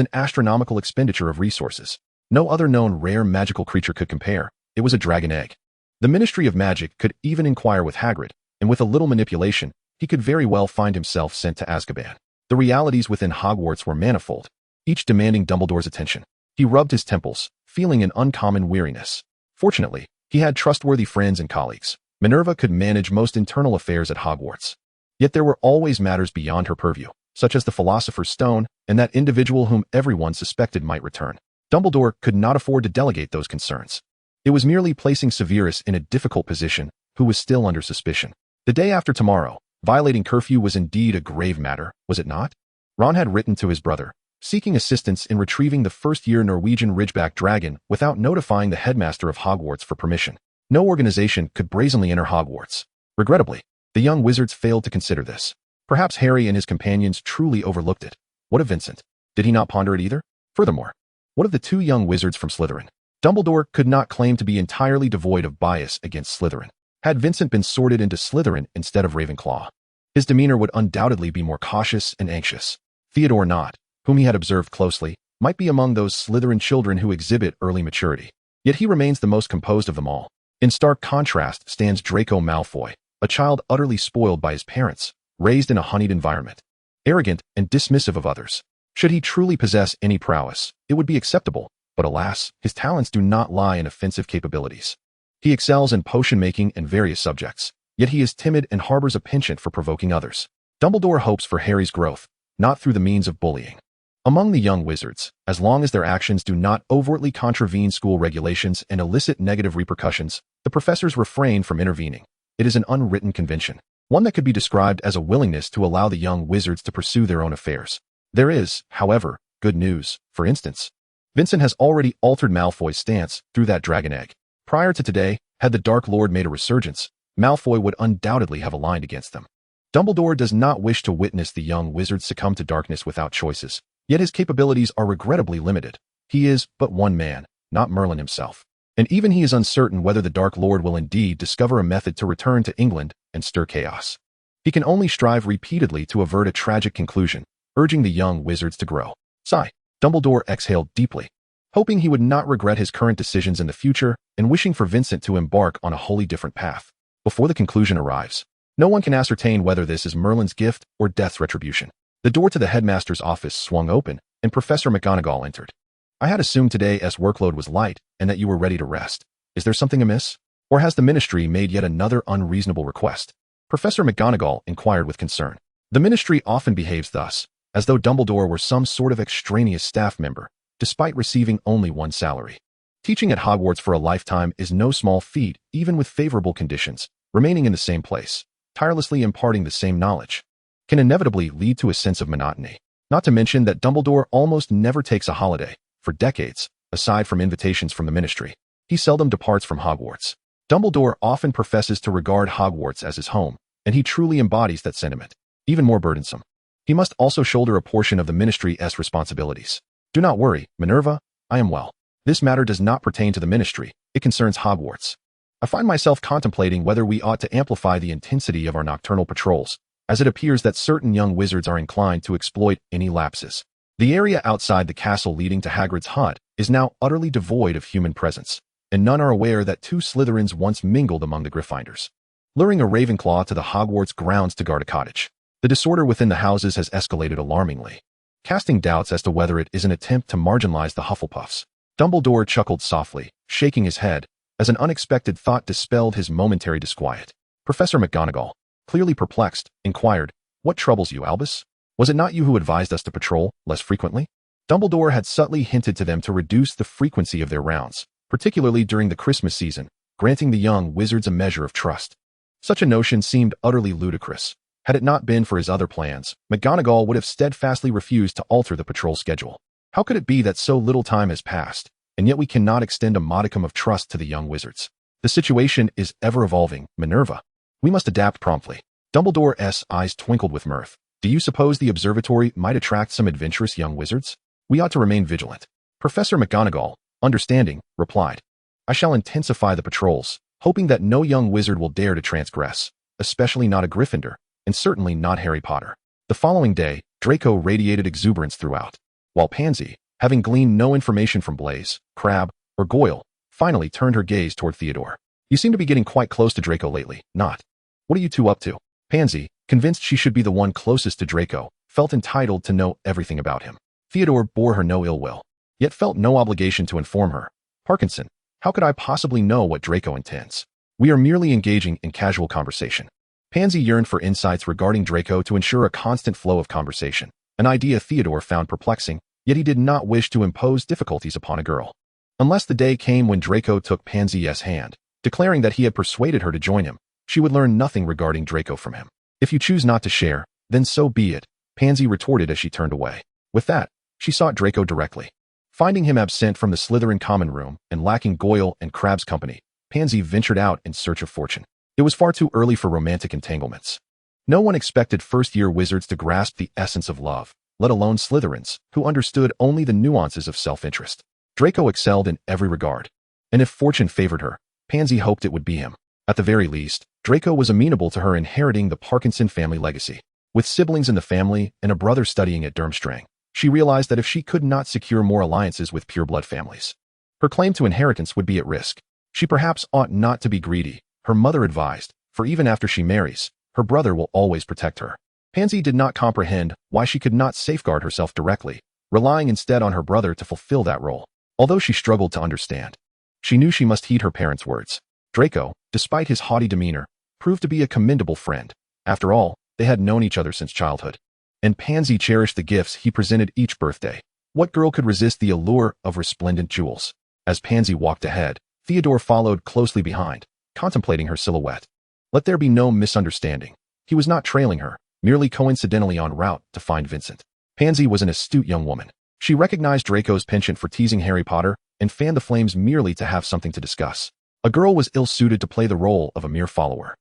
an astronomical expenditure of resources. No other known rare magical creature could compare. It was a dragon egg. The Ministry of Magic could even inquire with Hagrid, and with a little manipulation, he could very well find himself sent to Azkaban. The realities within Hogwarts were manifold, each demanding Dumbledore's attention. He rubbed his temples, feeling an uncommon weariness. Fortunately, he had trustworthy friends and colleagues. Minerva could manage most internal affairs at Hogwarts. Yet there were always matters beyond her purview, such as the Philosopher's Stone and that individual whom everyone suspected might return. Dumbledore could not afford to delegate those concerns. It was merely placing Severus in a difficult position, who was still under suspicion. The day after tomorrow, violating curfew was indeed a grave matter, was it not? Ron had written to his brother, seeking assistance in retrieving the first-year Norwegian Ridgeback dragon without notifying the headmaster of Hogwarts for permission. No organization could brazenly enter Hogwarts. Regrettably, the young wizards failed to consider this. Perhaps Harry and his companions truly overlooked it. What of Vincent? Did he not ponder it either? Furthermore, what of the two young wizards from Slytherin? Dumbledore could not claim to be entirely devoid of bias against Slytherin. Had Vincent been sorted into Slytherin instead of Ravenclaw, his demeanor would undoubtedly be more cautious and anxious. Theodore Nott, whom he had observed closely, might be among those Slytherin children who exhibit early maturity. Yet he remains the most composed of them all. In stark contrast stands Draco Malfoy, a child utterly spoiled by his parents, raised in a honeyed environment, arrogant and dismissive of others. Should he truly possess any prowess, it would be acceptable, but alas, his talents do not lie in offensive capabilities. He excels in potion-making and various subjects, yet he is timid and harbors a penchant for provoking others. Dumbledore hopes for Harry's growth, not through the means of bullying. Among the young wizards, as long as their actions do not overtly contravene school regulations and elicit negative repercussions, the professors refrain from intervening. It is an unwritten convention, one that could be described as a willingness to allow the young wizards to pursue their own affairs. There is, however, good news. For instance, Vincent has already altered Malfoy's stance through that dragon egg. Prior to today, had the Dark Lord made a resurgence, Malfoy would undoubtedly have aligned against them. Dumbledore does not wish to witness the young wizard succumb to darkness without choices, yet his capabilities are regrettably limited. He is but one man, not Merlin himself. And even he is uncertain whether the Dark Lord will indeed discover a method to return to England and stir chaos. He can only strive repeatedly to avert a tragic conclusion, urging the young wizards to grow. Sigh. Dumbledore exhaled deeply, hoping he would not regret his current decisions in the future and wishing for Vincent to embark on a wholly different path. Before the conclusion arrives, no one can ascertain whether this is Merlin's gift or death's retribution. The door to the headmaster's office swung open, and Professor McGonagall entered. I had assumed today's workload was light and that you were ready to rest. Is there something amiss? Or has the ministry made yet another unreasonable request? Professor McGonagall inquired with concern. The ministry often behaves thus, as though Dumbledore were some sort of extraneous staff member, despite receiving only one salary. Teaching at Hogwarts for a lifetime is no small feat, even with favorable conditions. Remaining in the same place, tirelessly imparting the same knowledge, can inevitably lead to a sense of monotony. Not to mention that Dumbledore almost never takes a holiday. For decades, aside from invitations from the ministry, he seldom departs from Hogwarts. Dumbledore often professes to regard Hogwarts as his home, and he truly embodies that sentiment. Even more burdensome, he must also shoulder a portion of the ministry's responsibilities. Do not worry, Minerva, I am well. This matter does not pertain to the ministry, it concerns Hogwarts. I find myself contemplating whether we ought to amplify the intensity of our nocturnal patrols, as it appears that certain young wizards are inclined to exploit any lapses. The area outside the castle leading to Hagrid's hut is now utterly devoid of human presence, and none are aware that two Slytherins once mingled among the Gryffindors, luring a Ravenclaw to the Hogwarts grounds to guard a cottage. The disorder within the houses has escalated alarmingly, casting doubts as to whether it is an attempt to marginalize the Hufflepuffs. Dumbledore chuckled softly, shaking his head, as an unexpected thought dispelled his momentary disquiet. Professor McGonagall, clearly perplexed, inquired, "What troubles you, Albus? Was it not you who advised us to patrol less frequently?" Dumbledore had subtly hinted to them to reduce the frequency of their rounds, particularly during the Christmas season, granting the young wizards a measure of trust. Such a notion seemed utterly ludicrous. Had it not been for his other plans, McGonagall would have steadfastly refused to alter the patrol schedule. How could it be that so little time has passed, and yet we cannot extend a modicum of trust to the young wizards? The situation is ever-evolving, Minerva. We must adapt promptly. Dumbledore's eyes twinkled with mirth. Do you suppose the observatory might attract some adventurous young wizards? We ought to remain vigilant. Professor McGonagall, understanding, replied. I shall intensify the patrols, hoping that no young wizard will dare to transgress, especially not a Gryffindor, and certainly not Harry Potter. The following day, Draco radiated exuberance throughout, while Pansy, having gleaned no information from Blaise, Crabbe, or Goyle, finally turned her gaze toward Theodore. You seem to be getting quite close to Draco lately, Nott. What are you two up to? Pansy, convinced she should be the one closest to Draco, felt entitled to know everything about him. Theodore bore her no ill will, yet felt no obligation to inform her. Parkinson, how could I possibly know what Draco intends? We are merely engaging in casual conversation. Pansy yearned for insights regarding Draco to ensure a constant flow of conversation, an idea Theodore found perplexing, yet he did not wish to impose difficulties upon a girl. Unless the day came when Draco took Pansy's hand, declaring that he had persuaded her to join him, she would learn nothing regarding Draco from him. If you choose not to share, then so be it, Pansy retorted as she turned away. With that, she sought Draco directly. Finding him absent from the Slytherin common room and lacking Goyle and Crabbe's company, Pansy ventured out in search of fortune. It was far too early for romantic entanglements. No one expected first-year wizards to grasp the essence of love, let alone Slytherins, who understood only the nuances of self-interest. Draco excelled in every regard, and if fortune favored her, Pansy hoped it would be him. At the very least, Draco was amenable to her inheriting the Parkinson family legacy. With siblings in the family and a brother studying at Durmstrang, she realized that if she could not secure more alliances with pureblood families, her claim to inheritance would be at risk. She perhaps ought not to be greedy, her mother advised, for even after she marries, her brother will always protect her. Pansy did not comprehend why she could not safeguard herself directly, relying instead on her brother to fulfill that role. Although she struggled to understand, she knew she must heed her parents' words. Draco, despite his haughty demeanor, proved to be a commendable friend. After all, they had known each other since childhood. And Pansy cherished the gifts he presented each birthday. What girl could resist the allure of resplendent jewels? As Pansy walked ahead, Theodore followed closely behind, contemplating her silhouette. Let there be no misunderstanding. He was not trailing her, merely coincidentally en route to find Vincent. Pansy was an astute young woman. She recognized Draco's penchant for teasing Harry Potter and fanned the flames merely to have something to discuss. A girl was ill-suited to play the role of a mere follower.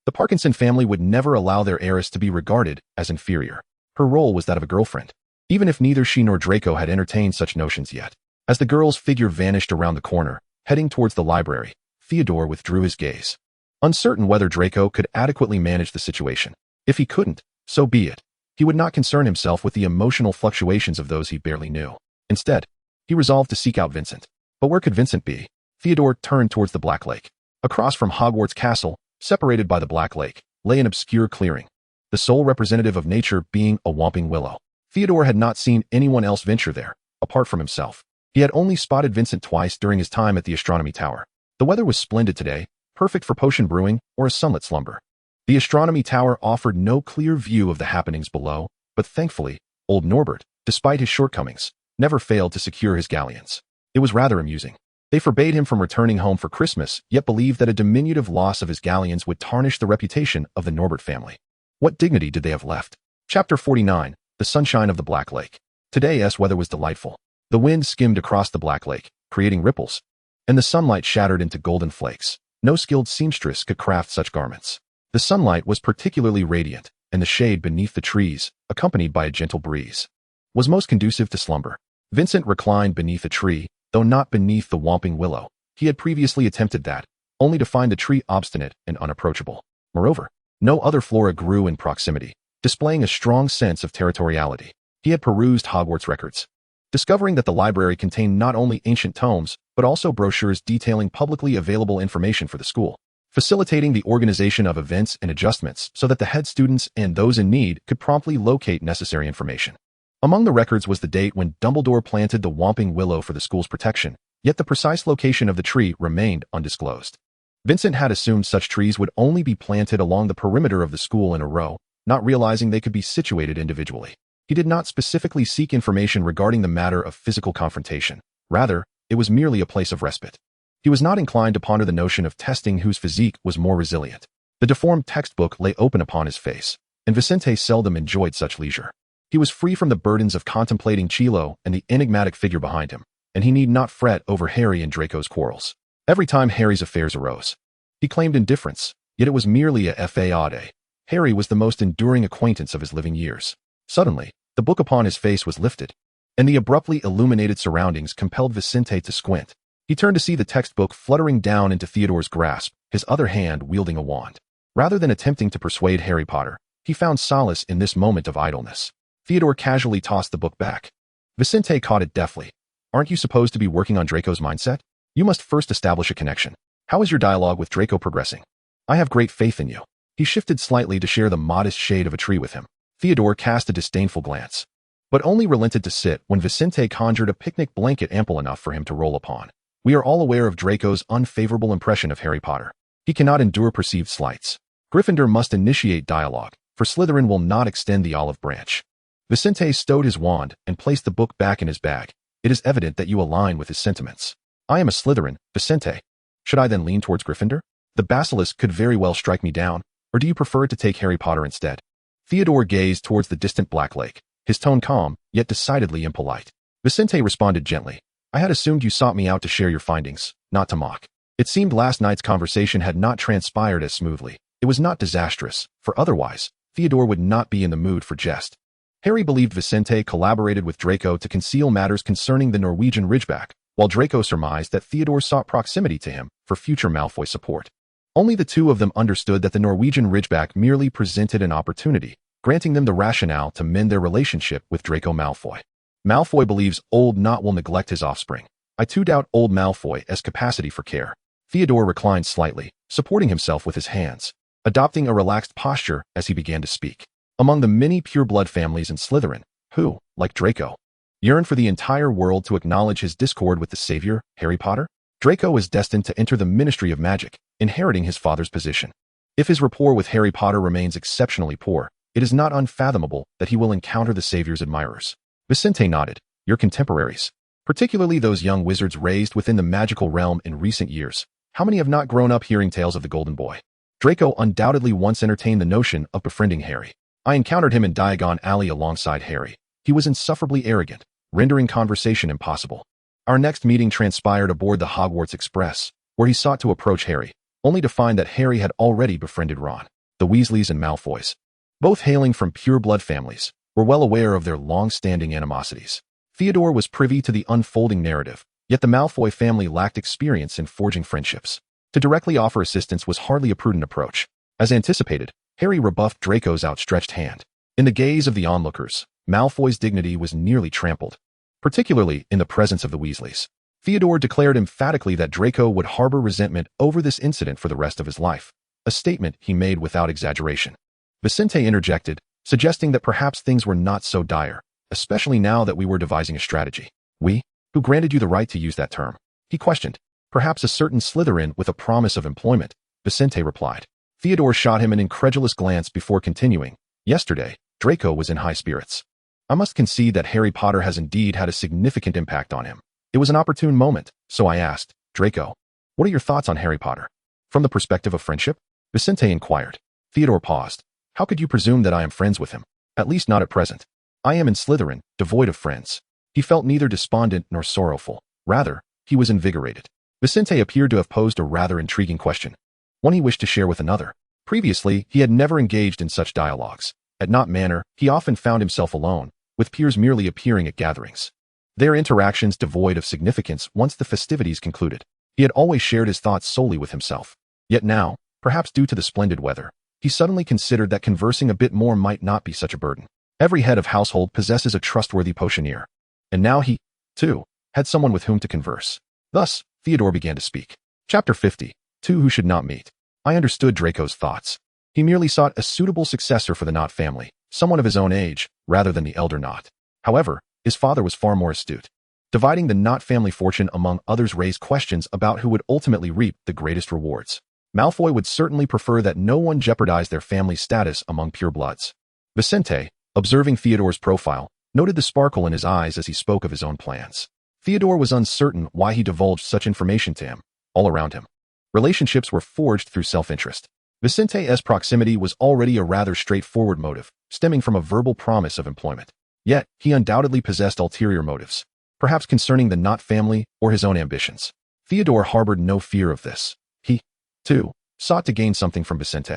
The Parkinson family would never allow their heiress to be regarded as inferior. Her role was that of a girlfriend, even if neither she nor Draco had entertained such notions yet. As the girl's figure vanished around the corner, heading towards the library, Theodore withdrew his gaze, uncertain whether Draco could adequately manage the situation. If he couldn't, so be it. He would not concern himself with the emotional fluctuations of those he barely knew. Instead, he resolved to seek out Vincent. But where could Vincent be? Theodore turned towards the Black Lake. Across from Hogwarts Castle, separated by the Black Lake, lay an obscure clearing, the sole representative of nature being a whomping willow. Theodore had not seen anyone else venture there, apart from himself. He had only spotted Vincent twice during his time at the astronomy tower. The weather was splendid today, perfect for potion brewing or a sunlit slumber. The astronomy tower offered no clear view of the happenings below, but thankfully, old Norbert, despite his shortcomings, never failed to secure his galleons. It was rather amusing. They forbade him from returning home for Christmas, yet believed that a diminutive loss of his galleons would tarnish the reputation of the Norbert family. What dignity did they have left? Chapter 49, The Sunshine of the Black Lake. Today's weather was delightful. The wind skimmed across the Black Lake, creating ripples, and the sunlight shattered into golden flakes. No skilled seamstress could craft such garments. The sunlight was particularly radiant, and the shade beneath the trees, accompanied by a gentle breeze, was most conducive to slumber. Vincent reclined beneath a tree, though not beneath the whomping willow. He had previously attempted that, only to find the tree obstinate and unapproachable. Moreover, no other flora grew in proximity, displaying a strong sense of territoriality. He had perused Hogwarts records, discovering that the library contained not only ancient tomes, but also brochures detailing publicly available information for the school, facilitating the organization of events and adjustments so that the head students and those in need could promptly locate necessary information. Among the records was the date when Dumbledore planted the whomping willow for the school's protection, yet the precise location of the tree remained undisclosed. Vincent had assumed such trees would only be planted along the perimeter of the school in a row, not realizing they could be situated individually. He did not specifically seek information regarding the matter of physical confrontation. Rather, it was merely a place of respite. He was not inclined to ponder the notion of testing whose physique was more resilient. The deformed textbook lay open upon his face, and Vicente seldom enjoyed such leisure. He was free from the burdens of contemplating Chilo and the enigmatic figure behind him, and he need not fret over Harry and Draco's quarrels. Every time Harry's affairs arose, he claimed indifference, yet it was merely a fade. Harry was the most enduring acquaintance of his living years. Suddenly, the book upon his face was lifted, and the abruptly illuminated surroundings compelled Vicente to squint. He turned to see the textbook fluttering down into Theodore's grasp, his other hand wielding a wand. Rather than attempting to persuade Harry Potter, he found solace in this moment of idleness. Theodore casually tossed the book back. Vicente caught it deftly. Aren't you supposed to be working on Draco's mindset? You must first establish a connection. How is your dialogue with Draco progressing? I have great faith in you. He shifted slightly to share the modest shade of a tree with him. Theodore cast a disdainful glance, but only relented to sit when Vicente conjured a picnic blanket ample enough for him to roll upon. We are all aware of Draco's unfavorable impression of Harry Potter. He cannot endure perceived slights. Gryffindor must initiate dialogue, for Slytherin will not extend the olive branch. Vicente stowed his wand and placed the book back in his bag. It is evident that you align with his sentiments. I am a Slytherin, Vicente. Should I then lean towards Gryffindor? The basilisk could very well strike me down, or do you prefer to take Harry Potter instead? Theodore gazed towards the distant Black Lake, his tone calm, yet decidedly impolite. Vicente responded gently. I had assumed you sought me out to share your findings, not to mock. It seemed last night's conversation had not transpired as smoothly. It was not disastrous, for otherwise, Theodore would not be in the mood for jest. Harry believed Vicente collaborated with Draco to conceal matters concerning the Norwegian Ridgeback, while Draco surmised that Theodore sought proximity to him for future Malfoy support. Only the two of them understood that the Norwegian Ridgeback merely presented an opportunity, granting them the rationale to mend their relationship with Draco Malfoy. Malfoy believes old Nott will neglect his offspring. I too doubt old Malfoy's capacity for care. Theodore reclined slightly, supporting himself with his hands, adopting a relaxed posture as he began to speak. Among the many pure-blood families in Slytherin, who, like Draco, yearn for the entire world to acknowledge his discord with the savior, Harry Potter, Draco is destined to enter the Ministry of Magic, inheriting his father's position. If his rapport with Harry Potter remains exceptionally poor, it is not unfathomable that he will encounter the savior's admirers. Vicente nodded. Your contemporaries, particularly those young wizards raised within the magical realm in recent years, how many have not grown up hearing tales of the Golden Boy? Draco undoubtedly once entertained the notion of befriending Harry. I encountered him in Diagon Alley alongside Harry. He was insufferably arrogant, rendering conversation impossible. Our next meeting transpired aboard the Hogwarts Express, where he sought to approach Harry, only to find that Harry had already befriended Ron. The Weasleys and Malfoys, both hailing from pure-blood families, were well aware of their long-standing animosities. Theodore was privy to the unfolding narrative, yet the Malfoy family lacked experience in forging friendships. To directly offer assistance was hardly a prudent approach. As anticipated, Harry rebuffed Draco's outstretched hand. In the gaze of the onlookers, Malfoy's dignity was nearly trampled, particularly in the presence of the Weasleys. Theodore declared emphatically that Draco would harbor resentment over this incident for the rest of his life, a statement he made without exaggeration. Vincent interjected, suggesting that perhaps things were not so dire, especially now that we were devising a strategy. We? Who granted you the right to use that term? He questioned. Perhaps a certain Slytherin with a promise of employment, Vincent replied. Theodore shot him an incredulous glance before continuing. Yesterday, Draco was in high spirits. I must concede that Harry Potter has indeed had a significant impact on him. It was an opportune moment, so I asked, Draco, what are your thoughts on Harry Potter? From the perspective of friendship? Vincent inquired. Theodore paused. How could you presume that I am friends with him? At least not at present. I am in Slytherin, devoid of friends. He felt neither despondent nor sorrowful. Rather, he was invigorated. Vincent appeared to have posed a rather intriguing question, one he wished to share with another. Previously, he had never engaged in such dialogues. At Nott Manor, he often found himself alone, with peers merely appearing at gatherings. Their interactions devoid of significance once the festivities concluded. He had always shared his thoughts solely with himself. Yet now, perhaps due to the splendid weather, he suddenly considered that conversing a bit more might not be such a burden. Every head of household possesses a trustworthy potioneer. And now he, too, had someone with whom to converse. Thus, Theodore began to speak. Chapter 50. Two Who Should Not Meet. I understood Draco's thoughts. He merely sought a suitable successor for the Nott family, someone of his own age, rather than the elder Nott. However, his father was far more astute. Dividing the Nott family fortune among others raised questions about who would ultimately reap the greatest rewards. Malfoy would certainly prefer that no one jeopardize their family's status among purebloods. Vincent, observing Theodore's profile, noted the sparkle in his eyes as he spoke of his own plans. Theodore was uncertain why he divulged such information to him. All around him, relationships were forged through self-interest. Vincent's proximity was already a rather straightforward motive, stemming from a verbal promise of employment. Yet, he undoubtedly possessed ulterior motives, perhaps concerning the Nott family or his own ambitions. Theodore harbored no fear of this. He, too, sought to gain something from Vincent,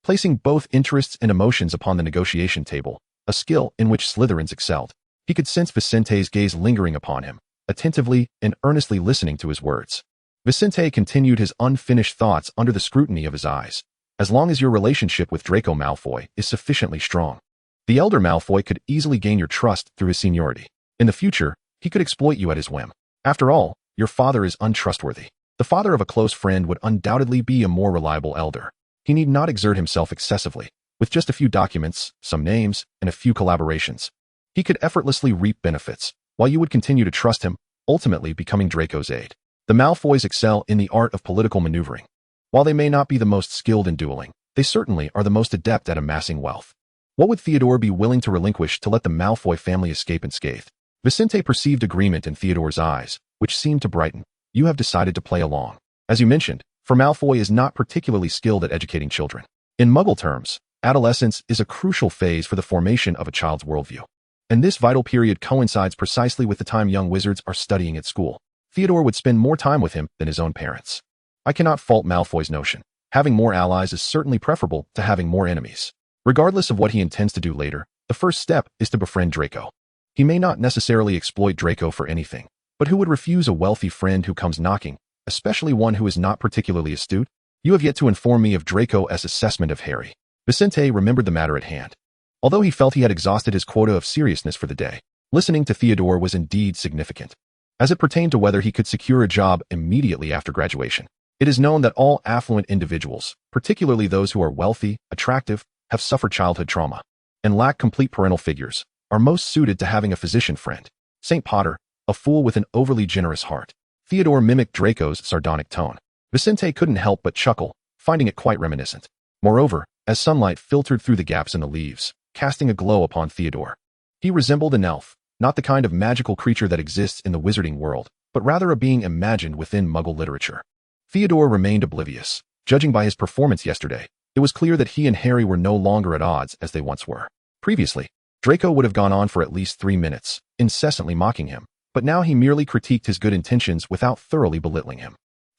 placing both interests and emotions upon the negotiation table, a skill in which Slytherins excelled. He could sense Vincent's gaze lingering upon him, attentively and earnestly listening to his words. Vincent continued his unfinished thoughts under the scrutiny of his eyes. As long as your relationship with Draco Malfoy is sufficiently strong, the elder Malfoy could easily gain your trust through his seniority. In the future, he could exploit you at his whim. After all, your father is untrustworthy. The father of a close friend would undoubtedly be a more reliable elder. He need not exert himself excessively. With just a few documents, some names, and a few collaborations, he could effortlessly reap benefits, while you would continue to trust him, ultimately becoming Draco's aide. The Malfoys excel in the art of political maneuvering. While they may not be the most skilled in dueling, they certainly are the most adept at amassing wealth. What would Theodore be willing to relinquish to let the Malfoy family escape unscathed? Vincent perceived agreement in Theodore's eyes, which seemed to brighten. You have decided to play along. As you mentioned, for Malfoy is not particularly skilled at educating children. In Muggle terms, adolescence is a crucial phase for the formation of a child's worldview. And this vital period coincides precisely with the time young wizards are studying at school. Theodore would spend more time with him than his own parents. I cannot fault Malfoy's notion. Having more allies is certainly preferable to having more enemies. Regardless of what he intends to do later, the first step is to befriend Draco. He may not necessarily exploit Draco for anything, but who would refuse a wealthy friend who comes knocking, especially one who is not particularly astute? You have yet to inform me of Draco's assessment of Harry. Vincent remembered the matter at hand. Although he felt he had exhausted his quota of seriousness for the day, listening to Theodore was indeed significant. As it pertained to whether he could secure a job immediately after graduation, it is known that all affluent individuals, particularly those who are wealthy, attractive, have suffered childhood trauma, and lack complete parental figures, are most suited to having a physician friend. St. Potter, a fool with an overly generous heart. Theodore mimicked Draco's sardonic tone. Vincent couldn't help but chuckle, finding it quite reminiscent. Moreover, as sunlight filtered through the gaps in the leaves, casting a glow upon Theodore, he resembled an elf, not the kind of magical creature that exists in the wizarding world, but rather a being imagined within Muggle literature. Theodore remained oblivious. Judging by his performance yesterday, it was clear that he and Harry were no longer at odds as they once were. Previously, Draco would have gone on for at least 3 minutes, incessantly mocking him, but now he merely critiqued his good intentions without thoroughly belittling him.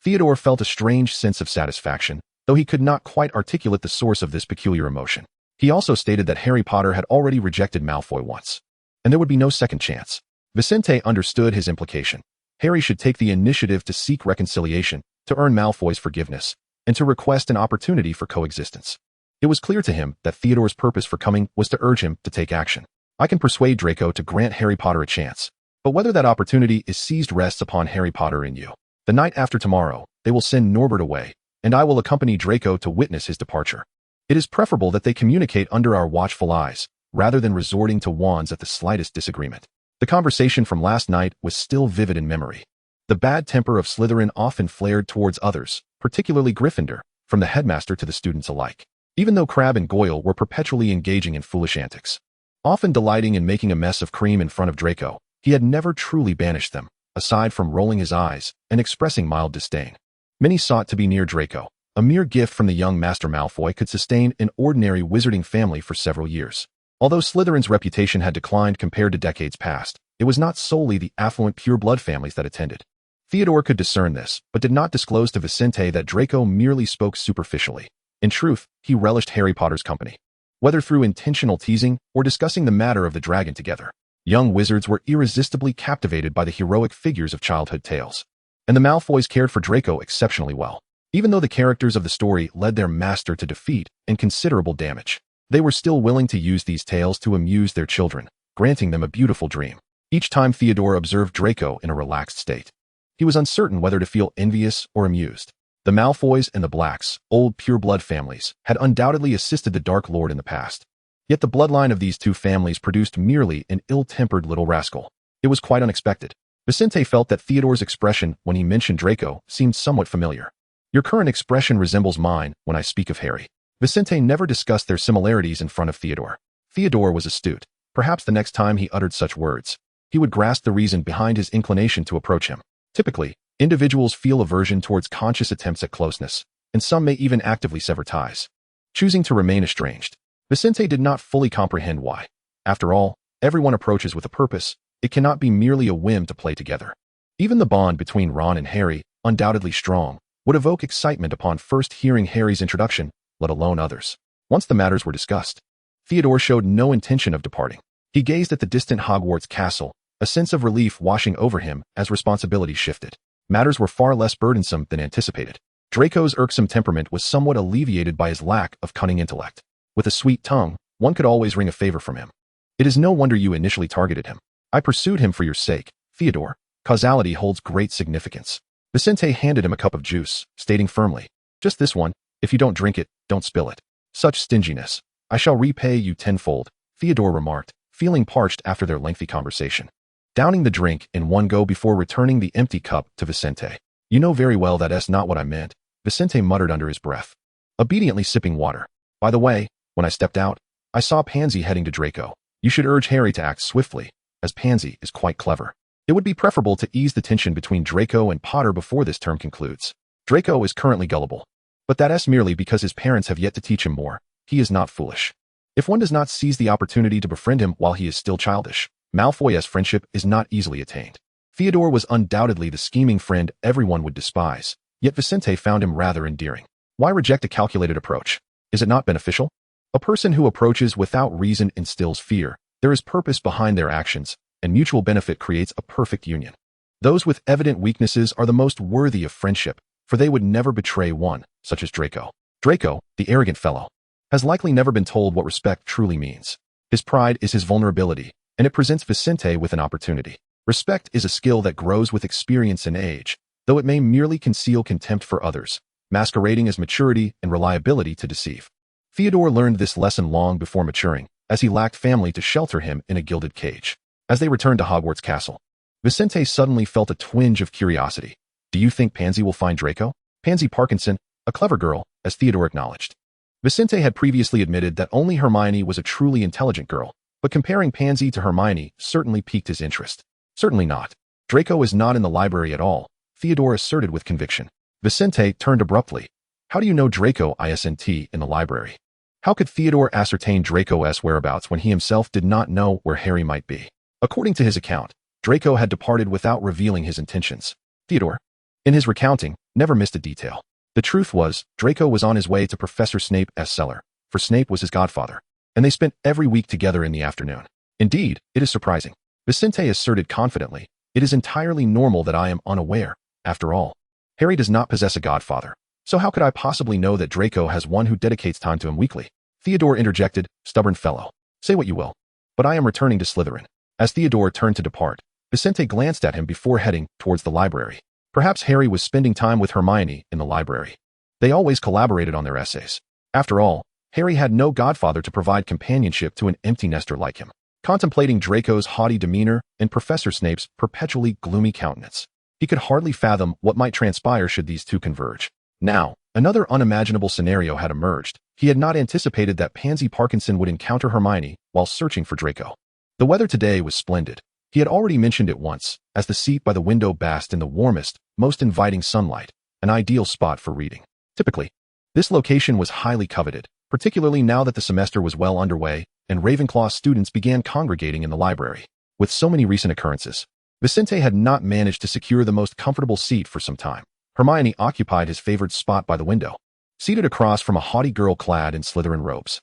Theodore felt a strange sense of satisfaction, though he could not quite articulate the source of this peculiar emotion. He also stated that Harry Potter had already rejected Malfoy once, and there would be no second chance. Vincent understood his implication. Harry should take the initiative to seek reconciliation, to earn Malfoy's forgiveness, and to request an opportunity for coexistence. It was clear to him that Theodore's purpose for coming was to urge him to take action. I can persuade Draco to grant Harry Potter a chance, but whether that opportunity is seized rests upon Harry Potter and you. The night after tomorrow, they will send Norbert away, and I will accompany Draco to witness his departure. It is preferable that they communicate under our watchful eyes, rather than resorting to wands at the slightest disagreement. The conversation from last night was still vivid in memory. The bad temper of Slytherin often flared towards others, particularly Gryffindor, from the headmaster to the students alike. Even though Crabbe and Goyle were perpetually engaging in foolish antics, often delighting in making a mess of cream in front of Draco, he had never truly banished them, aside from rolling his eyes and expressing mild disdain. Many sought to be near Draco. A mere gift from the young Master Malfoy could sustain an ordinary wizarding family for several years. Although Slytherin's reputation had declined compared to decades past, it was not solely the affluent pure-blood families that attended. Theodore could discern this, but did not disclose to Vincent that Draco merely spoke superficially. In truth, he relished Harry Potter's company. Whether through intentional teasing or discussing the matter of the dragon together, young wizards were irresistibly captivated by the heroic figures of childhood tales. And the Malfoys cared for Draco exceptionally well. Even though the characters of the story led their master to defeat and considerable damage, they were still willing to use these tales to amuse their children, granting them a beautiful dream. Each time Theodore observed Draco in a relaxed state, he was uncertain whether to feel envious or amused. The Malfoys and the Blacks, old pure-blood families, had undoubtedly assisted the Dark Lord in the past. Yet the bloodline of these two families produced merely an ill-tempered little rascal. It was quite unexpected. Vincent felt that Theodore's expression when he mentioned Draco seemed somewhat familiar. Your current expression resembles mine when I speak of Harry. Vincent never discussed their similarities in front of Theodore. Theodore was astute. Perhaps the next time he uttered such words, he would grasp the reason behind his inclination to approach him. Typically, individuals feel aversion towards conscious attempts at closeness, and some may even actively sever ties, choosing to remain estranged. Vincent did not fully comprehend why. After all, everyone approaches with a purpose. It cannot be merely a whim to play together. Even the bond between Ron and Harry, undoubtedly strong, would evoke excitement upon first hearing Harry's introduction, let alone others. Once the matters were discussed, Theodore showed no intention of departing. He gazed at the distant Hogwarts castle, a sense of relief washing over him as responsibilities shifted. Matters were far less burdensome than anticipated. Draco's irksome temperament was somewhat alleviated by his lack of cunning intellect. With a sweet tongue, one could always wring a favor from him. It is no wonder you initially targeted him. I pursued him for your sake, Theodore. Causality holds great significance. Vincent handed him a cup of juice, stating firmly, just this one. If you don't drink it, don't spill it. Such stinginess. I shall repay you tenfold, Theodore remarked, feeling parched after their lengthy conversation. Downing the drink in one go before returning the empty cup to Vincent. You know very well that's not what I meant, Vincent muttered under his breath, obediently sipping water. By the way, when I stepped out, I saw Pansy heading to Draco. You should urge Harry to act swiftly, as Pansy is quite clever. It would be preferable to ease the tension between Draco and Potter before this term concludes. Draco is currently gullible, but that's merely because his parents have yet to teach him more. He is not foolish. If one does not seize the opportunity to befriend him while he is still childish, Malfoy's friendship is not easily attained. Theodore was undoubtedly the scheming friend everyone would despise, yet Vincent found him rather endearing. Why reject a calculated approach? Is it not beneficial? A person who approaches without reason instills fear. There is purpose behind their actions, and mutual benefit creates a perfect union. Those with evident weaknesses are the most worthy of friendship, for they would never betray one, such as Draco. Draco, the arrogant fellow, has likely never been told what respect truly means. His pride is his vulnerability, and it presents Vincent with an opportunity. Respect is a skill that grows with experience and age, though it may merely conceal contempt for others, masquerading as maturity and reliability to deceive. Theodore learned this lesson long before maturing, as he lacked family to shelter him in a gilded cage. As they returned to Hogwarts Castle, Vincent suddenly felt a twinge of curiosity. Do you think Pansy will find Draco? Pansy Parkinson, a clever girl, as Theodore acknowledged. Vincent had previously admitted that only Hermione was a truly intelligent girl, but comparing Pansy to Hermione certainly piqued his interest. Certainly not. Draco is not in the library at all, Theodore asserted with conviction. Vincent turned abruptly. How do you know Draco isn't in the library? How could Theodore ascertain Draco's whereabouts when he himself did not know where Harry might be? According to his account, Draco had departed without revealing his intentions. Theodore, In his recounting, never missed a detail. The truth was, Draco was on his way to Professor Snape's cellar, for Snape was his godfather, and they spent every week together in the afternoon. Indeed, it is surprising. Vincent asserted confidently, it is entirely normal that I am unaware. After all, Harry does not possess a godfather, so how could I possibly know that Draco has one who dedicates time to him weekly? Theodore interjected, stubborn fellow. Say what you will, but I am returning to Slytherin. As Theodore turned to depart, Vincent glanced at him before heading towards the library. Perhaps Harry was spending time with Hermione in the library. They always collaborated on their essays. After all, Harry had no godfather to provide companionship to an empty nester like him. Contemplating Draco's haughty demeanor and Professor Snape's perpetually gloomy countenance, he could hardly fathom what might transpire should these two converge. Now, another unimaginable scenario had emerged. He had not anticipated that Pansy Parkinson would encounter Hermione while searching for Draco. The weather today was splendid. He had already mentioned it once, as the seat by the window basked in the warmest, most inviting sunlight, an ideal spot for reading. Typically, this location was highly coveted, particularly now that the semester was well underway and Ravenclaw students began congregating in the library. With so many recent occurrences, Vincent had not managed to secure the most comfortable seat for some time. Hermione occupied his favored spot by the window, seated across from a haughty girl clad in Slytherin robes.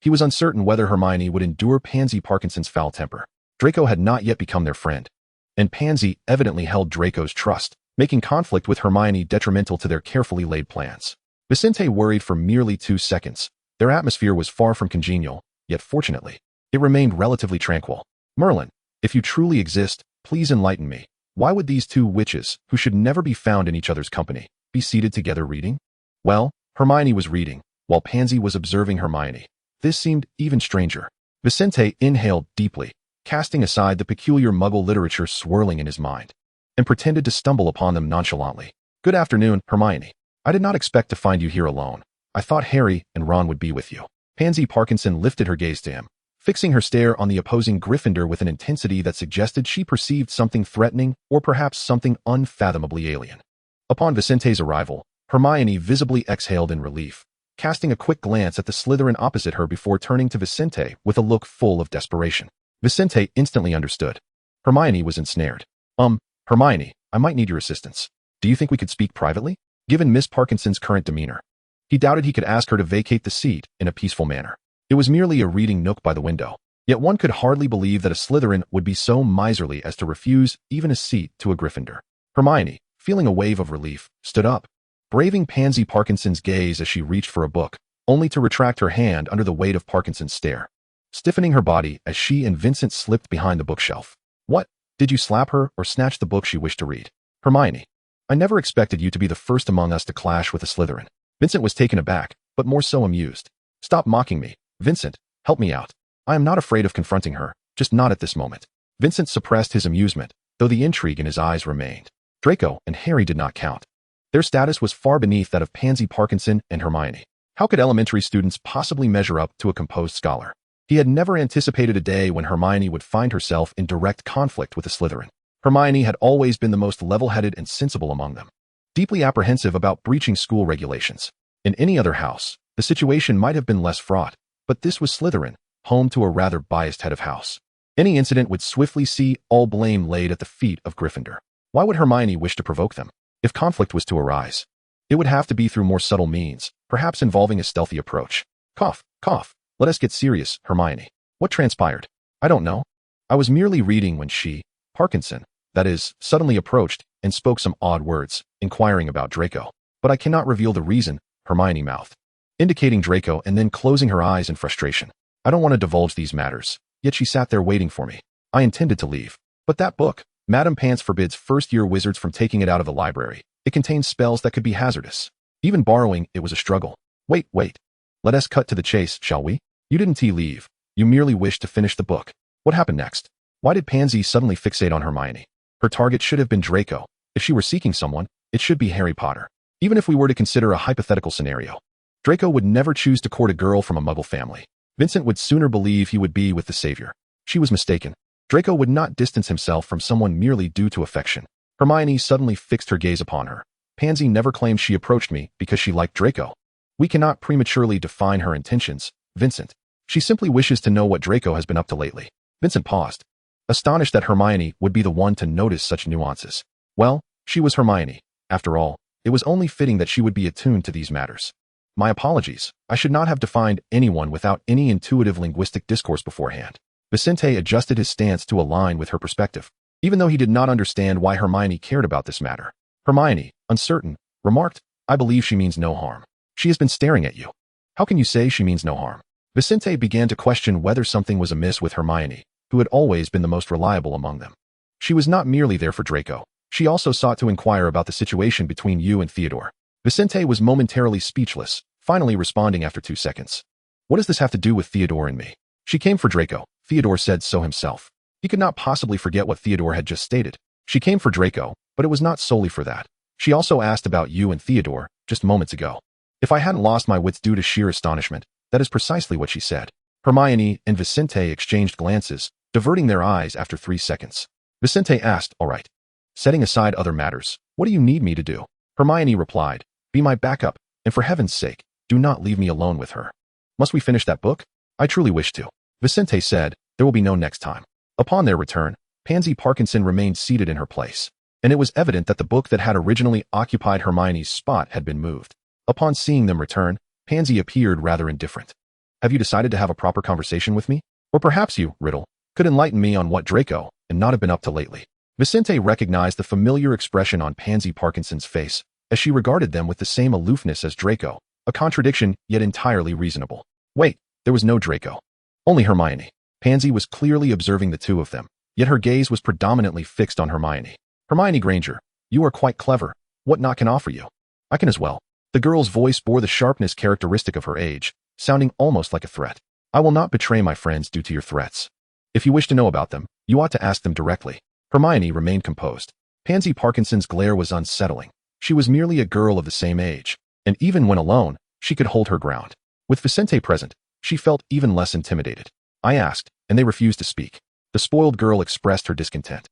He was uncertain whether Hermione would endure Pansy Parkinson's foul temper. Draco had not yet become their friend, and Pansy evidently held Draco's trust, making conflict with Hermione detrimental to their carefully laid plans. Vincent worried for merely 2 seconds. Their atmosphere was far from congenial, yet fortunately, it remained relatively tranquil. Merlin, if you truly exist, please enlighten me. Why would these two witches, who should never be found in each other's company, be seated together reading? Well, Hermione was reading, while Pansy was observing Hermione. This seemed even stranger. Vincent inhaled deeply, casting aside the peculiar muggle literature swirling in his mind, and pretended to stumble upon them nonchalantly. Good afternoon, Hermione. I did not expect to find you here alone. I thought Harry and Ron would be with you. Pansy Parkinson lifted her gaze to him, fixing her stare on the opposing Gryffindor with an intensity that suggested she perceived something threatening or perhaps something unfathomably alien. Upon Vincent's arrival, Hermione visibly exhaled in relief, casting a quick glance at the Slytherin opposite her before turning to Vincent with a look full of desperation. Vincent instantly understood. Hermione was ensnared. Hermione, I might need your assistance. Do you think we could speak privately? Given Miss Parkinson's current demeanor, he doubted he could ask her to vacate the seat in a peaceful manner. It was merely a reading nook by the window, yet one could hardly believe that a Slytherin would be so miserly as to refuse even a seat to a Gryffindor. Hermione, feeling a wave of relief, stood up, braving Pansy Parkinson's gaze as she reached for a book, only to retract her hand under the weight of Parkinson's stare, stiffening her body as she and Vincent slipped behind the bookshelf. What? Did you slap her or snatch the book she wished to read? Hermione, I never expected you to be the first among us to clash with a Slytherin. Vincent was taken aback, but more so amused. Stop mocking me. Vincent, help me out. I am not afraid of confronting her, just not at this moment. Vincent suppressed his amusement, though the intrigue in his eyes remained. Draco and Harry did not count. Their status was far beneath that of Pansy Parkinson and Hermione. How could elementary students possibly measure up to a composed scholar? He had never anticipated a day when Hermione would find herself in direct conflict with a Slytherin. Hermione had always been the most level-headed and sensible among them, deeply apprehensive about breaching school regulations. In any other house, the situation might have been less fraught, but this was Slytherin, home to a rather biased head of house. Any incident would swiftly see all blame laid at the feet of Gryffindor. Why would Hermione wish to provoke them? If conflict was to arise, it would have to be through more subtle means, perhaps involving a stealthy approach. Cough, cough. Let us get serious, Hermione. What transpired? I don't know. I was merely reading when she, Parkinson, that is, suddenly approached and spoke some odd words, inquiring about Draco. But I cannot reveal the reason, Hermione mouthed, indicating Draco and then closing her eyes in frustration. I don't want to divulge these matters, yet she sat there waiting for me. I intended to leave. But that book, Madame Pants forbids first-year wizards from taking it out of the library. It contains spells that could be hazardous. Even borrowing it was a struggle. Wait. Let us cut to the chase, shall we? You didn't leave. You merely wished to finish the book. What happened next? Why did Pansy suddenly fixate on Hermione? Her target should have been Draco. If she were seeking someone, it should be Harry Potter. Even if we were to consider a hypothetical scenario, Draco would never choose to court a girl from a Muggle family. Vincent would sooner believe he would be with the Savior. She was mistaken. Draco would not distance himself from someone merely due to affection. Hermione suddenly fixed her gaze upon her. Pansy never claimed she approached me because she liked Draco. We cannot prematurely define her intentions, Vincent. She simply wishes to know what Draco has been up to lately. Vincent paused, astonished that Hermione would be the one to notice such nuances. Well, she was Hermione, After all, it was only fitting that she would be attuned to these matters. My apologies. I should not have defined anyone without any intuitive linguistic discourse beforehand. Vincent adjusted his stance to align with her perspective, even though he did not understand why Hermione cared about this matter. Hermione, uncertain, remarked, I believe she means no harm. She has been staring at you. How can you say she means no harm? Vincent began to question whether something was amiss with Hermione, who had always been the most reliable among them. She was not merely there for Draco. She also sought to inquire about the situation between you and Theodore. Vincent was momentarily speechless, finally responding after 2 seconds. What does this have to do with Theodore and me? She came for Draco. Theodore said so himself. He could not possibly forget what Theodore had just stated. She came for Draco, but it was not solely for that. She also asked about you and Theodore, just moments ago. If I hadn't lost my wits due to sheer astonishment, that is precisely what she said. Hermione and Vincent exchanged glances, diverting their eyes after 3 seconds. Vincent asked, all right. Setting aside other matters, what do you need me to do? Hermione replied, be my backup, and for heaven's sake, do not leave me alone with her. Must we finish that book? I truly wish to. Vincent said, there will be no next time. Upon their return, Pansy Parkinson remained seated in her place, and it was evident that the book that had originally occupied Hermione's spot had been moved. Upon seeing them return, Pansy appeared rather indifferent. Have you decided to have a proper conversation with me? Or perhaps you, Riddle, could enlighten me on what Draco and Nott have been up to lately. Vincent recognized the familiar expression on Pansy Parkinson's face, as she regarded them with the same aloofness as Draco, a contradiction yet entirely reasonable. Wait, there was no Draco. Only Hermione. Pansy was clearly observing the two of them, yet her gaze was predominantly fixed on Hermione. Hermione Granger, you are quite clever. What Nott can offer you? I can as well. The girl's voice bore the sharpness characteristic of her age, sounding almost like a threat. I will not betray my friends due to your threats. If you wish to know about them, you ought to ask them directly. Hermione remained composed. Pansy Parkinson's glare was unsettling. She was merely a girl of the same age, and even when alone, she could hold her ground. With Vincent present, she felt even less intimidated. I asked, and they refused to speak. The spoiled girl expressed her discontent.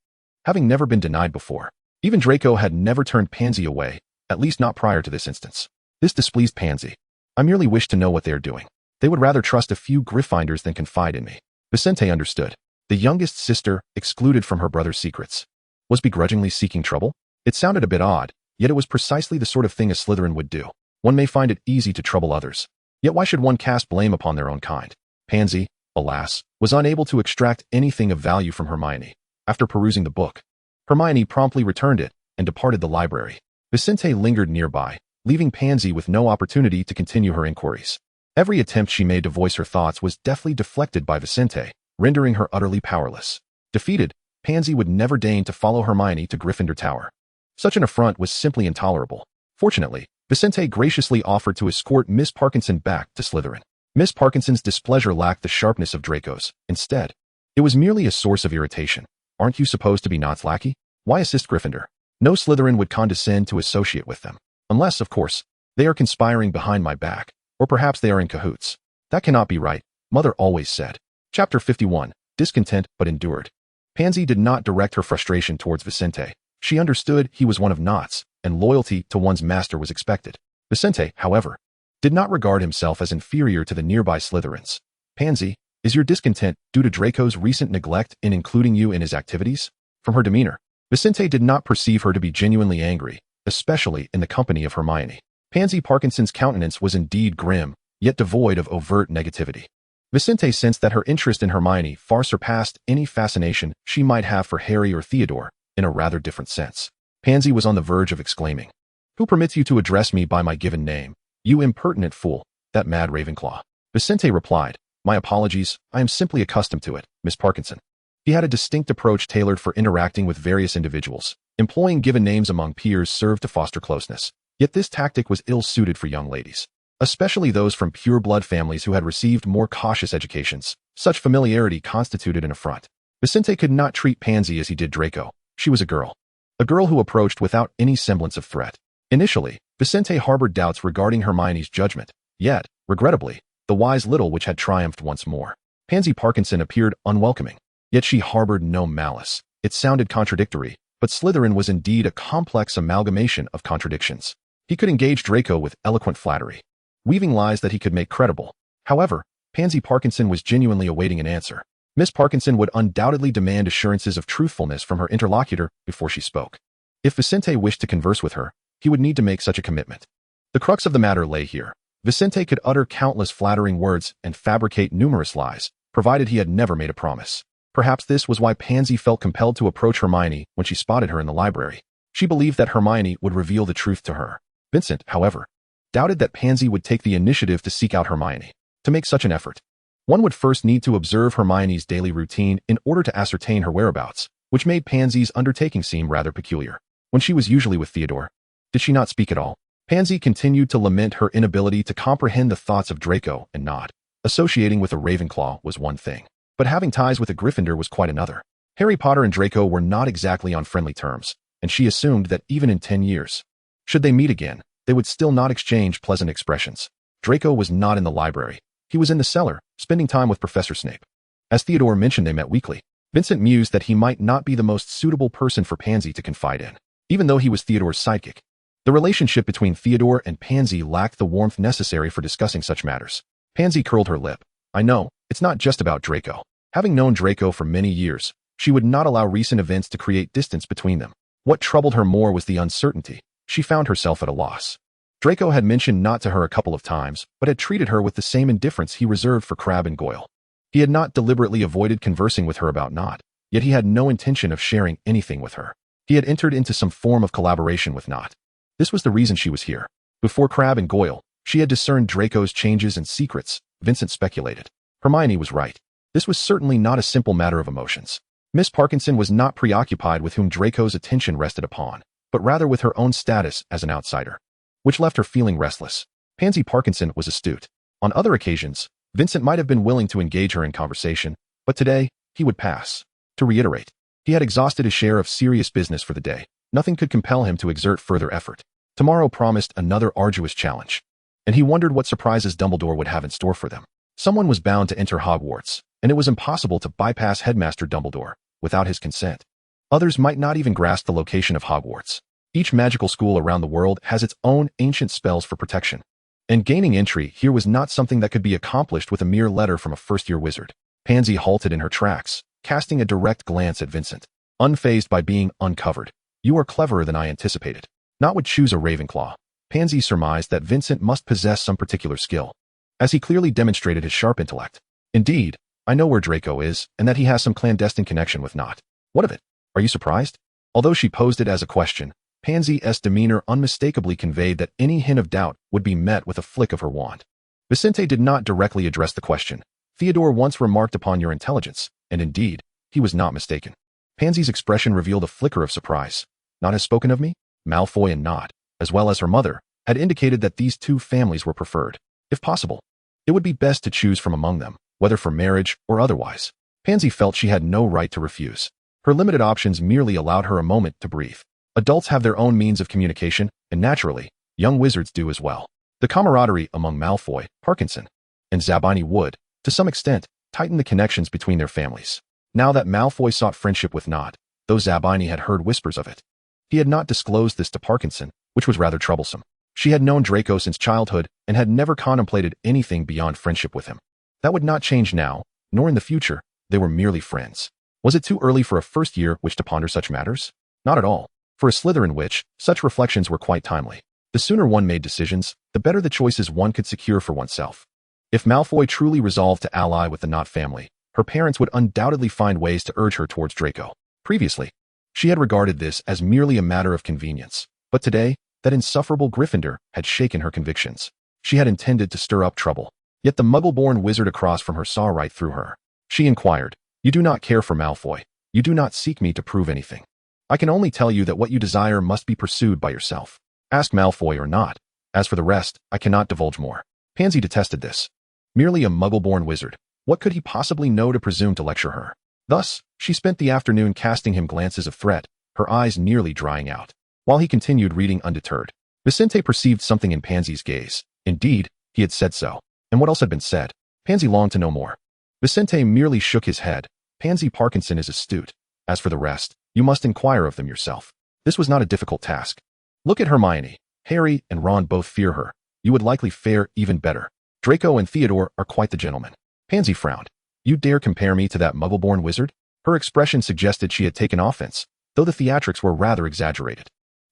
Having never been denied before, even Draco had never turned Pansy away, at least not prior to this instance. This displeased Pansy. I merely wish to know what they are doing. They would rather trust a few Gryffindors than confide in me. Vincent understood. The youngest sister, excluded from her brother's secrets, was begrudgingly seeking trouble? It sounded a bit odd, yet it was precisely the sort of thing a Slytherin would do. One may find it easy to trouble others. Yet why should one cast blame upon their own kind? Pansy, alas, was unable to extract anything of value from Hermione. After perusing the book, Hermione promptly returned it and departed the library. Vincent lingered nearby, leaving Pansy with no opportunity to continue her inquiries. Every attempt she made to voice her thoughts was deftly deflected by Vincent, rendering her utterly powerless. Defeated, Pansy would never deign to follow Hermione to Gryffindor Tower. Such an affront was simply intolerable. Fortunately, Vincent graciously offered to escort Miss Parkinson back to Slytherin. Miss Parkinson's displeasure lacked the sharpness of Draco's. Instead, it was merely a source of irritation. Aren't you supposed to be Nott's lackey? Why assist Gryffindor? No Slytherin would condescend to associate with them. Unless, of course, they are conspiring behind my back, or perhaps they are in cahoots. That cannot be right, Mother always said. Chapter 51, Discontent but Endured. Pansy did not direct her frustration towards Vincent. She understood he was one of Nott's, and loyalty to one's master was expected. Vincent, however, did not regard himself as inferior to the nearby Slytherins. Pansy, is your discontent due to Draco's recent neglect in including you in his activities? From her demeanor, Vincent did not perceive her to be genuinely angry, especially in the company of Hermione. Pansy Parkinson's countenance was indeed grim, yet devoid of overt negativity. Vincent sensed that her interest in Hermione far surpassed any fascination she might have for Harry or Theodore, in a rather different sense. Pansy was on the verge of exclaiming, "Who permits you to address me by my given name? You impertinent fool, that mad Ravenclaw." Vincent replied, "My apologies, I am simply accustomed to it, Miss Parkinson." He had a distinct approach tailored for interacting with various individuals. Employing given names among peers served to foster closeness. Yet this tactic was ill-suited for young ladies, especially those from pure-blood families who had received more cautious educations. Such familiarity constituted an affront. Vincent could not treat Pansy as he did Draco. She was a girl who approached without any semblance of threat. Initially, Vincent harbored doubts regarding Hermione's judgment, yet, regrettably, the wise little which had triumphed once more. Pansy Parkinson appeared unwelcoming, yet she harbored no malice. It sounded contradictory, but Slytherin was indeed a complex amalgamation of contradictions. He could engage Draco with eloquent flattery, weaving lies that he could make credible. However, Pansy Parkinson was genuinely awaiting an answer. Miss Parkinson would undoubtedly demand assurances of truthfulness from her interlocutor before she spoke. If Vincent wished to converse with her, he would need to make such a commitment. The crux of the matter lay here. Vincent could utter countless flattering words and fabricate numerous lies, provided he had never made a promise. Perhaps this was why Pansy felt compelled to approach Hermione when she spotted her in the library. She believed that Hermione would reveal the truth to her. Vincent, however, doubted that Pansy would take the initiative to seek out Hermione. To make such an effort, one would first need to observe Hermione's daily routine in order to ascertain her whereabouts, which made Pansy's undertaking seem rather peculiar. When she was usually with Theodore, did she not speak at all? Pansy continued to lament her inability to comprehend the thoughts of Draco and Nott. Associating with a Ravenclaw was one thing, but having ties with a Gryffindor was quite another. Harry Potter and Draco were not exactly on friendly terms, and she assumed that even in 10 years, should they meet again, they would still not exchange pleasant expressions. Draco was not in the library. He was in the cellar, spending time with Professor Snape. As Theodore mentioned, they met weekly. Vincent mused that he might not be the most suitable person for Pansy to confide in, even though he was Theodore's sidekick. The relationship between Theodore and Pansy lacked the warmth necessary for discussing such matters. Pansy curled her lip. I know, it's not just about Draco. Having known Draco for many years, she would not allow recent events to create distance between them. What troubled her more was the uncertainty. She found herself at a loss. Draco had mentioned Nott to her a couple of times, but had treated her with the same indifference he reserved for Crabbe and Goyle. He had not deliberately avoided conversing with her about Nott, yet he had no intention of sharing anything with her. He had entered into some form of collaboration with Nott. This was the reason she was here. Before Crabbe and Goyle, she had discerned Draco's changes and secrets, Vincent speculated. Hermione was right. This was certainly not a simple matter of emotions. Miss Parkinson was not preoccupied with whom Draco's attention rested upon, but rather with her own status as an outsider, which left her feeling restless. Pansy Parkinson was astute. On other occasions, Vincent might have been willing to engage her in conversation, but today, he would pass. To reiterate, he had exhausted his share of serious business for the day. Nothing could compel him to exert further effort. Tomorrow promised another arduous challenge, and he wondered what surprises Dumbledore would have in store for them. Someone was bound to enter Hogwarts, and it was impossible to bypass Headmaster Dumbledore without his consent. Others might not even grasp the location of Hogwarts. Each magical school around the world has its own ancient spells for protection, and gaining entry here was not something that could be accomplished with a mere letter from a first-year wizard. Pansy halted in her tracks, casting a direct glance at Vincent, unfazed by being uncovered. You are cleverer than I anticipated. Nott would choose a Ravenclaw. Pansy surmised that Vincent must possess some particular skill, as he clearly demonstrated his sharp intellect. Indeed, I know where Draco is, and that he has some clandestine connection with Nott. What of it? Are you surprised? Although she posed it as a question, Pansy's demeanor unmistakably conveyed that any hint of doubt would be met with a flick of her wand. Vincent did not directly address the question. Theodore once remarked upon your intelligence, and indeed, he was not mistaken. Pansy's expression revealed a flicker of surprise. Nott has spoken of me? Malfoy and Nott, as well as her mother, had indicated that these two families were preferred. If possible, it would be best to choose from among them, whether for marriage or otherwise. Pansy felt she had no right to refuse. Her limited options merely allowed her a moment to breathe. Adults have their own means of communication, and naturally, young wizards do as well. The camaraderie among Malfoy, Parkinson, and Zabini would, to some extent, tighten the connections between their families. Now that Malfoy sought friendship with Nott, though Zabini had heard whispers of it, he had not disclosed this to Parkinson, which was rather troublesome. She had known Draco since childhood and had never contemplated anything beyond friendship with him. That would not change now, nor in the future. They were merely friends. Was it too early for a first year witch to ponder such matters? Not at all. For a Slytherin witch, such reflections were quite timely. The sooner one made decisions, the better the choices one could secure for oneself. If Malfoy truly resolved to ally with the Nott family, her parents would undoubtedly find ways to urge her towards Draco. Previously, she had regarded this as merely a matter of convenience, but today, that insufferable Gryffindor had shaken her convictions. She had intended to stir up trouble, yet the muggle-born wizard across from her saw right through her. She inquired, You do not care for Malfoy. You do not seek me to prove anything. I can only tell you that what you desire must be pursued by yourself. Ask Malfoy or not. As for the rest, I cannot divulge more. Pansy detested this. Merely a muggle-born wizard. What could he possibly know to presume to lecture her? Thus, she spent the afternoon casting him glances of threat, her eyes nearly drying out. While he continued reading undeterred, Vincent perceived something in Pansy's gaze. Indeed, he had said so. And what else had been said? Pansy longed to know more. Vincent merely shook his head. Pansy Parkinson is astute. As for the rest, you must inquire of them yourself. This was not a difficult task. Look at Hermione. Harry and Ron both fear her. You would likely fare even better. Draco and Theodore are quite the gentlemen. Pansy frowned. You dare compare me to that muggle-born wizard? Her expression suggested she had taken offense, though the theatrics were rather exaggerated.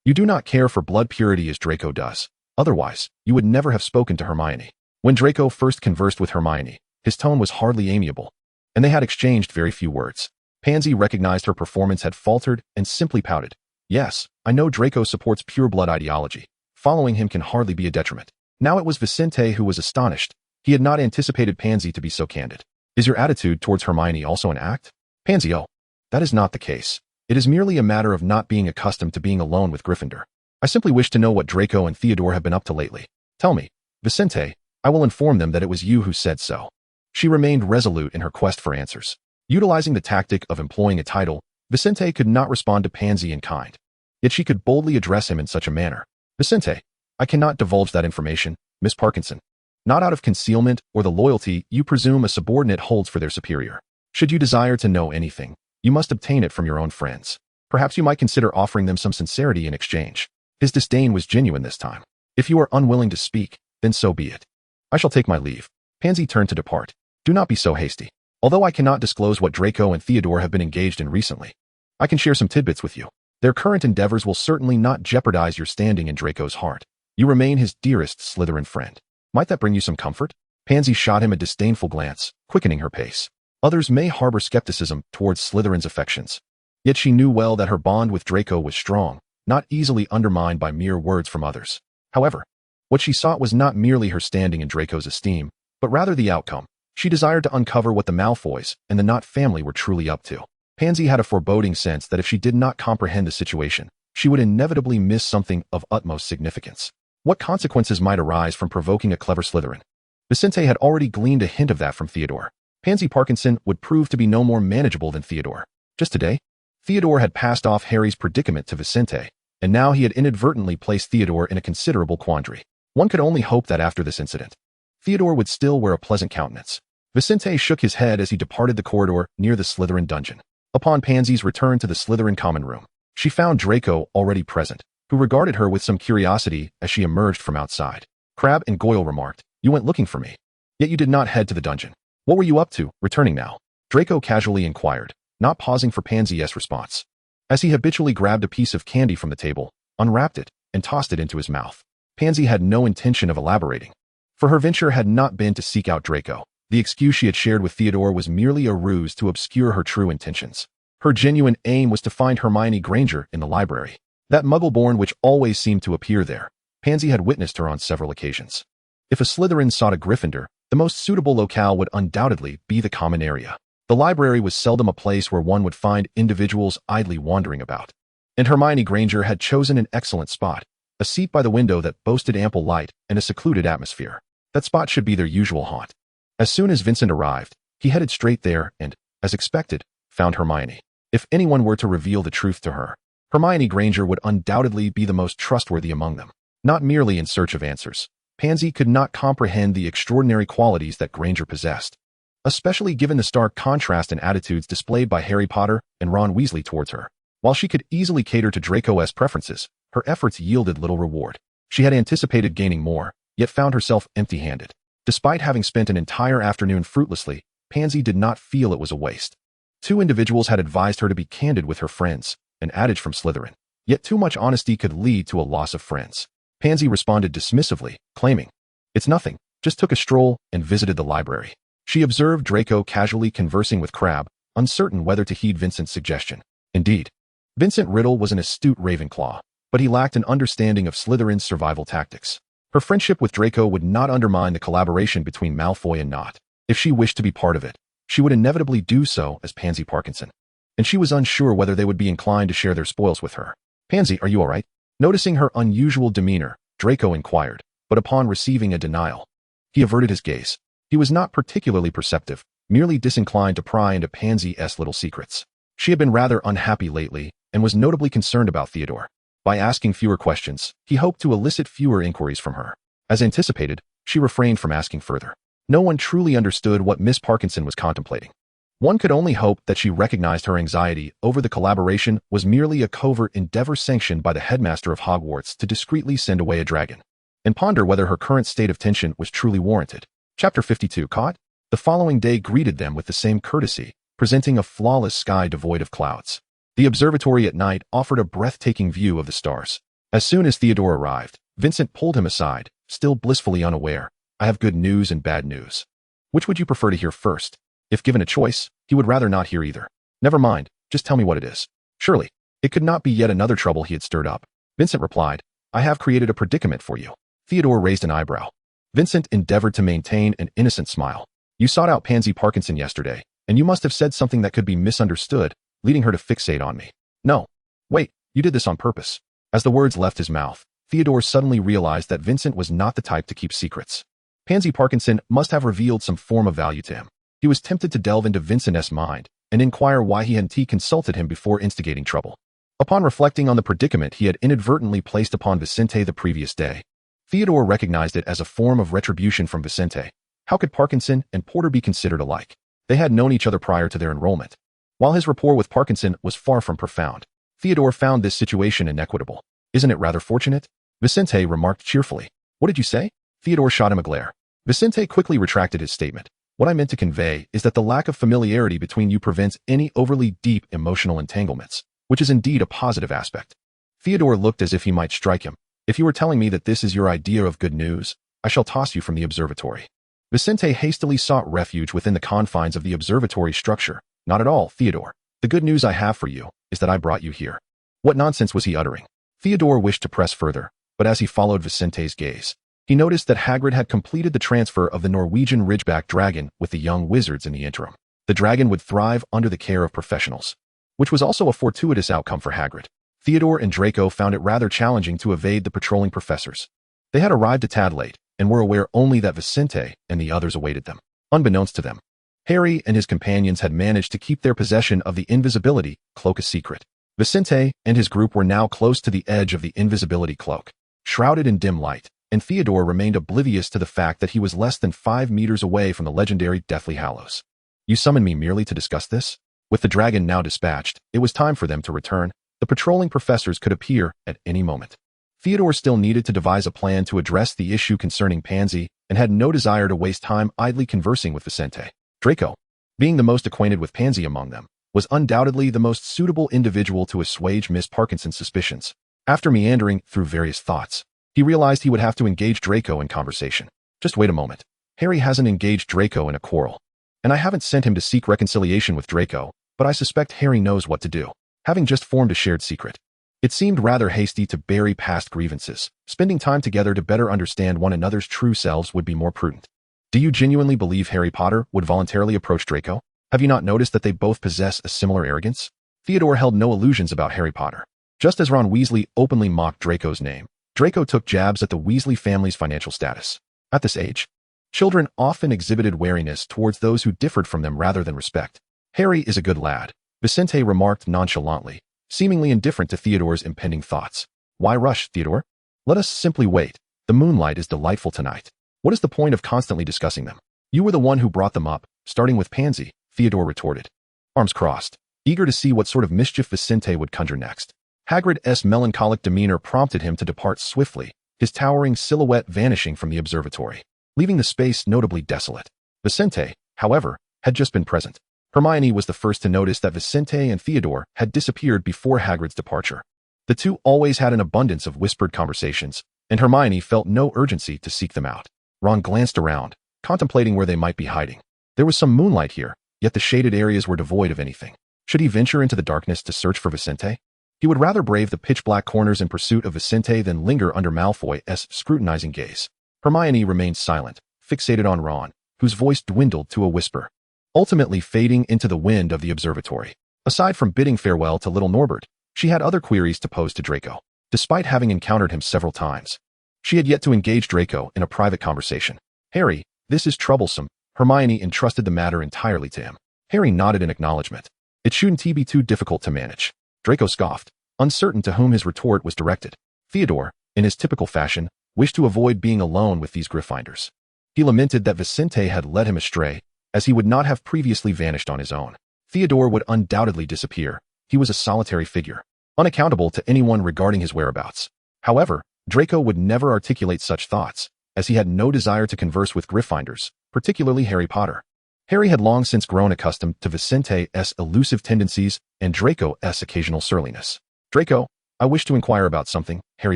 You do not care for blood purity as Draco does. Otherwise, you would never have spoken to Hermione. When Draco first conversed with Hermione, his tone was hardly amiable, and they had exchanged very few words. Pansy recognized her performance had faltered and simply pouted. Yes, I know Draco supports pure blood ideology. Following him can hardly be a detriment. Now it was Vincent who was astonished. He had not anticipated Pansy to be so candid. Is your attitude towards Hermione also an act? Pansy, oh, that is not the case. It is merely a matter of not being accustomed to being alone with Gryffindor. I simply wish to know what Draco and Theodore have been up to lately. Tell me, Vincent, I will inform them that it was you who said so. She remained resolute in her quest for answers. Utilizing the tactic of employing a title, Vincent could not respond to Pansy in kind. Yet she could boldly address him in such a manner. Vincent, I cannot divulge that information, Miss Parkinson. Not out of concealment or the loyalty you presume a subordinate holds for their superior. Should you desire to know anything, you must obtain it from your own friends. Perhaps you might consider offering them some sincerity in exchange. His disdain was genuine this time. If you are unwilling to speak, then so be it. I shall take my leave. Pansy turned to depart. Do not be so hasty. Although I cannot disclose what Draco and Theodore have been engaged in recently, I can share some tidbits with you. Their current endeavors will certainly not jeopardize your standing in Draco's heart. You remain his dearest Slytherin friend. Might that bring you some comfort? Pansy shot him a disdainful glance, quickening her pace. Others may harbor skepticism towards Slytherin's affections. Yet she knew well that her bond with Draco was strong, not easily undermined by mere words from others. However, what she sought was not merely her standing in Draco's esteem, but rather the outcome. She desired to uncover what the Malfoys and the Nott family were truly up to. Pansy had a foreboding sense that if she did not comprehend the situation, she would inevitably miss something of utmost significance. What consequences might arise from provoking a clever Slytherin? Vincent had already gleaned a hint of that from Theodore. Pansy Parkinson would prove to be no more manageable than Theodore. Just today, Theodore had passed off Harry's predicament to Vincent, and now he had inadvertently placed Theodore in a considerable quandary. One could only hope that after this incident, Theodore would still wear a pleasant countenance. Vincent shook his head as he departed the corridor near the Slytherin dungeon. Upon Pansy's return to the Slytherin common room, she found Draco already present, who regarded her with some curiosity as she emerged from outside. Crabbe and Goyle remarked, "You went looking for me, yet you did not head to the dungeon. What were you up to, returning now?" Draco casually inquired, not pausing for Pansy's response. As he habitually grabbed a piece of candy from the table, unwrapped it, and tossed it into his mouth. Pansy had no intention of elaborating, for her venture had not been to seek out Draco. The excuse she had shared with Theodore was merely a ruse to obscure her true intentions. Her genuine aim was to find Hermione Granger in the library. That muggle-born which always seemed to appear there. Pansy had witnessed her on several occasions. If a Slytherin sought a Gryffindor, the most suitable locale would undoubtedly be the common area. The library was seldom a place where one would find individuals idly wandering about. And Hermione Granger had chosen an excellent spot, a seat by the window that boasted ample light and a secluded atmosphere. That spot should be their usual haunt. As soon as Vincent arrived, he headed straight there and, as expected, found Hermione. If anyone were to reveal the truth to her, Hermione Granger would undoubtedly be the most trustworthy among them. Not merely in search of answers, Pansy could not comprehend the extraordinary qualities that Granger possessed, especially given the stark contrast in attitudes displayed by Harry Potter and Ron Weasley towards her. While she could easily cater to Draco's preferences, her efforts yielded little reward. She had anticipated gaining more, yet found herself empty-handed. Despite having spent an entire afternoon fruitlessly, Pansy did not feel it was a waste. Two individuals had advised her to be candid with her friends, an adage from Slytherin. Yet too much honesty could lead to a loss of friends. Pansy responded dismissively, claiming, "It's nothing, just took a stroll and visited the library." She observed Draco casually conversing with Crabbe, uncertain whether to heed Vincent's suggestion. Indeed, Vincent Riddle was an astute Ravenclaw, but he lacked an understanding of Slytherin's survival tactics. Her friendship with Draco would not undermine the collaboration between Malfoy and Nott. If she wished to be part of it, she would inevitably do so as Pansy Parkinson. And she was unsure whether they would be inclined to share their spoils with her. "Pansy, are you all right?" Noticing her unusual demeanor, Draco inquired, but upon receiving a denial, he averted his gaze. He was not particularly perceptive, merely disinclined to pry into Pansy's little secrets. She had been rather unhappy lately, and was notably concerned about Theodore. By asking fewer questions, he hoped to elicit fewer inquiries from her. As anticipated, she refrained from asking further. No one truly understood what Miss Parkinson was contemplating. One could only hope that she recognized her anxiety over the collaboration was merely a covert endeavor sanctioned by the headmaster of Hogwarts to discreetly send away a dragon, and ponder whether her current state of tension was truly warranted. Chapter 52 Caught? The following day greeted them with the same courtesy, presenting a flawless sky devoid of clouds. The observatory at night offered a breathtaking view of the stars. As soon as Theodore arrived, Vincent pulled him aside, still blissfully unaware. I have good news and bad news. Which would you prefer to hear first? If given a choice, he would rather not hear either. Never mind, just tell me what it is. Surely, it could not be yet another trouble he had stirred up. Vincent replied, I have created a predicament for you. Theodore raised an eyebrow. Vincent endeavored to maintain an innocent smile. You sought out Pansy Parkinson yesterday, and you must have said something that could be misunderstood, leading her to fixate on me. No. Wait, you did this on purpose. As the words left his mouth, Theodore suddenly realized that Vincent was not the type to keep secrets. Pansy Parkinson must have revealed some form of value to him. He was tempted to delve into Vincent's mind and inquire why he hadn't consulted him before instigating trouble. Upon reflecting on the predicament he had inadvertently placed upon Vicente the previous day, Theodore recognized it as a form of retribution from Vicente. How could Parkinson and Porter be considered alike? They had known each other prior to their enrollment. While his rapport with Parkinson was far from profound, Theodore found this situation inequitable. Isn't it rather fortunate? Vicente remarked cheerfully. What did you say? Theodore shot him a glare. Vicente quickly retracted his statement. What I meant to convey is that the lack of familiarity between you prevents any overly deep emotional entanglements, which is indeed a positive aspect. Theodore looked as if he might strike him. If you were telling me that this is your idea of good news, I shall toss you from the observatory. Vicente hastily sought refuge within the confines of the observatory structure. Not at all, Theodore. The good news I have for you is that I brought you here. What nonsense was he uttering? Theodore wished to press further, but as he followed Vicente's gaze, he noticed that Hagrid had completed the transfer of the Norwegian Ridgeback dragon with the young wizards in the interim. The dragon would thrive under the care of professionals, which was also a fortuitous outcome for Hagrid. Theodore and Draco found it rather challenging to evade the patrolling professors. They had arrived a tad late and were aware only that Vicente and the others awaited them. Unbeknownst to them, Harry and his companions had managed to keep their possession of the invisibility cloak a secret. Vicente and his group were now close to the edge of the invisibility cloak, shrouded in dim light, and Theodore remained oblivious to the fact that he was less than 5 meters away from the legendary Deathly Hallows. You summoned me merely to discuss this? With the dragon now dispatched, it was time for them to return. The patrolling professors could appear at any moment. Theodore still needed to devise a plan to address the issue concerning Pansy and had no desire to waste time idly conversing with Vicente. Draco, being the most acquainted with Pansy among them, was undoubtedly the most suitable individual to assuage Miss Parkinson's suspicions. After meandering through various thoughts, he realized he would have to engage Draco in conversation. Just wait a moment. Harry hasn't engaged Draco in a quarrel, and I haven't sent him to seek reconciliation with Draco, but I suspect Harry knows what to do, having just formed a shared secret. It seemed rather hasty to bury past grievances. Spending time together to better understand one another's true selves would be more prudent. Do you genuinely believe Harry Potter would voluntarily approach Draco? Have you not noticed that they both possess a similar arrogance? Theodore held no illusions about Harry Potter. Just as Ron Weasley openly mocked Draco's name, Draco took jabs at the Weasley family's financial status. At this age, children often exhibited wariness towards those who differed from them rather than respect. Harry is a good lad, Vicente remarked nonchalantly, seemingly indifferent to Theodore's impending thoughts. Why rush, Theodore? Let us simply wait. The moonlight is delightful tonight. What is the point of constantly discussing them? You were the one who brought them up, starting with Pansy, Theodore retorted, arms crossed, eager to see what sort of mischief Vicente would conjure next. Hagrid's melancholic demeanor prompted him to depart swiftly, his towering silhouette vanishing from the observatory, leaving the space notably desolate. Vicente, however, had just been present. Hermione was the first to notice that Vicente and Theodore had disappeared before Hagrid's departure. The two always had an abundance of whispered conversations, and Hermione felt no urgency to seek them out. Ron glanced around, contemplating where they might be hiding. There was some moonlight here, yet the shaded areas were devoid of anything. Should he venture into the darkness to search for Vicente? He would rather brave the pitch-black corners in pursuit of Vicente than linger under Malfoy's scrutinizing gaze. Hermione remained silent, fixated on Ron, whose voice dwindled to a whisper, ultimately fading into the wind of the observatory. Aside from bidding farewell to little Norbert, she had other queries to pose to Draco. Despite having encountered him several times, she had yet to engage Draco in a private conversation. Harry, this is troublesome. Hermione entrusted the matter entirely to him. Harry nodded in acknowledgement. It shouldn't be too difficult to manage. Draco scoffed, uncertain to whom his retort was directed. Theodore, in his typical fashion, wished to avoid being alone with these Gryffindors. He lamented that Vicente had led him astray, as he would not have previously vanished on his own. Theodore would undoubtedly disappear. He was a solitary figure, unaccountable to anyone regarding his whereabouts. However, Draco would never articulate such thoughts, as he had no desire to converse with Gryffindors, particularly Harry Potter. Harry had long since grown accustomed to Vicente's elusive tendencies and Draco's occasional surliness. Draco, I wish to inquire about something, Harry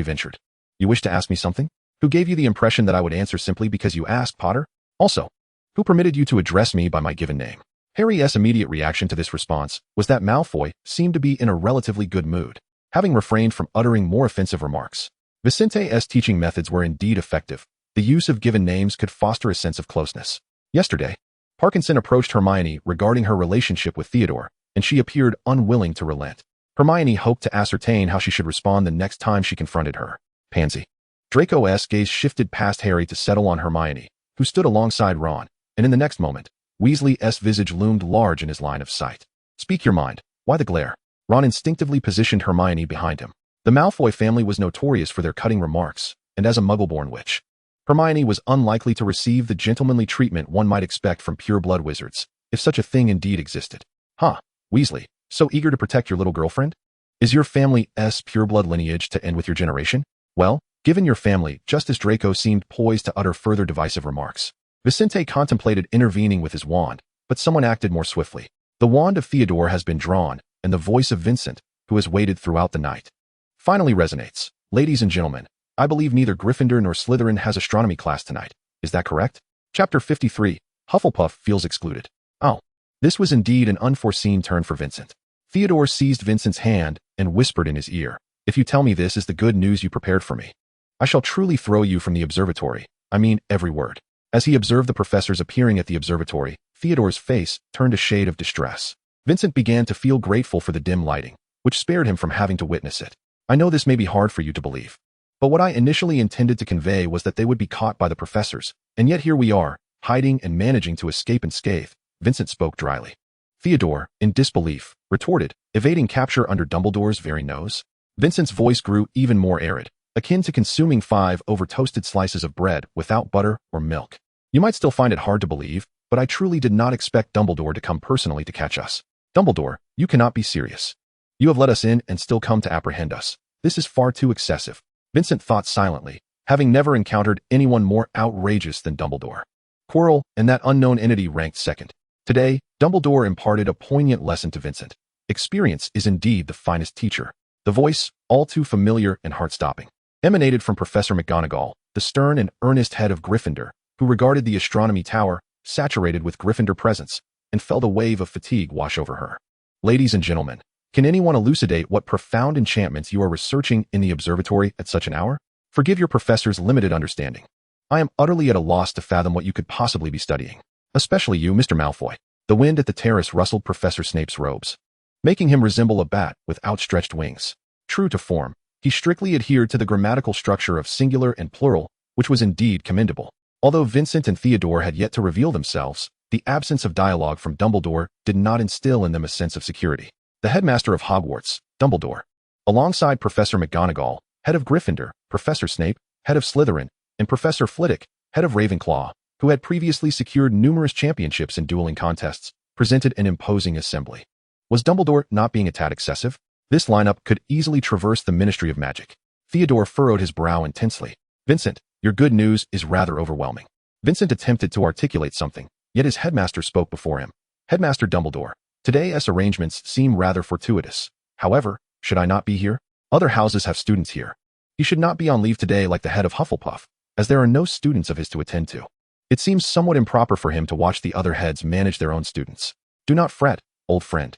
ventured. You wish to ask me something? Who gave you the impression that I would answer simply because you asked, Potter? Also, who permitted you to address me by my given name? Harry's immediate reaction to this response was that Malfoy seemed to be in a relatively good mood, having refrained from uttering more offensive remarks. Vicente's teaching methods were indeed effective. The use of given names could foster a sense of closeness. Yesterday, Parkinson approached Hermione regarding her relationship with Theodore, and she appeared unwilling to relent. Hermione hoped to ascertain how she should respond the next time she confronted her. Pansy. Draco's gaze shifted past Harry to settle on Hermione, who stood alongside Ron, and in the next moment, Weasley's visage loomed large in his line of sight. Speak your mind. Why the glare? Ron instinctively positioned Hermione behind him. The Malfoy family was notorious for their cutting remarks, and as a Muggle-born witch, Hermione was unlikely to receive the gentlemanly treatment one might expect from pure-blood wizards, if such a thing indeed existed. Huh, Weasley, so eager to protect your little girlfriend? Is your family's pure-blood lineage to end with your generation? Well, given your family, just as Draco seemed poised to utter further divisive remarks, Vicente contemplated intervening with his wand, but someone acted more swiftly. The wand of Theodore has been drawn, and the voice of Vincent, who has waited throughout the night, finally resonates. Ladies and gentlemen, I believe neither Gryffindor nor Slytherin has astronomy class tonight. Is that correct? Chapter 53, Hufflepuff feels excluded. Oh, this was indeed an unforeseen turn for Vincent. Theodore seized Vincent's hand and whispered in his ear, if you tell me this is the good news you prepared for me, I shall truly throw you from the observatory. I mean every word. As he observed the professors appearing at the observatory, Theodore's face turned a shade of distress. Vincent began to feel grateful for the dim lighting, which spared him from having to witness it. I know this may be hard for you to believe, but what I initially intended to convey was that they would be caught by the professors, and yet here we are, hiding and managing to escape unscathed, Vincent spoke dryly. Theodore, in disbelief, retorted, evading capture under Dumbledore's very nose. Vincent's voice grew even more arid, akin to consuming 5 over-toasted slices of bread without butter or milk. You might still find it hard to believe, but I truly did not expect Dumbledore to come personally to catch us. Dumbledore, you cannot be serious. You have let us in and still come to apprehend us. This is far too excessive. Vincent thought silently, having never encountered anyone more outrageous than Dumbledore. Quirrell and that unknown entity ranked second. Today, Dumbledore imparted a poignant lesson to Vincent. Experience is indeed the finest teacher. The voice, all too familiar and heart-stopping, emanated from Professor McGonagall, the stern and earnest head of Gryffindor, who regarded the astronomy tower, saturated with Gryffindor presence, and felt a wave of fatigue wash over her. Ladies and gentlemen, can anyone elucidate what profound enchantments you are researching in the observatory at such an hour? Forgive your professor's limited understanding. I am utterly at a loss to fathom what you could possibly be studying. Especially you, Mr. Malfoy. The wind at the terrace rustled Professor Snape's robes, making him resemble a bat with outstretched wings. True to form, he strictly adhered to the grammatical structure of singular and plural, which was indeed commendable. Although Vincent and Theodore had yet to reveal themselves, the absence of dialogue from Dumbledore did not instill in them a sense of security. The headmaster of Hogwarts, Dumbledore, alongside Professor McGonagall, head of Gryffindor, Professor Snape, head of Slytherin, and Professor Flitwick, head of Ravenclaw, who had previously secured numerous championships in dueling contests, presented an imposing assembly. Was Dumbledore not being a tad excessive? This lineup could easily traverse the Ministry of Magic. Theodore furrowed his brow intensely. Vincent, your good news is rather overwhelming. Vincent attempted to articulate something, yet his headmaster spoke before him. Headmaster Dumbledore, today's arrangements seem rather fortuitous. However, should I not be here? Other houses have students here. He should not be on leave today like the head of Hufflepuff, as there are no students of his to attend to. It seems somewhat improper for him to watch the other heads manage their own students. Do not fret, old friend.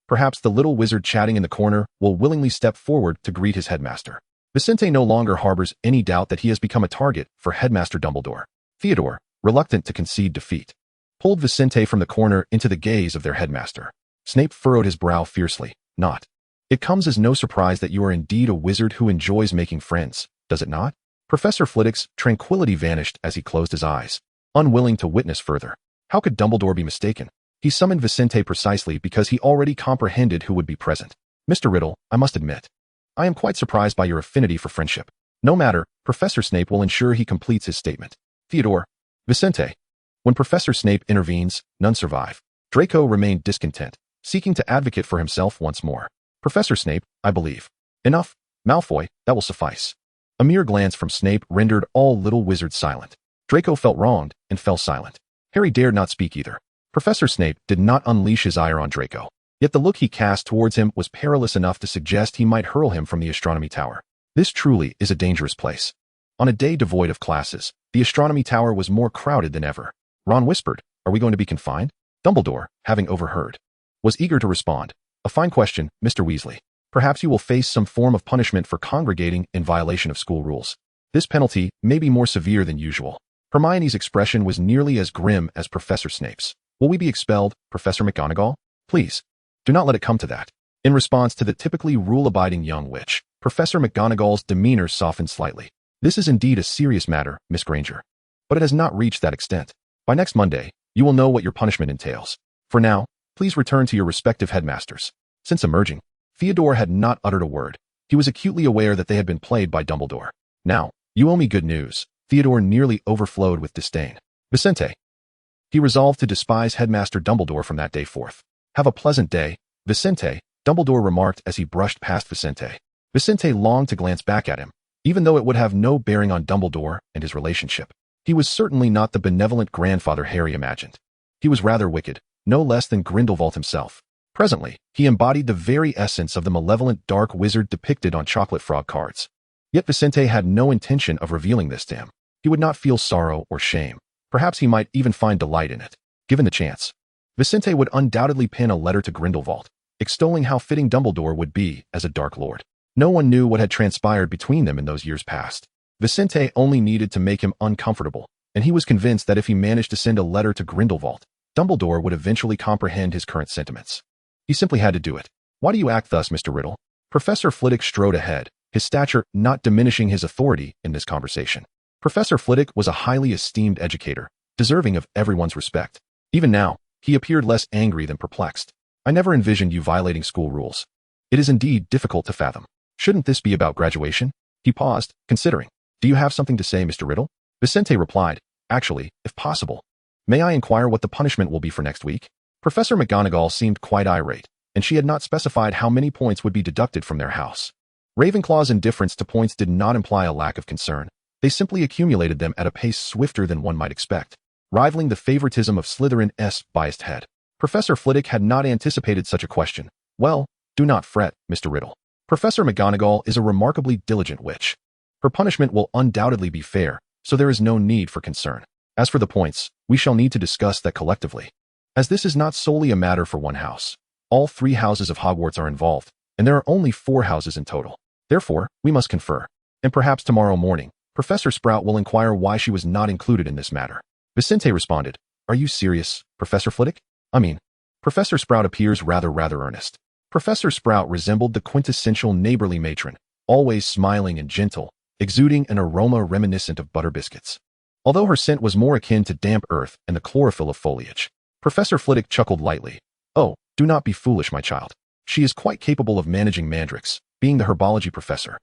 Perhaps the little wizard chatting in the corner will willingly step forward to greet his headmaster. Vicente no longer harbors any doubt that he has become a target for Headmaster Dumbledore. Theodore, reluctant to concede defeat, pulled Vicente from the corner into the gaze of their headmaster. Snape furrowed his brow fiercely. Not. It comes as no surprise that you are indeed a wizard who enjoys making friends, does it not? Professor Flitwick's tranquility vanished as he closed his eyes, unwilling to witness further. How could Dumbledore be mistaken? He summoned Vicente precisely because he already comprehended who would be present. Mr. Riddle, I must admit, I am quite surprised by your affinity for friendship. No matter, Professor Snape will ensure he completes his statement. Theodore, Vicente. When Professor Snape intervenes, none survive. Draco remained discontent, seeking to advocate for himself once more. Professor Snape, I believe. Enough, Malfoy, that will suffice. A mere glance from Snape rendered all little wizards silent. Draco felt wronged and fell silent. Harry dared not speak either. Professor Snape did not unleash his ire on Draco. Yet the look he cast towards him was perilous enough to suggest he might hurl him from the astronomy tower. This truly is a dangerous place. On a day devoid of classes, the astronomy tower was more crowded than ever. Ron whispered, "Are we going to be confined?" Dumbledore, having overheard, was eager to respond. "A fine question, Mr. Weasley. Perhaps you will face some form of punishment for congregating in violation of school rules. This penalty may be more severe than usual." Hermione's expression was nearly as grim as Professor Snape's. "Will we be expelled, Professor McGonagall? Please, do not let it come to that." In response to the typically rule-abiding young witch, Professor McGonagall's demeanor softened slightly. "This is indeed a serious matter, Miss Granger. But it has not reached that extent. By next Monday, you will know what your punishment entails. For now, please return to your respective headmasters." Since emerging, Theodore had not uttered a word. He was acutely aware that they had been played by Dumbledore. "Now, you owe me good news." Theodore nearly overflowed with disdain. "Vicente." He resolved to despise Headmaster Dumbledore from that day forth. "Have a pleasant day, Vicente," Dumbledore remarked as he brushed past Vicente. Vicente longed to glance back at him, even though it would have no bearing on Dumbledore and his relationship. He was certainly not the benevolent grandfather Harry imagined. He was rather wicked, no less than Grindelwald himself. Presently, he embodied the very essence of the malevolent dark wizard depicted on chocolate frog cards. Yet Vicente had no intention of revealing this to him. He would not feel sorrow or shame. Perhaps he might even find delight in it. Given the chance, Vicente would undoubtedly pen a letter to Grindelwald, extolling how fitting Dumbledore would be as a Dark Lord. No one knew what had transpired between them in those years past. Vicente only needed to make him uncomfortable, and he was convinced that if he managed to send a letter to Grindelwald, Dumbledore would eventually comprehend his current sentiments. He simply had to do it. "Why do you act thus, Mr. Riddle?" Professor Flitwick strode ahead, his stature not diminishing his authority in this conversation. Professor Flitwick was a highly esteemed educator, deserving of everyone's respect. Even now, he appeared less angry than perplexed. "I never envisioned you violating school rules. It is indeed difficult to fathom. Shouldn't this be about graduation?" He paused, considering. "Do you have something to say, Mr. Riddle?" Vicente replied, "Actually, if possible. May I inquire what the punishment will be for next week?" Professor McGonagall seemed quite irate, and she had not specified how many points would be deducted from their house. Ravenclaw's indifference to points did not imply a lack of concern. They simply accumulated them at a pace swifter than one might expect, rivaling the favoritism of Slytherin's biased head. Professor Flitwick had not anticipated such a question. "Well, do not fret, Mr. Riddle. Professor McGonagall is a remarkably diligent witch. Her punishment will undoubtedly be fair, so there is no need for concern. As for the points, we shall need to discuss that collectively. As this is not solely a matter for one house. All 3 houses of Hogwarts are involved, and there are only 4 houses in total. Therefore, we must confer. And perhaps tomorrow morning, Professor Sprout will inquire why she was not included in this matter." Vicente responded, "Are you serious, Professor Flitwick? I mean, Professor Sprout appears rather earnest." Professor Sprout resembled the quintessential neighborly matron, always smiling and gentle, exuding an aroma reminiscent of butter biscuits. Although her scent was more akin to damp earth and the chlorophyll of foliage. Professor Flitwick chuckled lightly. "Oh, do not be foolish, my child. She is quite capable of managing mandrakes, being the herbology professor.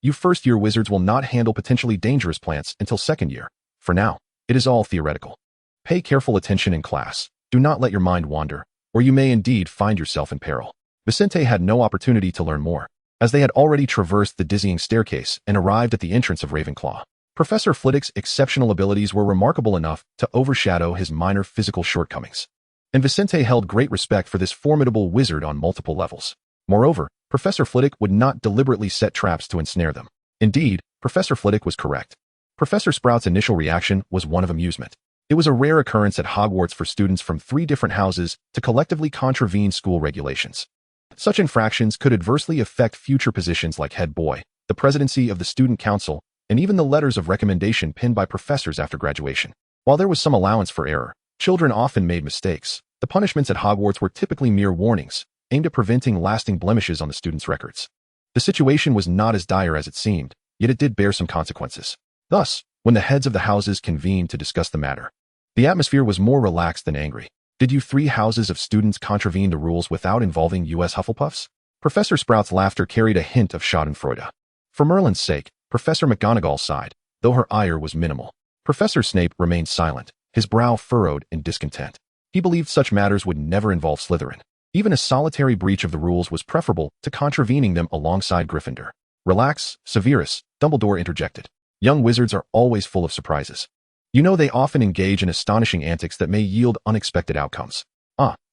You first-year wizards will not handle potentially dangerous plants until second year. For now, it is all theoretical. Pay careful attention in class. Do not let your mind wander, or you may indeed find yourself in peril." Vicente had no opportunity to learn more, as they had already traversed the dizzying staircase and arrived at the entrance of Ravenclaw. Professor Flitwick's exceptional abilities were remarkable enough to overshadow his minor physical shortcomings, and Vicente held great respect for this formidable wizard on multiple levels. Moreover, Professor Flitwick would not deliberately set traps to ensnare them. Indeed, Professor Flitwick was correct. Professor Sprout's initial reaction was one of amusement. It was a rare occurrence at Hogwarts for students from 3 different houses to collectively contravene school regulations. Such infractions could adversely affect future positions like head boy, the presidency of the student council, and even the letters of recommendation penned by professors after graduation. While there was some allowance for error, children often made mistakes. The punishments at Hogwarts were typically mere warnings, aimed at preventing lasting blemishes on the students' records. The situation was not as dire as it seemed, yet it did bear some consequences. Thus, when the heads of the houses convened to discuss the matter, the atmosphere was more relaxed than angry. "Did you 3 houses of students contravene the rules without involving U.S. Hufflepuffs?" Professor Sprout's laughter carried a hint of schadenfreude. For Merlin's sake, Professor McGonagall sighed, though her ire was minimal. Professor Snape remained silent, his brow furrowed in discontent. He believed such matters would never involve Slytherin. Even a solitary breach of the rules was preferable to contravening them alongside Gryffindor. "Relax, Severus," Dumbledore interjected. "Young wizards are always full of surprises. You know they often engage in astonishing antics that may yield unexpected outcomes."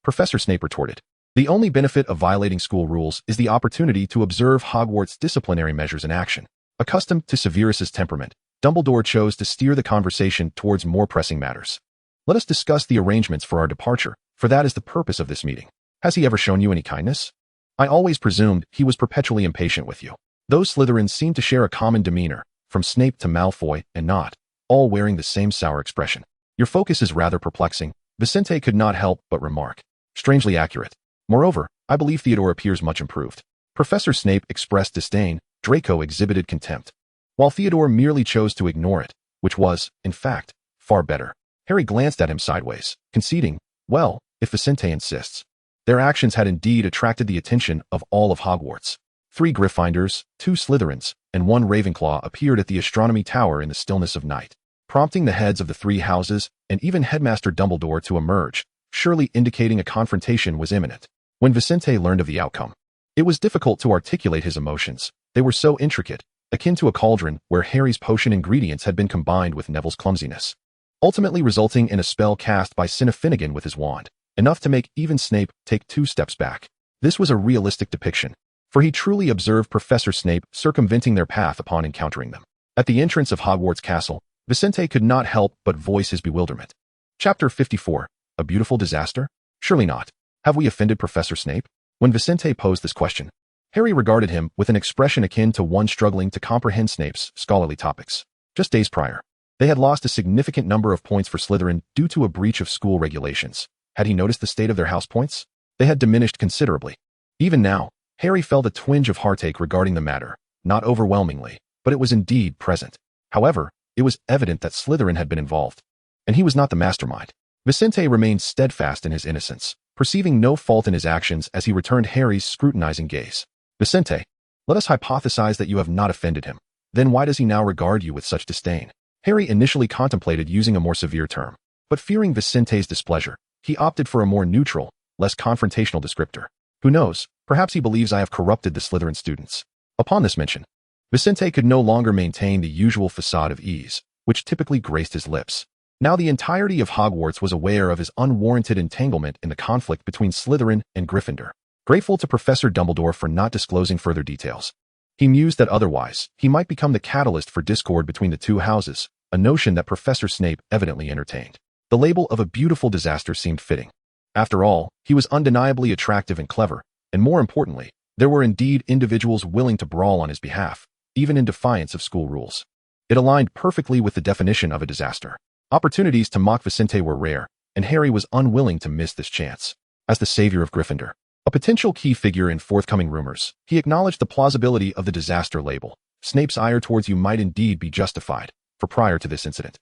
Professor Snape retorted. The only benefit of violating school rules is the opportunity to observe Hogwarts' disciplinary measures in action. Accustomed to Severus's temperament, Dumbledore chose to steer the conversation towards more pressing matters. Let us discuss the arrangements for our departure, for that is the purpose of this meeting. Has he ever shown you any kindness? I always presumed he was perpetually impatient with you. Those Slytherins seem to share a common demeanor, from Snape to Malfoy and Nott, all wearing the same sour expression. Your focus is rather perplexing, Vincent could not help but remark. Strangely accurate. Moreover, I believe Theodore appears much improved. Professor Snape expressed disdain, Draco exhibited contempt, while Theodore merely chose to ignore it, which was, in fact, far better. Harry glanced at him sideways, conceding, well, if Vincent insists. Their actions had indeed attracted the attention of all of Hogwarts. 3 Gryffindors, 2 Slytherins, and 1 Ravenclaw appeared at the astronomy tower in the stillness of night, prompting the heads of the 3 houses and even Headmaster Dumbledore to emerge, surely indicating a confrontation was imminent. When Vincent learned of the outcome, it was difficult to articulate his emotions. They were so intricate, akin to a cauldron where Harry's potion ingredients had been combined with Neville's clumsiness, ultimately resulting in a spell cast by Finnegan with his wand, enough to make even Snape take 2 steps back. This was a realistic depiction, for he truly observed Professor Snape circumventing their path upon encountering them. At the entrance of Hogwarts Castle, Vincent could not help but voice his bewilderment. Chapter 54. A beautiful disaster? Surely not. Have we offended Professor Snape? When Vincent posed this question, Harry regarded him with an expression akin to one struggling to comprehend Snape's scholarly topics. Just days prior, they had lost a significant number of points for Slytherin due to a breach of school regulations. Had he noticed the state of their house points? They had diminished considerably. Even now, Harry felt a twinge of heartache regarding the matter, not overwhelmingly, but it was indeed present. However, it was evident that Slytherin had been involved, and he was not the mastermind. Vincent remained steadfast in his innocence, perceiving no fault in his actions as he returned Harry's scrutinizing gaze. Vincent, let us hypothesize that you have not offended him. Then why does he now regard you with such disdain? Harry initially contemplated using a more severe term, but fearing Vincent's displeasure, he opted for a more neutral, less confrontational descriptor. Who knows, perhaps he believes I have corrupted the Slytherin students. Upon this mention, Vincent could no longer maintain the usual facade of ease, which typically graced his lips. Now the entirety of Hogwarts was aware of his unwarranted entanglement in the conflict between Slytherin and Gryffindor. Grateful to Professor Dumbledore for not disclosing further details, he mused that otherwise, he might become the catalyst for discord between the 2 houses, a notion that Professor Snape evidently entertained. The label of a beautiful disaster seemed fitting. After all, he was undeniably attractive and clever, and more importantly, there were indeed individuals willing to brawl on his behalf, even in defiance of school rules. It aligned perfectly with the definition of a disaster. Opportunities to mock Vincent were rare, and Harry was unwilling to miss this chance. As the savior of Gryffindor, a potential key figure in forthcoming rumors, he acknowledged the plausibility of the disaster label. Snape's ire towards you might indeed be justified, for prior to this incident,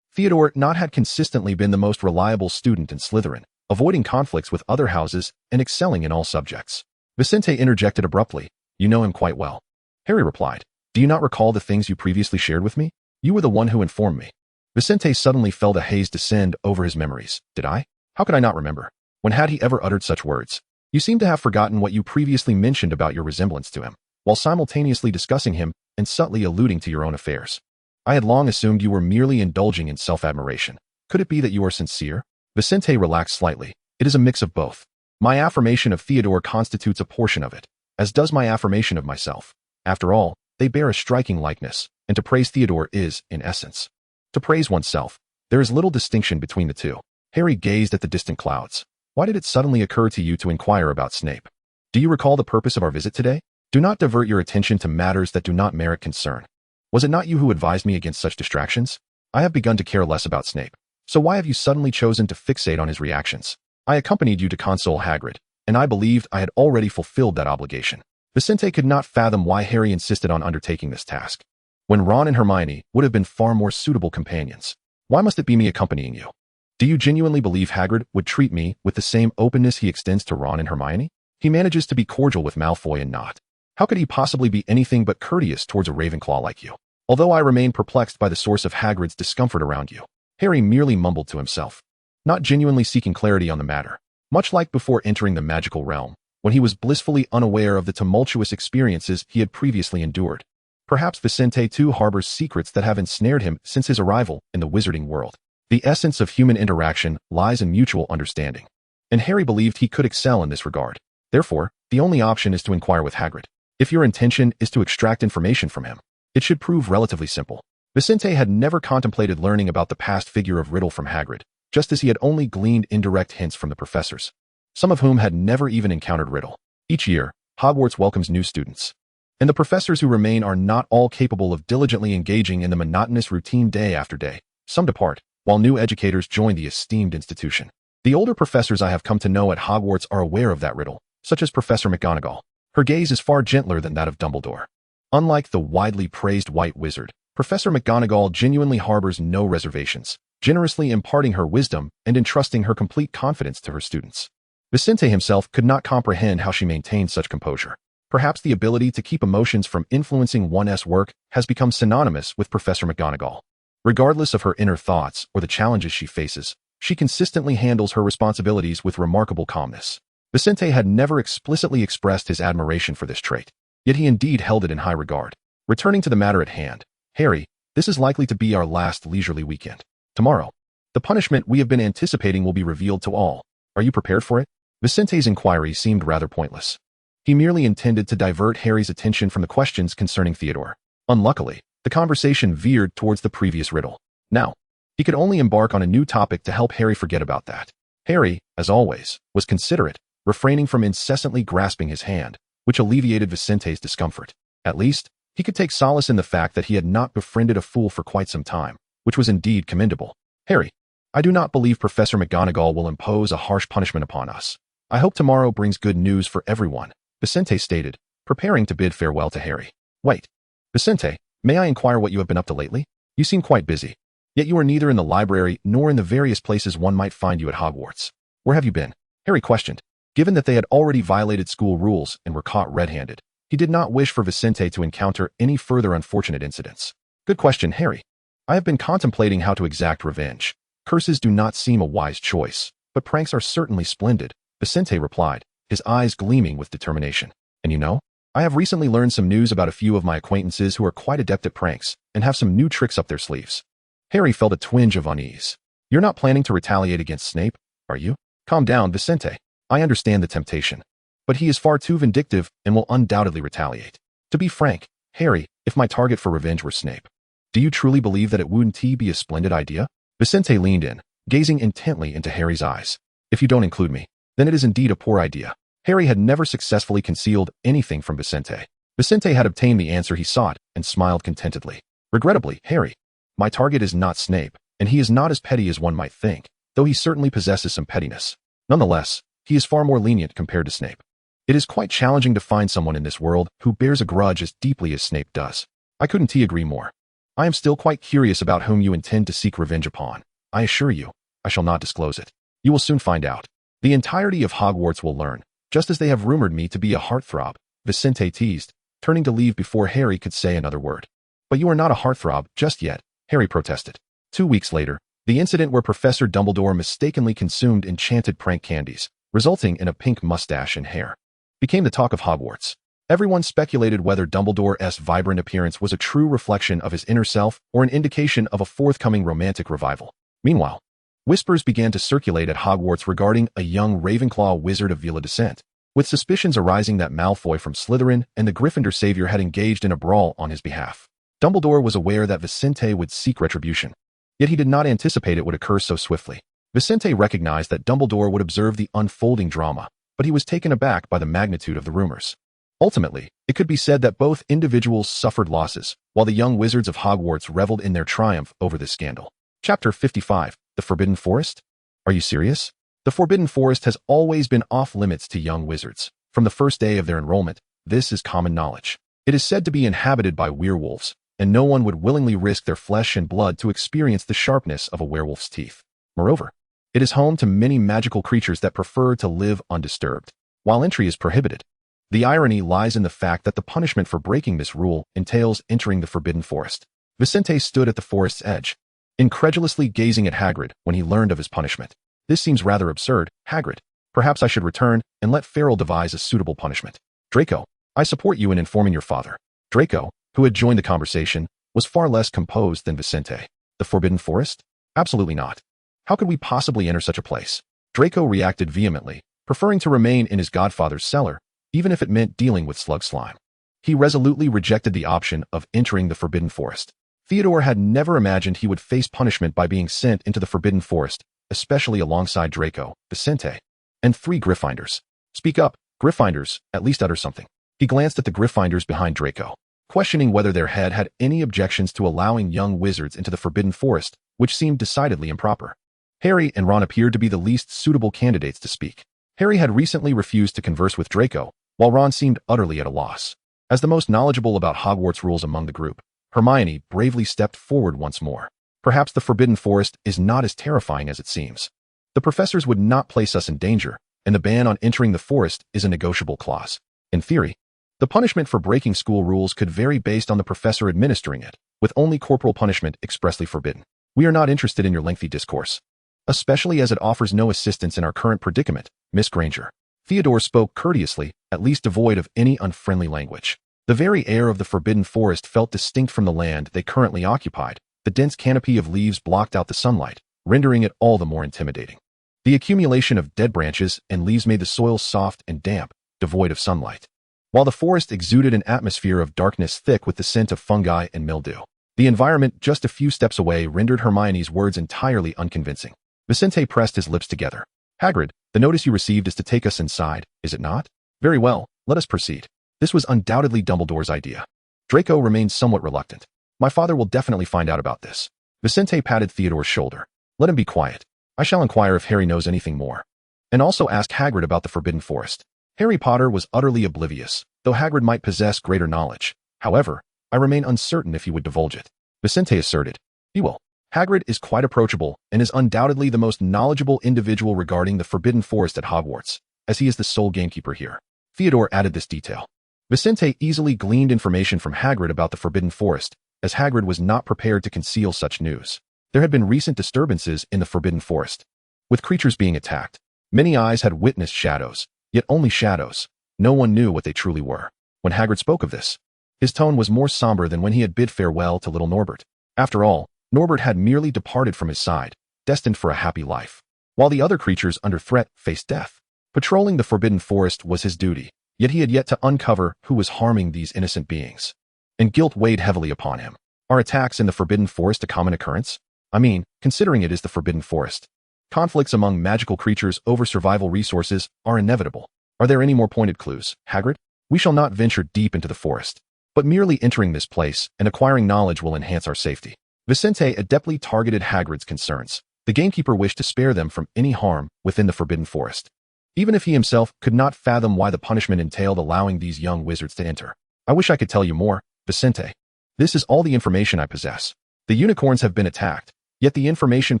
Theodore Nott had consistently been the most reliable student in Slytherin, avoiding conflicts with other houses and excelling in all subjects. Vincent interjected abruptly, you know him quite well. Harry replied, do you not recall the things you previously shared with me? You were the one who informed me. Vincent suddenly felt a haze descend over his memories. Did I? How could I not remember? When had he ever uttered such words? You seem to have forgotten what you previously mentioned about your resemblance to him, while simultaneously discussing him and subtly alluding to your own affairs. I had long assumed you were merely indulging in self-admiration. Could it be that you are sincere? Vincent relaxed slightly. It is a mix of both. My affirmation of Theodore constitutes a portion of it, as does my affirmation of myself. After all, they bear a striking likeness, and to praise Theodore is, in essence, to praise oneself. There is little distinction between the two. Harry gazed at the distant clouds. Why did it suddenly occur to you to inquire about Snape? Do you recall the purpose of our visit today? Do not divert your attention to matters that do not merit concern. Was it not you who advised me against such distractions? I have begun to care less about Snape. So why have you suddenly chosen to fixate on his reactions? I accompanied you to console Hagrid, and I believed I had already fulfilled that obligation. Vincent could not fathom why Harry insisted on undertaking this task, when Ron and Hermione would have been far more suitable companions. Why must it be me accompanying you? Do you genuinely believe Hagrid would treat me with the same openness he extends to Ron and Hermione? He manages to be cordial with Malfoy and Nott. How could he possibly be anything but courteous towards a Ravenclaw like you? Although I remain perplexed by the source of Hagrid's discomfort around you, Harry merely mumbled to himself, not genuinely seeking clarity on the matter. Much like before entering the magical realm, when he was blissfully unaware of the tumultuous experiences he had previously endured. Perhaps Vincent too harbors secrets that have ensnared him since his arrival in the Wizarding World. The essence of human interaction lies in mutual understanding, and Harry believed he could excel in this regard. Therefore, the only option is to inquire with Hagrid. If your intention is to extract information from him, it should prove relatively simple. Vincent had never contemplated learning about the past figure of Riddle from Hagrid, just as he had only gleaned indirect hints from the professors, some of whom had never even encountered Riddle. Each year, Hogwarts welcomes new students, and the professors who remain are not all capable of diligently engaging in the monotonous routine day after day. Some depart, while new educators join the esteemed institution. The older professors I have come to know at Hogwarts are aware of that riddle, such as Professor McGonagall. Her gaze is far gentler than that of Dumbledore. Unlike the widely praised White Wizard, Professor McGonagall genuinely harbors no reservations, generously imparting her wisdom and entrusting her complete confidence to her students. Vincent himself could not comprehend how she maintained such composure. Perhaps the ability to keep emotions from influencing one's work has become synonymous with Professor McGonagall. Regardless of her inner thoughts or the challenges she faces, she consistently handles her responsibilities with remarkable calmness. Vincent had never explicitly expressed his admiration for this trait, yet he indeed held it in high regard. Returning to the matter at hand, Harry, this is likely to be our last leisurely weekend. Tomorrow, the punishment we have been anticipating will be revealed to all. Are you prepared for it? Vincent's inquiry seemed rather pointless. He merely intended to divert Harry's attention from the questions concerning Theodore. Unluckily, the conversation veered towards the previous riddle. Now, he could only embark on a new topic to help Harry forget about that. Harry, as always, was considerate, refraining from incessantly grasping his hand, which alleviated Vincent's discomfort. At least, he could take solace in the fact that he had not befriended a fool for quite some time, which was indeed commendable. Harry, I do not believe Professor McGonagall will impose a harsh punishment upon us. I hope tomorrow brings good news for everyone, Vincent stated, preparing to bid farewell to Harry. Wait. Vincent, may I inquire what you have been up to lately? You seem quite busy. Yet you are neither in the library nor in the various places one might find you at Hogwarts. Where have you been? Harry questioned. Given that they had already violated school rules and were caught red-handed, he did not wish for Vincent to encounter any further unfortunate incidents. Good question, Harry. I have been contemplating how to exact revenge. Curses do not seem a wise choice, but pranks are certainly splendid, Vincent replied, his eyes gleaming with determination. And you know, I have recently learned some news about a few of my acquaintances who are quite adept at pranks and have some new tricks up their sleeves. Harry felt a twinge of unease. You're not planning to retaliate against Snape, are you? Calm down, Vincent. I understand the temptation, but he is far too vindictive and will undoubtedly retaliate. To be frank, Harry, if my target for revenge were Snape, do you truly believe that it wouldn't be a splendid idea? Vincent leaned in, gazing intently into Harry's eyes. If you don't include me, then it is indeed a poor idea. Harry had never successfully concealed anything from Vincent. Vincent had obtained the answer he sought and smiled contentedly. Regrettably, Harry, my target is not Snape, and he is not as petty as one might think, though he certainly possesses some pettiness. Nonetheless, he is far more lenient compared to Snape. It is quite challenging to find someone in this world who bears a grudge as deeply as Snape does. I couldn't agree more. I am still quite curious about whom you intend to seek revenge upon. I assure you, I shall not disclose it. You will soon find out. The entirety of Hogwarts will learn, just as they have rumored me to be a heartthrob, Vincent teased, turning to leave before Harry could say another word. But you are not a heartthrob just yet, Harry protested. 2 weeks later, the incident where Professor Dumbledore mistakenly consumed enchanted prank candies, resulting in a pink mustache and hair, became the talk of Hogwarts. Everyone speculated whether Dumbledore's vibrant appearance was a true reflection of his inner self or an indication of a forthcoming romantic revival. Meanwhile, whispers began to circulate at Hogwarts regarding a young Ravenclaw wizard of Vila descent, with suspicions arising that Malfoy from Slytherin and the Gryffindor savior had engaged in a brawl on his behalf. Dumbledore was aware that Vincent would seek retribution, yet he did not anticipate it would occur so swiftly. Vincent recognized that Dumbledore would observe the unfolding drama, but he was taken aback by the magnitude of the rumors. Ultimately, it could be said that both individuals suffered losses, while the young wizards of Hogwarts reveled in their triumph over this scandal. Chapter 55. The Forbidden Forest? Are you serious? The Forbidden Forest has always been off-limits to young wizards. From the first day of their enrollment, this is common knowledge. It is said to be inhabited by werewolves, and no one would willingly risk their flesh and blood to experience the sharpness of a werewolf's teeth. Moreover, it is home to many magical creatures that prefer to live undisturbed, while entry is prohibited. The irony lies in the fact that the punishment for breaking this rule entails entering the Forbidden Forest. Vincent stood at the forest's edge, incredulously gazing at Hagrid when he learned of his punishment. This seems rather absurd, Hagrid. Perhaps I should return and let Farrell devise a suitable punishment. Draco, I support you in informing your father. Draco, who had joined the conversation, was far less composed than Vincent. The Forbidden Forest? Absolutely not. How could we possibly enter such a place? Draco reacted vehemently, preferring to remain in his godfather's cellar, even if it meant dealing with slug slime. He resolutely rejected the option of entering the Forbidden Forest. Theodore had never imagined he would face punishment by being sent into the Forbidden Forest, especially alongside Draco, Vincent, and 3 Gryffindors. Speak up, Gryffindors, at least utter something. He glanced at the Gryffindors behind Draco, questioning whether their head had any objections to allowing young wizards into the Forbidden Forest, which seemed decidedly improper. Harry and Ron appeared to be the least suitable candidates to speak. Harry had recently refused to converse with Draco, while Ron seemed utterly at a loss. As the most knowledgeable about Hogwarts rules among the group, Hermione bravely stepped forward once more. Perhaps the Forbidden Forest is not as terrifying as it seems. The professors would not place us in danger, and the ban on entering the forest is a negotiable clause. In theory, the punishment for breaking school rules could vary based on the professor administering it, with only corporal punishment expressly forbidden. We are not interested in your lengthy discourse, especially as it offers no assistance in our current predicament, Miss Granger. Theodore spoke courteously, at least devoid of any unfriendly language. The very air of the Forbidden Forest felt distinct from the land they currently occupied. The dense canopy of leaves blocked out the sunlight, rendering it all the more intimidating. The accumulation of dead branches and leaves made the soil soft and damp, devoid of sunlight, while the forest exuded an atmosphere of darkness thick with the scent of fungi and mildew. The environment just a few steps away rendered Hermione's words entirely unconvincing. Vincent pressed his lips together. Hagrid, the notice you received is to take us inside, is it not? Very well, let us proceed. This was undoubtedly Dumbledore's idea. Draco remained somewhat reluctant. My father will definitely find out about this. Vincent patted Theodore's shoulder. Let him be quiet. I shall inquire if Harry knows anything more. And also ask Hagrid about the Forbidden Forest. Harry Potter was utterly oblivious, though Hagrid might possess greater knowledge. However, I remain uncertain if he would divulge it. Vincent asserted. He will. Hagrid is quite approachable and is undoubtedly the most knowledgeable individual regarding the Forbidden Forest at Hogwarts, as he is the sole gamekeeper here. Theodore added this detail. Vincent easily gleaned information from Hagrid about the Forbidden Forest, as Hagrid was not prepared to conceal such news. There had been recent disturbances in the Forbidden Forest, with creatures being attacked. Many eyes had witnessed shadows, yet only shadows. No one knew what they truly were. When Hagrid spoke of this, his tone was more somber than when he had bid farewell to little Norbert. After all, Norbert had merely departed from his side, destined for a happy life, while the other creatures under threat faced death. Patrolling the Forbidden Forest was his duty, yet he had yet to uncover who was harming these innocent beings. And guilt weighed heavily upon him. Are attacks in the Forbidden Forest a common occurrence? I mean, considering it is the Forbidden Forest. Conflicts among magical creatures over survival resources are inevitable. Are there any more pointed clues, Hagrid? We shall not venture deep into the forest, but merely entering this place and acquiring knowledge will enhance our safety. Vincent adeptly targeted Hagrid's concerns. The gamekeeper wished to spare them from any harm within the Forbidden Forest, even if he himself could not fathom why the punishment entailed allowing these young wizards to enter. I wish I could tell you more, Vincent. This is all the information I possess. The unicorns have been attacked, yet the information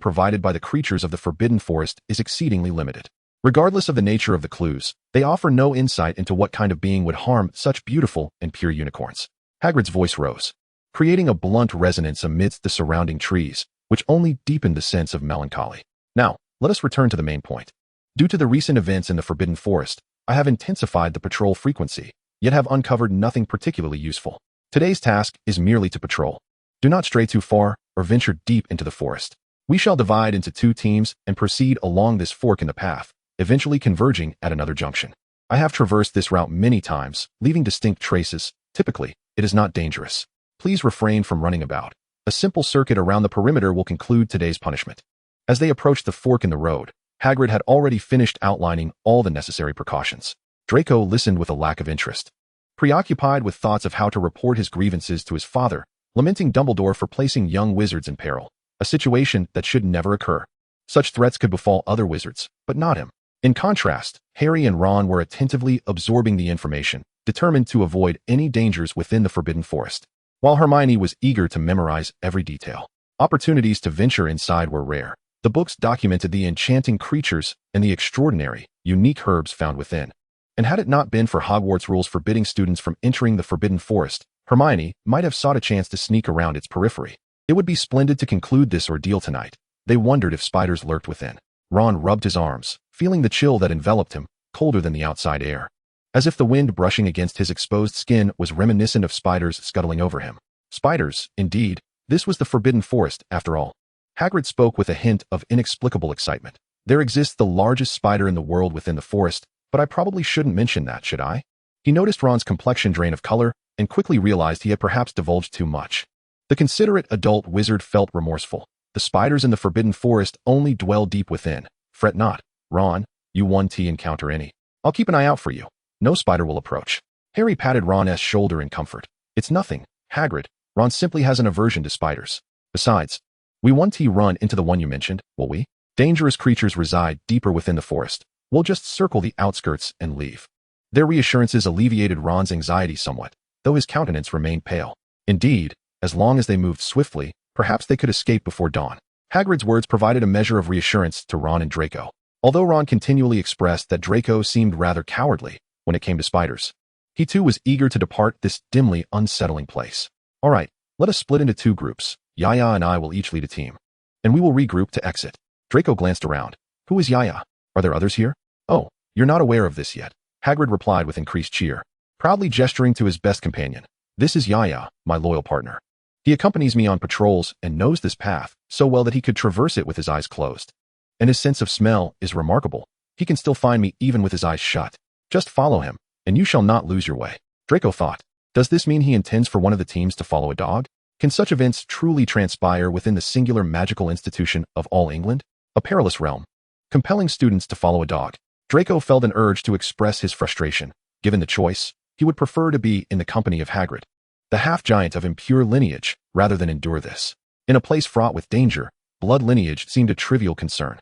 provided by the creatures of the Forbidden Forest is exceedingly limited. Regardless of the nature of the clues, they offer no insight into what kind of being would harm such beautiful and pure unicorns. Hagrid's voice rose, creating a blunt resonance amidst the surrounding trees, which only deepened the sense of melancholy. Now, let us return to the main point. Due to the recent events in the Forbidden Forest, I have intensified the patrol frequency, yet have uncovered nothing particularly useful. Today's task is merely to patrol. Do not stray too far or venture deep into the forest. We shall divide into 2 teams and proceed along this fork in the path, eventually converging at another junction. I have traversed this route many times, leaving distinct traces. Typically, it is not dangerous. Please refrain from running about. A simple circuit around the perimeter will conclude today's punishment. As they approached the fork in the road, Hagrid had already finished outlining all the necessary precautions. Draco listened with a lack of interest, preoccupied with thoughts of how to report his grievances to his father, lamenting Dumbledore for placing young wizards in peril, a situation that should never occur. Such threats could befall other wizards, but not him. In contrast, Harry and Ron were attentively absorbing the information, determined to avoid any dangers within the Forbidden Forest, while Hermione was eager to memorize every detail. Opportunities to venture inside were rare. The books documented the enchanting creatures and the extraordinary, unique herbs found within. And had it not been for Hogwarts rules forbidding students from entering the Forbidden Forest, Hermione might have sought a chance to sneak around its periphery. It would be splendid to conclude this ordeal tonight. They wondered if spiders lurked within. Ron rubbed his arms, feeling the chill that enveloped him, colder than the outside air, as if the wind brushing against his exposed skin was reminiscent of spiders scuttling over him. Spiders, indeed. This was the Forbidden Forest, after all. Hagrid spoke with a hint of inexplicable excitement. There exists the largest spider in the world within the forest, but I probably shouldn't mention that, should I? He noticed Ron's complexion drain of color and quickly realized he had perhaps divulged too much. The considerate adult wizard felt remorseful. The spiders in the forbidden forest only dwell deep within. Fret not, Ron, you 1T encounter any. I'll keep an eye out for you. No spider will approach. Harry patted Ron's shoulder in comfort. It's nothing, Hagrid. Ron simply has an aversion to spiders. Besides, we 1T run into the one you mentioned, will we? Dangerous creatures reside deeper within the forest. We'll just circle the outskirts and leave. Their reassurances alleviated Ron's anxiety somewhat, though his countenance remained pale. Indeed, as long as they moved swiftly, perhaps they could escape before dawn. Hagrid's words provided a measure of reassurance to Ron and Draco, although Ron continually expressed that Draco seemed rather cowardly when it came to spiders. He too was eager to depart this dimly unsettling place. All right, let us split into 2 groups. Yaya and I will each lead a team, and we will regroup to exit. Draco glanced around. Who is Yaya? Are there others here? Oh, you're not aware of this yet, Hagrid replied with increased cheer, proudly gesturing to his best companion. This is Yaya, my loyal partner. He accompanies me on patrols and knows this path so well that he could traverse it with his eyes closed. And his sense of smell is remarkable. He can still find me even with his eyes shut. Just follow him, and you shall not lose your way. Draco thought. Does this mean he intends for one of the teams to follow a dog? Can such events truly transpire within the singular magical institution of all England? A perilous realm, compelling students to follow a dog. Draco felt an urge to express his frustration. Given the choice, he would prefer to be in the company of Hagrid, the half-giant of impure lineage, rather than endure this. In a place fraught with danger, blood lineage seemed a trivial concern.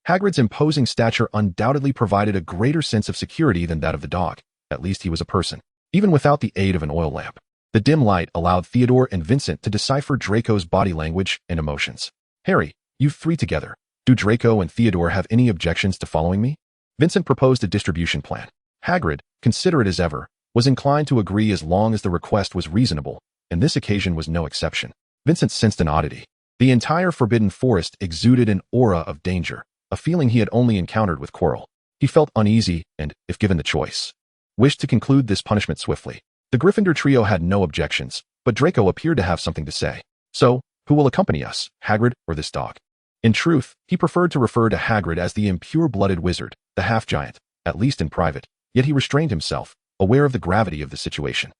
Hagrid's imposing stature undoubtedly provided a greater sense of security than that of the dog. At least he was a person, even without the aid of an oil lamp. The dim light allowed Theodore and Vincent to decipher Draco's body language and emotions. Harry, you 3 together. Do Draco and Theodore have any objections to following me? Vincent proposed a distribution plan. Hagrid, considerate as ever, was inclined to agree as long as the request was reasonable, and this occasion was no exception. Vincent sensed an oddity. The entire forbidden forest exuded an aura of danger, a feeling he had only encountered with Quirrell. He felt uneasy and, if given the choice, wished to conclude this punishment swiftly. The Gryffindor trio had no objections, but Draco appeared to have something to say. So, who will accompany us, Hagrid or this dog? In truth, he preferred to refer to Hagrid as the impure-blooded wizard, the half-giant, at least in private, yet he restrained himself, aware of the gravity of the situation.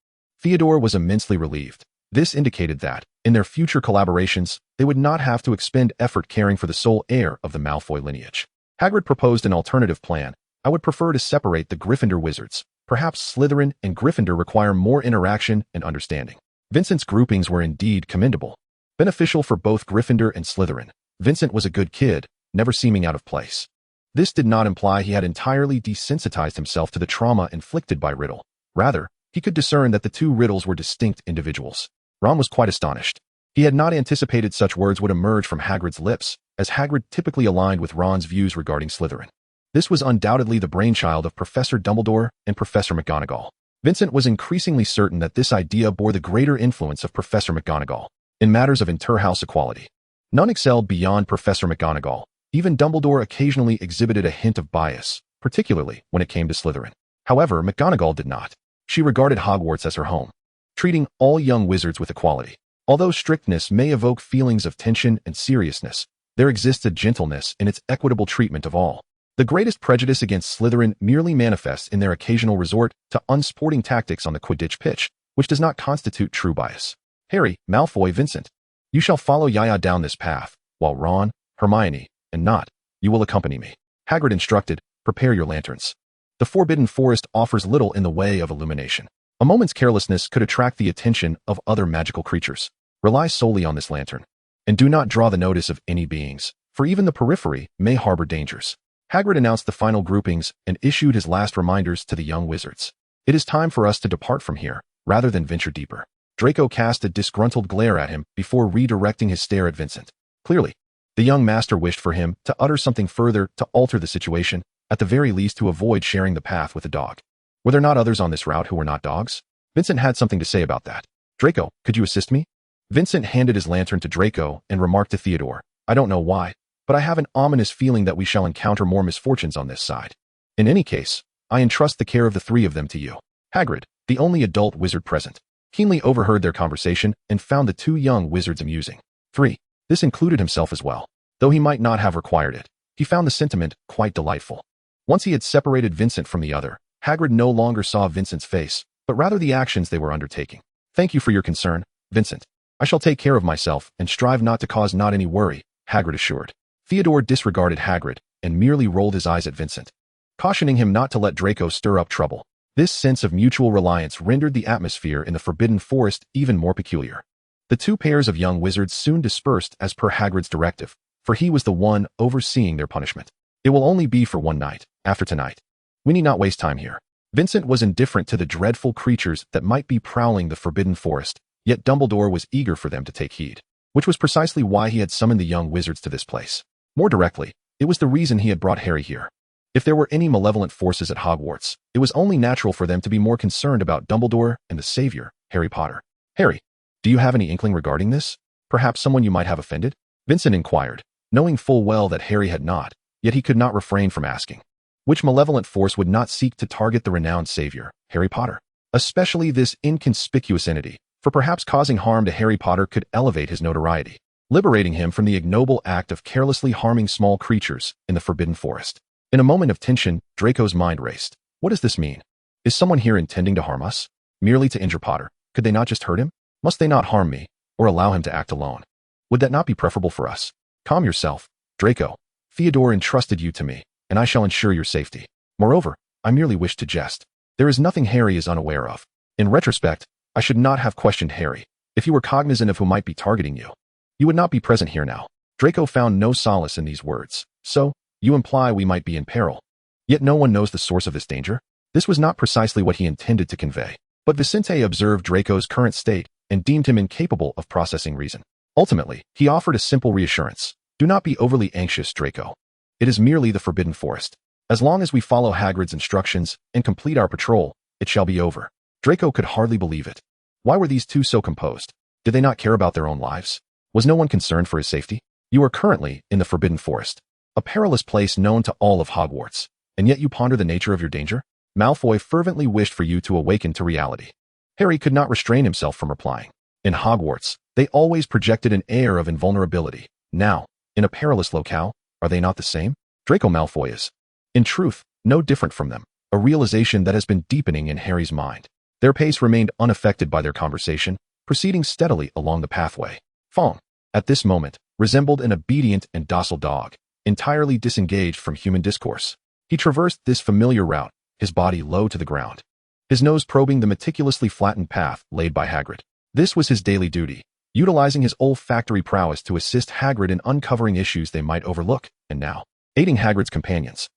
Theodore was immensely relieved. This indicated that, in their future collaborations, they would not have to expend effort caring for the sole heir of the Malfoy lineage. Hagrid proposed an alternative plan. I would prefer to separate the Gryffindor wizards. Perhaps Slytherin and Gryffindor require more interaction and understanding. Vincent's groupings were indeed commendable, beneficial for both Gryffindor and Slytherin. Vincent was a good kid, never seeming out of place. This did not imply he had entirely desensitized himself to the trauma inflicted by Riddle. Rather, he could discern that the 2 Riddles were distinct individuals. Ron was quite astonished. He had not anticipated such words would emerge from Hagrid's lips, as Hagrid typically aligned with Ron's views regarding Slytherin. This was undoubtedly the brainchild of Professor Dumbledore and Professor McGonagall. Vincent was increasingly certain that this idea bore the greater influence of Professor McGonagall in matters of inter-house equality. None excelled beyond Professor McGonagall. Even Dumbledore occasionally exhibited a hint of bias, particularly when it came to Slytherin. However, McGonagall did not. She regarded Hogwarts as her home, treating all young wizards with equality. Although strictness may evoke feelings of tension and seriousness, there exists a gentleness in its equitable treatment of all. The greatest prejudice against Slytherin merely manifests in their occasional resort to unsporting tactics on the Quidditch pitch, which does not constitute true bias. Harry, Malfoy, Vincent, you shall follow Yaya down this path, while Ron, Hermione, and Nott, you will accompany me. Hagrid instructed, prepare your lanterns. The Forbidden Forest offers little in the way of illumination. A moment's carelessness could attract the attention of other magical creatures. Rely solely on this lantern, and do not draw the notice of any beings, for even the periphery may harbor dangers. Hagrid announced the final groupings and issued his last reminders to the young wizards. It is time for us to depart from here, rather than venture deeper. Draco cast a disgruntled glare at him before redirecting his stare at Vincent. Clearly, the young master wished for him to utter something further to alter the situation, at the very least to avoid sharing the path with a dog. Were there not others on this route who were not dogs? Vincent had something to say about that. Draco, could you assist me? Vincent handed his lantern to Draco and remarked to Theodore, I don't know why, but I have an ominous feeling that we shall encounter more misfortunes on this side. In any case, I entrust the care of the 3 of them to you. Hagrid, the only adult wizard present, keenly overheard their conversation and found the 2 young wizards amusing. 3. This included himself as well, though he might not have required it. He found the sentiment quite delightful. Once he had separated Vincent from the other, Hagrid no longer saw Vincent's face, but rather the actions they were undertaking. "Thank you for your concern, Vincent. I shall take care of myself and strive not to cause not any worry," Hagrid assured. Theodore disregarded Hagrid and merely rolled his eyes at Vincent, cautioning him not to let Draco stir up trouble. This sense of mutual reliance rendered the atmosphere in the Forbidden Forest even more peculiar. The two pairs of young wizards soon dispersed as per Hagrid's directive, for he was the one overseeing their punishment. "It will only be for one night, after tonight. We need not waste time here." Vincent was indifferent to the dreadful creatures that might be prowling the Forbidden Forest, yet Dumbledore was eager for them to take heed, which was precisely why he had summoned the young wizards to this place. More directly, it was the reason he had brought Harry here. If there were any malevolent forces at Hogwarts, it was only natural for them to be more concerned about Dumbledore and the savior, Harry Potter. "Harry, do you have any inkling regarding this? Perhaps someone you might have offended?" Vincent inquired, knowing full well that Harry had not, yet he could not refrain from asking. Which malevolent force would not seek to target the renowned savior, Harry Potter? Especially this inconspicuous entity, for perhaps causing harm to Harry Potter could elevate his notoriety, liberating him from the ignoble act of carelessly harming small creatures in the Forbidden Forest. In a moment of tension, Draco's mind raced. What does this mean? Is someone here intending to harm us? Merely to injure Potter? Could they not just hurt him? Must they not harm me, or allow him to act alone? Would that not be preferable for us? Calm yourself, Draco. Theodore entrusted you to me, and I shall ensure your safety. Moreover, I merely wish to jest. There is nothing Harry is unaware of. In retrospect, I should not have questioned Harry. If you were cognizant of who might be targeting you, you would not be present here now." Draco found no solace in these words. "So, you imply we might be in peril. Yet no one knows the source of this danger?" This was not precisely what he intended to convey, but Vincent observed Draco's current state and deemed him incapable of processing reason. Ultimately, he offered a simple reassurance. "Do not be overly anxious, Draco. It is merely the Forbidden Forest. As long as we follow Hagrid's instructions and complete our patrol, it shall be over." Draco could hardly believe it. Why were these two so composed? Did they not care about their own lives? Was no one concerned for his safety? "You are currently in the Forbidden Forest, a perilous place known to all of Hogwarts, and yet you ponder the nature of your danger?" Malfoy fervently wished for you to awaken to reality. Harry could not restrain himself from replying. In Hogwarts, they always projected an air of invulnerability. Now, in a perilous locale, are they not the same? Draco Malfoy is, in truth, no different from them, a realization that has been deepening in Harry's mind. Their pace remained unaffected by their conversation, proceeding steadily along the pathway. Fong, at this moment, resembled an obedient and docile dog, entirely disengaged from human discourse. He traversed this familiar route, his body low to the ground, his nose probing the meticulously flattened path laid by Hagrid. This was his daily duty, utilizing his olfactory prowess to assist Hagrid in uncovering issues they might overlook, and now, aiding Hagrid's companions.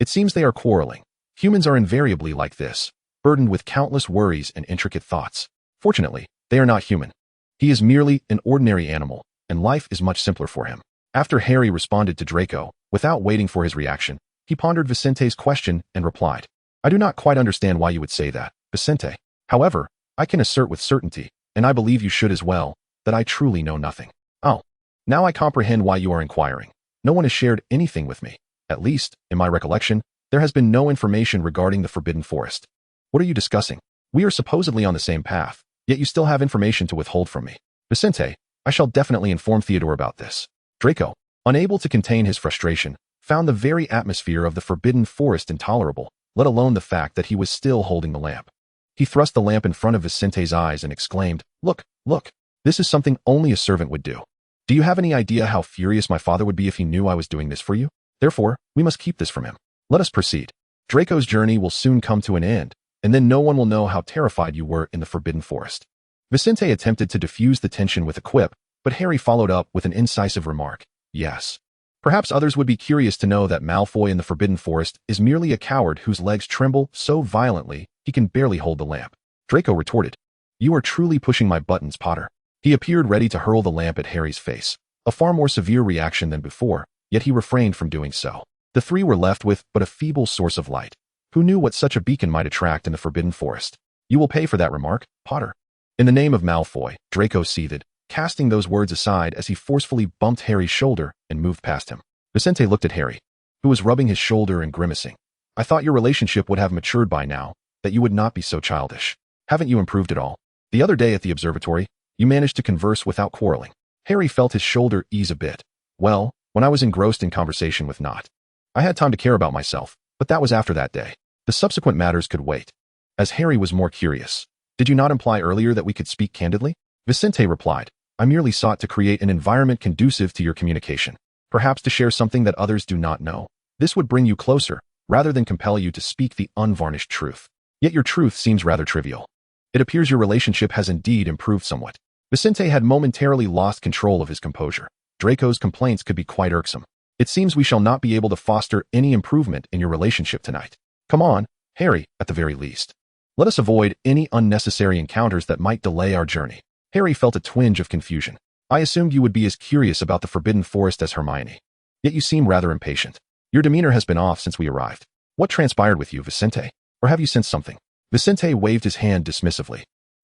It seems they are quarreling. Humans are invariably like this, burdened with countless worries and intricate thoughts. Fortunately, they are not human. He is merely an ordinary animal, and life is much simpler for him. After Harry responded to Draco, without waiting for his reaction, he pondered Vicente's question and replied, "I do not quite understand why you would say that, Vicente. However, I can assert with certainty, and I believe you should as well, that I truly know nothing." "Oh, now I comprehend why you are inquiring. No one has shared anything with me. At least, in my recollection, there has been no information regarding the Forbidden Forest. What are you discussing? We are supposedly on the same path, yet you still have information to withhold from me." "Vicente, I shall definitely inform Theodore about this." Draco, unable to contain his frustration, found the very atmosphere of the Forbidden Forest intolerable, let alone the fact that he was still holding the lamp. He thrust the lamp in front of Vicente's eyes and exclaimed, "Look, look, this is something only a servant would do. Do you have any idea how furious my father would be if he knew I was doing this for you? Therefore, we must keep this from him. Let us proceed. Draco's journey will soon come to an end, and then no one will know how terrified you were in the Forbidden Forest." Vicente attempted to diffuse the tension with a quip, but Harry followed up with an incisive remark. "Yes. Perhaps others would be curious to know that Malfoy in the Forbidden Forest is merely a coward whose legs tremble so violently he can barely hold the lamp." Draco retorted, "You are truly pushing my buttons, Potter." He appeared ready to hurl the lamp at Harry's face, a far more severe reaction than before, yet he refrained from doing so. The three were left with but a feeble source of light. Who knew what such a beacon might attract in the Forbidden Forest? "You will pay for that remark, Potter." "In the name of Malfoy," Draco seethed, casting those words aside as he forcefully bumped Harry's shoulder and moved past him. Vicente looked at Harry, who was rubbing his shoulder and grimacing. "I thought your relationship would have matured by now, that you would not be so childish. Haven't you improved at all? The other day at the observatory, you managed to converse without quarreling." Harry felt his shoulder ease a bit. "Well, when I was engrossed in conversation with Nott. I had time to care about myself, but that was after that day. The subsequent matters could wait. As Harry was more curious, did you not imply earlier that we could speak candidly? Vincent replied, I merely sought to create an environment conducive to your communication, perhaps to share something that others do not know. This would bring you closer, rather than compel you to speak the unvarnished truth. Yet your truth seems rather trivial. It appears your relationship has indeed improved somewhat. Vincent had momentarily lost control of his composure. Draco's complaints could be quite irksome. It seems we shall not be able to foster any improvement in your relationship tonight. Come on, Harry, at the very least. Let us avoid any unnecessary encounters that might delay our journey. Harry felt a twinge of confusion. I assumed you would be as curious about the Forbidden Forest as Hermione. Yet you seem rather impatient. Your demeanor has been off since we arrived. What transpired with you, Vincent? Or have you sensed something? Vincent waved his hand dismissively.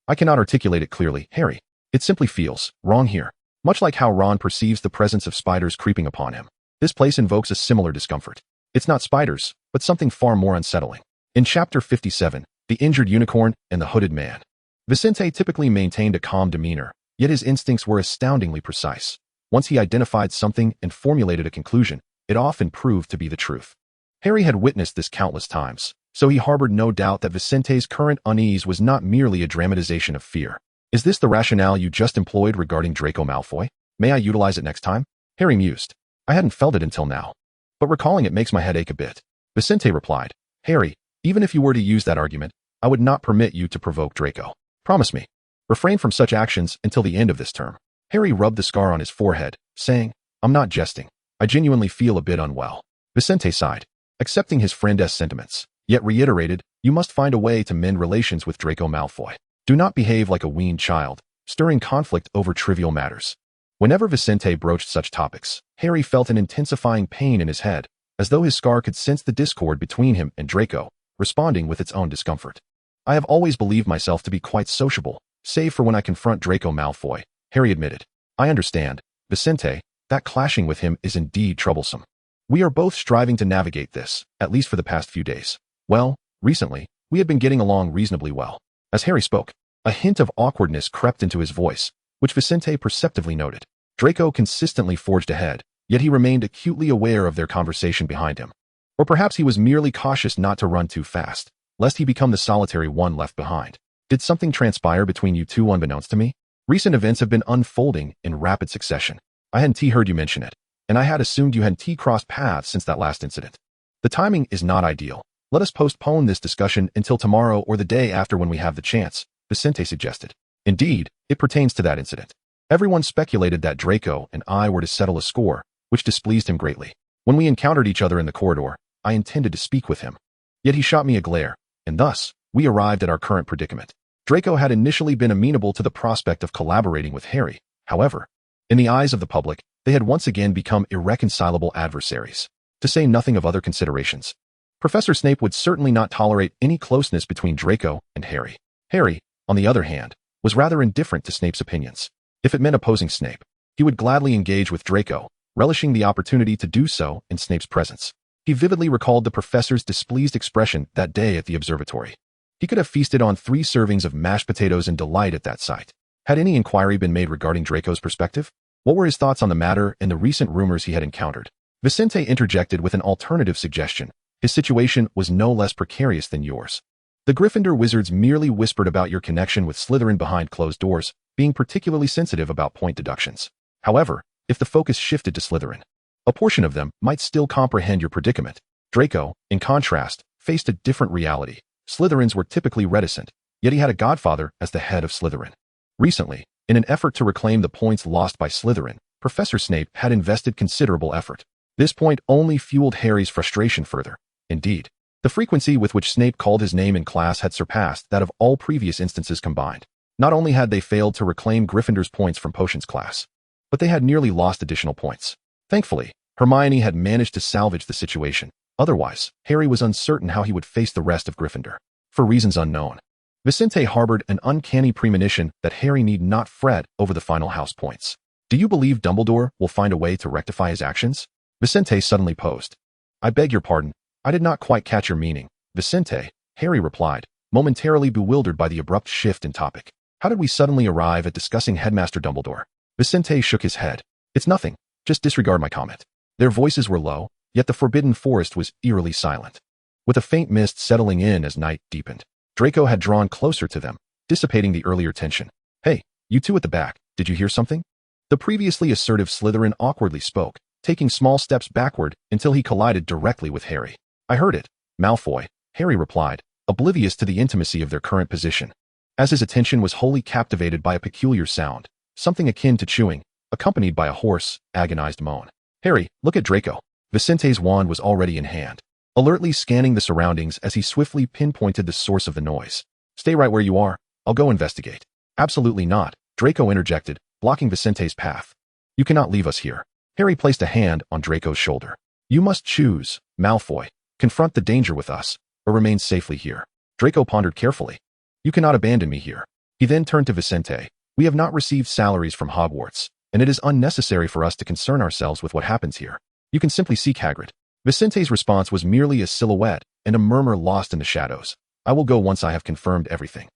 I cannot articulate it clearly, Harry. It simply feels wrong here. Much like how Ron perceives the presence of spiders creeping upon him. This place invokes a similar discomfort. It's not spiders, but something far more unsettling. In Chapter 57, The Injured Unicorn and the Hooded Man, Vincent typically maintained a calm demeanor, yet his instincts were astoundingly precise. Once he identified something and formulated a conclusion, it often proved to be the truth. Harry had witnessed this countless times, so he harbored no doubt that Vincent's current unease was not merely a dramatization of fear. Is this the rationale you just employed regarding Draco Malfoy? May I utilize it next time? Harry mused. I hadn't felt it until now, but recalling it makes my head ache a bit. Vincent replied, Harry, even if you were to use that argument, I would not permit you to provoke Draco. Promise me. Refrain from such actions until the end of this term. Harry rubbed the scar on his forehead, saying, I'm not jesting. I genuinely feel a bit unwell. Vincent sighed, accepting his friend's sentiments, yet reiterated, you must find a way to mend relations with Draco Malfoy. Do not behave like a weaned child, stirring conflict over trivial matters. Whenever Vincent broached such topics, Harry felt an intensifying pain in his head, as though his scar could sense the discord between him and Draco, responding with its own discomfort. I have always believed myself to be quite sociable, save for when I confront Draco Malfoy, Harry admitted. I understand, Vincent, that clashing with him is indeed troublesome. We are both striving to navigate this, at least for the past few days. Well, recently, we had been getting along reasonably well. As Harry spoke, a hint of awkwardness crept into his voice, which Vincent perceptively noted. Draco consistently forged ahead, yet he remained acutely aware of their conversation behind him. Or perhaps he was merely cautious not to run too fast, lest he become the solitary one left behind. Did something transpire between you two unbeknownst to me? Recent events have been unfolding in rapid succession. I hadn't heard you mention it, and I had assumed you hadn't crossed paths since that last incident. The timing is not ideal. Let us postpone this discussion until tomorrow or the day after when we have the chance, Vincent suggested. Indeed, it pertains to that incident. Everyone speculated that Draco and I were to settle a score, which displeased him greatly. When we encountered each other in the corridor, I intended to speak with him. Yet he shot me a glare, and thus, we arrived at our current predicament. Draco had initially been amenable to the prospect of collaborating with Harry. However, in the eyes of the public, they had once again become irreconcilable adversaries, to say nothing of other considerations. Professor Snape would certainly not tolerate any closeness between Draco and Harry. Harry, on the other hand, was rather indifferent to Snape's opinions. If it meant opposing Snape, he would gladly engage with Draco, relishing the opportunity to do so in Snape's presence. He vividly recalled the professor's displeased expression that day at the observatory. He could have feasted on 3 servings of mashed potatoes in delight at that sight. Had any inquiry been made regarding Draco's perspective? What were his thoughts on the matter and the recent rumors he had encountered? Vincent interjected with an alternative suggestion. His situation was no less precarious than yours. The Gryffindor wizards merely whispered about your connection with Slytherin behind closed doors, being particularly sensitive about point deductions. However, if the focus shifted to Slytherin, a portion of them might still comprehend your predicament. Draco, in contrast, faced a different reality. Slytherins were typically reticent, yet he had a godfather as the head of Slytherin. Recently, in an effort to reclaim the points lost by Slytherin, Professor Snape had invested considerable effort. This point only fueled Harry's frustration further. Indeed, the frequency with which Snape called his name in class had surpassed that of all previous instances combined. Not only had they failed to reclaim Gryffindor's points from Potions class, but they had nearly lost additional points. Thankfully, Hermione had managed to salvage the situation. Otherwise, Harry was uncertain how he would face the rest of Gryffindor. For reasons unknown, Vincent harbored an uncanny premonition that Harry need not fret over the final house points. Do you believe Dumbledore will find a way to rectify his actions? Vincent suddenly posed. I beg your pardon, I did not quite catch your meaning, Vincent, Harry replied, momentarily bewildered by the abrupt shift in topic. How did we suddenly arrive at discussing Headmaster Dumbledore? Vincent shook his head. It's nothing, just disregard my comment. Their voices were low, yet the forbidden forest was eerily silent. With a faint mist settling in as night deepened, Draco had drawn closer to them, dissipating the earlier tension. "Hey, you two at the back, did you hear something?" The previously assertive Slytherin awkwardly spoke, taking small steps backward until he collided directly with Harry. "I heard it, Malfoy," Harry replied, oblivious to the intimacy of their current position. As his attention was wholly captivated by a peculiar sound, something akin to chewing, accompanied by a hoarse, agonized moan. "Harry, look at Draco." Vicente's wand was already in hand, alertly scanning the surroundings as he swiftly pinpointed the source of the noise. "Stay right where you are. I'll go investigate." "Absolutely not," Draco interjected, blocking Vicente's path. "You cannot leave us here." Harry placed a hand on Draco's shoulder. "You must choose, Malfoy. Confront the danger with us, or remain safely here." Draco pondered carefully. "You cannot abandon me here." He then turned to Vicente. "We have not received salaries from Hogwarts, and it is unnecessary for us to concern ourselves with what happens here. You can simply seek Hagrid." Vicente's response was merely a silhouette and a murmur lost in the shadows. "I will go once I have confirmed everything."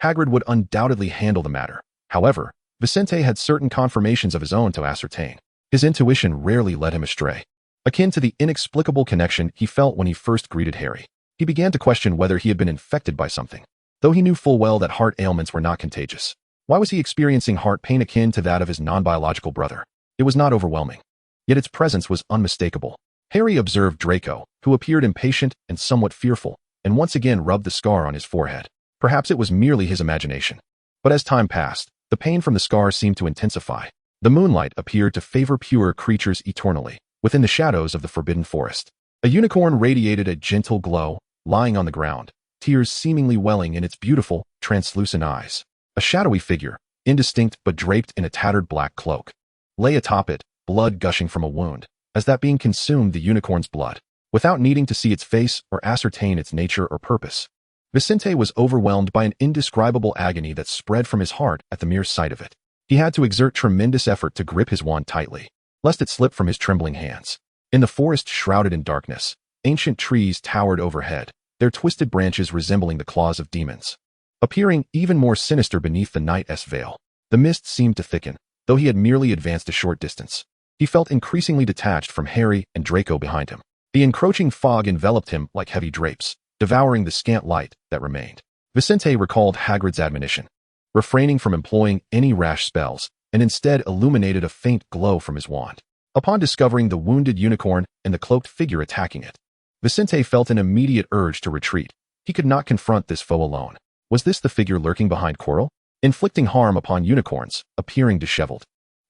Hagrid would undoubtedly handle the matter. However, Vicente had certain confirmations of his own to ascertain. His intuition rarely led him astray. Akin to the inexplicable connection he felt when he first greeted Harry, he began to question whether he had been infected by something. Though he knew full well that heart ailments were not contagious, why was he experiencing heart pain akin to that of his non-biological brother? It was not overwhelming, yet its presence was unmistakable. Harry observed Draco, who appeared impatient and somewhat fearful, and once again rubbed the scar on his forehead. Perhaps it was merely his imagination. But as time passed, the pain from the scar seemed to intensify. The moonlight appeared to favor pure creatures eternally, within the shadows of the Forbidden Forest. A unicorn radiated a gentle glow, lying on the ground, tears seemingly welling in its beautiful, translucent eyes. A shadowy figure, indistinct but draped in a tattered black cloak, lay atop it, blood gushing from a wound, as that being consumed the unicorn's blood. Without needing to see its face or ascertain its nature or purpose, Vicente was overwhelmed by an indescribable agony that spread from his heart at the mere sight of it. He had to exert tremendous effort to grip his wand tightly, lest it slip from his trembling hands. In the forest shrouded in darkness, ancient trees towered overhead, their twisted branches resembling the claws of demons, appearing even more sinister beneath the night's veil. The mist seemed to thicken, though he had merely advanced a short distance. He felt increasingly detached from Harry and Draco behind him. The encroaching fog enveloped him like heavy drapes, devouring the scant light that remained. Vicente recalled Hagrid's admonition, refraining from employing any rash spells, and instead illuminated a faint glow from his wand. Upon discovering the wounded unicorn and the cloaked figure attacking it, Vicente felt an immediate urge to retreat. He could not confront this foe alone. Was this the figure lurking behind Quirrell, inflicting harm upon unicorns, appearing disheveled,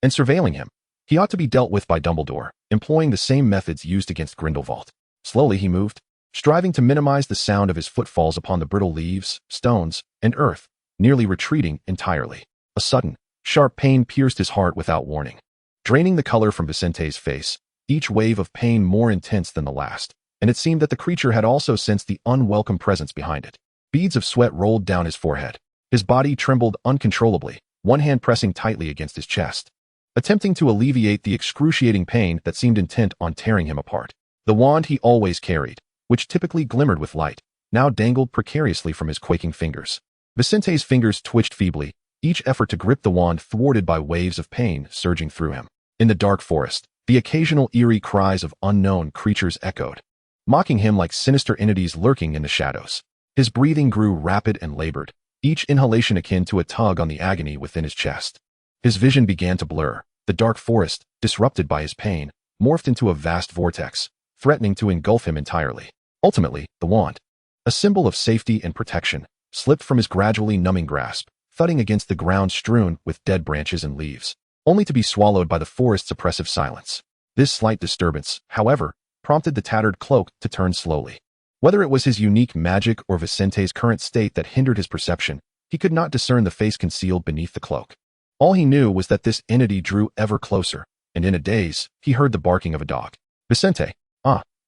and surveilling him? He ought to be dealt with by Dumbledore, employing the same methods used against Grindelwald. Slowly he moved, striving to minimize the sound of his footfalls upon the brittle leaves, stones, and earth, nearly retreating entirely. A sudden, sharp pain pierced his heart without warning, draining the color from Vicente's face, each wave of pain more intense than the last, and it seemed that the creature had also sensed the unwelcome presence behind it. Beads of sweat rolled down his forehead. His body trembled uncontrollably, one hand pressing tightly against his chest, attempting to alleviate the excruciating pain that seemed intent on tearing him apart. The wand he always carried, which typically glimmered with light, now dangled precariously from his quaking fingers. Vicente's fingers twitched feebly, each effort to grip the wand thwarted by waves of pain surging through him. In the dark forest, the occasional eerie cries of unknown creatures echoed, mocking him like sinister entities lurking in the shadows. His breathing grew rapid and labored, each inhalation akin to a tug on the agony within his chest. His vision began to blur. The dark forest, disrupted by his pain, morphed into a vast vortex, threatening to engulf him entirely. Ultimately, the wand, a symbol of safety and protection, slipped from his gradually numbing grasp, thudding against the ground strewn with dead branches and leaves, only to be swallowed by the forest's oppressive silence. This slight disturbance, however, prompted the tattered cloak to turn slowly. Whether it was his unique magic or Vicente's current state that hindered his perception, he could not discern the face concealed beneath the cloak. All he knew was that this entity drew ever closer, and in a daze, he heard the barking of a dog. "Vicente!"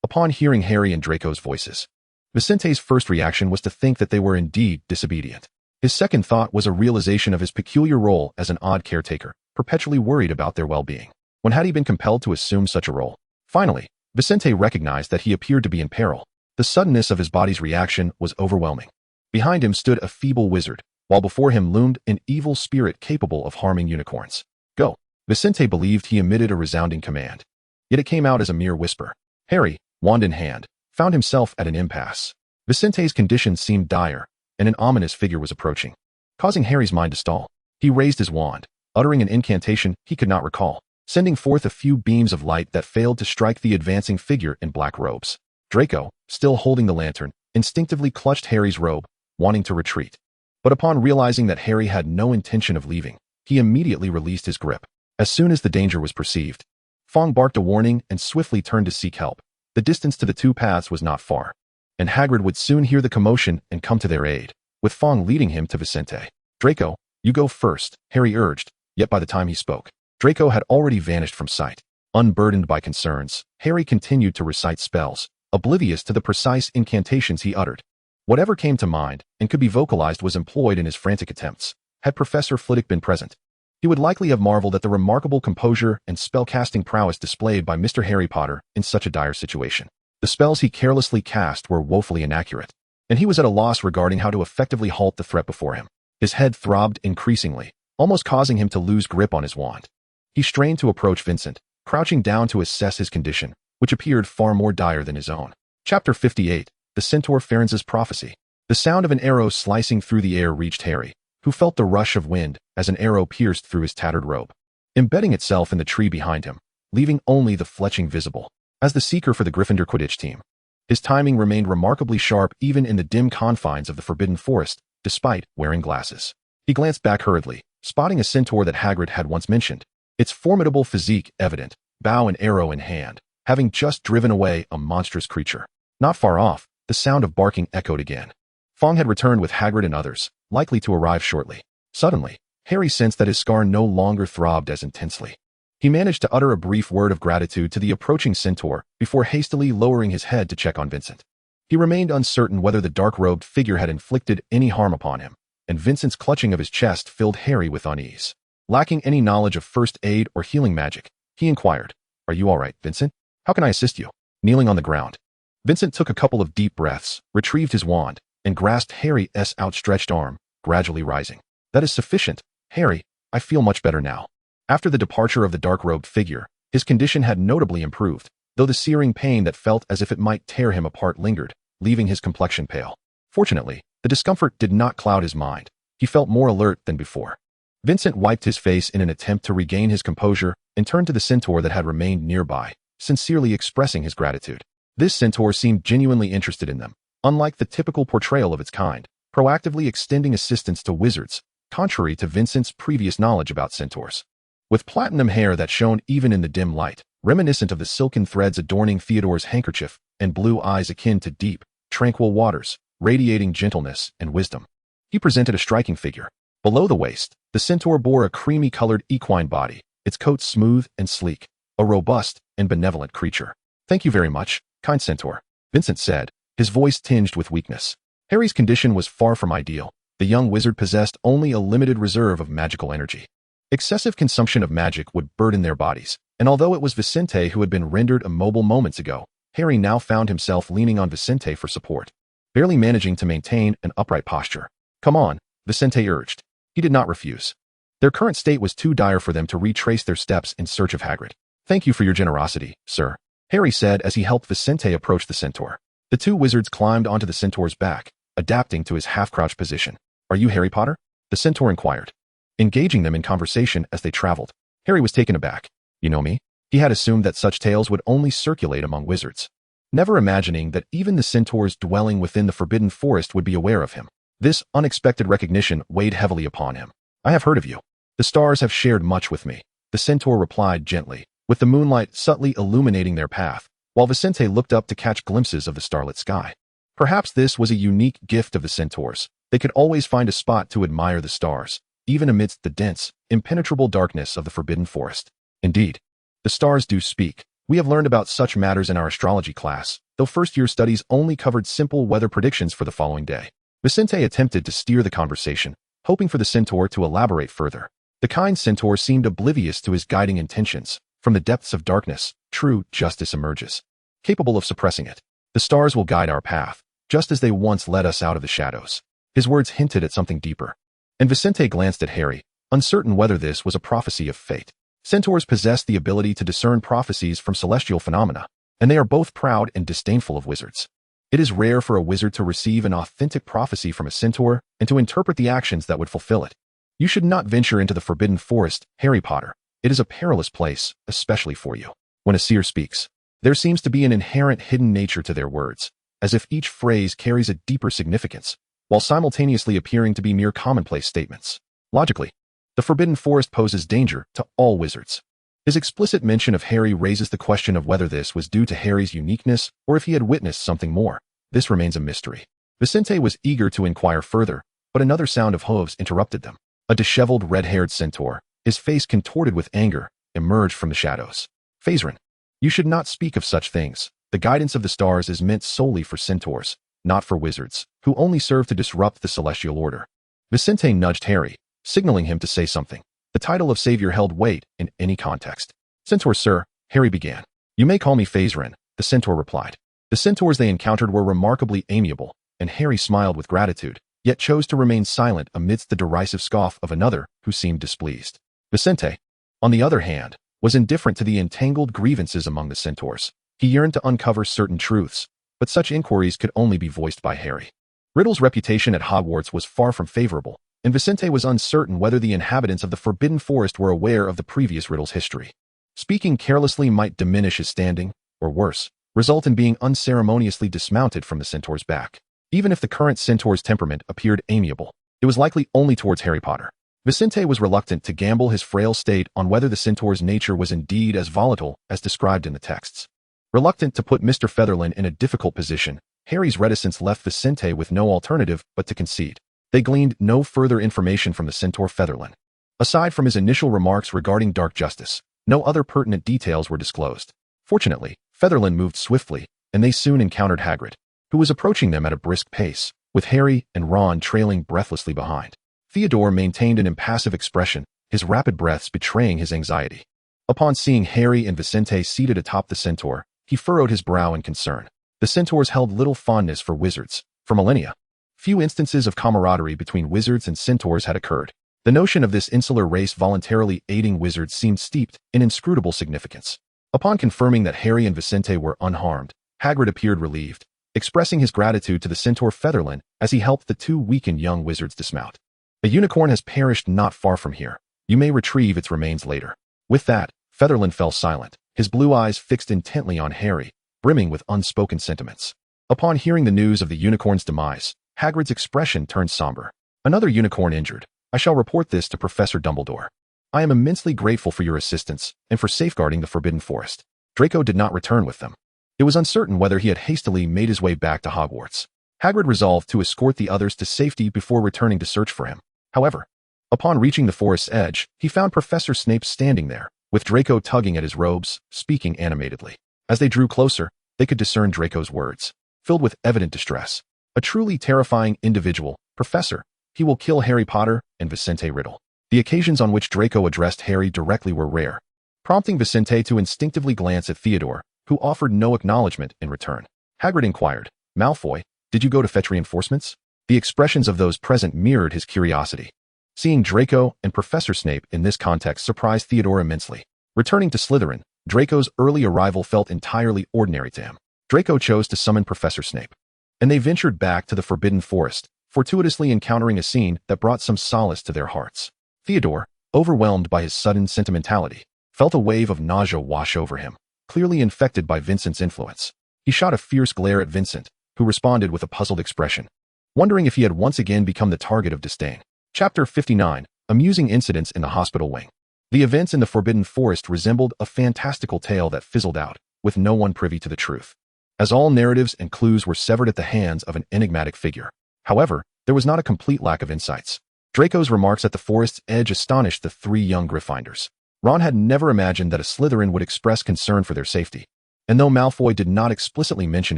Upon hearing Harry and Draco's voices, Vicente's first reaction was to think that they were indeed disobedient. His second thought was a realization of his peculiar role as an odd caretaker, perpetually worried about their well-being. When had he been compelled to assume such a role? Finally, Vicente recognized that he appeared to be in peril. The suddenness of his body's reaction was overwhelming. Behind him stood a feeble wizard, while before him loomed an evil spirit capable of harming unicorns. "Go!" Vicente believed he emitted a resounding command. yet it came out as a mere whisper. Harry, wand in hand, found himself at an impasse. Vicente's condition seemed dire, and an ominous figure was approaching, causing Harry's mind to stall. He raised his wand, uttering an incantation he could not recall, sending forth a few beams of light that failed to strike the advancing figure in black robes. Draco, still holding the lantern, instinctively clutched Harry's robe, wanting to retreat. But upon realizing that Harry had no intention of leaving, he immediately released his grip. As soon as the danger was perceived, Fong barked a warning and swiftly turned to seek help. The distance to the two paths was not far, and Hagrid would soon hear the commotion and come to their aid, with Fong leading him to Vicente. Draco, you go first, Harry urged, yet by the time he spoke, Draco had already vanished from sight. Unburdened by concerns, Harry continued to recite spells, oblivious to the precise incantations he uttered. Whatever came to mind and could be vocalized was employed in his frantic attempts. Had Professor Flitwick been present, he would likely have marveled at the remarkable composure and spellcasting prowess displayed by Mr. Harry Potter in such a dire situation. The spells he carelessly cast were woefully inaccurate, and he was at a loss regarding how to effectively halt the threat before him. His head throbbed increasingly, almost causing him to lose grip on his wand. He strained to approach Vincent, crouching down to assess his condition, which appeared far more dire than his own. Chapter 58, The Centaur Ferencz's Prophecy. The sound of an arrow slicing through the air reached Harry, who felt the rush of wind as an arrow pierced through his tattered robe, embedding itself in the tree behind him, leaving only the fletching visible. As the seeker for the Gryffindor Quidditch team, his timing remained remarkably sharp even in the dim confines of the Forbidden Forest, despite wearing glasses. He glanced back hurriedly, spotting a centaur that Hagrid had once mentioned, its formidable physique evident, bow and arrow in hand, having just driven away a monstrous creature. Not far off, the sound of barking echoed again. Fong had returned with Hagrid and others, likely to arrive shortly. Suddenly, Harry sensed that his scar no longer throbbed as intensely. He managed to utter a brief word of gratitude to the approaching centaur before hastily lowering his head to check on Vincent. He remained uncertain whether the dark-robed figure had inflicted any harm upon him, and Vincent's clutching of his chest filled Harry with unease. Lacking any knowledge of first aid or healing magic, he inquired, "Are you all right, Vincent? How can I assist you?" Kneeling on the ground, Vincent took a couple of deep breaths, retrieved his wand, and grasped Harry's outstretched arm, gradually rising. "That is sufficient, Harry. I feel much better now." After the departure of the dark-robed figure, his condition had notably improved, though the searing pain that felt as if it might tear him apart lingered, leaving his complexion pale. Fortunately, the discomfort did not cloud his mind. He felt more alert than before. Vincent wiped his face in an attempt to regain his composure and turned to the centaur that had remained nearby, sincerely expressing his gratitude. This centaur seemed genuinely interested in them, unlike the typical portrayal of its kind, proactively extending assistance to wizards, contrary to Vincent's previous knowledge about centaurs. With platinum hair that shone even in the dim light, reminiscent of the silken threads adorning Theodore's handkerchief, and blue eyes akin to deep, tranquil waters, radiating gentleness and wisdom, he presented a striking figure. Below the waist, the centaur bore a creamy-colored equine body, its coat smooth and sleek, a robust and benevolent creature. "Thank you very much, kind centaur," Vincent said, his voice tinged with weakness. Harry's condition was far from ideal. The young wizard possessed only a limited reserve of magical energy. Excessive consumption of magic would burden their bodies, and although it was Vicente who had been rendered immobile moments ago, Harry now found himself leaning on Vicente for support, barely managing to maintain an upright posture. "Come on," Vicente urged. He did not refuse. Their current state was too dire for them to retrace their steps in search of Hagrid. "Thank you for your generosity, sir," Harry said as he helped Vicente approach the centaur. The two wizards climbed onto the centaur's back, adapting to his half-crouched position. "Are you Harry Potter?" the centaur inquired, engaging them in conversation as they traveled. Harry was taken aback. "You know me?" He had assumed that such tales would only circulate among wizards, never imagining that even the centaurs dwelling within the Forbidden Forest would be aware of him. This unexpected recognition weighed heavily upon him. "I have heard of you. The stars have shared much with me," the centaur replied gently, with the moonlight subtly illuminating their path, while Vicente looked up to catch glimpses of the starlit sky. Perhaps this was a unique gift of the centaurs. They could always find a spot to admire the stars, even amidst the dense, impenetrable darkness of the Forbidden Forest. Indeed, the stars do speak. We have learned about such matters in our astrology class, though first-year studies only covered simple weather predictions for the following day. Vicente attempted to steer the conversation, hoping for the centaur to elaborate further. The kind centaur seemed oblivious to his guiding intentions. From the depths of darkness, true justice emerges, capable of suppressing it. "The stars will guide our path, just as they once led us out of the shadows." His words hinted at something deeper, and Vicente glanced at Harry, uncertain whether this was a prophecy of fate. Centaurs possess the ability to discern prophecies from celestial phenomena, and they are both proud and disdainful of wizards. It is rare for a wizard to receive an authentic prophecy from a centaur and to interpret the actions that would fulfill it. You should not venture into the Forbidden Forest, Harry Potter. It is a perilous place, especially for you. When a seer speaks, there seems to be an inherent hidden nature to their words, as if each phrase carries a deeper significance, while simultaneously appearing to be mere commonplace statements. Logically, the Forbidden Forest poses danger to all wizards. His explicit mention of Harry raises the question of whether this was due to Harry's uniqueness or if he had witnessed something more. This remains a mystery. Vincent was eager to inquire further, but another sound of hooves interrupted them. A disheveled red-haired centaur, his face contorted with anger, emerged from the shadows. Phasrin, you should not speak of such things. The guidance of the stars is meant solely for centaurs, not for wizards, who only serve to disrupt the celestial order. Vincent nudged Harry, signaling him to say something. The title of savior held weight in any context. Centaur, sir, Harry began. You may call me Phasrin, the centaur replied. The centaurs they encountered were remarkably amiable, and Harry smiled with gratitude, yet chose to remain silent amidst the derisive scoff of another who seemed displeased. Vincent, on the other hand, was indifferent to the entangled grievances among the centaurs. He yearned to uncover certain truths, but such inquiries could only be voiced by Harry. Riddle's reputation at Hogwarts was far from favorable, and Vincent was uncertain whether the inhabitants of the Forbidden Forest were aware of the previous Riddle's history. Speaking carelessly might diminish his standing, or worse, result in being unceremoniously dismounted from the centaur's back. Even if the current centaur's temperament appeared amiable, it was likely only towards Harry Potter. Vincent was reluctant to gamble his frail state on whether the centaur's nature was indeed as volatile as described in the texts. Reluctant to put Mr. Featherland in a difficult position, Harry's reticence left Vincent with no alternative but to concede. They gleaned no further information from the centaur Featherland. Aside from his initial remarks regarding dark justice, no other pertinent details were disclosed. Fortunately, Featherland moved swiftly, and they soon encountered Hagrid, who was approaching them at a brisk pace, with Harry and Ron trailing breathlessly behind. Theodore maintained an impassive expression, his rapid breaths betraying his anxiety. Upon seeing Harry and Vincent seated atop the centaur, he furrowed his brow in concern. The centaurs held little fondness for wizards. For millennia, few instances of camaraderie between wizards and centaurs had occurred. The notion of this insular race voluntarily aiding wizards seemed steeped in inscrutable significance. Upon confirming that Harry and Vincent were unharmed, Hagrid appeared relieved, expressing his gratitude to the centaur Featherland as he helped the two weakened young wizards dismount. A unicorn has perished not far from here. You may retrieve its remains later. With that, Featherland fell silent, his blue eyes fixed intently on Harry, brimming with unspoken sentiments. Upon hearing the news of the unicorn's demise, Hagrid's expression turned somber. Another unicorn injured. I shall report this to Professor Dumbledore. I am immensely grateful for your assistance and for safeguarding the Forbidden Forest. Draco did not return with them. It was uncertain whether he had hastily made his way back to Hogwarts. Hagrid resolved to escort the others to safety before returning to search for him. However, upon reaching the forest's edge, he found Professor Snape standing there, with Draco tugging at his robes, speaking animatedly. As they drew closer, they could discern Draco's words, filled with evident distress. A truly terrifying individual, Professor. He will kill Harry Potter and Vincent Riddle. The occasions on which Draco addressed Harry directly were rare, prompting Vincent to instinctively glance at Theodore, who offered no acknowledgement in return. Hagrid inquired, Malfoy, did you go to fetch reinforcements? The expressions of those present mirrored his curiosity. Seeing Draco and Professor Snape in this context surprised Theodore immensely. Returning to Slytherin, Draco's early arrival felt entirely ordinary to him. Draco chose to summon Professor Snape, and they ventured back to the Forbidden Forest, fortuitously encountering a scene that brought some solace to their hearts. Theodore, overwhelmed by his sudden sentimentality, felt a wave of nausea wash over him, clearly infected by Vincent's influence. He shot a fierce glare at Vincent, who responded with a puzzled expression, wondering if he had once again become the target of disdain. Chapter 59, Amusing Incidents in the Hospital Wing. The events in the Forbidden Forest resembled a fantastical tale that fizzled out, with no one privy to the truth, as all narratives and clues were severed at the hands of an enigmatic figure. However, there was not a complete lack of insights. Draco's remarks at the forest's edge astonished the three young Gryffindors. Ron had never imagined that a Slytherin would express concern for their safety, and though Malfoy did not explicitly mention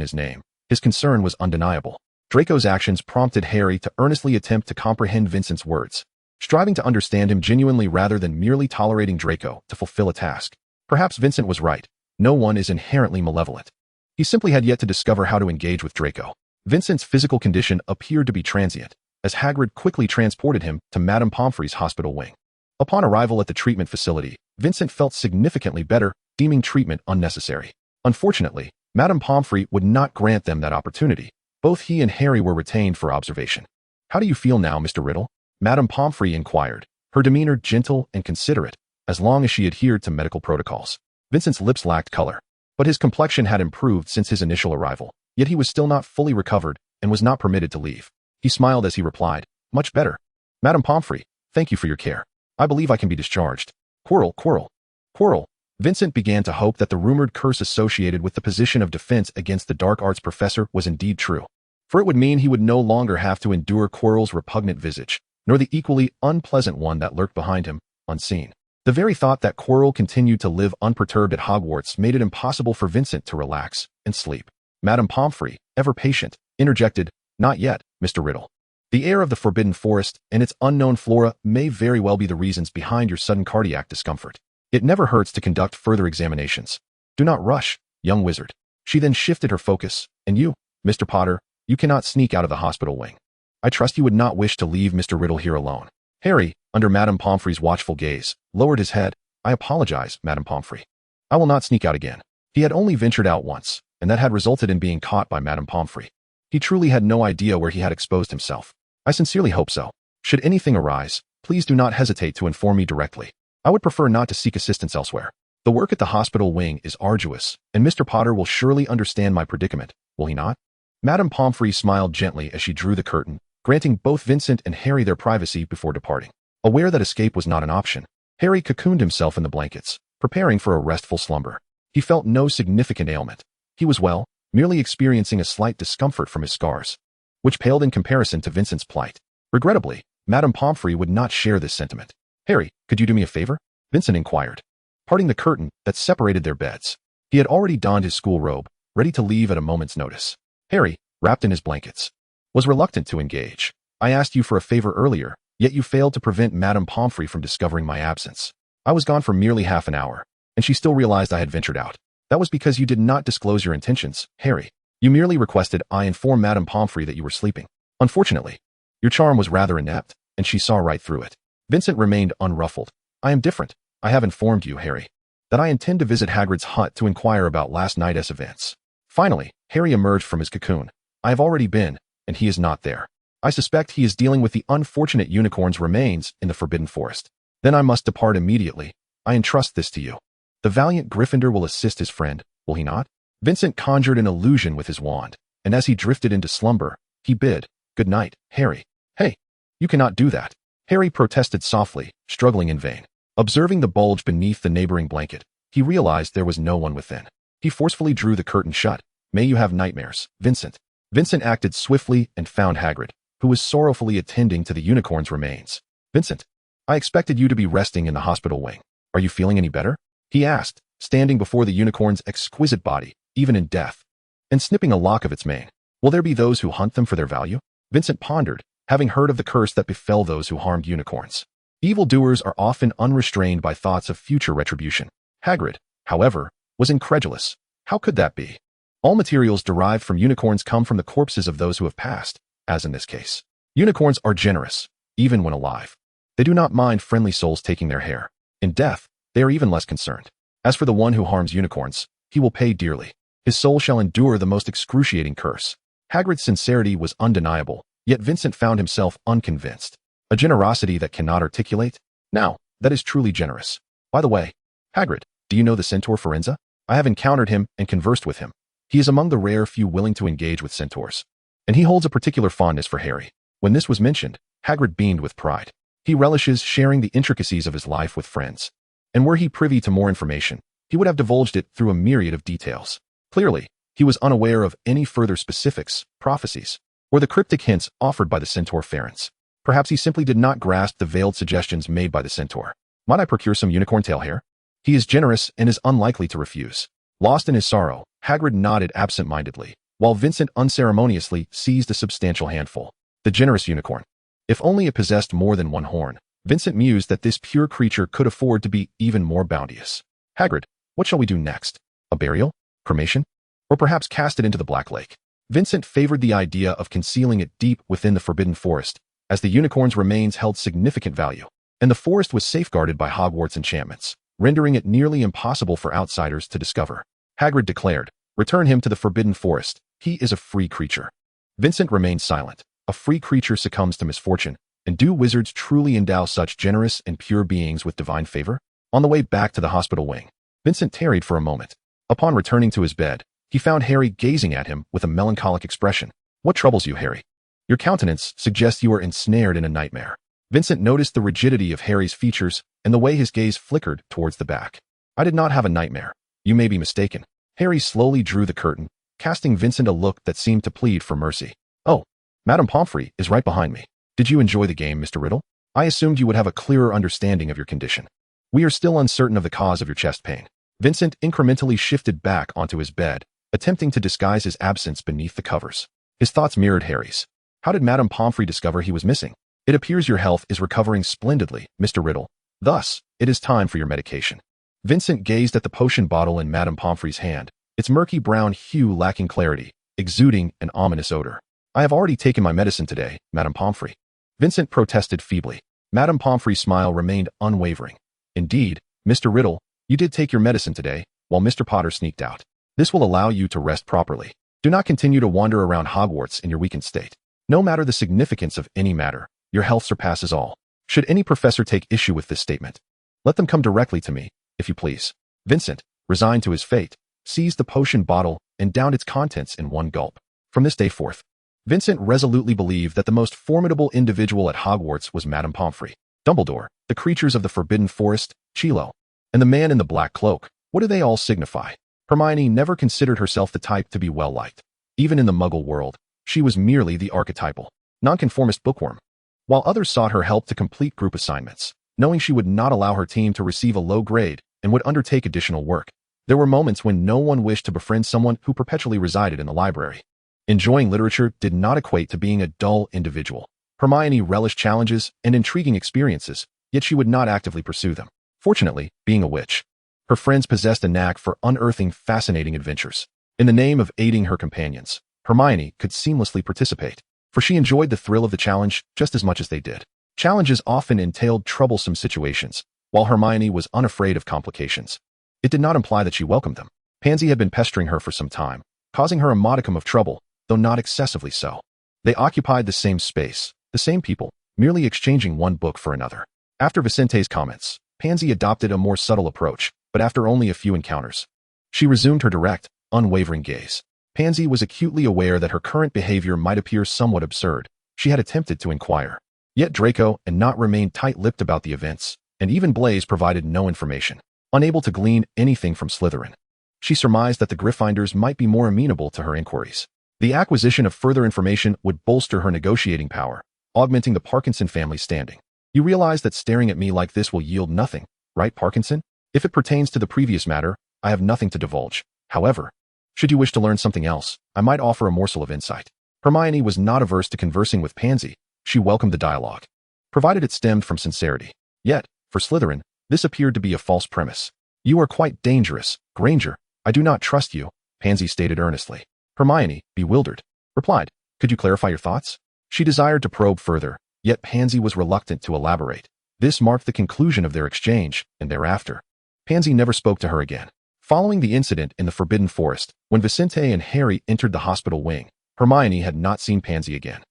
his name, his concern was undeniable. Draco's actions prompted Harry to earnestly attempt to comprehend Vincent's words, striving to understand him genuinely rather than merely tolerating Draco to fulfill a task. Perhaps Vincent was right. No one is inherently malevolent. He simply had yet to discover how to engage with Draco. Vincent's physical condition appeared to be transient, as Hagrid quickly transported him to Madame Pomfrey's hospital wing. Upon arrival at the treatment facility, Vincent felt significantly better, deeming treatment unnecessary. Unfortunately, Madame Pomfrey would not grant them that opportunity. Both he and Harry were retained for observation. "How do you feel now, Mr. Riddle?" Madame Pomfrey inquired, her demeanor gentle and considerate, as long as she adhered to medical protocols. Vincent's lips lacked color, but his complexion had improved since his initial arrival, yet he was still not fully recovered and was not permitted to leave. He smiled as he replied, "Much better. Madame Pomfrey, thank you for your care. I believe I can be discharged." Quirrell, Quirrell, Quirrell. Vincent began to hope that the rumored curse associated with the position of defense against the dark arts professor was indeed true, for it would mean he would no longer have to endure Quirrell's repugnant visage, nor the equally unpleasant one that lurked behind him, unseen. The very thought that Quirrell continued to live unperturbed at Hogwarts made it impossible for Vincent to relax and sleep. Madame Pomfrey, ever patient, interjected, "Not yet, Mr. Riddle. The air of the Forbidden Forest and its unknown flora may very well be the reasons behind your sudden cardiac discomfort. It never hurts to conduct further examinations. Do not rush, young wizard." She then shifted her focus, "And you, Mr. Potter, you cannot sneak out of the hospital wing. I trust you would not wish to leave Mr. Riddle here alone." Harry, under Madame Pomfrey's watchful gaze, lowered his head. "I apologize, Madame Pomfrey. I will not sneak out again." He had only ventured out once, and that had resulted in being caught by Madame Pomfrey. He truly had no idea where he had exposed himself. "I sincerely hope so. Should anything arise, please do not hesitate to inform me directly. I would prefer not to seek assistance elsewhere. The work at the hospital wing is arduous, and Mr. Potter will surely understand my predicament, will he not?" Madame Pomfrey smiled gently as she drew the curtain, granting both Vincent and Harry their privacy before departing. Aware that escape was not an option, Harry cocooned himself in the blankets, preparing for a restful slumber. He felt no significant ailment. He was well, merely experiencing a slight discomfort from his scars, which paled in comparison to Vincent's plight. Regrettably, Madame Pomfrey would not share this sentiment. "Harry, could you do me a favor?" Vincent inquired, parting the curtain that separated their beds. He had already donned his school robe, ready to leave at a moment's notice. Harry, wrapped in his blankets, was reluctant to engage. "I asked you for a favor earlier, yet you failed to prevent Madame Pomfrey from discovering my absence. I was gone for merely half an hour, and she still realized I had ventured out. That was because you did not disclose your intentions, Harry. You merely requested I inform Madame Pomfrey that you were sleeping. Unfortunately, your charm was rather inept, and she saw right through it." Vincent remained unruffled. "I am different. I have informed you, Harry, that I intend to visit Hagrid's hut to inquire about last night's events." Finally, Harry emerged from his cocoon. "I have already been, and he is not there. I suspect he is dealing with the unfortunate unicorn's remains in the Forbidden Forest. Then I must depart immediately. I entrust this to you. The valiant Gryffindor will assist his friend, will he not?" Vincent conjured an illusion with his wand, and as he drifted into slumber, he bid, "Good night, Harry." "Hey, you cannot do that." Harry protested softly, struggling in vain. Observing the bulge beneath the neighboring blanket, he realized there was no one within. He forcefully drew the curtain shut. "May you have nightmares, Vincent." Vincent acted swiftly and found Hagrid, who was sorrowfully attending to the unicorn's remains. "Vincent, I expected you to be resting in the hospital wing. Are you feeling any better?" he asked, standing before the unicorn's exquisite body, even in death, and snipping a lock of its mane. "Will there be those who hunt them for their value?" Vincent pondered, having heard of the curse that befell those who harmed unicorns. Evildoers are often unrestrained by thoughts of future retribution. Hagrid, however, was incredulous. How could that be? All materials derived from unicorns come from the corpses of those who have passed, as in this case. Unicorns are generous, even when alive. They do not mind friendly souls taking their hair. In death, they are even less concerned. As for the one who harms unicorns, he will pay dearly. His soul shall endure the most excruciating curse. Hagrid's sincerity was undeniable, yet Vincent found himself unconvinced. A generosity that cannot articulate? Now, that is truly generous. By the way, Hagrid, do you know the centaur Firenze? I have encountered him and conversed with him. He is among the rare few willing to engage with centaurs, and he holds a particular fondness for Harry. When this was mentioned, Hagrid beamed with pride. He relishes sharing the intricacies of his life with friends, and were he privy to more information, he would have divulged it through a myriad of details. Clearly, he was unaware of any further specifics, prophecies, or the cryptic hints offered by the centaur Firenze. Perhaps he simply did not grasp the veiled suggestions made by the centaur. "Might I procure some unicorn tail hair?" He is generous and is unlikely to refuse. Lost in his sorrow, Hagrid nodded absent-mindedly, while Vincent unceremoniously seized a substantial handful. The generous unicorn. If only it possessed more than one horn. Vincent mused that this pure creature could afford to be even more bounteous. "Hagrid, what shall we do next? A burial? Cremation? Or perhaps cast it into the Black Lake?" Vincent favored the idea of concealing it deep within the Forbidden Forest, as the unicorn's remains held significant value, and the forest was safeguarded by Hogwarts enchantments, rendering it nearly impossible for outsiders to discover. Hagrid declared, "Return him to the Forbidden Forest. He is a free creature." Vincent remained silent. A free creature succumbs to misfortune, and do wizards truly endow such generous and pure beings with divine favor? On the way back to the hospital wing, Vincent tarried for a moment. Upon returning to his bed, he found Harry gazing at him with a melancholic expression. "What troubles you, Harry? Your countenance suggests you are ensnared in a nightmare." Vincent noticed the rigidity of Harry's features and the way his gaze flickered towards the back. "I did not have a nightmare. You may be mistaken." Harry slowly drew the curtain, casting Vincent a look that seemed to plead for mercy. "Oh, Madame Pomfrey is right behind me. Did you enjoy the game, Mr. Riddle? I assumed you would have a clearer understanding of your condition. We are still uncertain of the cause of your chest pain." Vincent incrementally shifted back onto his bed, attempting to disguise his absence beneath the covers. His thoughts mirrored Harry's. How did Madame Pomfrey discover he was missing? "It appears your health is recovering splendidly, Mr. Riddle. Thus, it is time for your medication." Vincent gazed at the potion bottle in Madame Pomfrey's hand, its murky brown hue lacking clarity, exuding an ominous odor. "I have already taken my medicine today, Madame Pomfrey." Vincent protested feebly. Madame Pomfrey's smile remained unwavering. "Indeed, Mr. Riddle, you did take your medicine today, while Mr. Potter sneaked out. This will allow you to rest properly. Do not continue to wander around Hogwarts in your weakened state. No matter the significance of any matter, your health surpasses all. Should any professor take issue with this statement, let them come directly to me, if you please." Vincent, resigned to his fate, seized the potion bottle and downed its contents in one gulp. From this day forth, Vincent resolutely believed that the most formidable individual at Hogwarts was Madame Pomfrey. Dumbledore, the creatures of the Forbidden Forest, Chilo, and the man in the black cloak, what do they all signify? Hermione never considered herself the type to be well-liked. Even in the Muggle world, she was merely the archetypal, nonconformist bookworm. While others sought her help to complete group assignments, knowing she would not allow her team to receive a low grade and would undertake additional work, there were moments when no one wished to befriend someone who perpetually resided in the library. Enjoying literature did not equate to being a dull individual. Hermione relished challenges and intriguing experiences, yet she would not actively pursue them. Fortunately, being a witch, her friends possessed a knack for unearthing fascinating adventures. In the name of aiding her companions, Hermione could seamlessly participate, for she enjoyed the thrill of the challenge just as much as they did. Challenges often entailed troublesome situations, while Hermione was unafraid of complications. It did not imply that she welcomed them. Pansy had been pestering her for some time, causing her a modicum of trouble, though not excessively so. They occupied the same space, the same people, merely exchanging one book for another. After Vicente's comments, Pansy adopted a more subtle approach, but after only a few encounters, she resumed her direct, unwavering gaze. Pansy was acutely aware that her current behavior might appear somewhat absurd. She had attempted to inquire. Yet Draco and Nott remained tight-lipped about the events, and even Blaise provided no information, unable to glean anything from Slytherin. She surmised that the Gryffindors might be more amenable to her inquiries. The acquisition of further information would bolster her negotiating power, augmenting the Parkinson family's standing. "You realize that staring at me like this will yield nothing, right, Parkinson? If it pertains to the previous matter, I have nothing to divulge. However, should you wish to learn something else, I might offer a morsel of insight." Hermione was not averse to conversing with Pansy. She welcomed the dialogue, provided it stemmed from sincerity. Yet, for Slytherin, this appeared to be a false premise. "You are quite dangerous, Granger. I do not trust you," Pansy stated earnestly. Hermione, bewildered, replied, "Could you clarify your thoughts?" She desired to probe further, yet Pansy was reluctant to elaborate. This marked the conclusion of their exchange, and thereafter, Pansy never spoke to her again. Following the incident in the Forbidden Forest, when Vicente and Harry entered the hospital wing, Hermione had not seen Pansy again.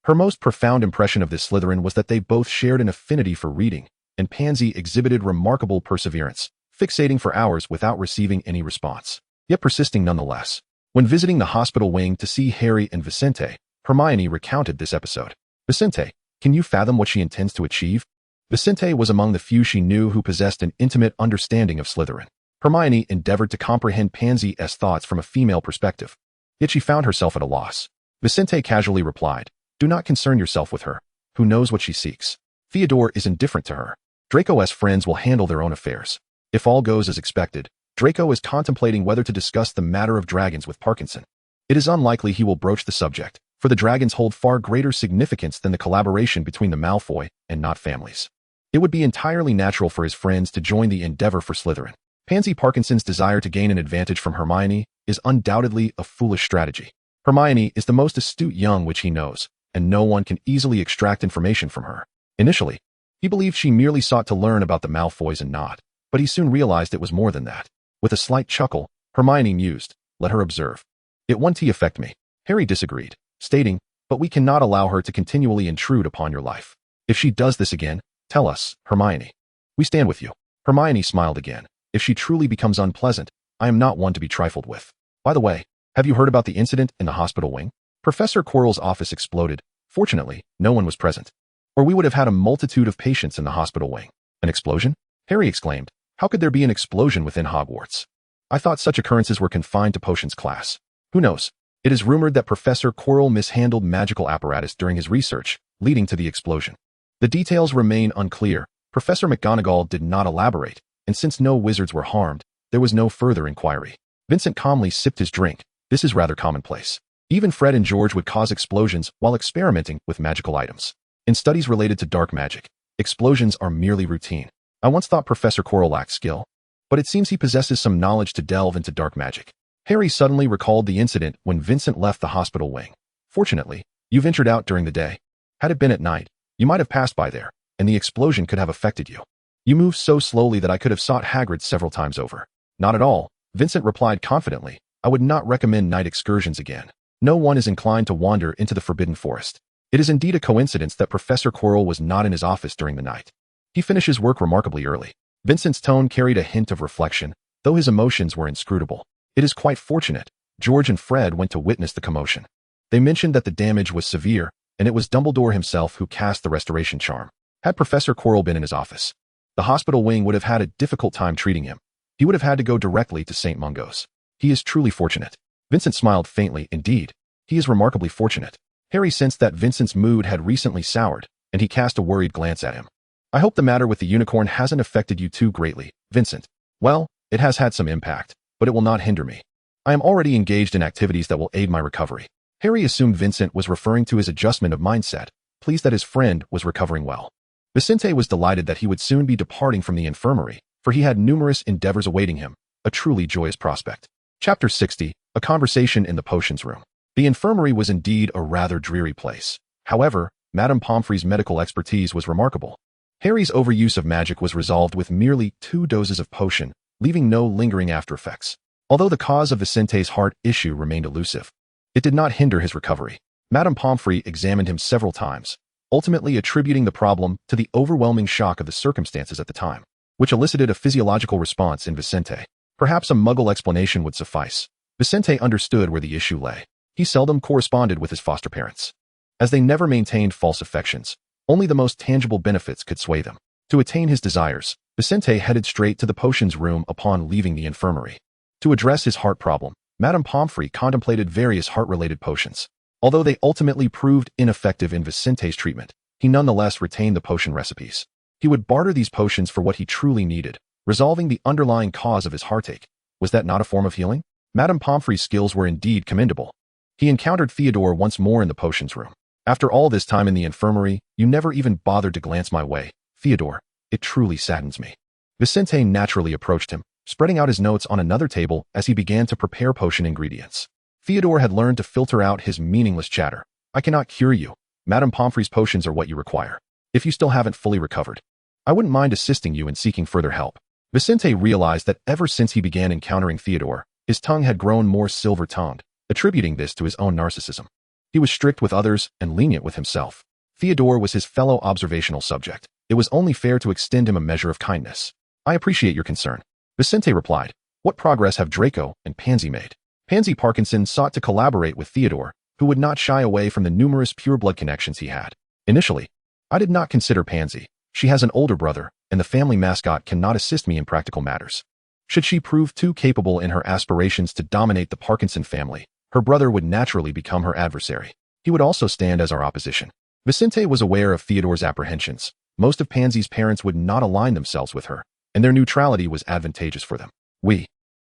Her most profound impression of this Slytherin was that they both shared an affinity for reading, and Pansy exhibited remarkable perseverance, fixating for hours without receiving any response, yet persisting nonetheless. When visiting the hospital wing to see Harry and Vicente, Hermione recounted this episode. "Vicente, can you fathom what she intends to achieve?" Vicente was among the few she knew who possessed an intimate understanding of Slytherin. Hermione endeavored to comprehend Pansy's thoughts from a female perspective, yet she found herself at a loss. Vicente casually replied, "Do not concern yourself with her. Who knows what she seeks? Theodore is indifferent to her. Draco's friends will handle their own affairs." If all goes as expected, Draco is contemplating whether to discuss the matter of dragons with Parkinson. It is unlikely he will broach the subject, for the dragons hold far greater significance than the collaboration between the Malfoy and Nott families. It would be entirely natural for his friends to join the endeavor for Slytherin. Pansy Parkinson's desire to gain an advantage from Hermione is undoubtedly a foolish strategy. Hermione is the most astute young witch he knows, and no one can easily extract information from her. Initially, He believed she merely sought to learn about the Malfoys and Nott, but he soon realized it was more than that. With a slight chuckle, Hermione mused, "Let her observe. It won't affect me." Harry disagreed, stating, "But we cannot allow her to continually intrude upon your life. If she does this again, tell us, Hermione. We stand with you." Hermione smiled again. "If she truly becomes unpleasant, I am not one to be trifled with. By the way, have you heard about the incident in the hospital wing? Professor Quirrell's office exploded. Fortunately, no one was present, or we would have had a multitude of patients in the hospital wing." "An explosion?" Harry exclaimed. "How could there be an explosion within Hogwarts? I thought such occurrences were confined to potions class." "Who knows? It is rumored that Professor Quirrell mishandled magical apparatus during his research, leading to the explosion. The details remain unclear. Professor McGonagall did not elaborate, and since no wizards were harmed, there was no further inquiry." Vincent calmly sipped his drink. "This is rather commonplace. Even Fred and George would cause explosions while experimenting with magical items. In studies related to dark magic, explosions are merely routine. I once thought Professor Quirrell lacked skill, but it seems he possesses some knowledge to delve into dark magic." Harry suddenly recalled the incident when Vincent left the hospital wing. "Fortunately, you ventured out during the day. Had it been at night, you might have passed by there, and the explosion could have affected you. You moved so slowly that I could have sought Hagrid several times over." "Not at all," Vincent replied confidently. "I would not recommend night excursions again. No one is inclined to wander into the Forbidden Forest. It is indeed a coincidence that Professor Quirrell was not in his office during the night. He finishes work remarkably early." Vincent's tone carried a hint of reflection, though his emotions were inscrutable. "It is quite fortunate. George and Fred went to witness the commotion. They mentioned that the damage was severe, and it was Dumbledore himself who cast the restoration charm. Had Professor Quirrell been in his office, the hospital wing would have had a difficult time treating him. He would have had to go directly to St. Mungo's. He is truly fortunate." Vincent smiled faintly. "Indeed, he is remarkably fortunate." Harry sensed that Vincent's mood had recently soured, and he cast a worried glance at him. "I hope the matter with the unicorn hasn't affected you too greatly, Vincent." "Well, it has had some impact, but it will not hinder me. I am already engaged in activities that will aid my recovery." Harry assumed Vincent was referring to his adjustment of mindset, pleased that his friend was recovering well. Vincent was delighted that he would soon be departing from the infirmary, for he had numerous endeavors awaiting him, a truly joyous prospect. Chapter 60, A Conversation in the Potions Room. The infirmary was indeed a rather dreary place. However, Madame Pomfrey's medical expertise was remarkable. Harry's overuse of magic was resolved with merely 2 doses of potion, leaving no lingering after-effects. Although the cause of Vicente's heart issue remained elusive, it did not hinder his recovery. Madame Pomfrey examined him several times, ultimately attributing the problem to the overwhelming shock of the circumstances at the time, which elicited a physiological response in Vicente. Perhaps a Muggle explanation would suffice. Vicente understood where the issue lay. He seldom corresponded with his foster parents, as they never maintained false affections. Only the most tangible benefits could sway them. To attain his desires, Vicente headed straight to the potions room upon leaving the infirmary. To address his heart problem, Madame Pomfrey contemplated various heart-related potions. Although they ultimately proved ineffective in Vicente's treatment, he nonetheless retained the potion recipes. He would barter these potions for what he truly needed, resolving the underlying cause of his heartache. Was that not a form of healing? Madame Pomfrey's skills were indeed commendable. He encountered Theodore once more in the potions room. "After all this time in the infirmary, you never even bothered to glance my way, Theodore. It truly saddens me." Vicente naturally approached him, spreading out his notes on another table as he began to prepare potion ingredients. Theodore had learned to filter out his meaningless chatter. "I cannot cure you. Madame Pomfrey's potions are what you require. If you still haven't fully recovered, I wouldn't mind assisting you in seeking further help." Vicente realized that ever since he began encountering Theodore, his tongue had grown more silver-tongued, attributing this to his own narcissism. He was strict with others and lenient with himself. Theodore was his fellow observational subject. It was only fair to extend him a measure of kindness. "I appreciate your concern," Vicente replied. "What progress have Draco and Pansy made?" Pansy Parkinson sought to collaborate with Theodore, who would not shy away from the numerous pureblood connections he had. "Initially, I did not consider Pansy. She has an older brother, and the family mascot cannot assist me in practical matters. Should she prove too capable in her aspirations to dominate the Parkinson family, her brother would naturally become her adversary. He would also stand as our opposition." Vicente was aware of Theodore's apprehensions. Most of Pansy's parents would not align themselves with her, and their neutrality was advantageous for them.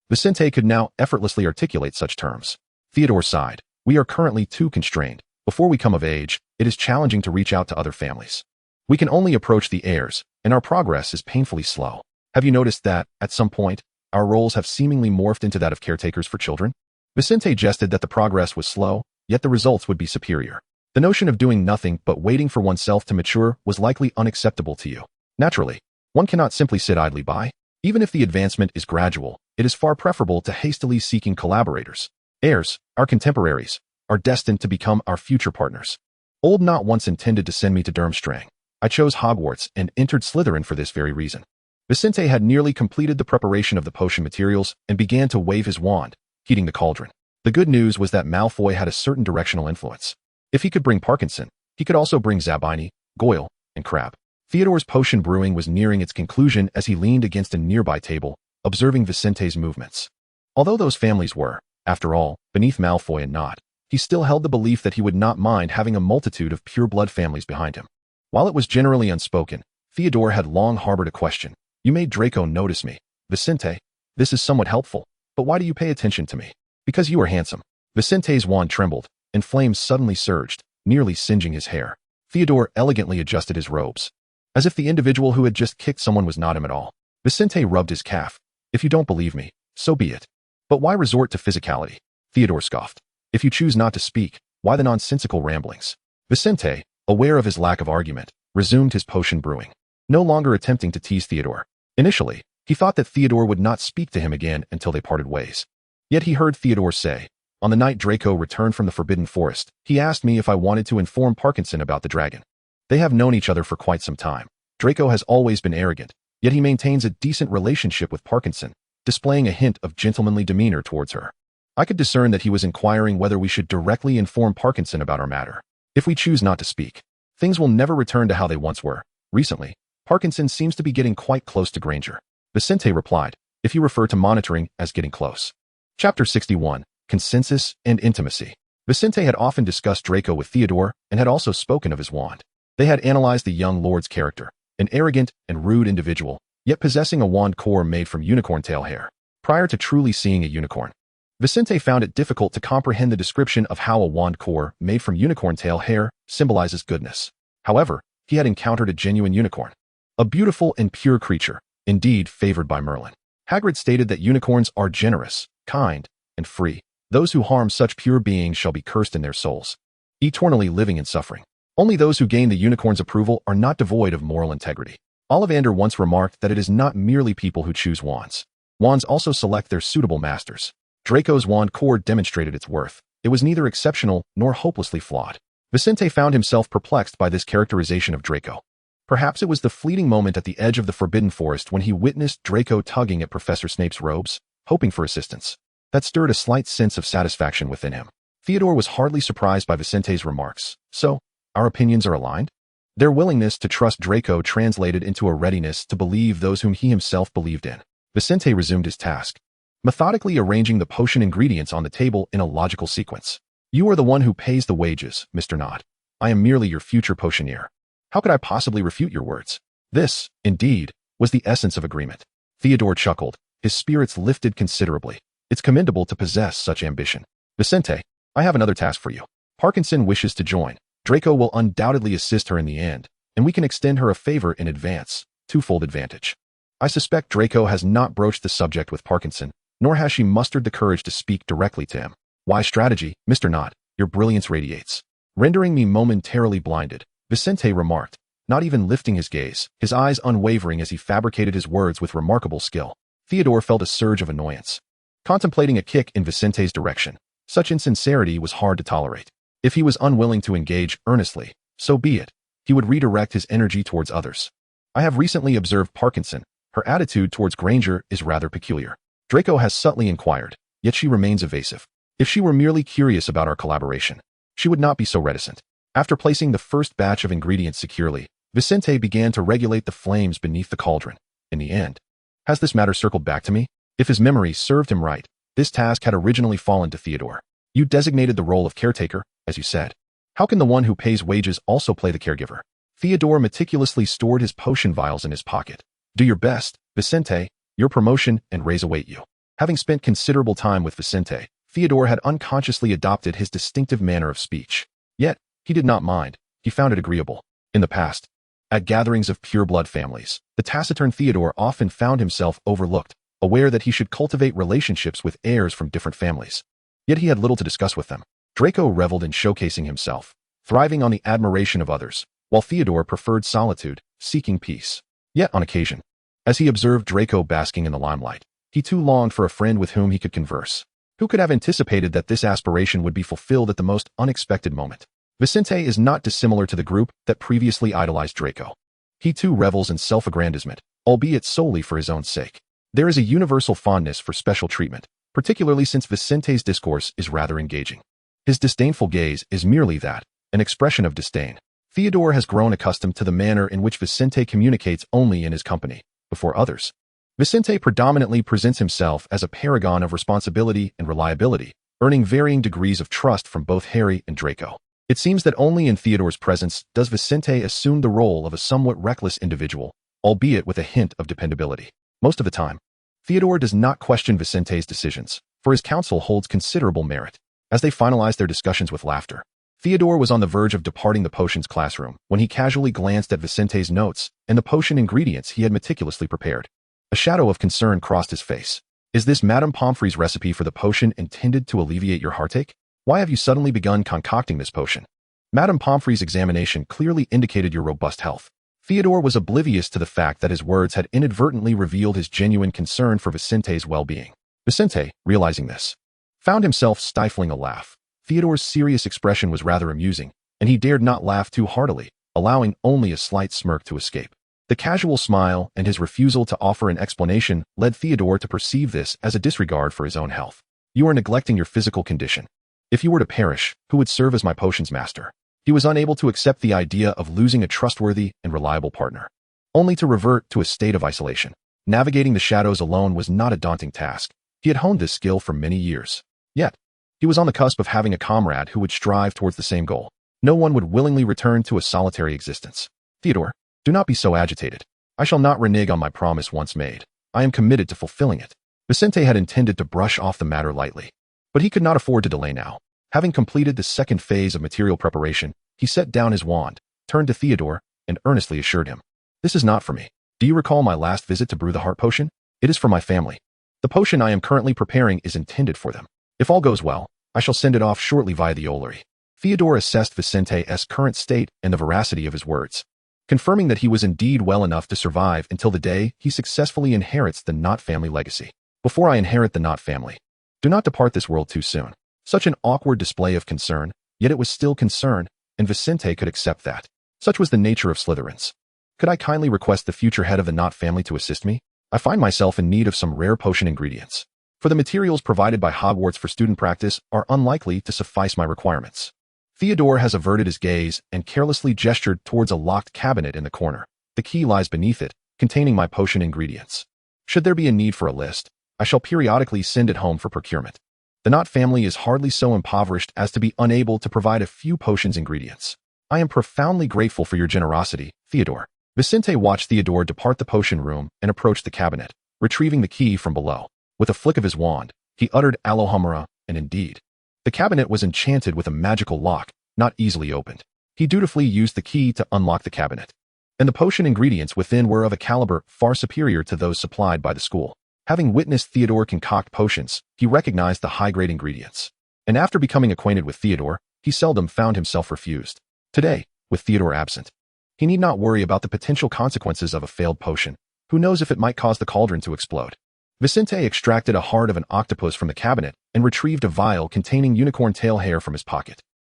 Vicente could now effortlessly articulate such terms. Theodore sighed. "We are currently too constrained. Before we come of age, it is challenging to reach out to other families. We can only approach the heirs, and our progress is painfully slow. Have you noticed that, at some point, our roles have seemingly morphed into that of caretakers for children?" Vicente jested that the progress was slow, yet the results would be superior. The notion of doing nothing but waiting for oneself to mature was likely unacceptable to you. Naturally, one cannot simply sit idly by. Even if the advancement is gradual, it is far preferable to hastily seeking collaborators. Heirs, our contemporaries, are destined to become our future partners. Old Nott once intended to send me to Durmstrang. I chose Hogwarts and entered Slytherin for this very reason. Vincent had nearly completed the preparation of the potion materials and began to wave his wand, heating the cauldron. The good news was that Malfoy had a certain directional influence. If he could bring Parkinson, he could also bring Zabini, Goyle, and Crabbe. Theodore's potion brewing was nearing its conclusion as he leaned against a nearby table, observing Vicente's movements. Although those families were, after all, beneath Malfoy and Nott, he still held the belief that he would not mind having a multitude of pure-blood families behind him. While it was generally unspoken, Theodore had long harbored a question. You made Draco notice me. Vicente, this is somewhat helpful, but why do you pay attention to me? Because you are handsome. Vicente's wand trembled, and flames suddenly surged, nearly singeing his hair. Theodore elegantly adjusted his robes, as if the individual who had just kicked someone was not him at all. Vicente rubbed his calf. If you don't believe me, so be it. But why resort to physicality? Theodore scoffed. If you choose not to speak, why the nonsensical ramblings? Vicente, aware of his lack of argument, resumed his potion brewing, no longer attempting to tease Theodore. Initially, he thought that Theodore would not speak to him again until they parted ways. Yet he heard Theodore say, on the night Draco returned from the Forbidden Forest, he asked me if I wanted to inform Parkinson about the dragon. They have known each other for quite some time. Draco has always been arrogant, yet he maintains a decent relationship with Parkinson, displaying a hint of gentlemanly demeanor towards her. I could discern that he was inquiring whether we should directly inform Parkinson about our matter. If we choose not to speak, things will never return to how they once were. Recently, Parkinson seems to be getting quite close to Granger. Vicente replied, if you refer to monitoring as getting close. Chapter 61, Consensus and Intimacy. Vicente had often discussed Draco with Theodore and had also spoken of his wand. They had analyzed the young lord's character, an arrogant and rude individual, yet possessing a wand core made from unicorn tail hair. Prior to truly seeing a unicorn, Vicente found it difficult to comprehend the description of how a wand core made from unicorn tail hair symbolizes goodness. However, he had encountered a genuine unicorn, a beautiful and pure creature, indeed favored by Merlin. Hagrid stated that unicorns are generous, kind, and free. Those who harm such pure beings shall be cursed in their souls, eternally living in suffering. Only those who gain the unicorn's approval are not devoid of moral integrity. Ollivander once remarked that it is not merely people who choose wands. Wands also select their suitable masters. Draco's wand core demonstrated its worth. It was neither exceptional nor hopelessly flawed. Vicente found himself perplexed by this characterization of Draco. Perhaps it was the fleeting moment at the edge of the Forbidden Forest when he witnessed Draco tugging at Professor Snape's robes, hoping for assistance, that stirred a slight sense of satisfaction within him. Theodore was hardly surprised by Vicente's remarks. So, our opinions are aligned? Their willingness to trust Draco translated into a readiness to believe those whom he himself believed in. Vicente resumed his task, methodically arranging the potion ingredients on the table in a logical sequence. You are the one who pays the wages, Mr. Nott. I am merely your future potioneer. How could I possibly refute your words? This, indeed, was the essence of agreement. Theodore chuckled. His spirits lifted considerably. It's commendable to possess such ambition. Vicente, I have another task for you. Parkinson wishes to join. Draco will undoubtedly assist her in the end, and we can extend her a favor in advance, twofold advantage. I suspect Draco has not broached the subject with Parkinson, nor has she mustered the courage to speak directly to him. Wise strategy, Mr. Nott, your brilliance radiates. Rendering me momentarily blinded, Vicente remarked, not even lifting his gaze, his eyes unwavering as he fabricated his words with remarkable skill. Theodore felt a surge of annoyance, contemplating a kick in Vicente's direction. Such insincerity was hard to tolerate. If he was unwilling to engage earnestly, so be it. He would redirect his energy towards others. I have recently observed Parkinson. Her attitude towards Granger is rather peculiar. Draco has subtly inquired, yet she remains evasive. If she were merely curious about our collaboration, she would not be so reticent. After placing the first batch of ingredients securely, Vicente began to regulate the flames beneath the cauldron. In the end, has this matter circled back to me? If his memory served him right, this task had originally fallen to Theodore. You designated the role of caretaker, as you said. How can the one who pays wages also play the caregiver? Theodore meticulously stored his potion vials in his pocket. Do your best, Vicente. Your promotion and raise await you. Having spent considerable time with Vicente, Theodore had unconsciously adopted his distinctive manner of speech. Yet, he did not mind. He found it agreeable. In the past, at gatherings of pure-blood families, the taciturn Theodore often found himself overlooked, aware that he should cultivate relationships with heirs from different families. Yet he had little to discuss with them. Draco reveled in showcasing himself. thriving on the admiration of others, while Theodore preferred solitude, seeking peace. Yet on occasion, as he observed Draco basking in the limelight, he too longed for a friend with whom he could converse. Who could have anticipated that this aspiration would be fulfilled at the most unexpected moment? Vincent is not dissimilar to the group that previously idolized Draco. He too revels in self-aggrandizement, albeit solely for his own sake. There is a universal fondness for special treatment, particularly since Vincent's discourse is rather engaging. His disdainful gaze is merely that, an expression of disdain. Theodore has grown accustomed to the manner in which Vincent communicates only in his company, before others. Vincent predominantly presents himself as a paragon of responsibility and reliability, earning varying degrees of trust from both Harry and Draco. It seems that only in Theodore's presence does Vincent assume the role of a somewhat reckless individual, albeit with a hint of dependability. Most of the time, Theodore does not question Vincent's decisions, for his counsel holds considerable merit. As they finalized their discussions with laughter, Theodore was on the verge of departing the potions classroom when he casually glanced at Vincent's notes and the potion ingredients he had meticulously prepared. A shadow of concern crossed his face. Is this Madame Pomfrey's recipe for the potion intended to alleviate your heartache? Why have you suddenly begun concocting this potion? Madame Pomfrey's examination clearly indicated your robust health. Theodore was oblivious to the fact that his words had inadvertently revealed his genuine concern for Vincent's well-being. Vincent, realizing this, found himself stifling a laugh. Theodore's serious expression was rather amusing, and he dared not laugh too heartily, allowing only a slight smirk to escape. The casual smile and his refusal to offer an explanation led Theodore to perceive this as a disregard for his own health. You are neglecting your physical condition. If you were to perish, who would serve as my potions master? He was unable to accept the idea of losing a trustworthy and reliable partner, only to revert to a state of isolation. Navigating the shadows alone was not a daunting task. He had honed this skill for many years. Yet, he was on the cusp of having a comrade who would strive towards the same goal. No one would willingly return to a solitary existence. Theodore, do not be so agitated. I shall not renege on my promise once made. I am committed to fulfilling it. Vincent had intended to brush off the matter lightly, but he could not afford to delay now. Having completed the second phase of material preparation, he set down his wand, turned to Theodore, and earnestly assured him, "This is not for me. Do you recall my last visit to brew the heart potion? It is for my family. The potion I am currently preparing is intended for them. If all goes well, I shall send it off shortly via the Ollery." Theodore assessed Vincent's current state and the veracity of his words, confirming that he was indeed well enough to survive until the day he successfully inherits the Nott family legacy. Before I inherit the Nott family, do not depart this world too soon. Such an awkward display of concern, yet it was still concern, and Vincent could accept that. Such was the nature of Slytherins. Could I kindly request the future head of the Nott family to assist me? I find myself in need of some rare potion ingredients, for the materials provided by Hogwarts for student practice are unlikely to suffice my requirements. Theodore has averted his gaze and carelessly gestured towards a locked cabinet in the corner. The key lies beneath it, containing my potion ingredients. Should there be a need for a list, I shall periodically send it home for procurement. The Nott family is hardly so impoverished as to be unable to provide a few potions ingredients. I am profoundly grateful for your generosity, Theodore. Vincent watched Theodore depart the potion room and approach the cabinet, retrieving the key from below. With a flick of his wand, he uttered Alohomora, and indeed, the cabinet was enchanted with a magical lock, not easily opened. He dutifully used the key to unlock the cabinet, and the potion ingredients within were of a caliber far superior to those supplied by the school. Having witnessed Theodore concoct potions, he recognized the high-grade ingredients. And after becoming acquainted with Theodore, he seldom found himself refused. Today, with Theodore absent, he need not worry about the potential consequences of a failed potion. Who knows if it might cause the cauldron to explode? Vincent extracted a heart of an octopus from the cabinet and retrieved a vial containing unicorn tail hair from his pocket.